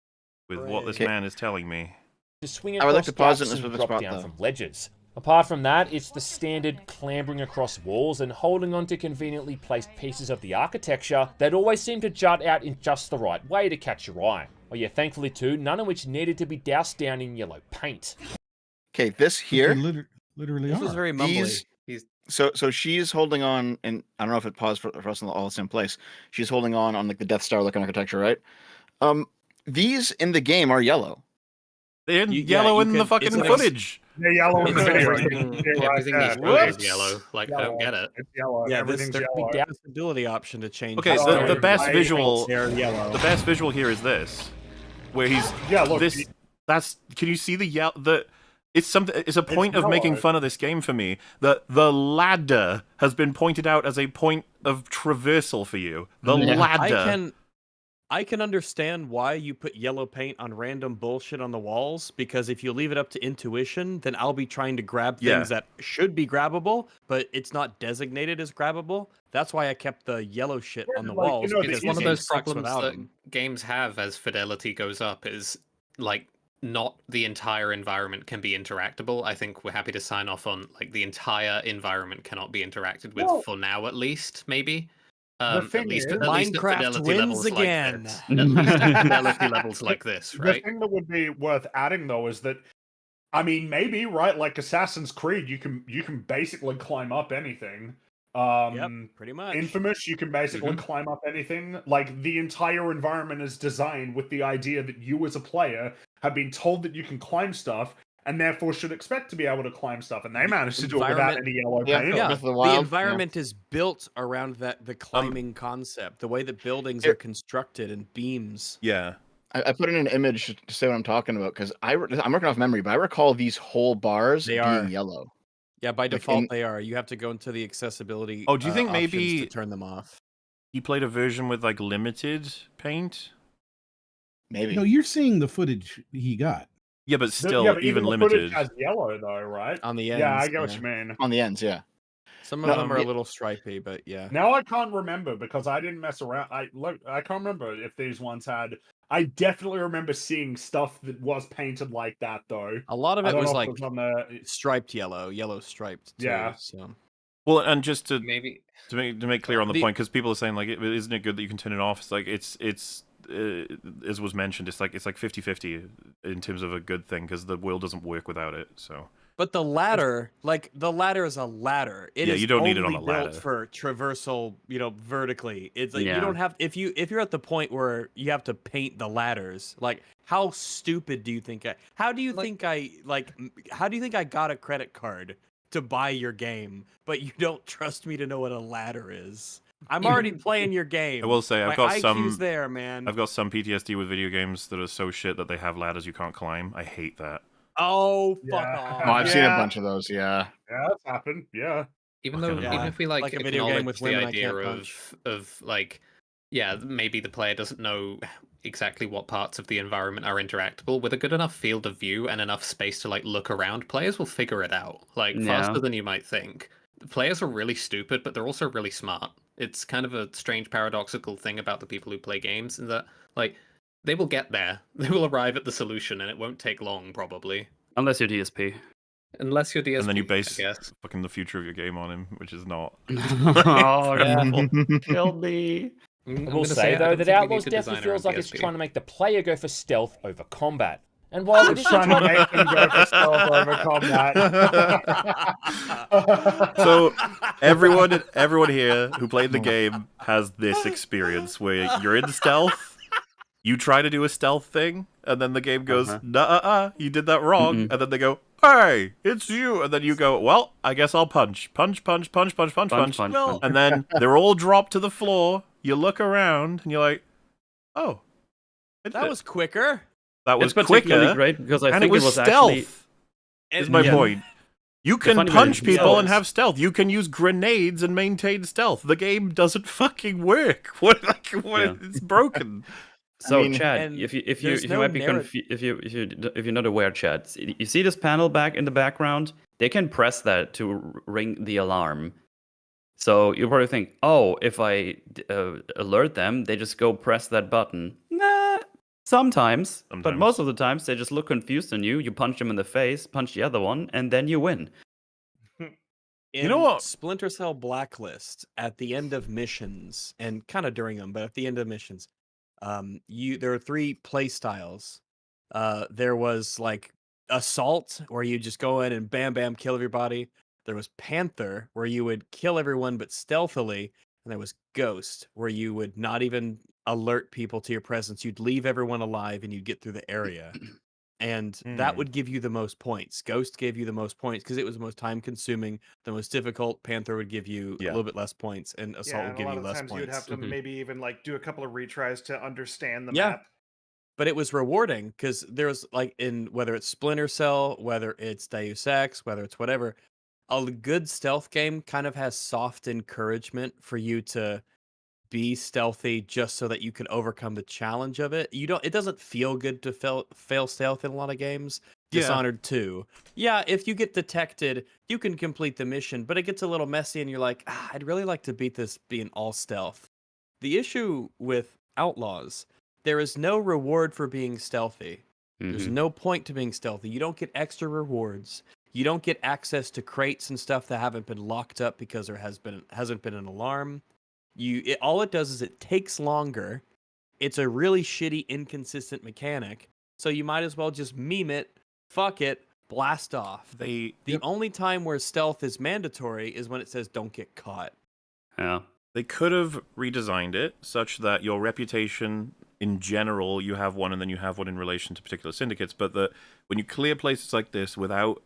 S2: with what this
S1: Okay.
S2: man is telling me.
S10: To swing
S4: I would like
S10: across
S4: to pause it
S10: gaps
S4: in a
S10: and
S4: specific
S10: drop
S4: spot,
S10: down
S4: though.
S10: from ledges. Apart from that, it's the standard clambering across walls and holding on to conveniently placed pieces of the architecture that always seem to jut out in just the right way to catch your eye. Oh yeah, thankfully too, none of which needed to be doused down in yellow paint.
S4: Okay, this here.
S6: They literally
S1: This
S6: are.
S1: is very mumbly.
S4: These, so she's holding on, and I don't know if it paused for us in all the same place. She's holding on like the Death Star looking architecture, right? These in the game are yellow.
S2: They're
S1: Yeah,
S2: yellow
S1: you
S2: in the
S1: could-
S2: fucking
S1: it's an
S2: footage.
S9: They're yellow in the
S1: It's
S9: video.
S7: Everything,
S9: Yeah,
S7: everything
S9: right
S7: needs to
S9: there.
S7: be yellow. Like, I don't get it.
S9: It's yellow.
S1: Yeah,
S9: Everything's
S1: there
S9: yellow.
S1: could be accessibility option to change.
S2: Okay,
S1: the
S2: the best
S9: I-
S2: visual,
S1: They're yellow.
S2: the best visual here is this, where he's
S9: Yeah, look.
S2: this. That's. Can you see the yellow? It's something. It's a point of making
S9: yellow.
S2: fun of this game for me. The ladder has been pointed out as a point of traversal for you. The ladder.
S1: I can understand why you put yellow paint on random bullshit on the walls, because if you leave it up to intuition, then I'll be trying to grab things that should be grabbable, but it's not designated as grabbable. That's why I kept the yellow shit on the
S9: like,
S1: walls.
S9: you know,
S1: because
S7: It's one
S1: the
S7: of
S1: game
S7: those
S1: sucks
S7: problems
S1: without
S7: that
S1: 'em.
S7: games have as fidelity goes up is like not the entire environment can be interactable. I think we're happy to sign off on like the entire environment cannot be interacted with for now at least, maybe.
S3: thing
S7: at least
S3: is,
S7: at least at
S1: Minecraft
S7: fidelity
S1: wins
S7: levels
S1: again.
S7: like this. At least at fidelity levels like this,
S9: The
S7: right?
S9: thing that would be worth adding though is that, I mean, maybe right, like Assassin's Creed, you can basically climb up anything.
S1: Yep, pretty much.
S9: Infamous, you can basically climb up anything. Like the entire environment is designed with the idea that you as a player have been told that you can climb stuff, and therefore should expect to be able to climb stuff, and they managed to do it without any yellow paint.
S1: Yeah,
S4: Breath of the Wild,
S1: environment is built around the climbing concept, the way that buildings are constructed and beams.
S2: Yeah.
S4: I put in an image to say what I'm talking about because I'm working off memory, but I recall these whole bars being yellow.
S1: Yeah, by default they are. You have to go into the accessibility.
S2: Oh, do you think
S1: options
S2: maybe
S1: to turn them off?
S2: You played a version with like limited paint?
S4: Maybe.
S6: No, you're seeing the footage he got.
S2: Yeah, but still,
S9: but
S2: even
S9: the
S2: limited.
S9: footage has yellow though, right?
S1: On the ends.
S9: Yeah, I get what you mean.
S4: On the ends, yeah.
S1: Some of them are a little stripy, but yeah.
S9: Now I can't remember because I didn't mess around. I can't remember if these ones had. I definitely remember seeing stuff that was painted like that though.
S1: A lot of
S9: I
S1: it
S9: don't
S1: was
S9: know if
S1: like
S9: it was on the...
S1: striped yellow striped too.
S9: Yeah.
S1: So.
S2: Well, and just to
S7: maybe
S2: to make clear on the point, because people are saying like, isn't it good that you can turn it off? It's like it's as was mentioned, it's like 50-50 in terms of a good thing because the world doesn't work without it. So.
S1: But the ladder, the ladder is a ladder. It is
S2: you don't need it on
S1: only
S2: a ladder.
S1: built for traversal, vertically. It's like you
S5: Yeah.
S1: don't have if you're at the point where you have to paint the ladders. Like, how stupid do you think how do you think I got a credit card to buy your game, but you don't trust me to know what a ladder is? I'm already playing your game.
S2: I will say
S1: My
S2: I've got
S1: IQ's
S2: some
S1: there, man.
S2: I've got some PTSD with video games that are so shit that they have ladders you can't climb. I hate that.
S1: Oh, fuck off.
S4: Oh, I've seen a bunch of those, yeah.
S9: Yeah, that's happened. Yeah.
S7: Even if we
S1: Like a video game with
S7: acknowledge the
S1: women I
S7: idea
S1: can't punch.
S7: of like, yeah, maybe the player doesn't know exactly what parts of the environment are interactable. With a good enough field of view and enough space to like look around, players will figure it out faster than you might think. The players are really stupid, but they're also really smart. It's kind of a strange paradoxical thing about the people who play games, in that like they will get there, they will arrive at the solution, and it won't take long probably.
S5: Unless you're DSP.
S7: Unless you're DSP,
S2: and then you base
S7: I guess.
S2: fucking the future of your game on him, which is not.
S5: Oh, killed me.
S10: I will say though that Outlaws definitely feels like it's trying to make the player go for stealth over combat. And while it is
S9: trying to make them go for stealth over combat.
S2: So everyone here who played the game has this experience where you're in stealth, you try to do a stealth thing, and then the game goes, "Nuh-uh, you did that wrong," and then they go, "Hey, it's you," and then you go, "Well, I guess I'll punch," and then they're all dropped to the floor. You look around and you're like, "Oh,
S1: that was quicker."
S2: That was
S5: it's particularly
S2: quicker,
S5: great because I
S2: and
S5: think
S2: it was
S5: stealth.
S2: Actually, is my point. You can punch people and have stealth. You can use grenades and maintain stealth. The game doesn't fucking work. What? It's broken.
S5: So,
S4: I mean,
S5: Chad, if you might be if you're not aware, Chad, you see this panel back in the background? They can press that to ring the alarm. So you probably think, oh, if I alert them, they just go press that button. Nah, sometimes, but most of the times they just look confused on you. You punch them in the face, punch the other one, and then you win.
S1: You know what? Splinter Cell Blacklist, at the end of missions, and kind of during them, but at the end of missions, there are 3 play styles. There was like assault, where you just go in and bam bam kill everybody. There was Panther, where you would kill everyone but stealthily, and there was Ghost, where you would not even alert people to your presence. You'd leave everyone alive and you'd get through the area. And that would give you the most points. Ghost gave you the most points because it was the most time consuming, the most difficult. Panther would give you a little bit less points, and Assault would give you less points.
S3: You'd have to maybe even like do a couple of retries to understand the
S1: Yeah.
S3: map.
S1: But it was rewarding because there's like in whether it's Splinter Cell, whether it's Deus Ex, whether it's whatever, a good stealth game kind of has soft encouragement for you to be stealthy just so that you can overcome the challenge of it. It doesn't feel good to fail stealth in a lot of games.
S2: Yeah.
S1: Dishonored 2. Yeah, if you get detected, you can complete the mission, but it gets a little messy and you're like, I'd really like to beat this being all stealth. The issue with Outlaws, there is no reward for being stealthy. There's no point to being stealthy. You don't get extra rewards. You don't get access to crates and stuff that haven't been locked up because there hasn't been an alarm. All it does is it takes longer. It's a really shitty, inconsistent mechanic. So you might as well just meme it, fuck it, blast off. The only time where stealth is mandatory is when it says don't get caught.
S5: Yeah.
S2: They could have redesigned it such that your reputation in general, you have one and then you have one in relation to particular syndicates, but that when you clear places like this without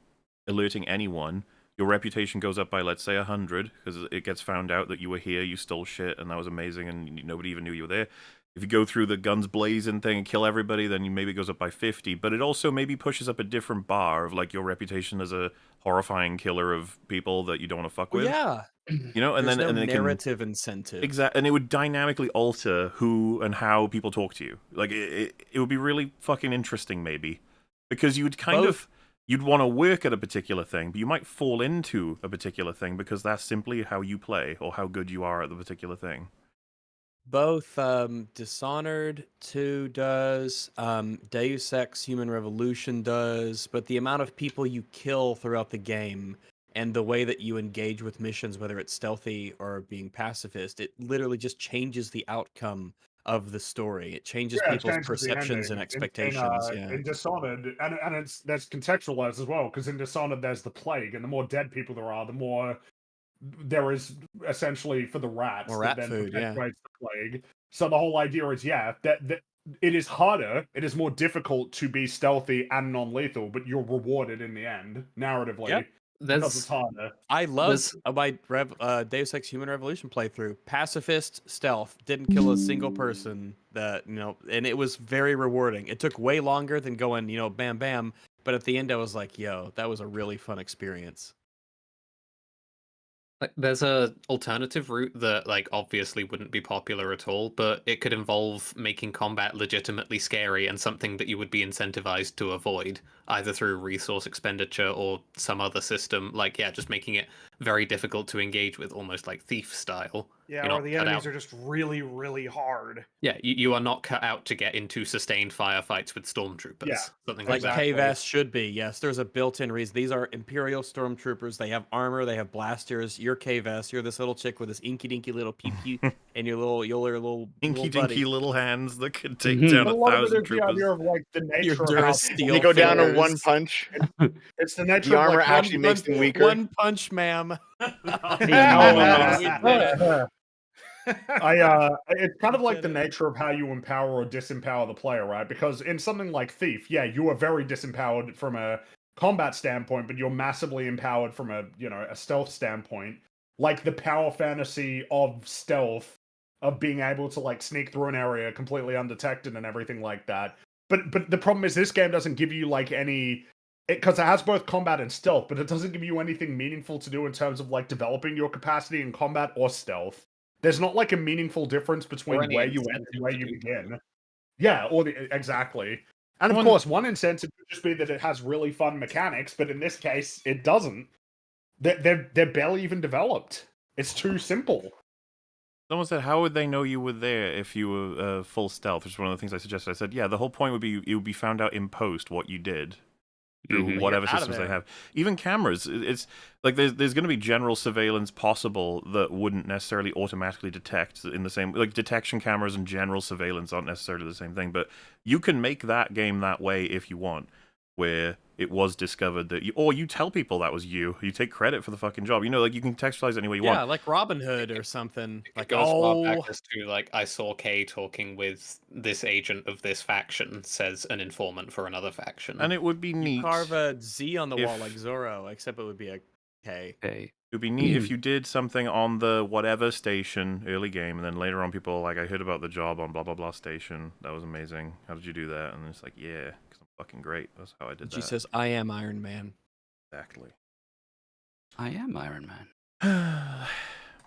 S2: alerting anyone, your reputation goes up by, let's say, 100, because it gets found out that you were here, you stole shit, and that was amazing, and nobody even knew you were there. If you go through the guns blazing thing and kill everybody, then maybe it goes up by 50, but it also maybe pushes up a different bar of, like, your reputation as a horrifying killer of people that you don't want to fuck with.
S1: Yeah.
S2: You know, and
S1: There's
S2: then
S1: no
S2: it
S1: narrative incentive.
S2: Exactly, and it would dynamically alter who and how people talk to you. Like it would be really fucking interesting, maybe, because you would you'd want to work at a particular thing, but you might fall into a particular thing because that's simply how you play or how good you are at the particular thing.
S1: Both Dishonored 2 does, Deus Ex Human Revolution does, but the amount of people you kill throughout the game and the way that you engage with missions, whether it's stealthy or being pacifist, it literally just changes the outcome of the story. It changes people's perceptions and expectations.
S9: In Dishonored, and that's contextualized as well, because in Dishonored there's the plague, and the more dead people there are, the more there is essentially for the rats
S1: more
S9: that
S1: rat
S9: then
S1: food,
S9: perpetuates the plague. So the whole idea is, that it is harder, it is more difficult to be stealthy and non-lethal, but you're rewarded in the end, narratively.
S1: Yep.
S9: Because it's harder.
S1: I loved my Deus Ex Human Revolution playthrough. Pacifist stealth, didn't kill a single person. And it was very rewarding. It took way longer than going, bam bam. But at the end, I was like, yo, that was a really fun experience.
S7: Like, there's a alternative route that, like, obviously wouldn't be popular at all, but it could involve making combat legitimately scary and something that you would be incentivized to avoid, either through resource expenditure or some other system. Like, just making it very difficult to engage with, almost like Thief style.
S3: Yeah, or the enemies are just really, really hard.
S7: Yeah, you are not cut out to get into sustained firefights with stormtroopers.
S3: Yeah,
S7: something
S1: like
S7: that.
S1: KVS should be. Yes, there's a built-in reason. These are Imperial stormtroopers. They have armor. They have blasters. You're KVS. You're this little chick with this inky dinky little pew pew and your little
S2: inky dinky little hands that could take
S9: Mm-hmm.
S2: down 1,000 troopers.
S9: The idea of, like, the nature of how
S4: you go down in one punch.
S9: It's the nature
S4: the
S9: of,
S4: armor
S9: like,
S4: actually makes them weaker.
S1: One punch, ma'am.
S9: It's kind of like the nature of how you empower or disempower the player, right? Because in something like Thief, you are very disempowered from a combat standpoint, but you're massively empowered from a stealth standpoint. Like the power fantasy of stealth, of being able to, like, sneak through an area completely undetected and everything like that. But the problem is this game doesn't give you, like, any... Because it has both combat and stealth, but it doesn't give you anything meaningful to do in terms of, like, developing your capacity in combat or stealth. There's not, like, a meaningful difference between where you end and where you begin. Yeah, exactly. And of course, one incentive could just be that it has really fun mechanics, but in this case, it doesn't. They're barely even developed. It's too simple.
S2: Someone said, how would they know you were there if you were full stealth? Which is one of the things I suggested. I said, the whole point would be it would be found out in post what you did. Through whatever systems they have. Even cameras, it's like there's going to be general surveillance possible that wouldn't necessarily automatically detect in the same, like detection cameras and general surveillance aren't necessarily the same thing, but you can make that game that way if you want, where it was discovered that you tell people that was you take credit for the fucking job, like you can textualize it any way you want.
S1: Yeah, like Robin Hood or something.
S7: Like, goes far back as to, like, I saw Kay talking with this agent of this faction, says an informant for another faction.
S2: And it would be neat.
S1: Carve a Z on the wall like Zorro, except it would be a K.
S2: It would be neat if you did something on the whatever station early game, and then later on people like, I heard about the job on blah blah blah station. That was amazing. How did you do that? And it's like, because I'm fucking great. That's how I did that.
S1: She says, I am Iron Man.
S2: Exactly.
S5: I am Iron Man.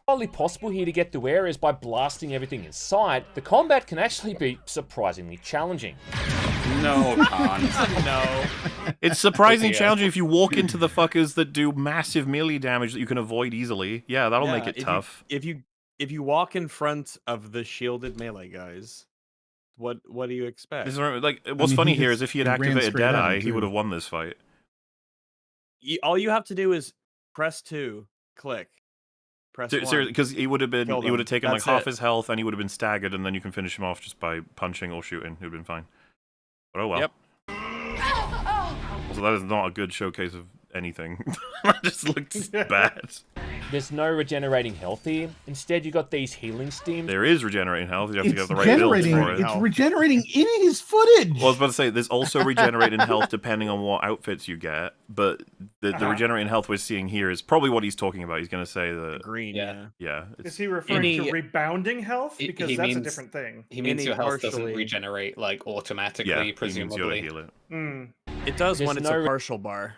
S10: Only possible here to get to areas by blasting everything in sight, the combat can actually be surprisingly challenging.
S5: No, can't.
S1: No.
S2: It's surprisingly challenging if you walk into the fuckers that do massive melee damage that you can avoid easily. Yeah, that'll make it tough.
S1: If you walk in front of the shielded melee guys, what do you expect?
S2: What's funny here is if he had activated Deadeye, he would have won this fight.
S1: All you have to do is press 2, click. Press
S2: Seriously, because he would have taken like half
S1: it.
S2: his health, and he would have been staggered, and then you can finish him off just by punching or shooting. He would have been fine. But oh well.
S1: Yep.
S2: So that is not a good showcase of anything. That just looks bad.
S10: There's no regenerating health here. Instead, you got these healing steams.
S2: There is regenerating health. You have to get the right build for it.
S6: It's regenerating in his footage.
S2: Well, I was about to say, there's also regenerating health depending on what outfits you get, but the regenerating health we're seeing here is probably what he's talking about. He's going to say the
S1: green,
S2: yeah.
S3: Is he referring to rebounding health? Because that's a different thing.
S7: He means your health doesn't regenerate like automatically, presumably.
S2: He means you gotta heal it.
S1: It does when it's a partial bar.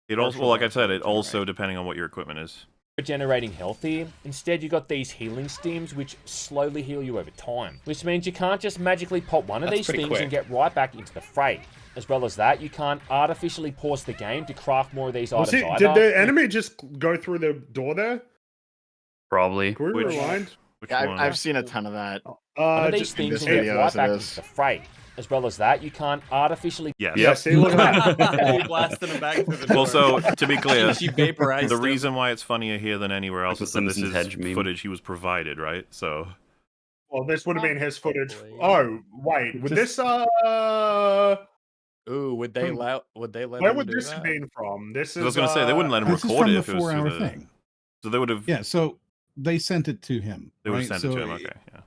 S2: It also, well, like I said, it also depending on what your equipment is.
S10: Regenerating health here. Instead, you got these healing steams which slowly heal you over time, which means you can't just magically pop one of these things and get right back into the fray. As well as that, you can't artificially pause the game to craft more of these items either.
S9: Did the enemy just go through the door there?
S5: Probably.
S9: Can we rewind?
S4: I've seen a ton of that.
S10: One of these things will get right back into the fray. As well as that, you can't artificially...
S9: See, look at that.
S1: Blasting him back through the door.
S2: Well, so, to be clear,
S1: vaporized
S2: the reason why it's funnier here than anywhere else is that this is
S5: meme.
S2: footage he was provided, right? So...
S9: Well, this would have been his footage. Oh, wait. Would this,
S1: Ooh, would they let
S9: where
S1: him
S9: would
S1: do
S9: this
S1: that?
S9: have been from? This is...
S2: I was going to say, they wouldn't let him
S6: This is
S2: record
S6: from
S2: it
S6: the
S2: if it was
S6: 4-hour
S2: through the...
S6: thing.
S2: So they would have...
S6: Yeah, so they sent it to him.
S2: They would
S6: right?
S2: have sent it to him, okay, yeah.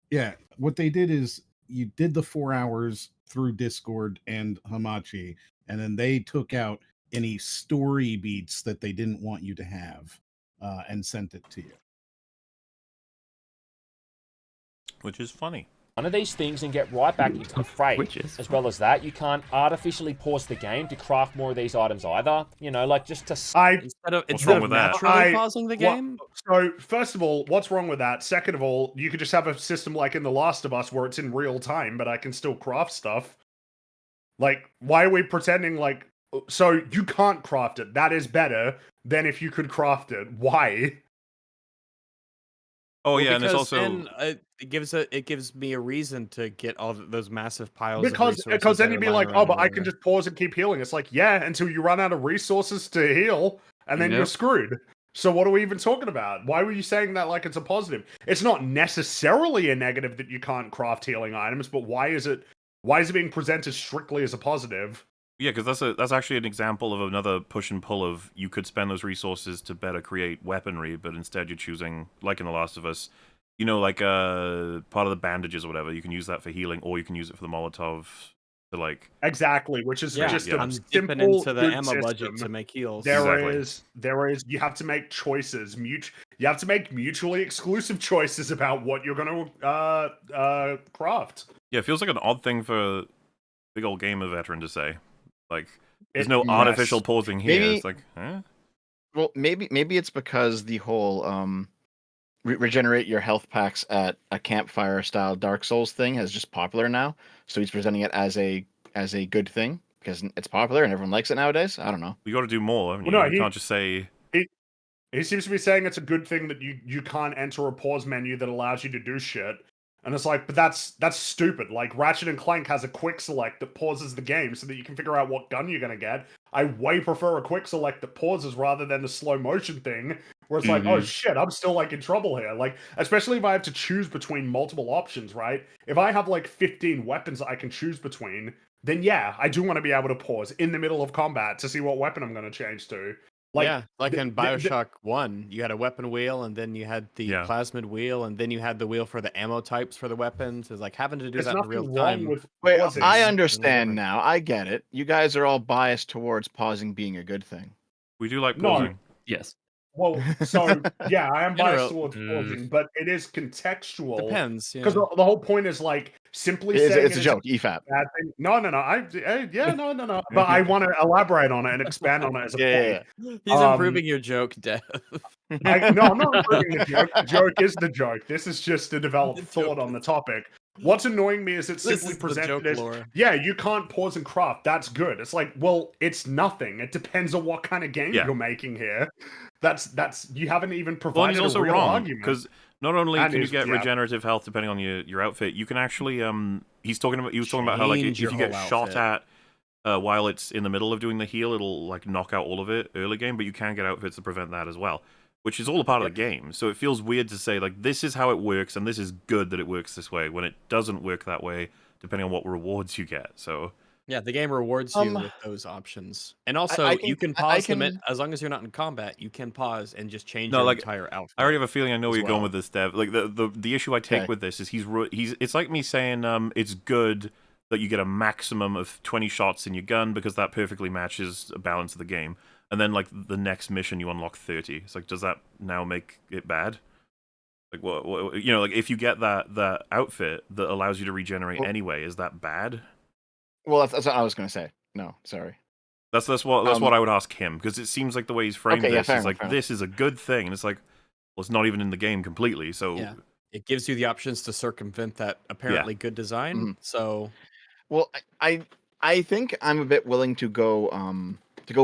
S6: Yeah, what they did is you did the 4 hours through Discord and Hamachi, and then they took out any story beats that they didn't want you to have and sent it to you.
S2: Which is funny.
S10: One of these things and get right back into the fray. As well as that, you can't artificially pause the game to craft more of these items either. You know, like just to...
S1: Instead of naturally pausing the game?
S9: So, first of all, what's wrong with that? Second of all, you could just have a system like in The Last of Us where it's in real time, but I can still craft stuff. Like, why are we pretending like... So, you can't craft it. That is better than if you could craft it. Why?
S2: Oh, yeah, and it's also...
S1: it gives me a reason to get all those massive piles of
S9: resources. Because then you'd be like, oh, but I can just pause and keep healing. It's like, yeah, until you run out of resources to heal, and then you're screwed. So what are we even talking about? Why were you saying that like it's a positive? It's not necessarily a negative that you can't craft healing items, but why is it being presented strictly as a positive?
S2: Yeah, because that's actually an example of another push and pull of you could spend those resources to better create weaponry, but instead you're choosing, like in The Last of Us, you know, like part of the bandages or whatever, you can use that for healing, or you can use it for the Molotov to like...
S9: Exactly, which is just a
S1: I'm
S9: simple,
S1: dipping into the
S9: good
S1: ammo
S9: system.
S1: budget to make heals.
S9: There is, you have to make choices. You have to make mutually exclusive choices about what you're going to craft.
S2: Yeah, it feels like an odd thing for a big old gamer veteran to say. Like, there's no artificial pausing here. It's like, huh?
S4: Well, maybe it's because the whole regenerate your health packs at a campfire style Dark Souls thing is just popular now. So he's presenting it as a good thing because it's popular and everyone likes it nowadays. I don't know.
S2: You got to do more. Haven't you?
S9: Well, no,
S2: You can't just say.
S9: He seems to be saying it's a good thing that you can't enter a pause menu that allows you to do shit. And it's like, but that's stupid. Like, Ratchet and Clank has a quick select that pauses the game so that you can figure out what gun you're going to get. I way prefer a quick select that pauses rather than the slow motion thing, where it's like, oh shit, I'm still like in trouble here. Like, especially if I have to choose between multiple options, right? If I have like 15 weapons I can choose between, then yeah, I do want to be able to pause in the middle of combat to see what weapon I'm going to change to.
S1: Like in Bioshock 1, you had a weapon wheel, and then you had the plasmid wheel, and then you had the wheel for the ammo types for the weapons. It's like having to do that in real time.
S4: Wait, I understand now. I get it. You guys are all biased towards pausing being a good thing.
S2: We do like pausing.
S5: No. Yes.
S9: Well, so yeah, I am biased towards pausing, but it is contextual.
S1: Depends,
S9: because the whole point is like simply saying
S4: it's a joke. EFAP.
S9: Bad thing. No. No. But I want to elaborate on it and expand on it as a point.
S1: He's improving your joke, Dev.
S9: No, I'm not improving the joke. The joke is the joke. This is just a developed thought on the topic. What's annoying me is it's simply presented as, yeah, you can't pause and craft. That's good. It's like, well, it's nothing. It depends on what kind of game you're making here. That's you haven't even provided
S2: he's also
S9: a real
S2: wrong,
S9: argument.
S2: because not only can you get regenerative health depending on your outfit, you can actually he was talking about how like if you get shot at while it's in the middle of doing the heal, it'll like knock out all of it early game, but you can get outfits to prevent that as well, which is all a part of the game. So it feels weird to say like this is how it works, and this is good that it works this way when it doesn't work that way, depending on what rewards you get. So
S1: yeah, the game rewards you with those options, and also you can pause them as long as you're not in combat. You can pause and just change your entire outfit.
S2: I already have a feeling I know where you're going with this, Dev. Like the issue I take with this is he's it's like me saying it's good that you get a maximum of 20 shots in your gun because that perfectly matches the balance of the game. And then, like, the next mission, you unlock 30. It's like, does that now make it bad? Like, what you know, like, if you get that outfit that allows you to regenerate anyway, is that bad?
S4: Well, that's what I was going to say. No, sorry.
S2: That's what I would ask him, because it seems like the way he's framed this is like, this is a good thing. And it's like, well, it's not even in the game completely, so...
S1: Yeah. It gives you the options to circumvent that apparently good design, so...
S4: Well, I think I'm a bit willing to go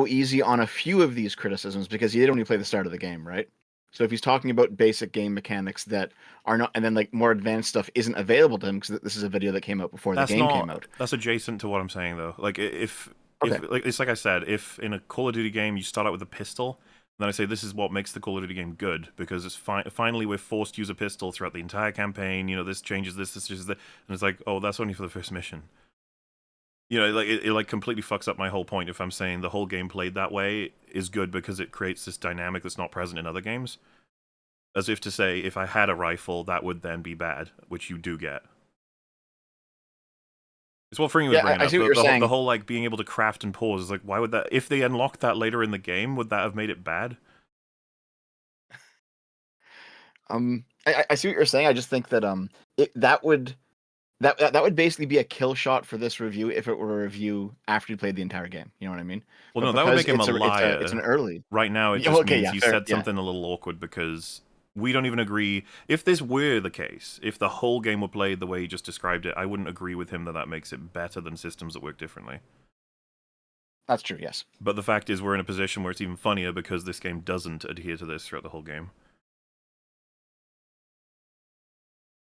S4: easy on a few of these criticisms because he did only play the start of the game, right? So if he's talking about basic game mechanics that are not, and then like more advanced stuff isn't available to him because this is a video that came out before the game came out.
S2: That's adjacent to what I'm saying though. Like if like it's like I said, if in a Call of Duty game you start out with a pistol, then I say this is what makes the Call of Duty game good because it's finally we're forced to use a pistol throughout the entire campaign. You know, this changes this changes that, and it's like, oh, that's only for the first mission. You know, like it like completely fucks up my whole point if I'm saying the whole game played that way is good because it creates this dynamic that's not present in other games. As if to say, if I had a rifle, that would then be bad, which you do get. It's what Fringy was bringing up.
S4: I see what you're saying.
S2: The whole like being able to craft and pause is like, why would that? If they unlocked that later in the game, would that have made it bad?
S4: I see what you're saying. I just think that that would basically be a kill shot for this review if it were a review after you played the entire game. You know what I mean?
S2: Well, no, that would make him a liar.
S4: It's an early.
S2: Right now, it just means he said something a little awkward because we don't even agree. If this were the case, if the whole game were played the way he just described it, I wouldn't agree with him that makes it better than systems that work differently.
S4: That's true, yes.
S2: But the fact is we're in a position where it's even funnier because this game doesn't adhere to this throughout the whole game.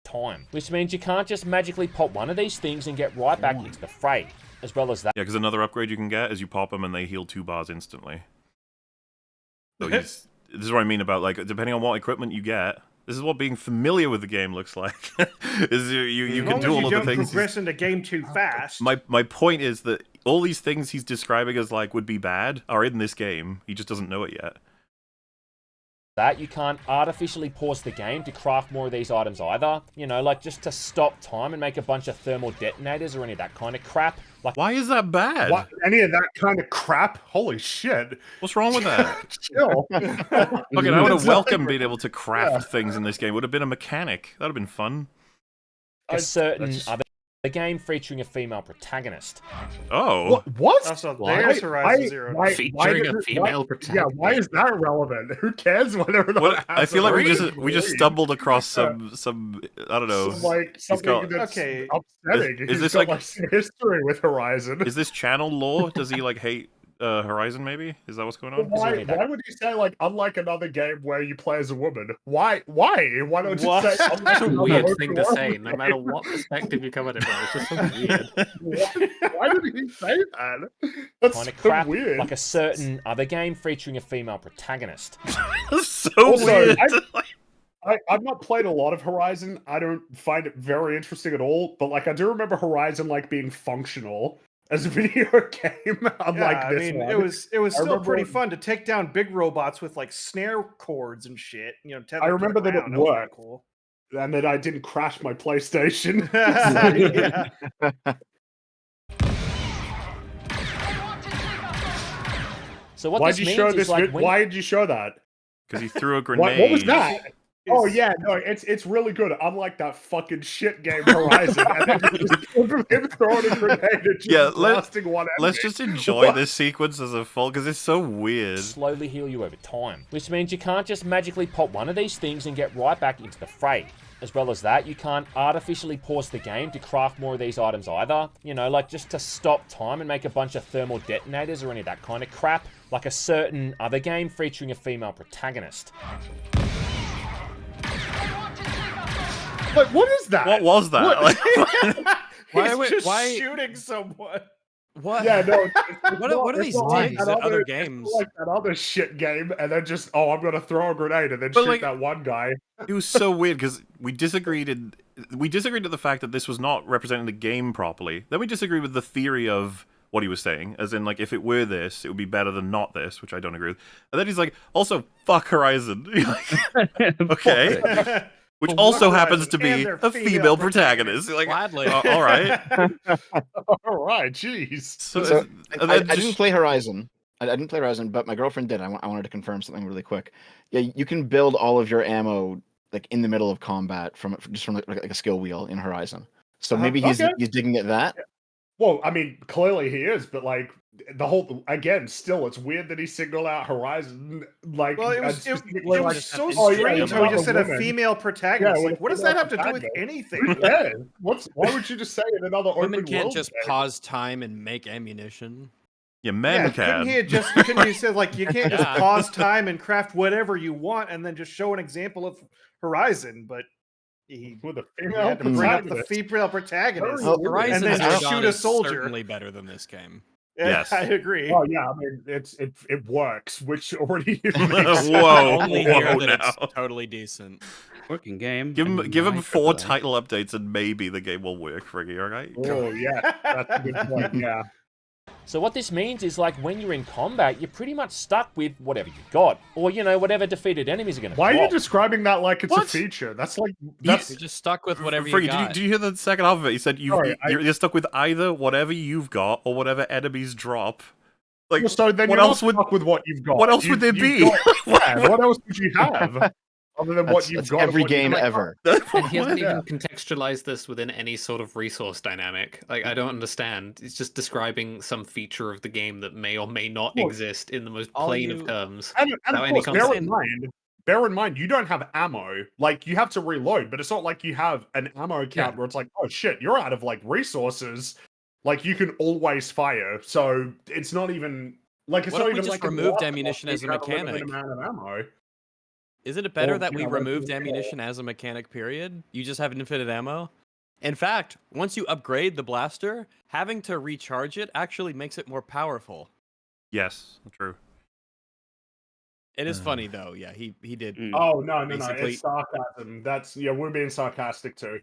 S10: Time, which means you can't just magically pop one of these things and get right back into the fray, as well as that.
S2: Yeah, because another upgrade you can get is you pop them and they heal 2 bars instantly. So this is what I mean about, like, depending on what equipment you get, this is what being familiar with the game looks like. Is you can do all of the things.
S3: You don't progress into game too fast.
S2: My point is that all these things he's describing as, like, would be bad are in this game. He just doesn't know it yet.
S10: That you can't artificially pause the game to craft more of these items either. You know, like just to stop time and make a bunch of thermal detonators or any of that kind of crap. Like,
S2: why is that bad?
S9: What? Any of that kind of crap? Holy shit!
S2: What's wrong with that?
S9: Chill.
S2: Okay, I would have welcomed being able to craft things in this game. It would have been a mechanic. That would have been fun.
S10: A certain other game featuring a female protagonist.
S2: Oh.
S9: What?
S3: Also, there's Horizon Zero.
S7: Featuring a female protagonist.
S9: Yeah, why is that relevant? Who cares whether or not
S2: I feel like we just stumbled across some I don't know.
S9: Something that's upsetting.
S2: Is this
S9: got,
S2: like
S9: some history with Horizon?
S2: Is this channel lore? Does he like hate Horizon maybe? Is that what's going on?
S9: Why would you say like unlike another game where you play as a woman? Why why don't you say
S7: that's a weird thing to say, no matter what perspective you come at it from. It's just so weird.
S9: Why did he say that? That's
S10: kind of
S9: so
S10: crap,
S9: weird.
S10: like a certain other game featuring a female protagonist.
S2: That's so weird.
S9: I've not played a lot of Horizon. I don't find it very interesting at all. But like I do remember Horizon like being functional as a video game, unlike this one.
S3: It was still pretty fun to take down big robots with like snare cords and shit. You know,
S9: I remember that it worked, cool. And that I didn't crash my PlayStation.
S10: So what
S9: why
S10: this
S9: did you
S10: means
S9: show
S10: is
S9: this?
S10: like
S9: Why did you show that?
S2: Because he threw a grenade.
S9: What was that? Oh yeah, no, it's really good. Unlike that fucking shit game Horizon, and then just him throwing a grenade and just blasting one enemy.
S2: Let's just enjoy this sequence as a full because it's so weird.
S10: Slowly heal you over time, which means you can't just magically pop one of these things and get right back into the fray. As well as that, you can't artificially pause the game to craft more of these items either. You know, like just to stop time and make a bunch of thermal detonators or any of that kind of crap. Like a certain other game featuring a female protagonist.
S9: Like, what is that?
S2: What was that?
S3: He's just shooting someone.
S1: What?
S9: Yeah, no.
S1: What are these digs at other games?
S9: It's like that other shit game, and then just I'm gonna throw a grenade and then
S2: But,
S9: shoot
S2: like,
S9: that one guy.
S2: It was so weird because we disagreed at the fact that this was not representing the game properly. Then we disagreed with the theory of what he was saying, as in, like, if it were this, it would be better than not this, which I don't agree with. And then he's like, also, fuck Horizon. Okay. Which also happens to be a female protagonist. Like,
S1: Gladly.
S2: All right.
S9: All right, jeez.
S4: So I didn't play Horizon. I didn't play Horizon, but my girlfriend did. I wanted to confirm something really quick. Yeah, you can build all of your ammo like in the middle of combat from like a skill wheel in Horizon. So maybe he's digging at that.
S9: Well, I mean, clearly he is, but like the whole still, it's weird that he singled out Horizon. Like,
S3: well, it was
S9: like,
S3: so strange how he just said a female protagonist. Like, what does that have to do with anything?
S9: Yeah, why would you just say in another
S1: Women
S9: open
S1: can't
S9: world
S1: just
S9: game?
S1: pause time and make ammunition.
S2: Yeah, men can.
S3: Couldn't he say like you can't just pause time and craft whatever you want and then just show an example of Horizon? But
S9: with a
S3: he
S9: female
S3: had to bring up the female protagonist
S1: Horizon
S3: and then shoot a soldier.
S1: Certainly better than this game.
S2: Yes,
S3: I agree.
S9: Oh yeah, I mean it works, which already makes
S2: whoa,
S1: only hear that it's totally decent.
S5: Working game.
S2: Give him 4 title updates and maybe the game will work, Friggy, alright?
S9: Oh yeah, that's a good point, yeah.
S10: So what this means is, like, when you're in combat, you're pretty much stuck with whatever you got, or whatever defeated enemies are going to.
S9: Why are you describing that like it's a feature? That's like
S1: you're just stuck with whatever you got.
S2: Did you hear the second half of it? He said you're stuck with either whatever you've got or whatever enemies drop. Like,
S9: so then
S2: what
S9: you're
S2: else
S9: not stuck with what you've got.
S2: What else would there be?
S9: What else would you have? Other than what you've got.
S4: Every game ever.
S7: And he hasn't even contextualized this within any sort of resource dynamic. Like, I don't understand. It's just describing some feature of the game that may or may not exist in the most plain of terms.
S9: And of course, bear in mind, you don't have ammo. Like, you have to reload, but it's not like you have an ammo count where it's like, oh shit, you're out of like resources. Like, you can always fire. So it's not even like it's
S1: what
S9: not
S1: if we
S9: even
S1: just
S9: like
S1: removed ammunition as a mechanic?
S9: Amount of ammo.
S1: Isn't it better that we removed ammunition as a mechanic, period? You just have infinite ammo? In fact, once you upgrade the blaster, having to recharge it actually makes it more powerful.
S2: Yes, true.
S1: It is funny, though. Yeah, he did.
S9: Oh, no. It's sarcasm. We're being sarcastic, too.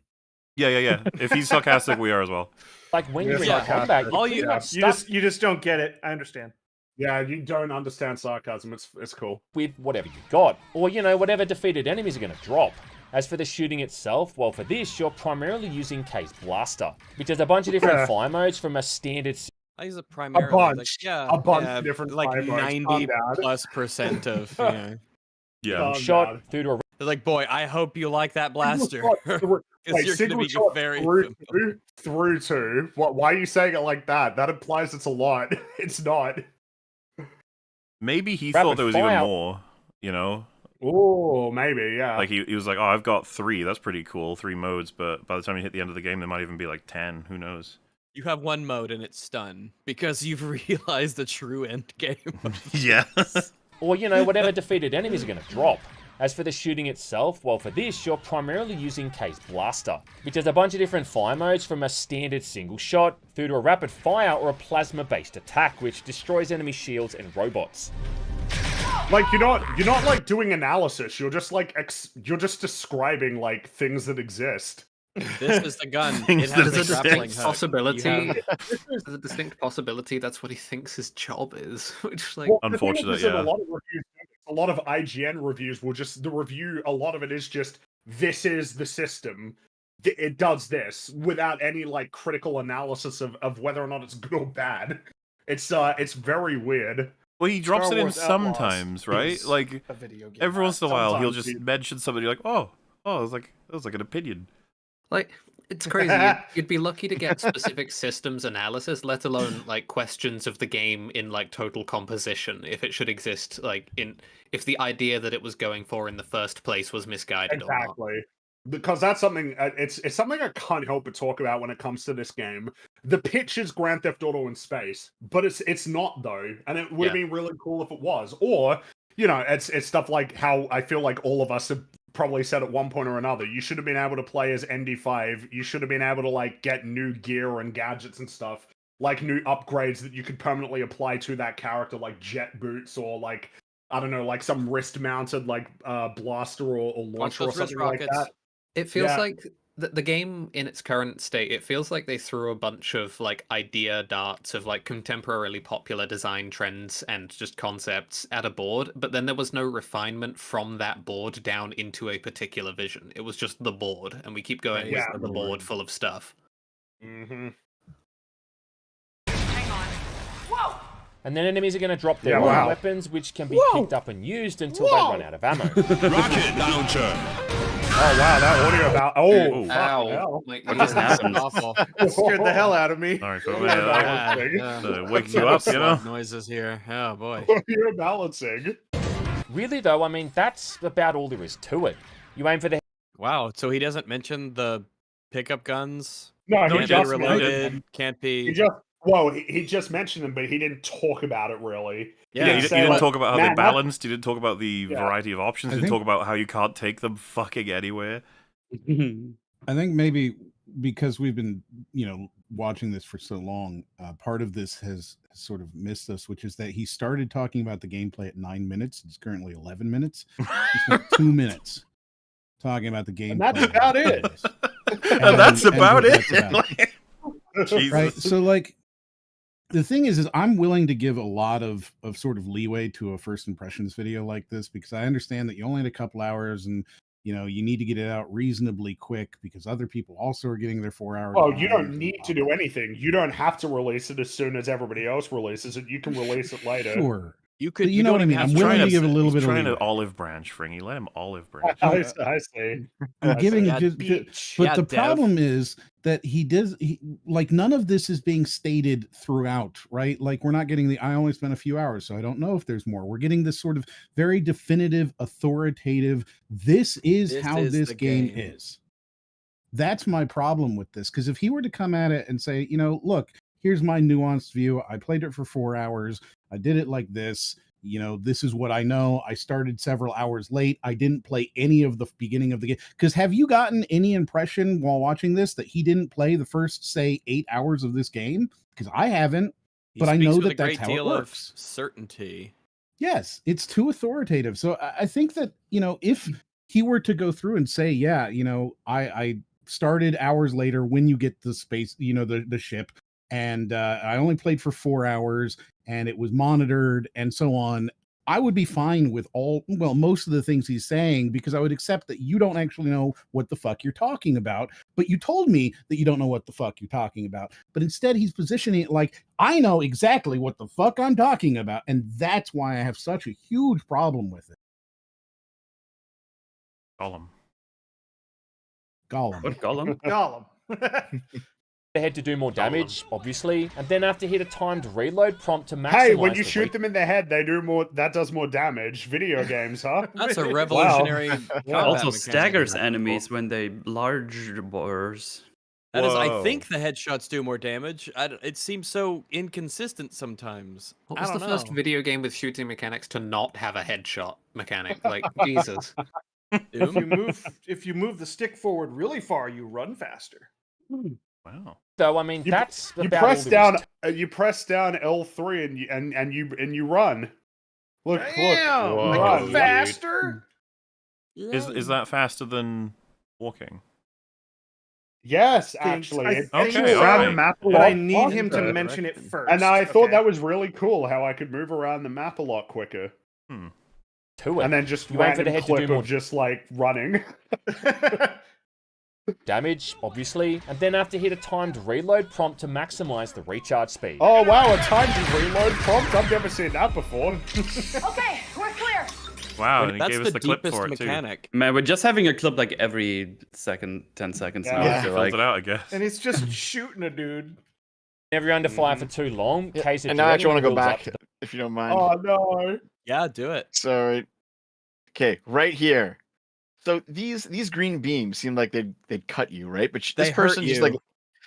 S2: Yeah. If he's sarcastic, we are as well.
S10: Like, when you're in combat,
S3: you just don't get it. I understand.
S9: Yeah, you don't understand sarcasm. It's cool.
S10: With whatever you got, or whatever defeated enemies are going to drop. As for the shooting itself, well, for this, you're primarily using K's blaster, which has a bunch of different fire modes from a standard.
S1: I use it primarily.
S9: A bunch of different
S1: like
S9: fire modes.
S1: 90+% of
S10: shot through to a.
S1: They're like, boy, I hope you like that blaster.
S9: Wait,
S1: you're
S9: single
S1: be
S9: shot
S1: very
S9: through to. Why are you saying it like that? That implies it's a lot. It's not.
S2: Maybe he thought there was even more,
S9: Oh, maybe, yeah.
S2: Like, he was like, oh, I've got 3. That's pretty cool. 3 modes, but by the time you hit the end of the game, there might even be like 10. Who knows?
S1: You have one mode and it's stun because you've realized the true end game.
S2: Yeah.
S10: Or, whatever defeated enemies are going to drop. As for the shooting itself, well, for this, you're primarily using K's blaster, which has a bunch of different fire modes from a standard single shot through to a rapid fire or a plasma-based attack, which destroys enemy shields and robots.
S9: Like, you're not like doing analysis. You're just like you're just describing like things that exist.
S1: This is the gun.
S7: It has a distinct possibility. There's a distinct possibility that's what he thinks his job is, which, like,
S2: unfortunate. Yeah.
S9: A lot of IGN reviews will just a lot of it is just this is the system. It does this without any like critical analysis of whether or not it's good or bad. It's very weird.
S2: Well, he drops it in sometimes, right? Like, every once in a while, he'll just mention something. You're like, oh, that was like an opinion.
S7: Like, it's crazy. You'd be lucky to get specific systems analysis, let alone like questions of the game in like total composition, if it should exist, like if the idea that it was going for in the first place was misguided or not.
S9: Exactly. Because that's something, it's something I can't help but talk about when it comes to this game. The pitch is Grand Theft Auto in space, but it's not though, and it would have been really cool if it was. Or, it's stuff like how I feel like all of us have probably said at one point or another, you should have been able to play as ND5, you should have been able to like get new gear and gadgets and stuff like new upgrades that you could permanently apply to that character, like jet boots or like I don't know, like some wrist mounted like blaster or launcher or something like that.
S7: It feels like the game in its current state, it feels like they threw a bunch of like idea darts of like contemporarily popular design trends and just concepts at a board, but then there was no refinement from that board down into a particular vision. It was just the board, and we keep going with the board full of stuff.
S9: Mm-hmm.
S11: Hang on. Whoa!
S10: And then enemies are going to drop their own weapons, which can be picked up and used until they run out of ammo.
S8: Rocket launcher.
S9: Oh wow, that audio about
S7: Ow.
S5: What just happened?
S7: Awful.
S3: It scared the hell out of me.
S2: Sorry for
S1: Waking
S2: you up, you know?
S1: Noises here. Oh boy.
S9: You're balancing.
S10: Really, though, I mean, that's about all there is to it. You aim for the...
S1: Wow, so he doesn't mention the pickup guns?
S9: No,
S1: Can't
S9: he
S1: be
S9: just
S1: reloaded, can't be...
S9: He just mentioned them, but he didn't talk about it really.
S2: Yeah, he didn't talk about how they're balanced. He didn't talk about the variety of options. He didn't talk about how you can't take them fucking anywhere.
S6: I think maybe because we've been, watching this for so long, part of this has sort of missed us, which is that he started talking about the gameplay at 9 minutes. It's currently 11 minutes. He spent 2 minutes talking about the gameplay.
S9: And that's about it.
S2: And that's about it. Jesus.
S6: Right. So the thing is I'm willing to give a lot of sort of leeway to a first impressions video like this, because I understand that you only had a couple hours and you need to get it out reasonably quick because other people also are getting their 4 hours.
S9: Well, you don't need to do anything. You don't have to release it as soon as everybody else releases it. You can release it later.
S6: Sure.
S1: You could,
S6: you know what I mean? I'm willing to give a little bit of
S2: trying
S6: leeway.
S2: to olive branch, Fringy. Let him olive branch.
S9: I see.
S6: I'm giving but the problem is that none of this is being stated throughout, right? Like we're not getting I only spent a few hours, so I don't know if there's more. We're getting this sort of very definitive, authoritative, this is how this game is. That's my problem with this. Because if he were to come at it and say, look, here's my nuanced view. I played it for 4 hours. I did it like this. This is what I know. I started several hours late. I didn't play any of the beginning of the game. Because have you gotten any impression while watching this that he didn't play the first, say, 8 hours of this game? Because I haven't. But I know that that's how it works.
S1: Certainty.
S6: Yes, it's too authoritative. So I think that, if he were to go through and say, I started hours later when you get the space, the ship. And I only played for 4 hours and it was monitored and so on. I would be fine with most of the things he's saying, because I would accept that you don't actually know what the fuck you're talking about, but you told me that you don't know what the fuck you're talking about. But instead he's positioning it like, I know exactly what the fuck I'm talking about. And that's why I have such a huge problem with it.
S2: Gollum.
S5: What Gollum?
S3: Gollum.
S10: Head to do more damage, obviously, and then have to hit a timed reload prompt to maximize.
S9: Hey, when you shoot them in the head, they do more. That does more damage. Video games, huh?
S1: That's a revolutionary.
S5: Also staggers enemies when they large bores.
S1: That is, I think the headshots do more damage. It seems so inconsistent sometimes.
S7: What was the first video game with shooting mechanics to not have a headshot mechanic? Like, Jesus.
S3: If you move the stick forward really far, you run faster.
S2: Wow.
S10: So I mean, that's
S9: you press down. You press down L3 and you run. Look! Run
S3: faster.
S2: Is that faster than walking?
S9: Yes, actually.
S3: Around the map a lot. I need him to mention it first.
S9: And I thought that was really cool how I could move around the map a lot quicker.
S2: Hmm.
S9: And then just random clip of just like running.
S10: Damage, obviously, and then have to hit a timed reload prompt to maximize the recharge speed.
S9: Oh wow, a timed reload prompt? I've never seen that before.
S14: Okay, we're clear.
S2: Wow, and he
S1: that's
S2: gave us the clip for it
S1: mechanic.
S2: too.
S5: Man, we're just having a clip like every 10 seconds now.
S9: Yeah,
S5: so
S2: fills it out, I guess.
S3: And it's just shooting a dude.
S10: Never under fire for too long. Case
S4: and now I actually want to go back, if you don't mind.
S9: Oh no.
S1: Yeah, do it.
S4: Sorry. Okay, right here. So these green beams seem like they'd cut you, right? But this person just like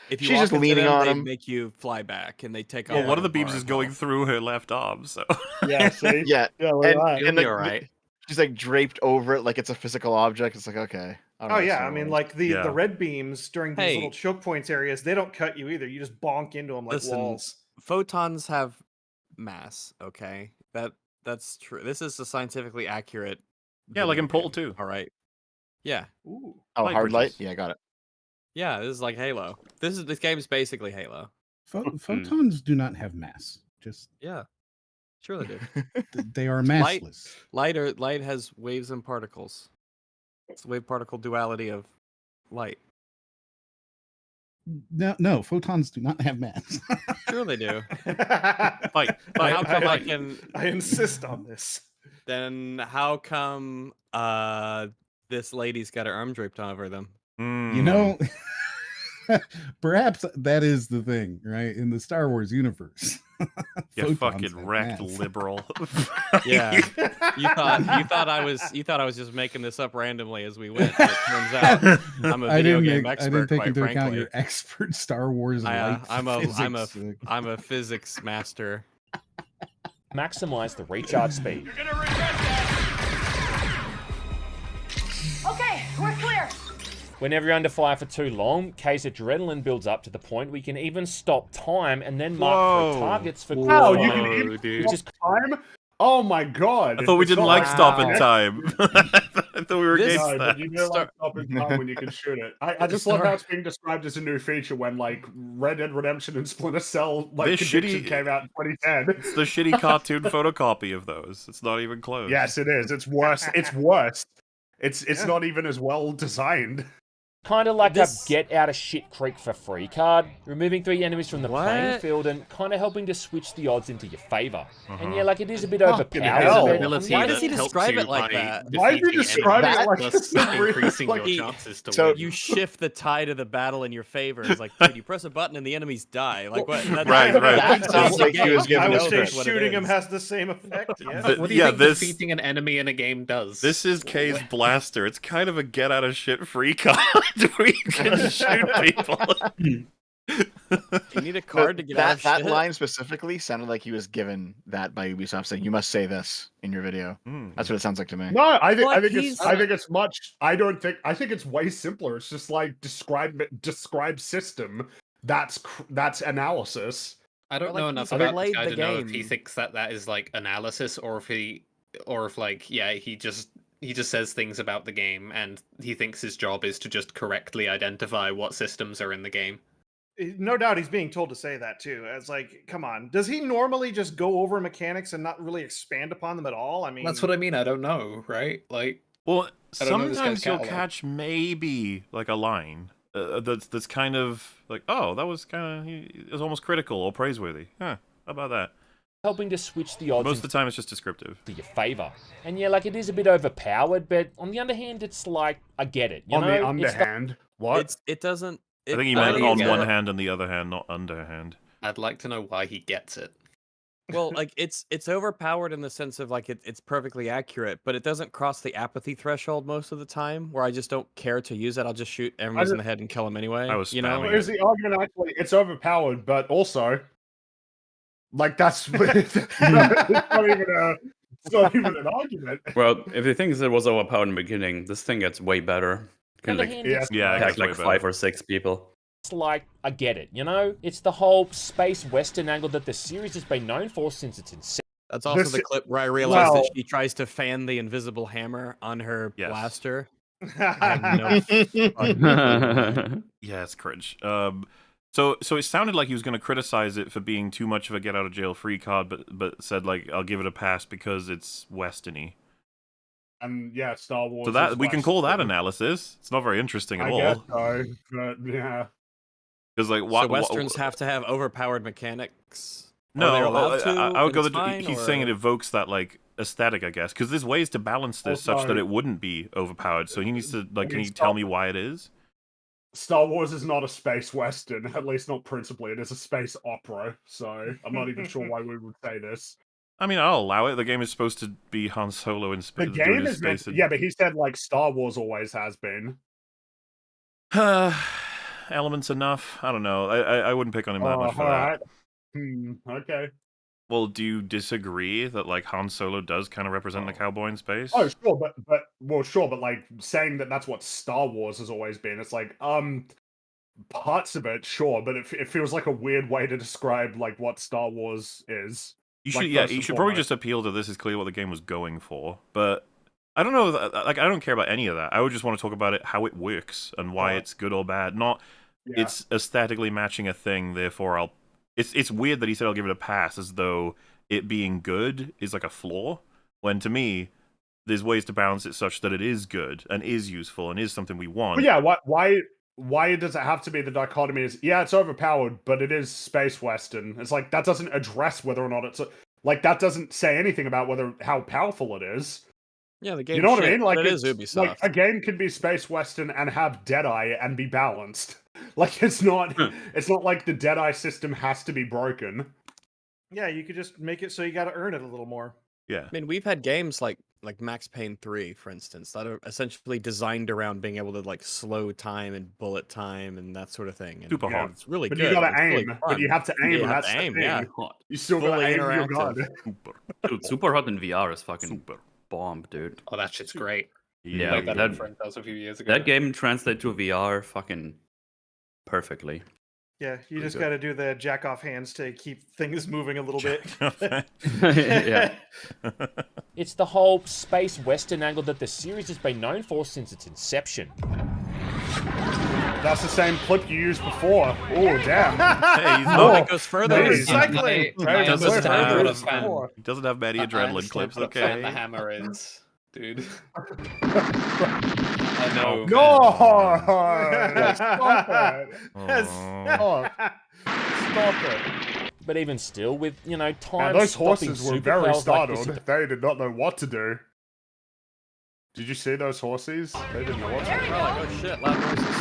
S1: if you
S4: she's just leaning on
S1: they
S4: him.
S1: Make you fly back, and they take off.
S2: Well, one of the beams is going through her left arm, so
S9: yeah, see,
S4: yeah,
S9: and
S7: you're right.
S4: She's like draped over it like it's a physical object. It's like, okay,
S3: Oh yeah, I mean, like the red beams during these little choke points areas, they don't cut you either. You just bonk into them like walls.
S1: Photons have mass. Okay, that's true. This is a scientifically accurate.
S2: Yeah, like in Portal 2.
S1: All right. Yeah.
S3: Ooh.
S4: Oh, hard light. Yeah, got it.
S1: Yeah, this is like Halo. This game is basically Halo.
S6: Photons do not have mass. Just
S1: yeah, sure they do.
S6: They are massless.
S1: Light has waves and particles. It's the wave particle duality of light.
S6: No, photons do not have mass.
S1: Sure they do.
S3: But
S1: how come I can?
S3: I insist on this.
S1: Then how come this lady's got her arm draped over them?
S6: You know, perhaps that is the thing, right? In the Star Wars universe.
S2: You fucking wrecked liberal.
S1: Yeah. You thought I was just making this up randomly as we went. But it turns out I'm a video game expert.
S6: I didn't take into
S1: frankly.
S6: account your expert Star Wars
S1: I'm a physics master.
S10: Maximize the recharge speed.
S14: You're gonna regret that! Okay, we're clear.
S10: Whenever you're under fire for too long, Kay's adrenaline builds up to the point we can even stop time and then mark 3 targets for
S9: Wow, you can even stop time? Oh my god.
S2: I thought we didn't like stopping time. I thought we were against that.
S9: But you do like stopping time when you can shoot it. I just love how it's being described as a new feature when like Red Dead Redemption and Splinter Cell Conviction came out in 2010.
S2: It's the shitty cartoon photocopy of those. It's not even close.
S9: Yes, it is. It's worse. It's worse. It's not even as well designed.
S10: Kind of like a get out of shit creek for free card, removing 3 enemies from the playing field and kind of helping to switch the odds into your favor. And yeah, like it is a bit overpowered.
S1: Why does he describe it like that?
S9: Why is he describing it like
S7: this? Increasing your chances to win.
S1: You shift the tide of the battle in your favor. It's like, dude, you press a button and the enemies die. Like what?
S2: Right.
S4: That sounds like he was
S3: I
S4: giving
S3: would
S4: us
S3: say shooting him has the same effect. Yeah.
S7: What do you think defeating an enemy in a game does?
S2: This is Kay's blaster. It's kind of a get out of shit free card where you can shoot people.
S1: You need a card to get out of
S4: that
S1: shit.
S4: line specifically sounded like he was given that by Ubisoft saying you must say this in your video. That's what it sounds like to me.
S9: No, I think it's much. I think it's way simpler. It's just like describe system. That's analysis.
S7: I don't know enough about this guy to know if he thinks that is like analysis or if he just says things about the game and he thinks his job is to just correctly identify what systems are in the game.
S3: No doubt he's being told to say that too. It's like, come on. Does he normally just go over mechanics and not really expand upon them at all? I mean,
S7: that's what I mean. I don't know, right? Like,
S2: well, sometimes you'll catch maybe like a line that's kind of like, oh, that was it was almost critical or praiseworthy. Huh? How about that?
S10: Helping to switch the odds.
S2: Most of the time, it's just descriptive
S10: to your favor. And yeah, like it is a bit overpowered, but on the other hand, it's like I get it.
S9: On the underhand, what?
S1: It doesn't.
S2: I think he meant on one hand and the other hand, not underhand.
S7: I'd like to know why he gets it.
S1: Well, like it's overpowered in the sense of like it's perfectly accurate, but it doesn't cross the apathy threshold most of the time, where I just don't care to use it. I'll just shoot everyone's in the head and kill them anyway.
S9: Here's the argument. Actually, it's overpowered, but also. Like that's it's not even an argument.
S5: Well, if you think it was overpowered in the beginning, this thing gets way better. Can attack like 5 or 6 people.
S10: It's like I get it, It's the whole space western angle that the series has been known for since its inception.
S1: That's also the clip where I realized that she tries to fan the invisible hammer on her blaster.
S2: Yeah, it's cringe. So it sounded like he was going to criticize it for being too much of a get out of jail free card, but said like I'll give it a pass because it's westerny.
S9: And yeah, Star Wars.
S2: So that we can call that analysis. It's not very interesting at all.
S9: Guess so, but yeah.
S2: Because like
S1: so westerns have to have overpowered mechanics.
S2: No, I would go. He's saying it evokes that like aesthetic, I guess, because there's ways to balance this such that it wouldn't be overpowered. So he needs to like. Can you tell me why it is?
S9: Star Wars is not a space western, at least not principally. It is a space opera, so I'm not even sure why we would say this.
S2: I mean, I'll allow it. The game is supposed to be Han Solo in space.
S9: The game is meant to, yeah, but he said like Star Wars always has been.
S2: Elements enough. I don't know. I wouldn't pick on him that much for that.
S9: Okay.
S2: Well, do you disagree that like Han Solo does kind of represent the cowboy in space?
S9: Oh, sure, but like saying that that's what Star Wars has always been, it's like parts of it, sure, but it feels like a weird way to describe like what Star Wars is.
S2: You should, yeah, you should probably just appeal to this is clearly what the game was going for, but I don't know, like I don't care about any of that. I would just want to talk about it, how it works and why it's good or bad. Not it's aesthetically matching a thing, therefore I'll. It's weird that he said I'll give it a pass, as though it being good is like a flaw, when to me, there's ways to balance it such that it is good and is useful and is something we want.
S9: But yeah, why does it have to be the dichotomy is, yeah, it's overpowered, but it is space western? It's like, that doesn't address whether or not it's like, that doesn't say anything about how powerful it is.
S1: Yeah, the game.
S9: You know what I mean? Like,
S1: it is Ubisoft.
S9: Like, a game can be space western and have Deadeye and be balanced. Like, it's not like the Deadeye system has to be broken.
S3: Yeah, you could just make it so you got to earn it a little more.
S2: Yeah.
S1: I mean, we've had games like Max Payne 3, for instance, that are essentially designed around being able to like slow time and bullet time and that sort of thing. And,
S2: Super hard.
S1: It's really
S9: but
S1: good.
S9: you gotta aim.
S1: Really
S9: but you have to aim.
S1: You have
S9: that's
S1: to aim.
S9: the thing.
S1: Yeah.
S9: You still gotta aim your gun.
S5: Dude, Super Hot in VR is fucking bomb, dude.
S7: Oh, that shit's great.
S5: Yeah,
S7: Like that friend does a few years ago.
S5: That game translates to VR fucking perfectly.
S3: Yeah, you just got to do the jack off hands to keep things moving a little bit.
S5: Yeah.
S10: It's the whole space western angle that the series has been known for since its inception.
S9: That's the same clip you used before. Oh, damn.
S1: It goes further.
S9: Recycling.
S2: He doesn't have many adrenaline clips, okay?
S7: The hammer is, dude. I know.
S9: No! Stop it. Stop it.
S10: But even still, with, you know, time
S9: those
S10: stopping
S9: horses were very
S10: superpowers
S9: startled.
S10: Like this,
S9: they did not know what to do. Did you see those horses? They didn't know what to do.
S1: Like, oh shit, loud noises.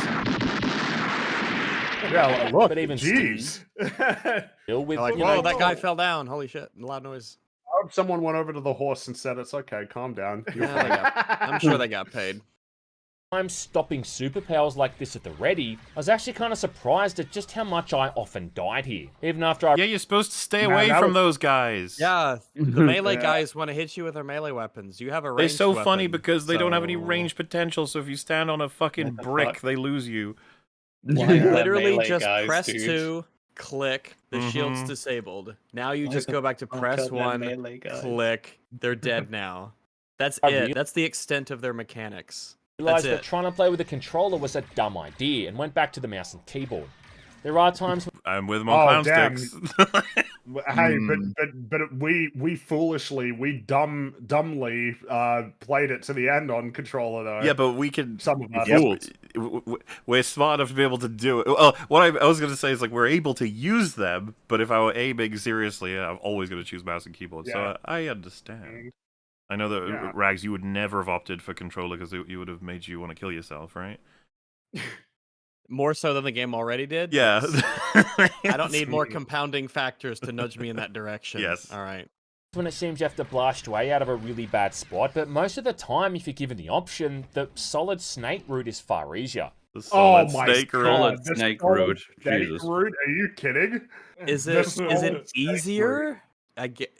S9: Yeah, look,
S10: but even
S9: jeez.
S10: Still with,
S1: like,
S10: you
S1: whoa,
S10: know,
S1: that guy fell down. Holy shit, loud noise.
S9: I hope someone went over to the horse and said, it's okay, calm down.
S1: I'm sure they got paid.
S10: I'm stopping superpowers like this at the ready. I was actually kind of surprised at just how much I often died here. Even after I...
S2: Yeah, you're supposed to stay away from those guys.
S1: Yeah, the melee guys want to hit you with their melee weapons. You have a ranged
S2: They're so
S1: weapon,
S2: funny because they don't have any
S1: so-
S2: range potential, so if you stand on a fucking brick, they lose you.
S1: You literally just press 2, click, the shield's
S2: Mhm.
S1: disabled. Now you just go back to press 1, click, they're dead now. That's it. That's the extent of their mechanics.
S10: realized
S1: That's
S10: that
S1: it.
S10: trying to play with a controller was a dumb idea and went back to the mouse and keyboard. There are times
S2: I'm with them on clown sticks.
S9: Hey, but we foolishly, dumbly played it to the end on controller though.
S2: Yeah, but we can.
S9: Some of us.
S2: We're smart enough to be able to do it. Well, what I was going to say is like we're able to use them, but if I were aiming seriously, I'm always going to choose mouse and keyboard.
S9: Yeah.
S2: So I understand. I know that Rags, you would never have opted for controller because it would have made you want to kill yourself, right?
S1: More so than the game already did?
S2: Yeah.
S1: Yes. I don't need more compounding factors to nudge me in that direction.
S2: Yes.
S1: All right.
S10: when it seems you have to blast your way out of a really bad spot, but most of the time, if you're given the option, the solid snake route is far easier.
S2: The solid snake route.
S5: Solid snake route. Jesus.
S9: Route? Are you kidding?
S1: Is it easier? I get.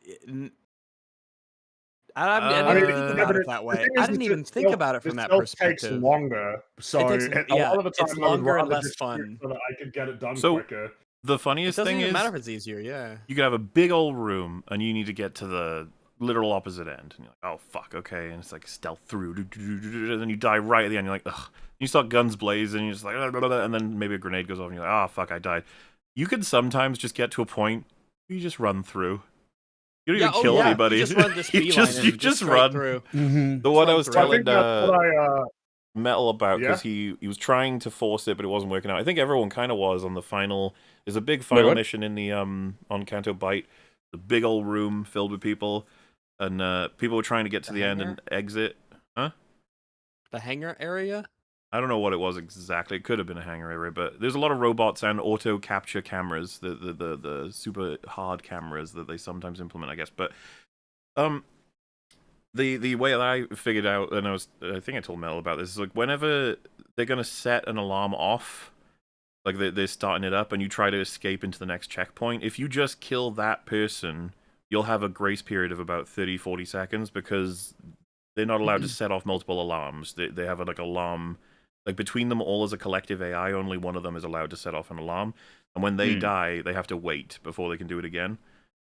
S1: I didn't think about it that way. I didn't even think about it from that perspective.
S9: It takes longer, so
S1: a lot
S9: of the time
S1: it's longer and less
S9: fun.
S1: fun.
S9: So that I could get it done
S2: So,
S9: quicker.
S2: The
S1: It
S2: funniest
S1: doesn't
S2: thing
S1: even
S2: is,
S1: matter if it's easier. Yeah.
S2: you could have a big old room, and you need to get to the literal opposite end. And you're like, oh, fuck, okay. And it's like stealth through. And then you die right at the end. You're like, ugh. You start guns blazing, and you're just like, and then maybe a grenade goes off, and you're like, oh, fuck, I died. You can sometimes just get to a point where you just run through. You don't even kill anybody.
S1: You just run this beeline
S2: you just run
S1: through.
S2: The one I was telling
S9: I
S2: Metal about, because he was trying to force it, but it wasn't working out. I think everyone kind of was on the final. There's a big final mission in the on Canto Bight, the big old room filled with people, and people were trying to get to the end and exit. Huh?
S1: The hangar area?
S2: I don't know what it was exactly. It could have been a hangar area, but there's a lot of robots and auto capture cameras, the super hard cameras that they sometimes implement, I guess. But the way that I figured out, and I think I told Mel about this, is like whenever they're gonna set an alarm off, like they're starting it up, and you try to escape into the next checkpoint, if you just kill that person you'll have a grace period of about 30-40 seconds because they're not allowed to set off multiple alarms. They have like alarm, like between them all as a collective AI, only one of them is allowed to set off an alarm. And when they die, they have to wait before they can do it again.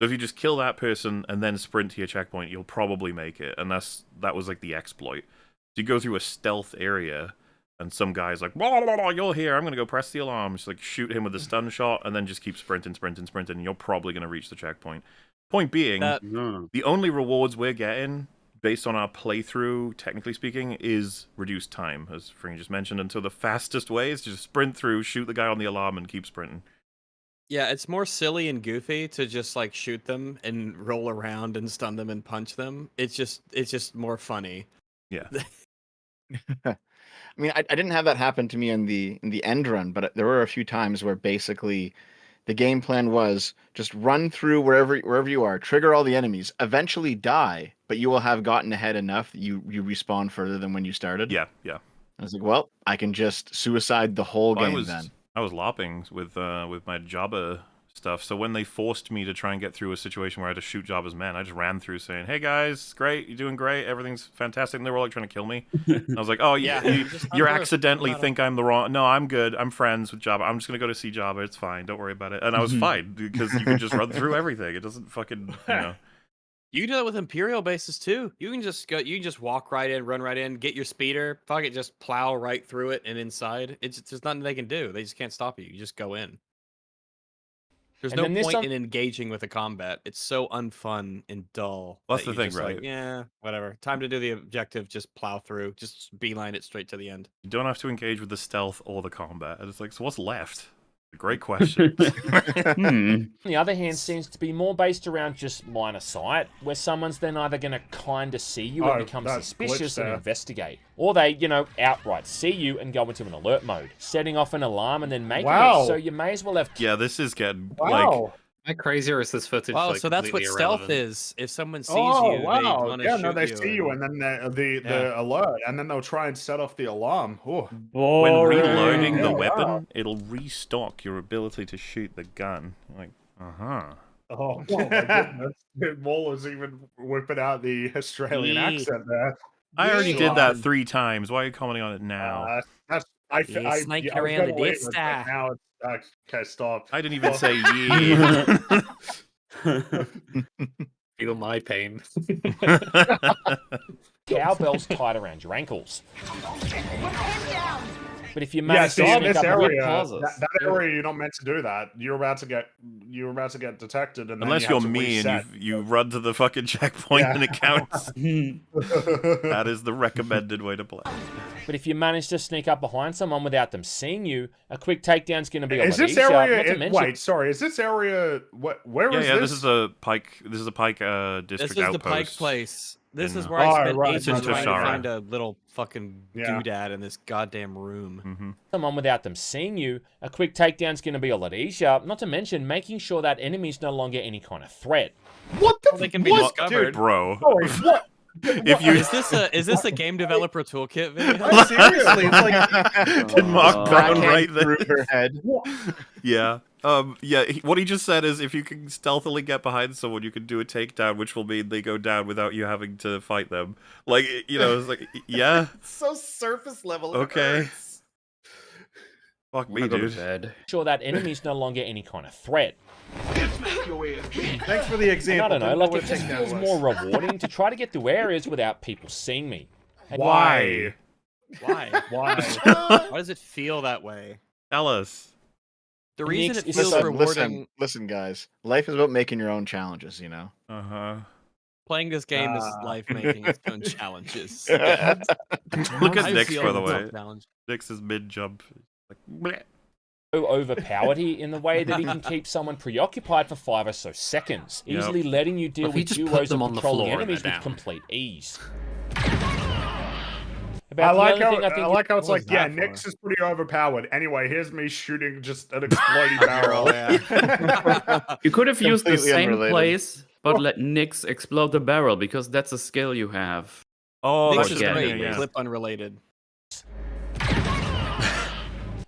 S2: So if you just kill that person and then sprint to your checkpoint, you'll probably make it. And that was like the exploit. So you go through a stealth area, and some guy's like, blah, blah, blah, you're here, I'm going to go press the alarm. Just like shoot him with a stun shot, and then just keep sprinting, and you're probably going to reach the checkpoint. Point being, the only rewards we're getting, based on our playthrough, technically speaking, is reduced time, as Fring just mentioned. And so the fastest way is to just sprint through, shoot the guy on the alarm, and keep sprinting.
S1: Yeah, it's more silly and goofy to just like shoot them and roll around and stun them and punch them. It's just more funny.
S2: Yeah.
S4: I mean, I didn't have that happen to me in the end run, but there were a few times where basically the game plan was just run through wherever you are, trigger all the enemies, eventually die, but you will have gotten ahead enough that you respawn further than when you started.
S2: Yeah.
S4: I was like, well, I can just suicide the whole game then.
S2: I was LARPing with my Jabba stuff, so when they forced me to try and get through a situation where I had to shoot Jabba's men, I just ran through saying, hey guys, great, you're doing great, everything's fantastic, and they were all like trying to kill me. And I was like, oh yeah, you accidentally think I'm the wrong... No, I'm good, I'm friends with Jabba, I'm just gonna go to see Jabba, it's fine, don't worry about it. And I was fine, because you can just run through everything, it doesn't fucking,
S1: You can do that with Imperial bases too. You can just go. You can just walk right in, run right in, get your speeder, fuck it, just plow right through it and inside. There's nothing they can do. They just can't stop you. You just go in. There's no point in engaging with the combat. It's so unfun and dull.
S2: That's the thing, right?
S1: Like, yeah, whatever. Time to do the objective. Just plow through. Just beeline it straight to the end.
S2: You don't have to engage with the stealth or the combat. It's like, so what's left? Great question.
S10: On the other hand, seems to be more based around just line of sight, where someone's then either going to kind of see you and become suspicious and investigate, or they, outright see you and go into an alert mode, setting off an alarm and then making it. So you may as well have.
S2: Yeah, this is getting
S7: How crazy is this footage?
S1: Wow, so that's what stealth is. If someone sees you, they want to shoot
S9: they
S1: you.
S9: see you, and then the alert, and then they'll try and set off the alarm. Ooh.
S2: When reloading the weapon, it'll restock your ability to shoot the gun. Like,
S9: Oh my goodness! Waller's even whipping out the Australian accent there.
S2: I already did that 3 times. Why are you commenting on it now?
S1: I snake around the Death Star.
S9: Now it's okay. Stop.
S2: I didn't even say yeah.
S7: Feel my pain.
S10: Cowbells tied around your ankles. But if you manage to
S9: in
S10: sneak
S9: this
S10: up
S9: area, that area, you're not meant to do that. You're about to get detected, and
S2: unless you're me and you run to the fucking checkpoint and it counts. That is the recommended way to play.
S10: But if you manage to sneak up behind someone without them seeing you, a quick takedown's going to be a lot
S9: Is this
S10: easier.
S9: area? Wait, sorry. Is this area? Where is this?
S2: Yeah, this is a Pike. This is a Pike district outpost.
S1: This is the Pike place. This is where I spent ages trying to find a little fucking doodad in this goddamn room.
S10: Someone without them seeing you, a quick takedown's going to be a lot easier. Not to mention making sure that enemy's no longer any kind of threat.
S3: What the?
S1: They can be discovered,
S2: bro.
S3: Sorry, what?
S2: If you
S1: is this a game developer toolkit video?
S3: Seriously, it's like
S2: did Mark Brown right there?
S4: Her head.
S2: Yeah. What he just said is if you can stealthily get behind someone, you can do a takedown, which will mean they go down without you having to fight them. Like, it's like, yeah.
S3: It's so surface level.
S2: Okay. Fuck me, dude.
S10: Sure that enemy's no longer any kind of threat.
S3: Thanks for the example.
S10: And I don't know, it just feels more rewarding to try to get through areas without people seeing me. And
S2: Why?
S1: Why does it feel that way?
S2: Tell us.
S1: The reason it feels rewarding...
S4: Listen, guys. Life is about making your own challenges,
S1: Playing this game is life making its own challenges.
S2: Look at Nix, by the way. Nix is mid-jump. Like, bleh.
S10: Overpowered in the way that he can keep someone preoccupied for 5 or so seconds, easily letting you deal with duos of patrolling enemies with complete ease.
S9: I like how it's like, Nix is pretty overpowered. Anyway, here's me shooting just an exploding barrel.
S5: You could have used the same place, but let Nix explode the barrel, because that's a skill you have.
S1: Oh, Nix is great. Clip unrelated.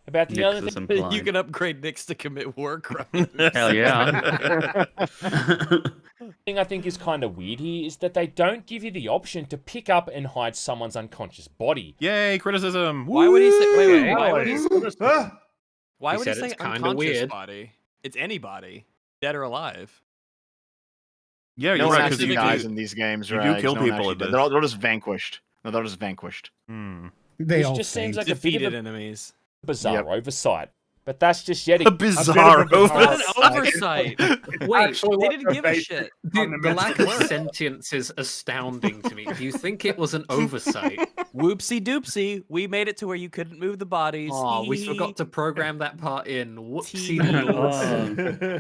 S10: About the other thing,
S1: you can upgrade Nix to commit war crimes.
S5: Hell yeah.
S10: thing I think is kind of weird here is that they don't give you the option to pick up and hide someone's unconscious body.
S2: Yay, criticism!
S1: Why would he say? Wait, why would he? Why
S7: He
S1: would he
S7: said
S1: say
S7: it's kinda
S1: unconscious
S7: weird.
S1: body? It's anybody, dead or alive.
S2: Yeah,
S4: No
S2: you're
S4: one
S2: right.
S4: actually
S2: Because
S4: dies in these games,
S2: you
S4: right?
S2: do kill
S4: No one
S2: people
S4: actually
S2: in
S4: dies.
S2: this.
S4: They're just vanquished. No, they're just vanquished.
S6: They
S10: Which
S6: all
S10: just seems
S6: faint.
S10: like a bit
S1: Defeated
S10: of a
S1: enemies.
S10: bizarre oversight. But that's just yet
S2: A bizarre
S1: What an
S2: oversight.
S1: oversight! Wait,
S9: actually
S1: they
S9: like
S1: didn't
S9: the
S1: give a
S9: basic
S1: shit.
S7: Dude, the lack of
S9: fundamentals.
S7: sentience is astounding to me. Do you think it was an oversight?
S1: Whoopsie doopsie, we made it to where you couldn't move the bodies.
S7: Oh, we forgot to program that part in. Whoopsie doodles.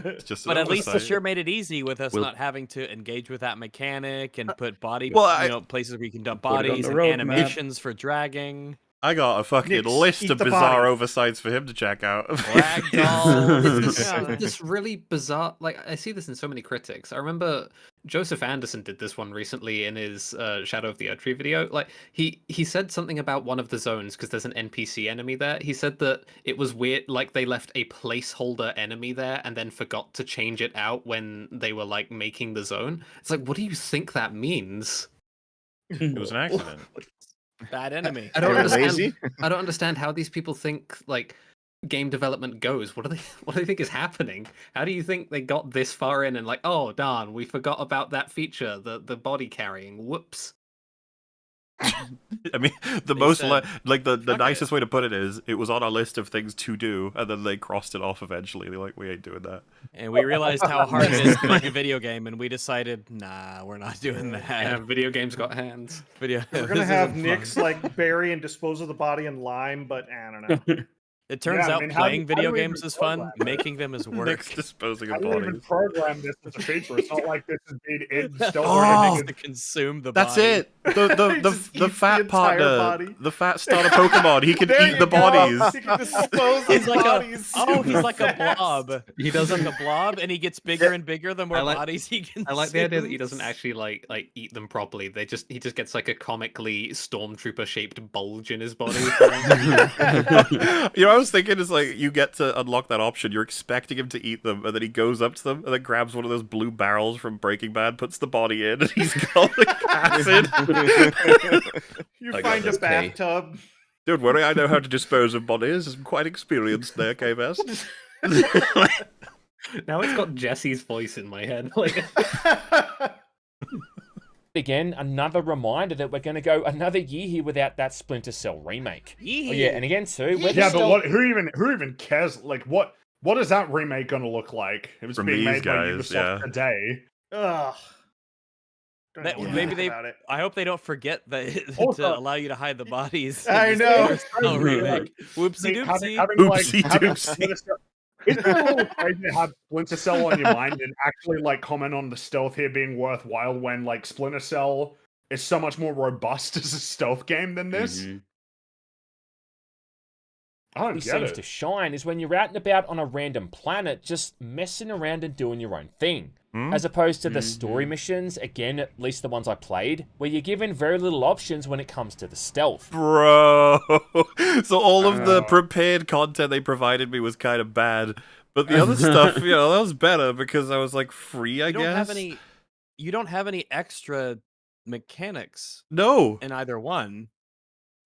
S2: It's just an
S1: But at least they
S2: oversight.
S1: sure made it easy with us
S5: We'll-
S1: not having to engage with that mechanic and put body,
S2: Well,
S1: places where you can dump
S5: Put it on
S1: bodies
S5: the
S1: and
S5: roadmap.
S1: animations for dragging.
S2: I got a fucking
S3: Nix,
S2: list
S3: eat
S2: of
S3: the
S2: bizarre
S3: body.
S2: oversights for him to check out.
S1: Ragdoll.
S7: This really bizarre. Like I see this in so many critics. I remember Joseph Anderson did this one recently in his Shadow of the Erdtree video. Like he said something about one of the zones because there's an NPC enemy there. He said that it was weird, like they left a placeholder enemy there and then forgot to change it out when they were like making the zone. It's like, what do you think that means?
S2: It was an accident.
S1: Bad enemy.
S7: I don't
S4: They were
S7: understand.
S4: lazy?
S7: I don't understand how these people think like game development goes. What do they think is happening? How do you think they got this far in and like, oh darn, we forgot about that feature, the body carrying. Whoops.
S2: I mean, the
S1: They
S2: most
S1: said,
S2: like the
S1: "Fuck
S2: nicest way to put it is it was on our list of things to do, and then they crossed it off eventually. They're like, we ain't doing that.
S1: And we realized how hard it is to make a video game, and we decided, nah, we're not doing that.
S7: Yeah, video games got hands.
S1: Video.
S3: We're
S1: this
S3: gonna have
S1: isn't
S3: Nyx
S1: fun.
S3: like bury and dispose of the body in lime, but I don't know.
S1: It turns
S9: Yeah, I
S1: out
S9: mean, how do-
S1: playing
S9: how do
S1: video
S9: we
S1: games
S9: even
S1: is fun.
S9: program that?
S1: Making them is work.
S2: Nick's disposing
S9: How
S2: of
S9: do you even
S2: bodies.
S9: program this as a feature? It's not like this is being in stealth or
S2: Oh,
S9: anything.
S1: to consume the
S2: That's
S1: body.
S2: it.
S3: He
S2: The
S3: just eats
S2: fat
S3: the entire
S2: partner,
S3: body.
S2: the fat starter Pokemon. He can
S3: There
S2: eat
S3: you
S2: the
S3: go.
S2: bodies.
S3: He can dispose of
S1: He's like
S3: bodies.
S1: he's like a
S3: super fast.
S1: blob.
S7: He
S1: He's like
S7: doesn't.
S1: a blob, and he gets bigger and bigger the more
S7: I like-
S1: bodies he can.
S7: I like the idea that he doesn't actually like eat them properly. He just gets like a comically stormtrooper shaped bulge in his body.
S2: You know, I was thinking is like you get to unlock that option. You're expecting him to eat them, and then he goes up to them and then grabs one of those blue barrels from Breaking Bad, puts the body in, and he's got like acid.
S3: You
S5: I got
S3: find a
S5: this pay.
S3: bathtub.
S2: Don't worry, I know how to dispose of bodies. I'm quite experienced there, KVS.
S7: Now it's got Jesse's voice in my head. Like,
S10: Again, another reminder that we're going to go another year here without that Splinter Cell remake. Oh, yeah, and again too. we're
S9: Yeah,
S10: still-
S9: but what? Who even cares? Like, what is that remake gonna look like? It was
S2: From
S9: being
S2: these
S9: made by
S2: guys,
S9: Ubisoft
S2: yeah.
S9: today.
S3: Ugh. Don't
S1: That-
S3: even
S1: maybe
S3: think
S1: they.
S3: about it.
S1: I hope they don't forget that
S9: Also-
S1: to allow you to hide the bodies. in
S3: I
S1: this
S3: know.
S1: Splinter Cell remake. Whoopsie doopsie.
S9: Having, like,
S2: Oopsie
S9: having
S2: doopsie.
S9: Splinter Cell- Isn't it a little crazy to have Splinter Cell on your mind and actually like comment on the stealth here being worthwhile when like Splinter Cell is so much more robust as a stealth game than this?
S5: Mhm.
S9: I don't
S10: really
S9: get
S10: seems
S9: it.
S10: to shine is when you're out and about on a random planet, just messing around and doing your own thing.
S2: Hmm?
S10: As opposed to the story missions, again, at least the ones I played, where you're given very little options when it comes to the stealth.
S2: Bro. So all of the prepared content they provided me was kind of bad. But the other stuff, that was better because I was like free, I
S1: You don't
S2: guess.
S1: have any. You don't have any extra mechanics
S2: No.
S1: in either one.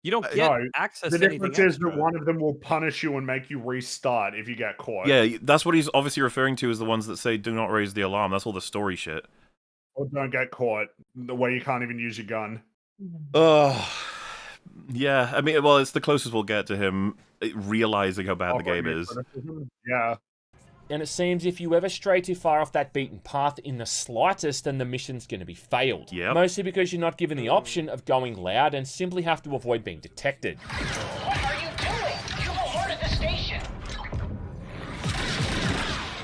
S1: You don't get
S9: No,
S1: access
S9: The
S1: to anything
S9: difference is that
S1: extra.
S9: one of them will punish you and make you restart if you get caught.
S2: Yeah, that's what he's obviously referring to as the ones that say do not raise the alarm. That's all the story shit.
S9: Or don't get caught the way you can't even use your gun.
S2: Oh, yeah. I mean, well, it's the closest we'll get to him realizing how bad the
S9: Offering
S2: game
S9: me
S2: is.
S9: criticism. Yeah.
S10: And it seems if you ever stray too far off that beaten path in the slightest, then the mission's going to be failed.
S2: Yep.
S10: Mostly because you're not given the option of going loud and simply have to avoid being detected.
S11: What are you doing? You've alerted the station.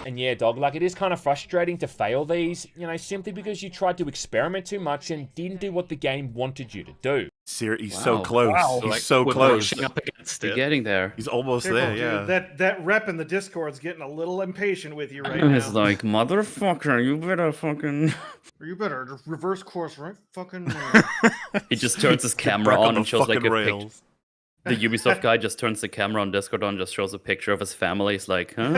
S10: And yeah, dog, like it is kind of frustrating to fail these, simply because you tried to experiment too much and didn't do what the game wanted you to do.
S2: He's so
S5: Wow.
S2: close.
S9: Wow.
S2: He's
S7: like,
S2: so
S7: we're
S2: close.
S7: brushing up against
S5: You're
S7: it.
S5: getting there.
S2: He's almost
S3: Careful,
S2: there,
S3: dude.
S2: yeah.
S3: That rep in the Discord's getting a little impatient with you right
S5: It's
S3: now.
S5: like, motherfucker, you better fucking.
S3: You better just reverse course right fucking now.
S5: He just turns his
S2: Get
S5: camera
S2: back
S5: on
S2: the
S5: and shows like
S2: fucking
S5: a picture.
S2: rails.
S5: The Ubisoft guy just turns the camera on Discord on, just shows a picture of his family. He's like,
S3: Turn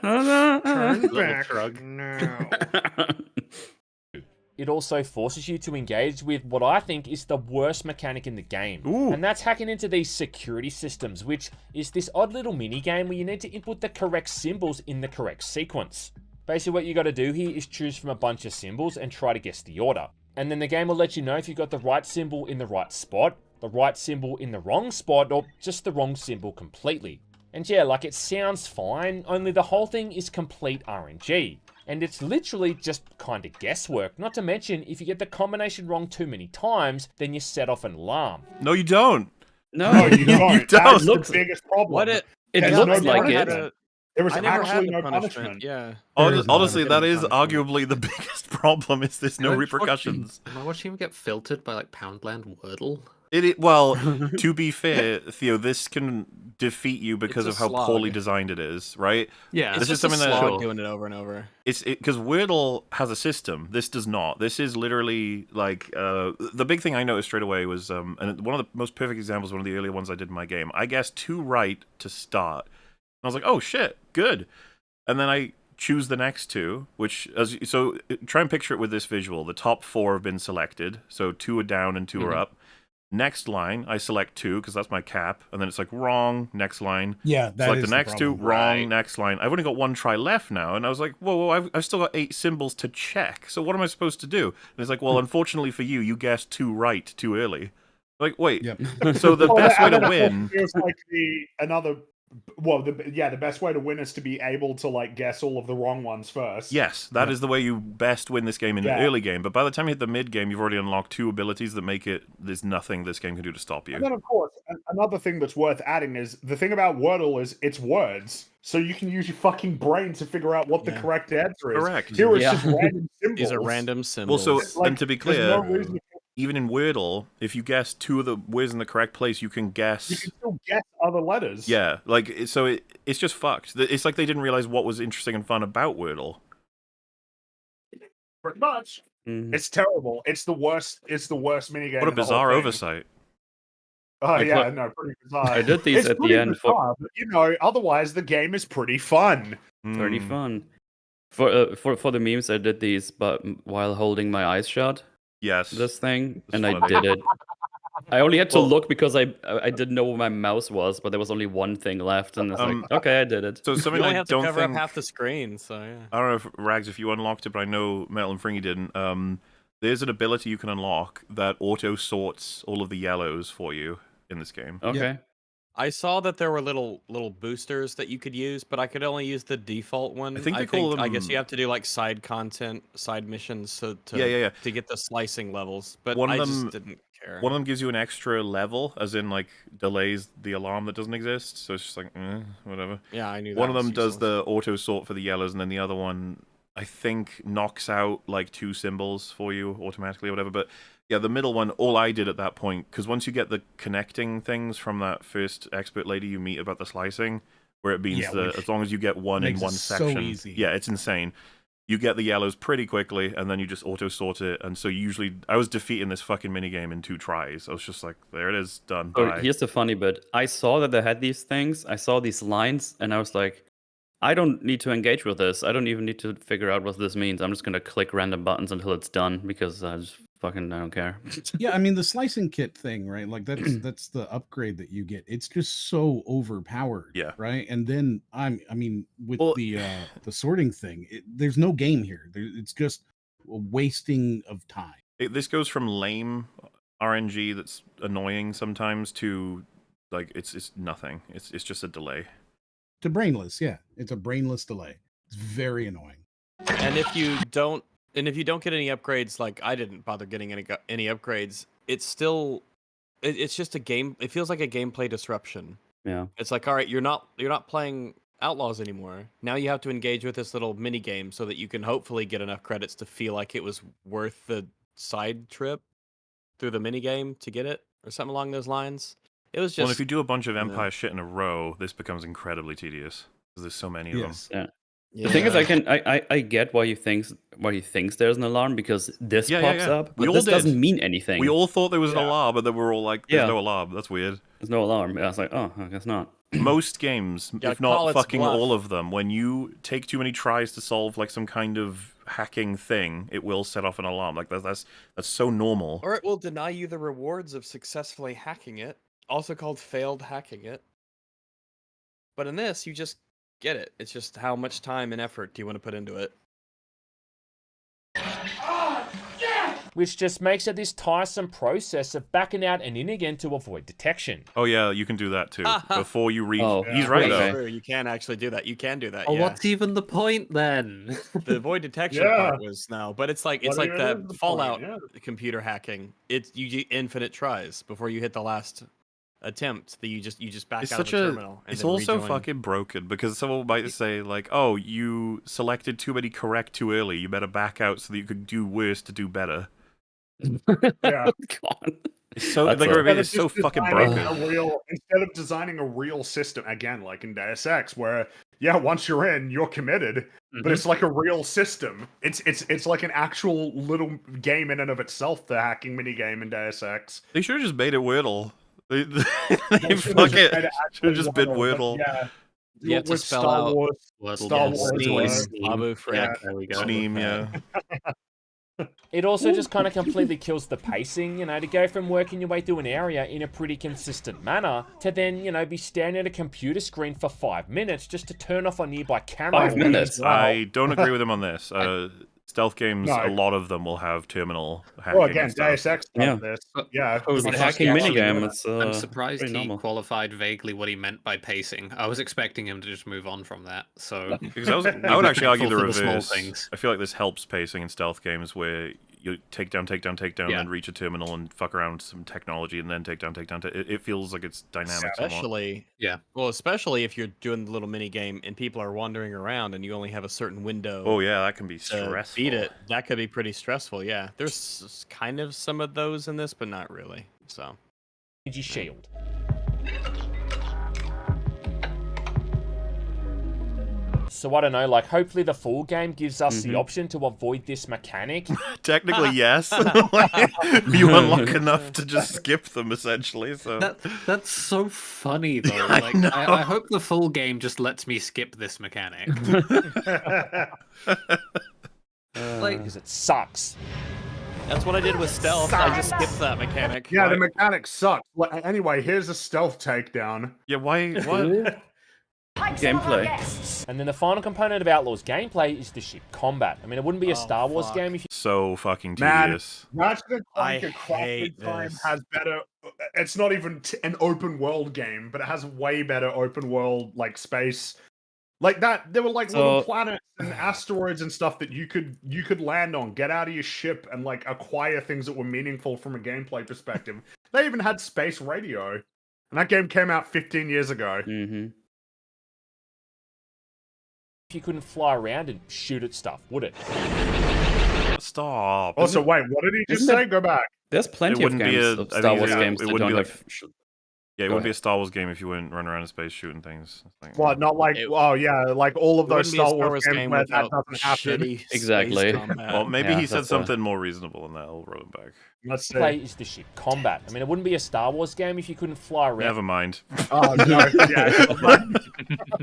S7: Little
S3: back
S7: shrug.
S3: now.
S10: it also forces you to engage with what I think is the worst mechanic in the game. And that's hacking into these security systems, which is this odd little mini game where you need to input the correct symbols in the correct sequence. Basically what you got to do here is choose from a bunch of symbols and try to guess the order. And then the game will let you know if you got the right symbol in the right spot, the right symbol in the wrong spot, or just the wrong symbol completely. And yeah, like, it sounds fine, only the whole thing is complete RNG. And it's literally just kind of guesswork. Not to mention, if you get the combination wrong too many times, then you set off an alarm.
S2: No, you don't.
S5: No,
S9: you don't.
S2: You
S9: That's
S2: don't.
S9: the biggest problem.
S1: What it
S5: looks
S9: no
S5: like it.
S9: There was
S1: I never
S9: actually
S1: had
S9: no
S1: the
S9: punishment.
S1: Yeah.
S2: Honestly, that is arguably the biggest problem. Is there's no repercussions.
S7: Am I watching him get filtered by like Poundland Wordle?
S2: Well, to be fair, Theo, this can defeat you because
S1: It's
S2: of
S1: a
S2: how poorly
S1: slog.
S2: designed it is, right?
S7: Yeah,
S2: This is
S1: It's
S2: something
S1: just a
S2: that
S1: slog doing it over and over.
S2: it's because Wordle has a system. This does not. This is literally like the big thing I noticed straight away was and one of the most perfect examples, one of the earlier ones I did in my game. I guessed 2 right to start, and I was like, oh shit, good. And then I choose the next 2, which so try and picture it with this visual. The top 4 have been selected, so 2 are down and 2 are up. Next line, I select 2 because that's my cap, and then it's like wrong, next line.
S6: Yeah, that
S2: select
S6: is
S2: the next 2,
S6: problem.
S2: wrong, next line. I've only got 1 try left now, and I was like, whoa, I've still got 8 symbols to check. So what am I supposed to do? And it's like, well, unfortunately for you, you guessed 2 right too early. Like, wait.
S6: Yep.
S2: So the best way to win
S9: feels like the best way to win is to be able to like guess all of the wrong ones first.
S2: Yes, that is the way you best win this game in the early game. But by the time you hit the mid game, you've already unlocked 2 abilities that make it there's nothing this game can do to stop you.
S9: And then, of course, another thing that's worth adding is the thing about Wordle is it's words, so you can use your fucking brain to figure out what the correct answer is.
S2: Correct.
S9: Here it's just random symbols.
S1: These are random symbols.
S2: Well, so and to be
S9: there's
S2: clear,
S9: no reason
S2: even in Wordle, if you guess 2 of the words in the correct place, you can guess.
S9: you can still guess other letters.
S2: Yeah, like so it's just fucked. It's like they didn't realize what was interesting and fun about Wordle.
S9: Pretty much. It's terrible. It's the worst. It's the worst minigame.
S2: What a bizarre oversight.
S9: Oh yeah, no, pretty bizarre.
S5: I did these
S9: it's
S5: at the
S9: pretty
S5: end
S9: bizarre, but, otherwise the game is pretty fun.
S5: Pretty fun. For the memes, I did these, but while holding my eyes shut.
S2: Yes.
S5: This thing,
S2: It's
S5: and
S2: fun.
S5: I did it. I only had to look because I didn't know where my mouse was, but there was only one thing left, and it's like, okay, I did it.
S2: So
S1: You
S2: something
S1: only
S2: I
S1: have to
S2: don't
S1: cover
S2: think
S1: up half the screen, so yeah.
S2: I don't know if Rags, if you unlocked it, but I know Metal and Fringy didn't. There's an ability you can unlock that auto sorts all of the yellows for you in this game.
S5: Okay.
S6: Yeah.
S1: I saw that there were little boosters that you could use, but I could only use the default one.
S2: I think they call them.
S1: I guess you have to do like side content, side missions, to get the slicing levels. But
S2: One of
S1: I
S2: them-
S1: just didn't care.
S2: One of them gives you an extra level, as in like delays the alarm that doesn't exist. So it's just like whatever.
S1: Yeah, I knew that.
S2: One of
S1: was
S2: them does
S1: useless.
S2: the auto sort for the yellows, and then the other one, I think, knocks out like 2 symbols for you automatically or whatever. But yeah, the middle one, all I did at that point, because once you get the connecting things from that first expert lady you meet about the slicing, where it means that as long as you get one in
S6: makes
S2: one
S6: it so
S2: section,
S6: easy.
S2: yeah, it's insane. You get the yellows pretty quickly, and then you just auto sort it. And so usually, I was defeating this fucking minigame in 2 tries. I was just like, there it is, done.
S5: So
S2: Bye.
S5: here's the funny bit. I saw that they had these things. I saw these lines, and I was like, I don't need to engage with this. I don't even need to figure out what this means. I'm just gonna click random buttons until it's done because I don't care.
S6: Yeah, I mean the slicing kit thing, right? Like that's the upgrade that you get. It's just so overpowered.
S2: Yeah.
S6: Right. And then I mean with
S2: Well-
S6: the sorting thing, there's no game here. It's just a wasting of time.
S2: This goes from lame RNG that's annoying sometimes to like it's nothing. It's just a delay.
S6: To brainless, yeah. It's a brainless delay. It's very annoying.
S1: And if you don't get any upgrades, like I didn't bother getting any upgrades, it's still it's just a game. It feels like a gameplay disruption.
S5: Yeah.
S1: It's like, all right, you're not playing Outlaws anymore. Now you have to engage with this little mini game so that you can hopefully get enough credits to feel like it was worth the side trip through the mini game to get it, or something along those lines. It was just.
S2: Well, if you do a bunch of Empire shit in a row, this becomes incredibly tedious because there's so many of them.
S5: Yeah.
S1: Yeah.
S5: The thing is, I get why he thinks there's an alarm because this pops up, but this doesn't mean anything.
S2: We all thought there was an alarm, but then we're all like, "There's no alarm." That's weird.
S5: There's no alarm. Yeah, I was like, oh, I guess not.
S2: Most games,
S1: Yeah,
S2: if not
S1: call its
S2: fucking
S1: bluff.
S2: all of them, when you take too many tries to solve like some kind of hacking thing, it will set off an alarm. Like that's so normal.
S1: Or it will deny you the rewards of successfully hacking it, also called failed hacking it. But in this, you just get it. It's just how much time and effort do you want to put into it.
S10: Which just makes it this tiresome process of backing out and in again to avoid detection.
S2: Oh yeah, you can do that too. Before you reach...
S5: Oh,
S2: He's right, though.
S1: True. You can actually do that. You can do that,
S7: Oh,
S1: yeah.
S7: what's even the point, then?
S1: The void detection part was no, but it's like that Fallout computer hacking. It's you do infinite tries before you hit the last attempt that you just back out of the terminal. And
S2: it's
S1: then
S2: also
S1: rejoin.
S2: fucking broken because someone might say like, "Oh, you selected too many correct too early. You better back out so that you could do worse to do better."
S9: Yeah.
S5: God.
S2: It's so it's so fucking broken.
S9: Instead of designing a real system again, like in Deus Ex, where once you're in, you're committed, but it's like a real system. It's like an actual little game in and of itself. The hacking mini game in Deus Ex.
S2: They should have just made it Wordle. They fuck it. Should have just been Wordle.
S9: Yeah.
S7: You have to
S9: With
S7: spell
S9: Star
S7: out
S9: Wars.
S7: Wordle,
S9: Star Wars.
S7: Sneem,
S1: Abu Frick.
S7: there we go.
S2: Sneem, yeah.
S10: It also just kind of completely kills the pacing, to go from working your way through an area in a pretty consistent manner to then, be standing at a computer screen for 5 minutes just to turn off a nearby camera.
S5: 5 minutes?
S2: I don't agree with him on this. Stealth games, a lot of them will have terminal hacking.
S9: Well, again, Deus Ex does this. Yeah.
S5: It was a hacking minigame. It's
S7: I'm surprised he
S5: normal.
S7: qualified vaguely what he meant by pacing. I was expecting him to just move on from that. So
S2: Because I would actually argue the
S7: for the small
S2: reverse.
S7: things.
S2: I feel like this helps pacing in stealth games where you take down, then reach a terminal and fuck around with some technology, and then take down. It feels like it's dynamic.
S1: Especially, especially if you're doing the little mini game and people are wandering around and you only have a certain window.
S2: Oh yeah, that can be
S1: to
S2: stressful.
S1: beat it. That could be pretty stressful. Yeah, there's kind of some of those in this, but not really. So,
S10: Energy shield. So I don't know, like hopefully the full game gives us the option to avoid this mechanic.
S2: Technically, yes. You unlock enough to just skip them, essentially. So
S7: that's so funny though.
S2: Yeah,
S7: Like I hope the full game just lets me skip this mechanic.
S10: Because it sucks.
S1: that's what I did with stealth. I just skipped that mechanic.
S9: Yeah, the mechanic sucks. Anyway, here's a stealth takedown.
S2: Yeah, why? What?
S5: Gameplay.
S10: And then the final component of Outlaws gameplay is the ship combat. I mean, it wouldn't be a Star Wars game if you...
S2: So fucking
S9: Man,
S2: tedious.
S9: Ratchet & Clank
S1: I
S9: Across
S1: hate
S9: Time
S1: this.
S9: has better. It's not even an open world game, but it has way better open world like space. Like that, there were like little planets and asteroids and stuff that you could land on, get out of your ship, and like acquire things that were meaningful from a gameplay perspective. They even had space radio, and that game came out 15 years ago.
S5: Mm-hmm.
S10: If you couldn't fly around and shoot at stuff, would it?
S2: Stop.
S9: Also, wait, what did he just say? Go back.
S5: There's plenty of games of Star Wars games that don't have...
S2: Yeah, it wouldn't be a Star Wars game if you weren't running around in space shooting things. Like,
S9: Well, not like, like all of those Star Wars games where that doesn't happen.
S5: Exactly.
S2: Well, maybe he said something more reasonable than that. I'll roll him back.
S9: Let's see.
S10: Play is the ship combat. I mean, it wouldn't be a Star Wars game if you couldn't fly around.
S2: Never mind.
S9: Oh, no. Yeah.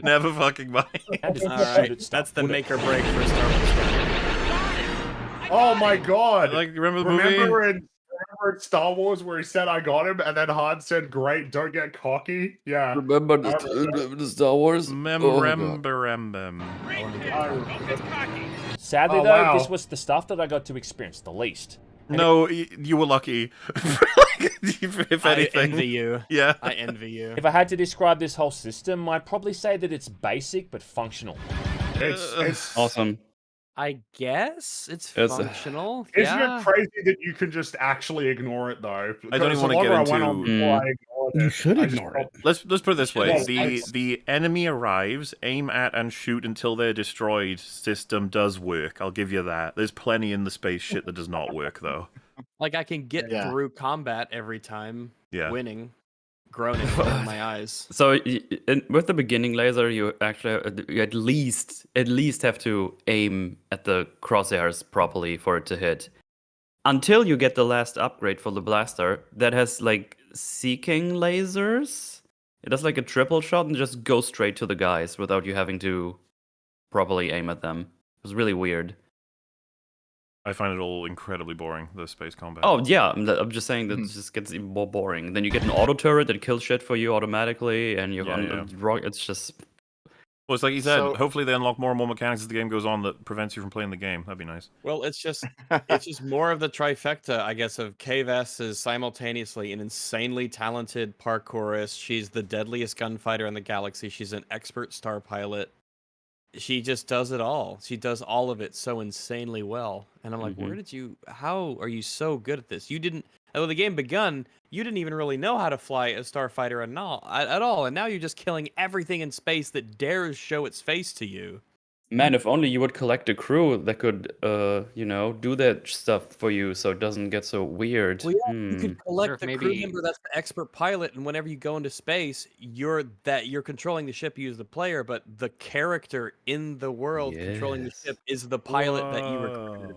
S2: Never fucking mind.
S1: Alright, that's the make or break for Star Wars game.
S9: Oh my god.
S2: Like, remember the movie?
S9: Remember in Star Wars where he said, I got him, and then Han said, great, don't get cocky? Yeah.
S5: Remember the Star Wars?
S10: Sadly, though, this was the stuff that I got to experience the least.
S2: No, you were lucky. If anything.
S1: I envy you.
S2: Yeah.
S1: I envy you.
S10: If I had to describe this whole system, I'd probably say that it's basic but functional.
S9: It's
S5: awesome.
S1: I guess it's
S5: It's-
S1: functional.
S9: Isn't
S1: Yeah.
S9: it crazy that you can just actually ignore it though?
S2: I don't even
S9: Because
S2: want to
S9: the
S2: get
S9: longer I went on
S2: into.
S9: before I ignored
S6: You
S9: it,
S6: should
S9: I just
S6: ignore it.
S2: Let's put it this way:
S9: Yes,
S2: the enemy arrives, aim at and shoot until they're destroyed. System does work. I'll give you that. There's plenty in the space shit that does not work though.
S1: Like I can get
S4: Yeah.
S1: through combat every time,
S2: Yeah.
S1: winning, groaning in my eyes.
S5: So with the beginning laser, you actually you at least have to aim at the crosshairs properly for it to hit. Until you get the last upgrade for the blaster that has like seeking lasers. It does like a triple shot and just goes straight to the guys without you having to properly aim at them. It was really weird.
S2: I find it all incredibly boring, the space combat.
S5: Oh yeah, I'm just saying that it just gets even more boring. Then you get an auto turret that kills shit for you automatically, and you're it's just.
S2: Well, it's like you said. Hopefully, they unlock more and more mechanics as the game goes on that prevents you from playing the game. That'd be nice.
S1: Well, it's just more of the trifecta, I guess, of K-Vess is simultaneously an insanely talented parkourist. She's the deadliest gunfighter in the galaxy. She's an expert star pilot. She just does it all. She does all of it so insanely well. And I'm like, how are you so good at this? You didn't, when the game begun, you didn't even really know how to fly a starfighter at all. And now you're just killing everything in space that dares show its face to you.
S5: Man, if only you would collect a crew that could, do that stuff for you so it doesn't get so weird.
S1: Well, yeah, you could collect the crew member that's the expert pilot, and whenever you go into space, you're controlling the ship you as the player, but the character in the world controlling the ship is the pilot that you recruited.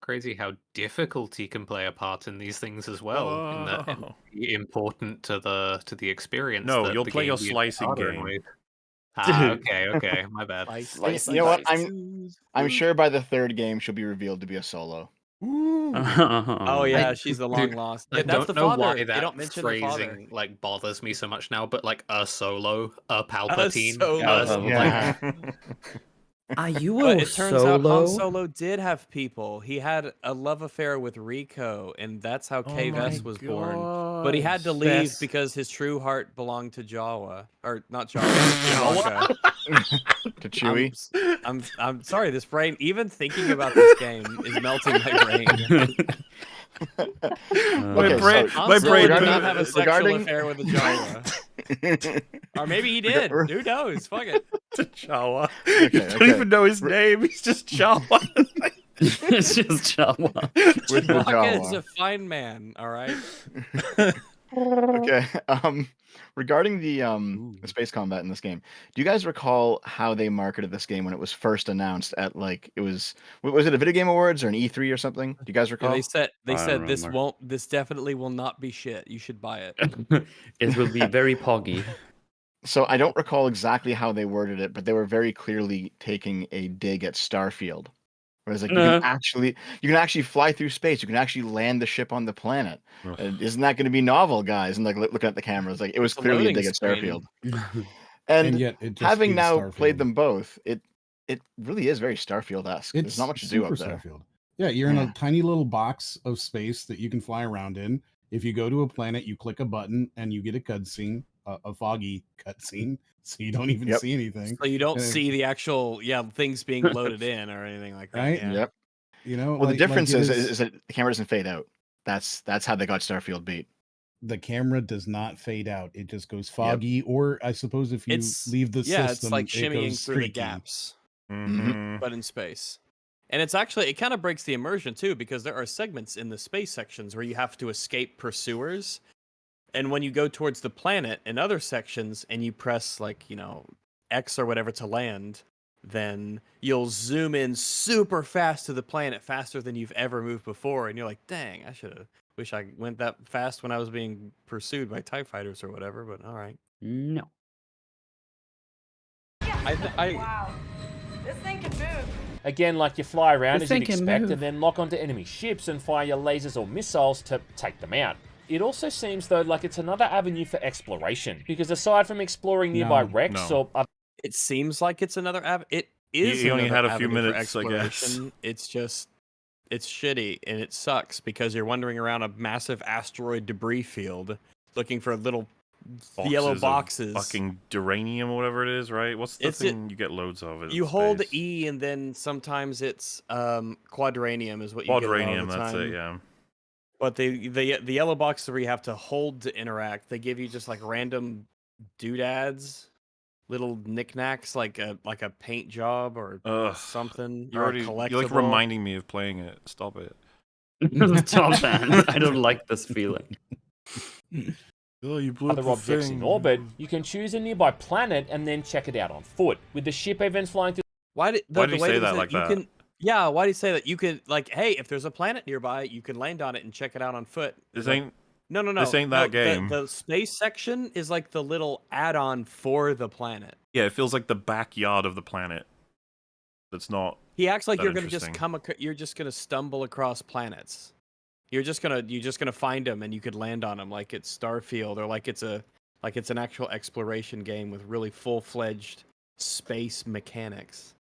S7: Crazy how difficulty can play a part in these things as well. In that important to the experience.
S2: No, you'll play your slicing game.
S7: Okay, my bad.
S4: You know what? I'm sure by the third game she'll be revealed to be a solo.
S1: Oh yeah, she's the long lost.
S7: I
S1: That's the
S7: don't know
S1: father.
S7: why
S1: They
S7: that
S1: don't mention the father.
S7: phrasing like bothers me so much now, but like a solo, a Palpatine.
S5: Are you
S1: But
S5: a
S1: it turns out Han
S5: solo?
S1: Solo did have people. He had a love affair with Rico, and that's how K-Vess was born. But he had to leave because his true heart belonged to Jawa, or not Jawa.
S4: To Chewie.
S1: I'm sorry. This brain, even thinking about this game, is melting my brain.
S2: My brain
S1: did not have a sexual affair with a Jawa. Or maybe he did. Who knows? Fuck it.
S2: Jawa. You don't even know his name. He's just Jawa.
S5: It's just Jawa.
S4: With the
S1: Chewbacca is
S4: Jawa.
S1: a fine man. All right.
S4: Okay. Regarding the space combat in this game, do you guys recall how they marketed this game when it was first announced at was it a Video Game Awards or an E3 or something? Do you guys recall?
S1: Yeah, they said this definitely will not be shit. You should buy it.
S5: It will be very poggy.
S4: So I don't recall exactly how they worded it, but they were very clearly taking a dig at Starfield. Whereas like you can actually fly through space. You can actually land the ship on the planet. Isn't that going to be novel, guys? And like looking at the cameras, like it was clearly a dig at Starfield. And
S6: yet it just
S4: having
S6: is
S4: now
S6: Starfield.
S4: played them both, it really is very Starfield-esque. There's not much to do up there.
S6: Starfield. Yeah, you're in a tiny little box of space that you can fly around in. If you go to a planet, you click a button and you get a cutscene, a foggy cutscene, so you don't even see anything.
S1: So you don't see the actual things being loaded in or anything like that.
S6: Right?
S1: Yeah.
S4: Yep.
S6: You know,
S4: Well, the difference is that the camera doesn't fade out. That's how they got Starfield beat.
S6: The camera does not fade out. It just goes foggy, or I suppose if you leave the system,
S1: it's like shimmying
S6: goes
S1: through
S6: streaky.
S1: the gaps, but in space. And it's actually, it kind of breaks the immersion too, because there are segments in the space sections where you have to escape pursuers. And when you go towards the planet in other sections and you press like, X or whatever to land, then you'll zoom in super fast to the planet, faster than you've ever moved before. And you're like, dang, wish I went that fast when I was being pursued by TIE fighters or whatever, but all right.
S5: No.
S14: Wow. This thing can move.
S10: Again, like you fly around
S5: This
S10: as you'd
S5: thing can
S10: expect,
S5: move.
S10: and then lock onto enemy ships and fire your lasers or missiles to take them out. It also seems, though, like it's another avenue for exploration, because aside from exploring nearby wrecks or...
S1: It seems like it's another it is.
S2: You only had
S1: another
S2: a few
S1: avenue for
S2: minutes, I guess.
S1: exploration. It's just, it's shitty and it sucks because you're wandering around a massive asteroid debris field looking for little yellow boxes.
S2: Fucking duranium or whatever it is, right? What's the thing you get loads of?
S1: You hold E and then sometimes it's quadranium is what you
S2: Quadranium,
S1: get.
S2: that's it, yeah.
S1: But the yellow boxes where you have to hold to interact, they give you just like random doodads. Little knickknacks like a paint job or something.
S2: You're like reminding me of playing it. Stop it.
S5: Stop that. I don't like this feeling.
S2: Oh, you blew
S10: other objects in orbit, you can choose a nearby planet and then check it out on foot, with the ship events flying through.
S2: Why do you say that like that?
S1: Yeah, why do you say that? You could like, hey, if there's a planet nearby, you can land on it and check it out on foot.
S2: This ain't.
S1: No.
S2: This ain't that game.
S1: The space section is like the little add-on for the planet.
S2: Yeah, it feels like the backyard of the planet. that's not.
S1: He acts like
S2: that
S1: you're gonna just
S2: interesting.
S1: you're just gonna stumble across planets. You're just gonna find them and you could land on them like it's Starfield or like it's an actual exploration game with really full-fledged space mechanics.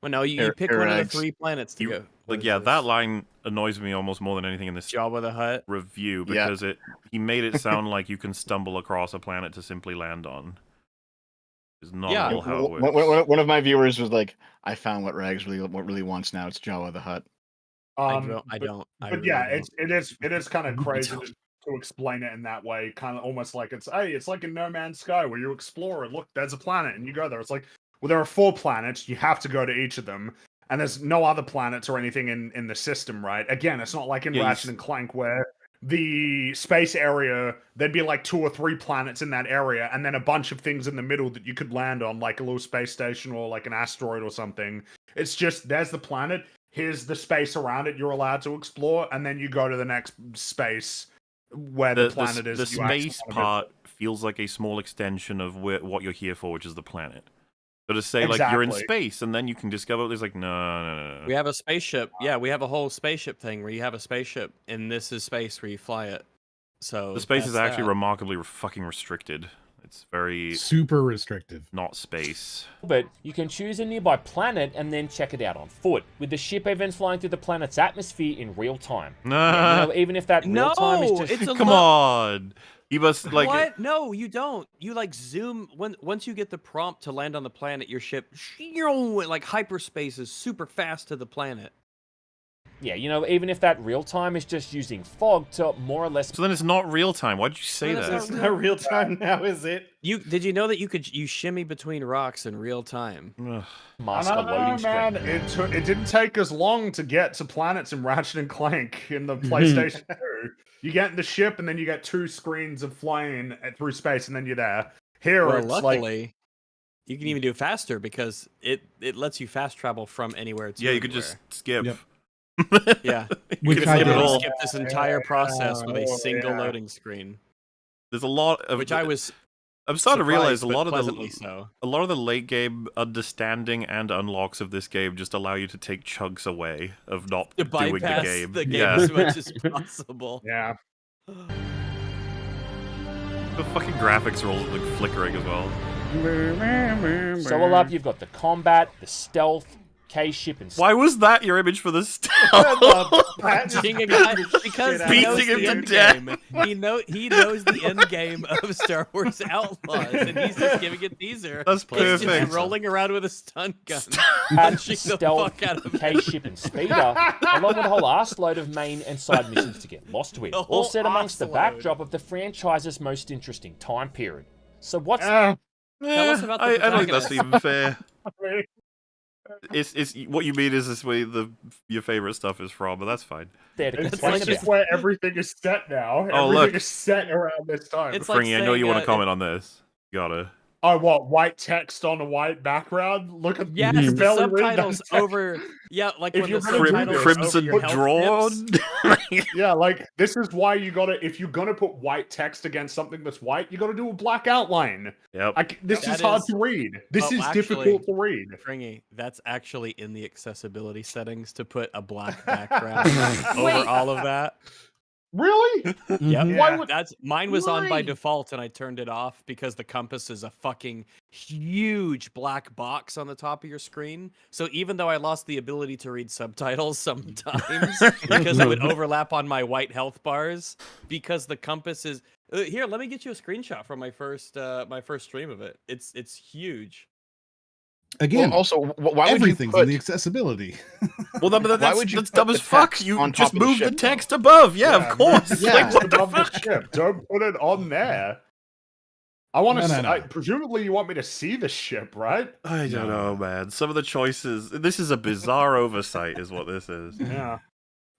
S1: Well, no, you pick one of the 3 planets to go.
S2: Like, yeah, that line annoys me almost more than anything in this
S1: Jabba the Hutt
S2: review because he made it sound like you can stumble across a planet to simply land on. It's not at all how it works.
S4: One of my viewers was like, "I found what Rags really wants now. It's Jabba the Hutt."
S1: I
S9: But
S1: really
S9: yeah,
S1: don't.
S9: it is kind of crazy to explain it in that way, kind of almost like it's like in No Man's Sky where you explore and look, there's a planet and you go there. It's like, well, there are 4 planets, you have to go to each of them, and there's no other planets or anything in the system, right? Again, it's not like in Ratchet and Clank where the space area, there'd be like 2 or 3 planets in that area, and then a bunch of things in the middle that you could land on, like a little space station or like an asteroid or something. It's just, there's the planet, here's the space around it you're allowed to explore, and then you go to the next space where the planet is.
S2: The space part feels like a small extension of what you're here for, which is the planet. So to say, like, you're in space, and then you can discover, there's like, no.
S1: We have a spaceship. Yeah, we have a whole spaceship thing where you have a spaceship, and this is space where you fly it. So
S2: the space is actually remarkably fucking restricted. It's very...
S6: super restrictive.
S2: Not space.
S10: But you can choose a nearby planet and then check it out on foot, with the ship even flying through the planet's atmosphere in real time. Yeah, you know, even if that real time is just...
S2: Come on! You must, like...
S1: What? No, you don't. You, like, zoom... Once you get the prompt to land on the planet, your ship, like, hyperspace is super fast to the planet.
S10: Yeah, you know, even if that real time is just using fog to more or less...
S2: So then it's not real time. Why'd you say that?
S3: It's not real time now, is it?
S1: Did you know that you shimmy between rocks in real time?
S10: Master loading
S9: man. It didn't take as long to get to planets in Ratchet and Clank in the PlayStation 2. You get in the ship and then you get 2 screens of flying through space and then you're there. Here,
S1: well,
S9: it's
S1: luckily,
S9: like...
S1: you can even do it faster because it lets you fast travel from anywhere to
S2: you could just skip.
S1: Yep. Yeah,
S6: Which
S1: you
S6: I
S1: can
S6: did.
S1: skip this entire process with a single loading screen.
S2: There's a lot of I'm starting to realize a lot of the late game understanding and unlocks of this game just allow you to take chunks away of not
S1: to
S2: doing the
S1: bypass
S2: game.
S1: the game as much as possible.
S9: Yeah.
S2: The fucking graphics are all like flickering as well.
S10: So all up, you've got the combat, the stealth, K-ship, and...
S2: Why was that your image for the stealth?
S1: Because he knows the end game. He knows the end game of Star Wars Outlaws, and he's just giving it teaser.
S2: That's perfect.
S1: He's just rolling around with a stun gun, punching the fuck out of
S10: K-ship and speeder, along with a whole arseload of main and side missions to get lost with, all set amongst the backdrop of the franchise's most interesting time period. So what's...
S1: Tell us about the
S2: I don't think that's even fair. It's what you mean is this way your favorite stuff is from, but that's fine.
S9: It's like just where everything is set now.
S2: Oh,
S9: everything is set around this time.
S1: It's
S2: Fringy,
S1: like
S2: I know you want to comment on this. You gotta.
S9: Oh, what? White text on a white background? Look at
S1: the subtitles over. Yeah, like
S9: if
S1: when
S9: you're
S1: the subtitles
S2: crimson
S1: over your
S2: drawn.
S9: Yeah, like this is why you gotta. If you're gonna put white text against something that's white, you gotta do a black outline.
S2: Yep.
S9: This is hard to read. This is difficult to read.
S1: Fringy, that's actually in the accessibility settings to put a black background over all of that.
S9: Really?
S1: Yeah. Mine was on by default, and I turned it off because the compass is a fucking huge black box on the top of your screen. So even though I lost the ability to read subtitles sometimes because it would overlap on my white health bars, because the compass is here. Let me get you a screenshot from my first stream of it. It's huge.
S6: Again,
S4: well, also, why would
S6: everything's
S4: you put...
S6: in the accessibility.
S2: Well, that's dumb as fuck. You just move the text above. Yeah, of course.
S9: Yeah,
S2: like, what the
S9: above
S2: fuck?
S9: the ship. Don't put it on there. I want to. Presumably, you want me to see the ship, right?
S2: I don't know, man. Some of the choices. This is a bizarre oversight, is what this is.
S9: Yeah.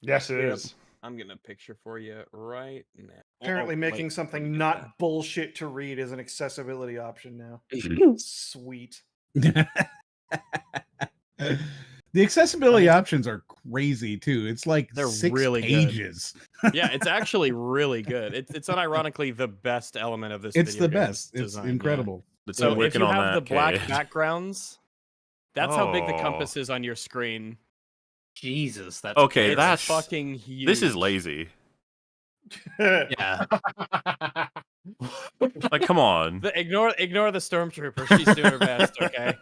S9: Yes, it is.
S1: I'm getting a picture for you right now.
S3: Apparently, making something not bullshit to read is an accessibility option now. Sweet.
S6: The accessibility options are crazy too. It's like
S1: they're
S6: 6
S1: really
S6: pages.
S1: Yeah, it's actually really good. It's unironically the best element of this.
S6: It's
S1: video
S6: the best. It's
S1: design,
S6: incredible.
S1: Yeah. So if you have the black backgrounds, That's how big the compass is on your screen.
S7: Jesus, that's
S2: okay.
S1: It's
S2: That's
S1: fucking huge.
S2: This is lazy.
S7: Yeah.
S2: Like, come on.
S1: Ignore the stormtrooper. She's doing her best. Okay.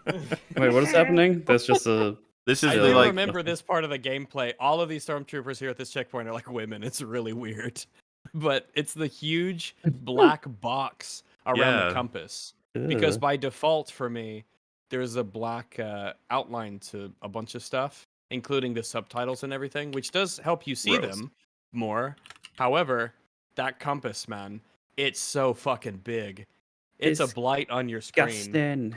S5: Wait, what is happening? There's just a.
S2: This is
S1: I
S2: the
S1: do
S2: like.
S1: remember this part of the gameplay. All of these stormtroopers here at this checkpoint are like women. It's really weird, but it's the huge black box around the compass. Because by default for me, there's a black outline to a bunch of stuff, including the subtitles and everything, which does help you see them more. However, that compass, man, it's so fucking big. It's a blight on your screen.
S5: Disgusting.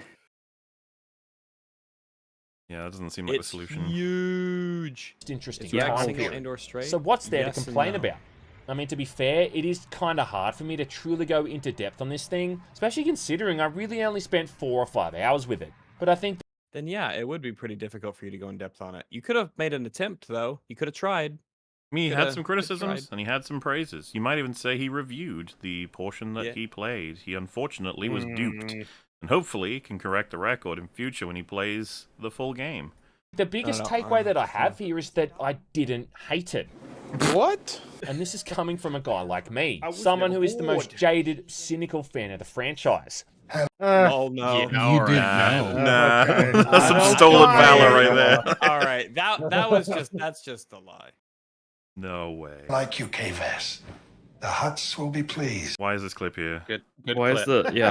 S2: Yeah, that doesn't seem like the solution.
S1: Huge.
S10: It's interesting.
S1: Yeah,
S10: time
S1: single
S10: period.
S1: and/or straight.
S10: So what's there
S1: Yes
S10: to
S1: and
S10: complain
S1: no.
S10: about? I mean, to be fair, it is kind of hard for me to truly go into depth on this thing, especially considering I really only spent 4 or 5 hours with it. But I think
S1: Then yeah, it would be pretty difficult for you to go in depth on it. You could have made an attempt, though. You could have tried.
S2: I mean, he had some
S1: Coulda
S2: criticisms
S1: tried.
S2: and he had some praises. You might even say he reviewed the portion that
S1: Yeah.
S2: he played. He unfortunately was duped, and hopefully can correct the record in future when he plays the full game.
S10: the biggest takeaway that I have here is that I didn't hate it.
S15: What?
S10: And this is coming from a guy like me, someone who is the most jaded, cynical fan of the franchise.
S1: Oh no!
S6: You did know.
S2: Nah,
S9: Okay.
S2: that's some stolen valor right there.
S1: All right, that's just a lie.
S2: No way.
S13: Like you, K-Vess. The Hutts will be pleased.
S2: Why is this clip here?
S7: Good
S5: Why is
S7: clip.
S5: the yeah?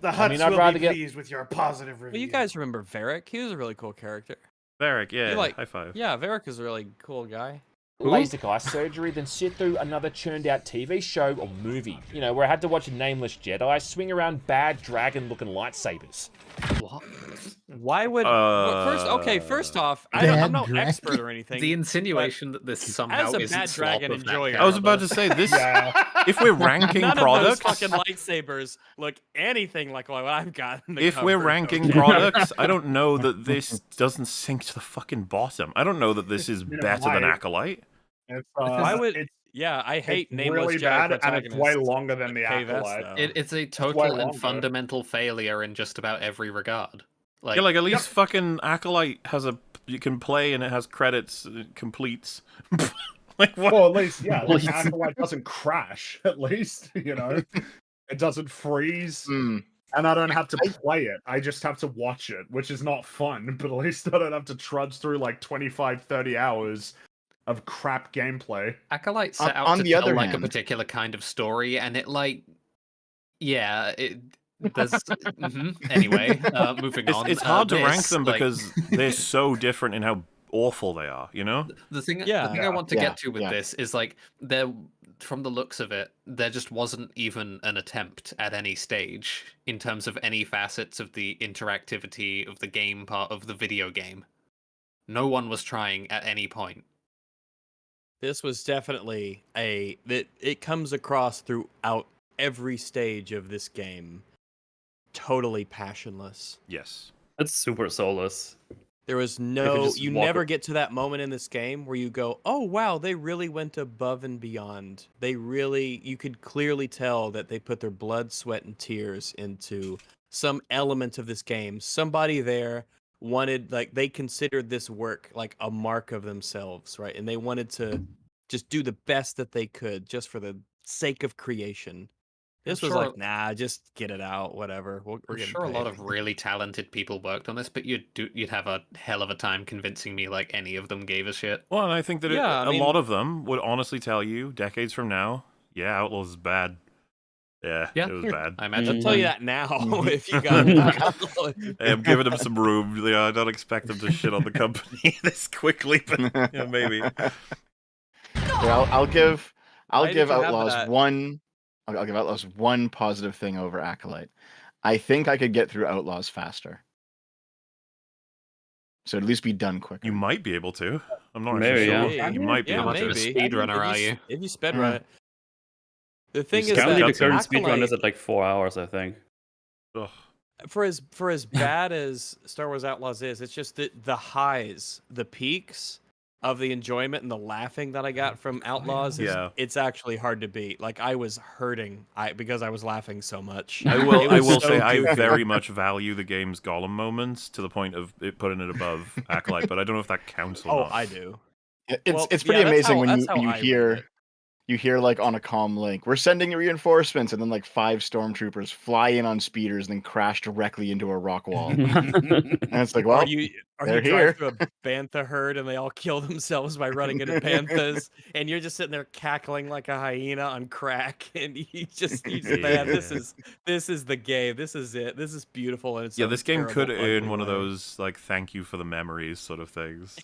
S3: The Hutts
S10: I'd
S3: will
S10: rather
S3: be
S10: get-
S3: pleased with your positive review.
S1: Well, you guys remember Varric? He was a really cool character.
S2: Varric, yeah,
S1: You like-
S2: high five.
S1: Yeah, Varric is a really cool guy.
S10: LASIK eye surgery, then sit through another churned out TV show or movie. You know, where I had to watch a nameless Jedi swing around bad dragon looking lightsabers.
S7: What?
S1: Why would first off, I'm no expert or anything.
S7: The insinuation that this somehow
S1: as a
S7: isn't
S1: bad
S7: slop
S1: dragon
S7: of that
S1: enjoyer,
S2: I was about to
S7: caliber.
S2: say this. If we're ranking
S1: None
S2: products,
S1: of those fucking lightsabers look anything like what I've got. In the
S2: if we're
S1: cupboard,
S2: ranking
S1: okay?
S2: products, I don't know that this doesn't sink to the fucking bottom. I don't know that this is better than
S9: why?
S2: Acolyte.
S9: It's,
S1: Why would?
S9: it's
S1: Yeah, I hate
S9: it's
S1: nameless
S9: really
S1: Jedi
S9: bad, and it's
S1: protagonists.
S9: way longer than the
S1: K-Vess,
S9: Acolyte.
S1: though.
S7: It's a
S9: way
S7: total and
S9: longer.
S7: fundamental failure in just about every regard. Like,
S2: Yeah, like at least fucking Acolyte has you can play and it has credits, it completes. Like what?
S9: Well, at least like Acolyte doesn't crash. At least it doesn't freeze, and I don't have to play it. I just have to watch it, which is not fun. But at least I don't have to trudge through like 25, 30 hours of crap gameplay.
S7: Acolyte set out
S4: on
S7: to
S4: the
S7: tell
S4: other
S7: like a
S4: hand-
S7: particular kind of story, and it like, yeah, there's anyway. Moving on.
S2: It's hard to rank
S7: this,
S2: them
S7: like-
S2: because they're so different in how awful they are. You know?
S7: The thing
S1: Yeah.
S7: I want to
S4: Yeah,
S7: get to with
S4: yeah.
S7: this is like there, from the looks of it, there just wasn't even an attempt at any stage in terms of any facets of the interactivity of the game part of the video game. No one was trying at any point.
S1: This was definitely that it comes across throughout every stage of this game. Totally passionless.
S2: Yes.
S5: That's super soulless.
S1: There was
S2: you
S1: no,
S2: just
S1: you
S2: walk
S1: never
S2: up-
S1: get to that moment in this game where you go, oh wow, they really went above and beyond. You could clearly tell that they put their blood, sweat, and tears into some element of this game. Somebody there wanted, like, they considered this work like a mark of themselves, right? And they wanted to just do the best that they could just for the sake of creation. This was
S7: sure-
S1: like, nah, just get it out, whatever. We're
S7: I'm
S1: getting
S7: sure a lot
S1: paid.
S7: of really talented people worked on this, but you'd have a hell of a time convincing me like any of them gave a shit.
S2: Well, and I think that
S1: Yeah, I
S2: a
S1: mean-
S2: lot of them would honestly tell you decades from now, yeah, Outlaws is bad. Yeah,
S7: Yeah,
S2: it was bad.
S7: I
S1: I'll
S7: imagine.
S1: tell you that now if you got it.
S2: Hey, I'm giving them some room. Yeah, I don't expect them to shit on the company this quickly, but yeah, maybe.
S4: Yeah, I'll give
S1: Why did you have
S4: Outlaws
S1: that?
S4: one. I'll give Outlaws one positive thing over Acolyte. I think I could get through Outlaws faster. So at least be done quicker.
S2: You might be able to. I'm not
S5: Maybe,
S2: actually
S5: yeah.
S2: sure. You might be
S1: Yeah,
S2: able
S7: much of a
S2: to.
S1: maybe.
S7: speedrunner are you?
S1: If you speed run it. The thing is
S5: Currently,
S1: that
S5: the current speedrun
S1: Acolyte,
S5: is at like 4 hours, I think.
S2: Ugh.
S1: for as bad as Star Wars Outlaws is, it's just the highs, the peaks of the enjoyment and the laughing that I got from Outlaws is it's actually hard to beat. Like I was hurting because I was laughing so much.
S2: I will
S1: so
S2: say I
S1: goofy.
S2: very much value the game's Gollum moments to the point of putting it above Acolyte, but I don't know if that counts or not.
S1: I do.
S4: It's pretty amazing when you hear like on a comm link, we're sending reinforcements, and then like 5 stormtroopers fly in on speeders and then crash directly into a rock wall. And it's like, well, they're
S1: you
S4: here.
S1: drive through a bantha herd and they all kill themselves by running into panthers, and you're just sitting there cackling like a hyena on crack, and man, this is the game. This is it. This is beautiful, and it's
S2: this game could earn one of those like thank you for the memories sort of things.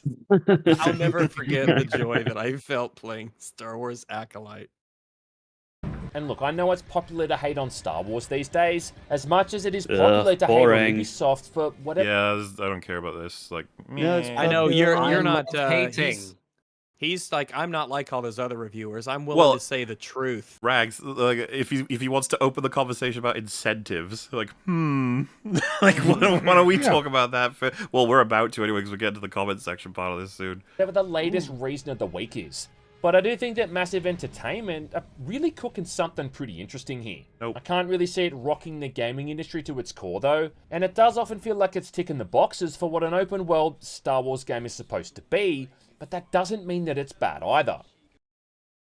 S1: I'll never forget the joy that I felt playing Star Wars Acolyte.
S10: And look, I know it's popular to hate on Star Wars these days, as much as it is popular to hate on Ubisoft for whatever.
S2: Yeah, I don't care about this. Like,
S1: I know you're not
S7: hating.
S1: He's like, I'm not like all those other reviewers. I'm willing to say the truth.
S2: Rags, like if he wants to open the conversation about incentives, like, like why don't we talk about that? Well, we're about to anyway because we get to the comment section part of this soon.
S10: Whatever the latest reason of the week is. But I do think that Massive Entertainment are really cooking something pretty interesting here. I can't really see it rocking the gaming industry to its core though, and it does often feel like it's ticking the boxes for what an open world Star Wars game is supposed to be, but that doesn't mean that it's bad either.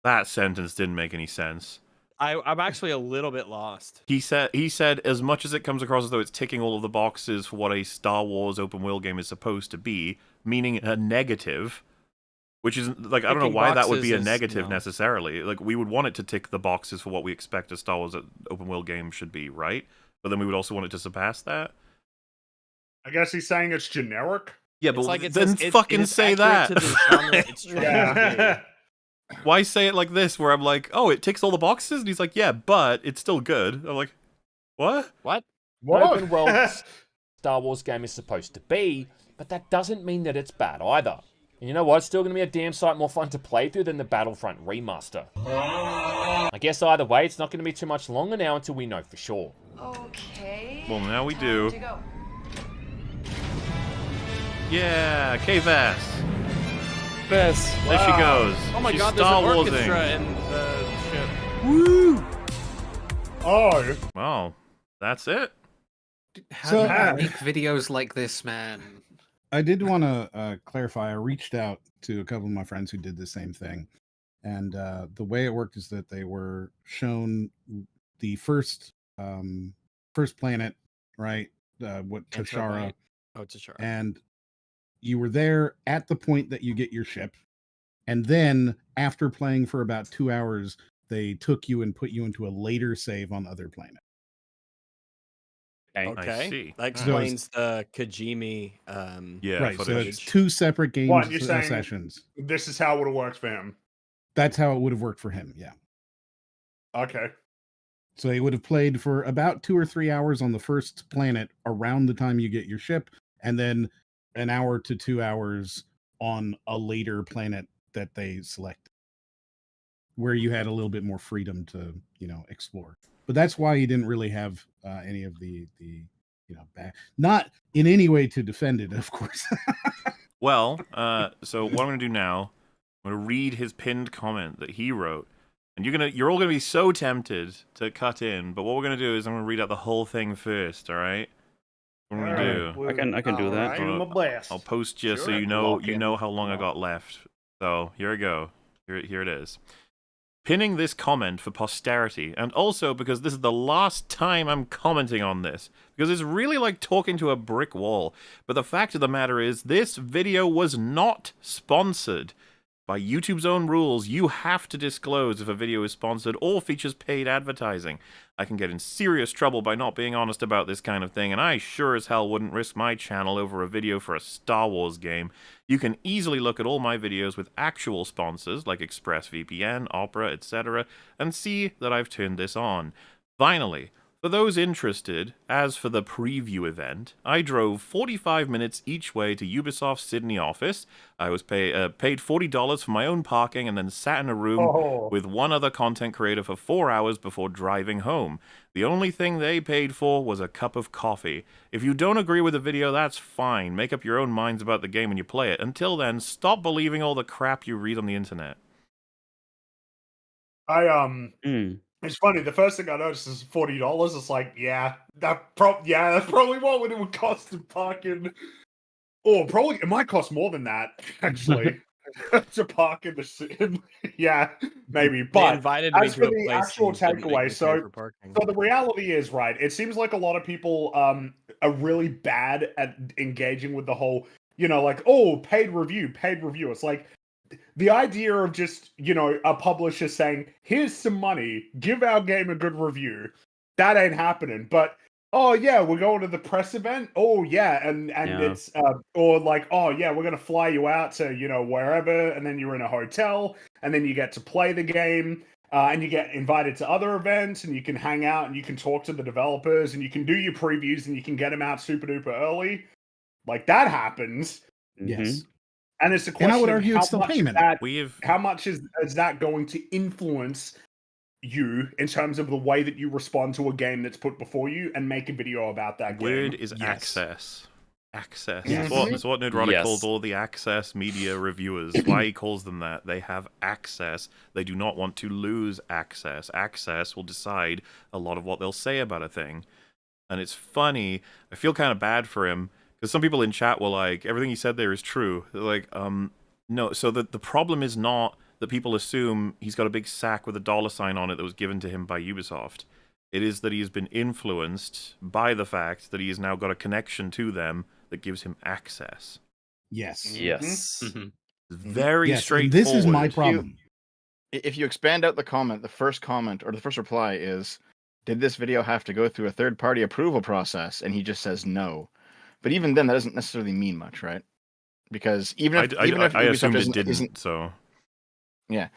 S2: That sentence didn't make any sense.
S1: I'm actually a little bit lost.
S2: He said as much as it comes across as though it's ticking all of the boxes for what a Star Wars open world game is supposed to be, meaning a negative. Which is, like, I don't know why that would be a negative necessarily. Like, we would want it to tick the boxes for what we expect a Star Wars open world game should be, right? But then we would also want it to surpass that.
S9: I guess he's saying it's generic?
S2: Yeah, but then fucking say that.
S9: Yeah.
S2: Why say it like this, where I'm like, oh, it ticks all the boxes? And he's like, yeah, but it's still good. I'm like, what?
S1: What?
S10: Open world Star Wars game is supposed to be, but that doesn't mean that it's bad either. And you know what? It's still going to be a damn sight more fun to play through than the Battlefront remaster. I guess either way, it's not going to be too much longer now until we know for sure.
S14: Okay.
S2: Well, now we do.
S14: To go.
S2: Yeah, K-Vass.
S1: Bess.
S2: There she goes.
S1: Oh my
S2: She's
S1: god,
S2: Star
S1: there's an
S2: Warsing.
S1: orchestra in the ship.
S2: Woo!
S9: Oh.
S2: Well, that's it.
S7: How do you make videos like this, man?
S6: I did want to clarify. I reached out to a couple of my friends who did the same thing, and the way it worked is that they were shown the first planet, right? What Tashara?
S1: Oh, Tashara.
S6: And you were there at the point that you get your ship, and then after playing for about 2 hours, they took you and put you into a later save on other planet.
S1: Okay.
S2: I see.
S1: That explains the Kajimi
S6: right,
S2: footage.
S6: so it's 2 separate game sessions.
S9: This is how it would have worked for him.
S6: That's how it would have worked for him, yeah.
S9: Okay.
S6: So he would have played for about 2 or 3 hours on the first planet around the time you get your ship, and then an hour to 2 hours on a later planet that they selected, where you had a little bit more freedom to, explore. But that's why he didn't really have any of the not in any way to defend it, of course.
S2: Well, so what I'm going to do now, I'm going to read his pinned comment that he wrote. And you're all going to be so tempted to cut in, but what we're going to do is I'm going to read out the whole thing first, all right? What I'm going to do.
S5: I can do that.
S2: I'll post you so you know how long I got left. So, here we go. Here it is. Pinning this comment for posterity, and also because this is the last time I'm commenting on this, because it's really like talking to a brick wall. But the fact of the matter is, this video was not sponsored. By YouTube's own rules, you have to disclose if a video is sponsored or features paid advertising. I can get in serious trouble by not being honest about this kind of thing, and I sure as hell wouldn't risk my channel over a video for a Star Wars game. You can easily look at all my videos with actual sponsors, like ExpressVPN, Opera, etc., and see that I've turned this on. Finally, For those interested, as for the preview event, I drove 45 minutes each way to Ubisoft's Sydney office. I was paid $40 for my own parking and then sat in a room with one other content creator for 4 hours before driving home. The only thing they paid for was a cup of coffee. If you don't agree with the video, that's fine. Make up your own minds about the game when you play it. Until then, stop believing all the crap you read on the internet.
S9: It's funny. The first thing I noticed is $40. It's like, that's probably what it would cost to park in. Or probably it might cost more than that actually to park in the. Yeah, maybe. But
S1: invited
S9: as
S1: me
S9: for
S1: to a
S9: the
S1: place
S9: actual
S1: and didn't make
S9: takeaway,
S1: me
S9: so
S1: pay for parking.
S9: the reality is, right? It seems like a lot of people are really bad at engaging with the whole, like, oh, paid review. It's like, the idea of just, a publisher saying, here's some money, give our game a good review, that ain't happening. But, oh yeah, we're going to the press event. Oh yeah, and it's or like, oh yeah, we're gonna fly you out to, wherever, and then you're in a hotel, and then you get to play the game, and you get invited to other events, and you can hang out, and you can talk to the developers, and you can do your previews, and you can get them out super duper early. Like, that happens.
S6: Yes.
S9: And it's a question
S6: I would
S9: of
S6: argue it's still payment.
S9: How much is that going to influence you in terms of the way that you respond to a game that's put before you and make a video about that game?
S2: Word is access. Access.
S6: Yes.
S2: That's what Nerdrotic calls all the access media reviewers. Why he calls them that. They have access. They do not want to lose access. Access will decide a lot of what they'll say about a thing. And it's funny. I feel kind of bad for him. Because some people in chat were like, everything he said there is true. They're like, no. So the problem is not that people assume he's got a big sack with a $sign on it that was given to him by Ubisoft. It is that he has been influenced by the fact that he has now got a connection to them that gives him access.
S6: Yes.
S5: Yes.
S2: Very straightforward.
S6: This is my problem.
S4: If you expand out the comment, the first comment or the first reply is, did this video have to go through a third-party approval process? And he just says no. But even then, that doesn't necessarily mean much, right? Because even if
S2: I assumed
S4: Ubisoft
S2: it didn't,
S4: isn't,
S2: so
S4: yeah,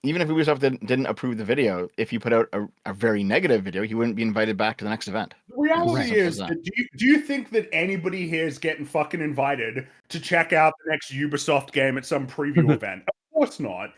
S4: even if Ubisoft didn't approve the video, if you put out a very negative video, he wouldn't be invited back to the next event.
S9: The reality is, do you think that anybody here is getting fucking invited to check out the next Ubisoft game at some preview event? Of course not.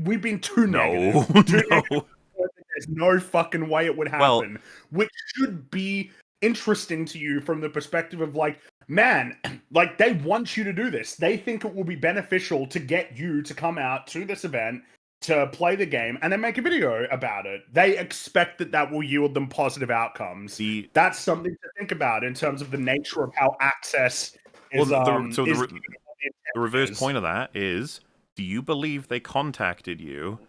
S9: We've been too negative. There's no fucking way it would happen. Which should be interesting to you from the perspective of like, man, like, they want you to do this. They think it will be beneficial to get you to come out to this event to play the game and then make a video about it. They expect that will yield them positive outcomes. That's something to think about in terms of the nature of how access is.
S2: The reverse point of that is, do you believe they contacted you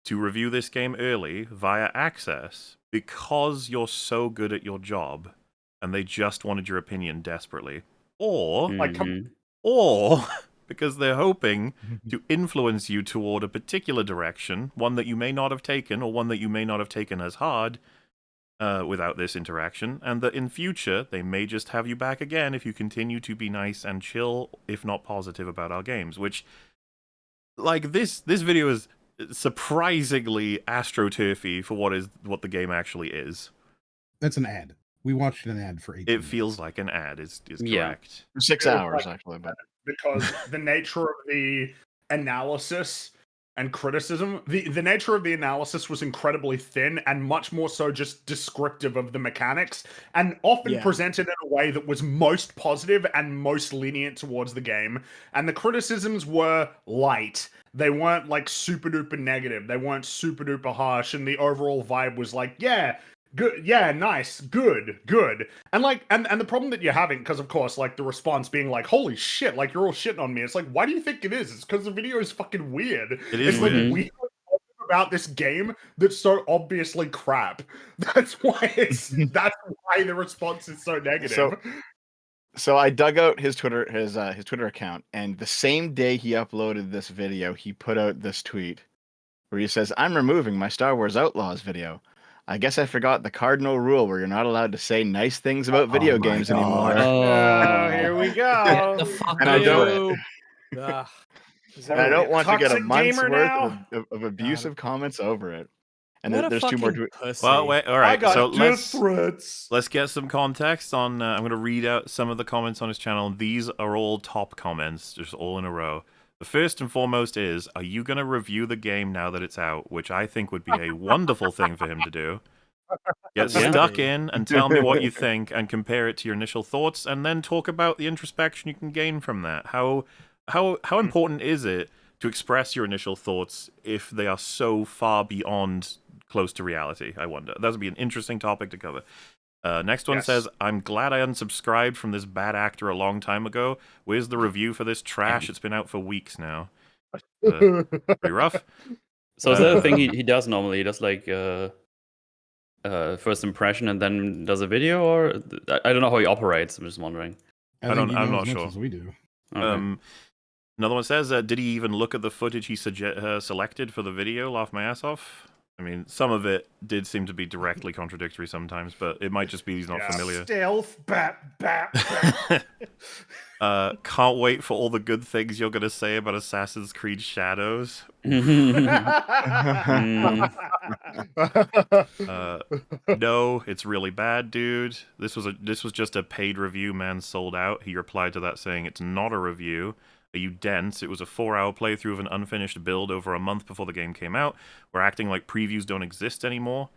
S2: to review this game early via access because you're so good at your job and they just wanted your opinion desperately? Or because they're hoping to influence you toward a particular direction, one that you may not have taken or one that you may not have taken as hard without this interaction, and that in future they may just have you back again if you continue to be nice and chill, if not positive, about our games. Which, like, this video is surprisingly astroturfy for what the game actually is.
S6: That's an ad. We watched an ad for 8
S2: It feels like an ad, is correct.
S4: 6 hours, actually. But
S9: because the nature of the analysis and criticism, the nature of the analysis was incredibly thin and much more so just descriptive of the mechanics, and often presented in a way that was most positive and most lenient towards the game. And the criticisms were light. They weren't like super duper negative. They weren't super duper harsh. And the overall vibe was like, yeah, good, yeah, nice, good. And like, and the problem that you're having, because of course, like, the response being like, holy shit, like, you're all shitting on me. It's like, why do you think it is? It's because the video is fucking weird.
S2: It is
S9: weird.
S2: like,
S9: we about this game that's so obviously crap. That's why the response is so negative.
S4: So I dug out his Twitter account, and the same day he uploaded this video, he put out this tweet where he says, "I'm removing my Star Wars Outlaws video. I guess I forgot the cardinal rule where you're not allowed to say nice things about video games anymore."
S3: Oh, here we go.
S4: And I don't want to get a month's worth of abusive comments over it. And
S1: What a
S4: there's two more.
S1: fucking pussy.
S2: Well, wait, all right.
S3: got
S2: So
S3: threats.
S2: let's get some context on. I'm going to read out some of the comments on his channel. These are all top comments, just all in a row. The first and foremost is, are you going to review the game now that it's out? Which I think would be a wonderful thing for him to do. Get stuck in and tell me what you think and compare it to your initial thoughts, and then talk about the introspection you can gain from that. How important is it to express your initial thoughts if they are so far beyond close to reality? I wonder. That would be an interesting topic to cover. Next one says, I'm glad I unsubscribed from this bad actor a long time ago. Where's the review for this trash? It's been out for weeks now. Pretty rough.
S5: So is that a thing he does normally? He does like first impression and then does a video, or I don't know how he operates. I'm just wondering.
S2: I'm not sure.
S6: As we do.
S5: Okay.
S2: Another one says, did he even look at the footage he selected for the video? Laugh my ass off. I mean, some of it did seem to be directly contradictory sometimes, but it might just be he's not familiar.
S3: Stealth, bat.
S2: Can't wait for all the good things you're going to say about Assassin's Creed Shadows. No, it's really bad, dude. This was just a paid review, man, sold out. He replied to that saying, it's not a review. Are you dense? It was a 4-hour playthrough of an unfinished build over a month before the game came out. We're acting like previews don't exist anymore.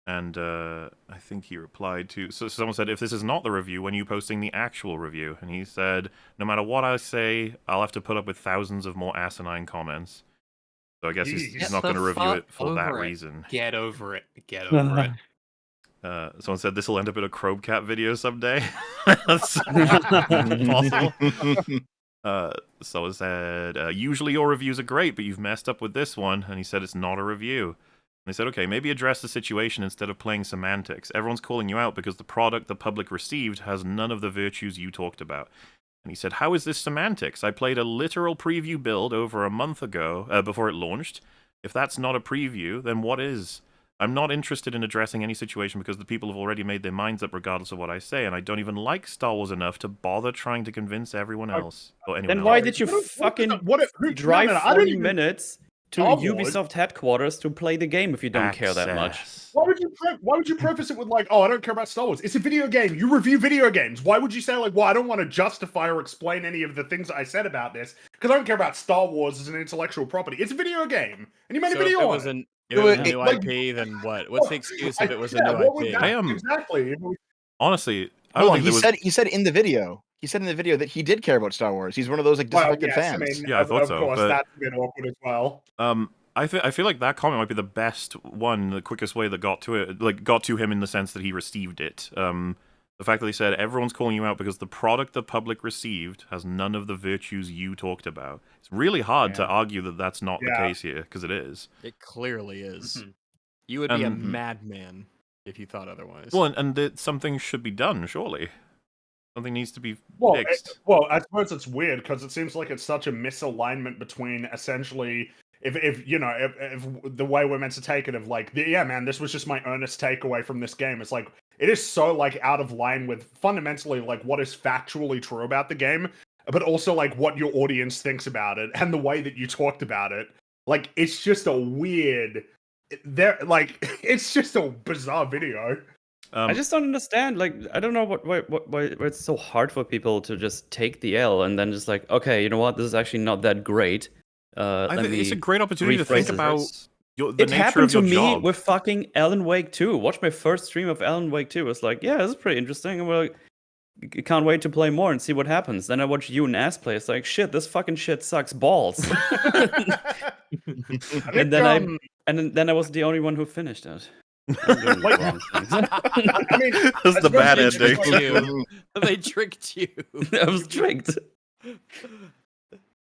S2: And I think he replied to... So someone said, if this is not the review, when are you posting the actual review? And he said, no matter what I say, I'll have to put up with thousands of more asinine comments. So I guess he's not going to review it for that reason.
S7: Get over it. Get over it.
S2: Someone said, this will end up in a Chromecat video someday. That's possible. Someone said, usually your reviews are great, but you've messed up with this one. And he said, it's not a review. And they said, okay, maybe address the situation instead of playing semantics. Everyone's calling you out because the product the public received has none of the virtues you talked about. And he said, how is this semantics? I played a literal preview build over a month ago, before it launched. If that's not a preview, then what is? I'm not interested in addressing any situation because the people have already made their minds up regardless of what I say, and I don't even like Star Wars enough to bother trying to convince everyone else. Or anyone
S5: Then why
S2: else.
S5: did you fucking
S9: who
S5: drive
S9: I don't
S5: 40
S9: even-
S5: minutes to
S9: Star Wars?
S5: Ubisoft headquarters to play the game if you don't care that much?
S9: Why would you preface it with like, oh, I don't care about Star Wars? It's a video game. You review video games. Why would you say like, well, I don't want to justify or explain any of the things that I said about this because I don't care about Star Wars as an intellectual property. It's a video game, and you made a video on it.
S1: If it was a new IP, then what? What's the excuse if it was a new IP?
S9: Exactly.
S2: Honestly, I
S4: Hold
S2: don't
S4: on,
S2: think
S4: he said in the video. He said in the video that he did care about Star Wars. He's one of those like disaffected fans.
S9: I mean,
S2: Yeah, I thought
S9: of
S2: so,
S9: course,
S2: but-
S9: that's a bit awkward as well.
S2: I feel like that comment might be the best one, the quickest way that got to him in the sense that he received it. The fact that he said everyone's calling you out because the product the public received has none of the virtues you talked about. It's really hard to argue that that's not the case here because it is.
S1: It clearly is. You would be a madman if you thought otherwise.
S2: Well, and something should be done, surely. Something needs to be fixed.
S9: I suppose it's weird because it seems like it's such a misalignment between essentially, if the way we're meant to take it of like, yeah, man, this was just my earnest takeaway from this game. It's like it is so like out of line with fundamentally like what is factually true about the game, but also like what your audience thinks about it and the way that you talked about it. Like it's just a weird. It's just a bizarre video.
S5: I just don't understand. Like, I don't know why it's so hard for people to just take the L and then just like, okay, you know what? This is actually not that great.
S2: I think it's a great opportunity to think about the
S5: it
S2: nature
S5: happened
S2: of your
S5: to me
S2: job.
S5: with fucking Alan Wake 2. Watch my first stream of Alan Wake 2. It's like, yeah, this is pretty interesting. And we're like, can't wait to play more and see what happens. Then I watch you and Ass play. It's like, shit, this fucking shit sucks balls. and then I was the only one who finished it.
S9: Like,
S2: I mean, that's the bad ending.
S1: They tricked you.
S5: I was tricked.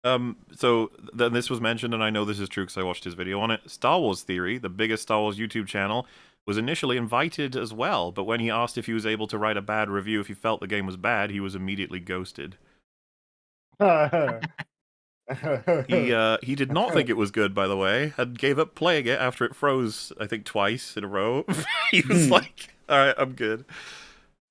S2: So then this was mentioned, and I know this is true because I watched his video on it. Star Wars Theory, the biggest Star Wars YouTube channel, was initially invited as well, but when he asked if he was able to write a bad review if he felt the game was bad, he was immediately ghosted. He did not think it was good, by the way, and gave up playing it after it froze, I think, twice in a row. He was like, alright, I'm good.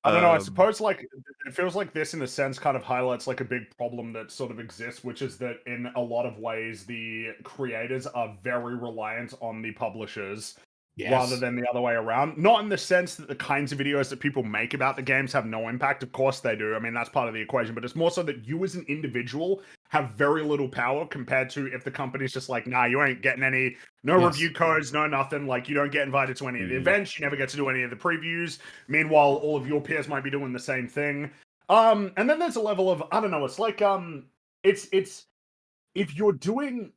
S9: I don't know, I suppose like it feels like this in a sense kind of highlights like a big problem that sort of exists, which is that in a lot of ways the creators are very reliant on the publishers rather than the other way around. Not in the sense that the kinds of videos that people make about the games have no impact. Of course they do. I mean, that's part of the equation. But it's more so that you as an individual have very little power compared to if the company's just like, nah, you ain't getting any, no review codes, no nothing. Like, you don't get invited to any of the events. You never get to do any of the previews. Meanwhile, all of your peers might be doing the same thing. And then there's a level of, I don't know, it's like, it's if you're doing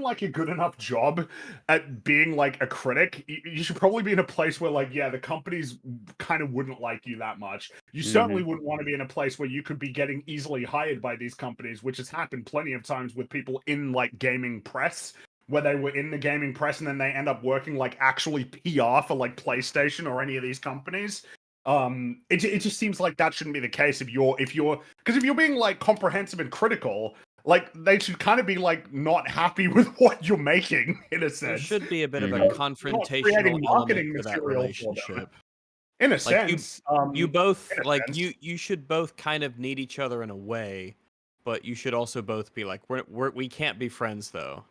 S9: like a good enough job at being like a critic, you should probably be in a place where like, yeah, the companies kind of wouldn't like you that much. You certainly wouldn't want to be in a place where you could be getting easily hired by these companies, which has happened plenty of times with people in like gaming press, where they were in the gaming press and then they end up working like actually PR for like PlayStation or any of these companies. It just seems like that shouldn't be the case if you're because if you're being like comprehensive and critical, like they should kind of be like not happy with what you're making in a sense.
S1: There should be a bit of a confrontational element to that relationship.
S9: In a
S1: like
S9: sense,
S1: you both like you should both kind of need each other in a way, but you should also both be like we can't be friends though.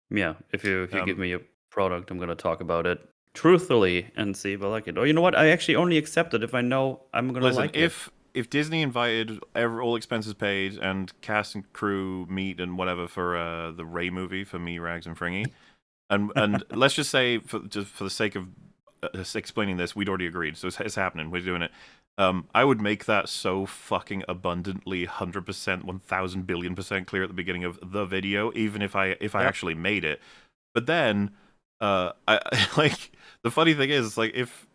S5: Yeah, if you give me a product, I'm gonna talk about it truthfully and see if I like it. Or you know what? I actually only accept it if I know I'm gonna like it.
S2: If Disney invited all expenses paid and cast and crew meet and whatever for the Ray movie for me, Rags, and Fringy, and let's just say for the sake of explaining this, we'd already agreed, so it's happening. We're doing it. I would make that so fucking abundantly 100%, 1,000 billion% clear at the beginning of the video, even if I actually made it. But then, I like the funny thing is, like if.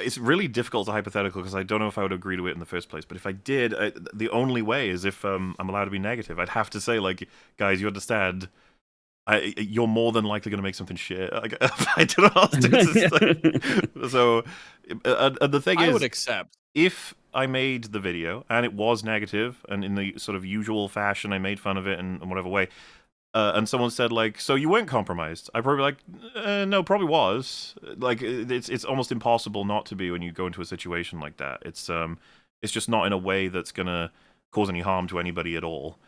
S2: It's really difficult to hypothetical because I don't know if I would agree to it in the first place. But if I did, the only way is if I'm allowed to be negative. I'd have to say, like, guys, you understand, you're more than likely going to make something shit. Like, I don't know how to do this. So, the thing is,
S1: I would accept
S2: if I made the video and it was negative and in the sort of usual fashion, I made fun of it in whatever way. And someone said, like, so you weren't compromised. I'd probably be like, no, probably was. Like, it's almost impossible not to be when you go into a situation like that. It's just not in a way that's gonna cause any harm to anybody at all.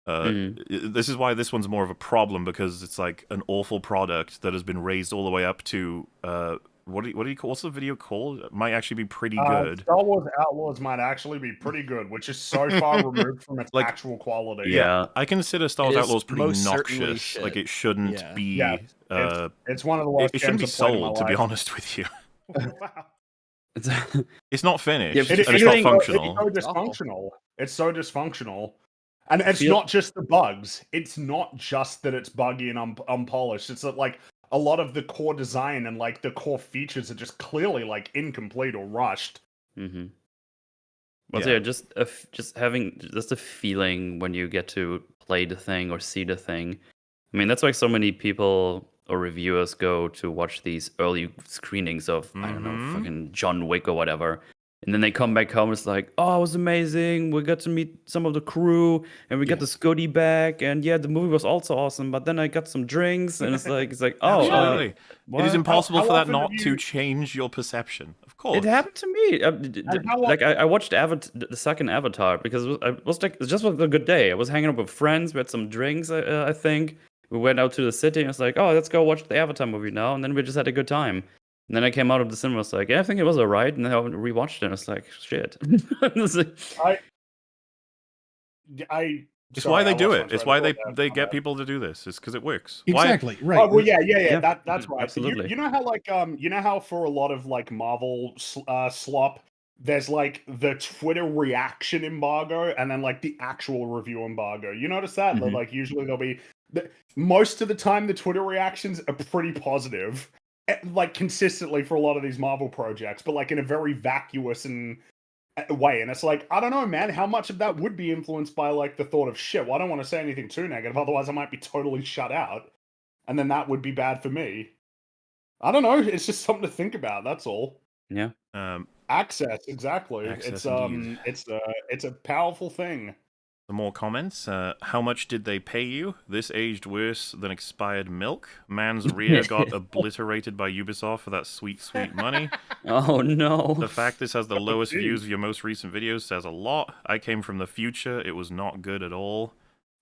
S2: This is why this one's more of a problem, because it's like an awful product that has been raised all the way up to what do you call? What's the video called? It might actually be pretty good.
S9: Star Wars Outlaws might actually be pretty good, which is so far removed from its
S2: like,
S9: actual quality.
S2: Yeah, I consider Star Wars Outlaws pretty noxious. Like it shouldn't be.
S9: Yeah, it's one of the worst.
S2: It shouldn't be sold, to be honest with you.
S9: Wow.
S2: It's not finished.
S9: It's
S2: not functional.
S9: It's so dysfunctional. It's so dysfunctional. And it's not just the bugs. It's not just that it's buggy and unpolished. It's that, like, a lot of the core design and, like, the core features are just clearly, like, incomplete or rushed.
S5: But yeah, just having just a feeling when you get to play the thing or see the thing. I mean, that's why so many people or reviewers go to watch these early screenings of, I don't know, fucking John Wick or whatever. And then they come back home, it's like, oh, it was amazing. We got to meet some of the crew, and we got the Scotty back, and yeah, the movie was also awesome. But then I got some drinks, and it's like, oh,
S2: it is impossible for that not to change your perception. Of course,
S5: it happened to me. Like I watched the second Avatar because it was just a good day. I was hanging out with friends. We had some drinks. I think we went out to the city, and it's like, oh, let's go watch the Avatar movie now, and then we just had a good time. And then I came out of the cinema, I was like, yeah, I think it was alright. And then I rewatched it, and it's like, shit.
S2: It's why they do it. It's why they get people to do this. It's because it works.
S6: Exactly. Right.
S9: Oh, well, yeah. That's right.
S5: Absolutely.
S9: You know how, like, you know how for a lot of, like, Marvel slop, there's, like, the Twitter reaction embargo and then, like, the actual review embargo. You notice that? Like, usually there'll be most of the time the Twitter reactions are pretty positive. Like, consistently for a lot of these Marvel projects, but like in a very vacuous and way. And it's like, I don't know, man, how much of that would be influenced by like the thought of shit, well, I don't want to say anything too negative, otherwise I might be totally shut out. And then that would be bad for me. I don't know, it's just something to think about, that's all.
S5: Yeah.
S9: Access, exactly.
S2: Access,
S9: it's a powerful thing.
S2: Some more comments. How much did they pay you? This aged worse than expired milk. Man's rear got obliterated by Ubisoft for that sweet, sweet money.
S5: Oh, no.
S2: The fact this has the lowest views of your most recent videos says a lot. I came from the future. It was not good at all.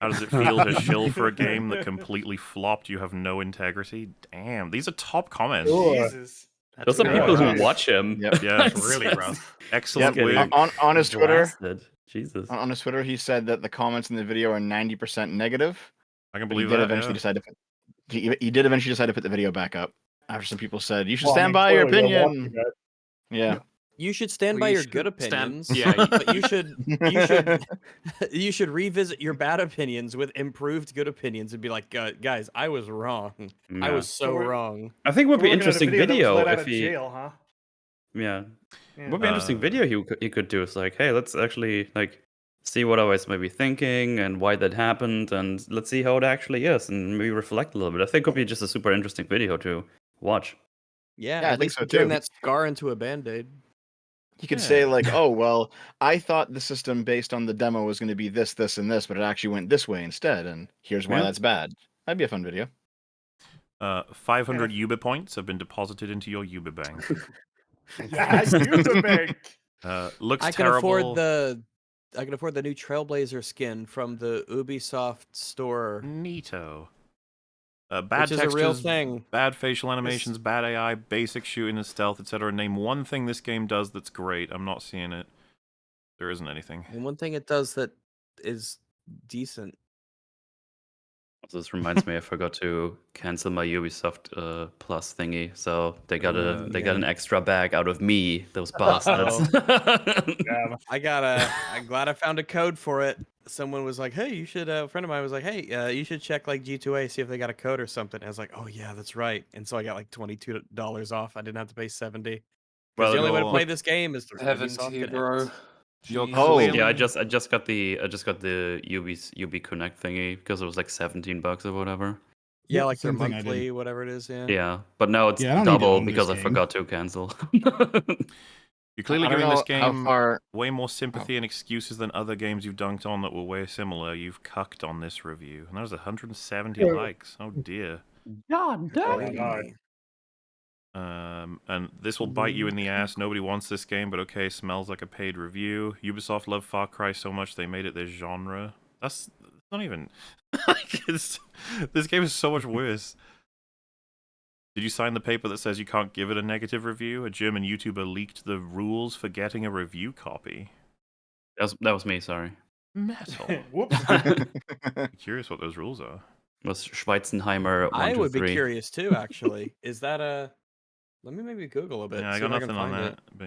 S2: How does it feel to shill for a game that completely flopped? You have no integrity. Damn, these are top comments.
S3: Jesus.
S5: Those are people who watch him.
S4: Yep.
S2: Yeah,
S7: It's really rough.
S2: Excellent
S5: Getting
S2: wig.
S4: On his Twitter,
S5: blasted. Jesus.
S4: on his Twitter, he said that the comments in the video are 90% negative.
S2: I can
S4: But he
S2: believe
S4: did
S2: that.
S4: eventually
S2: Yeah.
S4: decide to. He did eventually decide to put the video back up after some people said you should
S9: Well, I
S4: stand
S9: mean,
S4: by your
S9: clearly they're
S4: opinion.
S9: watching it.
S4: Yeah.
S1: You should stand
S7: Well,
S1: by
S7: you
S1: your good
S7: should stand-
S1: opinions.
S7: yeah,
S1: but you should you should revisit your bad opinions with improved good opinions and be like, guys, I was wrong. I was so wrong.
S5: I think it would
S3: We're
S5: be
S3: looking at a
S5: interesting
S3: video that was
S5: video
S3: let out
S5: if
S3: of
S5: he.
S3: jail, huh?
S5: Yeah.
S3: Yeah.
S5: It would be interesting video he could do. It's like, hey, let's actually like see what I was maybe thinking and why that happened, and let's see how it actually is, and maybe reflect a little bit. I think it could be just a super interesting video to watch.
S1: Yeah,
S4: Yeah, I
S1: at
S4: think
S1: least
S4: so,
S1: turn
S4: too.
S1: that scar into a band-aid.
S4: He could say like, "Oh well, I thought the system based on the demo was going to be this, this, and this, but it actually went this way instead, and here's why
S5: Yeah.
S4: that's bad." That'd be a fun video.
S2: 500 Uber points have been deposited into your Uber bank.
S3: Yeah, Uber Bank.
S2: Looks
S1: I can
S2: terrible.
S1: afford the new Trailblazer skin from the Ubisoft store.
S2: Neato. Bad
S1: Which is a
S2: textures,
S1: real thing.
S2: bad facial animations, bad AI, basic shooting and stealth, etc. Name one thing this game does that's great. I'm not seeing it. There isn't anything.
S1: And one thing it does that is decent.
S5: This reminds me, I forgot to cancel my Ubisoft Plus thingy, so they got an extra bag out of me. Those bastards.
S9: Yeah.
S1: I'm glad I found a code for it. Someone was like, "Hey, you should." A friend of mine was like, "Hey, you should check like G2A, see if they got a code or something." And I was like, "Oh yeah, that's right." And so I got like $22 off. I didn't have to pay $70.
S2: Well,
S1: the only way to
S2: you're-
S1: play this game is through
S7: Heaven
S1: Ubisoft
S7: to you,
S1: Connect.
S7: bro.
S2: You're
S7: Jesus.
S4: Oh.
S2: clearly-
S5: Yeah, I just got the UB Connect thingy because it was like $17 or whatever.
S1: Yeah,
S6: Yep,
S1: like their
S6: same thing I
S1: monthly,
S6: did.
S1: whatever it is. Yeah.
S5: Yeah, but now it's
S6: Yeah, I don't need to
S5: double
S6: own this
S5: because I
S6: game.
S5: forgot to cancel.
S2: You're clearly
S4: I don't
S2: giving this
S4: know how
S2: game
S4: far.
S2: way more sympathy and excuses than other games you've dunked on that were way similar. You've cucked on this review. And that was 170 likes. Oh dear.
S10: God
S9: Oh my God.
S2: And this will bite you in the ass. Nobody wants this game, but okay, smells like a paid review. Ubisoft loved Far Cry so much they made it their genre. That's not even... this game is so much worse. Did you sign the paper that says you can't give it a negative review? A German YouTuber leaked the rules for getting a review copy.
S5: That was me, sorry.
S2: Metal.
S3: Whoops.
S2: I'm curious what those rules are.
S5: It was Schweizenheimer 1,
S1: I
S5: 2,
S1: would
S5: 3.
S1: be curious too. Actually, is that a? Let me maybe Google a bit.
S2: Yeah, I
S1: see
S2: got
S1: if can
S2: nothing on
S1: find
S2: that,
S1: it.
S2: but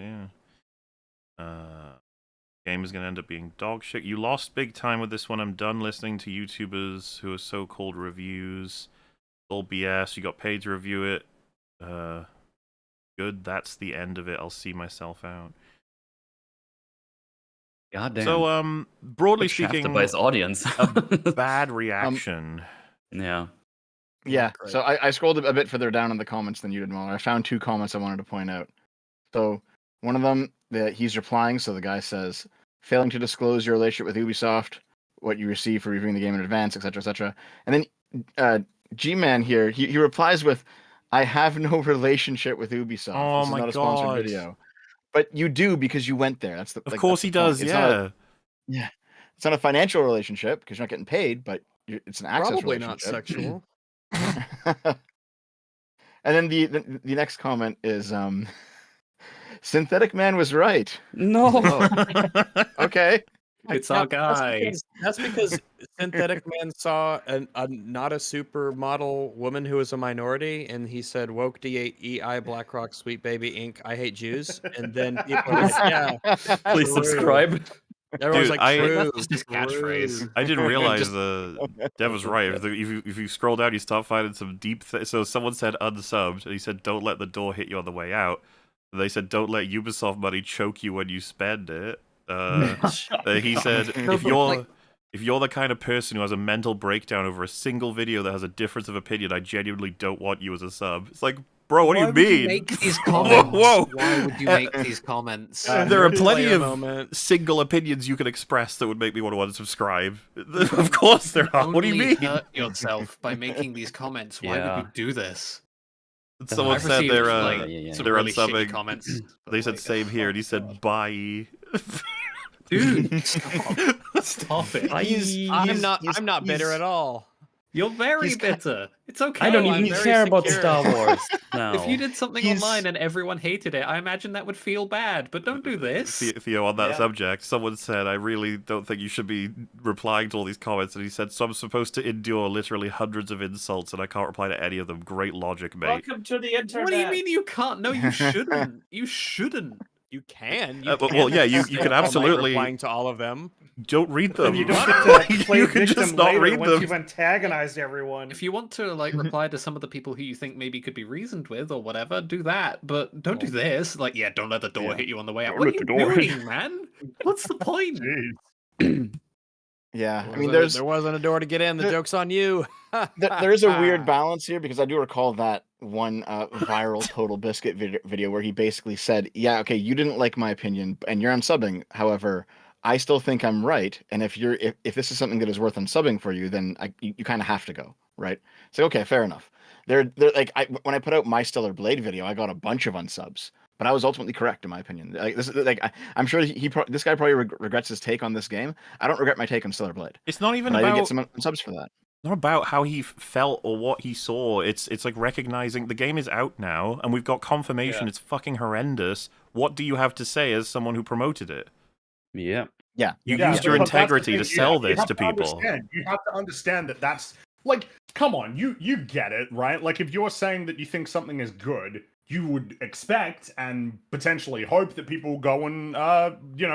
S2: yeah. Game is gonna end up being dog shit. You lost big time with this one. I'm done listening to YouTubers who are so-called reviews. All BS. You got paid to review it. Good. That's the end of it. I'll see myself out.
S5: God damn.
S2: So, broadly
S5: Shafted
S2: speaking,
S5: by his audience.
S2: a bad reaction.
S5: Yeah.
S4: Yeah.
S1: Great.
S4: So I scrolled a bit further down in the comments than you did, Muller. I found 2 comments I wanted to point out. So one of them, he's replying. So the guy says, "Failing to disclose your relationship with Ubisoft, what you receive for reviewing the game in advance, etc., etc." And then G-Man here, he replies with, "I have no relationship with Ubisoft.
S2: Oh
S4: This is
S2: my
S4: not a sponsored
S2: God.
S4: video." But you do because you went there. That's the.
S2: Of
S4: like,
S2: course
S4: that's
S2: he
S4: the point.
S2: does.
S4: It's not a-
S2: Yeah.
S4: yeah. It's not a financial relationship because you're not getting paid, but it's an access
S1: Probably not
S4: relationship.
S1: sexual.
S4: And then the next comment is Synthetic Man was right.
S5: No.
S4: Okay.
S7: It's
S1: Now,
S7: our guy.
S1: That's because Synthetic Man saw a not a supermodel woman who was a minority, and he said, "Woke DEI BlackRock Sweet Baby Inc. I hate Jews." And then people were like, "Yeah,
S5: Please
S1: true."
S5: subscribe.
S1: Everyone's
S2: Dude,
S1: like, "True."
S7: That's just his
S1: true."
S7: catchphrase.
S2: I didn't realize
S7: Just-
S2: Dev was right. If you scroll down, you start finding some deep. So someone said unsubbed, and he said, "Don't let the door hit you on the way out." And they said, "Don't let Ubisoft money choke you when you spend it." He said, "If you're the kind of person who has a mental breakdown over a single video that has a difference of opinion, I genuinely don't want you as a sub." It's like, bro, what do you
S7: Why would
S2: mean?
S7: make these comments?
S2: Whoa.
S7: Why would you make these comments?
S2: There are plenty
S1: Player
S2: of
S1: moment.
S2: single opinions you can express that would make me want to unsubscribe. Of course there are. What do you
S7: Only
S2: mean?
S7: hurt yourself by making these comments. Why
S5: Yeah.
S7: would you do this?
S2: Someone
S7: I've
S2: said
S7: received,
S2: they're
S7: like,
S5: yeah.
S7: some
S2: they're
S7: really shitty
S2: unsubbing.
S7: comments. but,
S2: They said
S7: like,
S2: same here, and he said bye.
S7: Dude, stop it.
S1: I'm not bitter at all.
S7: You're very bitter. It's okay.
S5: I don't even care about Star Wars now.
S7: If you did something online and everyone hated it, I imagine that would feel bad. But don't do this.
S2: Theo, on that subject, someone said, I really don't think you should be replying to all these comments. And he said, so I'm supposed to endure literally hundreds of insults and I can't reply to any of them. Great logic, mate.
S14: Welcome to the internet.
S7: What do you mean you can't? No, you shouldn't. You shouldn't.
S1: You can.
S2: Well, yeah, you can absolutely
S1: replying to all of them.
S2: Don't read them.
S3: And you don't get to play
S2: You can
S3: victim
S2: just not
S3: later
S2: read
S3: once
S2: them.
S3: you've antagonized everyone.
S7: If you want to like reply to some of the people who you think maybe could be reasoned with or whatever, do that. But don't do this. Like, yeah, don't let the door hit you on the way out. What are you doing, man? What's the point?
S4: Yeah, I mean, there
S1: wasn't a door to get in. The joke's on you.
S4: There is a weird balance here because I do recall that one viral Total Biscuit video where he basically said, "Yeah, okay, you didn't like my opinion, and you're unsubbing. However, I still think I'm right, and if this is something that is worth unsubbing for you, then you kind of have to go, right?" So okay, fair enough. They're like when I put out my Stellar Blade video, I got a bunch of unsubs. But I was ultimately correct in my opinion. Like this, I'm sure this guy probably regrets his take on this game. I don't regret my take on Stellar Blade.
S2: It's not even
S4: but
S2: about.
S4: I did get some subs for that.
S2: Not about how he felt or what he saw. It's like recognizing the game is out now, and we've got confirmation it's fucking horrendous. What do you have to say as someone who promoted it?
S5: Yeah.
S2: You used your integrity to sell this to people.
S9: You have to understand that that's like, come on, you get it, right? Like if you're saying that you think something is good, you would expect and potentially hope that people go and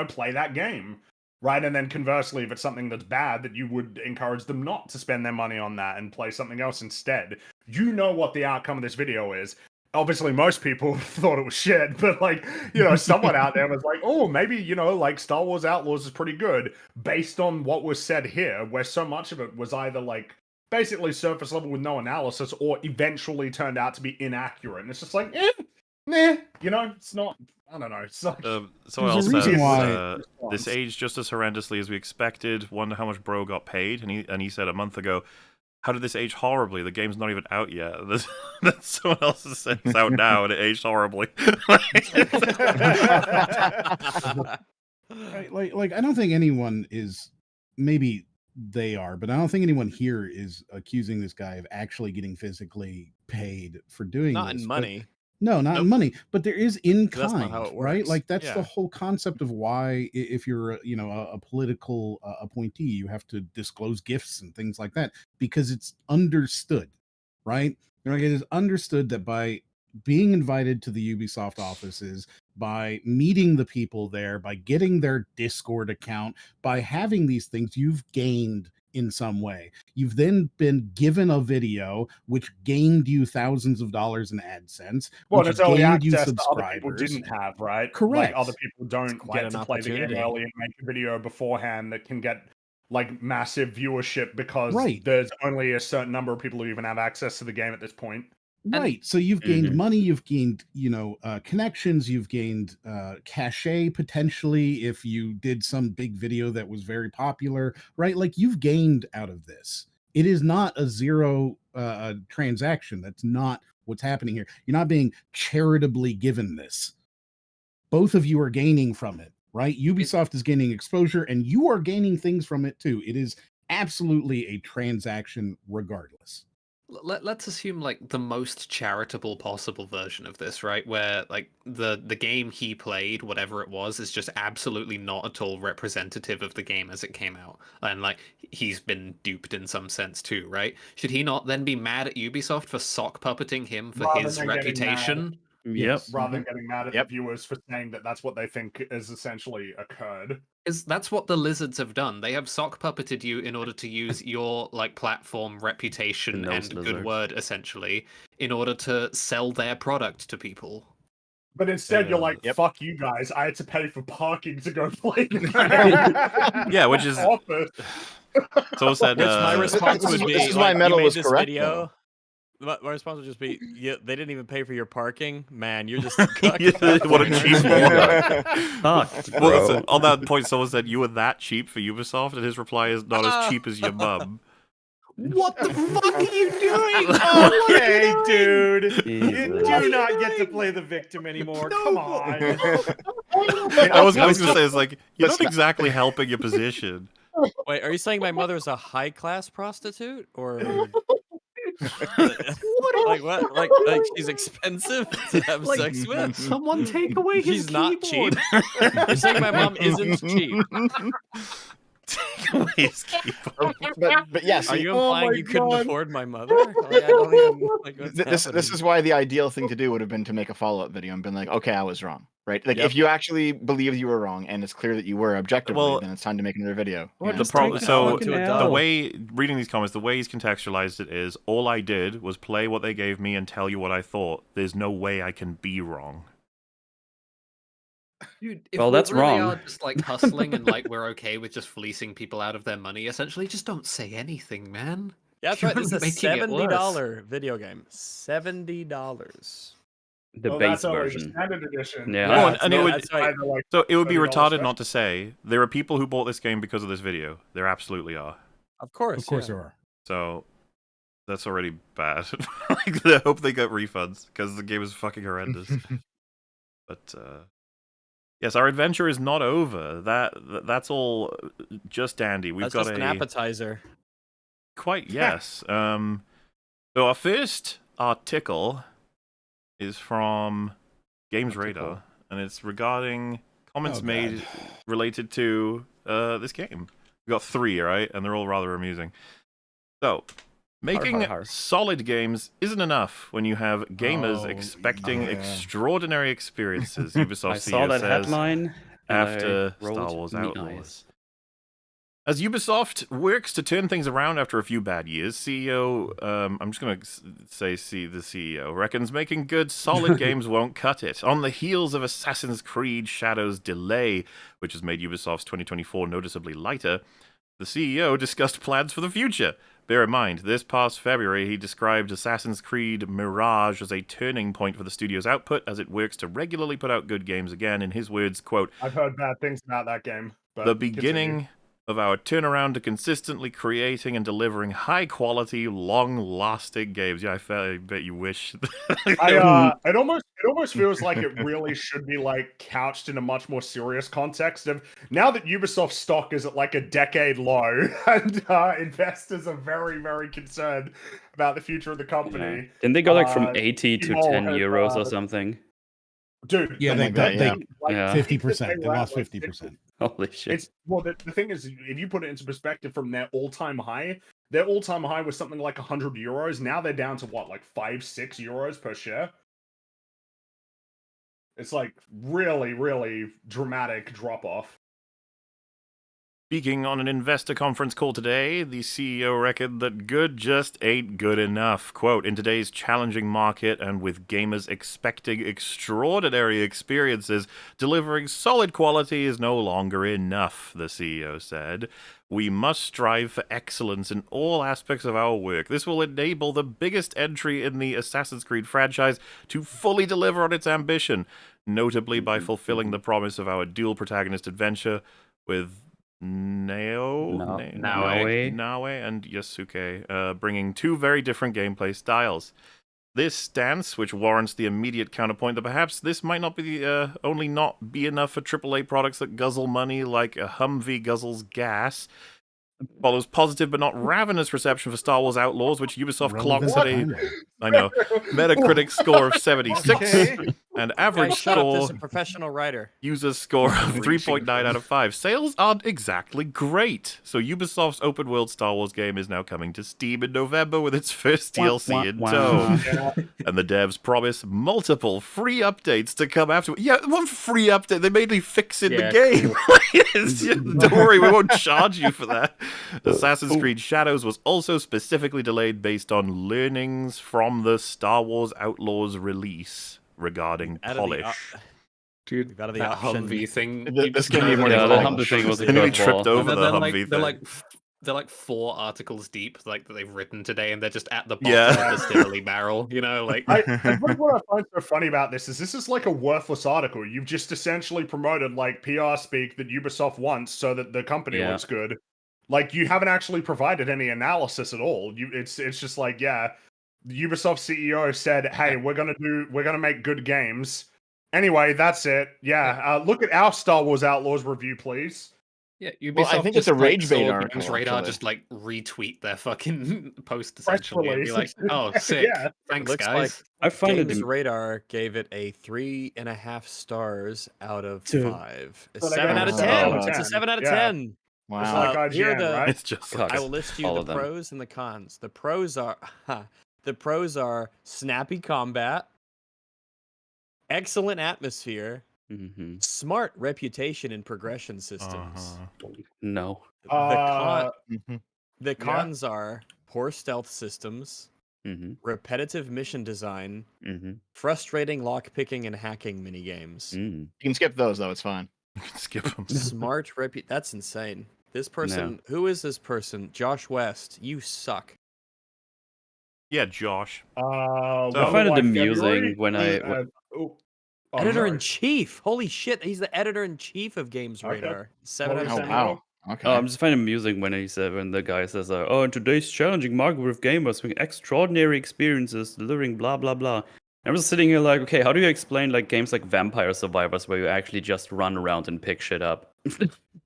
S9: play that game, right? And then conversely, if it's something that's bad, that you would encourage them not to spend their money on that and play something else instead. You know what the outcome of this video is. Obviously, most people thought it was shit, but someone out there was like, oh, maybe, Star Wars Outlaws is pretty good based on what was said here, where so much of it was either basically surface level with no analysis or eventually turned out to be inaccurate. And it's just like, it's not, I don't know. It's like,
S2: someone else says, this aged just as horrendously as we expected. Wonder how much Bro got paid. And he said a month ago, how did this age horribly? The game's not even out yet. That's someone else has said it's out now and it aged horribly.
S6: Like I don't think anyone is, maybe they are, but I don't think anyone here is accusing this guy of actually getting physically paid for doing
S1: not
S6: this.
S1: In money.
S6: No, not in money, but there is in kind,
S1: that's not how it works.
S6: right? Like that's the whole concept of why, if you're a political appointee, you have to disclose gifts and things like that because it's understood, right? It is understood that by being invited to the Ubisoft offices, by meeting the people there, by getting their Discord account, by having these things, you've gained in some way. You've then been given a video which gained you thousands of dollars in AdSense.
S9: Well,
S6: which
S9: it's only
S6: gained
S9: access to other people didn't have, right?
S6: Correct.
S9: Like other people don't get to play the game early and make a video beforehand that can get massive viewership because there's only a certain number of people who even have access to the game at this point.
S6: Right. So you've gained money, you've gained, connections, you've gained cachet potentially if you did some big video that was very popular, right? Like you've gained out of this. It is not a zero transaction. That's not what's happening here. You're not being charitably given this. Both of you are gaining from it, right? Ubisoft is gaining exposure and you are gaining things from it too. It is absolutely a transaction regardless.
S7: Let's assume the most charitable possible version of this, right? Where the game he played, whatever it was, is just absolutely not at all representative of the game as it came out. And he's been duped in some sense too, right? Should he not then be mad at Ubisoft for sock puppeting him for his reputation?
S6: Yep.
S9: Rather than getting mad at the viewers for saying that that's what they think has essentially occurred.
S7: Is that's what the lizards have done. They have sock puppeted you in order to use your platform reputation and good word essentially in order to sell their product to people.
S9: But instead you're like, fuck you guys, I had to pay for parking to go play.
S2: Yeah, which is so said
S1: my response would be
S4: this is why Metal was correct.
S1: Video. My response would just be, they didn't even pay for your parking. Man, you're just
S2: what a cheap Well, listen, on that point, someone said, you were that cheap for Ubisoft? And his reply is, not as cheap as your mum. What the fuck are you doing?
S3: Okay, dude. You
S5: Jesus.
S3: do not get to play the victim anymore. Come on.
S2: I was going to say, it's like, you're
S4: Let's
S2: not
S4: not-
S2: exactly helping your position.
S1: Wait, are you saying my mother's a high class prostitute, or like what? Like she's expensive to have
S10: Like,
S1: sex with?
S10: Someone take away his
S1: She's not cheap.
S10: keyboard.
S1: You're saying my mom isn't cheap?
S2: Take away his keyboard.
S4: but yeah,
S1: Are
S4: see,
S1: you
S9: Oh
S1: implying
S9: my
S1: you couldn't
S9: God.
S1: afford my mother? Like, I don't even like what's
S4: this
S1: happening.
S4: is why the ideal thing to do would have been to make a follow-up video and been like, okay, I was wrong, right? Like
S1: Yep.
S4: if you actually believe you were wrong and it's clear that you were objectively,
S2: Well,
S4: then it's time to make another video.
S5: Or
S4: you know?
S5: just
S2: problem,
S5: take
S2: so
S5: fucking
S2: the
S5: L.
S2: way reading these comments, the way he's contextualized it is, all I did was play what they gave me and tell you what I thought. There's no way I can be wrong.
S7: Dude, if
S5: Well,
S7: we
S5: that's
S7: really
S5: wrong.
S7: are just like hustling and like we're okay with just fleecing people out of their money, essentially, just don't say anything, man.
S1: Yeah, that's
S7: You're
S1: right. This is a
S7: making it worse.
S1: $70 video game. $70.
S5: The
S9: Oh,
S5: base
S9: that's only the
S5: version.
S9: standard edition.
S5: Yeah.
S2: Oh, and it
S1: Yeah,
S2: would,
S1: that's right.
S9: Either, like,
S2: so it would be
S9: $30
S2: retarded
S9: special.
S2: not to say there are people who bought this game because of this video. There absolutely are.
S1: Of course.
S6: Of course
S1: yeah.
S6: there are.
S2: So that's already bad. Like, I hope they got refunds because the game is fucking horrendous. But yes, our adventure is not over. That's all just dandy. We've
S1: That's
S2: got
S1: just an appetizer.
S2: quite yes. So our first article is from Games Radar, and it's regarding comments made related to this game. We got 3, right? And they're all rather amusing. So, making solid games isn't enough when you have gamers expecting extraordinary experiences. Ubisoft
S5: I
S2: CEO
S5: saw that
S2: says
S5: headline and
S2: after
S5: I rolled
S2: Star Wars
S5: me
S2: Outlaws.
S5: eyes.
S2: As Ubisoft works to turn things around after a few bad years, CEO, I'm just going to say the CEO, reckons making good, solid games won't cut it. On the heels of Assassin's Creed Shadows' delay, which has made Ubisoft's 2024 noticeably lighter, the CEO discussed plans for the future. Bear in mind, this past February, he described Assassin's Creed Mirage as a turning point for the studio's output as it works to regularly put out good games again. In his words, quote,
S9: I've heard bad things about that game. But
S2: the beginning of our turnaround to consistently creating and delivering high-quality, long-lasting games. Yeah, I bet you wish.
S9: It almost feels like it really should be like couched in a much more serious context of now that Ubisoft stock is at like a decade low and investors are very, very concerned about the future of the company.
S5: Yeah. Didn't they go like from 80 to 10 euros or something?
S9: Dude,
S6: Yeah, they 50%. They lost
S9: 50%.
S6: 50%.
S5: Holy shit.
S9: The thing is, if you put it into perspective from their all-time high was something like 100 euros. Now they're down to what, like 5-6 euros per share? It's like really, really dramatic drop-off.
S2: Speaking on an investor conference call today, the CEO reckoned that good just ain't good enough. Quote, in today's challenging market and with gamers expecting extraordinary experiences, delivering solid quality is no longer enough, the CEO said. We must strive for excellence in all aspects of our work. This will enable the biggest entry in the Assassin's Creed franchise to fully deliver on its ambition, notably by fulfilling the promise of our dual protagonist adventure with Naoe and Yasuke, bringing 2 very different gameplay styles. This stance, which warrants the immediate counterpoint that perhaps this might not be only not be enough for AAA products that guzzle money like a Humvee guzzles gas, follows positive but not ravenous reception for Star Wars Outlaws, which Ubisoft clocks at a Metacritic score of 76 and average
S1: Shut up, this is
S2: score
S1: a professional writer.
S2: user score of 3.9 out of 5. Sales aren't exactly great, so Ubisoft's open world Star Wars game is now coming to Steam in November with its first DLC in tow. And the devs promise multiple free updates to come after. Yeah, one free update. They made me fix in the game. Don't worry, we won't charge you for that. Assassin's Creed Shadows was also specifically delayed based on learnings from the Star Wars Outlaws release regarding polish.
S7: Dude,
S1: out of the
S7: that
S1: option.
S7: Humvee thing.
S4: This can be more
S5: Yeah,
S4: than
S5: the
S4: polish.
S5: Humvee thing was a
S2: And we
S5: good
S2: tripped
S5: ball.
S2: over the Humvee thing.
S7: They're like 4 articles deep, like that they've written today, and they're just at the bottom of the Stirling barrel. You know, like
S9: What I find so funny about this is like a worthless article. You've just essentially promoted like PR speak that Ubisoft wants so that the company looks good. Like, you haven't actually provided any analysis at all. It's just like, yeah, the Ubisoft CEO said, "Hey, we're gonna make good games." Anyway, that's it. Yeah, look at our Star Wars Outlaws review, please.
S7: Yeah, Ubisoft
S4: Well, I think it's
S7: just,
S4: a rage bait
S7: saw
S4: article,
S7: Games Radar
S4: actually.
S7: just like retweet their fucking post
S9: Press
S7: essentially and be like,
S9: release.
S7: "Oh, sick!
S9: Yeah.
S7: Thanks,
S1: Looks
S7: guys."
S1: like
S5: I find
S1: Games
S5: it
S1: Radar gave it a 3.5 stars out of
S5: Dude.
S1: 5. A
S9: So they
S1: 7
S9: got
S1: out of
S4: a
S1: 10.
S9: 7 out of
S1: It's a
S9: 10.
S1: 7 out of
S9: Yeah.
S1: 10.
S9: It's
S4: Wow.
S9: like
S1: Here are
S9: IGN,
S1: the-
S9: right?
S2: It's just
S5: God.
S1: I will list you
S5: All
S1: the
S5: of them.
S1: pros and the cons. The pros are snappy combat, excellent atmosphere,
S5: Hmm.
S1: smart reputation and progression systems.
S5: No.
S4: Mhm.
S1: The cons are poor stealth systems,
S5: Hmm.
S1: repetitive mission design,
S5: Hmm.
S1: frustrating lockpicking and hacking minigames.
S5: Mm.
S4: You can skip those though; it's fine.
S2: You can skip them.
S1: Smart That's insane. This person, who is this person? Josh West, you suck.
S2: Yeah, Josh.
S5: I find it amusing when
S1: Editor in chief. Holy shit, he's the editor in chief of Games
S9: Okay.
S1: Radar. 7 out of
S4: Oh
S1: 10.
S4: wow. Okay.
S5: I'm just finding it amusing when when the guy says, "Oh, in today's challenging market with gamers with extraordinary experiences, delivering blah blah blah." I'm just sitting here like, okay, how do you explain like games like Vampire Survivors where you actually just run around and pick shit up?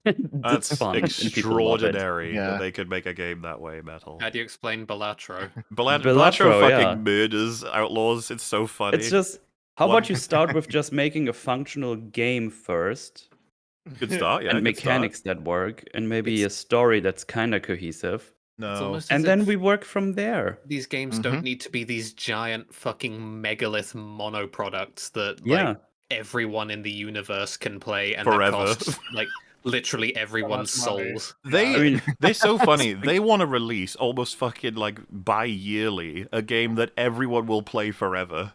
S2: That's
S5: It's fun. And people love it.
S2: extraordinary
S4: Yeah.
S2: that they could make a game that way, Metal.
S7: How do you explain Balatro?
S2: Balatro fucking
S5: yeah.
S2: murders Outlaws. It's so funny.
S5: It's just how
S2: One-
S5: about you start with just making a functional game first,
S2: Good start, yeah.
S5: and
S2: good
S5: mechanics that work, and maybe a story that's kind of cohesive,
S7: It's
S2: No.
S7: almost
S5: and
S7: as
S5: then
S7: if
S5: we work from there.
S7: these games don't need to be these giant fucking megalith mono products that
S5: Yeah.
S7: like everyone in the universe can play and
S2: Forever.
S7: that cost like literally everyone's
S9: much money.
S7: souls.
S2: They,
S5: I mean-
S2: they're so funny. They want to release almost fucking like bi-yearly a game that everyone will play forever.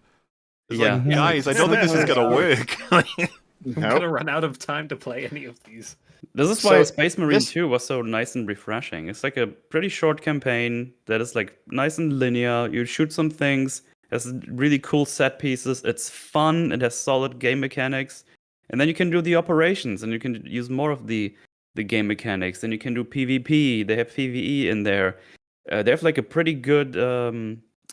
S2: It's like,
S5: Yeah.
S2: guys, I don't think this is gonna work.
S7: I'm gonna run out of time to play any of these.
S5: This is why
S4: So
S5: Space Marine
S4: this-
S5: 2 was so nice and refreshing. It's like a pretty short campaign that is like nice and linear. You shoot some things, has really cool set pieces. It's fun. It has solid game mechanics, and then you can do the operations, and you can use more of the game mechanics. Then you can do PvP. They have PvE in there. They have like a pretty good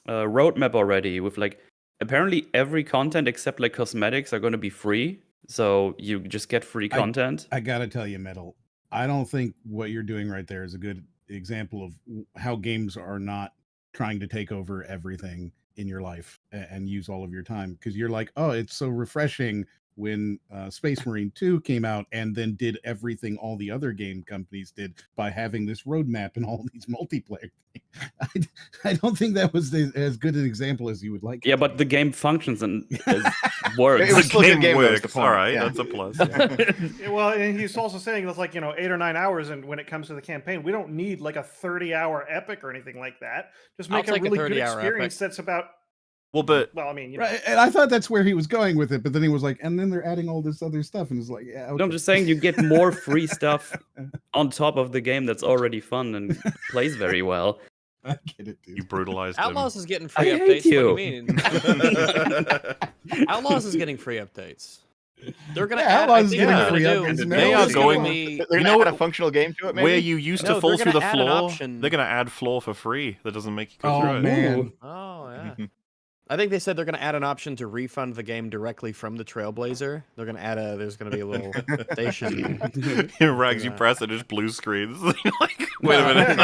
S5: roadmap already with like apparently every content except like cosmetics are going to be free. So you just get free content.
S6: I gotta tell you, Metal, I don't think what you're doing right there is a good example of how games are not trying to take over everything in your life and use all of your time. Because you're like, oh, it's so refreshing when Space Marine 2 came out and then did everything all the other game companies did by having this roadmap and all these multiplayer things. I don't think that was as good an example as you would like.
S5: Yeah, but the game functions and works.
S4: It was still a good game, though, is the
S2: works.
S4: point.
S2: All right,
S4: Yeah.
S2: that's a plus.
S3: Yeah, well, and he's also saying that's like 8 or 9 hours, and when it comes to the campaign, we don't need like a 30-hour epic or anything like that. Just
S1: I'll
S3: make a
S1: take a
S3: really good
S1: 30-hour
S3: experience
S1: epic.
S3: that's about.
S2: Well, but
S3: Well, I mean,
S6: Right, and I thought that's where he was going with it, but then he was like, and then they're adding all this other stuff, and it's like, yeah, okay.
S5: No, I'm just saying you get more free stuff on top of the game that's already fun and plays very well.
S6: I get it, dude.
S2: you brutalized him.
S1: Outlaws is getting free
S5: I
S1: updates.
S5: hate you.
S1: What do you mean? Outlaws is getting free updates. They're gonna
S6: Yeah,
S1: add. I
S6: Outlaws is
S1: think
S6: getting
S1: what
S6: free
S1: they're gonna
S6: updates.
S1: do.
S2: They are
S1: is gonna
S2: going-
S1: be-
S4: They're
S2: You
S4: gonna
S2: know
S4: add a
S2: what-
S4: functional game to it, maybe?
S2: Where you used
S1: No,
S2: to fall
S1: they're
S2: through the
S1: gonna add an
S2: floor,
S1: option.
S2: they're gonna add floor for free. That doesn't make you go
S6: Oh,
S2: through it.
S6: man.
S1: Oh yeah. I think they said they're gonna add an option to refund the game directly from the Trailblazer. They're gonna add a. There's gonna be a little station.
S2: Rags, you press it, just blue screens. You're like, wait a minute.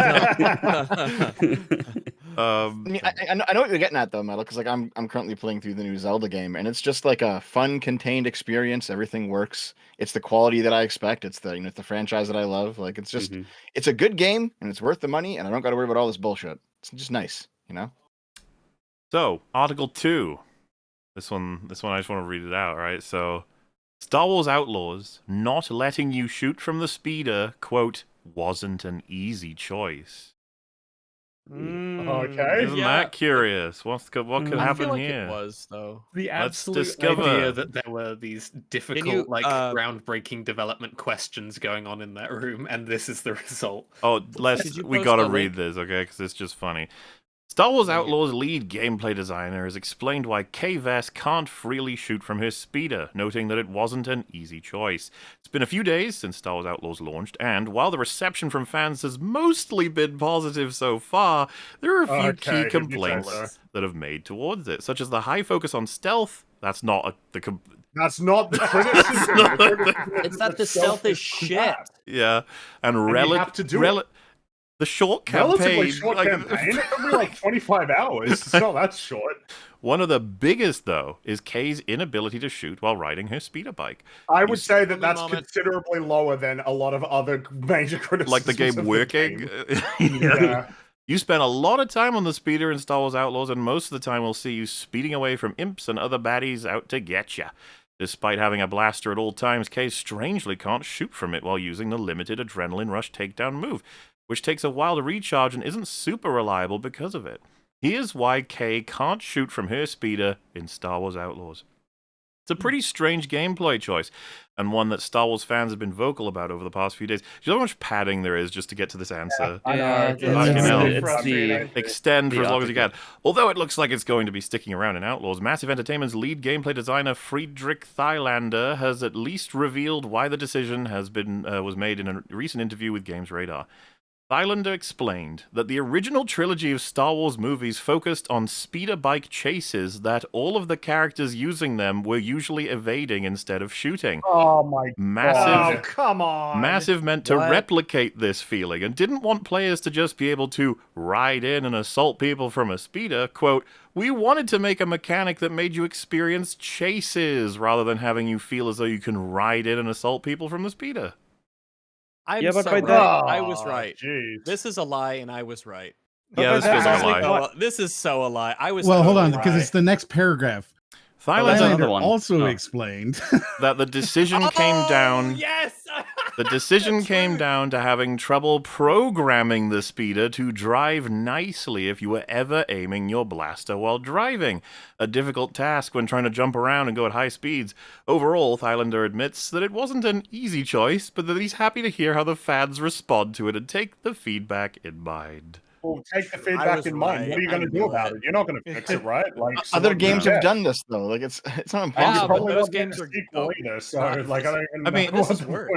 S4: I mean, I know what you're getting at though, Metal, because like I'm currently playing through the new Zelda game, and it's just like a fun, contained experience. Everything works. It's the quality that I expect. It's the it's the franchise that I love. Like it's just it's a good game, and it's worth the money, and I don't got to worry about all this bullshit. It's just nice, you know.
S2: So, Article 2. This one I just want to read it out, right? So, Star Wars Outlaws not letting you shoot from the speeder, quote, wasn't an easy choice.
S9: Okay.
S2: Isn't that curious? What could
S1: I
S2: happen
S1: feel like
S2: here?
S1: it was though.
S7: The
S2: Let's
S7: absolute
S2: discover.
S7: idea that there were these difficult,
S1: you,
S7: groundbreaking development questions going on in that room, and this is the result.
S2: Oh,
S1: Did you
S2: we
S1: post
S2: gotta
S1: the
S2: read
S1: link?
S2: this, okay? Because it's just funny. Star Wars Outlaws lead gameplay designer has explained why Kay Vess can't freely shoot from her speeder, noting that it wasn't an easy choice. It's been a few days since Star Wars Outlaws launched, and while the reception from fans has mostly been positive so far, there are a few key complaints that have made towards it, such as the high focus on stealth. That's not
S9: That's not the criticism.
S1: It's that the stealth is shit.
S2: Yeah, and
S9: you have to do it.
S2: The short
S9: Relatively
S2: campaign.
S9: short campaign. It could be like 25 hours. It's not that short.
S2: One of the biggest, though, is Kay's inability to shoot while riding her speeder bike.
S9: I would say that that's considerably lower than a lot of other major criticisms.
S2: Like the game working?
S9: Yeah.
S2: You spend a lot of time on the speeder in Star Wars Outlaws, and most of the time we'll see you speeding away from imps and other baddies out to get ya. Despite having a blaster at all times, Kay strangely can't shoot from it while using the limited Adrenaline Rush takedown move, which takes a while to recharge and isn't super reliable because of it. Here's why Kay can't shoot from her speeder in Star Wars Outlaws. It's a pretty strange gameplay choice, and one that Star Wars fans have been vocal about over the past few days. Do you know how much padding there is just to get to this answer? Extend for as long as you can. Although it looks like it's going to be sticking around in Outlaws, Massive Entertainment's lead gameplay designer Friedrich Thylander has at least revealed why the decision was made in a recent interview with Games Radar. Thylander explained that the original trilogy of Star Wars movies focused on speeder bike chases that all of the characters using them were usually evading instead of shooting.
S9: Oh my
S2: God.
S3: Oh, come on.
S2: Massive meant to replicate this feeling and didn't want players to just be able to ride in and assault people from a speeder. Quote, "We wanted to make a mechanic that made you experience chases rather than having you feel as though you can ride in and assault people from the speeder."
S1: I was right.
S9: Geez.
S1: This is a lie, and I was right.
S2: Yeah, this feels like a lie.
S1: This is so a lie. I was.
S6: Well, hold on, because it's the next paragraph.
S2: Thylander
S6: also explained
S2: that the decision came down.
S1: Yes.
S2: The decision came down to having trouble programming the speeder to drive nicely if you were ever aiming your blaster while driving. A difficult task when trying to jump around and go at high speeds. Overall, Thylander admits that it wasn't an easy choice, but that he's happy to hear how the fans respond to it and take the feedback in mind.
S9: Well, take the feedback in mind. What are you going to do about it? You're not going to fix it, right? Like
S4: other games have done this though. Like it's not impossible.
S1: Those games are
S9: either. So like I
S2: mean,
S1: this is work.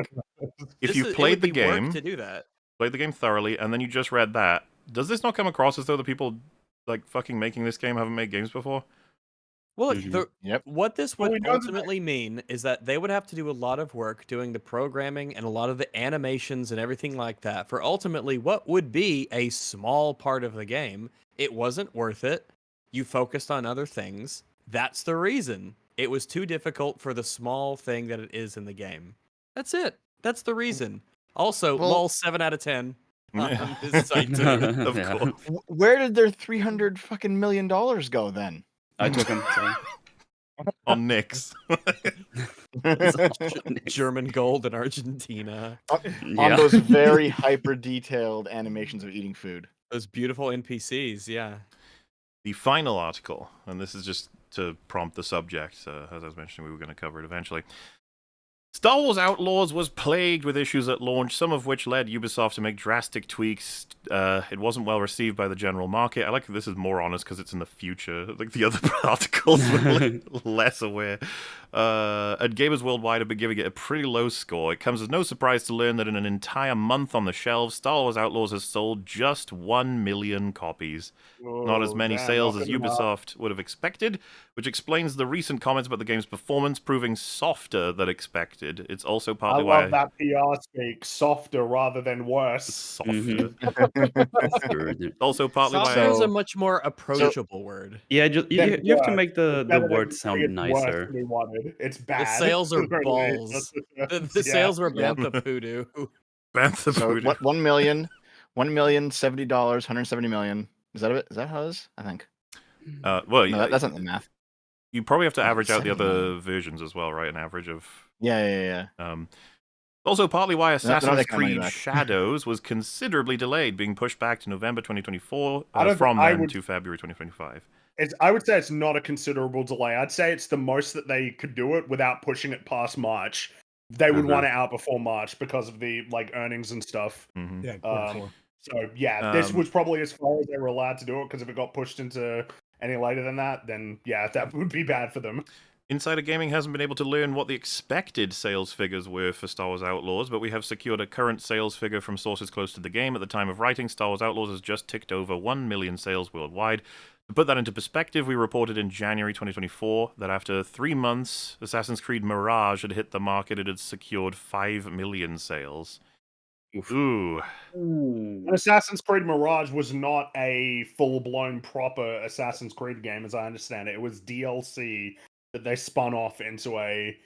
S2: If you played the game
S1: to do that,
S2: played the game thoroughly, and then you just read that, does this not come across as though the people like fucking making this game haven't made games before?
S1: Well, what this would ultimately mean is that they would have to do a lot of work doing the programming and a lot of the animations and everything like that for ultimately what would be a small part of the game. It wasn't worth it. You focused on other things. That's the reason. It was too difficult for the small thing that it is in the game. That's it. That's the reason. Also, lol, 7 out of 10. On this site too.
S2: Of course.
S4: Where did their $300 million go then?
S5: I took him.
S2: On Nix.
S1: German gold in Argentina.
S4: On those very hyper detailed animations of eating food.
S1: Those beautiful NPCs, yeah.
S2: The final article, and this is just to prompt the subject, as I was mentioning, we were going to cover it eventually. Star Wars Outlaws was plagued with issues at launch, some of which led Ubisoft to make drastic tweaks. It wasn't well received by the general market. I like that this is more honest because it's in the future. Like the other articles were less aware. And gamers worldwide have been giving it a pretty low score. It comes as no surprise to learn that in an entire month on the shelves, Star Wars Outlaws has sold just 1 million copies. Not as many sales as Ubisoft would have expected, which explains the recent comments about the game's performance proving softer than expected. It's also partly why...
S9: I love that PR speak, softer rather than worse.
S2: Softer. Also partly why...
S1: Softer is a much more approachable word.
S5: Yeah, you have to make the word sound nicer.
S9: It's bad.
S1: The sales are balls. The sales were bantha poodoo.
S2: Bantha poodoo.
S4: What, $1 million, $70, $170 million. Is that it? Is that how it is? I think.
S2: Well,
S4: no, that's not the math.
S2: You probably have to average out the other versions as well, right? An average of...
S4: Yeah.
S2: Also partly why Assassin's Creed Shadows was considerably delayed, being pushed back to November 2024 from then to February 2025.
S9: I would say it's not a considerable delay. I'd say it's the most that they could do it without pushing it past March. They would want it out before March because of the earnings and stuff.
S2: Mm-hmm.
S6: Yeah,
S9: So yeah, this was probably as far as they were allowed to do it, because if it got pushed into any later than that, then yeah, that would be bad for them.
S2: Insider Gaming hasn't been able to learn what the expected sales figures were for Star Wars Outlaws, but we have secured a current sales figure from sources close to the game. At the time of writing, Star Wars Outlaws has just ticked over 1 million sales worldwide. To put that into perspective, we reported in January 2024 that after 3 months, Assassin's Creed Mirage had hit the market. It had secured 5 million sales. Ooh.
S9: And Assassin's Creed Mirage was not a full-blown proper Assassin's Creed game, as I understand it. It was DLC that they spun off into a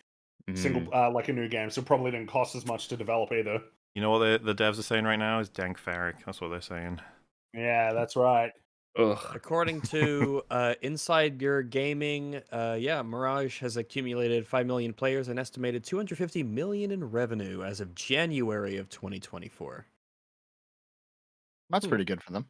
S9: single, like a new game, so probably didn't cost as much to develop either.
S2: You know what the devs are saying right now is dank Farrick. That's what they're saying.
S9: Yeah, that's right.
S5: Ugh.
S1: According to Inside Your Gaming, Mirage has accumulated 5 million players and estimated 250 million in revenue as of January of 2024.
S4: That's pretty good for them.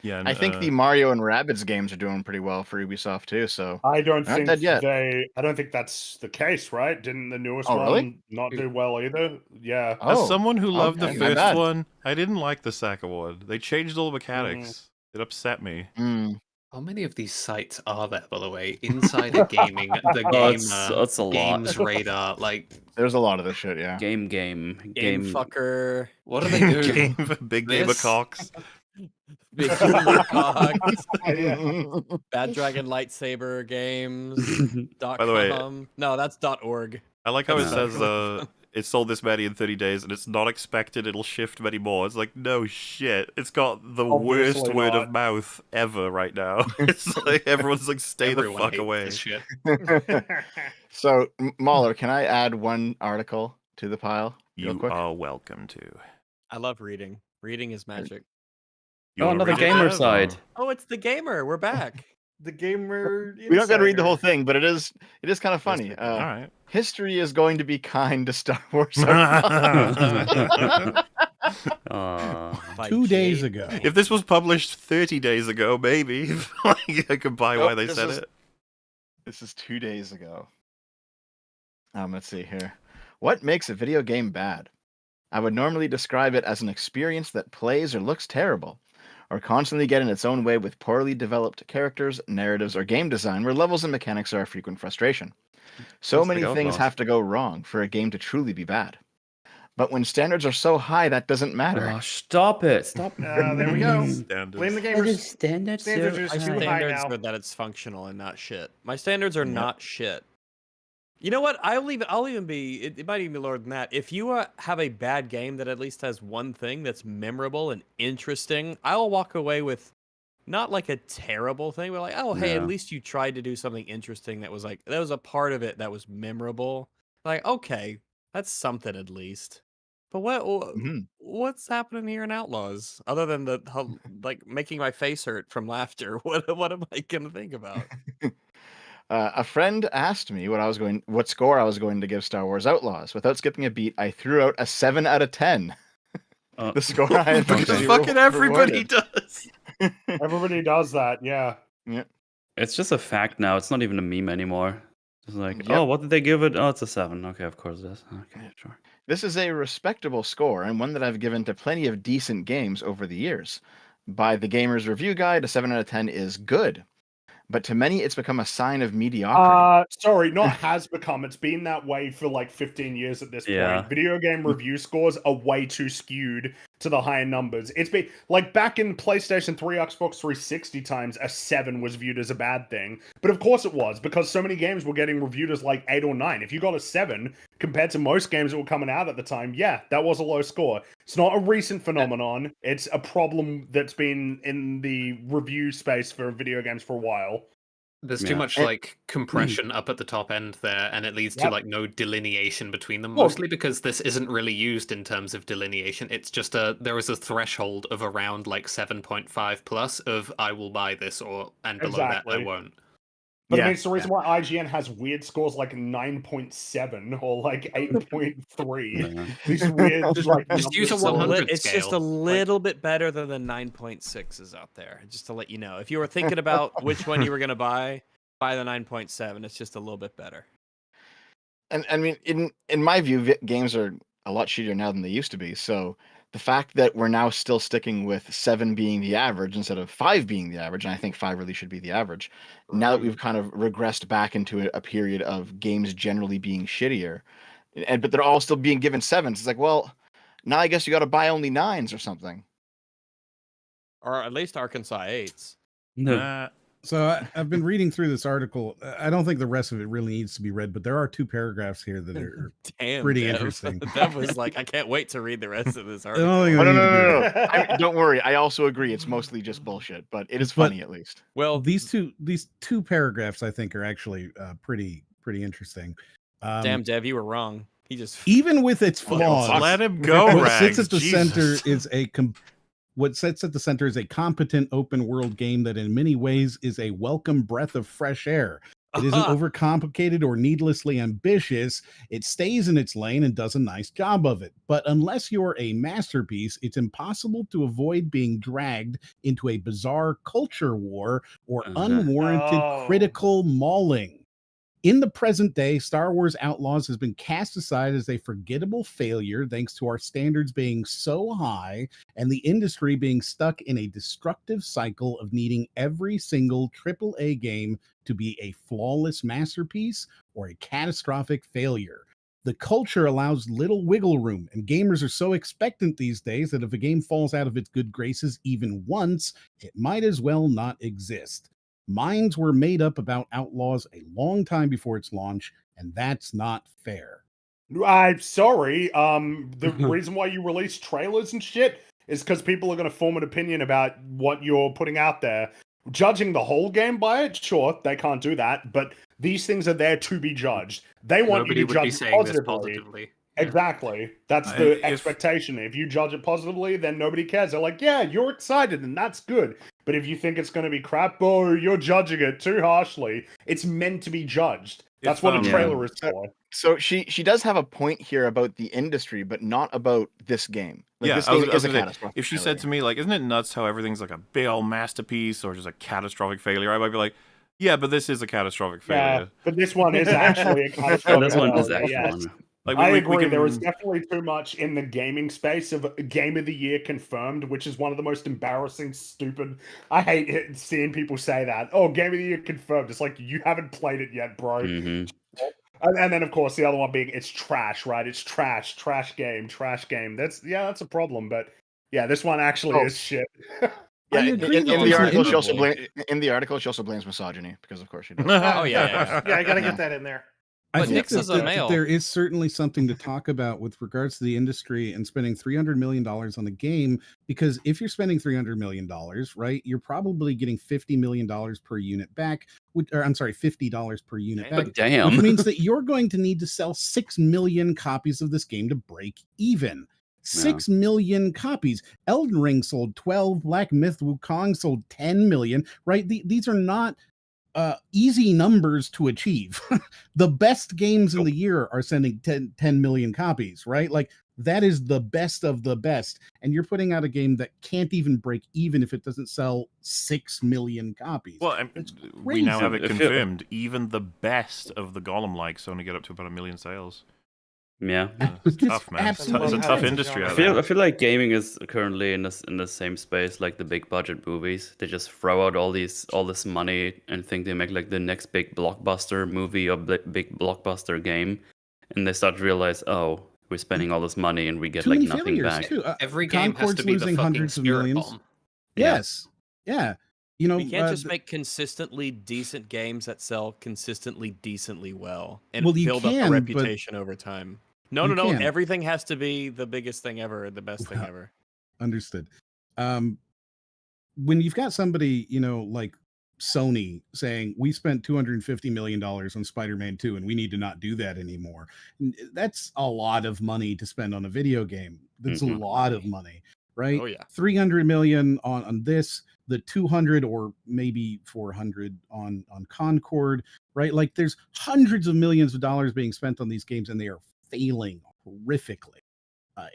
S2: Yeah, and,
S4: I think the Mario and Rabbids games are doing pretty well for Ubisoft too. So
S9: I don't
S4: they're
S9: think
S4: not dead yet.
S9: I don't think that's the case, right? Didn't the newest
S4: Oh,
S9: one
S4: really?
S9: not do well either? Yeah.
S2: As
S4: Oh,
S2: someone who loved
S4: okay,
S2: the
S4: my
S2: first
S4: bad.
S2: one, I didn't like the second one. They changed all the mechanics. It upset me.
S7: How many of these sites are there, by the way? Insider Gaming, the Gamer,
S5: It's a lot.
S7: Games Radar, like
S4: There's a lot of this shit, yeah.
S5: Game.
S1: Game fucker.
S7: what do they do?
S2: Game Big Gamer
S7: This?
S2: Cocks.
S1: Big Gamer Cocks. Bad Dragon Lightsaber Games.
S2: By the way,
S1: no, that's .org.
S2: I like how it
S5: No.
S2: says it sold this many in 30 days and it's not expected it'll shift many more. It's like, no shit. It's got the
S9: Obviously
S2: worst word
S9: not.
S2: of mouth ever right now. It's like everyone's like, stay
S7: Everyone
S2: the fuck
S7: hates
S2: away.
S7: this shit.
S4: So, Mahler, can I add one article to the pile? Real
S2: You
S4: quick?
S2: are welcome to.
S1: I love reading. Reading is magic.
S2: You
S5: Oh,
S2: wanna
S5: another
S2: read it,
S5: gamer
S2: Dev,
S5: side.
S2: or-
S1: Oh, it's the gamer. We're back.
S3: The gamer.
S4: We don't got to read the whole
S3: Insider.
S4: thing, but it is kind of funny.
S2: All right.
S4: History is going to be kind to Star Wars.
S5: Aw.
S6: 2 days ago.
S2: If this was published 30 days ago, maybe like, I could buy why
S4: Nope,
S2: they
S4: this
S2: said
S4: is-
S2: it.
S4: This is 2 days ago. Let's see here. What makes a video game bad? I would normally describe it as an experience that plays or looks terrible, or constantly get in its own way with poorly developed characters, narratives, or game design where levels and mechanics are a frequent frustration. So
S5: Sounds
S4: many
S5: like
S4: things
S5: Outlaws.
S4: have to go wrong for a game to truly be bad. But when standards are so high, that doesn't matter.
S5: Oh, stop it. Stop.
S3: There we go.
S2: Standards.
S3: Blame the
S5: Why
S3: gamers.
S5: do standards
S3: Standards
S5: so
S3: are
S1: My
S3: too high
S1: standards
S3: now.
S1: are that it's functional and not shit. My standards are
S4: Yep.
S1: not shit. You know what? I'll even be. It might even be lower than that. If you have a bad game that at least has one thing that's memorable and interesting, I'll walk away with not like a terrible thing, but like, oh hey, at
S5: Yeah.
S1: least you tried to do something interesting that was like that was a part of it that was memorable. Like, okay, that's something at least. But what's happening here in Outlaws other than like making my face hurt from laughter? What am I gonna think about?
S4: A friend asked me what score I was going to give Star Wars Outlaws. Without skipping a beat, I threw out a 7 out of 10. The score I had
S2: Because
S4: been
S2: fucking everybody
S4: rewarded.
S2: does.
S9: Everybody does that, yeah.
S4: Yeah.
S5: It's just a fact now. It's not even a meme anymore. It's like,
S4: Yep.
S5: oh, what did they give it? Oh, it's a 7. Okay, of course it is. Okay, sure.
S4: This is a respectable score and one that I've given to plenty of decent games over the years. By the Gamer's Review Guide, a 7 out of 10 is good. But to many, it's become a sign of mediocrity.
S9: Sorry, not has become. It's been that way for like 15 years at this
S5: Yeah.
S9: point. Video game review scores are way too skewed to the higher numbers. It's been like back in PlayStation 3, Xbox 360 times, a 7 was viewed as a bad thing. But of course it was, because so many games were getting reviewed as like 8 or 9. If you got a 7 compared to most games that were coming out at the time, yeah, that was a low score. It's not a recent phenomenon. It's a problem that's been in the review space for video games for a while.
S7: There's
S5: Yeah.
S7: too much like compression up at the top end there, and it leads to
S9: Yep.
S7: like no delineation between them.
S9: Well-
S7: Mostly because this isn't really used in terms of delineation. It's just there is a threshold of around like 7.5 plus of I will buy this, and below that I
S9: Exactly.
S7: won't.
S9: But I
S4: Yeah,
S9: mean, it's the reason why IGN has weird scores like 9.7 or like 8.3.
S5: Yeah.
S9: These weird, like,
S7: just use a
S9: numbers.
S7: 100
S1: It's just a
S7: scale.
S1: little bit better than the 9.6s out there. Just to let you know, if you were thinking about which one you were gonna buy the 9.7. It's just a little bit better.
S4: And I mean, in my view, games are a lot shittier now than they used to be. So the fact that we're now still sticking with 7 being the average instead of 5 being the average, and I think 5 really should be the average. Now that we've kind of regressed back into a period of games generally being shittier, but they're all still being given 7s. It's like, well, now I guess you got to buy only 9s or something,
S1: or at least Arkansas 8s.
S5: No.
S6: So I've been reading through this article. I don't think the rest of it really needs to be read, but there are 2 paragraphs here that are pretty
S1: Dev.
S6: interesting.
S1: Dev was like, I can't wait to read the rest of this article.
S4: No. Don't worry. I also agree. It's mostly just bullshit, but it is funny at least.
S6: Well, these two paragraphs I think are actually pretty interesting.
S1: Damn, Dev, you were wrong. He just
S6: even with its flaws,
S2: let him go.
S6: What
S2: Rags.
S6: sits at the
S2: Jesus.
S6: center is what sits at the center is a competent open world game that in many ways is a welcome breath of fresh air. It isn't overcomplicated or needlessly ambitious. It stays in its lane and does a nice job of it. But unless you're a masterpiece, it's impossible to avoid being dragged into a bizarre culture war or unwarranted critical mauling. In the present day, Star Wars Outlaws has been cast aside as a forgettable failure thanks to our standards being so high and the industry being stuck in a destructive cycle of needing every single AAA game to be a flawless masterpiece or a catastrophic failure. The culture allows little wiggle room, and gamers are so expectant these days that if a game falls out of its good graces even once, it might as well not exist. Minds were made up about Outlaws a long time before its launch, and that's not fair.
S9: I'm sorry. The reason why you release trailers and shit is because people are going to form an opinion about what you're putting out there. Judging the whole game by it, sure, they can't do that, but these things are there to be judged. They want
S7: Nobody
S9: you to
S7: would be
S9: judge
S7: saying this
S9: positively.
S7: positively.
S9: Exactly. That's the expectation. If you judge it positively, then nobody cares. They're like, yeah, you're excited, and that's good. But if you think it's going to be crap, oh, you're judging it too harshly. It's meant to be judged. That's what a trailer is for.
S4: So she does have a point here about the industry, but not about this game. Like, this game is a catastrophic
S2: if she
S4: failure.
S2: said to me, like, isn't it nuts how everything's like a big old masterpiece or just a catastrophic failure? I might be like, yeah, but this is a catastrophic failure.
S9: Yeah, but this one is actually a catastrophic failure. Yes.
S2: Like,
S9: I agree. There was definitely too much in the gaming space of Game of the Year confirmed, which is one of the most embarrassing, stupid. I hate it, seeing people say that. Oh, Game of the Year confirmed. It's like, you haven't played it yet, bro. And then, of course, the other one being it's trash, right? It's trash game. That's a problem. But yeah, this one actually is shit.
S4: Yeah, in the article, she also blames misogyny because, of course, she does.
S3: Yeah, I got to get that in there.
S6: I think that there is certainly something to talk about with regards to the industry and spending $300 million on a game, because if you're spending $300 million, right, you're probably getting $50 million per unit back, $50 per unit back, which means that you're going to need to sell 6 million copies of this game to break even. 6 million copies. Elden Ring sold 12, Black Myth Wukong sold 10 million, right? These are not easy numbers to achieve. The best games in the year are sending 10 million copies, right? Like, that is the best of the best. And you're putting out a game that can't even break even if it doesn't sell 6 million copies.
S2: Well, we now have it confirmed. Even the best of the Golem-likes only get up to about 1 million sales.
S5: Yeah,
S2: it's tough, man. It's a tough industry out there.
S5: I feel like gaming is currently in the same space like the big budget movies. They just throw out all this money and think they make like the next big blockbuster movie or big blockbuster game, and they start to realize, oh, we're spending all this money and we get like nothing back.
S7: Every game has to be the fucking spirit bomb.
S6: Yes, yeah. You know,
S1: we can't just make consistently decent games that sell consistently decently well and build up a reputation over time. No. Everything has to be the biggest thing ever, the best thing ever.
S6: Understood. When you've got somebody, you know, like Sony saying we spent $250 million on Spider-Man 2 and we need to not do that anymore, that's a lot of money to spend on a video game. That's a lot of money, right?
S1: Oh yeah.
S6: 300 million on this, the 200 or maybe 400 on Concord, right? Like, there's hundreds of millions of dollars being spent on these games and they are failing horrifically.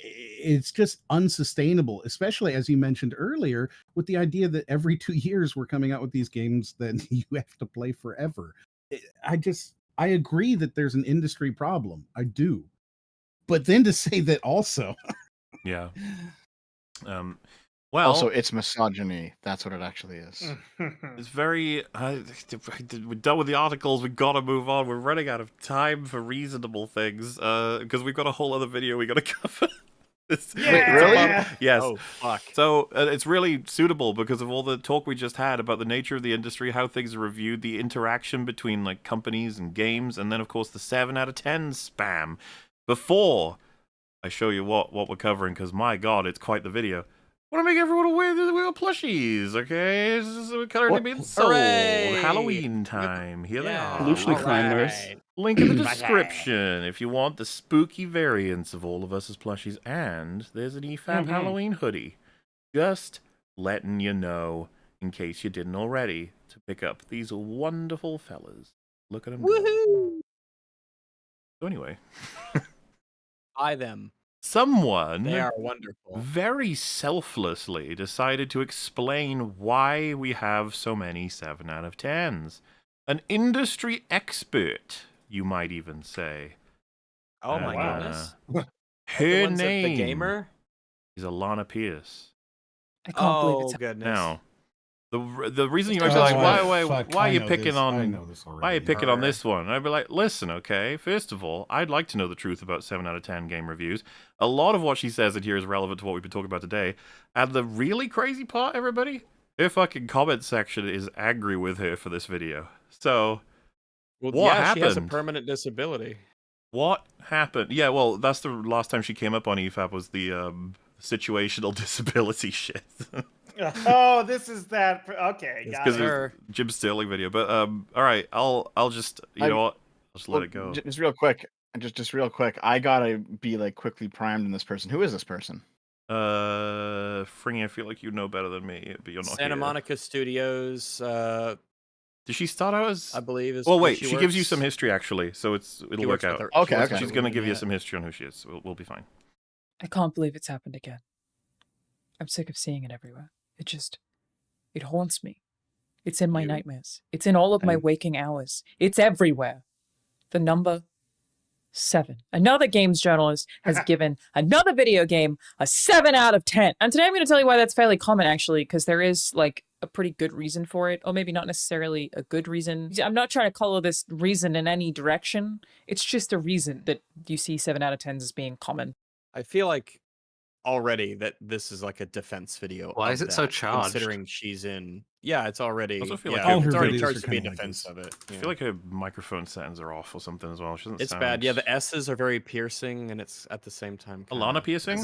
S6: It's just unsustainable, especially as you mentioned earlier, with the idea that every 2 years we're coming out with these games that you have to play forever. I agree that there's an industry problem. I do. But then to say that also,
S2: yeah, Well,
S4: also, it's misogyny. That's what it actually is.
S2: It's very. We're done with the articles. We've got to move on. We're running out of time for reasonable things because we've got a whole other video we got to cover.
S4: Wait, really?
S2: Yes.
S1: Oh, fuck.
S2: So it's really suitable because of all the talk we just had about the nature of the industry, how things are reviewed, the interaction between like companies and games, and then of course the 7 out of 10 spam. Before I show you what we're covering, because my god, it's quite the video. I want to make everyone aware that we got plushies, okay? This is currently being sold.
S1: Hooray!
S2: Halloween time. Here they are.
S5: Pollution climbers.
S2: Link in the description if you want the spooky variants of all of us as plushies. And there's an EFAP Halloween hoodie. Just letting you know, in case you didn't already, to pick up these wonderful fellas. Look at them.
S1: Woohoo!
S2: So anyway.
S1: Buy them.
S2: Someone
S1: They are wonderful.
S2: very selflessly decided to explain why we have so many 7 out of 10s. An industry expert, you might even say.
S1: Oh my goodness.
S2: Her
S1: The
S2: name
S1: the gamer
S2: is Alana Pierce.
S15: I can't believe it's
S1: goodness.
S2: Now, the reason you might be like, why are you picking on this one? And I'd be like, listen, okay, first of all, I'd like to know the truth about 7 out of 10 game reviews. A lot of what she says in here is relevant to what we've been talking about today. And the really crazy part, everybody, her fucking comment section is angry with her for this video. So, what happened?
S1: She has a permanent disability.
S2: What happened? Yeah, well, that's the last time she came up on EFAP was the situational disability shit.
S3: Oh, this is that. Okay, got
S2: because
S3: it.
S2: Jim Sterling video. But all right, I'll just know what, I'll just let it go.
S4: Just real quick, just real quick. I gotta be like quickly primed in this person. Who is this person?
S2: Fringy, I feel like you know better than me, but you're not
S1: Santa
S2: here.
S1: Monica Studios.
S2: Did she start out as?
S1: I believe. Is
S2: well, wait.
S1: she
S2: She gives you some history actually, so it'll work out.
S4: Okay.
S2: She's gonna give you some history on who she is. We'll be fine.
S15: I can't believe it's happened again. I'm sick of seeing it everywhere. It haunts me. It's in my nightmares. It's in all of my waking hours. It's everywhere. The number 7. Another games journalist has given another video game a 7 out of 10. And today I'm going to tell you why that's fairly common, actually, because there is, like, a pretty good reason for it. Or maybe not necessarily a good reason. I'm not trying to color this reason in any direction. It's just a reason that you see 7 out of 10s as being common.
S1: I feel like already that this is like a defense video.
S7: Why is it so charged?
S1: Considering she's in. Yeah, it's already.
S2: I also feel like
S1: it's already charged to be a
S6: like
S1: defense of it.
S2: I feel like her microphone settings are off or something as well. She doesn't
S1: It's
S2: sound...
S1: bad. Yeah, the S's are very piercing, and it's at the same time.
S2: Alana piercing?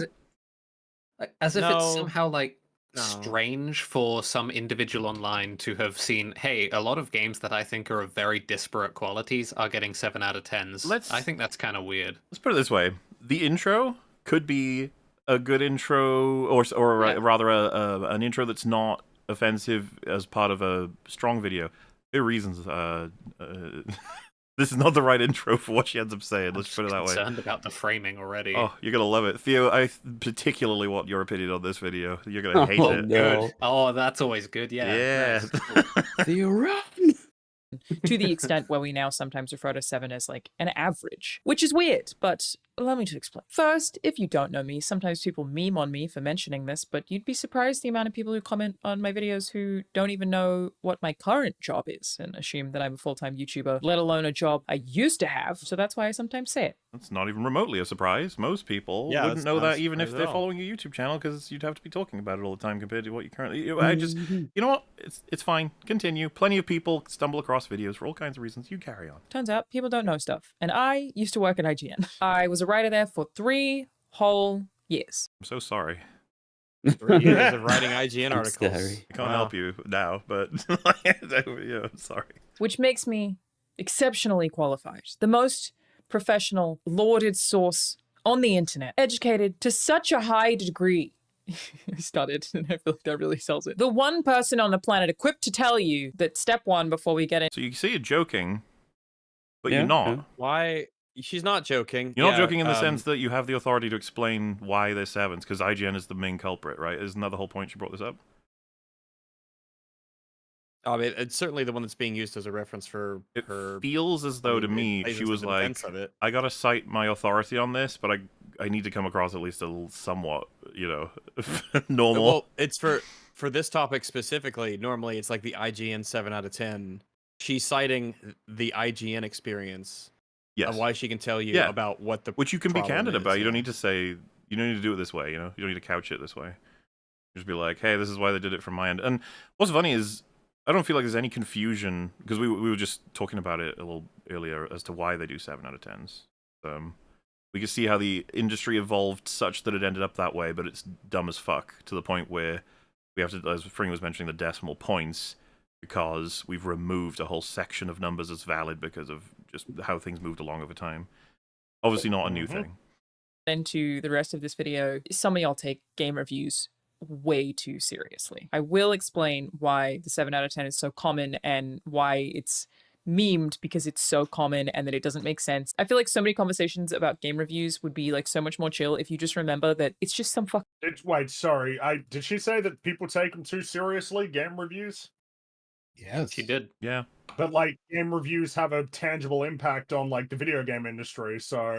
S7: As if it's
S1: No.
S7: somehow like
S1: No.
S7: strange for some individual online to have seen, hey, a lot of games that I think are of very disparate qualities are getting 7 out of 10s. I think that's kind of weird.
S2: Let's put it this way: the intro could be a good intro, or rather an intro that's not offensive as part of a strong video. There are reasons. This is not the right intro for what she ends up saying. Let's put it that way.
S7: I'm concerned about the framing already.
S2: Oh, you're gonna love it, Theo. I particularly want your opinion on this video. You're gonna hate it.
S7: Good. Oh, that's always good. Yeah.
S2: Yeah.
S5: Theo, run!
S15: To the extent where we now sometimes refer to 7 as like an average, which is weird, but allow me to explain. First, if you don't know me, sometimes people meme on me for mentioning this, but you'd be surprised the amount of people who comment on my videos who don't even know what my current job is and assume that I'm a full-time YouTuber, let alone a job I used to have, so that's why I sometimes say it.
S2: That's not even remotely a surprise. Most people wouldn't know that even if they're following your YouTube channel, because you'd have to be talking about it all the time compared to what you currently... I just... You know what? It's fine. Continue. Plenty of people stumble across videos for all kinds of reasons. You carry on.
S15: Turns out people don't know stuff. And I used to work at IGN. I was a writer there for 3 whole years.
S2: I'm so sorry.
S1: 3 years of writing IGN articles.
S2: I can't help you now, but yeah, I'm sorry.
S15: Which makes me exceptionally qualified. The most professional, lauded source on the internet. Educated to such a high degree. I stuttered, and I feel like that really sells it. The one person on the planet equipped to tell you that step 1 before we get in.
S2: So you see you're joking, but you're not.
S1: Yeah. Why? She's not joking.
S2: You're not joking in the sense that you have the authority to explain why they're 7s, because IGN is the main culprit, right? Isn't that the whole point she brought this up?
S1: I mean, it's certainly the one that's being used as a reference for her.
S2: It feels as though to me she was like, I gotta cite my authority on this, but I need to come across at least a little somewhat, normal.
S1: Well, it's for this topic specifically. Normally, it's like the IGN 7 out of 10. She's citing the IGN experience of why she can tell you about what the
S2: which you can be candid
S1: is,
S2: about. You don't need to say you don't need to do it this way. You don't need to couch it this way. Just be like, hey, this is why they did it from my end. And what's funny is I don't feel like there's any confusion because we were just talking about it a little earlier as to why they do 7 out of 10s. We can see how the industry evolved such that it ended up that way, but it's dumb as fuck to the point where we have to, as Fring was mentioning, the decimal points because we've removed a whole section of numbers as valid because of just how things moved along over time. Obviously not a new thing.
S15: Into the rest of this video, some of y'all take game reviews way too seriously. I will explain why the 7 out of 10 is so common and why it's memed because it's so common and that it doesn't make sense. I feel like so many conversations about game reviews would be like so much more chill if you just remember that it's just some fuck.
S9: Wait, sorry. Did she say that people take them too seriously, game reviews?
S6: Yes.
S7: She did.
S2: Yeah.
S9: But like game reviews have a tangible impact on like the video game industry, so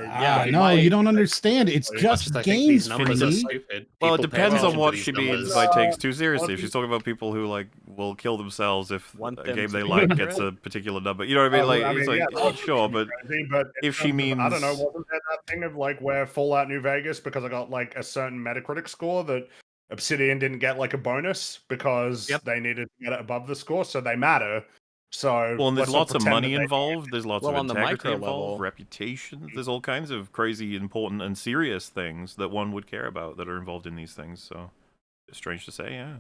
S6: no, you don't understand. It's just games.
S2: Well, it depends on what she means by takes too seriously. If she's talking about people who like will kill themselves if a game they like gets a particular number, you know what I mean? Like, it's like sure, but if she means,
S9: I don't know, wasn't there that thing of like where Fallout New Vegas, because I got like a certain Metacritic score, that Obsidian didn't get like a bonus because they needed to get it above the score, so they matter. So
S2: well, and there's lots of money involved. There's lots of
S1: on the
S2: integrity
S1: micro
S2: involved,
S1: level.
S2: reputation. There's all kinds of crazy, important, and serious things that one would care about that are involved in these things. So it's strange to say, yeah.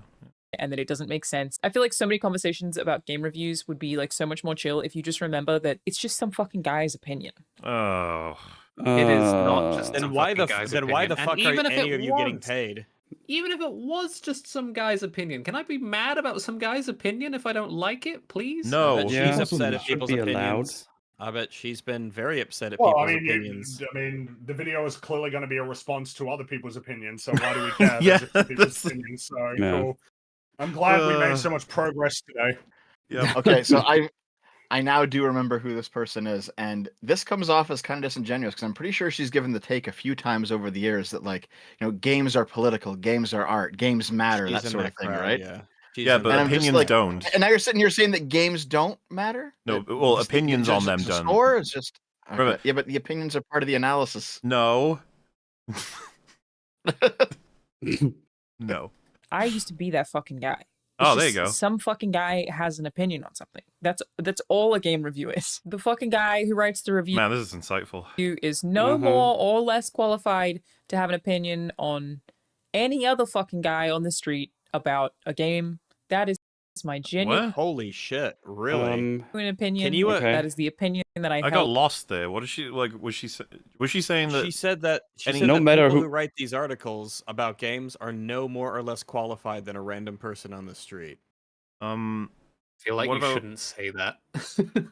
S15: And that it doesn't make sense. I feel like so many conversations about game reviews would be like so much more chill if you just remember that it's just some fucking guy's opinion.
S2: Oh,
S7: it is not just.
S1: Then why the fuck are any of you getting paid?
S7: Even if it was just some guy's opinion, can I be mad about some guy's opinion if I don't like it, please?
S2: No.
S1: I bet she's upset at people's opinions. I bet she's been very upset at people's opinions.
S9: I mean, the video is clearly going to be a response to other people's opinions, so why do we care?
S2: Yeah,
S9: people's opinions, so cool. I'm glad we made so much progress today.
S2: Yeah.
S4: Okay, so I now do remember who this person is, and this comes off as kind of disingenuous because I'm pretty sure she's given the take a few times over the years that, like, games are political, games are art, games matter, that sort of thing, right?
S2: Yeah, but opinions don't.
S4: And now you're sitting here saying that games don't matter?
S2: No, well, opinions on them don't.
S4: Or it's just yeah, but the opinions are part of the analysis.
S2: No. No.
S15: I used to be that fucking guy.
S2: Oh, there you go.
S15: Some fucking guy has an opinion on something. That's all a game review is. The fucking guy who writes the review.
S2: Man, this is insightful.
S15: Is no more or less qualified to have an opinion on any other fucking guy on the street about a game. That is my genuine.
S2: What?
S1: Holy shit! Really?
S15: An opinion.
S1: Can you?
S15: That is the opinion that I
S2: got lost there. What is she like? Was she saying that?
S1: She said that.
S5: No matter
S1: who write these articles about games are no more or less qualified than a random person on the street.
S7: I feel like you shouldn't say that.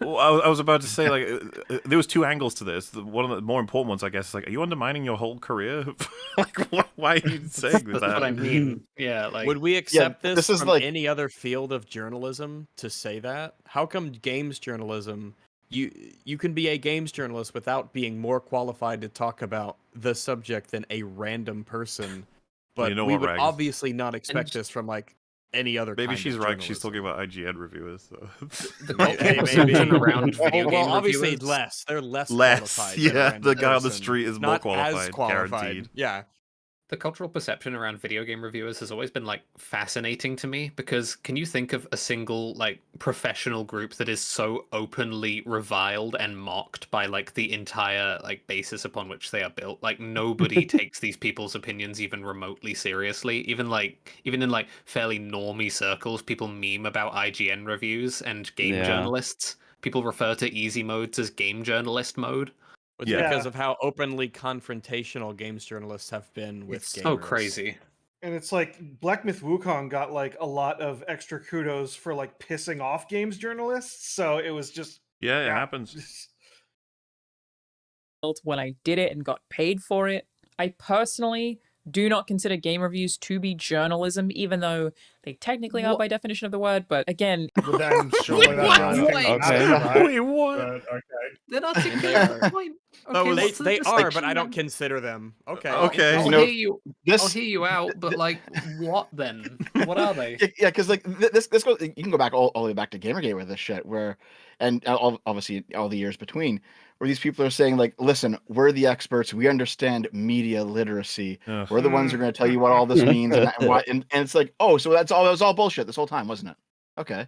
S2: Well, I was about to say, like, there was two angles to this. One of the more important ones, I guess, is like, are you undermining your whole career? Like, why are you saying that?
S7: That's what I mean. Yeah, like,
S1: would we accept this from like any other field of journalism to say that? How come games journalism? You can be a games journalist without being more qualified to talk about the subject than a random person. But we would obviously not expect this from like any other.
S2: Maybe she's right. She's talking about IGN reviewers. So.
S1: Well, obviously less. They're less qualified.
S2: Yeah, the guy on the street is more qualified. Guaranteed.
S1: Yeah.
S7: The cultural perception around video game reviewers has always been like fascinating to me, because can you think of a single like professional group that is so openly reviled and mocked by like the entire like basis upon which they are built? Like nobody takes these people's opinions even remotely seriously. Even in like fairly normie circles, people meme about IGN reviews and game journalists. People refer to easy modes as game journalist mode.
S1: It's because of how openly confrontational games journalists have been with gamers.
S7: So crazy.
S3: And it's like Black Myth Wukong got like a lot of extra kudos for like pissing off games journalists. So it was just
S2: it happens.
S15: When I did it and got paid for it, I personally do not consider game reviews to be journalism, even though they technically are by definition of the word. But again,
S9: But then surely that's the only thing that matters, right?
S2: Wait, what?
S9: But, okay.
S7: They're not articulating the point. Okay,
S2: was-
S7: what's the
S1: They are, but
S7: distinction
S1: I don't
S7: then?
S1: consider them. Okay.
S2: Okay.
S7: I'll
S4: You know,
S7: hear you.
S4: this-
S7: I'll hear you out, but like, what then? What are they?
S4: Yeah, because like this goes. You can go back all the way back to Gamergate with this shit, where, and obviously all the years between, where these people are saying like, listen, we're the experts, we understand media literacy,
S2: Ugh.
S4: we're the ones who are going to tell you what all this means, and why, and it's like, oh, so that was all bullshit this whole time, wasn't it? Okay.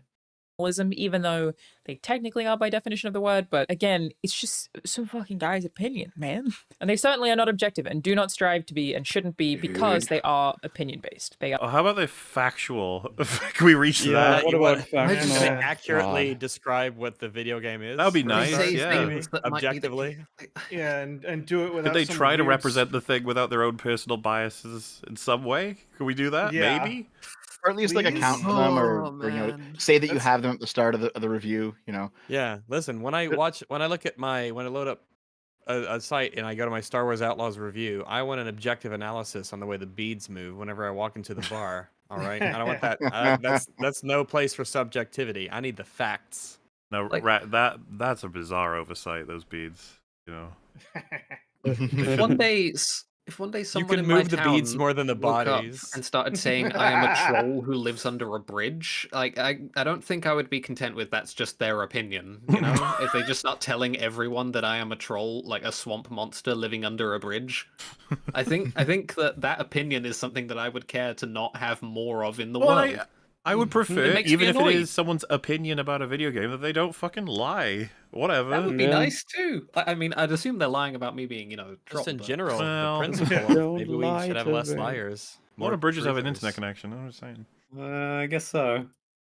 S15: even though they technically are by definition of the word, but again, it's just some fucking guy's opinion, man. And they certainly are not objective and do not strive to be and shouldn't be because they are opinion based. They are.
S2: Oh, how about they factual? Can we reach that?
S5: What about
S1: Can they
S5: factual?
S1: accurately describe what the video game is?
S2: That would be
S1: for
S2: nice,
S1: starters,
S2: yeah.
S1: maybe, objectively.
S3: Yeah, and do it without.
S2: Could they
S3: some
S2: try to
S3: weird
S2: represent the thing without their own personal biases in some way? Could we do that?
S3: Yeah.
S2: Maybe.
S4: Or at least like
S3: Please?
S4: account for them, or you know,
S7: man.
S4: say that you have them at the start of the review. You know.
S1: Yeah, listen, when I look at when I load up a site and I go to my Star Wars Outlaws review, I want an objective analysis on the way the beads move whenever I walk into the bar. All right, I don't want that. That's no place for subjectivity. I need the facts.
S2: No,
S7: Like-
S2: that's a bizarre oversight. Those beads, you know.
S7: If one day someone
S1: can
S7: in
S1: move
S7: my
S1: the
S7: town
S1: beads more than the
S7: woke up
S1: bodies.
S7: and started saying I am a troll who lives under a bridge, like I don't think I would be content with that's just their opinion, you know? If they just start telling everyone that I am a troll, like a swamp monster living under a bridge. I think that opinion is something that I would care to not have more of in the world.
S2: I would prefer,
S7: makes me
S2: even if it
S7: annoyed.
S2: is someone's opinion about a video game, that they don't fucking lie. Whatever.
S7: That would be nice too. I mean, I'd assume they're lying about me being, troll.
S1: Just in
S7: but-
S1: general,
S2: Well,
S1: the principle.
S5: Don't
S1: Maybe we
S5: lie
S1: should have
S5: to
S1: less
S5: me.
S1: liars.
S2: A lot of bridges have an
S1: truthers.
S2: internet connection. I'm just saying.
S16: I guess so.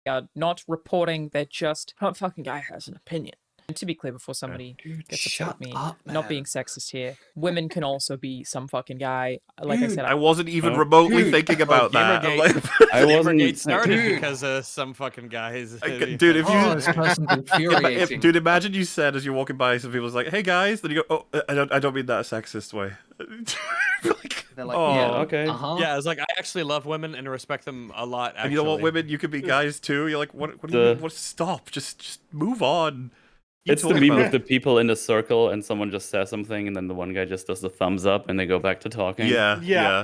S15: Are not reporting. They're just oh, fucking guy has an opinion. And to be clear, before somebody gets upset with me,
S7: up,
S15: not being sexist here, women can also be some fucking guy. Like I said,
S2: I wasn't even remotely thinking about that. I'm like,
S5: I wasn't.
S1: Gamergate started
S7: Dude.
S1: because of some fucking guys.
S2: dude, if you,
S7: Oh, this person's infuriating.
S2: dude, imagine you said as you're walking by, some people's like, "Hey guys," then you go, "Oh, I don't mean that a sexist way." Like,
S7: They're like,
S2: oh,
S5: Yeah, okay.
S1: Yeah, it's like I actually love women and respect them a lot. Actually.
S2: and you know what, women, you could be guys too. You're like, what do you mean? What? Stop! Just move on.
S5: It's the meme of the people in the circle, and someone just says something, and then the one guy just does the thumbs up, and they go back to talking.
S2: Yeah.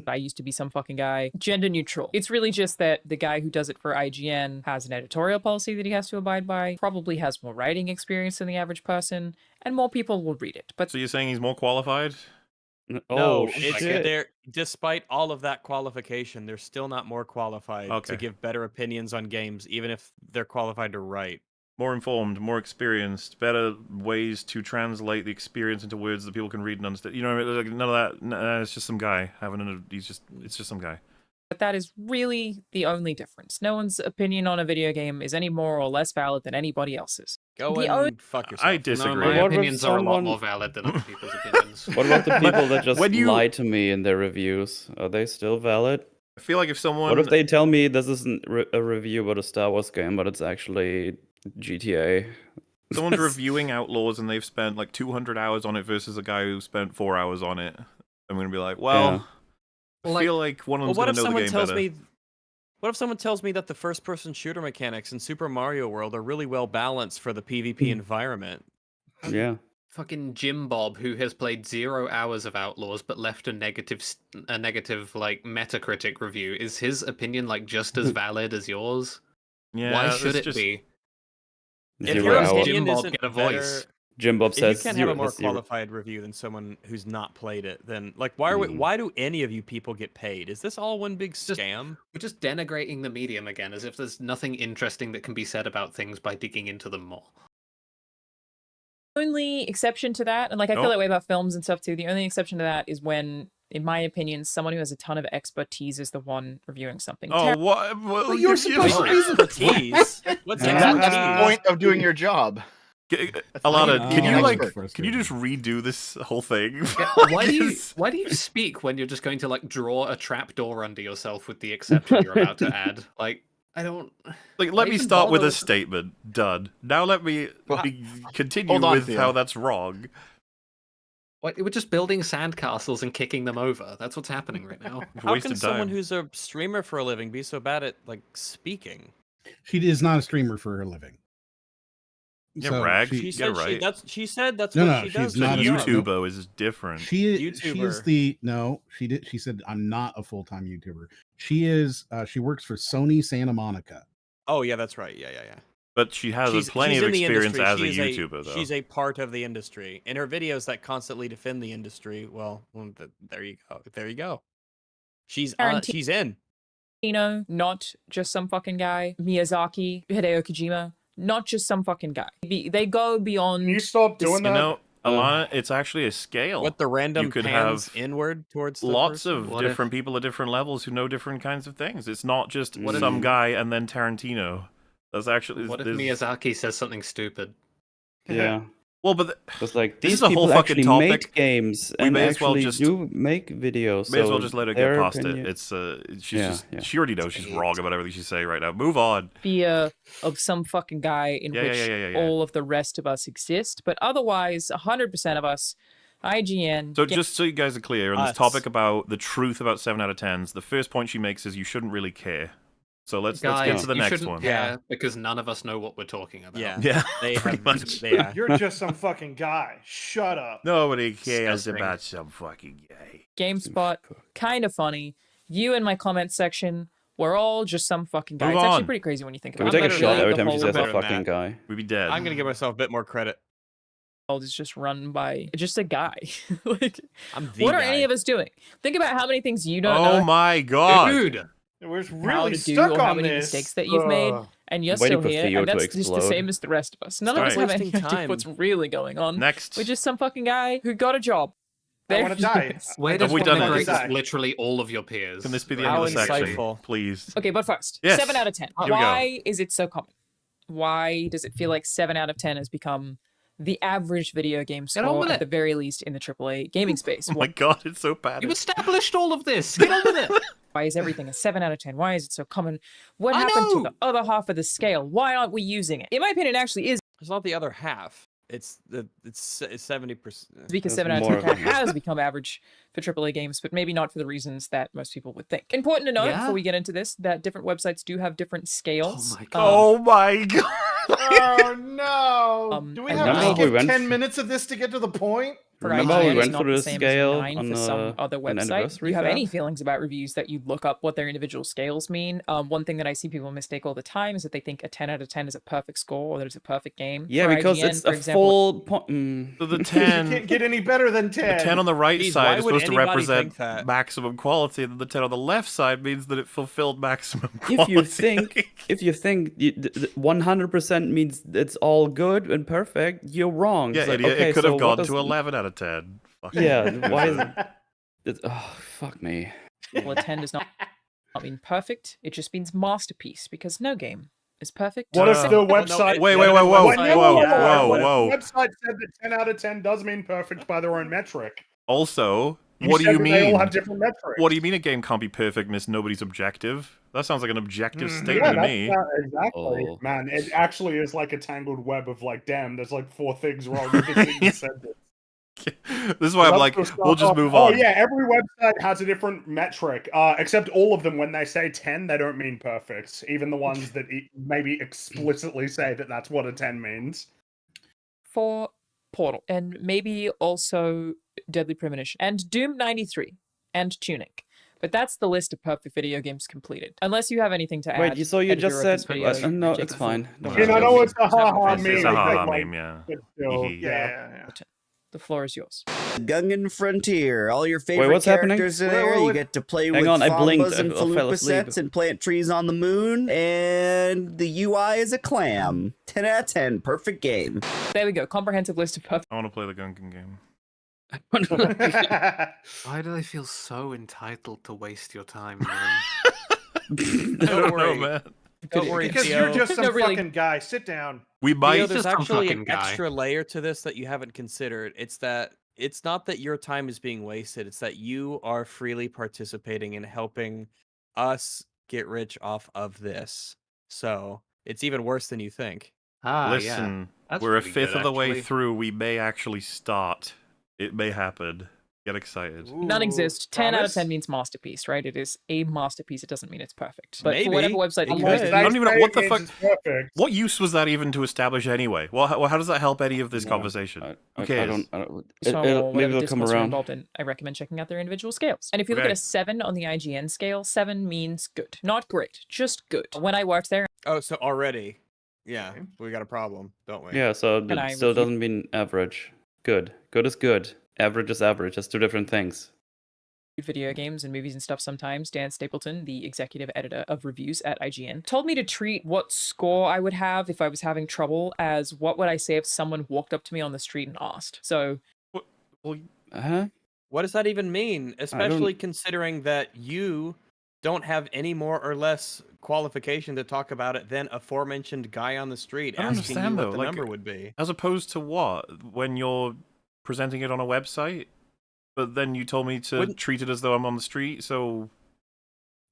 S15: I used to be some fucking guy. Gender neutral. It's really just that the guy who does it for IGN has an editorial policy that he has to abide by, probably has more writing experience than the average person, and more people will read it. But
S2: So you're saying he's more qualified?
S1: No,
S5: Oh,
S1: it's
S5: shit.
S1: they're despite all of that qualification, they're still not more qualified
S2: Okay.
S1: to give better opinions on games, even if they're qualified to write.
S2: More informed, more experienced, better ways to translate the experience into words that people can read and understand. You know, like, none of that. Nah, it's just some guy having it's just some guy.
S15: that is really the only difference. No one's opinion on a video game is any more or less valid than anybody else's.
S1: Go
S15: The
S1: and
S15: only-
S1: fuck yourself.
S2: I
S7: No,
S2: disagree.
S7: my
S5: What if
S7: opinions are a lot
S5: someone-
S7: more valid than other people's opinions.
S5: What about the people that just
S2: When you-
S5: lie to me in their reviews? Are they still valid?
S2: I feel like if someone,
S5: What if they tell me this isn't a review about a Star Wars game, but it's actually GTA?
S2: someone's reviewing Outlaws and they've spent like 200 hours on it versus a guy who spent 4 hours on it, I'm gonna be like, well,
S5: Yeah.
S2: I feel like one of
S1: Well,
S2: them's
S1: what
S2: gonna
S1: if
S2: know the
S1: someone
S2: game
S1: tells
S2: better.
S1: me? What if someone tells me that the first-person shooter mechanics in Super Mario World are really well balanced for the PvP environment?
S5: Yeah.
S7: Fucking Jim Bob, who has played 0 hours of Outlaws but left a negative like Metacritic review, is his opinion like just as valid as yours?
S2: Yeah,
S7: Why
S2: it's
S7: should it
S2: just-
S7: be?
S1: If
S5: 0
S1: your
S5: hours.
S1: opinion
S7: Jim Bob
S1: isn't
S7: get a
S1: better-
S7: voice.
S5: Jim Bob
S1: If you
S5: says
S1: can't
S5: zero,
S1: have a more
S5: has zero.
S1: qualified review than someone who's not played it, then like why do any of you people get paid? Is this all one big scam?
S7: We're just denigrating the medium again, as if there's nothing interesting that can be said about things by digging into them more.
S15: Only exception to that, and like I feel
S2: Oh.
S15: that way about films and stuff too, the only exception to that is when, in my opinion, someone who has a ton of expertise is the one reviewing something.
S2: Oh, what? Well,
S4: you're
S2: you-
S4: supposed to be
S1: Expertise. What's
S4: That's the
S1: expertise?
S4: point of doing your job.
S2: Alana,
S4: not
S2: can
S4: being
S2: you
S4: an
S2: like,
S4: expert.
S2: can you just redo this whole thing?
S7: Why do you speak when you're just going to like draw a trapdoor under yourself with the exception you're about to add? Like, I don't
S2: Like, let
S7: why
S2: me
S7: even
S2: start with
S7: bother
S2: a statement. Done. Now let me continue
S4: hold on,
S2: with
S4: Theo.
S2: how that's wrong.
S7: What? We're just building sandcastles and kicking them over. That's what's happening right now.
S1: How can someone who's a streamer for a living be so bad at like speaking?
S6: She is not a streamer for her living.
S2: Yeah,
S6: So
S2: Rag,
S1: She said
S2: right.
S1: she said that's
S6: No,
S1: what
S6: no,
S1: she
S6: she's
S1: does.
S6: not a
S2: YouTuber is different.
S6: She is
S1: YouTuber.
S6: she said I'm not a full-time YouTuber. She is she works for Sony Santa Monica.
S1: Oh yeah, that's right. Yeah.
S2: But she has plenty of
S1: in the
S2: experience
S1: industry.
S2: as a YouTuber, though.
S1: She's a part of the industry. In her videos that constantly defend the industry, well, there you go. There you go. She's in.
S15: Not just some fucking guy. Miyazaki, Hideo Kojima, not just some fucking guy. They go beyond.
S9: Can you stop doing that?
S2: You know, Alana, it's actually a scale.
S1: What the random
S2: you could
S1: pans
S2: have
S1: inward towards the
S2: lots
S1: person?
S2: of different people at different levels who know different kinds of things. It's not just some guy and then Tarantino. That's actually.
S7: What if Miyazaki says something stupid?
S5: Yeah.
S2: Well, but
S5: it's like
S2: this
S5: these
S2: is a
S5: people
S2: whole fucking
S5: actually
S2: topic.
S5: made games
S2: We
S5: and
S2: may as well
S5: actually
S2: just
S5: do make videos.
S2: May as
S5: so
S2: well just let her
S5: their
S2: get past
S5: opinion-
S2: it. It's she already knows she's wrong about everything she's saying right now. Move on.
S15: Fear of some fucking guy in which
S2: yeah.
S15: all of the rest of us exist, but otherwise, 100% of us, IGN.
S2: So just so you guys are clear on this topic about the truth about 7 out of 10s, the first point she makes is you shouldn't really care. So let's get to the next one.
S7: Yeah, because none of us know what we're talking about.
S2: Yeah, pretty much.
S3: You're just some fucking guy. Shut up.
S2: Nobody cares
S7: Disgusting.
S2: about some fucking guy.
S15: GameSpot, kind of funny. You in my comment section, we're all just some fucking guy.
S2: Move
S15: It's
S2: on.
S15: actually pretty crazy when you think
S5: Can
S15: about
S5: we
S15: it.
S5: take a shot every time she says
S1: better
S5: a
S1: than
S5: fucking
S1: that.
S5: guy?
S2: We'd be dead.
S1: I'm gonna give myself a bit more credit.
S15: World is just run by just a guy. Like,
S1: I'm the
S15: what are
S1: guy.
S15: any of us doing? Think about how many things you don't
S2: Oh
S15: know
S2: my god.
S7: Dude.
S3: We're
S15: how
S3: really
S15: to do
S3: stuck
S15: or how
S3: on
S15: many
S3: this.
S15: mistakes that you've made, and you're
S5: Waiting
S15: still
S5: for
S15: here,
S5: Theo
S15: and
S5: to
S15: that's just the
S5: explode.
S15: same as the rest of us. None of
S2: Stop
S15: us have any
S1: wasting
S15: idea
S1: time.
S15: what's really going on.
S2: Next.
S15: We're just some fucking guy who got a job.
S3: I want to die.
S7: Where
S2: Have
S7: does
S2: we
S7: one
S2: done
S7: migrate
S2: this?
S7: with literally all of your peers?
S2: Can this be the
S1: How
S2: end of the section?
S1: insightful.
S2: Please.
S15: Okay, but first,
S2: Yes.
S15: 7 out of 10.
S2: Here we go.
S15: Why is it so common? Why does it feel like 7 out of 10 has become the average video game
S7: Get on
S15: score
S7: with
S15: at
S7: it.
S15: the very least in the AAA gaming space?
S2: Oh my god, it's so bad.
S7: You established all of this. Get on with it.
S15: Why is everything a 7 out of 10? Why is it so common? What
S7: I
S15: happened to
S7: know.
S15: the other half of the scale? Why aren't we using it? In my opinion, it actually is
S1: It's not the other half. It's 70%.
S15: because
S5: There's
S15: 7 out
S5: more
S15: of
S5: of
S15: 10
S5: them.
S15: has become average for AAA games, but maybe not for the reasons that most people would think. Important to note
S7: Yeah?
S15: before we get into this that different websites do have different scales.
S7: Oh my god.
S2: Oh my god.
S3: Oh no! Do we
S15: and
S3: have
S5: remember
S3: to
S5: we
S3: skip
S5: went
S3: 10 minutes of this to get to the point?
S15: For
S5: Remember
S15: IGN,
S5: we
S15: it's
S5: went
S15: not
S5: through
S15: the
S5: the
S15: same as
S5: scale
S15: 9
S5: on
S15: for some other
S5: an
S15: website.
S5: anniversary
S15: You have
S5: fair?
S15: any feelings about reviews that you look up what their individual scales mean? One thing that I see people mistake all the time is that they think a 10 out of 10 is a perfect score or that it's a perfect game.
S5: Yeah,
S15: For
S5: because
S15: IGN,
S5: it's
S15: for
S5: a
S15: example,
S5: full point.
S2: So the
S3: You
S2: 10
S3: can't get any better than 10.
S2: The 10 on the right
S1: Jeez,
S2: side
S1: why
S2: is
S1: would
S2: supposed to
S1: anybody
S2: represent
S1: think that?
S2: maximum quality, and the 10 on the left side means that it fulfilled maximum quality.
S5: If you think 100% means it's all good and perfect, you're wrong.
S2: Yeah,
S5: It's like,
S2: idiot,
S5: okay,
S2: it could
S5: so
S2: have
S5: what
S2: gone
S5: does-
S2: to 11 out of 10. Fuck.
S5: Yeah, why is it? Oh, fuck me.
S15: a 10 does not mean perfect. It just means masterpiece because no game is perfect.
S9: What if the website?
S2: Wait,
S9: What if the
S2: whoa.
S9: website said that 10 out of 10 does mean perfect by their own metric.
S2: Also,
S9: You
S2: what do
S9: said
S2: you
S9: that They all
S2: mean?
S9: have different metrics.
S2: What do you mean a game can't be perfect, miss nobody's objective? That sounds like an objective
S9: Yeah,
S2: statement to
S9: that's
S2: me.
S9: not exactly.
S5: Oh.
S9: Man, it actually is like a tangled web of like, damn, there's like 4 things wrong with this single sentence.
S2: This is why I'm
S9: That's
S2: like,
S9: just
S2: we'll just
S9: off.
S2: move
S9: Oh
S2: on.
S9: yeah, every website has a different metric, except all of them. When they say 10, they don't mean perfect. Even the ones that maybe explicitly say that that's what a 10 means.
S15: For Portal and maybe also Deadly Premonition and Doom 93 and Tunic. But that's the list of perfect video games completed. Unless you have anything to add.
S5: Wait, so you
S15: editor
S5: just
S15: of
S5: said
S15: this video,
S5: no,
S15: Jacob.
S5: it's fine. Don't
S9: And I
S5: worry.
S9: know it's a haha meme.
S2: It's a haha
S9: like,
S2: meme, yeah.
S9: but still,
S2: Hee hee.
S9: yeah.
S15: The floor is yours.
S16: Gungan Frontier, all your favorite
S5: what's happening?
S16: characters in there. You get to play
S5: Hang
S16: with
S5: on, I blinked.
S16: Fombas and
S5: I fell
S16: Falupa
S5: asleep.
S16: sets and plant trees on the moon, and the UI is a clam. 10 out of 10, perfect game.
S15: There we go. Comprehensive list of perfect.
S2: I want to play the Gungan game.
S7: Why do they feel so entitled to waste your time?
S2: I don't know, man.
S1: Don't worry,
S3: Because
S1: Theo.
S3: you're just some
S15: No, really.
S3: fucking guy. Sit down.
S2: We
S1: Theo,
S2: might.
S1: there's
S7: just some
S1: actually
S7: fucking
S1: an
S7: guy.
S1: extra layer to this that you haven't considered. It's not that your time is being wasted. It's that you are freely participating in helping us get rich off of this. So it's even worse than you think.
S7: Ah,
S2: Listen,
S7: That's
S2: we're a
S7: pretty
S2: fifth
S7: good,
S2: of the way
S7: actually.
S2: through. We may actually start. It may happen. Get excited.
S15: None exist. 10 out of
S3: promise?
S15: 10 means masterpiece, right? It is a masterpiece. It doesn't mean it's perfect. But for
S1: Maybe.
S15: whatever website
S1: It
S15: that you
S1: could.
S15: visit,
S2: I don't even know what the
S9: It
S2: fuck.
S9: means it's perfect.
S2: What use was that even to establish anyway? Well, how does that help any of this
S5: Yeah,
S2: conversation?
S5: I
S2: Okay.
S5: don't.
S15: so
S5: Maybe
S15: whatever
S5: it'll come
S15: discourse you're
S5: around.
S15: involved in, I recommend checking out their individual scales. And if you look
S2: Okay.
S15: at a 7 on the IGN scale, 7 means good. Not great, just good. When I worked there,
S1: Oh, so already, yeah, we got a problem, don't we?
S5: Yeah, so
S15: And I
S5: it still
S15: review-
S5: doesn't mean average. Good. Good is good. Average is average. That's two different things.
S15: video games and movies and stuff sometimes, Dan Stapleton, the executive editor of reviews at IGN, told me to treat what score I would have if I was having trouble as what would I say if someone walked up to me on the street and asked. So,
S1: What does that even mean? Especially considering that you don't have any more or less qualification to talk about it than aforementioned guy on the street
S2: I don't
S1: asking you
S2: understand
S1: what
S2: though.
S1: the
S2: Like,
S1: number would be.
S2: as opposed to what? When you're presenting it on a website, but then you told me to treat it as though I'm on the street. So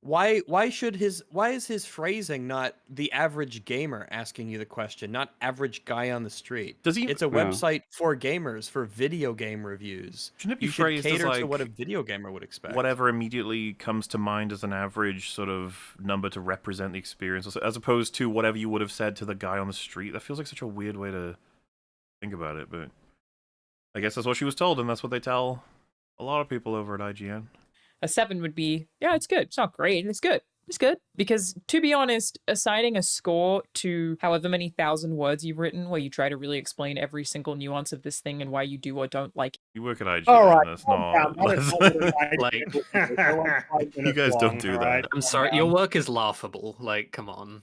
S1: why is his phrasing not the average gamer asking you the question, not average guy on the street?
S2: Does he?
S1: It's a website for gamers, for video game reviews.
S2: Shouldn't it be
S1: You should
S2: phrased as
S1: cater to
S2: like
S1: what a video gamer would expect.
S2: whatever immediately comes to mind as an average sort of number to represent the experience, as opposed to whatever you would have said to the guy on the street? That feels like such a weird way to think about it, but I guess that's what she was told, and that's what they tell a lot of people over at IGN.
S15: a 7 would be, yeah, it's good. It's not great. It's good. It's good. Because to be honest, assigning a score to however many thousand words you've written where you try to really explain every single nuance of this thing and why you do or don't like it.
S2: You work at IGN,
S3: All right,
S2: that's
S3: calm
S2: not...
S3: down. That is not what
S7: Like,
S2: you guys don't do that.
S7: I'm sorry, your work is laughable. Like, come on.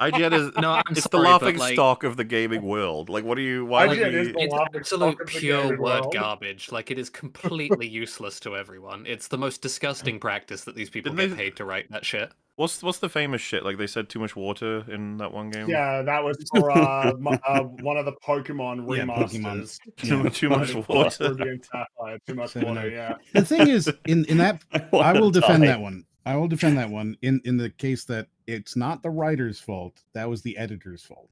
S2: IGN is it's the laughing stock of the gaming world. Like, what do you? Why would we?
S7: It's absolute pure word garbage. Like, it is completely useless to everyone. It's the most disgusting practice that these people get paid to write that shit.
S2: What's the famous shit? Like, they said too much water in that one game.
S9: Yeah, that was for one of the Pokemon remasters.
S2: Too much water.
S9: Too much water. Yeah.
S6: The thing is, in that, I will defend that one. I will defend that one in the case that it's not the writer's fault. That was the editor's fault.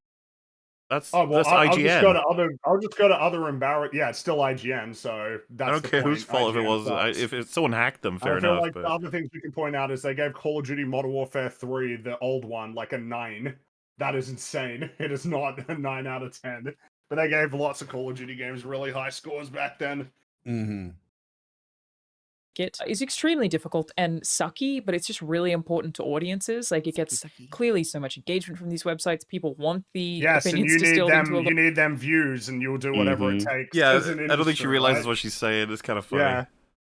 S2: That's
S9: that's
S2: IGN.
S9: I'll just go to other embarrass. Yeah, it's still IGN. So that's
S2: I don't care whose fault if it was. If someone hacked them, fair
S9: I feel
S2: enough.
S9: like the other things we can point out is they gave Call of Duty Modern Warfare 3, the old one, like a 9. That is insane. It is not a 9 out of 10. But they gave lots of Call of Duty games really high scores back then.
S6: Mm-hmm.
S15: It is extremely difficult and sucky, but it's just really important to audiences. Like, it gets clearly so much engagement from these websites. People want the opinions distilled into a
S9: you need them views, and you'll do whatever it takes.
S2: Yeah,
S9: as an
S2: I don't think she
S9: industry,
S2: realizes
S9: right?
S2: what she's saying. It's kind of funny.
S9: Yeah.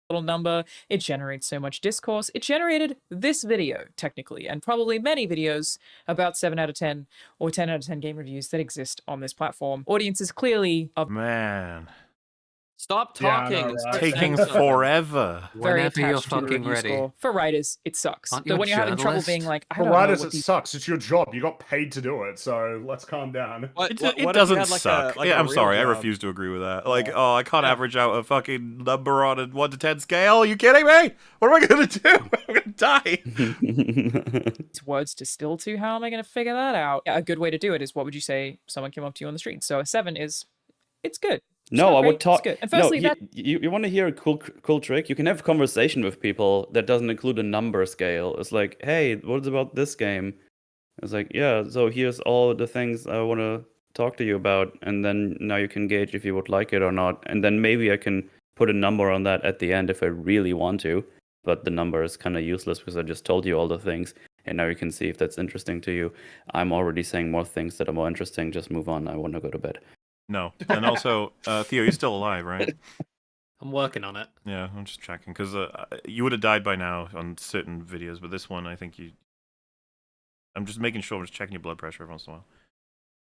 S15: little number. It generates so much discourse. It generated this video, technically, and probably many videos about 7 out of 10 or 10 out of 10 game reviews that exist on this platform. Audiences clearly are
S1: Stop talking.
S2: Yeah,
S1: and start
S2: taking
S1: saying something.
S2: forever.
S15: very
S7: Whenever you're
S15: attached to the
S7: fucking
S15: review
S7: ready.
S15: score. For writers, it sucks.
S7: Aren't
S15: So
S7: you a
S15: when you're having trouble
S7: journalist?
S15: being like, I
S9: For
S15: don't know
S9: writers,
S15: what
S9: it
S15: these...
S9: sucks. It's your job. You got paid to do it, so let's calm down.
S2: It doesn't suck. Yeah, I'm sorry. I refuse to agree with that. Like, oh, I can't average out a fucking number on a 1 to 10 scale. Are you kidding me? What am I gonna do? I'm gonna die.
S15: These words distill to, how am I going to figure that out? A good way to do it is, what would you say someone came up to you on the street? So a 7 is, it's good. It's
S5: No,
S15: not
S5: I
S15: great,
S5: would talk.
S15: It's good. And
S5: No,
S15: firstly,
S5: you want to hear a cool trick? You can have a conversation with people that doesn't include a number scale. It's like, hey, what is about this game? It's like, yeah, so here's all the things I want to talk to you about, and then now you can gauge if you would like it or not, and then maybe I can put a number on that at the end if I really want to. But the number is kind of useless because I just told you all the things, and now you can see if that's interesting to you. I'm already saying more things that are more interesting. Just move on. I want to go to bed.
S2: No, and also, Theo, you're still alive, right?
S7: I'm working on it.
S2: Yeah, I'm just checking because you would have died by now on certain videos, but this one, I think you. I'm just making sure. I'm just checking your blood pressure every once in a while.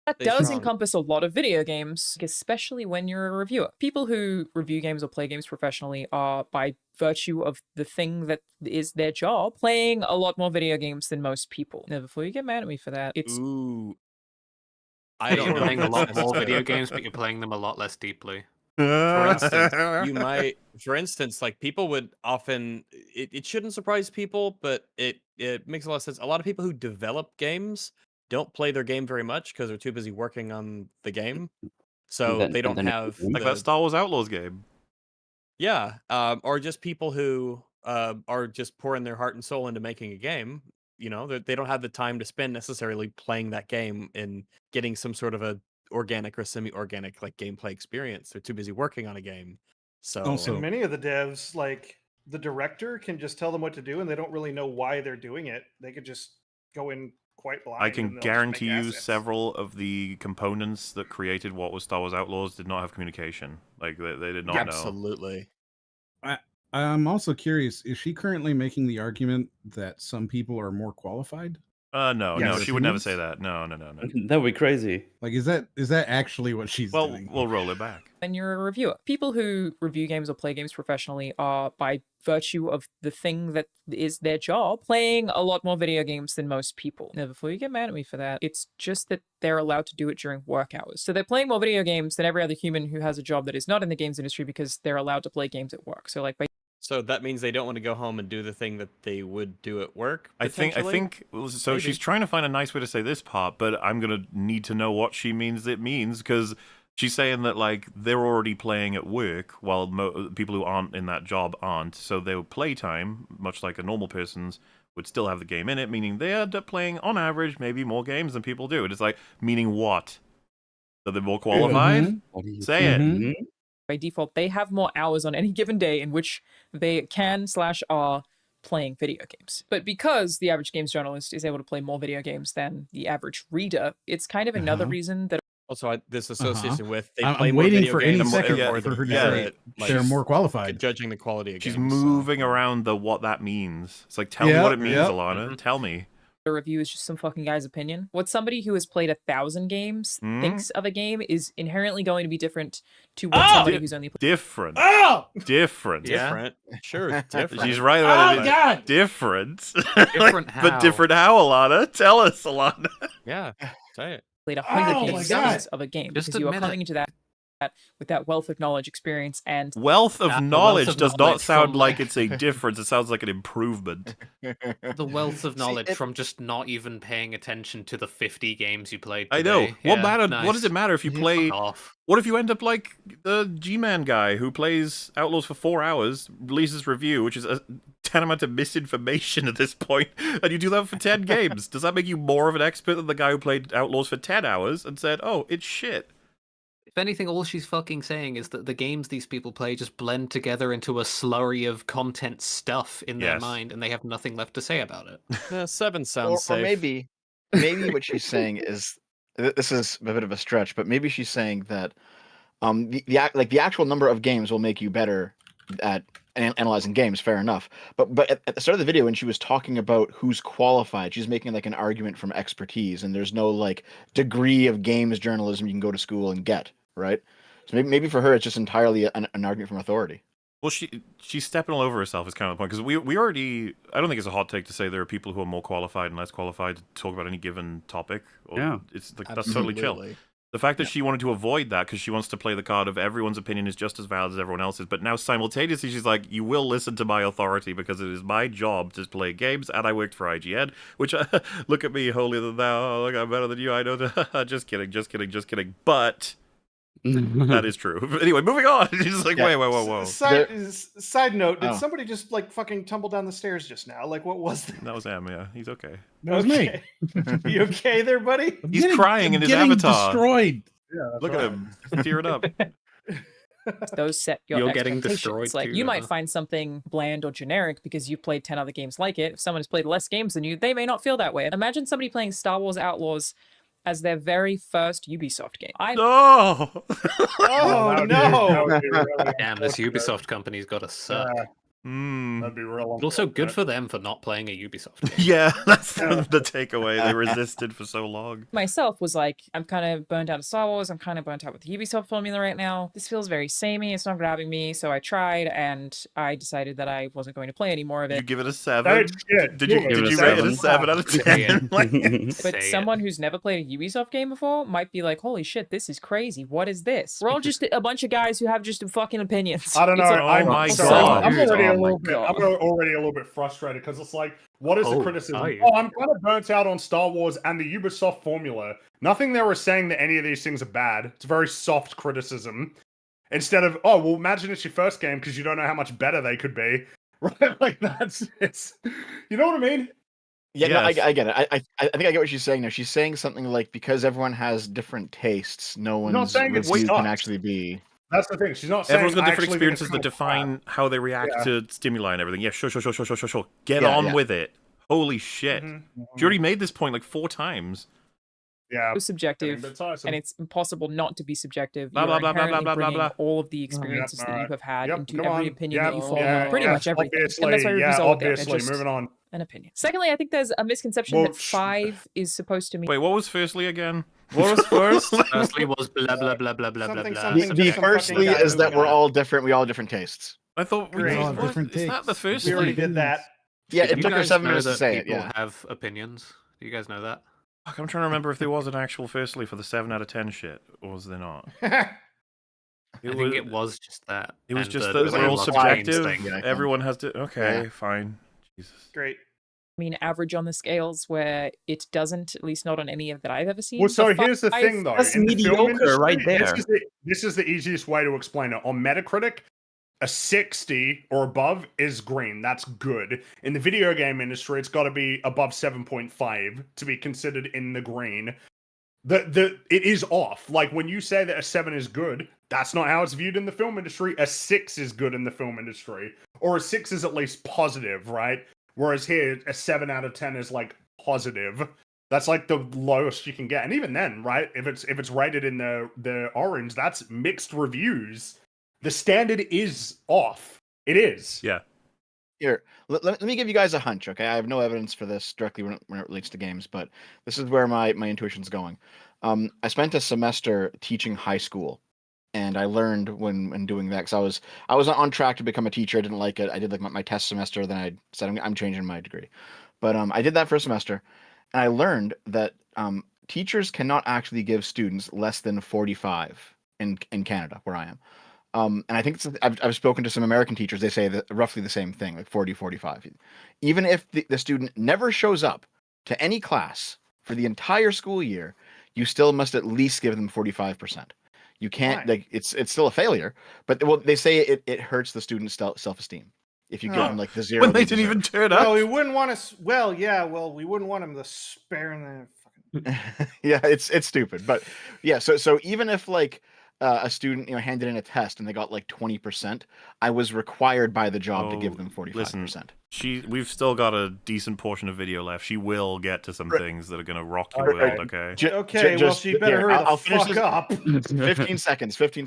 S15: that does encompass a lot of video games, especially when you're a reviewer. People who review games or play games professionally are, by virtue of the thing that is their job, playing a lot more video games than most people. Now, before you get mad at me for that, it's...
S1: Ooh.
S7: I don't know. You're playing a lot more video games, but you're playing them a lot less deeply.
S1: For instance, you might, for instance, like people would often, it shouldn't surprise people, but it makes a lot of sense. A lot of people who develop games don't play their game very much because they're too busy working on the game. So they don't have
S2: like that Star Wars Outlaws game.
S1: Yeah, or just people who are just pouring their heart and soul into making a game. You know, they don't have the time to spend necessarily playing that game and getting some sort of a organic or semi-organic like gameplay experience. They're too busy working on a game. So
S3: and many of the devs, like the director, can just tell them what to do, and they don't really know why they're doing it. They could just go in quite blind.
S2: I can guarantee you several of the components that created what was Star Wars Outlaws did not have communication. Like, they did not know.
S1: Absolutely.
S6: I'm also curious, is she currently making the argument that some people are more qualified?
S2: No, she would never say that. No.
S5: That would be crazy.
S6: Like, is that actually what she's doing?
S2: We'll roll it back.
S15: When you're a reviewer, people who review games or play games professionally are, by virtue of the thing that is their job, playing a lot more video games than most people. Now, before you get mad at me for that, it's just that they're allowed to do it during work hours. So they're playing more video games than every other human who has a job that is not in the games industry because they're allowed to play games at work. So like,
S1: so that means they don't want to go home and do the thing that they would do at work.
S2: I think so. Maybe. She's trying to find a nice way to say this part, but I'm gonna need to know what she means. It means because she's saying that like they're already playing at work while people who aren't in that job aren't. So their playtime, much like a normal person's, would still have the game in it, meaning they end up playing on average maybe more games than people do. And it's like meaning what? That they're more qualified? Say it.
S15: By default, they have more hours on any given day in which they can/are playing video games. But because the average games journalist is able to play more video games than the average reader, it's kind of another reason that
S1: also this association with they
S6: I'm
S1: play more
S6: waiting
S1: video
S6: for
S1: games
S6: any second for her to say they're more qualified.
S1: Judging the quality of
S2: She's
S1: games.
S2: moving around what that means. It's like, tell me what it means, Alana. Tell me.
S15: a review is just some fucking guy's opinion. What somebody who has played 1,000 games thinks of a game is inherently going to be different to what somebody who's only played
S2: different.
S1: Different. Sure, different.
S2: She's right about it.
S1: God. Different.
S2: Different how? But different how, Alana? Tell us, Alana.
S1: Yeah, say it.
S15: Played 100 games of a game because you are coming into that with that wealth of knowledge, experience, and
S2: wealth of knowledge does not sound like it's a difference. It sounds like an improvement.
S7: The wealth of knowledge from just not even paying attention to the 50 games you played today.
S2: I know. What matter?
S7: Nice.
S2: What does it matter if you play? What if you end up like the G-Man guy who plays Outlaws for 4 hours, releases review, which is a tantamount to misinformation at this point, and you do that for 10 games? Does that make you more of an expert than the guy who played Outlaws for 10 hours and said, "Oh, it's shit"?
S7: If anything, all she's fucking saying is that the games these people play just blend together into a slurry of content stuff in their mind, and they have nothing left to say about it.
S1: 7 sounds safe.
S4: Or maybe what she's saying is, this is a bit of a stretch, but maybe she's saying that the actual number of games will make you better at analyzing games. Fair enough, but at the start of the video, when she was talking about who's qualified, she's making like an argument from expertise, and there's no like degree of games journalism you can go to school and get. Right, so maybe for her it's just entirely an argument from authority.
S2: Well, she's stepping all over herself is kind of the point, because we already, I don't think it's a hot take to say there are people who are more qualified and less qualified to talk about any given topic. It's like that's totally chill. The fact that she wanted to avoid that because she wants to play the card of everyone's opinion is just as valid as everyone else's, but now simultaneously she's like, you will listen to my authority because it is my job to play games, and I worked for IGN, which, look at me, holier than thou, look, I'm better than you, I know. Just kidding, but that is true. Anyway, moving on. She's like, whoa.
S3: Side note, did somebody just like fucking tumble down the stairs just now? Like, what was that?
S2: That was Em, yeah. He's okay.
S6: That was me.
S3: You okay there, buddy?
S2: He's crying in his avatar.
S6: Destroyed.
S3: Yeah,
S2: look at him. Tearing up.
S15: Those set your
S7: You're getting
S15: expectations.
S7: destroyed
S15: Like
S7: too,
S15: you might find something bland or generic because you've played 10 other games like it. If someone has played less games than you, they may not feel that way. Imagine somebody playing Star Wars Outlaws as their very first Ubisoft game.
S2: No!
S3: Oh, no!
S7: Damn, this Ubisoft company's got to suck.
S9: That'd be real.
S7: But also good for them for not playing a Ubisoft game.
S2: Yeah, that's the takeaway. They resisted for so long.
S15: Myself was like, I'm kind of burnt out of Star Wars. I'm kind of burnt out with the Ubisoft formula right now. This feels very samey. It's not grabbing me. So I tried, and I decided that I wasn't going to play any more of it.
S2: You give it a 7? Did you rate it a 7 out of 10?
S15: But someone who's never played a Ubisoft game before might be like, holy shit, this is crazy. What is this? We're all just a bunch of guys who have just fucking opinions.
S9: I don't know.
S2: Oh my God.
S9: I'm already a little bit frustrated because it's like, What is the criticism? Oh, I'm kind of burnt out on Star Wars and the Ubisoft formula. Nothing there was saying that any of these things are bad. It's a very soft criticism. Instead of, oh, well, imagine it's your first game because you don't know how much better they could be. Right? Like, it's... You know what I mean?
S4: Yeah, no, I get it. I think I get what she's saying now. She's saying something like, because everyone has different tastes, no one's review can actually be...
S9: That's the thing. She's not saying
S2: everyone's got different experiences that define how they react to stimuli and everything. Yeah, sure. Get on with it. Holy shit. She already made this point like 4 times.
S9: Yeah.
S15: It's subjective, and it's impossible not to be subjective.
S2: Blah,
S15: You
S2: blah,
S15: are
S2: blah, blah,
S15: inherently
S2: blah, blah,
S15: bringing
S2: blah.
S15: all of the experiences that you have had into
S9: come
S15: every
S9: on.
S15: opinion that you form
S9: Yeah,
S15: on pretty much everything.
S9: Obviously,
S15: And that's why reviews all look at.
S9: obviously.
S15: Just
S9: Moving on.
S15: an opinion. Secondly, I think there's a misconception that 5 is supposed to mean...
S2: Wait, what was firstly again?
S5: What was first?
S7: Firstly was blah blah blah blah blah blah blah.
S4: The firstly is that we're all different. We all have different tastes.
S2: I thought we
S6: all have different tastes.
S2: Is that the first?
S3: We already did that.
S4: Yeah, it
S7: You
S4: took her
S7: guys
S4: 7
S7: know
S4: minutes to
S7: that
S4: say it.
S7: people
S4: Yeah.
S7: have opinions. Do you guys know that?
S2: Fuck, I'm trying to remember if there was an actual firstly for the 7 out of 10 shit, or was there not?
S7: I think it was just that.
S2: It was
S7: And
S2: just
S7: the
S2: that we're all
S7: love
S2: subjective.
S7: thing.
S2: Everyone has to. Okay, fine. Jesus.
S3: Great.
S15: I mean, average on the scales, where it doesn't, at least not on any of that I've ever seen.
S9: Well, so
S15: The
S9: here's the
S15: 5
S9: thing, though.
S5: That's
S9: In the film
S5: mediocre
S9: industry,
S5: right there.
S9: This is the easiest way to explain it. On Metacritic, a 60 or above is green. That's good. In the video game industry, it's got to be above 7.5 to be considered in the green. It is off. Like, when you say that a 7 is good, that's not how it's viewed in the film industry. A 6 is good in the film industry. Or a 6 is at least positive, right? Whereas here, a 7 out of 10 is like positive. That's like the lowest you can get. And even then, right? If it's rated in the orange, that's mixed reviews. The standard is off. It is.
S2: Yeah.
S4: Here, let me give you guys a hunch, okay? I have no evidence for this directly when it relates to games, but this is where my intuition's going. I spent a semester teaching high school, and I learned when doing that, because I was on track to become a teacher. I didn't like it. I did like my test semester, then I said I'm changing my degree. But I did that for a semester, and I learned that teachers cannot actually give students less than 45 in Canada, where I am. And I think I've spoken to some American teachers. They say that roughly the same thing, like 40, 45. Even if the student never shows up to any class for the entire school year, you still must at least give them 45%. You can't, like, it's still a failure, but they say it hurts the student's self-esteem if you give them like the 0
S2: when they didn't even turn up.
S3: Well, we wouldn't want to. We wouldn't want them to spare in the fucking.
S4: Yeah, it's stupid, but yeah. So even if like a student handed in a test and they got like 20%, I was required by the job to give them 45%.
S2: Listen, we've still got a decent portion of video left. She will get to some things that are gonna rock your world. Okay.
S3: Well, she better hurry the fuck up.
S4: 15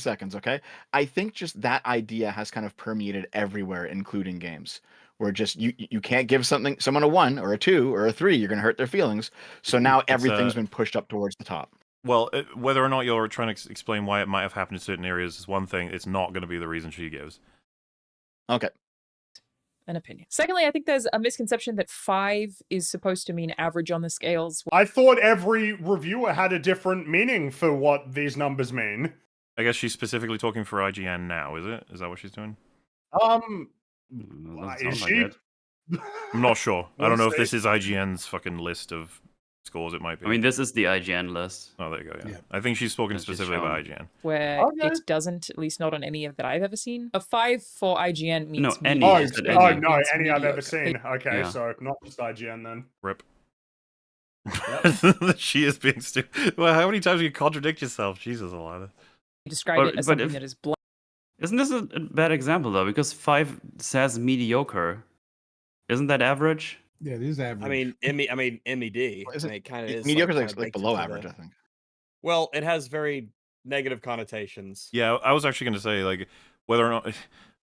S4: seconds. Okay. I think just that idea has kind of permeated everywhere, including games, where just you can't give someone a 1 or a 2 or a 3. You're gonna hurt their feelings. So now everything's been pushed up towards the top.
S2: Well, whether or not you're trying to explain why it might have happened in certain areas is one thing. It's not going to be the reason she gives.
S4: Okay.
S15: An opinion. Secondly, I think there's a misconception that 5 is supposed to mean average on the scales.
S9: I thought every reviewer had a different meaning for what these numbers mean.
S2: I guess she's specifically talking for IGN now, is it? Is that what she's doing?
S9: Is she?
S2: I'm not sure. I don't know if this is IGN's fucking list of scores. It might be.
S5: I mean, this is the IGN list.
S2: Oh, there you go. Yeah. I think she's spoken specifically about IGN.
S15: Where it doesn't, at least not on any of that I've ever seen. A 5 for IGN means
S5: any.
S9: No,
S15: means
S9: any I've ever
S15: mediocre.
S9: seen. Okay, so not just IGN then.
S2: Rip. Yep. She is being stupid. Well, how many times do you contradict yourself? Jesus, Alana.
S15: You described it as something that is blunt.
S5: Isn't this a bad example though? Because 5 says mediocre. Isn't that average?
S6: Yeah, it is average.
S1: I mean, MED.
S4: Well,
S1: it kind of is.
S4: Mediocre is
S1: kinda
S4: like
S1: baked
S4: below
S1: into
S4: average, I think.
S1: Well, it has very negative connotations.
S2: Yeah, I was actually going to say like whether or not.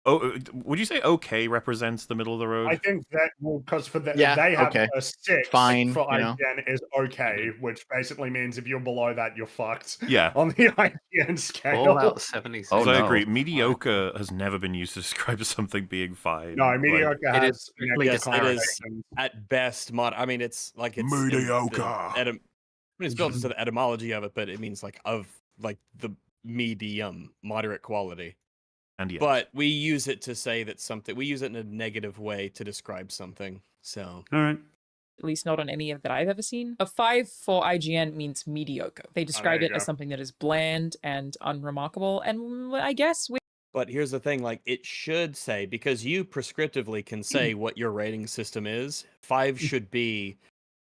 S2: Oh, would you say okay represents the middle of the road?
S9: I think that because for they
S4: Yeah,
S9: have
S4: okay.
S9: a 6
S4: Fine,
S9: for
S4: you know.
S9: IGN is okay, which basically means if you're below that, you're fucked.
S2: Yeah.
S9: On the IGN scale.
S7: All out 76.
S2: So I agree. Mediocre has never been used to describe something being fine.
S9: No, mediocre
S1: It
S9: has
S1: is,
S9: negative
S1: it is
S9: connotations.
S1: at best I mean, it's like it's
S9: Mediocre.
S1: I mean, it's built into the etymology of it, but it means like the medium, moderate quality.
S2: And yes.
S1: But we use it to say that we use it in a negative way to describe something. So,
S5: all right.
S15: At least not on any of that I've ever seen. A 5 for IGN means mediocre. They describe it as something that is bland and unremarkable, and I guess
S1: but here's the thing, like, it should say, because you prescriptively can say what your rating system is, 5 should be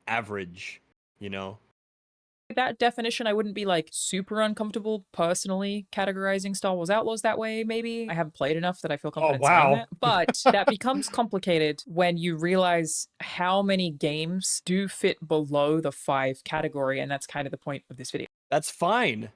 S1: average, you know?
S15: that definition, I wouldn't be like super uncomfortable personally categorizing Star Wars Outlaws that way, maybe. I haven't played enough that I feel confident saying that. But that becomes complicated when you realize how many games do fit below the 5 category, and that's kind of the point of this video.
S1: That's fine.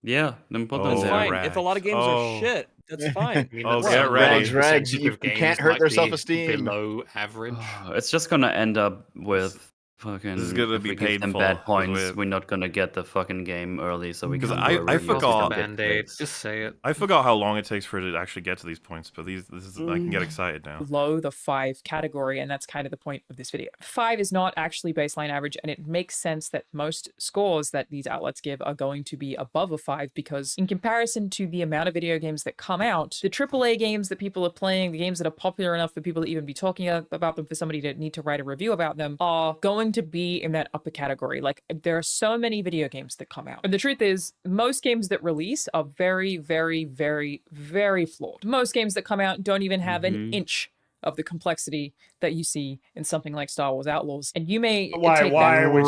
S5: Yeah, then put them
S1: That's
S5: there.
S1: fine. If a lot of games are shit, that's fine.
S7: I mean,
S2: Oh,
S7: that
S2: get
S7: some
S2: ready.
S4: Rags, you
S7: games
S4: can't hurt
S7: might
S4: their
S7: be
S4: self-esteem.
S7: Below average.
S5: It's just gonna end up with fucking.
S2: This is gonna
S5: if
S2: be
S5: we give them
S2: painful,
S5: bad
S2: 'cause
S5: points. We're not gonna get the fucking game early, so we can.
S2: Because
S5: do a
S2: I
S5: review
S2: forgot-
S5: to get
S7: Band-Aid.
S5: clicks.
S7: Just say it.
S2: I forgot how long it takes for it to actually get to these points, but this is I can get excited now.
S15: Below the 5 category, and that's kind of the point of this video. 5 is not actually baseline average, and it makes sense that most scores that these outlets give are going to be above a 5, because in comparison to the amount of video games that come out, the AAA games that people are playing, the games that are popular enough for people to even be talking about them, for somebody to need to write a review about them, are going to be in that upper category. Like, there are so many video games that come out. And the truth is, most games that release are very, very, very, very flawed. Most games that come out don't even have an inch of the complexity that you see in something like Star Wars Outlaws. And you may
S9: Why are we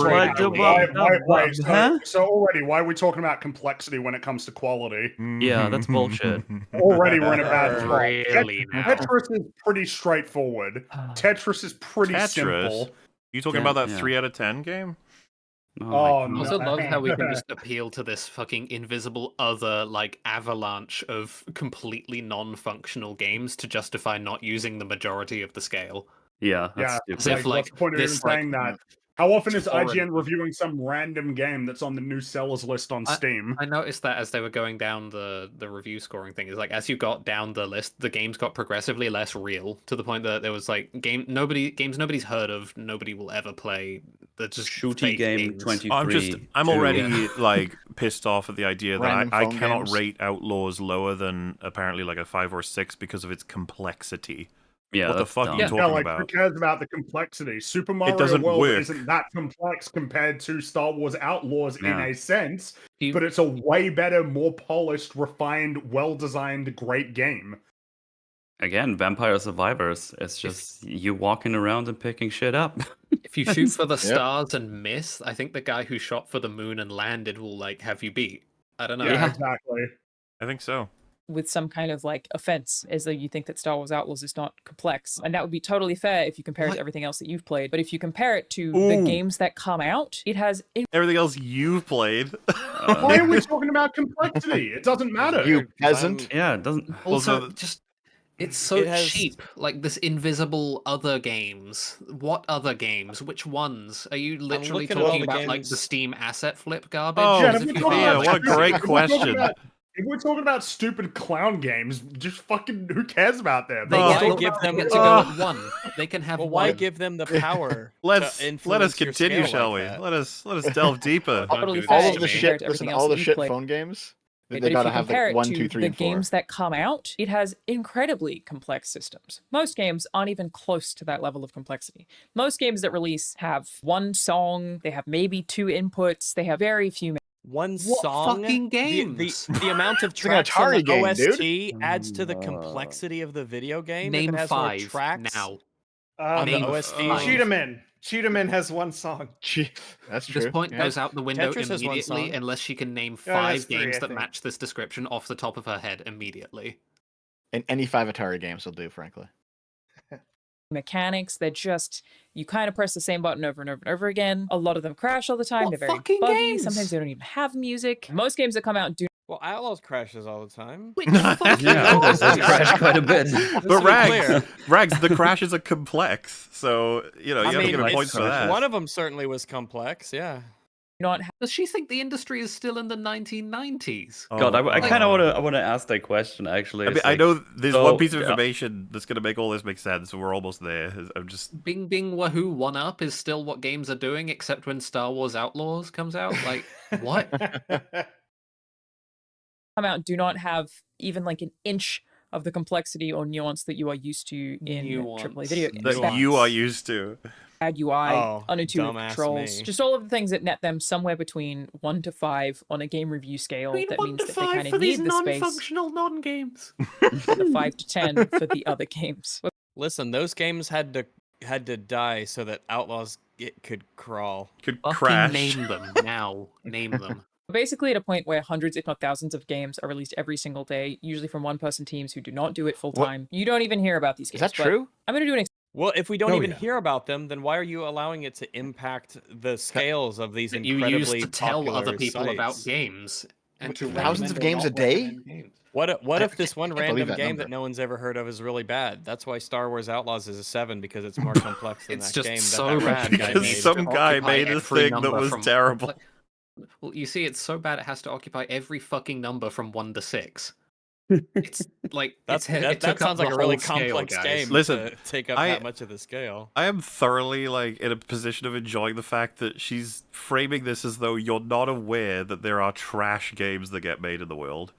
S5: Huh?
S9: so already, why are we talking about complexity when it comes to quality?
S5: Yeah, that's bullshit.
S9: Already we're in a bad spot.
S7: Really now.
S9: Tetris is pretty straightforward. Tetris is pretty simple.
S2: You talking about that 3 out of 10 game?
S9: Oh,
S7: I also love how we can just appeal to this fucking invisible other, like, avalanche of completely non-functional games to justify not using the majority of the scale.
S5: Yeah,
S9: Yeah,
S5: that's
S7: As if,
S9: what's the point of even
S7: this,
S9: saying that? How often is
S7: torrent-
S9: IGN reviewing some random game that's on the new sellers list on Steam?
S7: I noticed that as they were going down the review scoring thing, is like as you got down the list, the games got progressively less real, to the point that there was like games nobody's heard of, nobody will ever play. They're just
S5: Shooty
S7: fake
S5: game
S7: games.
S5: 23.
S2: I'm already like pissed off at the idea that
S4: Random
S2: I
S4: phone
S2: cannot
S4: games.
S2: rate Outlaws lower than apparently like a 5 or 6 because of its complexity.
S5: Yeah,
S2: what the
S5: that's
S2: fuck
S5: dumb.
S2: are you talking
S9: Yeah, like who
S2: about?
S9: cares about the complexity? Super Mario
S2: doesn't
S9: World
S2: work.
S9: isn't that complex compared to Star Wars Outlaws
S5: Yeah.
S9: in a sense, but it's a way better, more polished, refined, well-designed, great game.
S5: Again, Vampire Survivors. It's just you walking around and picking shit up.
S7: If you shoot for the stars and miss, I think the guy who shot for the moon and landed will like have you beat. I don't know.
S9: Yeah, exactly.
S2: I think so.
S15: With some kind of like offense, as though you think that Star Wars Outlaws is not complex. And that would be totally fair if you compare it to everything else that you've played. But if you compare it to the games that come out, it has
S2: Everything else you've played.
S9: Why are we talking about complexity? It doesn't matter.
S4: You peasant.
S5: Yeah, it doesn't.
S7: Also, just it's so cheap. Like this invisible other games. What other games? Which ones? Are you literally
S1: looking at all
S7: talking
S1: the
S7: about like
S1: games.
S7: the Steam asset flip garbage?
S2: Oh,
S9: Yeah,
S7: As if you
S2: yeah,
S7: are,
S2: what a great
S9: If we're talking
S2: question.
S9: about- If we're talking about stupid clown games, just fucking who cares about them?
S7: They
S1: Why
S7: get,
S1: give them-
S7: they get to go at one. They can have
S1: Well, why
S7: one.
S1: give them the power?
S2: Let
S1: to
S2: us
S1: influence your
S2: continue,
S1: scale
S2: shall
S1: like
S2: we?
S1: that?
S2: Let us delve deeper.
S7: Don't
S15: Totally
S7: do
S15: fair
S7: this
S4: All
S7: to
S4: of the
S7: me.
S15: compared
S4: shit,
S15: to
S4: listen,
S15: everything
S4: all
S15: else
S4: the
S15: that you've
S4: shit
S15: played.
S4: phone games,
S15: But
S4: they
S15: if
S4: gotta
S15: you
S4: have
S15: compare
S4: like
S15: it
S4: 1,
S15: to
S4: 2, 3,
S15: the
S4: and 4.
S15: games that come out, it has incredibly complex systems. Most games aren't even close to that level of complexity. Most games that release have one song, they have maybe 2 inputs, they have very few.
S1: One
S7: What
S1: song.
S7: fucking
S1: The,
S7: games?
S1: the amount of
S4: It's like an
S1: tracks on
S4: Atari
S1: the
S4: game,
S1: OST
S4: dude.
S1: adds to the complexity of the video game.
S7: Name
S1: if it has more
S7: 5
S1: tracks
S7: now.
S1: on the
S7: Name
S1: OST.
S7: five.
S3: Cheetahman has one song.
S4: Gee, that's true.
S7: This point
S1: Yeah.
S7: goes out the window
S1: Tetris has one
S7: immediately
S1: song.
S7: unless she can name
S3: Yeah, that's
S7: 5
S3: three,
S7: games
S3: I
S7: that
S3: think.
S7: match this description off the top of her head immediately.
S4: And any 5 Atari games will do, frankly.
S15: Mechanics, they're just, you kind of press the same button over and over and over again. A lot of them crash all the time.
S7: What
S15: They're very
S7: fucking
S15: buggy.
S7: games?
S15: Sometimes they don't even have music. Most games that come out do.
S1: Well, Outlaws crashes all the time.
S7: Which fucking
S5: Yeah, Outlaws does crash quite a bit.
S2: But
S1: clear.
S2: Rags, the crashes are complex, so you know you
S1: I
S2: have to
S1: mean,
S2: give him
S1: it's-
S2: points for that.
S1: one of them certainly was complex. Yeah.
S15: Not
S7: Does she think the industry is still in the 1990s?
S5: God, I
S2: Oh,
S5: kind of want to ask that question actually.
S2: I mean,
S5: It's
S2: I
S5: like,
S2: know there's
S5: so-
S2: one piece of
S5: yeah.
S2: information that's going to make all this make sense. We're almost there. I'm just
S7: Bing Bing Wahoo 1-Up is still what games are doing, except when Star Wars Outlaws comes out? Like, what?
S15: come out do not have even like an inch of the complexity or nuance that you are used to in AAA video games.
S2: That you are used to.
S15: Bad UI, unintuitive
S1: dumbass
S15: controls,
S1: me.
S15: just all of the things that net them somewhere between 1 to 5 on a game review scale. That means that they kind of need the space.
S7: Non-functional non-games.
S15: The 5 to 10 for the other games.
S1: Listen, those games had to die so that Outlaws could crawl.
S2: Could
S7: Fucking
S2: crash.
S7: name them now. Name them.
S15: Basically at a point where hundreds, if not thousands of games are released every single day, usually from one-person teams who do not do it full-time. You don't even hear about these games.
S4: Is that true?
S15: I'm going to do an
S1: Well, if we don't even hear about them, then why are you allowing it to impact the scales of these incredibly
S7: You used to tell
S1: popular
S7: other people
S1: sites?
S7: about games. And to
S4: Thousands of
S7: recommend or
S4: games a
S7: not
S4: day?
S7: recommend games.
S1: What if this one
S4: can't believe
S1: random
S4: that
S1: game
S4: number.
S1: that no one's ever heard of is really bad? That's why Star Wars Outlaws is a 7, because it's more complex than
S7: It's
S1: that
S7: just
S1: game.
S7: so
S1: that
S7: bad
S1: random guy
S2: Because
S1: made.
S2: some guy
S7: Occupy
S2: made a
S7: every
S2: thing that
S7: number
S2: was
S7: from-
S2: terrible.
S7: Well, you see, it's so bad it has to occupy every fucking number from 1 to 6. It's like
S1: That sounds like a really complex game
S2: Listen,
S1: to take up
S2: I-
S1: that much of the scale.
S2: I am thoroughly like in a position of enjoying the fact that she's framing this as though you're not aware that there are trash games that get made in the world.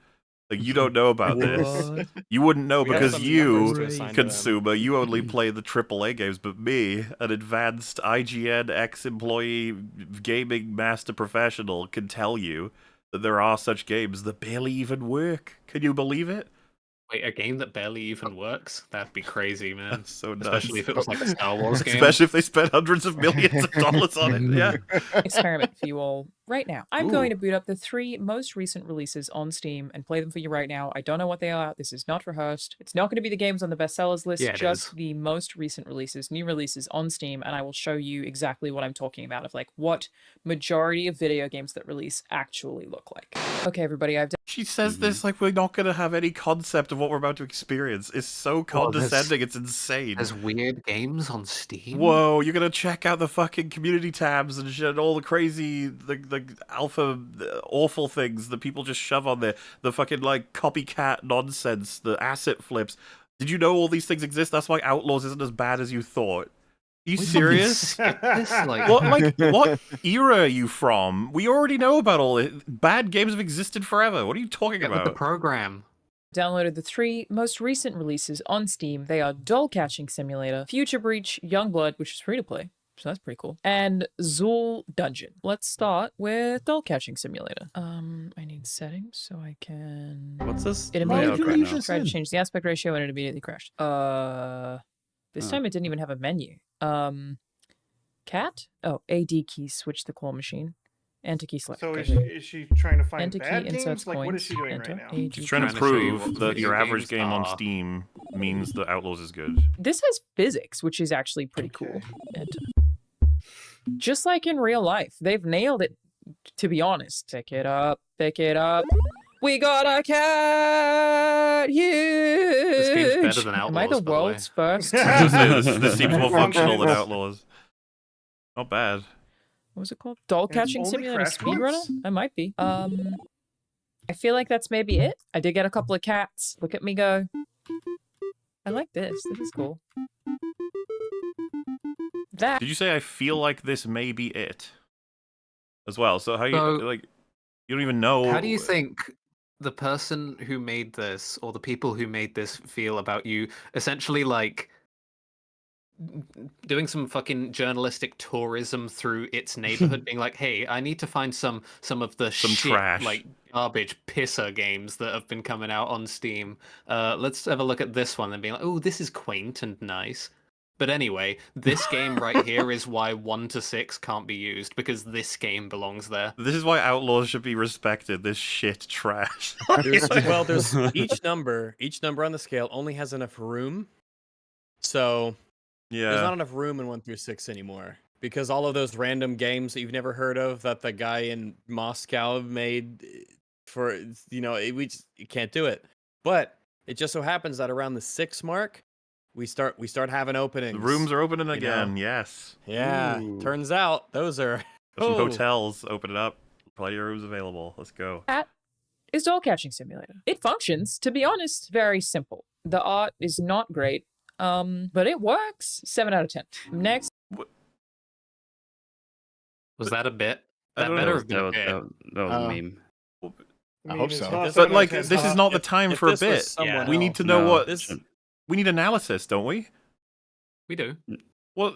S2: Like you don't know about this. You wouldn't know
S1: We have
S2: because
S1: some
S2: you,
S1: numbers to assign to them.
S2: consumer, you only play the AAA games. But me, an advanced IGN ex-employee gaming master professional, can tell you that there are such games that barely even work. Can you believe it?
S7: Wait, a game that barely even works? That'd be crazy, man.
S2: That's so nuts.
S7: Especially if it was like a Star Wars game.
S2: Especially if they spent hundreds of millions of dollars on it. Yeah.
S15: experiment for you all right now. I'm
S2: Ooh.
S15: going to boot up the 3 most recent releases on Steam and play them for you right now. I don't know what they are. This is not rehearsed. It's not going to be the games on the bestsellers list,
S7: Yeah, it
S15: just
S7: is.
S15: the most recent releases, new releases on Steam, and I will show you exactly what I'm talking about of like what majority of video games that release actually look like. Okay, everybody, I've done
S2: She says this like we're not going to have any concept of what we're about to experience. It's so condescending, it's insane.
S7: There's weird games on Steam.
S2: Whoa, you're going to check out the fucking community tabs and shit, all the crazy, the alpha, awful things that people just shove on there. The fucking, like, copycat nonsense, the asset flips. Did you know all these things exist? That's why Outlaws isn't as bad as you thought. Are you serious? What era are you from? We already know about all it. Bad games have existed forever. What are you talking about?
S7: The program.
S15: downloaded the 3 most recent releases on Steam. They are Doll Catching Simulator, Future Breach, Youngblood, which is free to play, so that's pretty cool, and Zool Dungeon. Let's start with Doll Catching Simulator. I need settings so I can...
S1: What's this?
S15: It immediately crashed. Tried to change the aspect ratio and it immediately crashed. This time it didn't even have a menu. Cat? Oh, AD key, switch the claw machine. Enter key select.
S3: So
S15: Okay.
S3: is she trying to find
S15: Enter key
S3: bad
S15: inserts
S3: games? Like, what is
S15: coins.
S3: she doing
S15: Enter
S3: right now?
S15: AD
S2: She's trying to
S7: Trying to show you
S2: prove
S7: what
S2: that
S7: video
S2: your average
S7: games
S2: game on
S7: are.
S2: Steam means that Outlaws is good.
S15: This has physics, which is actually pretty cool. Enter. Just like in real life, they've nailed it, to be honest. Pick it up, pick it up. We got a cat huge.
S7: This game's better than Outlaws,
S15: Am I the
S7: by the way.
S15: world's first?
S2: I was gonna say, this seems more functional than Outlaws. Not bad.
S15: What was it called? Doll
S3: It's
S15: Catching
S3: only
S15: Simulator
S3: Crash
S15: Speedrunner?
S3: Course?
S15: I might be. I feel like that's maybe it. I did get a couple of cats. Look at me go. I like this. This is cool. That.
S2: Did you say I feel like this may be it? As well. So how you
S7: So-
S2: like? You don't even know.
S7: How do you think the person who made this, or the people who made this, feel about you essentially like doing some fucking journalistic tourism through its neighborhood, being like, "Hey, I need to find some of the
S2: Some
S7: shit,
S2: trash.
S7: like garbage pisser games that have been coming out on Steam. Let's have a look at this one," and being like, "Oh, this is quaint and nice." But anyway, this game right here is why 1 to 6 can't be used, because this game belongs there.
S2: This is why Outlaws should be respected. This shit trash.
S1: There's each number on the scale only has enough room. So there's not
S2: Yeah.
S1: enough room in 1 through 6 anymore. Because all of those random games that you've never heard of that the guy in Moscow made for, you can't do it. But it just so happens that around the 6 mark, we start having openings.
S2: The rooms are opening
S1: you
S2: again.
S1: know?
S2: Yes.
S1: Yeah.
S9: Ooh.
S1: Turns out those are
S2: Some
S1: Oh.
S2: hotels opening up. Plenty of rooms available. Let's go.
S15: That is Doll Catching Simulator. It functions, to be honest, very simple. The art is not great, but it works. 7 out of 10. Next.
S7: Was that a bit?
S2: I
S7: That
S2: don't
S7: better
S2: know.
S7: have been a bit.
S5: That was a meme.
S4: I hope so.
S2: But like, this is not the time for a bit. We need to know what. We need analysis, don't we?
S7: We do.
S2: What?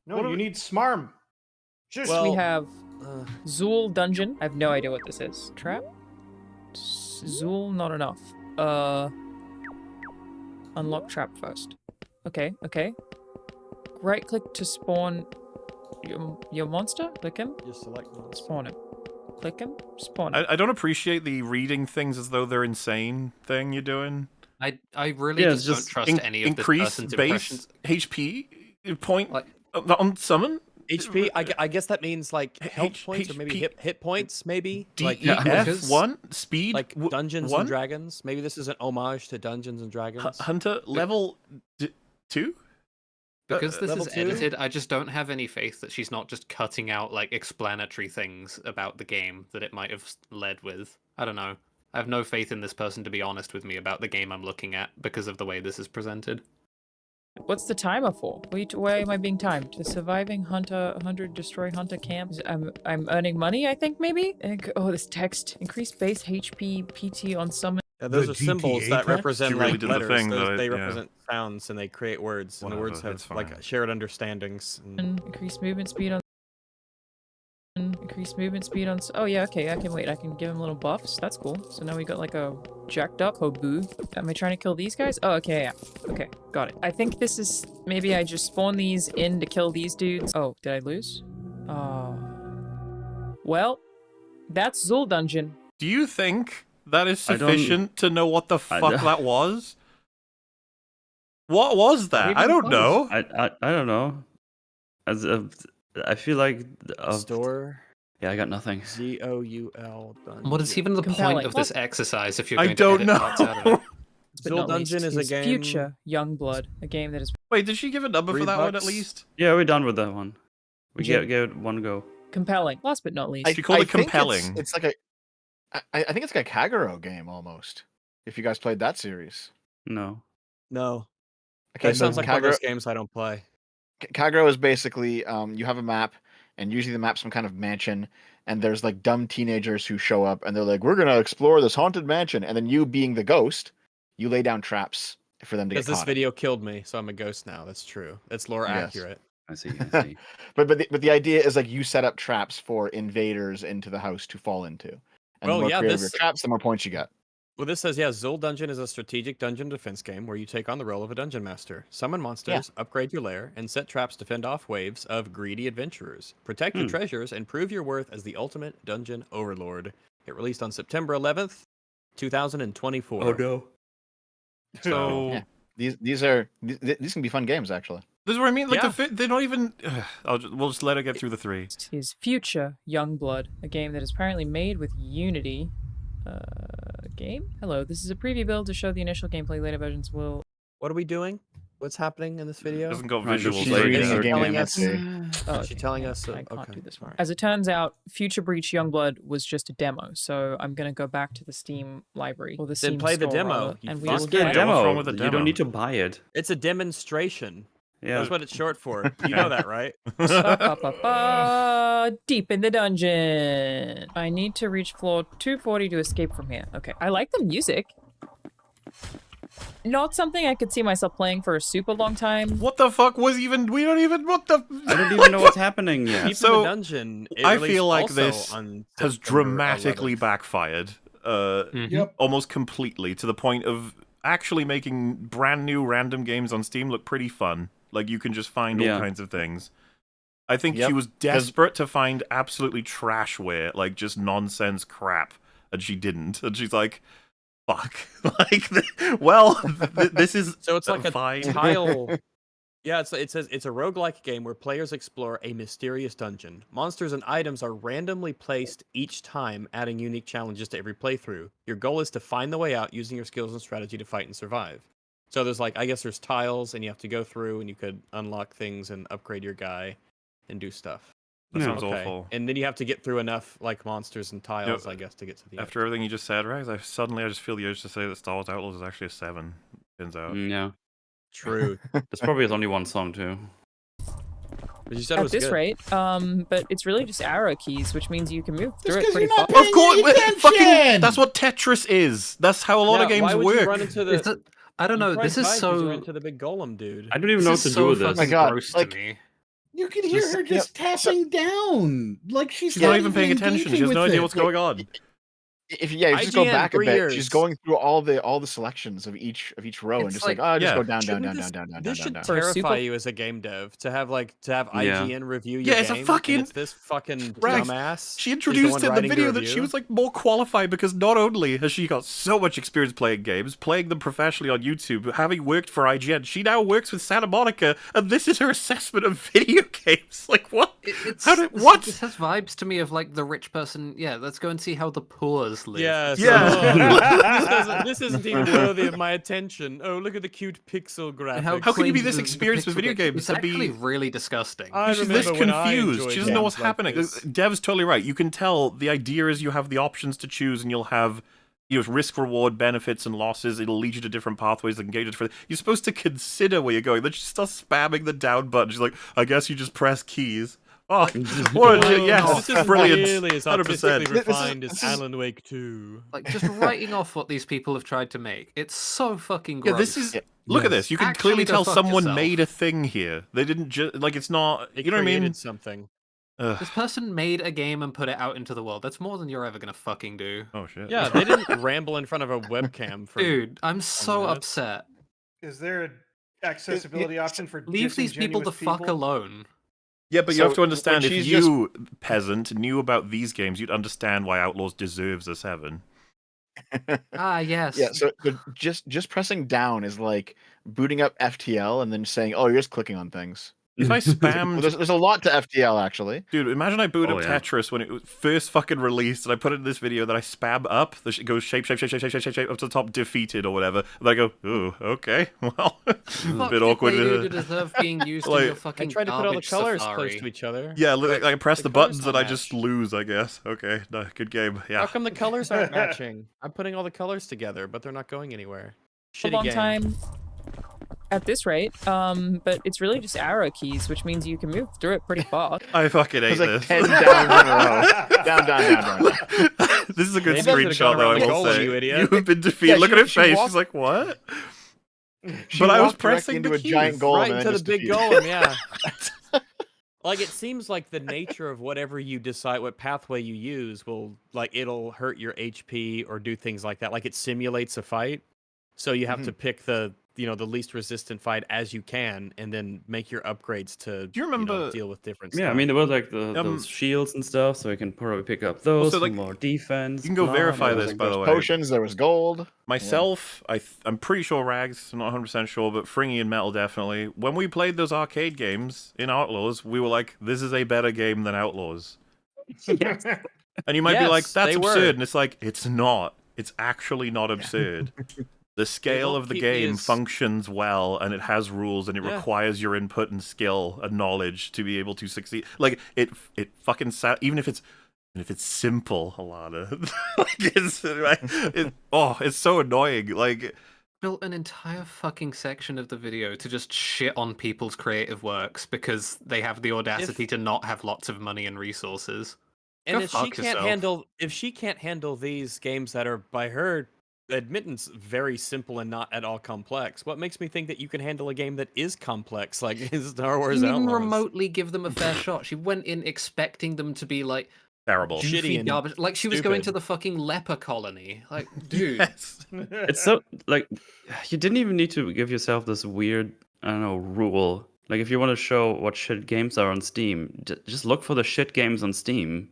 S3: No, you need Smarm.
S15: Well, we have Zool Dungeon. I have no idea what this is. Trap? Zool, not enough. Unlock trap first. Okay. Right click to spawn your monster. Click him.
S1: Just select monster.
S15: Spawn him. Click him. Spawn him.
S2: I don't appreciate the reading things as though they're insane thing you're doing.
S7: I really just don't trust any of this person's impressions.
S2: Increase base HP point on summon.
S1: HP, I guess that means like health points or maybe hit points, maybe.
S2: Like DEF1 speed,
S1: like Dungeons and Dragons. Maybe this is an homage to Dungeons and Dragons.
S2: Hunter level 2.
S7: Because this is edited, I just don't have any faith that she's not just cutting out like explanatory things about the game that it might have led with. I don't know. I have no faith in this person to be honest with me about the game I'm looking at because of the way this is presented.
S15: What's the timer for? Why am I being timed? The surviving hunter destroy hunter camps. I'm earning money, I think, maybe? Oh, this text. Increase base HP PT on summon.
S1: Yeah, those are symbols that represent like letters. They
S2: yeah. represent
S1: sounds and they create words. And the words have like shared understandings.
S15: Increase movement speed on. Increase movement speed on. Oh yeah, okay. I can wait. I can give him little buffs. That's cool. So now we got like a jacked up Hobu. Am I trying to kill these guys? Oh, okay, yeah. Okay, got it. I think this is maybe I just spawn these in to kill these dudes. Oh, did I lose? Well, that's Zool Dungeon.
S2: Do you think that is sufficient to know what the fuck that was? What was that? I don't know.
S5: I don't know. I feel like
S1: store.
S5: Yeah, I got nothing.
S1: ZOUL Dungeon.
S7: What is even the point of this exercise if you're going
S2: I don't
S7: to
S2: know.
S7: parts out of it?
S1: Zool Dungeon is a game.
S15: Future Youngblood, a game that is.
S2: Wait, did she give a number for that one at least?
S5: Yeah, we're done with that one. We gave it one go.
S15: Compelling. Last but not least.
S2: She called it compelling.
S4: It's like I think it's like a Kagero game almost. If you guys played that series.
S5: No.
S1: Okay, that sounds like one of those games I don't play.
S4: Kagero is basically you have a map, and usually the map's some kind of mansion, and there's like dumb teenagers who show up, and they're like, "We're gonna explore this haunted mansion," and then you, being the ghost, you lay down traps for them to get caught.
S1: Because this video killed me, so I'm a ghost now. That's true. It's lore accurate.
S5: I see.
S4: but the idea is like you set up traps for invaders into the house to fall into, and the more creative your traps, the more points you get.
S1: Well, this says, Zool Dungeon is a strategic dungeon defense game where you take on the role of a dungeon master, summon monsters, upgrade your lair, and set traps to fend off waves of greedy adventurers. Protect your treasures and prove your worth as the ultimate dungeon overlord. It released on September 11th, 2024.
S5: Oh no!
S2: So
S4: these can be fun games actually.
S2: This is what I mean. Like they're not even. We'll just let it get through the 3.
S15: Is Future Youngblood, a game that is apparently made with Unity. Game? Hello, this is a preview build to show the initial gameplay. Later versions will.
S1: What are we doing? What's happening in this video?
S2: Doesn't got visuals.
S1: She's telling us.
S15: I can't do this one. As it turns out, Future Breach Youngblood was just a demo, so I'm gonna go back to the Steam library or the Steam
S1: play the
S15: store,
S1: demo.
S15: rather, and we will
S5: get
S15: get
S5: a demo.
S2: What's wrong with the demo?
S5: You don't need to buy it.
S1: It's a demonstration.
S5: Yeah.
S1: That's what it's short for. You know that, right?
S15: Deep in the dungeon. I need to reach floor 240 to escape from here. Okay. I like the music. Not something I could see myself playing for a super long time.
S2: What the fuck was even? We don't even. What the?
S5: I don't even know what's happening yet.
S1: Deep in the dungeon.
S2: I feel like this has dramatically backfired. Almost completely to the point of actually making brand new random games on Steam look pretty fun. Like, you can just find all kinds of things. I think she was desperate to find absolutely trashware, like just nonsense crap, and she didn't. And she's like, fuck. Like, this is
S1: so it's like
S2: fine.
S1: A tile. Yeah, it says it's a roguelike game where players explore a mysterious dungeon. Monsters and items are randomly placed each time, adding unique challenges to every playthrough. Your goal is to find the way out using your skills and strategy to fight and survive. So there's I guess there's tiles, and you have to go through, and you could unlock things and upgrade your guy and do stuff.
S2: That sounds awful.
S1: And then you have to get through enough monsters and tiles, I guess, to get to the end.
S2: After everything you just said, Rags, I just feel the urge to say that Star Wars Outlaws is actually a 7. Turns out.
S5: Yeah.
S1: True.
S5: There's probably only one song too.
S1: You said it
S15: At
S1: was
S15: this
S1: good.
S15: rate, but it's really just arrow keys, which means you can move through it
S6: 'cause
S15: pretty
S6: you're not
S15: fast.
S2: Of course,
S6: attention!
S2: fucking. That's what Tetris is. That's how a lot of
S1: Yeah,
S2: games
S1: why would you
S2: work.
S1: run into the?
S7: I don't
S1: You
S7: know.
S1: probably
S7: This is
S1: died 'cause you ran
S7: so.
S1: into the big golem, dude.
S5: I don't even know what
S7: This
S5: to
S7: is
S5: do
S7: so
S5: with this.
S7: fucking
S4: My God,
S7: gross
S4: like-
S7: to me.
S6: You can hear her just tapping down. Like she's
S2: She's not even paying attention. She
S6: engaging
S2: has no
S6: with
S2: idea
S6: it.
S2: what's going on.
S4: If you just go
S1: IGN,
S4: back a
S1: 3
S4: bit,
S1: years.
S4: she's going through all the selections of each row and
S7: It's
S4: just like,
S7: like-
S4: oh, just
S2: Yeah.
S4: go down, down,
S1: Shouldn't
S4: down,
S1: this,
S4: down, down,
S1: this
S4: down,
S1: should
S4: down.
S15: For
S1: terrify
S15: super-
S1: you as a game dev to have
S5: Yeah.
S1: IGN review your
S2: Yeah,
S1: game.
S2: it's a
S1: and
S2: fucking-
S1: it's this fucking
S2: Rex,
S1: dumbass.
S2: She
S1: is
S2: introduced
S1: one
S2: in the
S1: writing
S2: video that she
S1: review.
S2: was like more qualified because not only has she got so much experience playing games, playing them professionally on YouTube, but having worked for IGN, she now works with Santa Monica, and this is her assessment of video games. Like what? What?
S7: This has vibes to me of like the rich person. Yeah, let's go and see how the poors live.
S1: Yes.
S2: Yeah.
S1: This isn't even worthy of my attention. Oh, look at the cute pixel graphics.
S2: How can you be
S7: clean
S2: this
S7: the
S2: experienced with
S7: pixel
S2: video
S7: bit-
S2: games
S7: It's
S2: to
S7: actually
S2: be
S7: really disgusting.
S1: I
S2: She's this
S1: remember when I
S2: confused.
S1: enjoyed
S2: She doesn't know what's
S1: games like
S2: happening.
S1: this.
S2: Dev's totally right. You can tell the idea is you have the options to choose, and you'll have risk reward benefits and losses. It'll lead you to different pathways that engage different. You're supposed to consider where you're going. Then she starts spamming the down button. She's like, I guess you just press keys. Oh, what a yes,
S1: This is
S2: brilliant.
S1: really as
S2: 100%.
S1: artistically
S4: This is-
S1: refined as
S4: this is-
S1: Alan Wake 2.
S7: Like just writing off what these people have tried to make. It's so fucking gross.
S2: Yeah, this is. Look at this. You can
S7: Actually
S2: clearly
S7: go
S2: tell
S7: fuck
S2: someone
S7: yourself.
S2: made a thing here. They didn't just like it's not.
S1: It
S2: You know what I mean?
S1: created something.
S2: Ugh.
S7: This person made a game and put it out into the world. That's more than you're ever gonna fucking do.
S2: Oh shit.
S1: Yeah, they didn't ramble in front of a webcam for.
S7: Dude, I'm so
S1: minutes.
S7: upset.
S3: Is there an accessibility option for
S7: Leave these people the
S3: disingenuous
S7: fuck alone.
S2: Yeah, but you
S4: So,
S2: have to understand
S4: when
S2: if
S4: she's
S2: you, peasant, knew about these games, you'd understand why Outlaws deserves a 7.
S7: Ah, yes.
S4: Yeah, so just pressing down is like booting up FTL and then saying, "Oh, you're just clicking on things."
S2: If I spammed,
S4: Well, there's a lot to FTL actually.
S2: dude, imagine I boot
S5: Oh,
S2: up
S5: yeah.
S2: Tetris when it was first fucking released, and I put it in this video that I spam up. It goes shape up to the top, defeated or whatever. And I go, ooh, okay, well, a
S7: Fuck
S2: bit
S7: did
S2: awkward.
S7: they do to deserve being used in
S2: Like-
S7: your
S1: I
S7: fucking
S1: tried to put all the
S7: garbage
S1: colors
S7: safari.
S1: close to each other.
S2: Yeah, look, I press the
S1: colors
S2: buttons
S1: don't
S2: and I just
S1: match.
S2: lose, I guess. Okay, no, good game. Yeah.
S1: How come the colors aren't matching? I'm putting all the colors together, but they're not going anywhere.
S15: A
S1: Shitty
S15: long
S1: game.
S15: time. At this rate, but it's really just arrow keys, which means you can move through it pretty fast.
S2: I fucking hate
S4: There's like
S2: this.
S4: 10 downs in a row. Down.
S2: This is a good
S1: Maybe I should've
S2: screenshot,
S1: gone
S2: though, I
S1: around the
S2: will
S1: goal,
S2: say.
S1: you idiot.
S2: You have been defeated.
S4: Yeah,
S2: Look
S4: she-
S2: at her
S4: she
S2: face.
S4: walked-
S2: She's like, what?
S4: She
S2: But I was
S4: walked directly
S2: pressing
S4: into
S2: the
S4: a giant
S2: keys.
S4: golem
S1: Right
S4: and
S1: into
S4: then
S1: the
S4: just
S1: big
S4: defeated.
S1: golem, yeah. Like, it seems like the nature of whatever you decide, what pathway you use, will, like, it'll hurt your HP or do things like that. Like, it simulates a fight. So you have to pick the least resistant fight as you can, and then make your upgrades to
S2: Do you remember-
S1: deal with different
S5: Yeah, I
S1: stuff.
S5: mean, there were like those shields and stuff, so you can probably pick up those
S2: Also,
S5: for
S2: like,
S5: more defense.
S2: You can go
S5: blah,
S2: verify
S5: blah,
S2: this,
S5: blah.
S2: by the way.
S4: Potions, there was gold.
S2: Myself, I'm pretty sure Rags, I'm not 100% sure, but Fringy and Metal definitely. When we played those arcade games in Outlaws, we were like, this is a better game than Outlaws. And you might be
S1: Yes,
S2: like, that's
S1: they were.
S2: absurd. And it's like, it's not. It's actually not absurd. The scale
S1: don't
S2: of the
S1: keep me
S2: game
S1: as-
S2: functions well, and it has rules, and it
S1: Yeah.
S2: requires your input and skill and knowledge to be able to succeed. Like it fucking even if it's simple, Alana. Like it's so annoying. Like
S7: Built an entire fucking section of the video to just shit on people's creative works because they have the audacity to not have lots of money and resources.
S1: And
S7: Go
S1: if she
S7: fuck
S1: can't handle these games that are by her admittance very simple and not at all complex, what makes me think that you can handle a game that is complex like Star Wars
S7: She didn't even
S1: Outlaws?
S7: remotely give them a fair shot. She went in expecting them to be like
S2: terrible.
S1: Shitty
S7: goofy
S1: and
S7: garbage. Like she was going to
S1: stupid.
S7: the fucking leper colony. Like, dude.
S2: Yes.
S5: It's so like you didn't even need to give yourself this weird, I don't know, rule. Like if you want to show what shit games are on Steam, just look for the shit games on Steam.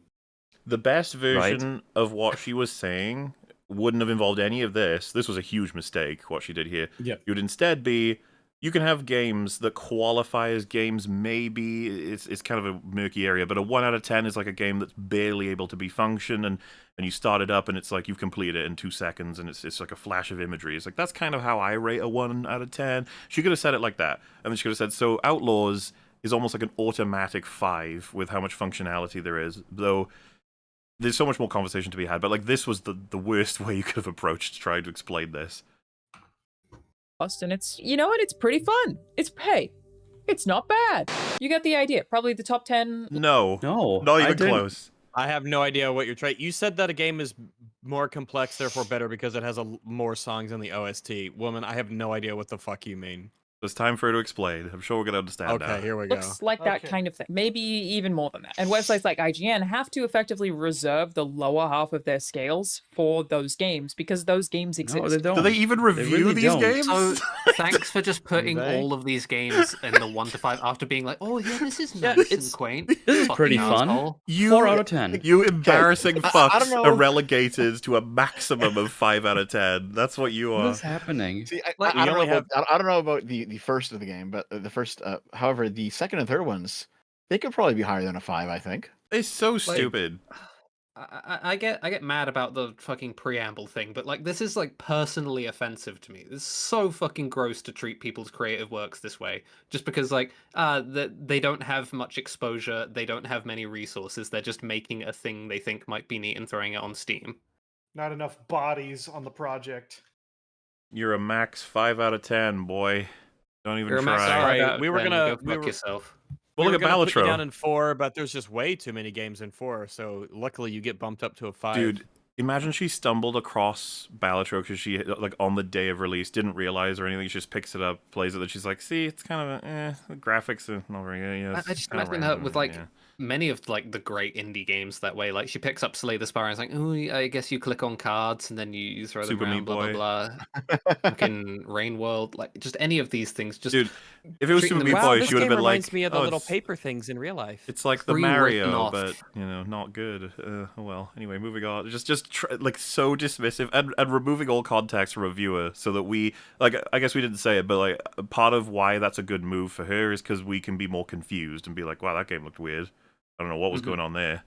S2: The best version of what she was saying wouldn't have involved any of this. This was a huge mistake, what she did here.
S6: Yep.
S2: It would instead be, you can have games that qualify as games, maybe, it's kind of a murky area, but a 1 out of 10 is like a game that's barely able to be function, and you start it up and it's like you've completed it in 2 seconds, and it's like a flash of imagery. It's like, that's kind of how I rate a 1 out of 10. She could have said it like that, and then she could have said, so Outlaws is almost like an automatic 5 with how much functionality there is, though there's so much more conversation to be had, but like this was the worst way you could have approached trying to explain this.
S15: And it's, you know what? It's pretty fun. It's It's not bad. You get the idea. Probably the top 10.
S2: No, not even close.
S1: I have no idea what you're trying. You said that a game is more complex, therefore better, because it has more songs in the OST. Woman, I have no idea what the fuck you mean.
S2: It's time for her to explain. I'm sure we're gonna understand now.
S1: Okay, here we go.
S15: Looks like that kind of thing. Maybe even more than that. And websites like IGN have to effectively reserve the lower half of their scales for those games because those games exist.
S5: No, they don't.
S2: Do they even review these games?
S7: So thanks for just putting all of these games in the 1 to 5 after being like, oh yeah, this is nice and quaint.
S5: This is pretty fun.
S7: Asshole.
S5: 4 out of 10.
S2: You embarrassing fucks
S4: I don't know.
S2: are relegated to a maximum of 5 out of 10. That's what you are.
S5: What's happening?
S4: See, I don't know about the first of the game, but the first, however, the second and third ones, they could probably be higher than a 5, I think.
S2: It's so stupid.
S7: I get mad about the fucking preamble thing, but like this is like personally offensive to me. It's so fucking gross to treat people's creative works this way, just because like they don't have much exposure, they don't have many resources. They're just making a thing they think might be neat and throwing it on Steam.
S3: Not enough bodies on the project.
S2: You're a max 5 out of 10, boy. Don't even try.
S1: Sorry, we were gonna
S7: go fuck yourself.
S2: Well, look at
S1: put you down
S2: Balatro.
S1: in 4, but there's just way too many games in 4. So luckily, you get bumped up to a 5.
S2: Dude, imagine she stumbled across Balatro because she, like, on the day of release, didn't realize or anything. She just picks it up, plays it, and she's like, see, it's kind of the graphics are not very good. Yeah,
S7: I just imagine her with like many of like the great indie games that way. Like she picks up Slay the Spire and is like, oh, I guess you click on cards and then you throw them
S2: Super
S7: around,
S2: Meat
S7: blah
S2: Boy.
S7: blah blah. Fucking Rain World, like just any of these things. Just
S2: Dude, if it was
S7: treating
S2: Super
S7: them
S2: Meat
S7: as-
S2: Boy,
S1: this
S2: she would have
S1: game
S2: been like,
S1: reminds me of the
S2: oh,
S1: little
S2: it's-
S1: paper things in real life.
S2: It's like the
S7: Pre-written
S2: Mario,
S7: off.
S2: but not good. Oh well. Anyway, moving on. Just like so dismissive and removing all context from a viewer, so that we like. I guess we didn't say it, but like part of why that's a good move for her is because we can be more confused and be like, wow, that game looked weird. I don't know what was going on there.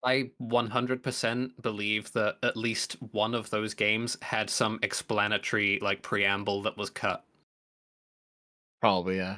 S7: I 100% believe that at least one of those games had some explanatory like preamble that was cut.
S4: Probably, yeah.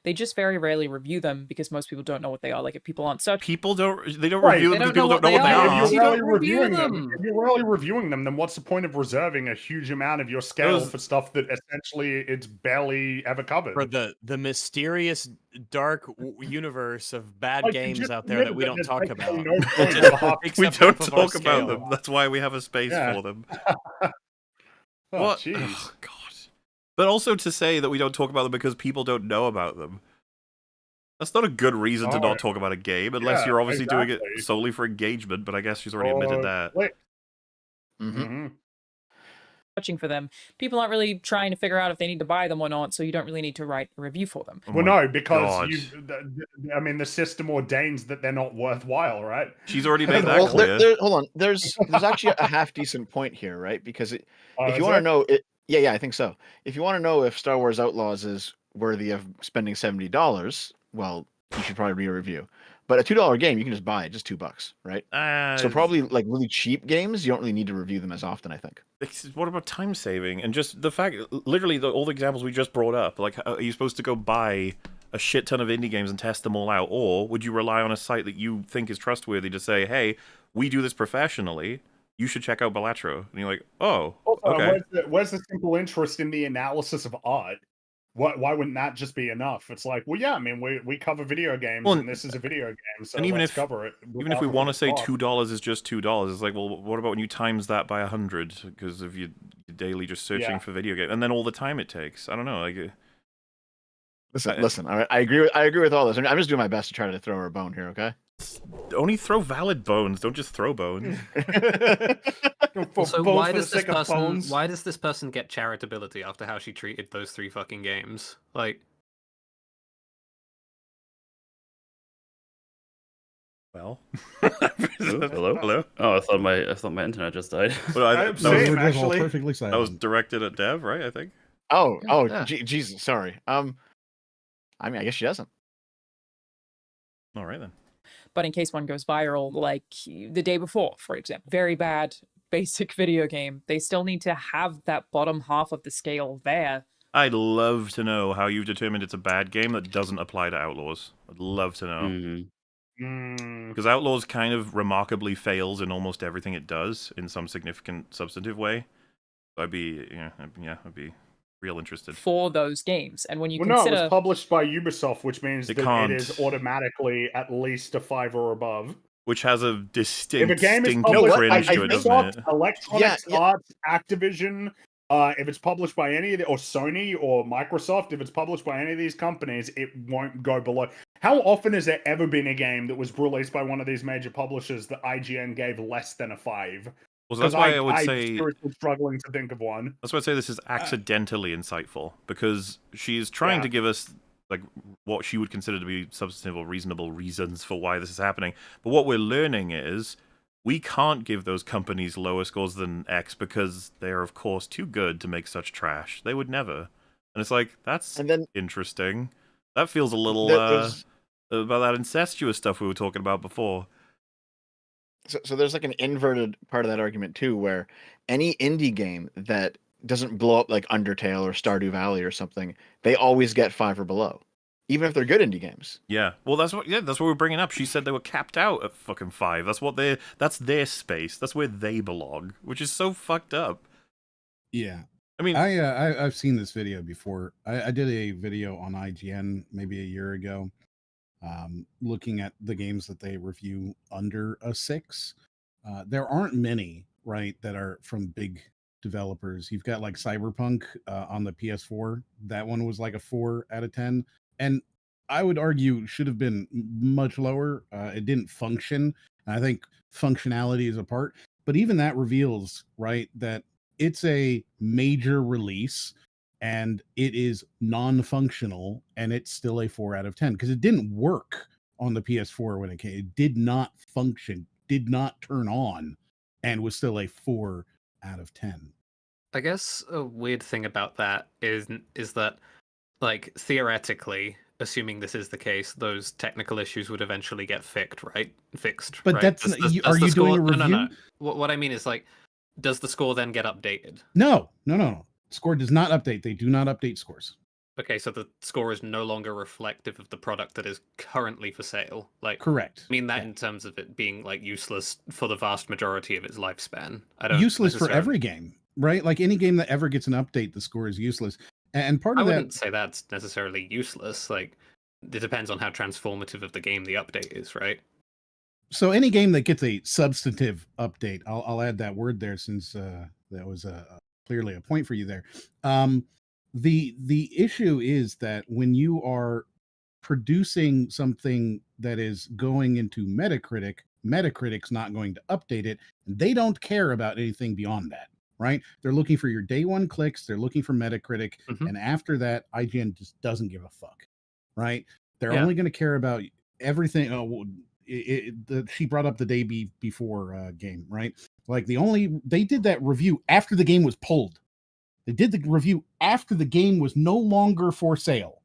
S15: They just very rarely review them because most people don't know what they are. Like if people aren't searching,
S2: People don't
S9: Right,
S2: review
S9: they
S2: them because
S7: don't
S2: people
S7: know
S2: don't know what
S7: what
S2: they
S7: they
S2: are.
S7: are.
S9: If
S7: You
S9: you're really
S7: don't review
S9: reviewing them,
S7: them.
S9: if you're really reviewing them, then what's the point of reserving a huge amount of your scale for stuff that essentially it's barely ever covered?
S1: For the mysterious dark universe of bad
S9: Like, you
S1: games
S9: just
S1: out there that
S9: admitted
S1: we
S9: that
S1: don't
S9: there's
S1: talk
S9: basically
S1: about.
S9: no
S1: It
S9: point
S1: just
S9: of half-
S1: takes
S2: We
S1: up
S2: don't
S1: half of our
S2: talk about
S1: scale.
S2: them. That's why we have a space
S9: Yeah.
S2: for them.
S9: Oh,
S2: What?
S9: jeez.
S2: Oh, God. But also to say that we don't talk about them because people don't know about them. That's not a good reason to not talk about a game, unless
S9: Yeah,
S2: you're obviously doing
S9: exactly.
S2: it solely for engagement, but I guess she's already admitted that.
S9: Wait.
S4: Mm-hmm.
S15: for them, people aren't really trying to figure out if they need to buy them or not. So you don't really need to write a review for them.
S2: Oh
S9: Well,
S2: my
S9: no, because
S2: God.
S9: I mean, the system ordains that they're not worthwhile, right?
S2: She's already made that
S4: Well,
S2: clear.
S4: hold on. There's actually a half decent point here, right? Because if
S9: is
S4: you want to
S9: there?
S4: know it, yeah, I think so. If you want to know if Star Wars Outlaws is worthy of spending $70, well, you should probably read a review. But a $2 game, you can just buy it, just $2, right? So probably like really cheap games, you don't really need to review them as often, I think.
S2: What about time saving and just the fact, literally, all the examples we just brought up? Like, are you supposed to go buy a shit ton of indie games and test them all out, or would you rely on a site that you think is trustworthy to say, "Hey, we do this professionally. You should check out Balatro." And you're like, "Oh,
S9: Also,
S2: okay."
S9: where's the simple interest in the analysis of art? Why wouldn't that just be enough? It's like, well, yeah, I mean, we cover video games,
S2: Well,
S9: and this is a video game, so
S2: and even
S9: let's
S2: if
S9: cover it.
S2: even if we want to say
S9: $2,
S2: $2 is just $2, it's like, well, what about when you times that by 100 because of your daily just searching
S9: Yeah.
S2: for video games, and then all the time it takes? I don't know. Like,
S4: Listen. All right, I agree with all this. I'm just doing my best to try to throw her a bone here. Okay.
S2: only throw valid bones. Don't just throw bones.
S7: Also,
S3: bones
S7: why
S3: for the
S7: does this
S3: sake of
S7: person?
S3: bones.
S7: Why does this person get charitability after how she treated those 3 fucking games? Like,
S2: Well,
S5: Hello?
S2: hello.
S5: Oh, I thought my internet just died.
S2: Well,
S3: I'm
S2: that,
S3: saying,
S2: was,
S3: actually.
S6: perfectly
S2: that was
S6: silent.
S2: directed at Dev, right? I think.
S4: Oh, Jesus, sorry. I mean, I guess she doesn't.
S2: All right then.
S15: But in case one goes viral, like the day before, for example, very bad basic video game, they still need to have that bottom half of the scale there.
S2: I'd love to know how you've determined it's a bad game that doesn't apply to Outlaws. I'd love to know.
S5: Mm-hmm.
S2: Because Outlaws kind of remarkably fails in almost everything it does in some significant substantive way. I'd be, I'd be real interested.
S15: for those games. And when you
S9: Well, no,
S15: consider
S9: it was published by Ubisoft, which means
S2: It
S9: that
S2: can't.
S9: it is automatically at least a 5 or above.
S2: Which has a
S9: If a game is
S2: stinky
S9: published by
S2: cringe to it, doesn't
S9: Ubisoft,
S2: it?
S9: Electronic Arts, Activision, if it's published by any of the, or Sony or Microsoft, if it's published by any of these companies, it won't go below. How often has there ever been a game that was released by one of these major publishers that IGN gave less than a 5?
S2: Well, that's why I would
S9: I'm
S2: say
S9: seriously struggling to think of one.
S2: That's why I'd say this is accidentally insightful, because she's trying to give us like what she would consider to be substantive or reasonable reasons for why this is happening. But what we're learning is we can't give those companies lower scores than X because they are, of course, too good to make such trash. They would never. And it's like, that's interesting. That feels a little about that incestuous stuff we were talking about before.
S4: So there's like an inverted part of that argument too, where any indie game that doesn't blow up like Undertale or Stardew Valley or something, they always get 5 or below, even if they're good indie games.
S2: Yeah, well, that's what we're bringing up. She said they were capped out at fucking 5. That's their space. That's where they belong, which is so fucked up.
S6: Yeah,
S2: I mean,
S6: I've seen this video before. I did a video on IGN maybe a year ago, looking at the games that they review under a 6. There aren't many, right, that are from big developers. You've got like Cyberpunk on the PS4. That one was like a 4 out of 10, and I would argue should have been much lower. It didn't function. I think functionality is a part, but even that reveals, right, that it's a major release and it is non-functional, and it's still a 4 out of 10 because it didn't work on the PS4 when it came. It did not function, did not turn on, and was still a 4 out of 10.
S7: I guess a weird thing about that is that, like, theoretically, assuming this is the case, those technical issues would eventually get fixed, right?
S6: But
S7: right?
S6: that's are you doing a review?
S7: No. What I mean is, like, does the score then get updated?
S6: No. Score does not update. They do not update scores.
S7: Okay, so the score is no longer reflective of the product that is currently for sale. Like,
S6: correct.
S7: I mean that in terms of it being like useless for the vast majority of its lifespan. I don't
S6: useless for every game, right? Like any game that ever gets an update, the score is useless. And part of
S7: I wouldn't say that's necessarily useless. Like, it depends on how transformative of the game the update is, right?
S6: So any game that gets a substantive update, I'll add that word there since that was clearly a point for you there. The issue is that when you are producing something that is going into Metacritic, Metacritic's not going to update it. They don't care about anything beyond that, right? They're looking for your day one clicks. They're looking for Metacritic. And after that, IGN just doesn't give a fuck, right? They're only going to care about everything. She brought up the day before game, right? Like they did that review after the game was pulled. They did the review after the game was no longer for sale.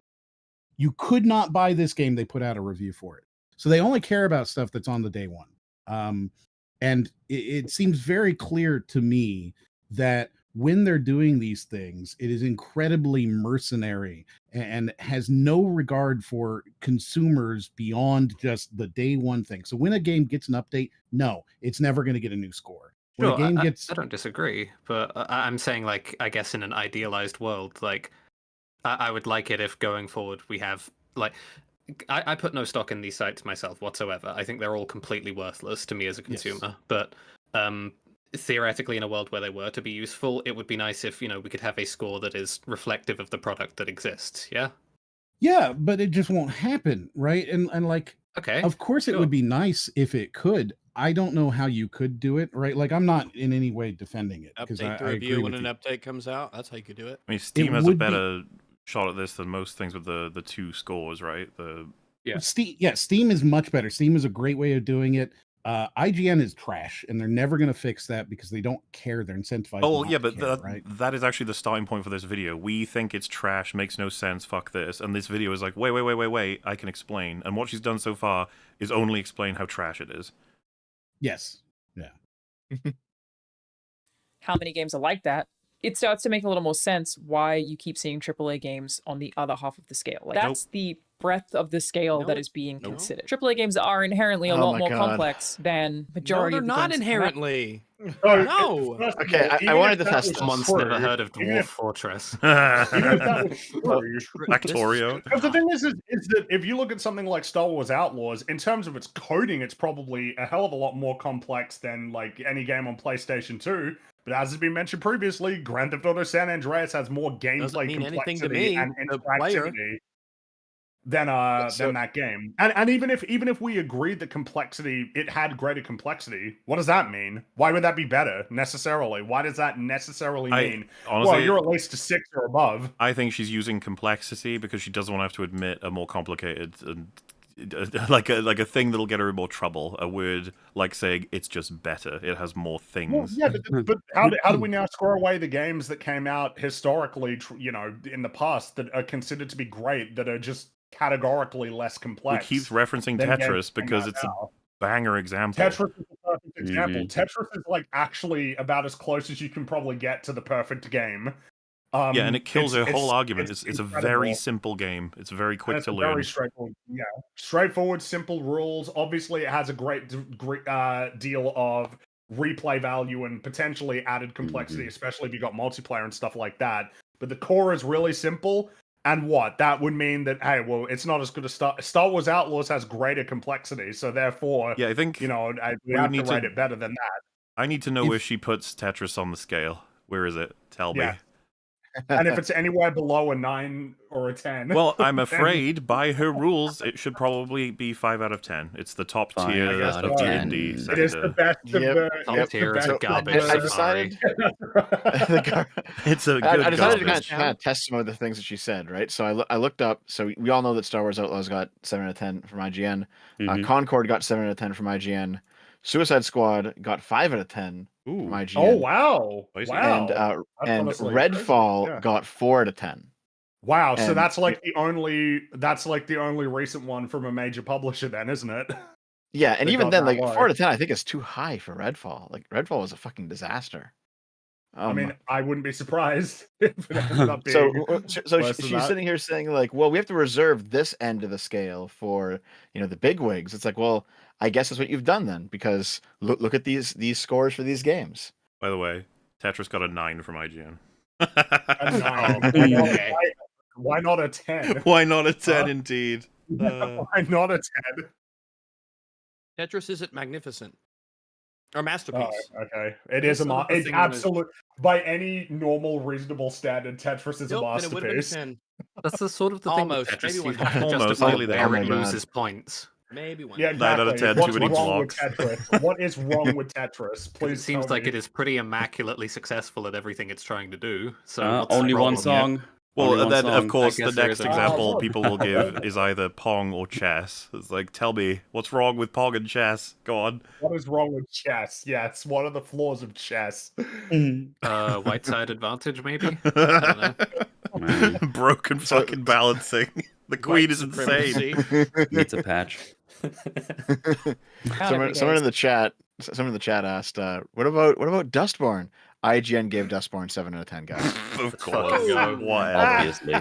S6: You could not buy this game. They put out a review for it. So they only care about stuff that's on the day one. And it seems very clear to me that when they're doing these things, it is incredibly mercenary and has no regard for consumers beyond just the day one thing. So when a game gets an update, no, it's never going to get a new score. When
S7: Sure,
S6: a game gets...
S7: I don't disagree, but I'm saying, like, I guess in an idealized world, like, I would like it if going forward we have, like, I put no stock in these sites myself whatsoever. I think they're all completely worthless to me as a consumer. Yes. But theoretically, in a world where they were to be useful, it would be nice if, we could have a score that is reflective of the product that exists. Yeah?
S6: Yeah, but it just won't happen, right? And like,
S7: okay,
S6: of course it would be nice if it could. I don't know how you could do it, right? Like, I'm not in any way defending it.
S1: Update the review when an update comes out. That's how you could do it.
S2: I mean, Steam has a better shot at this than most things with the 2 scores, right?
S6: Steam is much better. Steam is a great way of doing it. IGN is trash, and they're never going to fix that because they don't care. They're incentivized.
S2: Oh, yeah, but
S6: right?
S2: that is actually the starting point for this video. We think it's trash, makes no sense, fuck this. And this video is like, wait, I can explain. And what she's done so far is only explain how trash it is.
S6: Yes. Yeah.
S15: How many games are like that? It starts to make a little more sense why you keep seeing AAA games on the other half of the scale. Like, that's the breadth of the scale that is being considered. AAA games are inherently a lot more complex than majority of the games.
S1: Not inherently. No.
S4: Okay, I wanted to test this.
S7: Someone's never heard of Dwarf Fortress.
S9: Even if that was true,
S2: Factorio.
S9: Because the thing is that if you look at something like Star Wars Outlaws, in terms of its coding, it's probably a hell of a lot more complex than like any game on PlayStation 2. But as has been mentioned previously, Grand Theft Auto San Andreas has more gameplay complexity and interactivity than that game. And even if we agreed that it had greater complexity, what does that mean? Why would that be better necessarily? Why does that necessarily mean?
S2: Honestly,
S9: well, you're at least a 6 or above.
S2: I think she's using complexity because she doesn't want to have to admit a more complicated and like a thing that'll get her in more trouble. A word like saying it's just better. It has more things.
S9: Well, yeah, but how do we now score away the games that came out historically, in the past that are considered to be great, that are just categorically less complex?
S2: We keep referencing Tetris because it's a banger example.
S9: Tetris is a perfect example. Tetris is like actually about as close as you can probably get to the perfect game.
S2: Yeah, and it kills her whole argument. It's a very simple game. It's very quick to learn.
S9: Very straightforward. Yeah, straightforward, simple rules. Obviously, it has a great deal of replay value and potentially added complexity, especially if you got multiplayer and stuff like that. But the core is really simple. And that would mean that, hey, well, it's not as good as Star Wars Outlaws has greater complexity, so therefore,
S2: yeah, I think
S9: we have to rate it better than that.
S2: I need to know where she puts Tetris on the scale. Where is it? Tell me.
S9: And if it's anywhere below a 9 or a 10,
S2: well, I'm afraid by her rules, it should probably be 5 out of 10. It's the top tier of D&D sector.
S9: It is the best of the
S7: top tier of garbage.
S4: I decided.
S2: It's a good.
S4: I decided to kind of test some of the things that she said. Right, so I looked up. So we all know that Star Wars Outlaws got 7 out of 10 from IGN. Concord got 7 out of 10 from IGN. Suicide Squad got 5 out of 10 from IGN.
S9: Oh wow!
S4: And Redfall got 4 out of 10.
S9: Wow! So that's like the only recent one from a major publisher, then, isn't it?
S4: Yeah, and even then, like 4 out of 10, I think is too high for Redfall. Like Redfall was a fucking disaster.
S9: I mean, I wouldn't be surprised if it ended up being
S4: so she's sitting here saying like, well, we have to reserve this end of the scale for the big wigs. It's like, well, I guess that's what you've done then, because look at these scores for these games.
S2: By the way, Tetris got a 9 from IGN.
S9: A 9. Okay. Why not a 10?
S2: Why not a 10 indeed?
S9: Why not a 10?
S1: Tetris isn't magnificent. Or masterpiece.
S9: Oh, okay. It is it's absolute by any normal, reasonable standard, Tetris is a masterpiece.
S7: That's the sort of the thing with Tetris. You have to
S2: almost
S7: justify where it loses points.
S1: Maybe one.
S9: Yeah, exactly.
S2: 9 out of 10,
S9: What's
S2: too many
S9: wrong
S2: blocks.
S9: with Tetris? What is wrong with Tetris? Please.
S7: It seems like it is pretty immaculately successful at everything it's trying to do. So
S5: only one song.
S2: Well, and then of course the next example people will give is either Pong or chess. It's like, tell me what's wrong with Pong and chess. Go on.
S9: What is wrong with chess? Yes, what are the flaws of chess?
S7: White side advantage, maybe. I don't
S2: know. Broken fucking balancing. The queen is insane.
S5: Needs a patch.
S4: Someone in the chat asked, what about Dustborn? IGN gave Dustborn 7 out of 10, guys.
S2: Of course.
S5: Why? Obviously.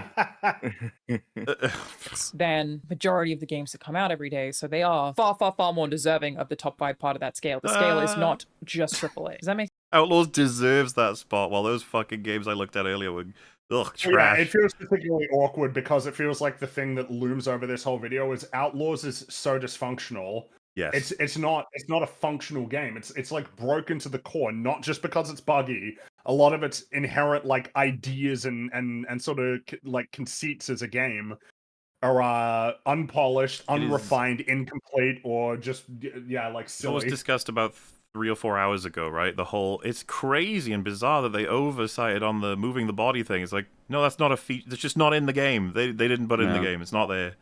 S15: Than majority of the games that come out every day, so they are far, far, far more deserving of the top 5 part of that scale. The scale is not just AAA. Does that make sense?
S2: Outlaws deserves that spot, while those fucking games I looked at earlier were trash.
S9: Yeah, it feels particularly awkward because it feels like the thing that looms over this whole video is Outlaws is so dysfunctional.
S2: Yes.
S9: It's not a functional game. It's like broken to the core, not just because it's buggy. A lot of its inherent like ideas and sort of like conceits as a game are unpolished, unrefined, incomplete, or just like silly.
S2: It was discussed about 3 or 4 hours ago, right? It's crazy and bizarre that they oversighted on the moving the body thing. It's like, no, that's not a feature. It's just not in the game. They didn't put it in the game. It's not there.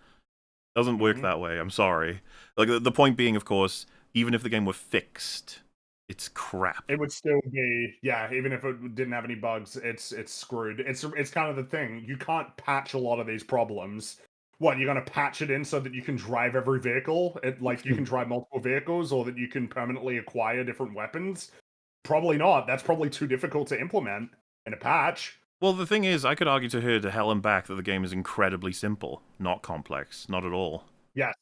S2: Doesn't work that way. I'm sorry. Like the point being, of course, even if the game were fixed, it's crap.
S9: It would still be even if it didn't have any bugs, it's screwed. It's kind of the thing. You can't patch a lot of these problems. What, you're gonna patch it in so that you can drive every vehicle? You can drive multiple vehicles, or that you can permanently acquire different weapons? Probably not. That's probably too difficult to implement in a patch.
S2: Well, the thing is, I could argue to her to hell and back that the game is incredibly simple, not complex, not at all.
S9: Yes.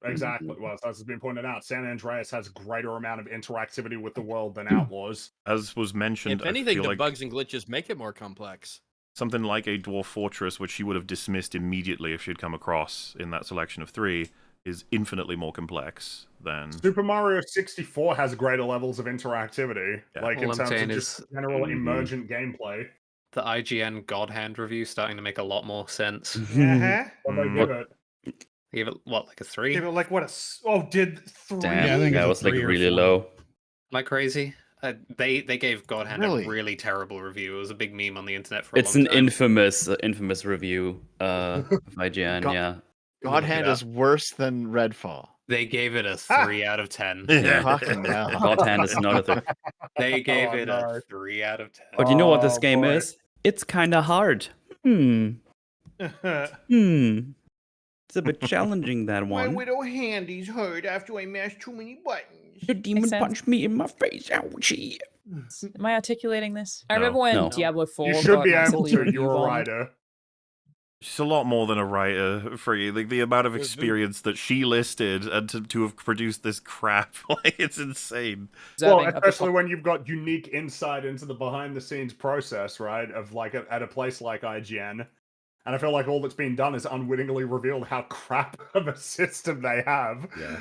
S9: Exactly. Well, as has been pointed out, San Andreas has greater amount of interactivity with the world than Outlaws.
S2: As was mentioned,
S1: If anything,
S2: I feel
S1: the
S2: like
S1: bugs and glitches make it more complex.
S2: something like a Dwarf Fortress, which she would have dismissed immediately if she'd come across in that selection of 3, is infinitely more complex than...
S9: Super Mario 64 has greater levels of interactivity, like in terms of just general emergent gameplay.
S7: The IGN God Hand review starting to make a lot more sense.
S9: What they give it?
S7: Give it what, like a 3?
S3: Give it like what did 3?
S5: Damn,
S6: Yeah, I think
S5: that
S6: it's a
S5: was like
S6: 3 or
S5: really
S6: 4.
S5: low.
S7: Am I crazy? They gave God Hand
S4: Really?
S7: a really terrible review. It was a big meme on the internet for a
S5: It's
S7: long
S5: an
S7: time.
S5: infamous review of IGN. Yeah.
S4: God
S7: Look
S4: Hand
S7: it up.
S4: is worse than Redfall.
S7: They gave it a 3 out of 10.
S5: Yeah.
S4: Fucking hell.
S5: God Hand is not a 3.
S7: They gave it a 3 out of 10.
S5: But you know what this
S9: Oh,
S5: game
S9: boy.
S5: is? It's kind of hard. It's a bit challenging, that
S17: My
S5: one.
S17: little handies hurt after I mashed too many buttons.
S5: The demon punched me in my face. Ouchie.
S15: Am I articulating this? I
S2: No.
S15: remember when
S5: No.
S15: Diablo 4
S9: You should
S15: got
S9: be able
S15: massively
S9: to.
S15: review
S9: You're a
S15: bombed.
S9: writer.
S2: She's a lot more than a writer, Free. Like, the amount of experience that she listed and to have produced this crap, like, it's insane.
S9: Well, especially when you've got unique insight into the behind-the-scenes process, right? Of like at a place like IGN. And I feel like all that's been done is unwittingly revealed how crap of a system they have.
S2: Yeah.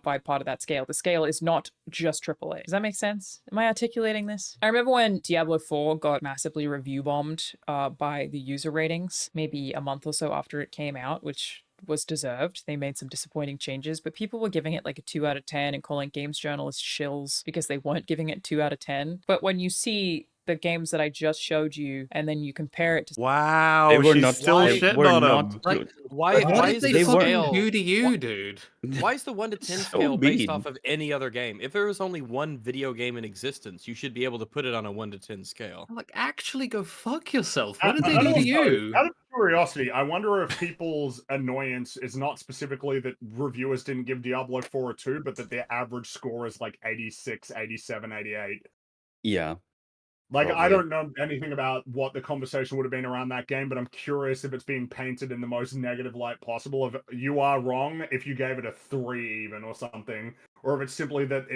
S15: By part of that scale. The scale is not just AAA. Does that make sense? Am I articulating this? I remember when Diablo 4 got massively review bombed by the user ratings, maybe a month or so after it came out, which was deserved. They made some disappointing changes, but people were giving it like a 2 out of 10 and calling games journalists shills because they weren't giving it 2 out of 10. But when you see the games that I just showed you, and then you compare it to...
S2: Wow,
S5: They were
S2: she's
S5: not-
S2: still
S5: they
S2: shitting
S5: were
S2: on
S5: not
S2: them.
S1: Like, why
S7: What
S1: is
S7: did
S1: the
S7: they fucking
S1: scale?
S7: do to you, dude?
S1: Why is the 1 to 10
S5: So
S1: scale based
S5: mean.
S1: off of any other game? If there was only one video game in existence, you should be able to put it on a 1 to 10 scale.
S7: Like, actually go fuck yourself. What did they do to you?
S9: Out of curiosity, I wonder if people's annoyance is not specifically that reviewers didn't give Diablo 4 a 2, but that their average score is like 86, 87, 88.
S5: Yeah.
S9: Like,
S5: Probably.
S9: I don't know anything about what the conversation would have been around that game, but I'm curious if it's being painted in the most negative light possible. If you are wrong, if you gave it a 3 even or something, or if it's simply that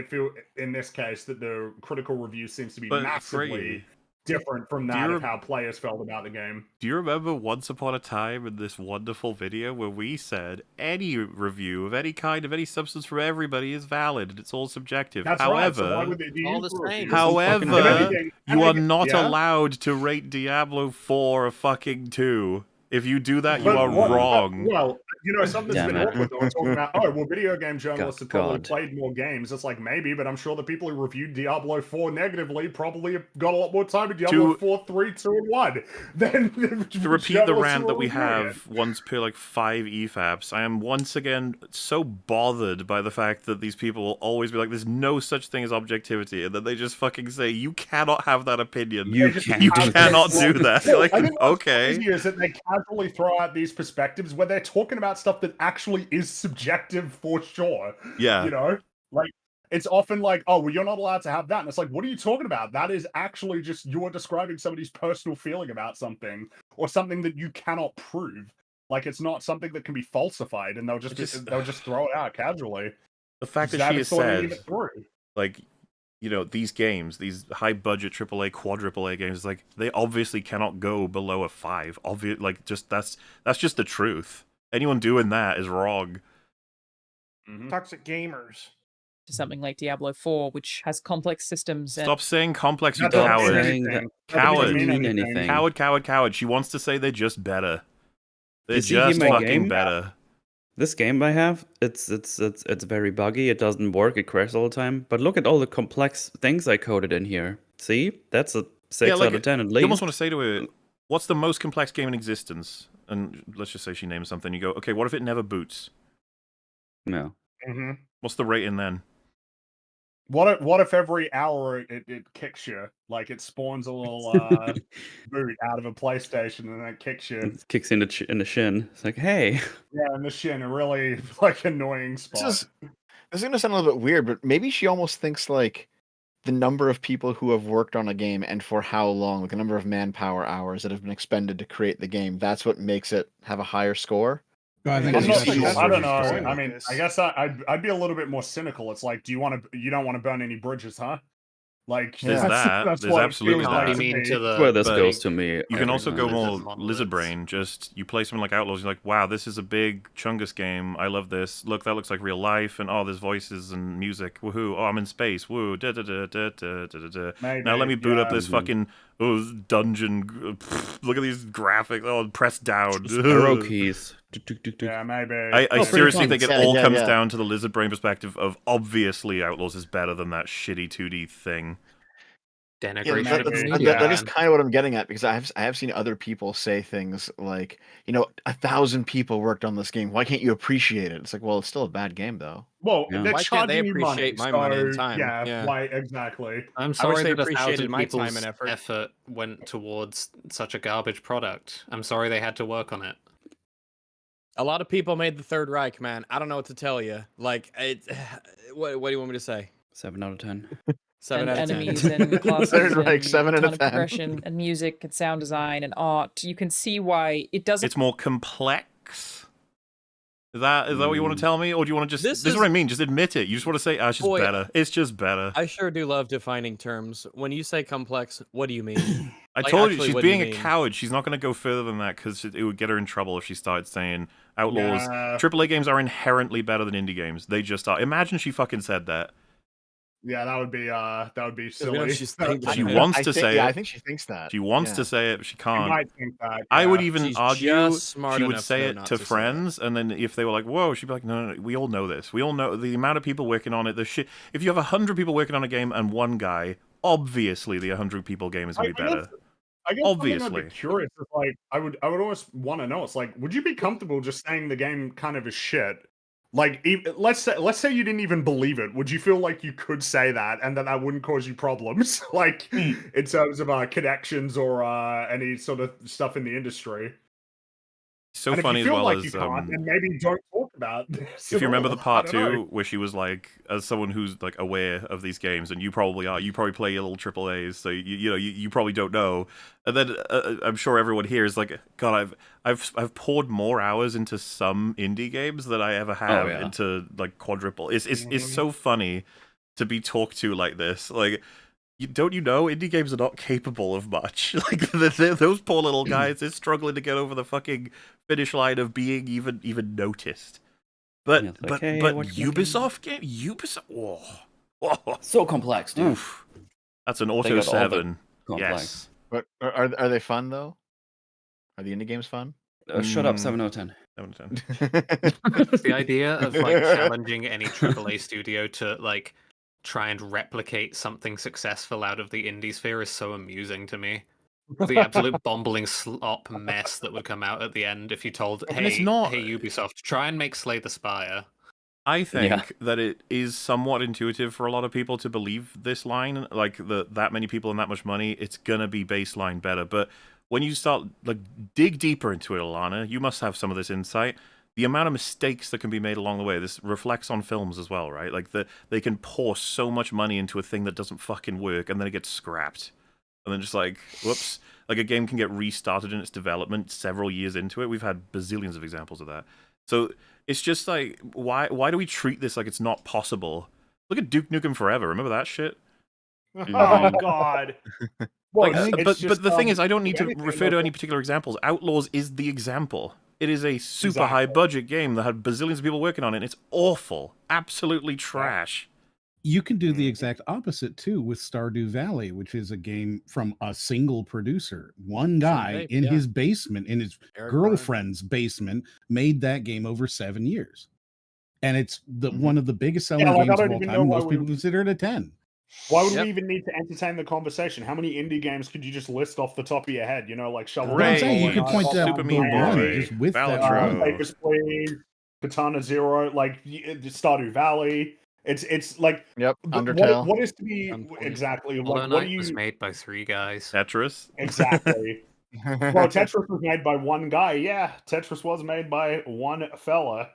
S9: in this case, that the critical review seems to be massively different from that of how players felt about the game.
S2: Do you remember once upon a time in this wonderful video where we said any review of any kind, of any substance from everybody is valid and it's all subjective?
S9: That's
S2: however,
S9: right. So why would they do
S1: all the same.
S2: However, you are not
S9: yeah.
S2: allowed to rate Diablo 4 a fucking 2. If you do that, you
S9: But
S2: are wrong.
S9: Well, you know, something's
S5: Damn
S9: been
S5: it.
S9: awkward though. We're talking about, well, video game journalists have probably
S5: God.
S9: played more games. It's like, maybe, but I'm sure the people who reviewed Diablo 4 negatively probably have got a lot more time in Diablo 4, 3, 2, and 1 than
S2: To repeat the rant that we have once per like 5 EFAPs, I am once again so bothered by the fact that these people will always be like, there's no such thing as objectivity, and then they just fucking say, you cannot have that opinion.
S5: You
S2: cannot do that.
S9: Well,
S2: Like,
S9: I think what's
S2: okay.
S9: crazy is that they casually throw out these perspectives where they're talking about stuff that actually is subjective for sure.
S2: Yeah.
S9: You know? Like, it's often like, oh, well, you're not allowed to have that. And it's like, what are you talking about? That is actually just you're describing somebody's personal feeling about something or something that you cannot prove. Like, it's not something that can be falsified, and they'll just throw it out casually.
S2: The fact
S9: Just
S2: that she
S9: haven't
S2: has
S9: thought any of
S2: said,
S9: it through.
S2: like, you know, these games, these high-budget AAA, quadruple A games, like, they obviously cannot go below a 5. Like, just that's just the truth. Anyone doing that is wrong.
S3: Toxic gamers.
S15: To something like Diablo 4, which has complex systems.
S2: Stop saying complex, you
S9: That doesn't
S2: coward.
S9: mean anything. That
S2: Coward.
S9: doesn't mean anything.
S2: Coward. She wants to say they're just better. They're
S5: You see here
S2: just
S5: my
S2: fucking
S5: game?
S2: better.
S5: This game I have, it's very buggy. It doesn't work. It crashes all the time. But look at all the complex things I coded in here. See, that's a 6 out of 10 at least.
S2: You almost want to say to her, "What's the most complex game in existence?" And let's just say she names something. You go, "Okay, what if it never boots?"
S5: No.
S2: What's the rating then?
S9: What if every hour it kicks you? Like it spawns a little boot out of a PlayStation and then it kicks you.
S5: It kicks in the shin. It's like, hey.
S9: Yeah, in the shin, a really like annoying spot.
S4: This is going to sound a little bit weird, but maybe she almost thinks like the number of people who have worked on a game and for how long, like the number of manpower hours that have been expended to create the game, that's what makes it have a higher score.
S6: I think
S9: I'm
S6: it's
S9: not
S6: just
S9: sure.
S6: as
S9: I don't
S6: easy
S9: know.
S6: to say.
S9: I mean, I guess I'd be a little bit more cynical. It's like, you don't want to burn any bridges, huh? Like,
S2: There's that.
S9: That's
S2: There's
S9: what it
S2: absolutely
S9: feels
S2: that.
S9: like
S7: You mean to
S5: That's where
S7: the
S5: this
S2: But
S5: goes to me.
S2: you can also go more
S7: monoliths.
S2: lizard brain. Just you play something like Outlaws, you're like, wow, this is a big Chungus game. I love this. Look, that looks like real life, and oh, there's voices and music. Woohoo! Oh, I'm in space. Woo! Da da da da da da da. Now let me boot up this fucking dungeon. Look at these graphics. Oh, press down.
S5: Arrow keys.
S9: Yeah, maybe.
S2: I seriously think it all comes
S4: yeah.
S2: down to the lizard brain perspective of obviously Outlaws is better than that shitty 2D thing.
S7: denigration
S4: Yeah,
S7: of the
S4: that
S7: medium.
S4: is kind of what I'm getting at, because I have seen other people say things like, 1,000 people worked on this game. Why can't you appreciate it? It's like, well, it's still a bad game though.
S9: Well,
S5: Yeah.
S9: they're
S1: Why can't they
S9: charging you money,
S1: appreciate my money and
S9: so,
S1: time?
S9: Yeah,
S1: Yeah.
S9: why exactly?
S7: I'm
S1: I wish
S7: sorry
S1: they
S7: that
S1: appreciated
S7: 1,000
S1: my time
S7: people's
S1: and effort.
S7: went towards such a garbage product. I'm sorry they had to work on it.
S1: A lot of people made the Third Reich, man. I don't know what to tell you. Like, what do you want me to say?
S5: 7 out of 10.
S1: 7 out of 10.
S15: Enemies and classes
S4: Third Reich,
S15: and
S4: 7
S15: a
S4: out
S15: ton
S4: of
S15: of
S4: 10.
S15: progression and music and sound design and art. You can see why it doesn't.
S2: It's more complex. Is that what you want to tell me, or do you want to just? This is what I mean. Just admit it. You just want to say, "Ah, it's just better." It's just better.
S1: I sure do love defining terms. When you say complex, what do you mean?
S2: I told you she's being a coward. She's not going to go further than that because it would get her in trouble if she started saying Outlaws. AAA games are inherently better than indie games. They just are. Imagine she fucking said that.
S9: Yeah, that would be silly.
S2: She wants to say it.
S4: Yeah, I think she thinks that.
S2: She wants to say it, but she can't.
S9: She might think that.
S2: I would
S9: yeah.
S2: even
S1: She's
S2: argue
S1: just smart
S2: she would
S1: enough
S2: say
S1: to
S2: it
S1: not
S2: to
S1: to say
S2: friends, and then if they were like, "Whoa," she'd be like, "No, we all know this. We all know the amount of people working on it. The shit. If you have 100 people working on a game and one guy, obviously the 100 people game is gonna be better."
S9: I guess
S2: Obviously.
S9: I'd be curious. Is like, I would almost want to know. It's like, would you be comfortable just saying the game kind of is shit? Like, let's say you didn't even believe it. Would you feel like you could say that and that wouldn't cause you problems, like in terms of connections or any sort of stuff in the industry?
S2: So
S9: and
S2: funny
S9: if you
S2: as
S9: feel
S2: well
S9: like
S2: as
S9: you can't, then maybe don't talk about this.
S2: if you remember the part
S9: I don't know.
S2: 2 where she was like, as someone who's like aware of these games, and you probably are, you probably play your little AAAs, so you probably don't know. And then I'm sure everyone here is like, God, I've poured more hours into some indie games than I ever have into like quadruple. It's so funny to be talked to like this, like. Don't you know indie games are not capable of much? Like those poor little guys, they're struggling to get over the fucking finish line of being even noticed. But Ubisoft game, Whoa.
S5: So complex, dude.
S2: Oof. That's an Auto 7. Yes.
S4: But are they fun though? Are the indie games fun?
S5: Shut up, 7 out of 10.
S2: 7 out of 10.
S7: The idea of like challenging any AAA studio to like try and replicate something successful out of the indie sphere is so amusing to me. The absolute bumbling slop mess that would come out at the end if you told, hey Ubisoft, try and make Slay the Spire.
S2: I think that it is somewhat intuitive for a lot of people to believe this line, like that many people and that much money, it's gonna be baseline better. But when you start like dig deeper into it, Alana, you must have some of this insight. The amount of mistakes that can be made along the way, this reflects on films as well, right? Like they can pour so much money into a thing that doesn't fucking work, and then it gets scrapped. And then just like, whoops. Like a game can get restarted in its development several years into it. We've had bazillions of examples of that. So it's just like, why do we treat this like it's not possible? Look at Duke Nukem Forever. Remember that shit?
S3: Oh, God.
S2: Like, but the thing is, I don't need to refer to any particular examples. Outlaws is the example. It is a super high budget game that had bazillions of people working on it, and it's awful. Absolutely trash.
S6: You can do the exact opposite too with Stardew Valley, which is a game from a single producer. One guy in his basement, in his girlfriend's basement, made that game over 7 years. And it's one of the biggest selling games of all time. Most people consider it a 10.
S9: Why would we even need to entertain the conversation? How many indie games could you just list off the top of your head? You know, like Shovel
S6: Knight. I'm saying you could point to
S2: Super Meat Boy,
S6: just with
S9: Papers, Please, Katana Zero, like Stardew Valley. It's like
S4: Undertale.
S9: What is to be exactly like?
S7: Hollow
S9: What
S7: Knight
S9: do you?
S7: was made by 3 guys.
S2: Tetris.
S9: Exactly. Well, Tetris was made by one guy. Yeah, Tetris was made by one fella.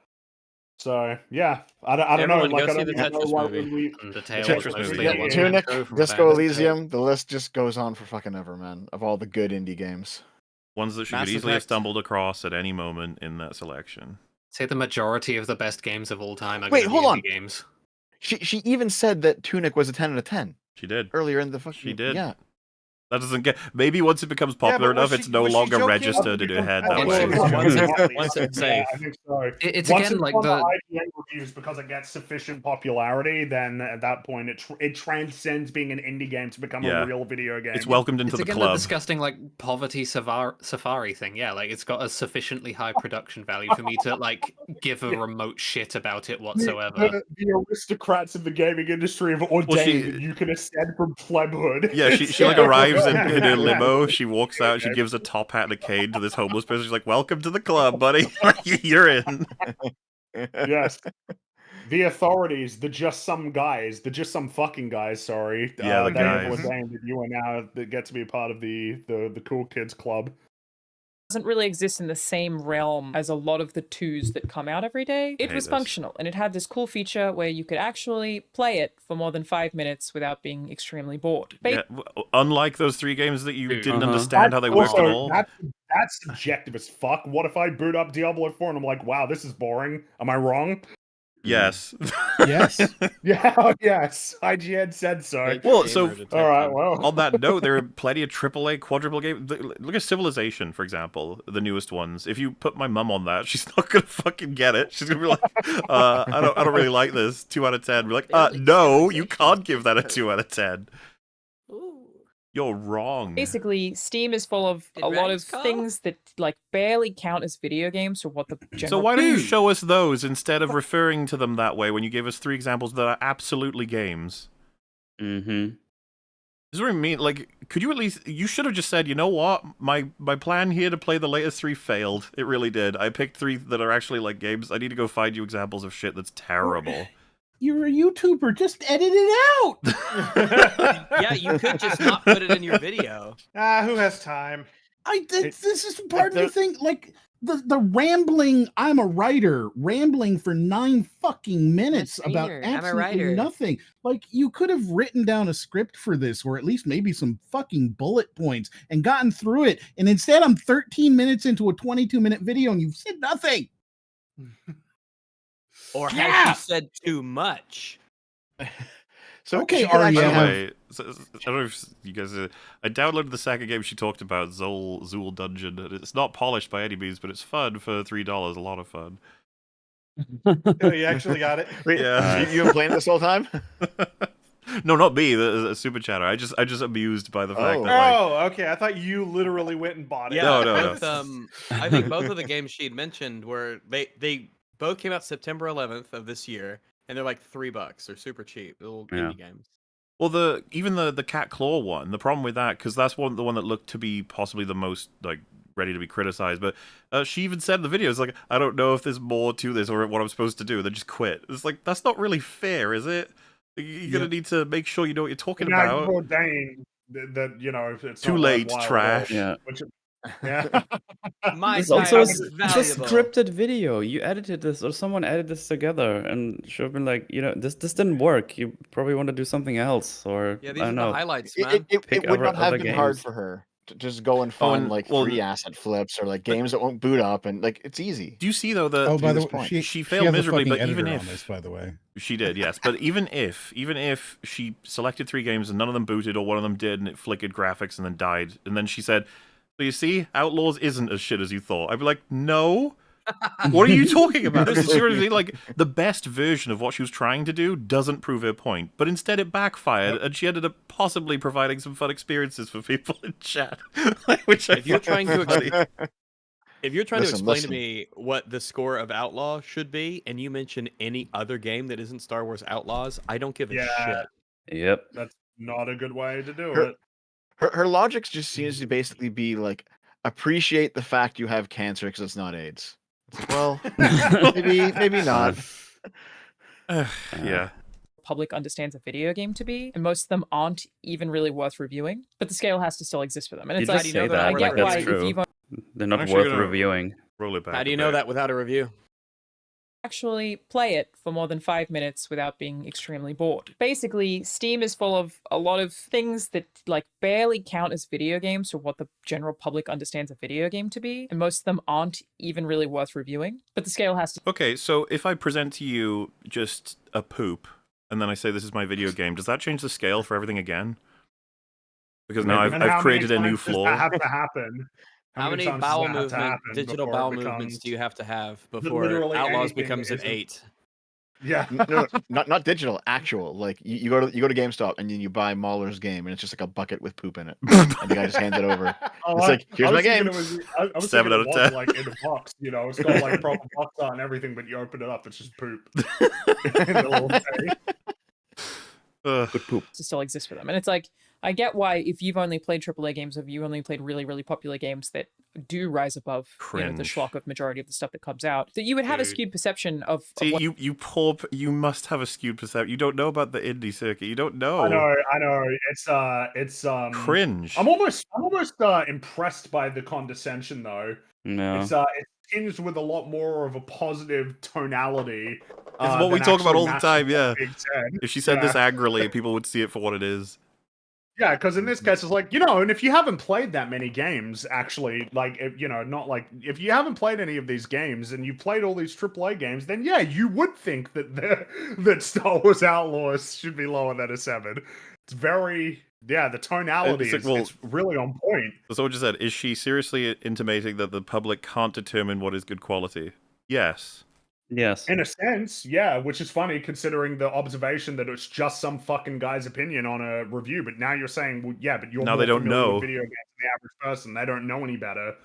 S9: So yeah, I don't know. Like I don't know why would we.
S4: Tunic, Disco Elysium. The list just goes on for fucking ever, man. Of all the good indie games,
S2: ones that she could easily have stumbled across at any moment in that selection.
S7: Say the majority of the best games of all time are
S4: Wait,
S7: gonna be
S4: hold on.
S7: indie games.
S4: She even said that Tunic was a 10 out of 10
S2: She did.
S4: earlier in the fucking.
S2: She did.
S4: Yeah.
S2: That doesn't get. Maybe once it becomes popular
S3: but was
S2: enough,
S3: she-
S2: it's no
S3: was she
S2: longer
S3: joking?
S2: registered in your head that
S7: It's
S2: way.
S7: just- once it's safe.
S9: I think so.
S7: It's
S9: Once
S7: again like
S9: on
S7: the
S9: IGN reviews because it gets sufficient popularity, then at that point it transcends being an indie game to become a real video game.
S2: It's welcomed into
S7: it's
S2: the
S7: again
S2: club.
S7: the disgusting like poverty safari thing. Yeah, like it's got a sufficiently high production value for me to like give a remote shit about it whatsoever.
S9: The aristocrats of the gaming industry have ordained that you can ascend from plebhood.
S2: Yeah, she like arrives in her limo. She walks out. She gives a top hat and a cane to this homeless person. She's like, "Welcome to the club, buddy. You're in."
S9: Yes. The authorities, the just some fucking guys, sorry.
S2: Yeah, the
S9: they have
S2: guys.
S9: ordained that you are now that get to be a part of the cool kids club.
S15: Doesn't really exist in the same realm as a lot of the 2s that come out every day. It
S2: hate
S15: was
S2: this.
S15: functional, and it had this cool feature where you could actually play it for more than 5 minutes without being extremely bored.
S2: Yeah, unlike those 3 games that you didn't
S15: Uh-huh.
S2: understand how they worked at all.
S9: That's subjective as fuck. What if I boot up Diablo 4 and I'm like, wow, this is boring? Am I wrong?
S2: Yes.
S6: Yes.
S9: Yeah, yes. IGN said so.
S2: Well, so
S9: all right, well.
S2: On that note, there are plenty of AAA, quadruple games. Look at Civilization, for example, the newest ones. If you put my mum on that, she's not gonna fucking get it. She's gonna be like, I don't really like this. 2 out of 10. We're like, no, you can't give that a 2 out of 10. You're wrong.
S15: Basically, Steam is full of a lot of things that like barely count as video games for what the general.
S2: So why don't you show us those instead of referring to them that way when you gave us 3 examples that are absolutely games?
S5: Mm-hmm.
S2: This is what I mean. Like, could you at least? You should have just said, you know what, my plan here to play the latest 3 failed. It really did. I picked 3 that are actually like games. I need to go find you examples of shit that's terrible.
S6: You're a YouTuber. Just edit it out.
S1: Yeah, you could just not put it in your video.
S3: Who has time?
S6: This is part of the thing. Like the rambling. I'm a writer. Rambling for 9 fucking minutes about absolutely nothing. Like you could have written down a script for this, or at least maybe some fucking bullet points, and gotten through it. And instead, I'm 13 minutes into a 22-minute video, and you've said nothing.
S1: Or has she said too much?
S4: So
S6: okay,
S2: By the way, I don't know if you guys. I downloaded the second game she talked about, Zool Dungeon. And it's not polished by any means, but it's fun for $3. A lot of fun.
S3: Oh, you actually got it?
S4: Wait,
S2: Yeah,
S4: you been playing this whole time?
S2: No, not me. The super chatter. I just amused by the fact that. Like,
S3: okay. I thought you literally went and bought it.
S1: Yeah,
S2: no.
S1: I think both of the games she had mentioned were they both came out September 11th of this year, and they're like $3. They're super cheap, little indie games.
S2: Well, even the Cat Claw one. The problem with that, because that's the one that looked to be possibly the most like ready to be criticized. But she even said in the video, "It's like I don't know if there's more to this or what I'm supposed to do." Then just quit. It's like that's not really fair, is it? You're gonna need to make sure you know what you're talking about.
S9: Well, dang, that you know, it's
S2: Too
S9: not
S2: late,
S9: worthwhile
S2: trash.
S9: at all. Yeah.
S5: It's also a scripted video. You edited this, or someone edited this together, and should have been like, you know, this didn't work. You probably want to do something else, or
S1: Yeah, these
S5: I
S1: are
S5: don't
S1: the
S5: know.
S1: highlights, man.
S4: It would not have been hard for her to just go and find like
S2: well,
S4: 3 asset flips or like games that won't boot up, and like it's easy.
S2: Do you see though that?
S6: Oh, by the way,
S2: she failed miserably. But even if
S6: this, by the way,
S2: she did, yes. But even if she selected 3 games and none of them booted, or one of them did, and it flickered graphics and then died, and then she said, "So you see, Outlaws isn't as shit as you thought." I'd be like, "No, what are you talking about?" This is seriously like the best version of what she was trying to do doesn't prove her point, but instead it backfired, and she ended up possibly providing some fun experiences for people in chat. Which
S1: if you're trying to
S4: Listen,
S1: explain to me what the score of Outlaw should be, and you mention any other game that isn't Star Wars Outlaws, I don't give a shit.
S5: Yep,
S9: that's not a good way to do it.
S4: Her logic just seems to basically be like, appreciate the fact you have cancer because it's not AIDS. Well, maybe not.
S2: Yeah.
S15: Public understands a video game to be, and most of them aren't even really worth reviewing. But the scale has to still exist for them, and
S5: You
S15: it's
S5: just
S15: like
S5: say that,
S15: I
S5: like,
S15: get
S5: that's
S15: why
S5: true.
S15: if you've
S5: They're not
S2: I'm actually
S5: worth
S2: gonna
S5: reviewing.
S2: Roll it back.
S1: How do
S2: a
S1: you know
S2: bit.
S1: that without a review?
S15: actually play it for more than 5 minutes without being extremely bored. Basically, Steam is full of a lot of things that like barely count as video games or what the general public understands a video game to be, and most of them aren't even really worth reviewing. But the scale has to...
S2: Okay, so if I present to you just a poop, and then I say this is my video game, does that change the scale for everything again? Because now I've created a new floor.
S9: That have to happen.
S1: How many bowel movement, digital bowel movements do you have to have before Outlaws becomes an 8?
S9: Yeah,
S4: no, not digital, actual. Like you go to GameStop and you buy Mahler's game, and it's just like a bucket with poop in it, and the guy just hands it over. It's like, here's my game.
S9: I was
S2: 7 out of 10.
S9: Like in a box, you know, it's got like proper box art and everything, but you open it up, it's just poop. In the little tray.
S4: Poop.
S15: To still exist for them. And it's like, I get why if you've only played AAA games, if you only played really, really popular games that do rise above the schlock of majority of the stuff that comes out, that you would have a skewed perception of...
S2: See, you must have a skewed perception. You don't know about the indie circuit. You don't know.
S9: I know. It's
S2: cringe.
S9: I'm almost impressed by the condescension though.
S5: No.
S9: It's tinged with a lot more of a positive tonality.
S2: It's what we talk about all the time, yeah. If she said this angrily, people would see it for what it is.
S9: Yeah, because in this case, it's like, you know, and if you haven't played that many games, actually, like, if you haven't played any of these games and you played all these AAA games, then yeah, you would think that that Star Wars Outlaws should be lower than a 7. It's very, the tonality is really on point.
S2: So what you said, is she seriously intimating that the public can't determine what is good quality? Yes.
S5: Yes.
S9: In a sense, yeah, which is funny considering the observation that it's just some fucking guy's opinion on a review. But now you're saying, well, yeah, but you're
S2: now
S9: more
S2: they don't
S9: familiar
S2: know
S9: with video games than the average person. They don't know any better.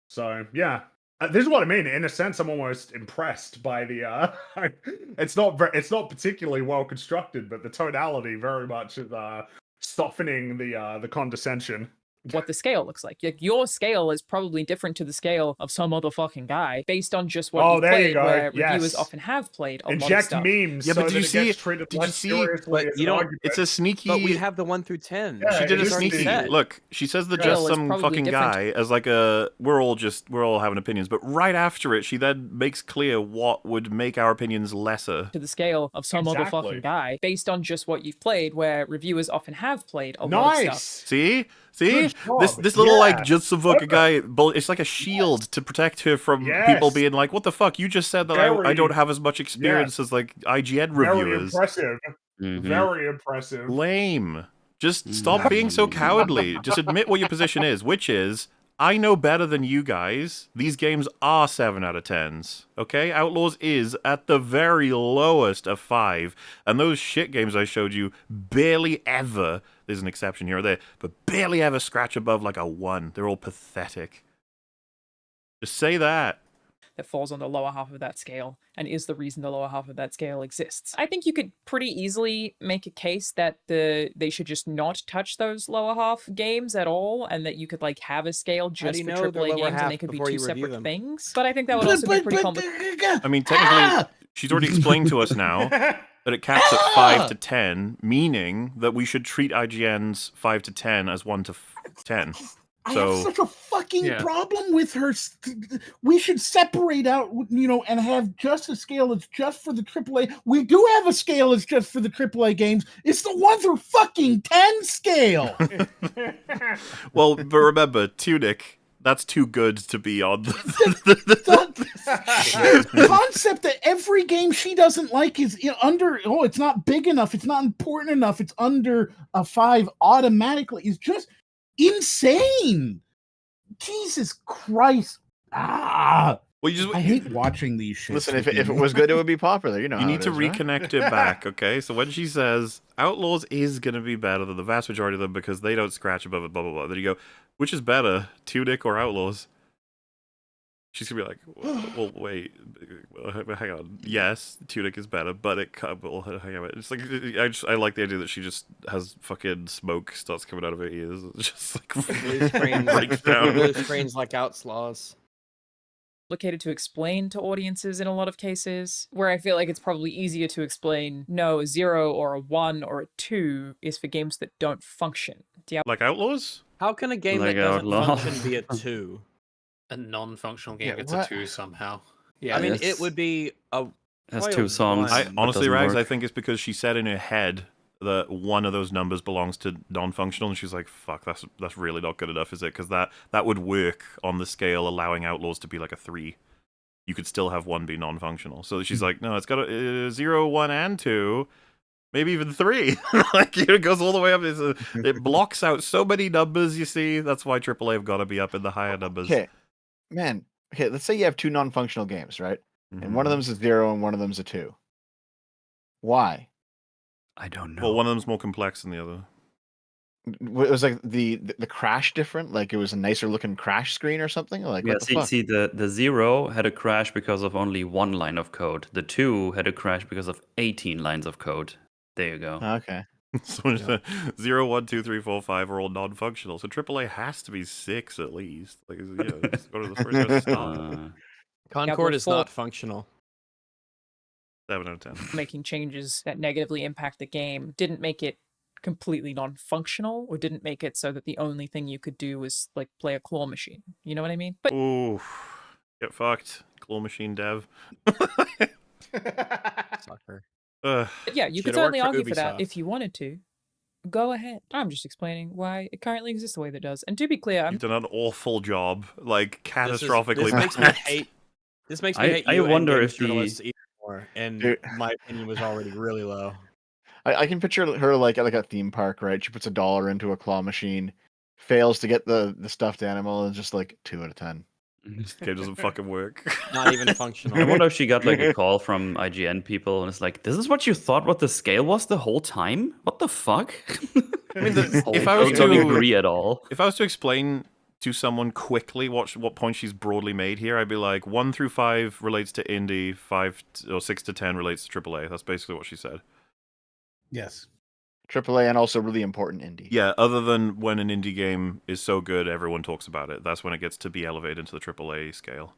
S9: So yeah, this is what I mean. In a sense, I'm almost impressed by the. It's not particularly well constructed, but the tonality very much is softening the condescension.
S15: What the scale looks like. Your scale is probably different to the scale of some other fucking guy based on just what you've played, where reviewers often have played a lot of stuff.
S9: Memes.
S2: Yeah, but
S9: so
S2: did you see it?
S9: Did you see?
S1: But you don't.
S2: It's a sneaky.
S1: But we have the 1 through 10.
S9: Yeah,
S2: she did a sneaky. Look, she says that just some fucking guy as like a. We're all having opinions, but right after it, she then makes clear what would make our opinions lesser.
S15: To the scale of some other fucking guy based on just what you've played, where reviewers often have played a lot of stuff.
S2: See? This little like just some fucking guy. It's like a shield to protect her from people being like, "What the fuck? You just said that I don't have as much experience as like IGN reviewers."
S9: Very impressive. Very impressive.
S2: Lame. Just stop being so cowardly. Just admit what your position is, which is, I know better than you guys. These games are 7 out of 10s. Okay? Outlaws is at the very lowest of 5. And those shit games I showed you barely ever, there's an exception here or there, but barely ever scratch above like a 1. They're all pathetic. Just say that.
S15: That falls on the lower half of that scale and is the reason the lower half of that scale exists. I think you could pretty easily make a case that they should just not touch those lower half games at all, and that you could like have a scale just for AAA games and they could be 2 separate things. But I think that would also be pretty complicated.
S2: I mean, technically, she's already explained to us now that it caps at 5 to 10, meaning that we should treat IGN's 5 to 10 as 1 to 10.
S6: I have such a fucking problem with her. We should separate out, and have just a scale that's just for the AAA. We do have a scale that's just for the AAA games. It's the 1 through fucking 10 scale.
S2: Well, but remember, Tunic, that's too good to be on.
S6: The concept that every game she doesn't like is under. Oh, it's not big enough. It's not important enough. It's under a 5 automatically. Is just insane. Jesus Christ. I hate watching these shit.
S4: Listen, if it was good, it would be popular. You
S2: need to reconnect it back, okay? So when she says Outlaws is going to be better than the vast majority of them because they don't scratch above it, blah, blah, blah. Then you go, which is better, Tunic or Outlaws? She's going to be like, well, wait, hang on. Yes, Tunic is better, but well, hang on. It's like, I like the idea that she just has fucking smoke starts coming out of her ears. It's just like,
S1: blue screens like Outlaws.
S15: Complicated to explain to audiences in a lot of cases, where I feel like it's probably easier to explain, no, a 0 or a 1 or a 2 is for games that don't function.
S2: Like Outlaws?
S1: How can a game
S5: like
S1: that doesn't
S5: Outlaws.
S1: function be a 2?
S7: A non-functional game gets a 2 somehow. Yeah,
S1: I mean, it would be a.
S5: Has
S1: probably
S5: two
S1: a
S5: songs.
S1: one.
S2: Honestly,
S5: doesn't
S2: Rags, I
S5: work.
S2: think it's because she said in her head that one of those numbers belongs to non-functional, and she's like, "Fuck, that's really not good enough, is it?" Because that would work on the scale, allowing Outlaws to be like a 3. You could still have 1 be non-functional. So she's like, "No, it's got a 0, 1, and 2, maybe even 3." Like it goes all the way up. It blocks out so many numbers. You see, that's why AAA have got to be up in the higher numbers.
S4: Okay, man. Okay, let's say you have 2 non-functional games, right? And one of them's a 0 and one of them's a 2. Why?
S5: I don't know.
S2: Well, one of them's more complex than the other.
S4: It was like the crash different? Like it was a nicer looking crash screen or something? Like
S5: Yeah,
S4: what the fuck?
S5: see, the 0 had a crash because of only 1 line of code. The 2 had a crash because of 18 lines of code. There you go.
S4: Okay.
S2: So yeah. 0, 1, 2, 3, 4, 5 are all non-functional. So AAA has to be 6 at least. Like, yeah, let's go to the first stop.
S1: Concord is not functional.
S2: 7 out of 10.
S15: Making changes that negatively impact the game didn't make it completely non-functional, or didn't make it so that the only thing you could do was like play a claw machine. You know what I mean? But
S2: Ooh, get fucked, claw machine dev.
S1: Sucker.
S15: But yeah, you could
S1: Should've
S15: certainly
S1: worked
S15: argue
S1: for
S15: for that
S1: Ubisoft.
S15: if you wanted to. Go ahead. I'm just explaining why it currently exists the way that it does. And to be clear,
S2: You've done an awful job, like
S1: This
S2: catastrophically
S1: makes me
S2: bad.
S1: hate. This makes me hate
S5: I
S1: you
S5: wonder
S1: and
S5: if
S1: journalists even more. And
S4: Dude.
S1: my opinion was already really low.
S4: I can picture her like at like a theme park, right? She puts $1 into a claw machine, fails to get the stuffed animal, and just like 2 out of 10.
S2: This game doesn't fucking work.
S1: Not even functional.
S5: I wonder if she got like a call from IGN people and it's like, "This is what you thought what the scale was the whole time? What the fuck?"
S2: I mean, if
S5: I
S2: I was
S5: don't
S2: to
S5: agree at all.
S2: If I was to explain to someone quickly what point she's broadly made here, I'd be like 1 through 5 relates to indie, 6 to 10 relates to AAA. That's basically what she said.
S6: Yes.
S4: AAA and also really important indie.
S2: Yeah, other than when an indie game is so good, everyone talks about it. That's when it gets to be elevated into the AAA scale.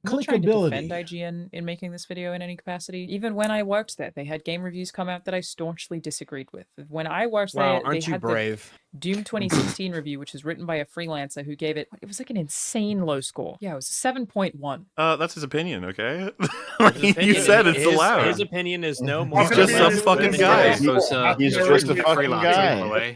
S15: I'm not trying to defend
S6: Clickability.
S15: IGN in making this video in any capacity. Even when I worked there, they had game reviews come out that I staunchly disagreed with. When I worked
S1: Wow,
S15: there,
S1: aren't
S15: they
S1: you
S15: had
S1: brave?
S15: the Doom 2016 review, which was written by a freelancer who gave it was like an insane low score. Yeah, it was a 7.1.
S2: That's his opinion, okay?
S1: His
S2: You said it's allowed.
S1: His opinion is no more.
S2: He's just some fucking guy.
S4: He's just a fucking guy.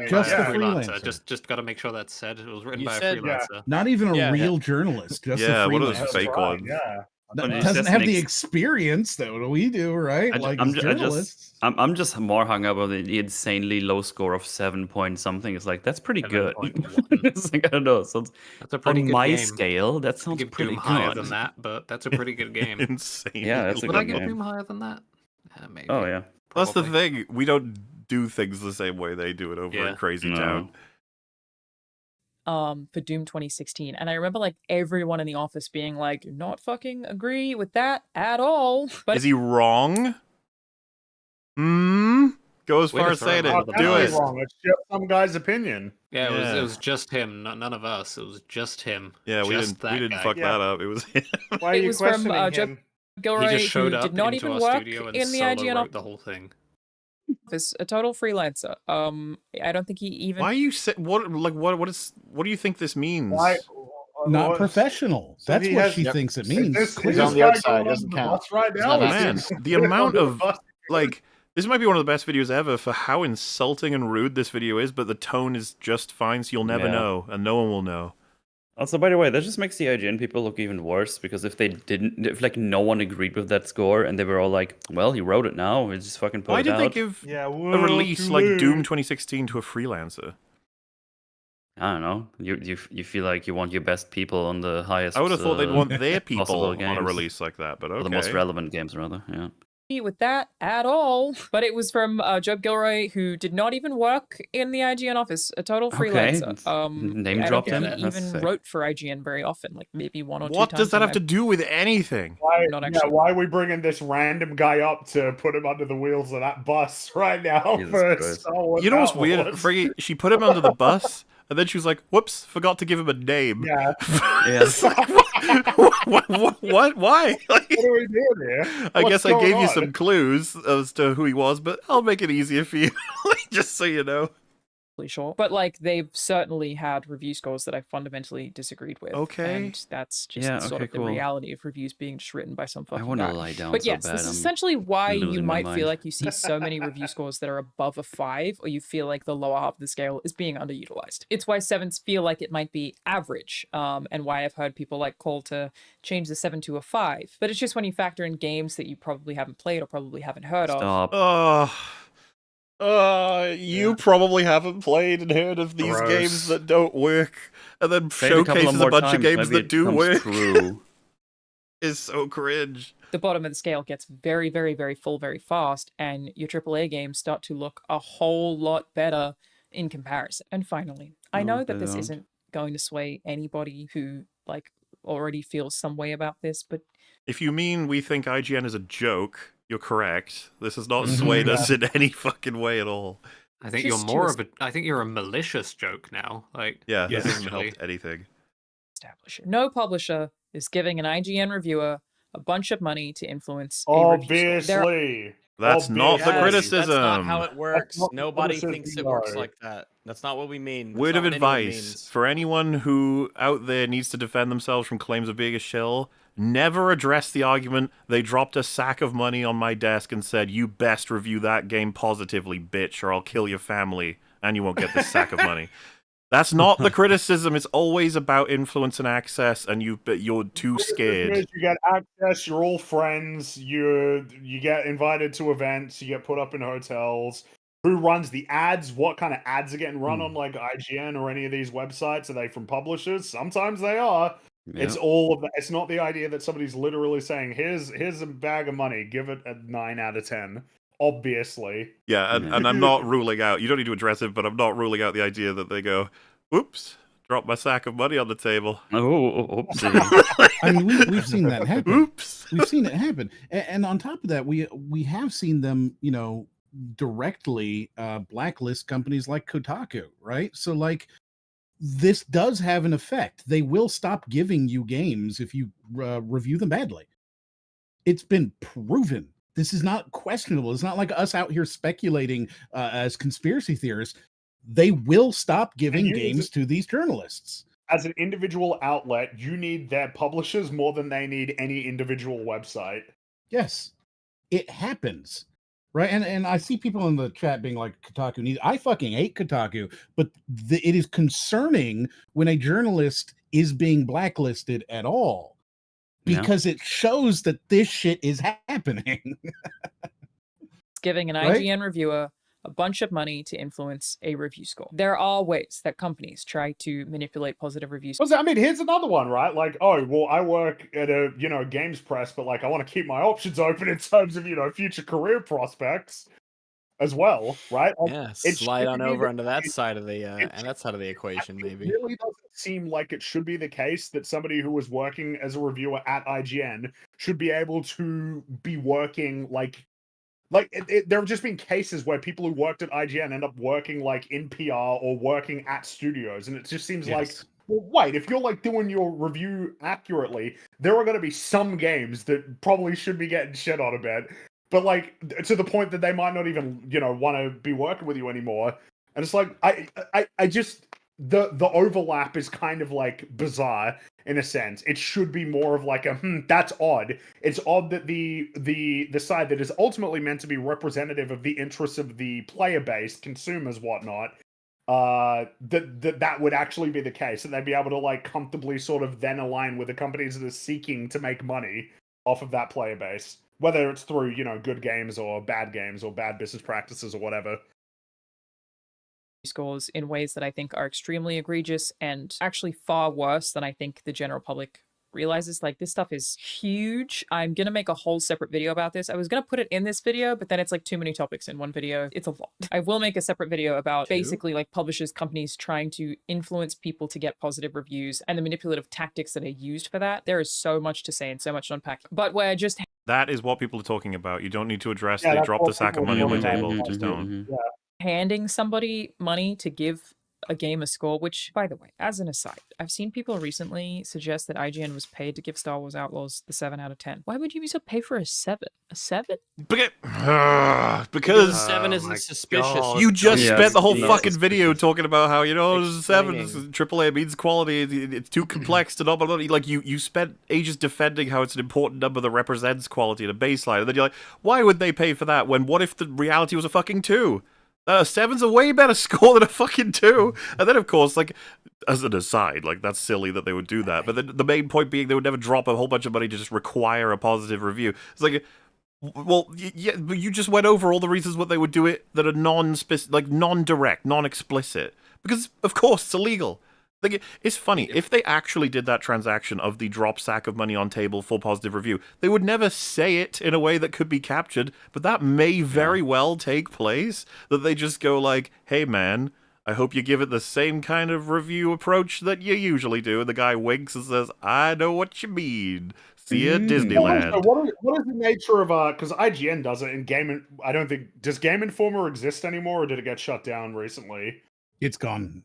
S6: Just a freelancer.
S7: Just got to make sure that's said. It was written
S1: You
S7: by a
S1: said-
S7: freelancer.
S6: Not even a
S1: Yeah.
S6: real journalist. Just
S2: Yeah,
S6: a
S2: one of those
S6: freelancer.
S2: fake ones.
S9: Yeah.
S6: That
S5: But
S6: doesn't
S5: just
S6: have the
S5: makes-
S6: experience that we do, right? As journalists.
S5: I'm just more hung up on the insanely low score of 7 point something. It's like that's pretty good.
S7: 7.1.
S5: It's like I don't know. So
S7: That's a pretty
S5: on
S7: good
S5: my
S7: game.
S5: scale, that sounds
S7: Give
S5: pretty
S7: Doom higher
S5: good.
S7: than that, but that's a pretty good game.
S2: Insane.
S5: Yeah, that's a
S7: Would
S5: good
S7: I give
S5: game.
S7: Doom higher than that? Maybe.
S5: Oh yeah.
S2: That's the
S7: Probably.
S2: thing. We don't do things the same way they do it over
S7: Yeah.
S2: in Crazy
S5: No.
S2: Town.
S15: For Doom 2016. And I remember like everyone in the office being like, "Do not fucking agree with that at all." But
S2: Is he wrong? Go as
S7: Way
S2: far
S7: to
S2: as
S7: throw
S2: saying
S7: him
S2: it.
S7: under the
S2: Do
S9: Not
S2: it.
S7: bus.
S9: wrong. It's just some guy's opinion.
S7: Yeah,
S2: Yeah.
S7: it was just him, none of us. It was just him.
S2: Yeah, we
S7: Just
S2: didn't
S7: that guy.
S2: fuck
S3: Yeah.
S2: that up. It was him.
S3: Why are
S15: It
S3: you
S15: was from,
S3: questioning
S15: Joe-
S3: him?
S15: Gilroy,
S7: He just showed
S15: who
S7: up
S15: did not
S7: into
S15: even
S7: our
S15: work
S7: studio and
S15: in the
S7: solo
S15: IGN
S7: wrote the whole thing.
S15: office, a total freelancer. I don't think he even.
S2: Why are you say what do you think this means?
S9: Why?
S6: Not
S9: what-
S6: professional.
S9: So
S6: That's
S9: he
S6: what
S9: has-
S6: she
S4: Yep.
S6: thinks it
S9: Is
S6: means.
S9: this,
S4: He's
S9: is
S4: on
S9: this
S4: the
S9: guy
S4: outside,
S9: going
S4: doesn't
S9: under the
S4: count.
S9: bus right
S4: He's
S9: now?
S4: not
S9: Is
S2: Man,
S9: this-
S2: the amount
S9: under the
S2: of
S9: bus?
S2: like this might be one of the best videos ever for how insulting and rude this video is, but the tone is just fine, so you'll never
S5: Yeah.
S2: know, and no one will know.
S5: Also, by the way, that just makes the IGN people look even worse because if like no one agreed with that score and they were all like, "Well, he wrote it now, he just fucking put
S2: Why
S5: it
S2: did
S5: out."
S2: they give
S3: Yeah,
S2: a
S3: whoa,
S2: release
S3: too
S2: like
S3: late.
S2: Doom 2016 to a freelancer?
S5: I don't know. You feel like you want your best people on the highest.
S2: I would have thought they'd want their people
S5: possible
S2: on a
S5: games.
S2: release like that, but
S5: Or
S2: okay.
S5: the most relevant games, rather. Yeah.
S15: With that at all, but it was from Joe Gilroy, who did not even work in the IGN office, a total
S5: Okay,
S15: freelancer.
S5: it's
S15: I
S5: name
S15: don't
S5: dropped
S15: think
S5: him?
S15: he
S5: That's
S15: even
S5: sick.
S15: wrote for IGN very often, like maybe one or two
S2: What
S15: times.
S2: does that
S15: in
S2: have
S15: my
S2: to do with anything?
S9: Why,
S15: Not
S9: yeah,
S15: actually.
S9: why are we bringing this random guy up to put him under the wheels of that bus right now
S5: Jesus
S9: for
S5: Christ.
S9: Star Wars
S2: You know what's weird?
S9: Outlaws?
S2: Friggy, she put him under the bus, and then she was like, "Whoops, forgot to give him a name."
S9: Yeah.
S2: It's like, what? Why? Like,
S9: What are we doing here?
S2: I
S9: What's
S2: guess I
S9: going
S2: gave you
S9: on?
S2: some clues as to who he was, but I'll make it easier for you, just so you know.
S15: sure. But like they've certainly had review scores that I fundamentally disagreed with.
S2: Okay.
S15: And that's just sort of the reality of reviews being just written by some fucking
S5: I want to
S15: guy.
S5: lie down
S15: But
S5: so
S15: yes,
S5: bad.
S15: this is
S5: I'm
S15: essentially why you
S5: losing my
S15: might feel
S5: mind.
S15: like you see so many review scores that are above a 5, or you feel like the lower half of the scale is being underutilized. It's why 7s feel like it might be average, and why I've heard people like call to change the 7 to a 5. But it's just when you factor in games that you probably haven't played or probably haven't heard of.
S2: You probably haven't played and heard of these games that don't work, and then showcases a bunch of games that do work. Is so cringe.
S15: The bottom of the scale gets very, very, very full very fast, and your AAA games start to look a whole lot better in comparison. And finally, I know that this isn't going to sway anybody who like already feels some way about this, but
S2: if you mean we think IGN is a joke, you're correct. This has not swayed us in any fucking way at all.
S7: I think you're more of a. I think you're a malicious joke now. Like,
S2: yeah, this hasn't helped anything.
S15: Establisher. No publisher is giving an IGN reviewer a bunch of money to influence a review score.
S9: Obviously.
S2: That's not the criticism.
S1: That's not how it works. Nobody thinks it works like that. That's not what we mean.
S2: Word of advice for anyone who out there needs to defend themselves from claims of being a shill: never address the argument, they dropped a sack of money on my desk and said, you best review that game positively, bitch, or I'll kill your family, and you won't get this sack of money. That's not the criticism. It's always about influence and access, and you're too scared.
S9: You get access, you're all friends, you get invited to events, you get put up in hotels. Who runs the ads? What kind of ads are getting run on like IGN or any of these websites? Are they from publishers? Sometimes they are. Yeah. It's all of that. It's not the idea that somebody's literally saying, here's a bag of money, give it a 9 out of 10. Obviously.
S2: Yeah, and I'm not ruling out, you don't need to address it, but I'm not ruling out the idea that they go, oops, drop my sack of money on the table.
S6: Oh, oopsie. I mean, we've seen that happen.
S2: Oops.
S6: We've seen it happen. And on top of that, we have seen them, directly blacklist companies like Kotaku, right? So, like, this does have an effect. They will stop giving you games if you review them badly. It's been proven. This is not questionable. It's not like us out here speculating as conspiracy theorists. They will stop giving games to these journalists.
S9: As an individual outlet, you need their publishers more than they need any individual website.
S6: Yes, it happens. Right, and I see people in the chat being like, Kotaku needs. I fucking hate Kotaku, but it is concerning when a journalist is being blacklisted at all, because it shows that this shit is happening.
S15: Giving an IGN reviewer a bunch of money to influence a review score. There are ways that companies try to manipulate positive reviews.
S9: I mean, here's another one, right? Like, oh, well, I work at a, games press, but like, I want to keep my options open in terms of, future career prospects as well, right? Like,
S1: yeah, slide on over onto that side of the, and that side of the equation, maybe.
S9: It really doesn't seem like it should be the case that somebody who was working as a reviewer at IGN should be able to be working there have just been cases where people who worked at IGN end up working like in PR or working at studios, and it just seems like, well, wait, if you're like doing your review accurately, there are going to be some games that probably should be getting shit on a bit, but like to the point that they might not even want to be working with you anymore. And it's like I just the overlap is kind of like bizarre in a sense. It should be more of like that's odd. It's odd that the side that is ultimately meant to be representative of the interests of the player base, consumers, whatnot, that would actually be the case, and they'd be able to like comfortably sort of then align with the companies that are seeking to make money off of that player base, whether it's through good games or bad business practices or whatever.
S15: Scores in ways that I think are extremely egregious and actually far worse than I think the general public realizes. Like, this stuff is huge. I'm gonna make a whole separate video about this. I was gonna put it in this video, but then it's like too many topics in one video. It's a lot. I will make a separate video about basically like publishers, companies trying to influence people to get positive reviews and the manipulative tactics that are used for that. There is so much to say and so much to unpack, but we're just...
S2: That is what people are talking about. You don't need to address they dropped the sack of money on the table. Just don't.
S15: Handing somebody money to give a game a score, which, by the way, as an aside, I've seen people recently suggest that IGN was paid to give Star Wars Outlaws the 7 out of 10. Why would Ubisoft pay for a 7? A 7?
S2: Because
S1: 7 isn't suspicious.
S2: God. You just spent the whole fucking
S1: suspicious.
S2: video talking about how, you know, 7 AAA means quality, it's too complex to not, like, you spent ages defending how it's an important number that represents quality at a baseline, and then you're like, why would they pay for that when what if the reality was a fucking 2? 7's a way better score than a fucking 2. And then, of course, like, as an aside, like, that's silly that they would do that. But then the main point being they would never drop a whole bunch of money to just require a positive review. It's like, well, yeah, but you just went over all the reasons what they would do it that are non-direct, non-explicit. Because, of course, it's illegal. Like, it's funny, if they actually did that transaction of the drop sack of money on table for positive review, they would never say it in a way that could be captured, but that may very well take place, that they just go like, hey man, I hope you give it the same kind of review approach that you usually do, and the guy winks and says, I know what you mean. See you at Disneyland.
S9: So what is the nature of because IGN does it in I don't think, does Game Informer exist anymore, or did it get shut down recently?
S6: It's gone.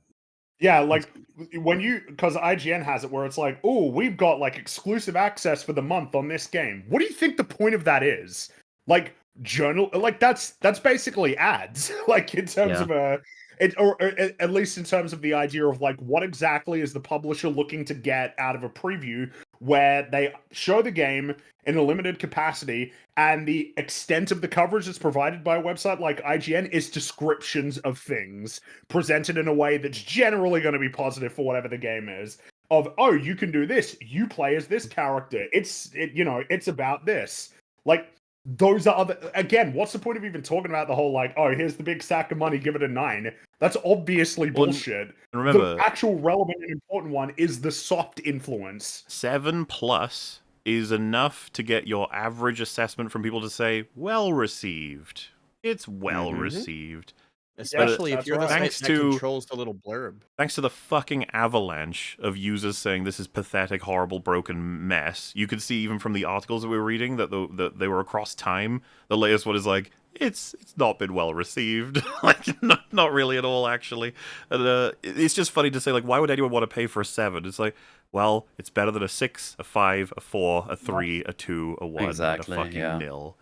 S9: Yeah, like because IGN has it where it's like, oh, we've got like exclusive access for the month on this game. What do you think the point of that is? Like that's basically ads. Like in terms of or at least in terms of the idea of like what exactly is the publisher looking to get out of a preview where they show the game in a limited capacity, and the extent of the coverage that's provided by a website like IGN is descriptions of things presented in a way that's generally going to be positive for whatever the game is. Of, oh, you can do this, you play as this character, it's about this. Like, those are again, what's the point of even talking about the whole like, oh, here's the big sack of money, give it a 9? That's obviously bullshit.
S2: Remember,
S9: the actual relevant and important one is the soft influence.
S2: 7+ is enough to get your average assessment from people to say, well received. It's well received.
S1: Especially if you're the site that controls the little blurb.
S2: Thanks to the fucking avalanche of users saying this is pathetic, horrible, broken mess, you could see even from the articles that we were reading that they were across time. The latest one is like, it's not been well received. Like, not really at all, actually. And it's just funny to say, like, why would anyone want to pay for a 7? It's like, well, it's better than a 6, a 5, a 4, a 3, a 2, a 1,
S5: exactly,
S2: and a fucking nil.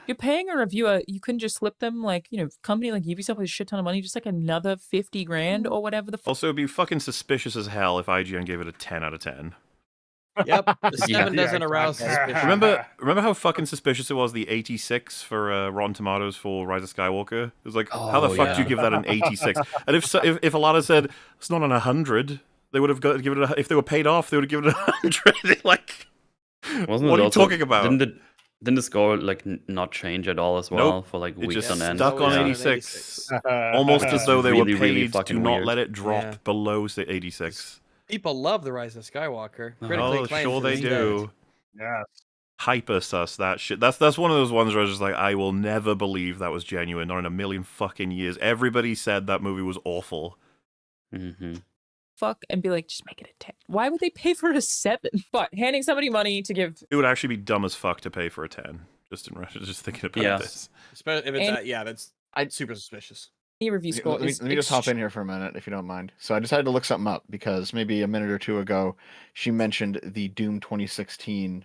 S15: You're paying a reviewer, you couldn't just slip them, like, you know, company like Ubisoft with a shit ton of money, just like another 50 grand or whatever the
S2: Also, it'd be fucking suspicious as hell if IGN gave it a 10 out of 10.
S1: Yep, the 7 doesn't arouse suspicion.
S2: Remember how fucking suspicious it was, the 86 for Rotten Tomatoes for Rise of Skywalker? It was like, how the fuck do you give that an 86? And if Alana said, it's not an 100, they would have given it if they were paid off, they would have given it 100. Like,
S5: what are you talking about? Didn't the score like not change at all as well for like weeks on end?
S2: Stuck on 86, almost as though they were paid to not let it drop below 86.
S1: People love the Rise of Skywalker. Critically acclaimed
S2: sure they do.
S9: Yeah.
S2: Hyper sus that shit. That's one of those ones where I was just like, I will never believe that was genuine. Not in a million fucking years. Everybody said that movie was awful.
S15: Fuck and be like, just make it a 10. Why would they pay for a 7? But handing somebody money to give,
S2: it would actually be dumb as fuck to pay for a 10. Just thinking about this.
S1: If it's that's super suspicious.
S15: Review score.
S4: Let me just hop in here for a minute, if you don't mind. So I decided to look something up because maybe a minute or two ago, she mentioned the Doom 2016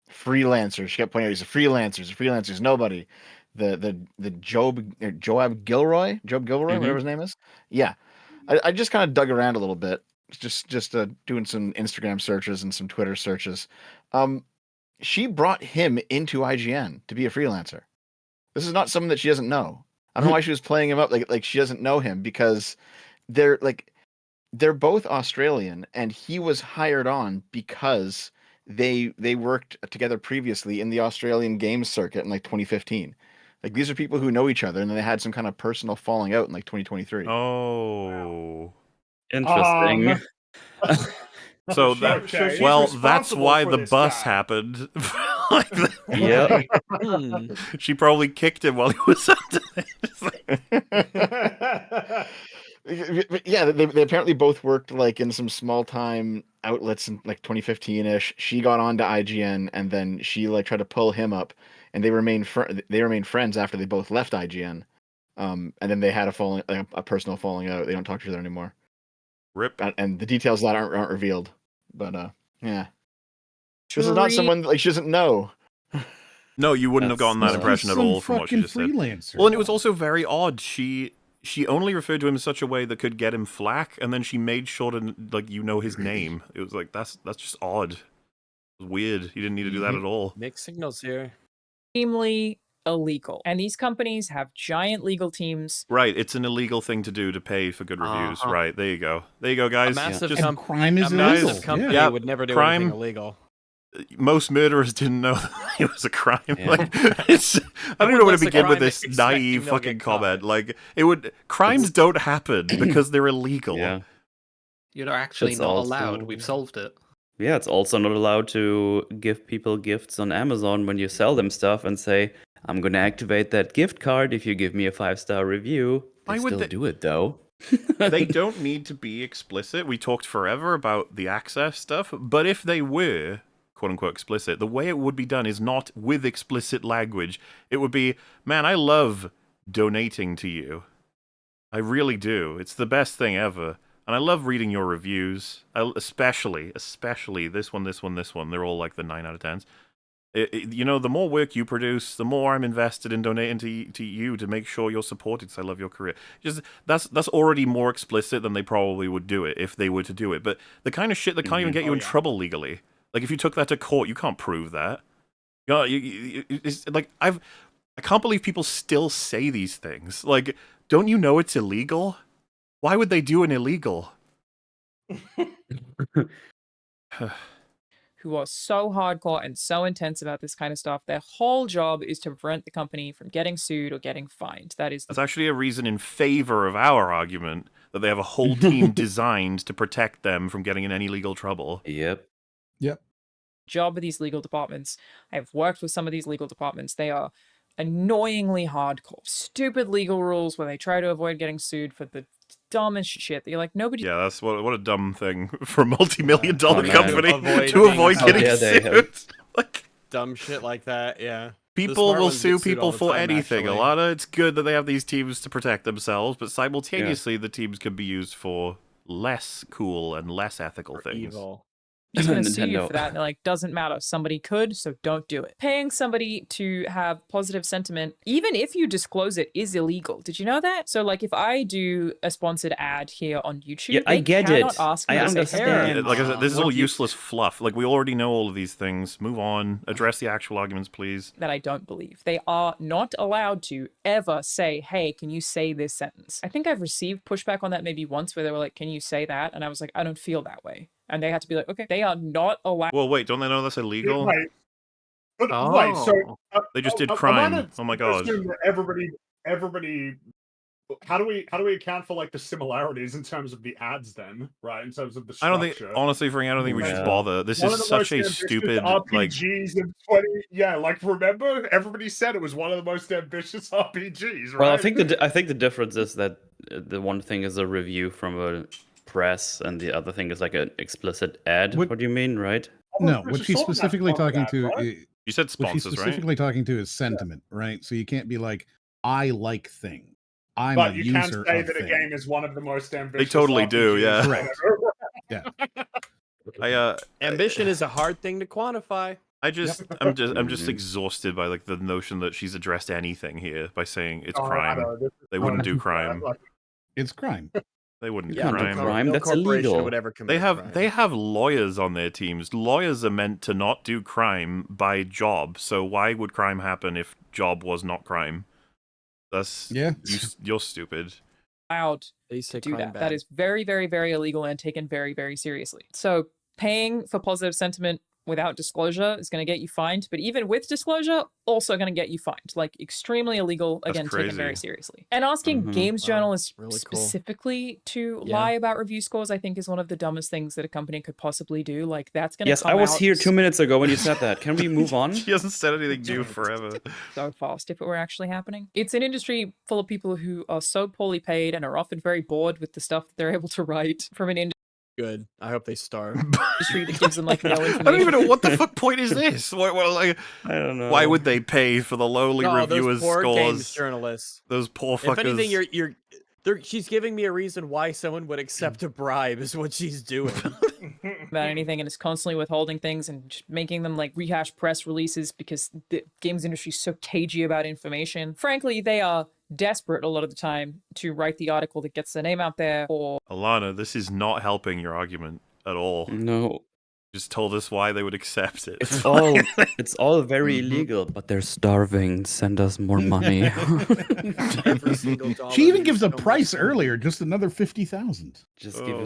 S4: freelancers. She kept pointing out, he's a freelancers, nobody. The Joab Gilroy, whatever his name is. Yeah, I just kind of dug around a little bit, just doing some Instagram searches and some Twitter searches. She brought him into IGN to be a freelancer. This is not someone that she doesn't know. I don't know why she was playing him up like she doesn't know him, because they're both Australian, and he was hired on because they worked together previously in the Australian games circuit in like 2015. Like, these are people who know each other, and then they had some kind of personal falling out in like 2023.
S2: Oh,
S5: interesting.
S2: So that's why the bus happened.
S5: Yeah.
S2: She probably kicked him while he was under
S4: there. Yeah, they apparently both worked like in some small time outlets in like 2015-ish. She got onto IGN, and then she like tried to pull him up, and they remained friends after they both left IGN. And then they had a personal falling out. They don't talk to each other anymore.
S2: Rip.
S4: And the details of that aren't revealed. But yeah, this is not someone like she doesn't know.
S2: No, you wouldn't have gotten that impression at all from what she just said. Well, and it was also very odd. She only referred to him in such a way that could get him flack, and then she made sure to his name. It was like that's just odd. It was weird. You didn't need to do that at all.
S1: Mixed signals here.
S15: Extremely illegal, and these companies have giant legal teams.
S2: Right, it's an illegal thing to do to pay for good reviews. Right, there you go. There you go, guys.
S1: A massive
S6: crime is
S1: a
S6: illegal.
S1: massive company would never do anything illegal.
S2: Most murderers didn't know that it was a crime. Like, I don't even know where to begin with this naive fucking comment. Like, crimes don't happen because they're illegal.
S5: Yeah.
S7: You're actually
S5: It's
S7: not
S5: also-
S7: allowed. We've solved it.
S5: Yeah, it's also not allowed to give people gifts on Amazon when you sell them stuff and say, I'm going to activate that gift card if you give me a 5-star review. They still do it, though.
S2: They don't need to be explicit. We talked forever about the access stuff, but if they were, quote-unquote, explicit, the way it would be done is not with explicit language. It would be, man, I love donating to you. I really do. It's the best thing ever. And I love reading your reviews, especially this one. They're all like the 9 out of 10s. The more work you produce, the more I'm invested in donating to you to make sure you're supported because I love your career. Just that's already more explicit than they probably would do it if they were to do it. But the kind of shit that can't even get you in trouble legally. Like if you took that to court, you can't prove that. It's like I can't believe people still say these things. Like, don't you know it's illegal? Why would they do an illegal?
S15: Who are so hardcore and so intense about this kind of stuff. Their whole job is to prevent the company from getting sued or getting fined. That's
S2: actually a reason in favor of our argument that they have a whole team designed to protect them from getting in any legal trouble.
S5: Yep.
S15: Job of these legal departments. I've worked with some of these legal departments. They are annoyingly hardcore. Stupid legal rules where they try to avoid getting sued for the dumbest shit that you're like, nobody.
S2: Yeah, that's what a dumb thing for a multi-million-dollar
S1: Yeah.
S2: company
S1: Avoid
S2: to avoid
S1: being
S2: getting sued. Like,
S1: dumb shit like that. Yeah.
S2: people will sue people for anything. A lot of it's good that they have these teams to protect themselves, but simultaneously the teams can be used for less cool and less ethical things.
S1: Evil.
S15: He's going to sue you for that. And they're like, doesn't matter. Somebody could, so don't do it. Paying somebody to have positive sentiment, even if you disclose it, is illegal. Did you know that? So, like, if I do a sponsored ad here on YouTube,
S5: Yeah, I get it.
S15: Ask me
S5: I
S15: to say,
S5: understand.
S15: "Hey,
S2: Like I said, this is
S15: what
S2: all
S15: do you-"
S2: useless fluff. Like, we already know all of these things. Move on. Address the actual arguments, please.
S15: That I don't believe. They are not allowed to ever say, hey, can you say this sentence? I think I've received pushback on that maybe once where they were like, can you say that? And I was like, I don't feel that way. And they had to be like, okay, they are not allowed.
S2: Well, wait, don't they know that's illegal?
S9: Right. Right. So
S2: They just did
S9: am I
S2: crime.
S9: not
S2: Oh my god.
S9: assume that everybody. How do we account for like the similarities in terms of the ads then, right? In terms of the
S2: I
S9: structure.
S2: don't think, honestly, Frank, I don't think we should bother. This
S9: One of
S2: is
S9: the
S2: such
S9: most
S2: a
S9: ambitious
S2: stupid, like,
S9: RPGs in 20. Yeah, like remember everybody said it was one of the most ambitious RPGs, right?
S5: Well, I think the difference is that the one thing is a review from a press, and the other thing is like an explicit ad. What do you mean, right?
S6: No, what she's specifically talking to,
S2: you said
S6: what she's
S2: sponsors, right?
S6: specifically talking to is sentiment, right? So you can't be like, I like thing. I'm
S9: But
S6: a
S9: you can
S6: user
S9: say
S6: of
S9: that a
S6: thing.
S9: game is one of the most
S2: They
S9: ambitious.
S2: totally do,
S9: RPGs
S2: yeah.
S6: Correct. Yeah.
S1: Ambition is a hard thing to quantify.
S2: I'm just exhausted by like the notion that she's addressed anything here by saying it's crime. They wouldn't do crime.
S6: It's crime.
S2: They wouldn't do
S5: Yeah, no
S2: crime.
S5: crime.
S1: No
S5: That's
S1: corporation
S5: illegal.
S1: would ever commit crime.
S2: They have lawyers on their teams. Lawyers are meant to not do crime by job. So why would crime happen if job was not crime? That's you're stupid.
S15: Allowed
S1: They
S15: to
S1: say
S15: do
S1: crime
S15: that.
S1: bad.
S15: That is very, very, very illegal and taken very, very seriously. So paying for positive sentiment without disclosure is going to get you fined, but even with disclosure, also going to get you fined. Like extremely illegal,
S2: That's
S15: again, taken
S2: crazy.
S15: very seriously. And asking games journalists specifically to
S5: Yeah.
S15: lie about review scores, I think, is one of the dumbest things that a company could possibly do. Like that's going to
S5: Yes,
S15: come
S5: I was
S15: out
S5: here 2 minutes ago when you said that. Can we move on?
S2: She hasn't said anything new forever.
S15: so fast if it were actually happening. It's an industry full of people who are so poorly paid and are often very bored with the stuff that they're able to write from an industry.
S1: Good. I hope they starve.
S15: Industry that gives them like no information.
S2: I don't even know what the fuck point is this. Like,
S5: I don't know.
S2: Why would they pay for the lowly reviewers'
S1: those poor games
S2: scores?
S1: journalists.
S2: Those poor fuckers.
S1: If anything, she's giving me a reason why someone would accept a bribe is what she's doing.
S15: About anything, and is constantly withholding things and just making them like rehash press releases because the games industry is so cagey about information. Frankly, they are desperate a lot of the time to write the article that gets their name out there. Or
S2: Alana, this is not helping your argument at all.
S5: No.
S2: Just told us why they would accept it.
S5: It's all very illegal, but they're starving. Send us more money.
S1: Every single dollar
S6: She even
S1: is
S6: gives a
S1: so
S6: price
S1: much
S6: earlier, just another 50,000.
S5: Just give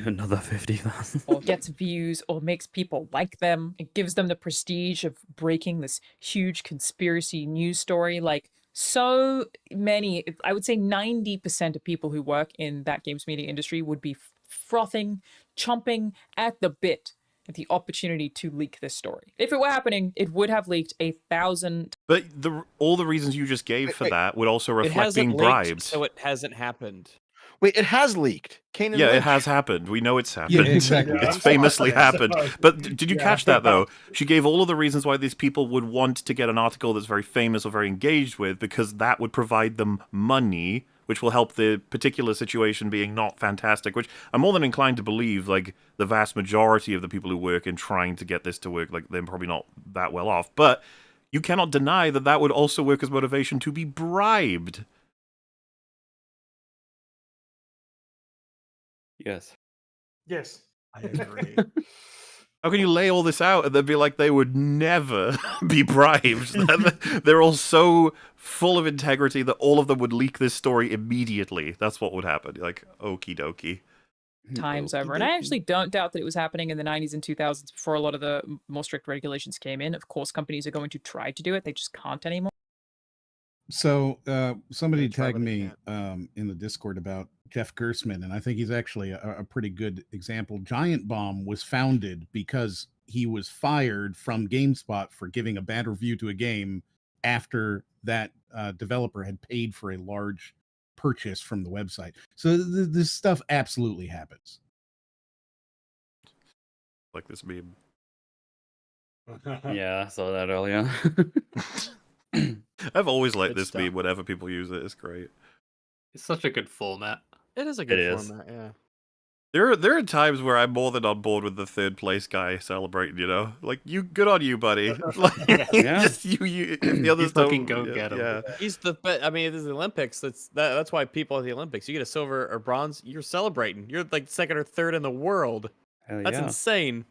S5: another 50,000.
S15: or gets views or makes people like them. It gives them the prestige of breaking this huge conspiracy news story. Like so many, I would say 90% of people who work in that games media industry would be frothing, chomping at the bit at the opportunity to leak this story. If it were happening, it would have leaked 1,000.
S2: But all the reasons you just gave for that would also reflect being bribed.
S1: So it hasn't happened.
S4: Wait, it has leaked. Kanan
S2: Yeah,
S4: Lynch.
S2: it has happened. We know it's happened.
S6: Yeah, exactly.
S2: It's famously happened. But did you catch that, though? She gave all of the reasons why these people would want to get an article that's very famous or very engaged with, because that would provide them money, which will help the particular situation being not fantastic, which I'm more than inclined to believe, like, the vast majority of the people who work in trying to get this to work, like, they're probably not that well off. But you cannot deny that that would also work as motivation to be bribed.
S5: Yes.
S3: Yes.
S1: I agree.
S2: How can you lay all this out and then be like they would never be bribed? They're all so full of integrity that all of them would leak this story immediately. That's what would happen. Like, okie dokie.
S15: Times over. And I actually don't doubt that it was happening in the 90s and 2000s before a lot of the more strict regulations came in. Of course, companies are going to try to do it. They just can't anymore.
S6: So somebody tagged me in the Discord about Jeff Gersman, and I think he's actually a pretty good example. Giant Bomb was founded because he was fired from GameSpot for giving a bad review to a game after that developer had paid for a large purchase from the website. So this stuff absolutely happens.
S2: Like this meme.
S5: Yeah, I saw that earlier.
S2: I've always liked
S1: Good
S2: this
S1: stuff.
S2: meme whenever people use it. It's great.
S7: It's such a good format.
S1: It is a good format, yeah.
S2: There are times where I'm more than on board with the third place guy celebrating, you know? Like, good on you, buddy. Like,
S5: Yeah.
S2: just you if the others
S7: fucking
S2: don't,
S7: go get him.
S2: Yeah.
S1: He's the best. I mean, this is the Olympics. That's why people at the Olympics, you get a silver or bronze, you're celebrating. You're like second or third in the world.
S5: Hell
S1: That's
S5: yeah.
S1: insane.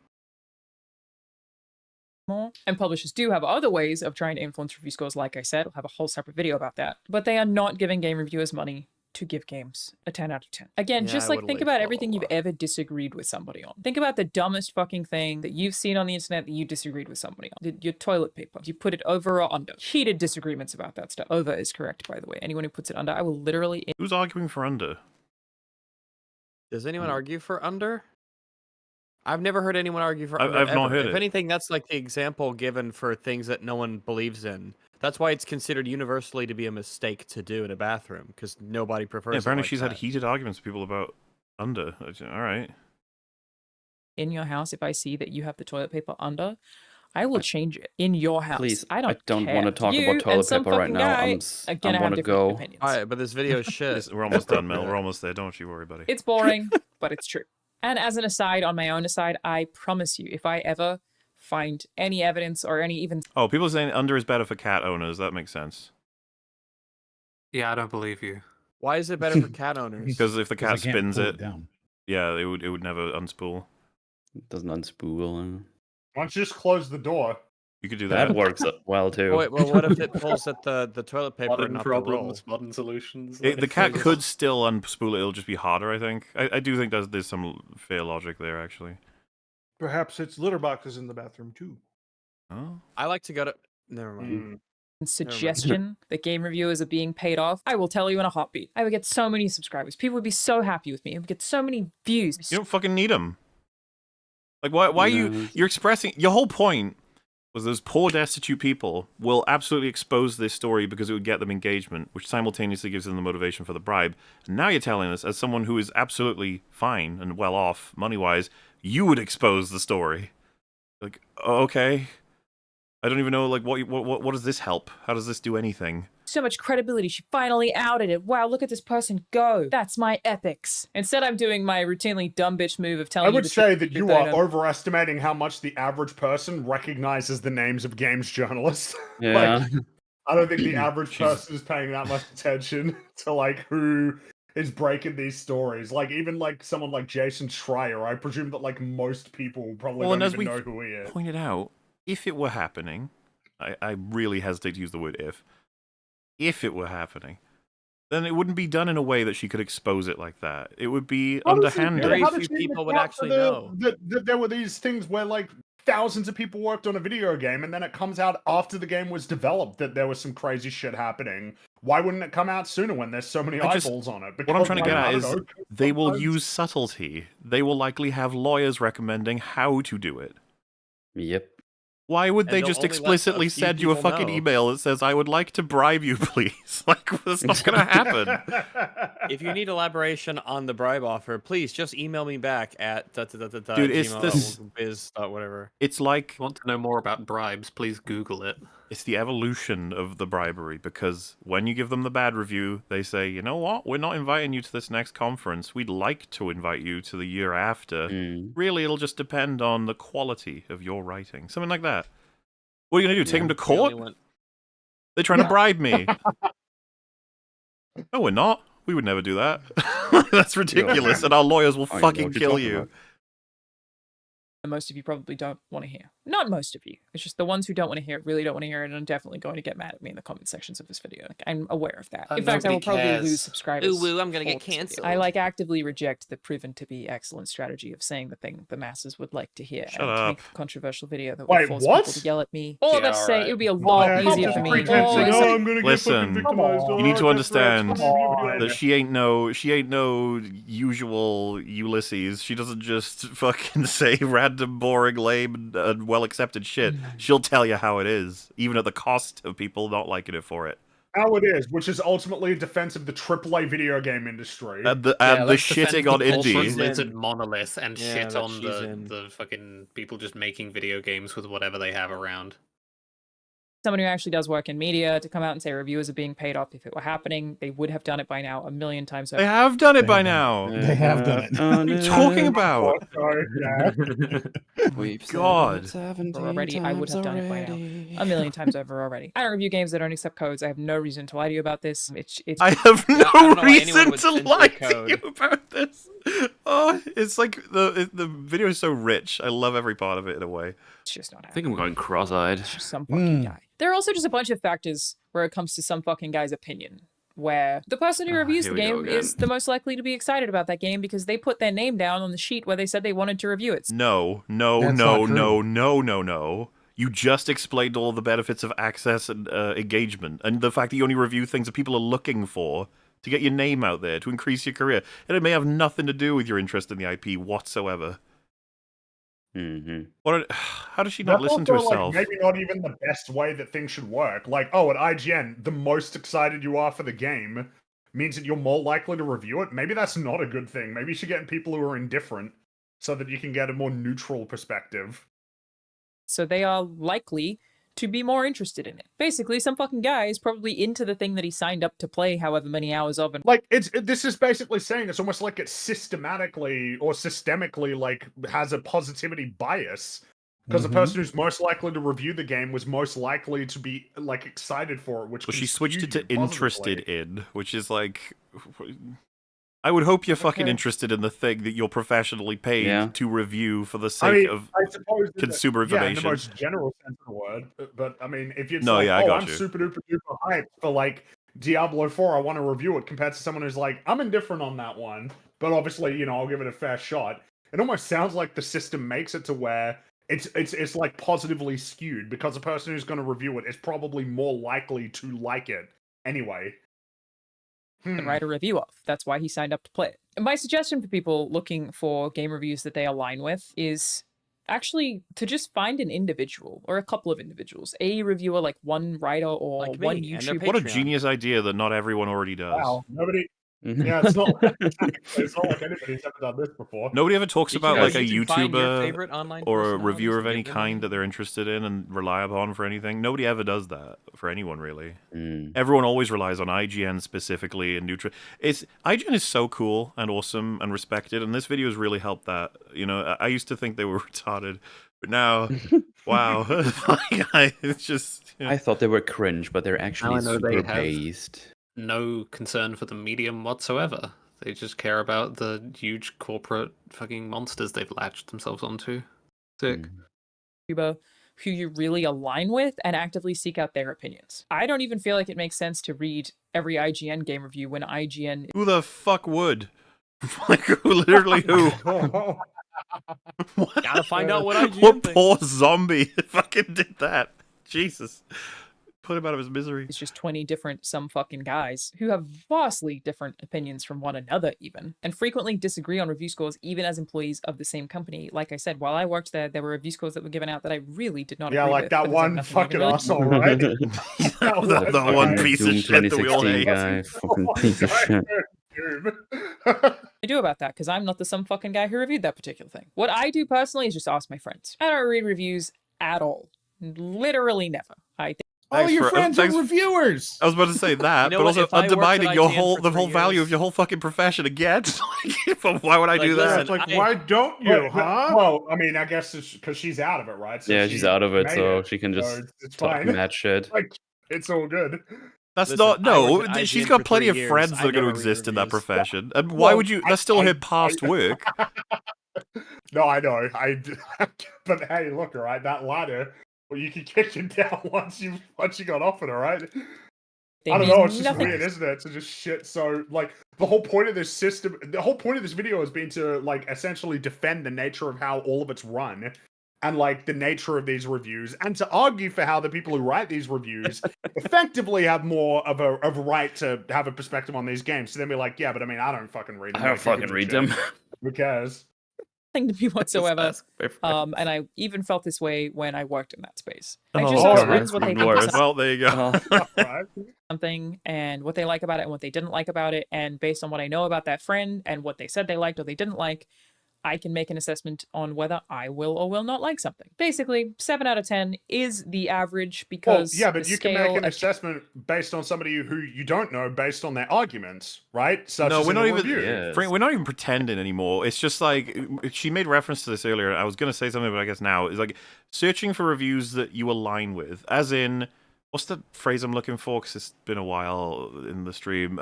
S15: And publishers do have other ways of trying to influence review scores. Like I said, I'll have a whole separate video about that. But they are not giving game reviewers money to give games a 10 out of 10. Again,
S1: Yeah,
S15: just
S1: I
S15: like
S1: would
S15: think
S1: like
S15: about
S1: blah,
S15: everything
S1: blah,
S15: you've ever disagreed with somebody on. Think about the dumbest fucking thing that you've seen on the internet that you disagreed with somebody on. Your toilet paper. You put it over or under. Heated disagreements about that stuff. Over is correct, by the way. Anyone who puts it under, I will literally...
S2: Who's arguing for under?
S1: Does anyone argue for under? I've never heard anyone argue for under.
S2: I've not
S1: ever.
S2: heard
S1: If
S2: it.
S1: anything, that's like the example given for things that no one believes in. That's why it's considered universally to be a mistake to do in a bathroom, because nobody prefers
S2: Yeah,
S1: it
S2: apparently
S1: like
S2: she's
S1: that.
S2: had heated arguments with people about under. All right.
S15: In your house, if I see that you have the toilet paper under, I will change it in your house.
S5: Please,
S15: I don't
S5: want
S15: care.
S5: to talk
S15: You
S5: about
S15: and
S5: toilet
S15: some
S5: paper right
S15: fucking
S5: now.
S15: guy
S5: I
S15: are gonna have
S5: want to
S15: different
S5: go.
S15: opinions.
S1: Alright, but this video is shit.
S2: We're almost done, Mel. We're almost there. Don't you worry, buddy.
S15: It's boring, but it's true. And as an aside, on my own aside, I promise you, if I ever find any evidence or any even...
S2: Oh, people are saying under is better for cat owners. That makes sense.
S7: Yeah, I don't believe you.
S1: Why is it better for cat owners?
S2: Because if the cat
S6: I can't
S2: spins
S6: pull
S2: it,
S6: down.
S2: yeah, it would never unspool.
S5: It doesn't unspool.
S9: Why don't you just close the door?
S2: You could do that.
S5: That works well too.
S1: Wait, well, what if it pulls at the toilet paper and
S7: Modern
S1: not the roll?
S7: problems, modern solutions.
S2: The cat could still unspool it. It'll just be harder, I think. I do think there's some fair logic there, actually.
S3: Perhaps it's litter boxes in the bathroom too.
S2: Oh.
S1: I like to go to... Never mind.
S15: suggestion that game reviewers are being paid off, I will tell you in a heartbeat. I would get so many subscribers. People would be so happy with me. I would get so many views.
S2: You don't fucking need them. Like, why you're expressing... Your whole point was those poor destitute people will absolutely expose this story because it would get them engagement, which simultaneously gives them the motivation for the bribe. And now you're telling us, as someone who is absolutely fine and well off money-wise, you would expose the story. Like, okay, I don't even know. Like, what does this help? How does this do anything?
S15: So much credibility. She finally outed it. Wow, look at this person go. That's my epics. Instead, I'm doing my routinely dumb bitch move of telling
S9: I
S15: you
S9: would
S15: the
S9: say
S15: truth
S9: that you
S15: I
S9: are
S15: don't-
S9: overestimating how much the average person recognizes the names of games journalists.
S5: Yeah.
S9: Like, I don't think the average person is paying that much attention to like who is breaking these stories. Like even like someone like Jason Schreier, I presume that like most people probably don't even know who he is.
S2: Pointed out, if it were happening, I really hesitate to use the word if it were happening, then it wouldn't be done in a way that she could expose it like that. It would be underhanded.
S1: Very few people would actually know.
S9: That there were these things where like thousands of people worked on a video game and then it comes out after the game was developed that there was some crazy shit happening. Why wouldn't it come out sooner when there's so many eyeballs on it?
S2: What I'm trying to
S9: like,
S2: get
S9: I
S2: at
S9: don't
S2: is
S9: know,
S2: they will
S9: sometimes-
S2: use subtlety. They will likely have lawyers recommending how to do it.
S5: Yep.
S2: Why would
S1: And
S2: they
S1: they'll
S2: just
S1: only let
S2: explicitly
S1: a few
S2: send you a
S1: people
S2: fucking
S1: know.
S2: email that says, I would like to bribe you, please? Like, that's not going to happen.
S1: If you need elaboration on the bribe offer, please just email me back at
S2: Dude, it's this-
S1: biz whatever.
S2: It's like...
S7: If you want to know more about bribes, please Google it.
S2: It's the evolution of the bribery, because when you give them the bad review, they say, you know what, we're not inviting you to this next conference. We'd like to invite you to the year after. Really, it'll just depend on the quality of your writing. Something like that. What are you going to do, take him to court? They're trying to bribe me. No, we're not. We would never do that. That's ridiculous, and our lawyers will fucking kill you.
S15: And most of you probably don't want to hear. Not most of you. It's just the ones who don't want to hear it really don't want to hear it and are definitely going to get mad at me in the comment sections of this video. Like, I'm aware of that. In fact, I will probably lose subscribers.
S1: Ooh, woo, I'm gonna
S15: for
S1: get
S15: this video.
S1: cancelled.
S15: I like actively reject the proven to be excellent strategy of saying the thing the masses would like to hear
S2: Shut
S15: and to
S2: up.
S15: make a controversial video that
S9: Wait,
S15: will force
S9: what?
S15: people to yell at me. All of that to
S7: Yeah,
S15: say,
S7: alright.
S15: it would be a lot easier for me.
S9: I'm gonna
S2: Listen,
S9: get fucking victimized.
S2: you need to
S9: Oh,
S2: understand
S9: that's right.
S2: that she ain't no usual Ulysses. She doesn't just fucking say random, boring, lame, and well-accepted shit. She'll tell you how it is, even at the cost of people not liking it for it.
S9: How it is, which is ultimately a defense of the AAA video game industry.
S2: And the
S7: let's
S2: shitting
S7: defend
S2: on
S7: the corporate
S2: indie.
S7: lizard monolith and
S1: Yeah,
S7: shit
S1: that
S7: on
S1: she's
S7: the
S1: in.
S7: fucking people just making video games with whatever they have around.
S15: Someone who actually does work in media to come out and say reviewers are being paid off. If it were happening, they would have done it by now a million times over.
S2: They have done it by now.
S6: They have done it.
S2: What are you talking about?
S5: We've
S2: God.
S15: Already, I would have done it by now a million times over already. I don't review games that don't accept codes. I have no reason to lie to you about this. It's
S2: I have
S1: I don't know
S2: no
S1: why anyone
S2: reason
S1: would
S2: to
S1: censor
S2: lie to
S1: code.
S2: you about this. Oh, it's like the video is so rich. I love every part of it in a way.
S15: It's just not
S5: I think I'm going cross-eyed.
S15: It's just some fucking guy. There are also just a bunch of factors where it comes to some fucking guy's opinion, where the person who reviews the
S5: here we go
S15: game is
S5: again.
S15: the most likely to be excited about that game because they put their name down on the sheet where they said they wanted to review it.
S2: No.
S6: That's not true.
S2: You just explained all the benefits of access and engagement, and the fact that you only review things that people are looking for to get your name out there, to increase your career. And it may have nothing to do with your interest in the IP whatsoever. How does she not
S9: That's
S2: listen to
S9: also,
S2: herself?
S9: Like, maybe not even the best way that things should work. Like, oh, at IGN, the most excited you are for the game means that you're more likely to review it. Maybe that's not a good thing. Maybe you should get people who are indifferent so that you can get a more neutral perspective.
S15: So they are likely to be more interested in it. Basically, some fucking guy is probably into the thing that he signed up to play however many hours of. And
S9: Like, this is basically saying it's almost like it systematically or systemically, like, has a positivity bias. Because the person who's most likely to review the game was most likely to be, like, excited for it, which
S2: Well, she
S9: can
S2: switched
S9: skew
S2: it to
S9: you positively.
S2: interested in, which is like... I would hope you're fucking interested in the thing that you're professionally paid to review for the sake of
S9: I suppose
S2: consumer
S9: yeah, in
S2: information.
S9: the most general sense of the word. But I mean, if you're
S2: No,
S9: like,
S2: yeah, I
S9: oh,
S2: got
S9: I'm
S2: you.
S9: super duper duper hyped for like Diablo 4, I want to review it, compared to someone who's like, I'm indifferent on that one, but obviously, you know, I'll give it a fair shot. It almost sounds like the system makes it to where it's like positively skewed because the person who's going to review it is probably more likely to like it anyway.
S15: and write a review of. That's why he signed up to play it. And my suggestion for people looking for game reviews that they align with is actually to just find an individual or a couple of individuals, a reviewer, like one writer or
S1: Like
S15: one
S1: me and their
S15: YouTuber.
S2: What a
S1: Patreon.
S2: genius idea that not everyone already does.
S9: Wow, nobody. Yeah, it's not. It's not like anybody's ever done this before.
S2: Nobody ever talks
S1: You
S2: about
S1: can-
S2: like a
S1: you can find your
S2: YouTuber
S1: favorite online
S2: or a
S1: personalities
S2: reviewer of
S1: and
S2: any
S1: give them
S2: kind
S1: a-
S2: that they're interested in and rely upon for anything. Nobody ever does that for anyone really.
S5: Mm.
S2: Everyone always relies on IGN specifically and IGN is so cool and awesome and respected, and this video has really helped that. You know, I used to think they were retarded, but now, wow, it's just.
S5: I thought they were cringe, but they're actually
S7: I know they
S5: super
S7: have-
S5: based.
S7: No concern for the medium whatsoever. They just care about the huge corporate fucking monsters they've latched themselves onto. Sick.
S15: YouTuber who you really align with and actively seek out their opinions. I don't even feel like it makes sense to read every IGN game review when IGN.
S2: Who the fuck would? Like, literally who?
S1: Gotta find out what IGN
S2: What
S1: thinks.
S2: poor zombie fucking did that? Jesus. Put him out of his misery.
S15: It's just 20 different some fucking guys who have vastly different opinions from one another even, and frequently disagree on review scores even as employees of the same company. Like I said, while I worked there, there were review scores that were given out that I really did not
S9: Yeah,
S15: agree
S9: like
S15: with.
S9: that
S15: but there's
S9: one
S15: nothing you can
S9: fucking
S15: really-
S9: asshole, right?
S2: The one piece of
S5: Doom
S2: shit that we all
S5: 2016
S2: hate.
S5: guy, fucking piece of shit.
S15: I do about that because I'm not the some fucking guy who reviewed that particular thing. What I do personally is just ask my friends. I don't read reviews at all. Literally never. I think
S6: All your friends are reviewers.
S2: I was about to say that,
S1: You know
S2: but
S1: what?
S2: also
S1: If I worked
S2: undermining
S1: at
S2: your
S1: IGN
S2: whole
S1: for
S2: the whole
S1: 3
S2: value
S1: years-
S2: of your whole fucking profession again. Why would I do
S1: Like,
S2: that?
S1: listen,
S3: It's like,
S1: I-
S3: why don't you,
S9: Well,
S3: huh?
S9: well, I mean, I guess it's because she's out of it, right? So
S5: Yeah, she's out of it,
S9: made
S5: so she can just
S9: it's
S5: talk
S9: fine.
S5: mad shit.
S9: Like, it's all good.
S2: That's
S1: Listen,
S2: not
S1: I
S2: no.
S1: worked at
S2: She's
S1: IGN
S2: got
S1: for
S2: plenty
S1: 3
S2: of
S1: years.
S2: friends that
S1: I
S2: are going to
S1: never read
S2: exist in that
S1: reviews.
S2: profession. And why
S9: Well,
S2: would you? That's still her past work.
S9: No, I know. But hey, look, all right, that ladder. Well, you can kick it down once you got off it, all right. I don't know. It's just
S15: nothing-
S9: weird, isn't it? To just shit. So, like, the whole point of this system, the whole point of this video has been to like essentially defend the nature of how all of it's run, and like the nature of these reviews, and to argue for how the people who write these reviews effectively have more of a right to have a perspective on these games. So then be like, yeah, but I mean, I don't fucking read them.
S5: I don't
S9: Like, who
S5: fucking
S9: gives a
S5: read
S9: shit?
S5: them.
S9: Who cares?
S15: Thing to me whatsoever.
S5: Ask my friends.
S15: And I even felt this way when I worked in that space. I
S5: Oh,
S15: just asked
S5: God,
S15: friends what they
S5: even
S15: think of
S5: worse.
S15: something.
S2: Well, there you go.
S9: Right?
S15: Something and what they like about it and what they didn't like about it, and based on what I know about that friend and what they said they liked or they didn't like, I can make an assessment on whether I will or will not like something. Basically, 7 out of 10 is the average
S9: Well,
S15: because
S9: yeah, but
S15: the
S9: you can
S15: scale
S9: make an
S15: of-
S9: assessment based on somebody who you don't know, based on their arguments, right? Such
S2: No,
S9: as
S2: we're
S9: in
S2: not
S9: a
S2: even.
S9: review.
S5: Yes.
S2: Frank, we're not even pretending anymore. It's just like she made reference to this earlier. I was going to say something, but I guess now is like searching for reviews that you align with, as in. What's the phrase I'm looking for? Because it's been a while in the stream.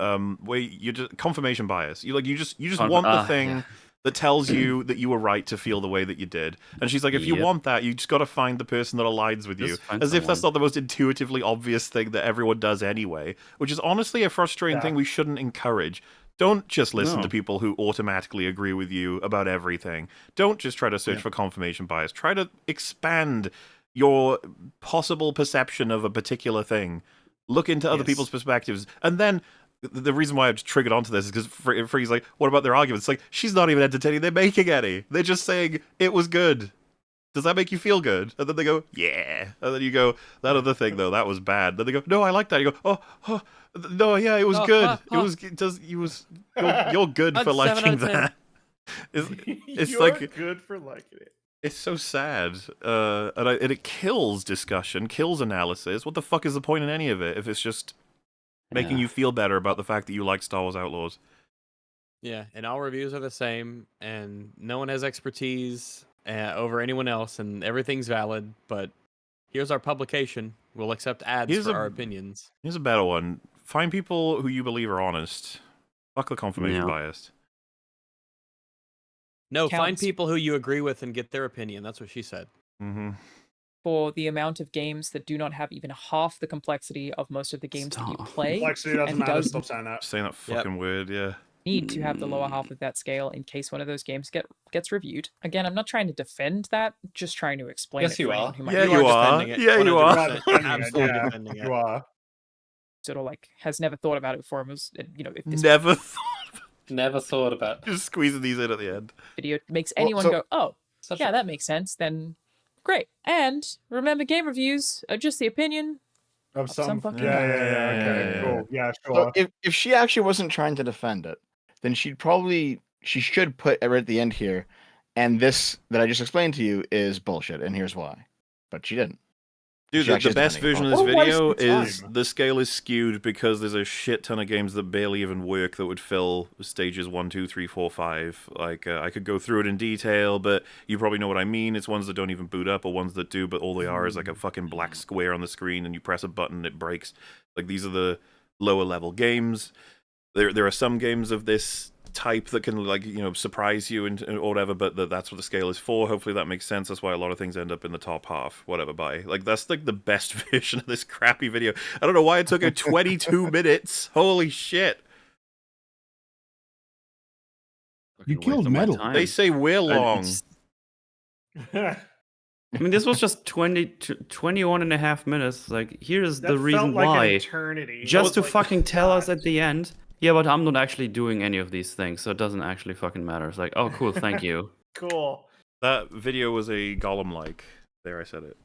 S2: Where you just confirmation bias. You just want the thing
S5: yeah.
S2: that tells you that you were right to feel the way that you did. And she's like, if you
S5: Yep.
S2: want that, you just got to find the person that aligns with you.
S5: Just find
S2: As if that's
S5: someone.
S2: not the most intuitively obvious thing that everyone does anyway. Which is honestly a frustrating thing we shouldn't encourage. Don't just listen
S5: No.
S2: to people who automatically agree with you about everything. Don't just try to search for confirmation bias. Try to expand your possible perception of a particular thing. Look into other
S6: Yes.
S2: people's perspectives. And then the reason why I've triggered onto this is because Free's like, what about their arguments? Like, she's not even entertaining. They're making any. They're just saying it was good. Does that make you feel good? And then they go, yeah. And then you go, that other thing though, that was bad. Then they go, no, I like that. You go, oh no, yeah, it was good. You're good for
S1: That's 7
S2: liking
S1: out of 10.
S2: that. It's
S3: You're
S2: like
S3: good for liking it.
S2: it's so sad, and it kills discussion, kills analysis. What the fuck is the point in any of it if it's just making
S5: Yeah.
S2: you feel better about the fact that you like Star Wars Outlaws?
S1: Yeah, and all reviews are the same, and no one has expertise over anyone else, and everything's valid. But here's our publication. We'll accept ads
S2: Here's
S1: for
S2: a-
S1: our opinions.
S2: Here's a better one: find people who you believe are honest. Fuck the confirmation
S5: Yeah.
S2: bias.
S1: No, find
S15: Counts.
S1: people who you agree with and get their opinion. That's what she said.
S2: Mm-hmm.
S15: for the amount of games that do not have even half the complexity of most of the games that you
S5: Stop.
S15: play,
S9: Complexity doesn't
S15: and
S9: matter.
S15: does
S9: Stop saying that.
S2: Saying that fucking word, yeah.
S15: need to have the lower half of that scale in case one of those games gets reviewed. Again, I'm not trying to defend that, just trying to explain
S7: Yes,
S15: it for
S7: you
S15: anyone
S7: are.
S15: who might
S2: Yeah,
S15: be
S2: you are.
S1: defending it,
S2: Yeah, you are.
S1: 100%. Absolutely
S9: Yeah,
S1: defending it.
S9: you are.
S15: sort of like has never thought about it before and was, if this
S2: Never
S7: Never thought about.
S2: just squeezing these in at the end.
S15: video makes
S9: Well,
S15: anyone
S9: so-
S15: go, oh, Yeah, that makes sense. Then great. And remember, game reviews are just the opinion
S9: of some
S15: fucking
S9: yeah,
S15: guy.
S9: okay, cool. Yeah,
S4: So
S9: sure.
S4: if she actually wasn't trying to defend it, then she should put right at the end here, and this that I just explained to you is bullshit, and here's why. But she didn't.
S8: Dude,
S4: She
S8: the
S4: actually is
S8: best
S4: defending
S8: version
S4: it.
S8: of this
S9: What a waste
S8: video
S9: of
S8: is
S9: time.
S8: the scale is skewed because there's a shit ton of games that barely even work that would fill stages 1, 2, 3, 4, 5. Like, I could go through it in detail, but you probably know what I mean. It's ones that don't even boot up or ones that do, but all they are is like a fucking black square on the screen and you press a button and it breaks. Like, these are the lower level games. There are some games of this type that can, like, you know, surprise you and or whatever, but that's what the scale is for. Hopefully that makes sense. That's why a lot of things end up in the top half, whatever. By like, that's like the best version of this crappy video. I don't know why it took her 22 minutes. Holy shit.
S6: You killed Metal.
S8: They say we're long.
S5: I mean, this was just 21 and a half minutes. Like, here's
S3: That
S5: the reason
S3: felt like
S5: why.
S3: an eternity.
S5: Just to
S3: Like,
S5: fucking tell us at the end, yeah, but I'm not actually doing any of these things, so it doesn't actually fucking matter. It's like, oh, cool, thank you.
S3: Cool.
S8: That video was a Gollum-like. There, I said it.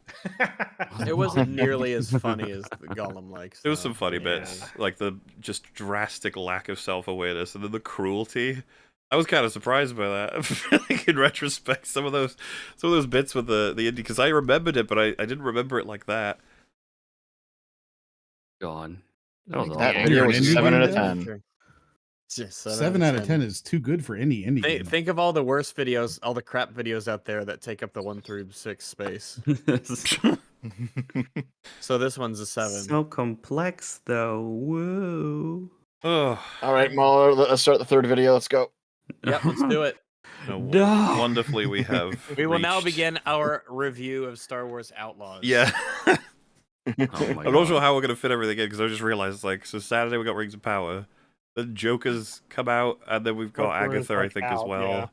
S1: It wasn't nearly as funny as the Gollum-like.
S8: There was some funny bits, like the just drastic lack of self-awareness and then the cruelty. I was kind of surprised by that. Like, in retrospect, some of those bits with the indie, because I remembered it, but I didn't remember it like that.
S5: God,
S4: that video was 7 out of 10.
S6: 7 out of 10 is too good for any indie game.
S1: Think of all the worst videos, all the crap videos out there that take up the 1 through 6 space. So this one's a 7.
S5: So complex, though. Whoa.
S8: Oh.
S4: All right, Mahler, let's start the third video. Let's go.
S1: Yep, let's do it.
S8: No. Wonderfully, we have.
S1: We will now
S8: reached-
S1: begin our review of Star Wars Outlaws.
S8: Yeah.
S5: Oh
S8: I'm not sure how we're gonna fit everything in because I just realized, like, so Saturday we got Rings of Power, then Joker's come out, and then we've got
S9: Joker is,
S8: Agatha, I
S9: like,
S8: think, as
S9: out,
S8: well.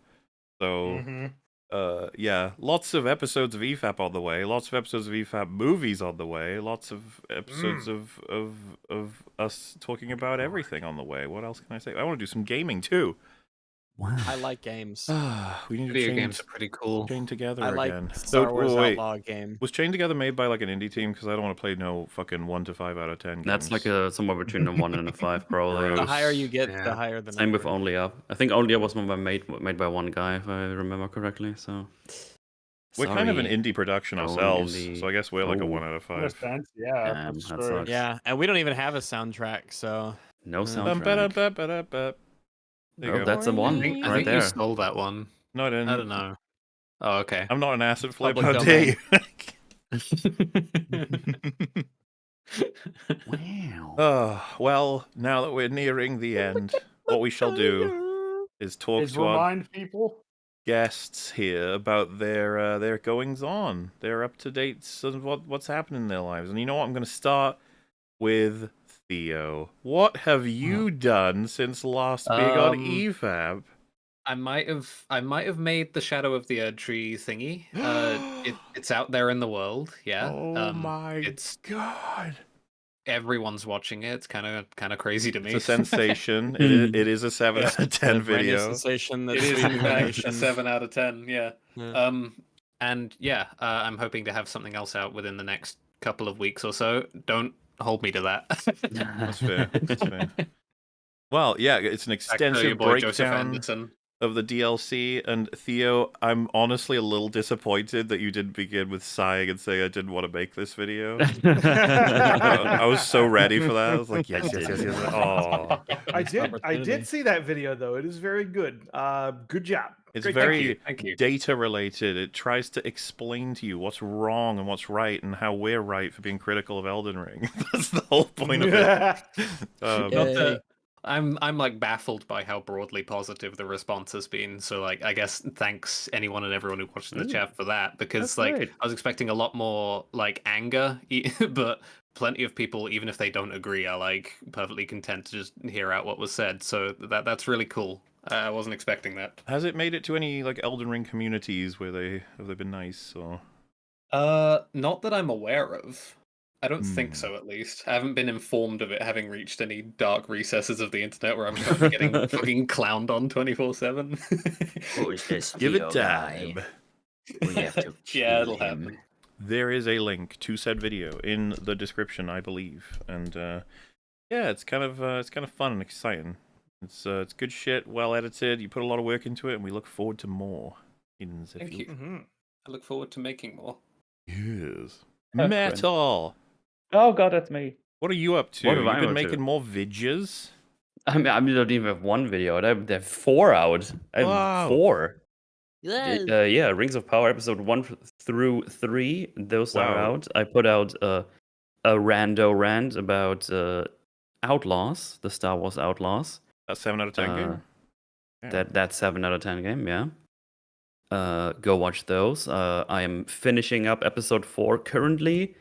S9: yeah.
S8: So, yeah, lots of episodes of EFAP on the way, lots of episodes of EFAP movies on the way, lots of episodes of us talking about everything on the way. What else can I say? I want to do some gaming too.
S5: Wow.
S1: I like games.
S8: We need to
S7: Video
S8: chain,
S7: games are pretty cool.
S8: chain together
S1: I like
S8: again.
S1: Star Wars
S8: wait.
S1: Outlaw game.
S8: Was Chain Together made by like an indie team? Because I don't want to play no fucking 1 to 5 out of 10 games.
S5: That's like a somewhere between a 1 and a 5, probably.
S1: The higher you get,
S7: Yeah.
S1: the higher the
S5: Same with
S1: number.
S5: Only Up. I think Only Up was made by one guy, if I remember correctly. So
S8: We're kind of an
S5: sorry.
S8: indie production
S5: Oh,
S8: ourselves,
S5: indie.
S8: so I guess we're like a
S5: Oh.
S8: 1 out of 5.
S9: Sense, yeah.
S5: Damn,
S9: that's
S5: that
S9: true.
S5: sucks.
S1: Yeah, and we don't even have a soundtrack, so
S5: No
S8: Bum,
S5: soundtrack.
S8: ba-da-ba-ba-da-ba. There you
S5: Oh,
S8: go.
S5: that's the one
S7: I
S5: right
S7: think
S5: there.
S7: you stole that one.
S8: No, I didn't.
S7: I don't know. Oh, okay.
S8: I'm not an acid flip.
S1: Public
S8: How dare
S1: domain.
S8: you?
S5: Wow.
S8: Oh, well, now that we're nearing the end, what we shall do is talk
S9: Is
S8: to our
S9: remind people.
S8: guests here about their goings on, their up to dates, and what's happening in their lives. And you know what? I'm going to start with Theo. What have you done since last being on EFAP?
S7: I might have made the Shadow of the Erdtree thingy. It's out there in the world. Yeah.
S8: Oh my
S7: it's
S8: god!
S7: Everyone's watching it. It's kind of crazy to me.
S8: It's a sensation. it is a 7 out of 10
S1: the brand new
S8: video.
S1: sensation
S7: It
S1: that's
S7: is
S1: sweeping
S7: in
S1: the
S7: fact
S1: nation.
S7: a 7 out of 10. Yeah.
S1: Yeah.
S7: And yeah, I'm hoping to have something else out within the next couple of weeks or so. Don't hold me to that.
S8: That's fair. That's fair. Well, yeah, it's an
S7: Back to your
S8: extensive
S7: boy Joseph
S8: breakdown
S7: Anderson.
S8: of the DLC. And Theo, I'm honestly a little disappointed that you didn't begin with sighing and saying I didn't want to make this video. I was so ready for that. I was like, yes. Oh,
S3: I did see that video though. It is very good. Good job.
S8: it's
S3: Great
S8: very
S7: Thank you.
S8: data related. It tries to explain to you what's wrong and what's right and how we're right for being critical of Elden Ring. That's the whole point of it.
S7: Not that I'm like baffled by how broadly positive the response has been. So like I guess thanks anyone and everyone who watched in the chat for that, because
S6: That's
S7: like
S6: great.
S7: I was expecting a lot more like anger, but plenty of people, even if they don't agree, are like perfectly content to just hear out what was said. So that's really cool. I wasn't expecting that.
S8: Has it made it to any like Elden Ring communities where they been nice or?
S7: Not that I'm aware of. I don't think so, at least. I haven't been informed of it having reached any dark recesses of the internet where I'm currently getting fucking clowned on 24/7.
S5: What is this?
S8: Give
S5: Theo
S8: it
S5: guy?
S8: time.
S16: We have to
S7: Yeah, it'll
S16: kill him.
S7: happen.
S2: There is a link to said video in the description, I believe, and yeah, it's kind of fun and exciting. It's good shit, well edited. You put a lot of work into it, and we look forward to more.
S7: Thank you.
S3: Mm-hmm.
S7: I look forward to making more.
S2: Yes.
S5: Friend.
S2: Metal.
S5: Oh god, that's me.
S2: What are you up to?
S5: What have
S2: You've
S5: I
S2: been
S5: up to?
S2: making more vidges?
S5: I don't even have one video. I have 4 out. I have
S2: Wow.
S5: 4.
S1: Yes.
S5: Yeah, Rings of Power episode 1 through 3. Those are
S2: Wow.
S5: out. I put out a rando rant about Outlaws, the Star Wars Outlaws.
S2: That's 7 out of 10 game. Yeah.
S5: That's 7 out of 10 game. Yeah. Go watch those. I am finishing up episode 4 currently.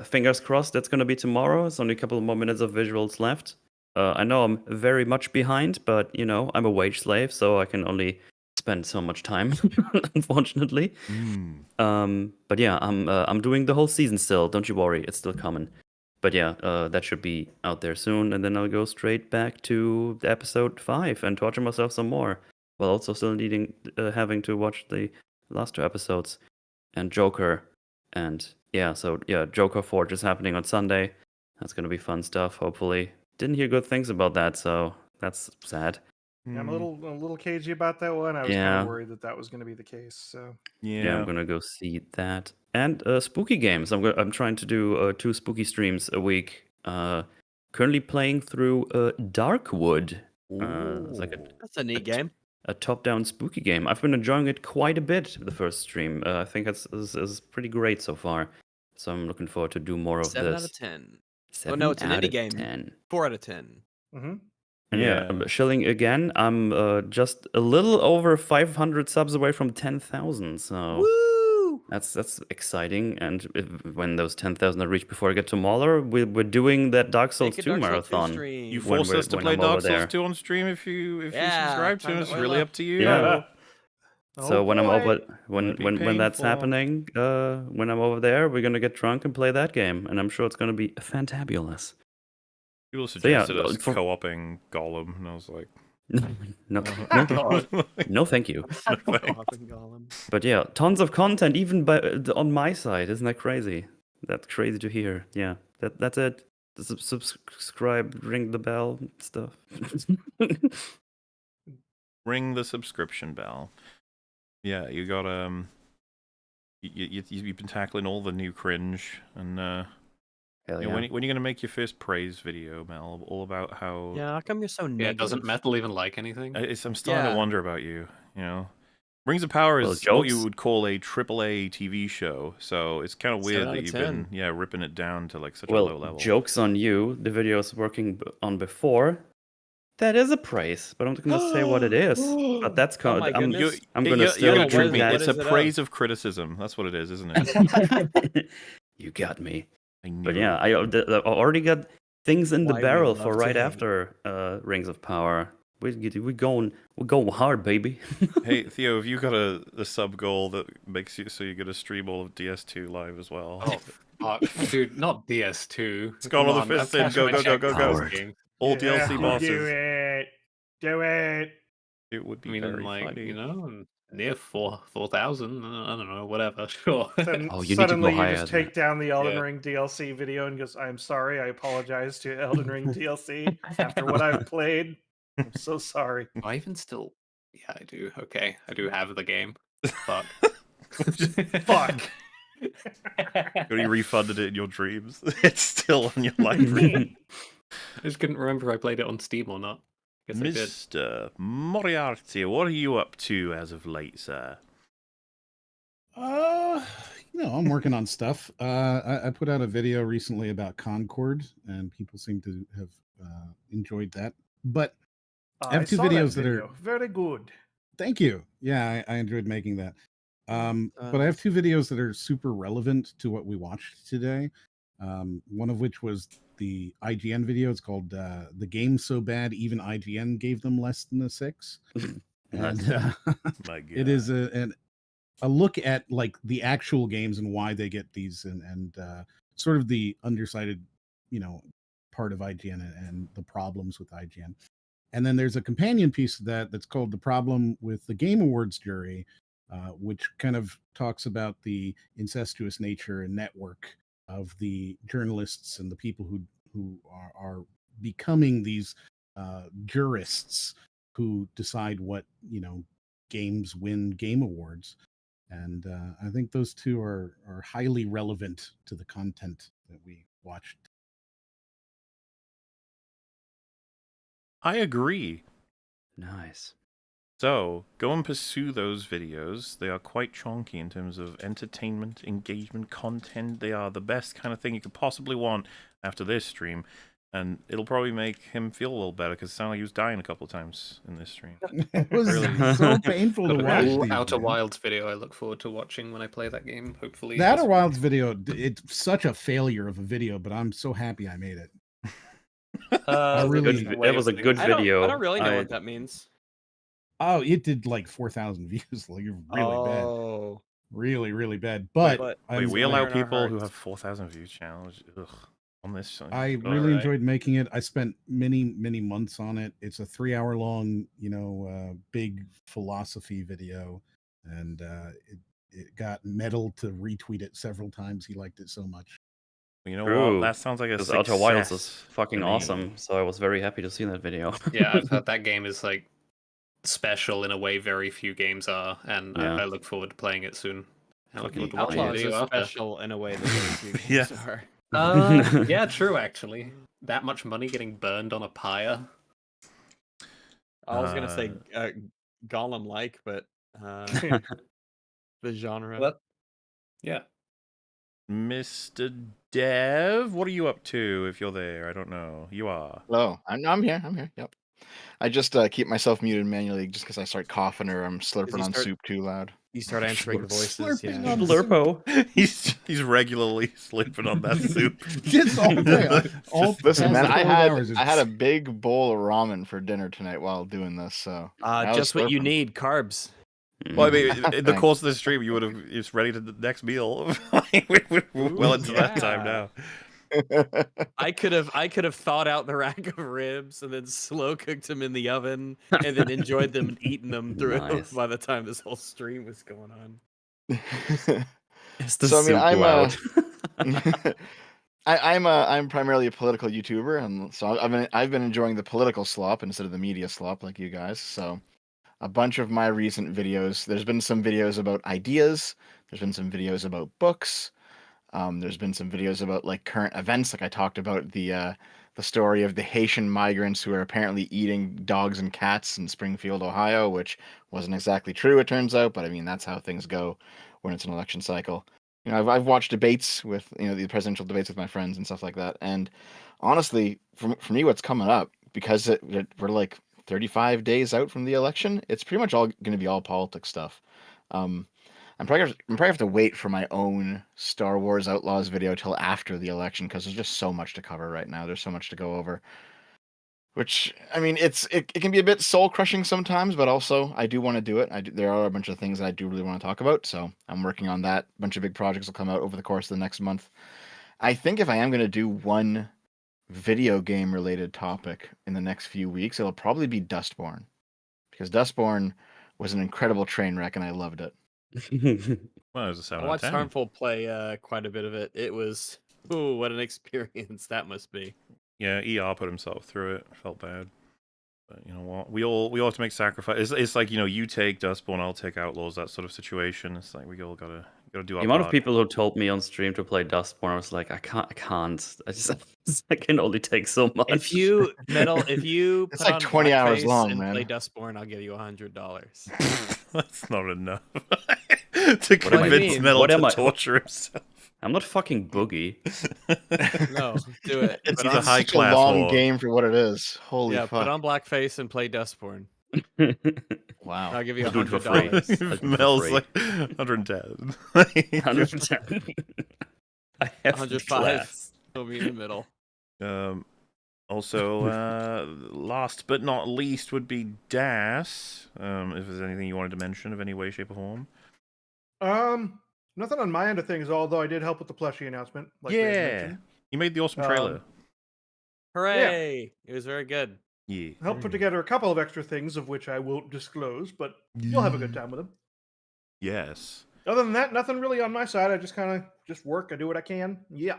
S5: Fingers crossed that's gonna be tomorrow. It's only a couple more minutes of visuals left. I know I'm very much behind, but you know I'm a wage slave, so I can only spend so much time, unfortunately. But yeah, I'm doing the whole season still. Don't you worry, it's still coming. But yeah, that should be out there soon, and then I'll go straight back to episode 5 and torture myself some more, while also still having to watch the last 2 episodes and Joker. And yeah, so yeah, Joker Forge is happening on Sunday. That's gonna be fun stuff. Hopefully, didn't hear good things about that, so that's sad.
S3: Yeah, I'm a little cagey about that one. I was kind of worried that was going to be the case. So
S5: yeah, I'm gonna go see that. And spooky games. I'm trying to do 2 spooky streams a week. Currently playing through Darkwood. It's like
S1: that's a neat game.
S5: A top-down spooky game. I've been enjoying it quite a bit. The first stream, I think it's pretty great so far. So I'm looking forward to do more of
S1: 7
S5: this.
S1: out of 10.
S5: 7
S1: no, it's an
S5: out
S1: indie
S5: of
S1: game.
S5: 10.
S1: 4 out of 10.
S3: Mm-hmm.
S5: And yeah, I'm shilling again. I'm just a little over 500 subs away from 10,000. So
S1: woo!
S5: That's exciting. And when those 10,000 are reached before I get to Mauler, we're doing that Dark Souls 2 marathon.
S2: You force us to play Dark Souls 2 on stream if you subscribe to it. It's really up to you.
S5: Yeah. So when I'm over,
S2: That'd be
S5: when that's
S2: painful.
S5: happening, when I'm over there, we're gonna get drunk and play that game, and I'm sure it's gonna be fantabulous.
S2: People
S5: So yeah,
S2: suggested us co-oping Gollum, and I was like,
S5: no, thank you.
S2: No thanks.
S5: But yeah, tons of content even on my side. Isn't that crazy? That's crazy to hear. Yeah, that's it. Subscribe, ring the bell, stuff.
S2: Ring the subscription bell. Yeah, you got you've been tackling all the new cringe, and
S5: Hell
S2: you know,
S5: yeah.
S2: when are you gonna make your first praise video, Mel? All about how
S1: Yeah, how come you're so negative?
S7: Yeah, doesn't Metal even like anything?
S2: I'm starting to wonder about you. You know, Rings of Power is what you would call a AAA TV show, so it's kind of weird that you've been ripping it down to like such a low level.
S5: Joke's on you. The video I was working on before. That is a praise, but I'm not going to say what it is. But that's
S1: Oh my
S5: I'm
S1: goodness.
S5: gonna still
S2: gonna
S5: do
S2: trick me.
S5: that.
S2: It's a praise of criticism. That's what it is, isn't it?
S5: You got me.
S2: I knew
S5: But
S2: it.
S5: yeah, I already got things in the
S1: Why we
S5: barrel
S1: love
S5: for
S1: to
S5: right
S1: hate.
S5: after Rings of Power. We're going hard, baby.
S2: Hey Theo, have you got a sub goal that makes you so you get to stream all of DS2 live as well?
S7: Oh, dude, not DS2.
S2: It's gone on the fifth in. Go, go, go, go, go. All DLC bosses.
S3: Do it. Do it.
S2: It would be
S7: I mean,
S2: very
S7: like,
S2: funny.
S7: you know, near 4,000. I don't know, whatever. Sure.
S3: Then
S5: Oh, you need to
S3: suddenly
S5: go
S3: you
S5: higher
S3: just
S5: than
S3: take down the Elden
S7: Yeah.
S3: Ring DLC video and goes, "I'm sorry. I apologize to Elden Ring DLC after what I've played. I'm so sorry."
S7: I even still. Yeah, I do. Okay, I do have the game. Fuck.
S3: Fuck.
S2: You refunded it in your dreams. It's still on your library.
S7: I just couldn't remember if I played it on Steam or not. Guess I did.
S2: Mr. Moriarty, what are you up to as of late, sir?
S6: I'm working on stuff. I put out a video recently about Concord, and people seem to have enjoyed that. But I have two
S3: saw
S6: videos that are
S3: video. Very good.
S6: Thank you. Yeah, I enjoyed making that. But I have two videos that are super relevant to what we watched today. One of which was the IGN video. It's called "The Game's So Bad Even IGN Gave Them Less Than a 6." And
S2: My God.
S6: it is a look at like the actual games and why they get these, and sort of the undersided, part of IGN and the problems with IGN. And then there's a companion piece of that that's called "The Problem with the Game Awards Jury," which kind of talks about the incestuous nature and network of the journalists and the people who are becoming these jurists who decide what games win game awards. And I think those two are highly relevant to the content that we watched.
S2: I agree.
S5: Nice.
S2: So, go and pursue those videos. They are quite chonky in terms of entertainment, engagement, content. They are the best kind of thing you could possibly want after this stream. And it'll probably make him feel a little better, because it sounded like he was dying a couple of times in this stream.
S6: It was so painful to watch.
S7: Cool Outer Wilds video I look forward to watching when I play that game, hopefully.
S6: The Outer Wilds video, it's such a failure of a video, but I'm so happy I made it.
S5: That was a good video.
S1: I don't really know what that means.
S6: Oh, it did like 4,000 views. Like really bad. Really, really bad. But
S2: wait, we allow people who have 4,000 views challenge on this.
S6: I really enjoyed making it. I spent many months on it. It's a 3-hour long, big philosophy video, and it got Metal to retweet it several times. He liked it so much.
S2: You know what? That sounds like a success.
S5: Outer Wilds is fucking awesome. So I was very happy to see that video.
S7: Yeah, I've heard that game is like special in a way very few games are, and I look forward to playing it soon.
S1: Outlaws is special in a way that very few games are.
S7: Yeah, true. Actually, that much money getting burned on a pyre.
S1: I was gonna say Gollum-like, but the genre.
S7: Well, yeah.
S2: Mr. Dev, what are you up to? If you're there, I don't know. You are.
S4: Hello, I'm here. Yep. I just keep myself muted manually just because I start coughing or I'm slurping on soup too loud.
S1: You start answering the voices.
S5: Slurping on Slurpo.
S2: He's regularly slurping on that soup.
S6: Just all day.
S4: Listen, man, I had a big bowl of ramen for dinner tonight while doing this. So
S1: just what you need, carbs.
S2: Well, I mean, in the course of the stream, you would have it's ready to the next meal. We're well into that time now.
S1: I could have thawed out the rack of ribs and then slow cooked them in the oven and then enjoyed them and eaten them through by the time this whole stream was going on.
S4: I'm primarily a political YouTuber, and so I've been enjoying the political slop instead of the media slop like you guys. So a bunch of my recent videos, there's been some videos about ideas, there's been some videos about books. There's been some videos about like current events, like I talked about the story of the Haitian migrants who are apparently eating dogs and cats in Springfield, Ohio, which wasn't exactly true, it turns out. But I mean, that's how things go when it's an election cycle. I've watched debates with the presidential debates with my friends and stuff like that. And honestly, for me, what's coming up, because we're like 35 days out from the election, it's pretty much all going to be all politics stuff. I'm probably have to wait for my own Star Wars Outlaws video till after the election, because there's just so much to cover right now. There's so much to go over. Which, I mean, it can be a bit soul crushing sometimes, but also I do want to do it. There are a bunch of things that I do really want to talk about, so I'm working on that. A bunch of big projects will come out over the course of the next month. I think if I am going to do one video game related topic in the next few weeks, it'll probably be Dustborn, because Dustborn was an incredible train wreck and I loved it.
S2: Well, it was a 7
S1: I watched
S2: out of 10.
S1: Harmful play quite a bit of it. It was, what an experience that must be.
S2: Yeah, ER put himself through it. Felt bad, but you know what? We all have to make sacrifices. It's like you take Dustborn, I'll take Outlaws. That sort of situation. It's like we all gotta do our
S5: The amount
S2: part.
S5: of people who told me on stream to play Dustborn, I was like, I can't. I can only take so much.
S1: If you
S4: it's
S1: put
S4: like
S1: on
S4: 20 hours
S1: blackface
S4: long,
S1: and
S4: man.
S1: play Dustborn, I'll give you $100.
S2: That's not enough to convince Metal to torture himself.
S5: I'm not fucking Boogie.
S1: No, do it.
S4: It's
S2: a high
S4: such
S2: class
S4: a long
S2: war.
S4: game for what it is. Holy fuck!
S1: Put on blackface and play Dustborn.
S4: Wow.
S1: I'll give you
S5: I'll do it for free.
S1: $100.
S2: Mel's like 110.
S5: 110. I have
S1: 105. It'll be in the middle.
S2: Also, last but not least would be Das. If there's anything you wanted to mention of any way, shape, or form.
S3: Nothing on my end of things, although I did help with the plushie announcement. Like
S2: yeah, you made the awesome trailer.
S1: Hooray! Yeah. It was very good.
S2: Yeah,
S3: helped put together a couple of extra things, of which I won't disclose, but you'll have a good time with them.
S2: Yes.
S3: Other than that, nothing really on my side. I just kind of just work. I do what I can. Yeah.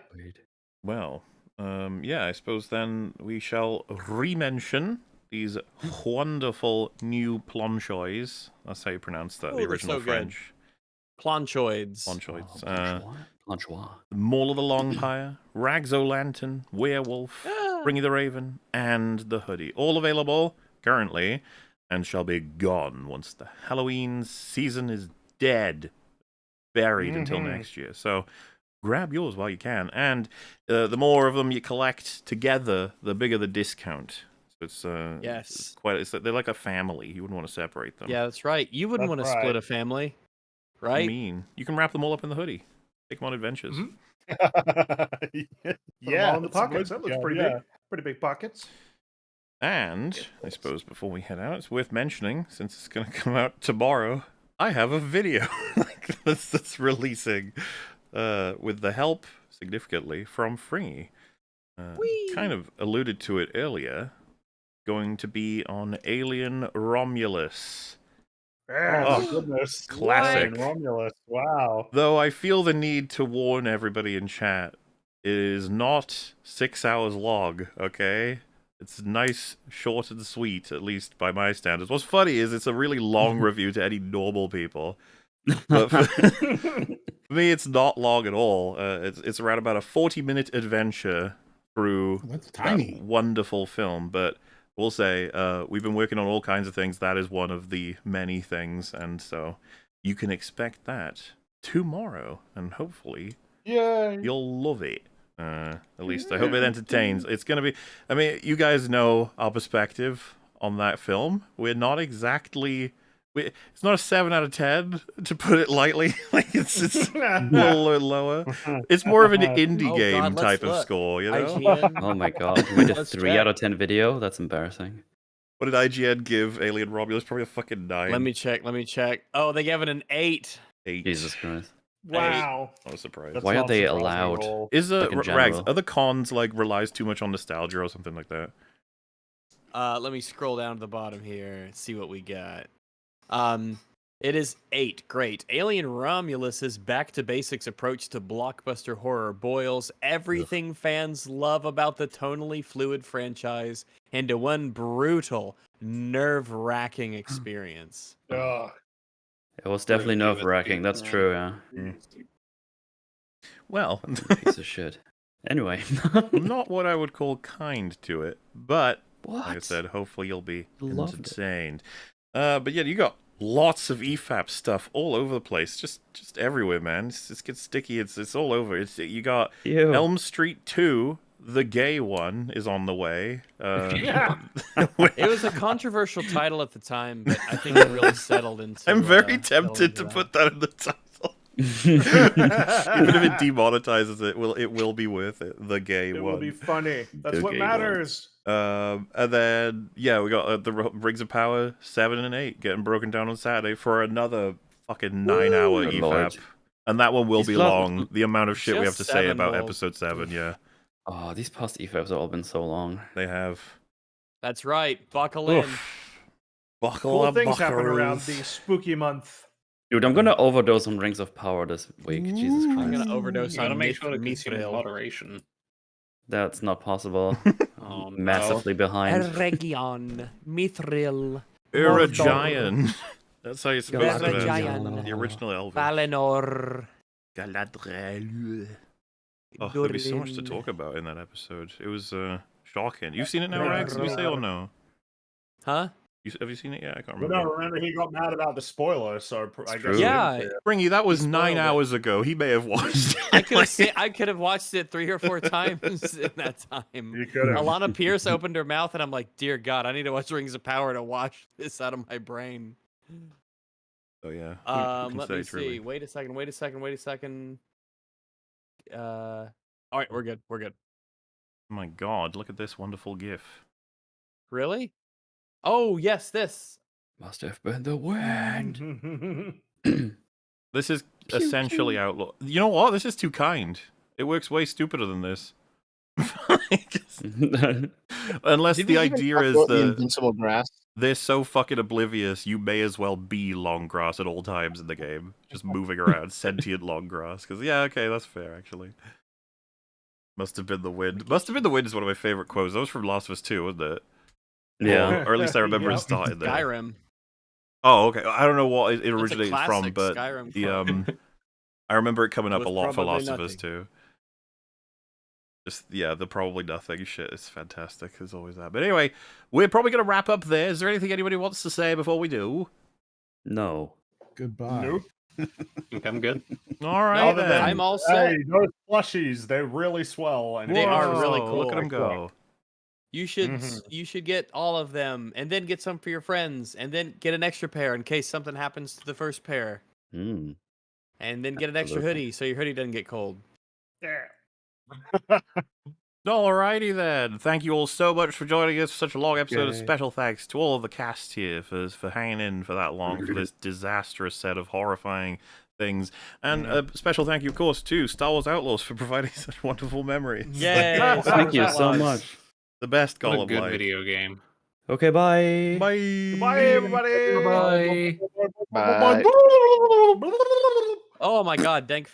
S2: Well, yeah, I suppose then we shall re-mention these wonderful new planchois. That's how you pronounce that,
S1: Oh,
S2: the
S1: they're
S2: original
S1: so good.
S2: French.
S1: Planchoids.
S2: Planchoids.
S5: Planchois.
S2: Maul of the Longpire, Rags O'Lantern, Werewolf, Bringy the Raven, and the Hoodie. All available currently, and shall be gone once the Halloween season is dead, buried until next year. So grab yours while you can, and the more of them you collect together, the bigger the discount. So it's they're like a family. You wouldn't want to separate them.
S1: Yeah, that's right. You wouldn't want to split a family, right?
S2: I mean, you can wrap them all up in the hoodie. Take them on adventures.
S3: Yeah, in the pockets. That looks pretty big. Pretty big pockets.
S2: And I suppose before we head out, it's worth mentioning, since it's going to come out tomorrow, I have a video that's releasing with the help, significantly, from Fringy. Kind of alluded to it earlier. Going to be on Alien Romulus.
S9: Oh, goodness.
S2: Classic.
S9: Romulus. Wow.
S2: Though I feel the need to warn everybody in chat, it is not 6 hours long, okay? It's nice, short and sweet, at least by my standards. What's funny is it's a really long review to any normal people. But for me, it's not long at all. It's around about a 40-minute adventure through that wonderful film, but we'll say we've been working on all kinds of things. That is one of the many things, and so you can expect that tomorrow, and hopefully you'll love it. At least I hope it entertains. It's going to be... I mean, you guys know our perspective on that film. We're not exactly... It's not a 7 out of 10, to put it lightly. Like it's a little lower. It's more of an indie game type of score, you know?
S5: IGN. Oh my god, you made a 3 out of 10 video? That's embarrassing.
S2: What did IGN give Alien Romulus? Probably a fucking 9.
S1: Let me check. Oh, they gave it an 8.
S2: 8.
S5: Jesus Christ.
S3: Wow.
S2: I was surprised.
S5: Why are they allowed?
S2: Is
S5: like in
S2: Rags,
S5: general?
S2: are the cons like relies too much on nostalgia or something like that?
S1: Let me scroll down to the bottom here and see what we got. It is 8. Great. Alien Romulus' back-to-basics approach to blockbuster horror boils everything fans love about the tonally fluid franchise into one brutal, nerve-wracking experience.
S5: It was definitely nerve-wracking, that's true, yeah.
S2: Well,
S5: piece of shit. Anyway.
S2: Not what I would call kind to it, but
S5: what?
S2: Like I said, hopefully you'll be
S5: Loved
S2: entertained. But yeah, you got lots of EFAP stuff all over the place, just everywhere, man. It gets sticky. It's all over. You got Elm Street 2, the gay one, is on the way.
S1: It was a controversial title at the time, but I think it really settled into.
S2: I'm very tempted to put that in the title. Even if it demonetizes it, it will be worth it. The gay one.
S3: It will be funny. That's
S2: The
S3: what
S2: gay
S3: matters.
S2: And then yeah, we got the Rings of Power 7 and 8 getting broken down on Saturday for another fucking 9-hour EFAP,
S5: Lord.
S2: and that one will be long. The amount of shit we have
S1: Just
S2: to say
S1: 7
S2: about
S1: will-
S2: episode 7, yeah,
S5: Oh, these past EFAPs have all been so long.
S2: they have.
S1: That's right. Buckle in.
S2: Buckle
S3: Cool
S2: up,
S3: things happen around
S2: buckaroos.
S3: the spooky month.
S5: Dude, I'm gonna overdose on Rings of Power this week. Jesus Christ.
S1: I'm gonna overdose
S7: You gotta
S1: on
S7: make sure to consume in
S1: mithril.
S7: moderation.
S5: That's not possible.
S7: Oh, no.
S5: Massively behind.
S1: Region, mithril,
S2: Uragion. That's how you're supposed to
S1: Uragion.
S2: the original Elvish.
S1: Valinor.
S2: Galadriel. Oh, there'd be so much to talk about in that episode. It was shocking. You've seen it now, Rags? Did you say or no?
S1: Huh?
S2: Have you seen it yet? I can't
S9: But
S2: remember.
S9: no, remember he got mad about the spoiler, so I guess.
S2: True.
S1: Yeah.
S2: Bringy, that was
S1: He
S2: 9
S1: spoiled it.
S2: hours ago. He may have watched it.
S1: I could have watched it 3 or 4 times in that time.
S9: You could have.
S1: Alana Pierce opened her mouth, and I'm like, "Dear God, I need to watch Rings of Power to wash this out of my brain."
S2: Oh yeah.
S1: Let me see. Wait a second. All right, we're good.
S2: Oh my God! Look at this wonderful GIF.
S1: Really? Oh yes, this.
S5: Must have been the wind.
S2: This is essentially Outlaw. You know what? This is too kind. It works way stupider than this. Unless
S4: Did
S2: the
S4: we even
S2: idea
S4: talk
S2: is
S4: about
S2: the
S4: invincible grass.
S2: They're so fucking oblivious, you may as well be long grass at all times in the game. Just moving around, sentient long grass. Because, yeah, okay, that's fair, actually. Must have been the wind. Must have been the wind is one of my favorite quotes. That was from Last of Us 2, wasn't it?
S5: Yeah.
S2: Or at least I remember it started there.
S1: Skyrim.
S2: Oh, okay. I don't know what it
S1: That's a
S2: originates from,
S1: classic
S2: but
S1: Skyrim
S2: the I remember it coming up
S1: With
S2: a lot for
S1: probably
S2: Last of Us
S1: nothing.
S2: 2. Just, yeah, the probably nothing shit is fantastic. There's always that. But anyway, we're probably going to wrap up there. Is there anything anybody wants to say before we do?
S5: No.
S6: Goodbye.
S9: Nope.
S7: I think I'm good.
S2: All right,
S1: No,
S2: then.
S1: I'm all set.
S9: Hey, those plushies, they're really swell. And
S1: They are
S2: Whoa,
S1: really cool.
S2: Look at them go.
S1: You should get all of them, and then get some for your friends, and then get an extra pair in case something happens to the first pair,
S5: Mm.
S1: and then get an extra
S5: Absolutely.
S1: hoodie so your hoodie doesn't get cold.
S3: Yeah.
S2: Alrighty then. Thank you all so much for joining us for such a long episode.
S5: Yay.
S2: Special thanks to all of the cast here for hanging in for that long for this disastrous set of horrifying things. And a special thank you, of course, to Star Wars Outlaws for providing such wonderful memories.
S1: Yay!
S5: Thank you so much.
S2: The best
S7: What a
S2: Golem
S7: good
S2: life.
S7: video game.
S5: Okay, bye.
S2: Bye.
S3: Bye, everybody.
S10: Bye.
S4: Bye.
S1: Oh my god, Dank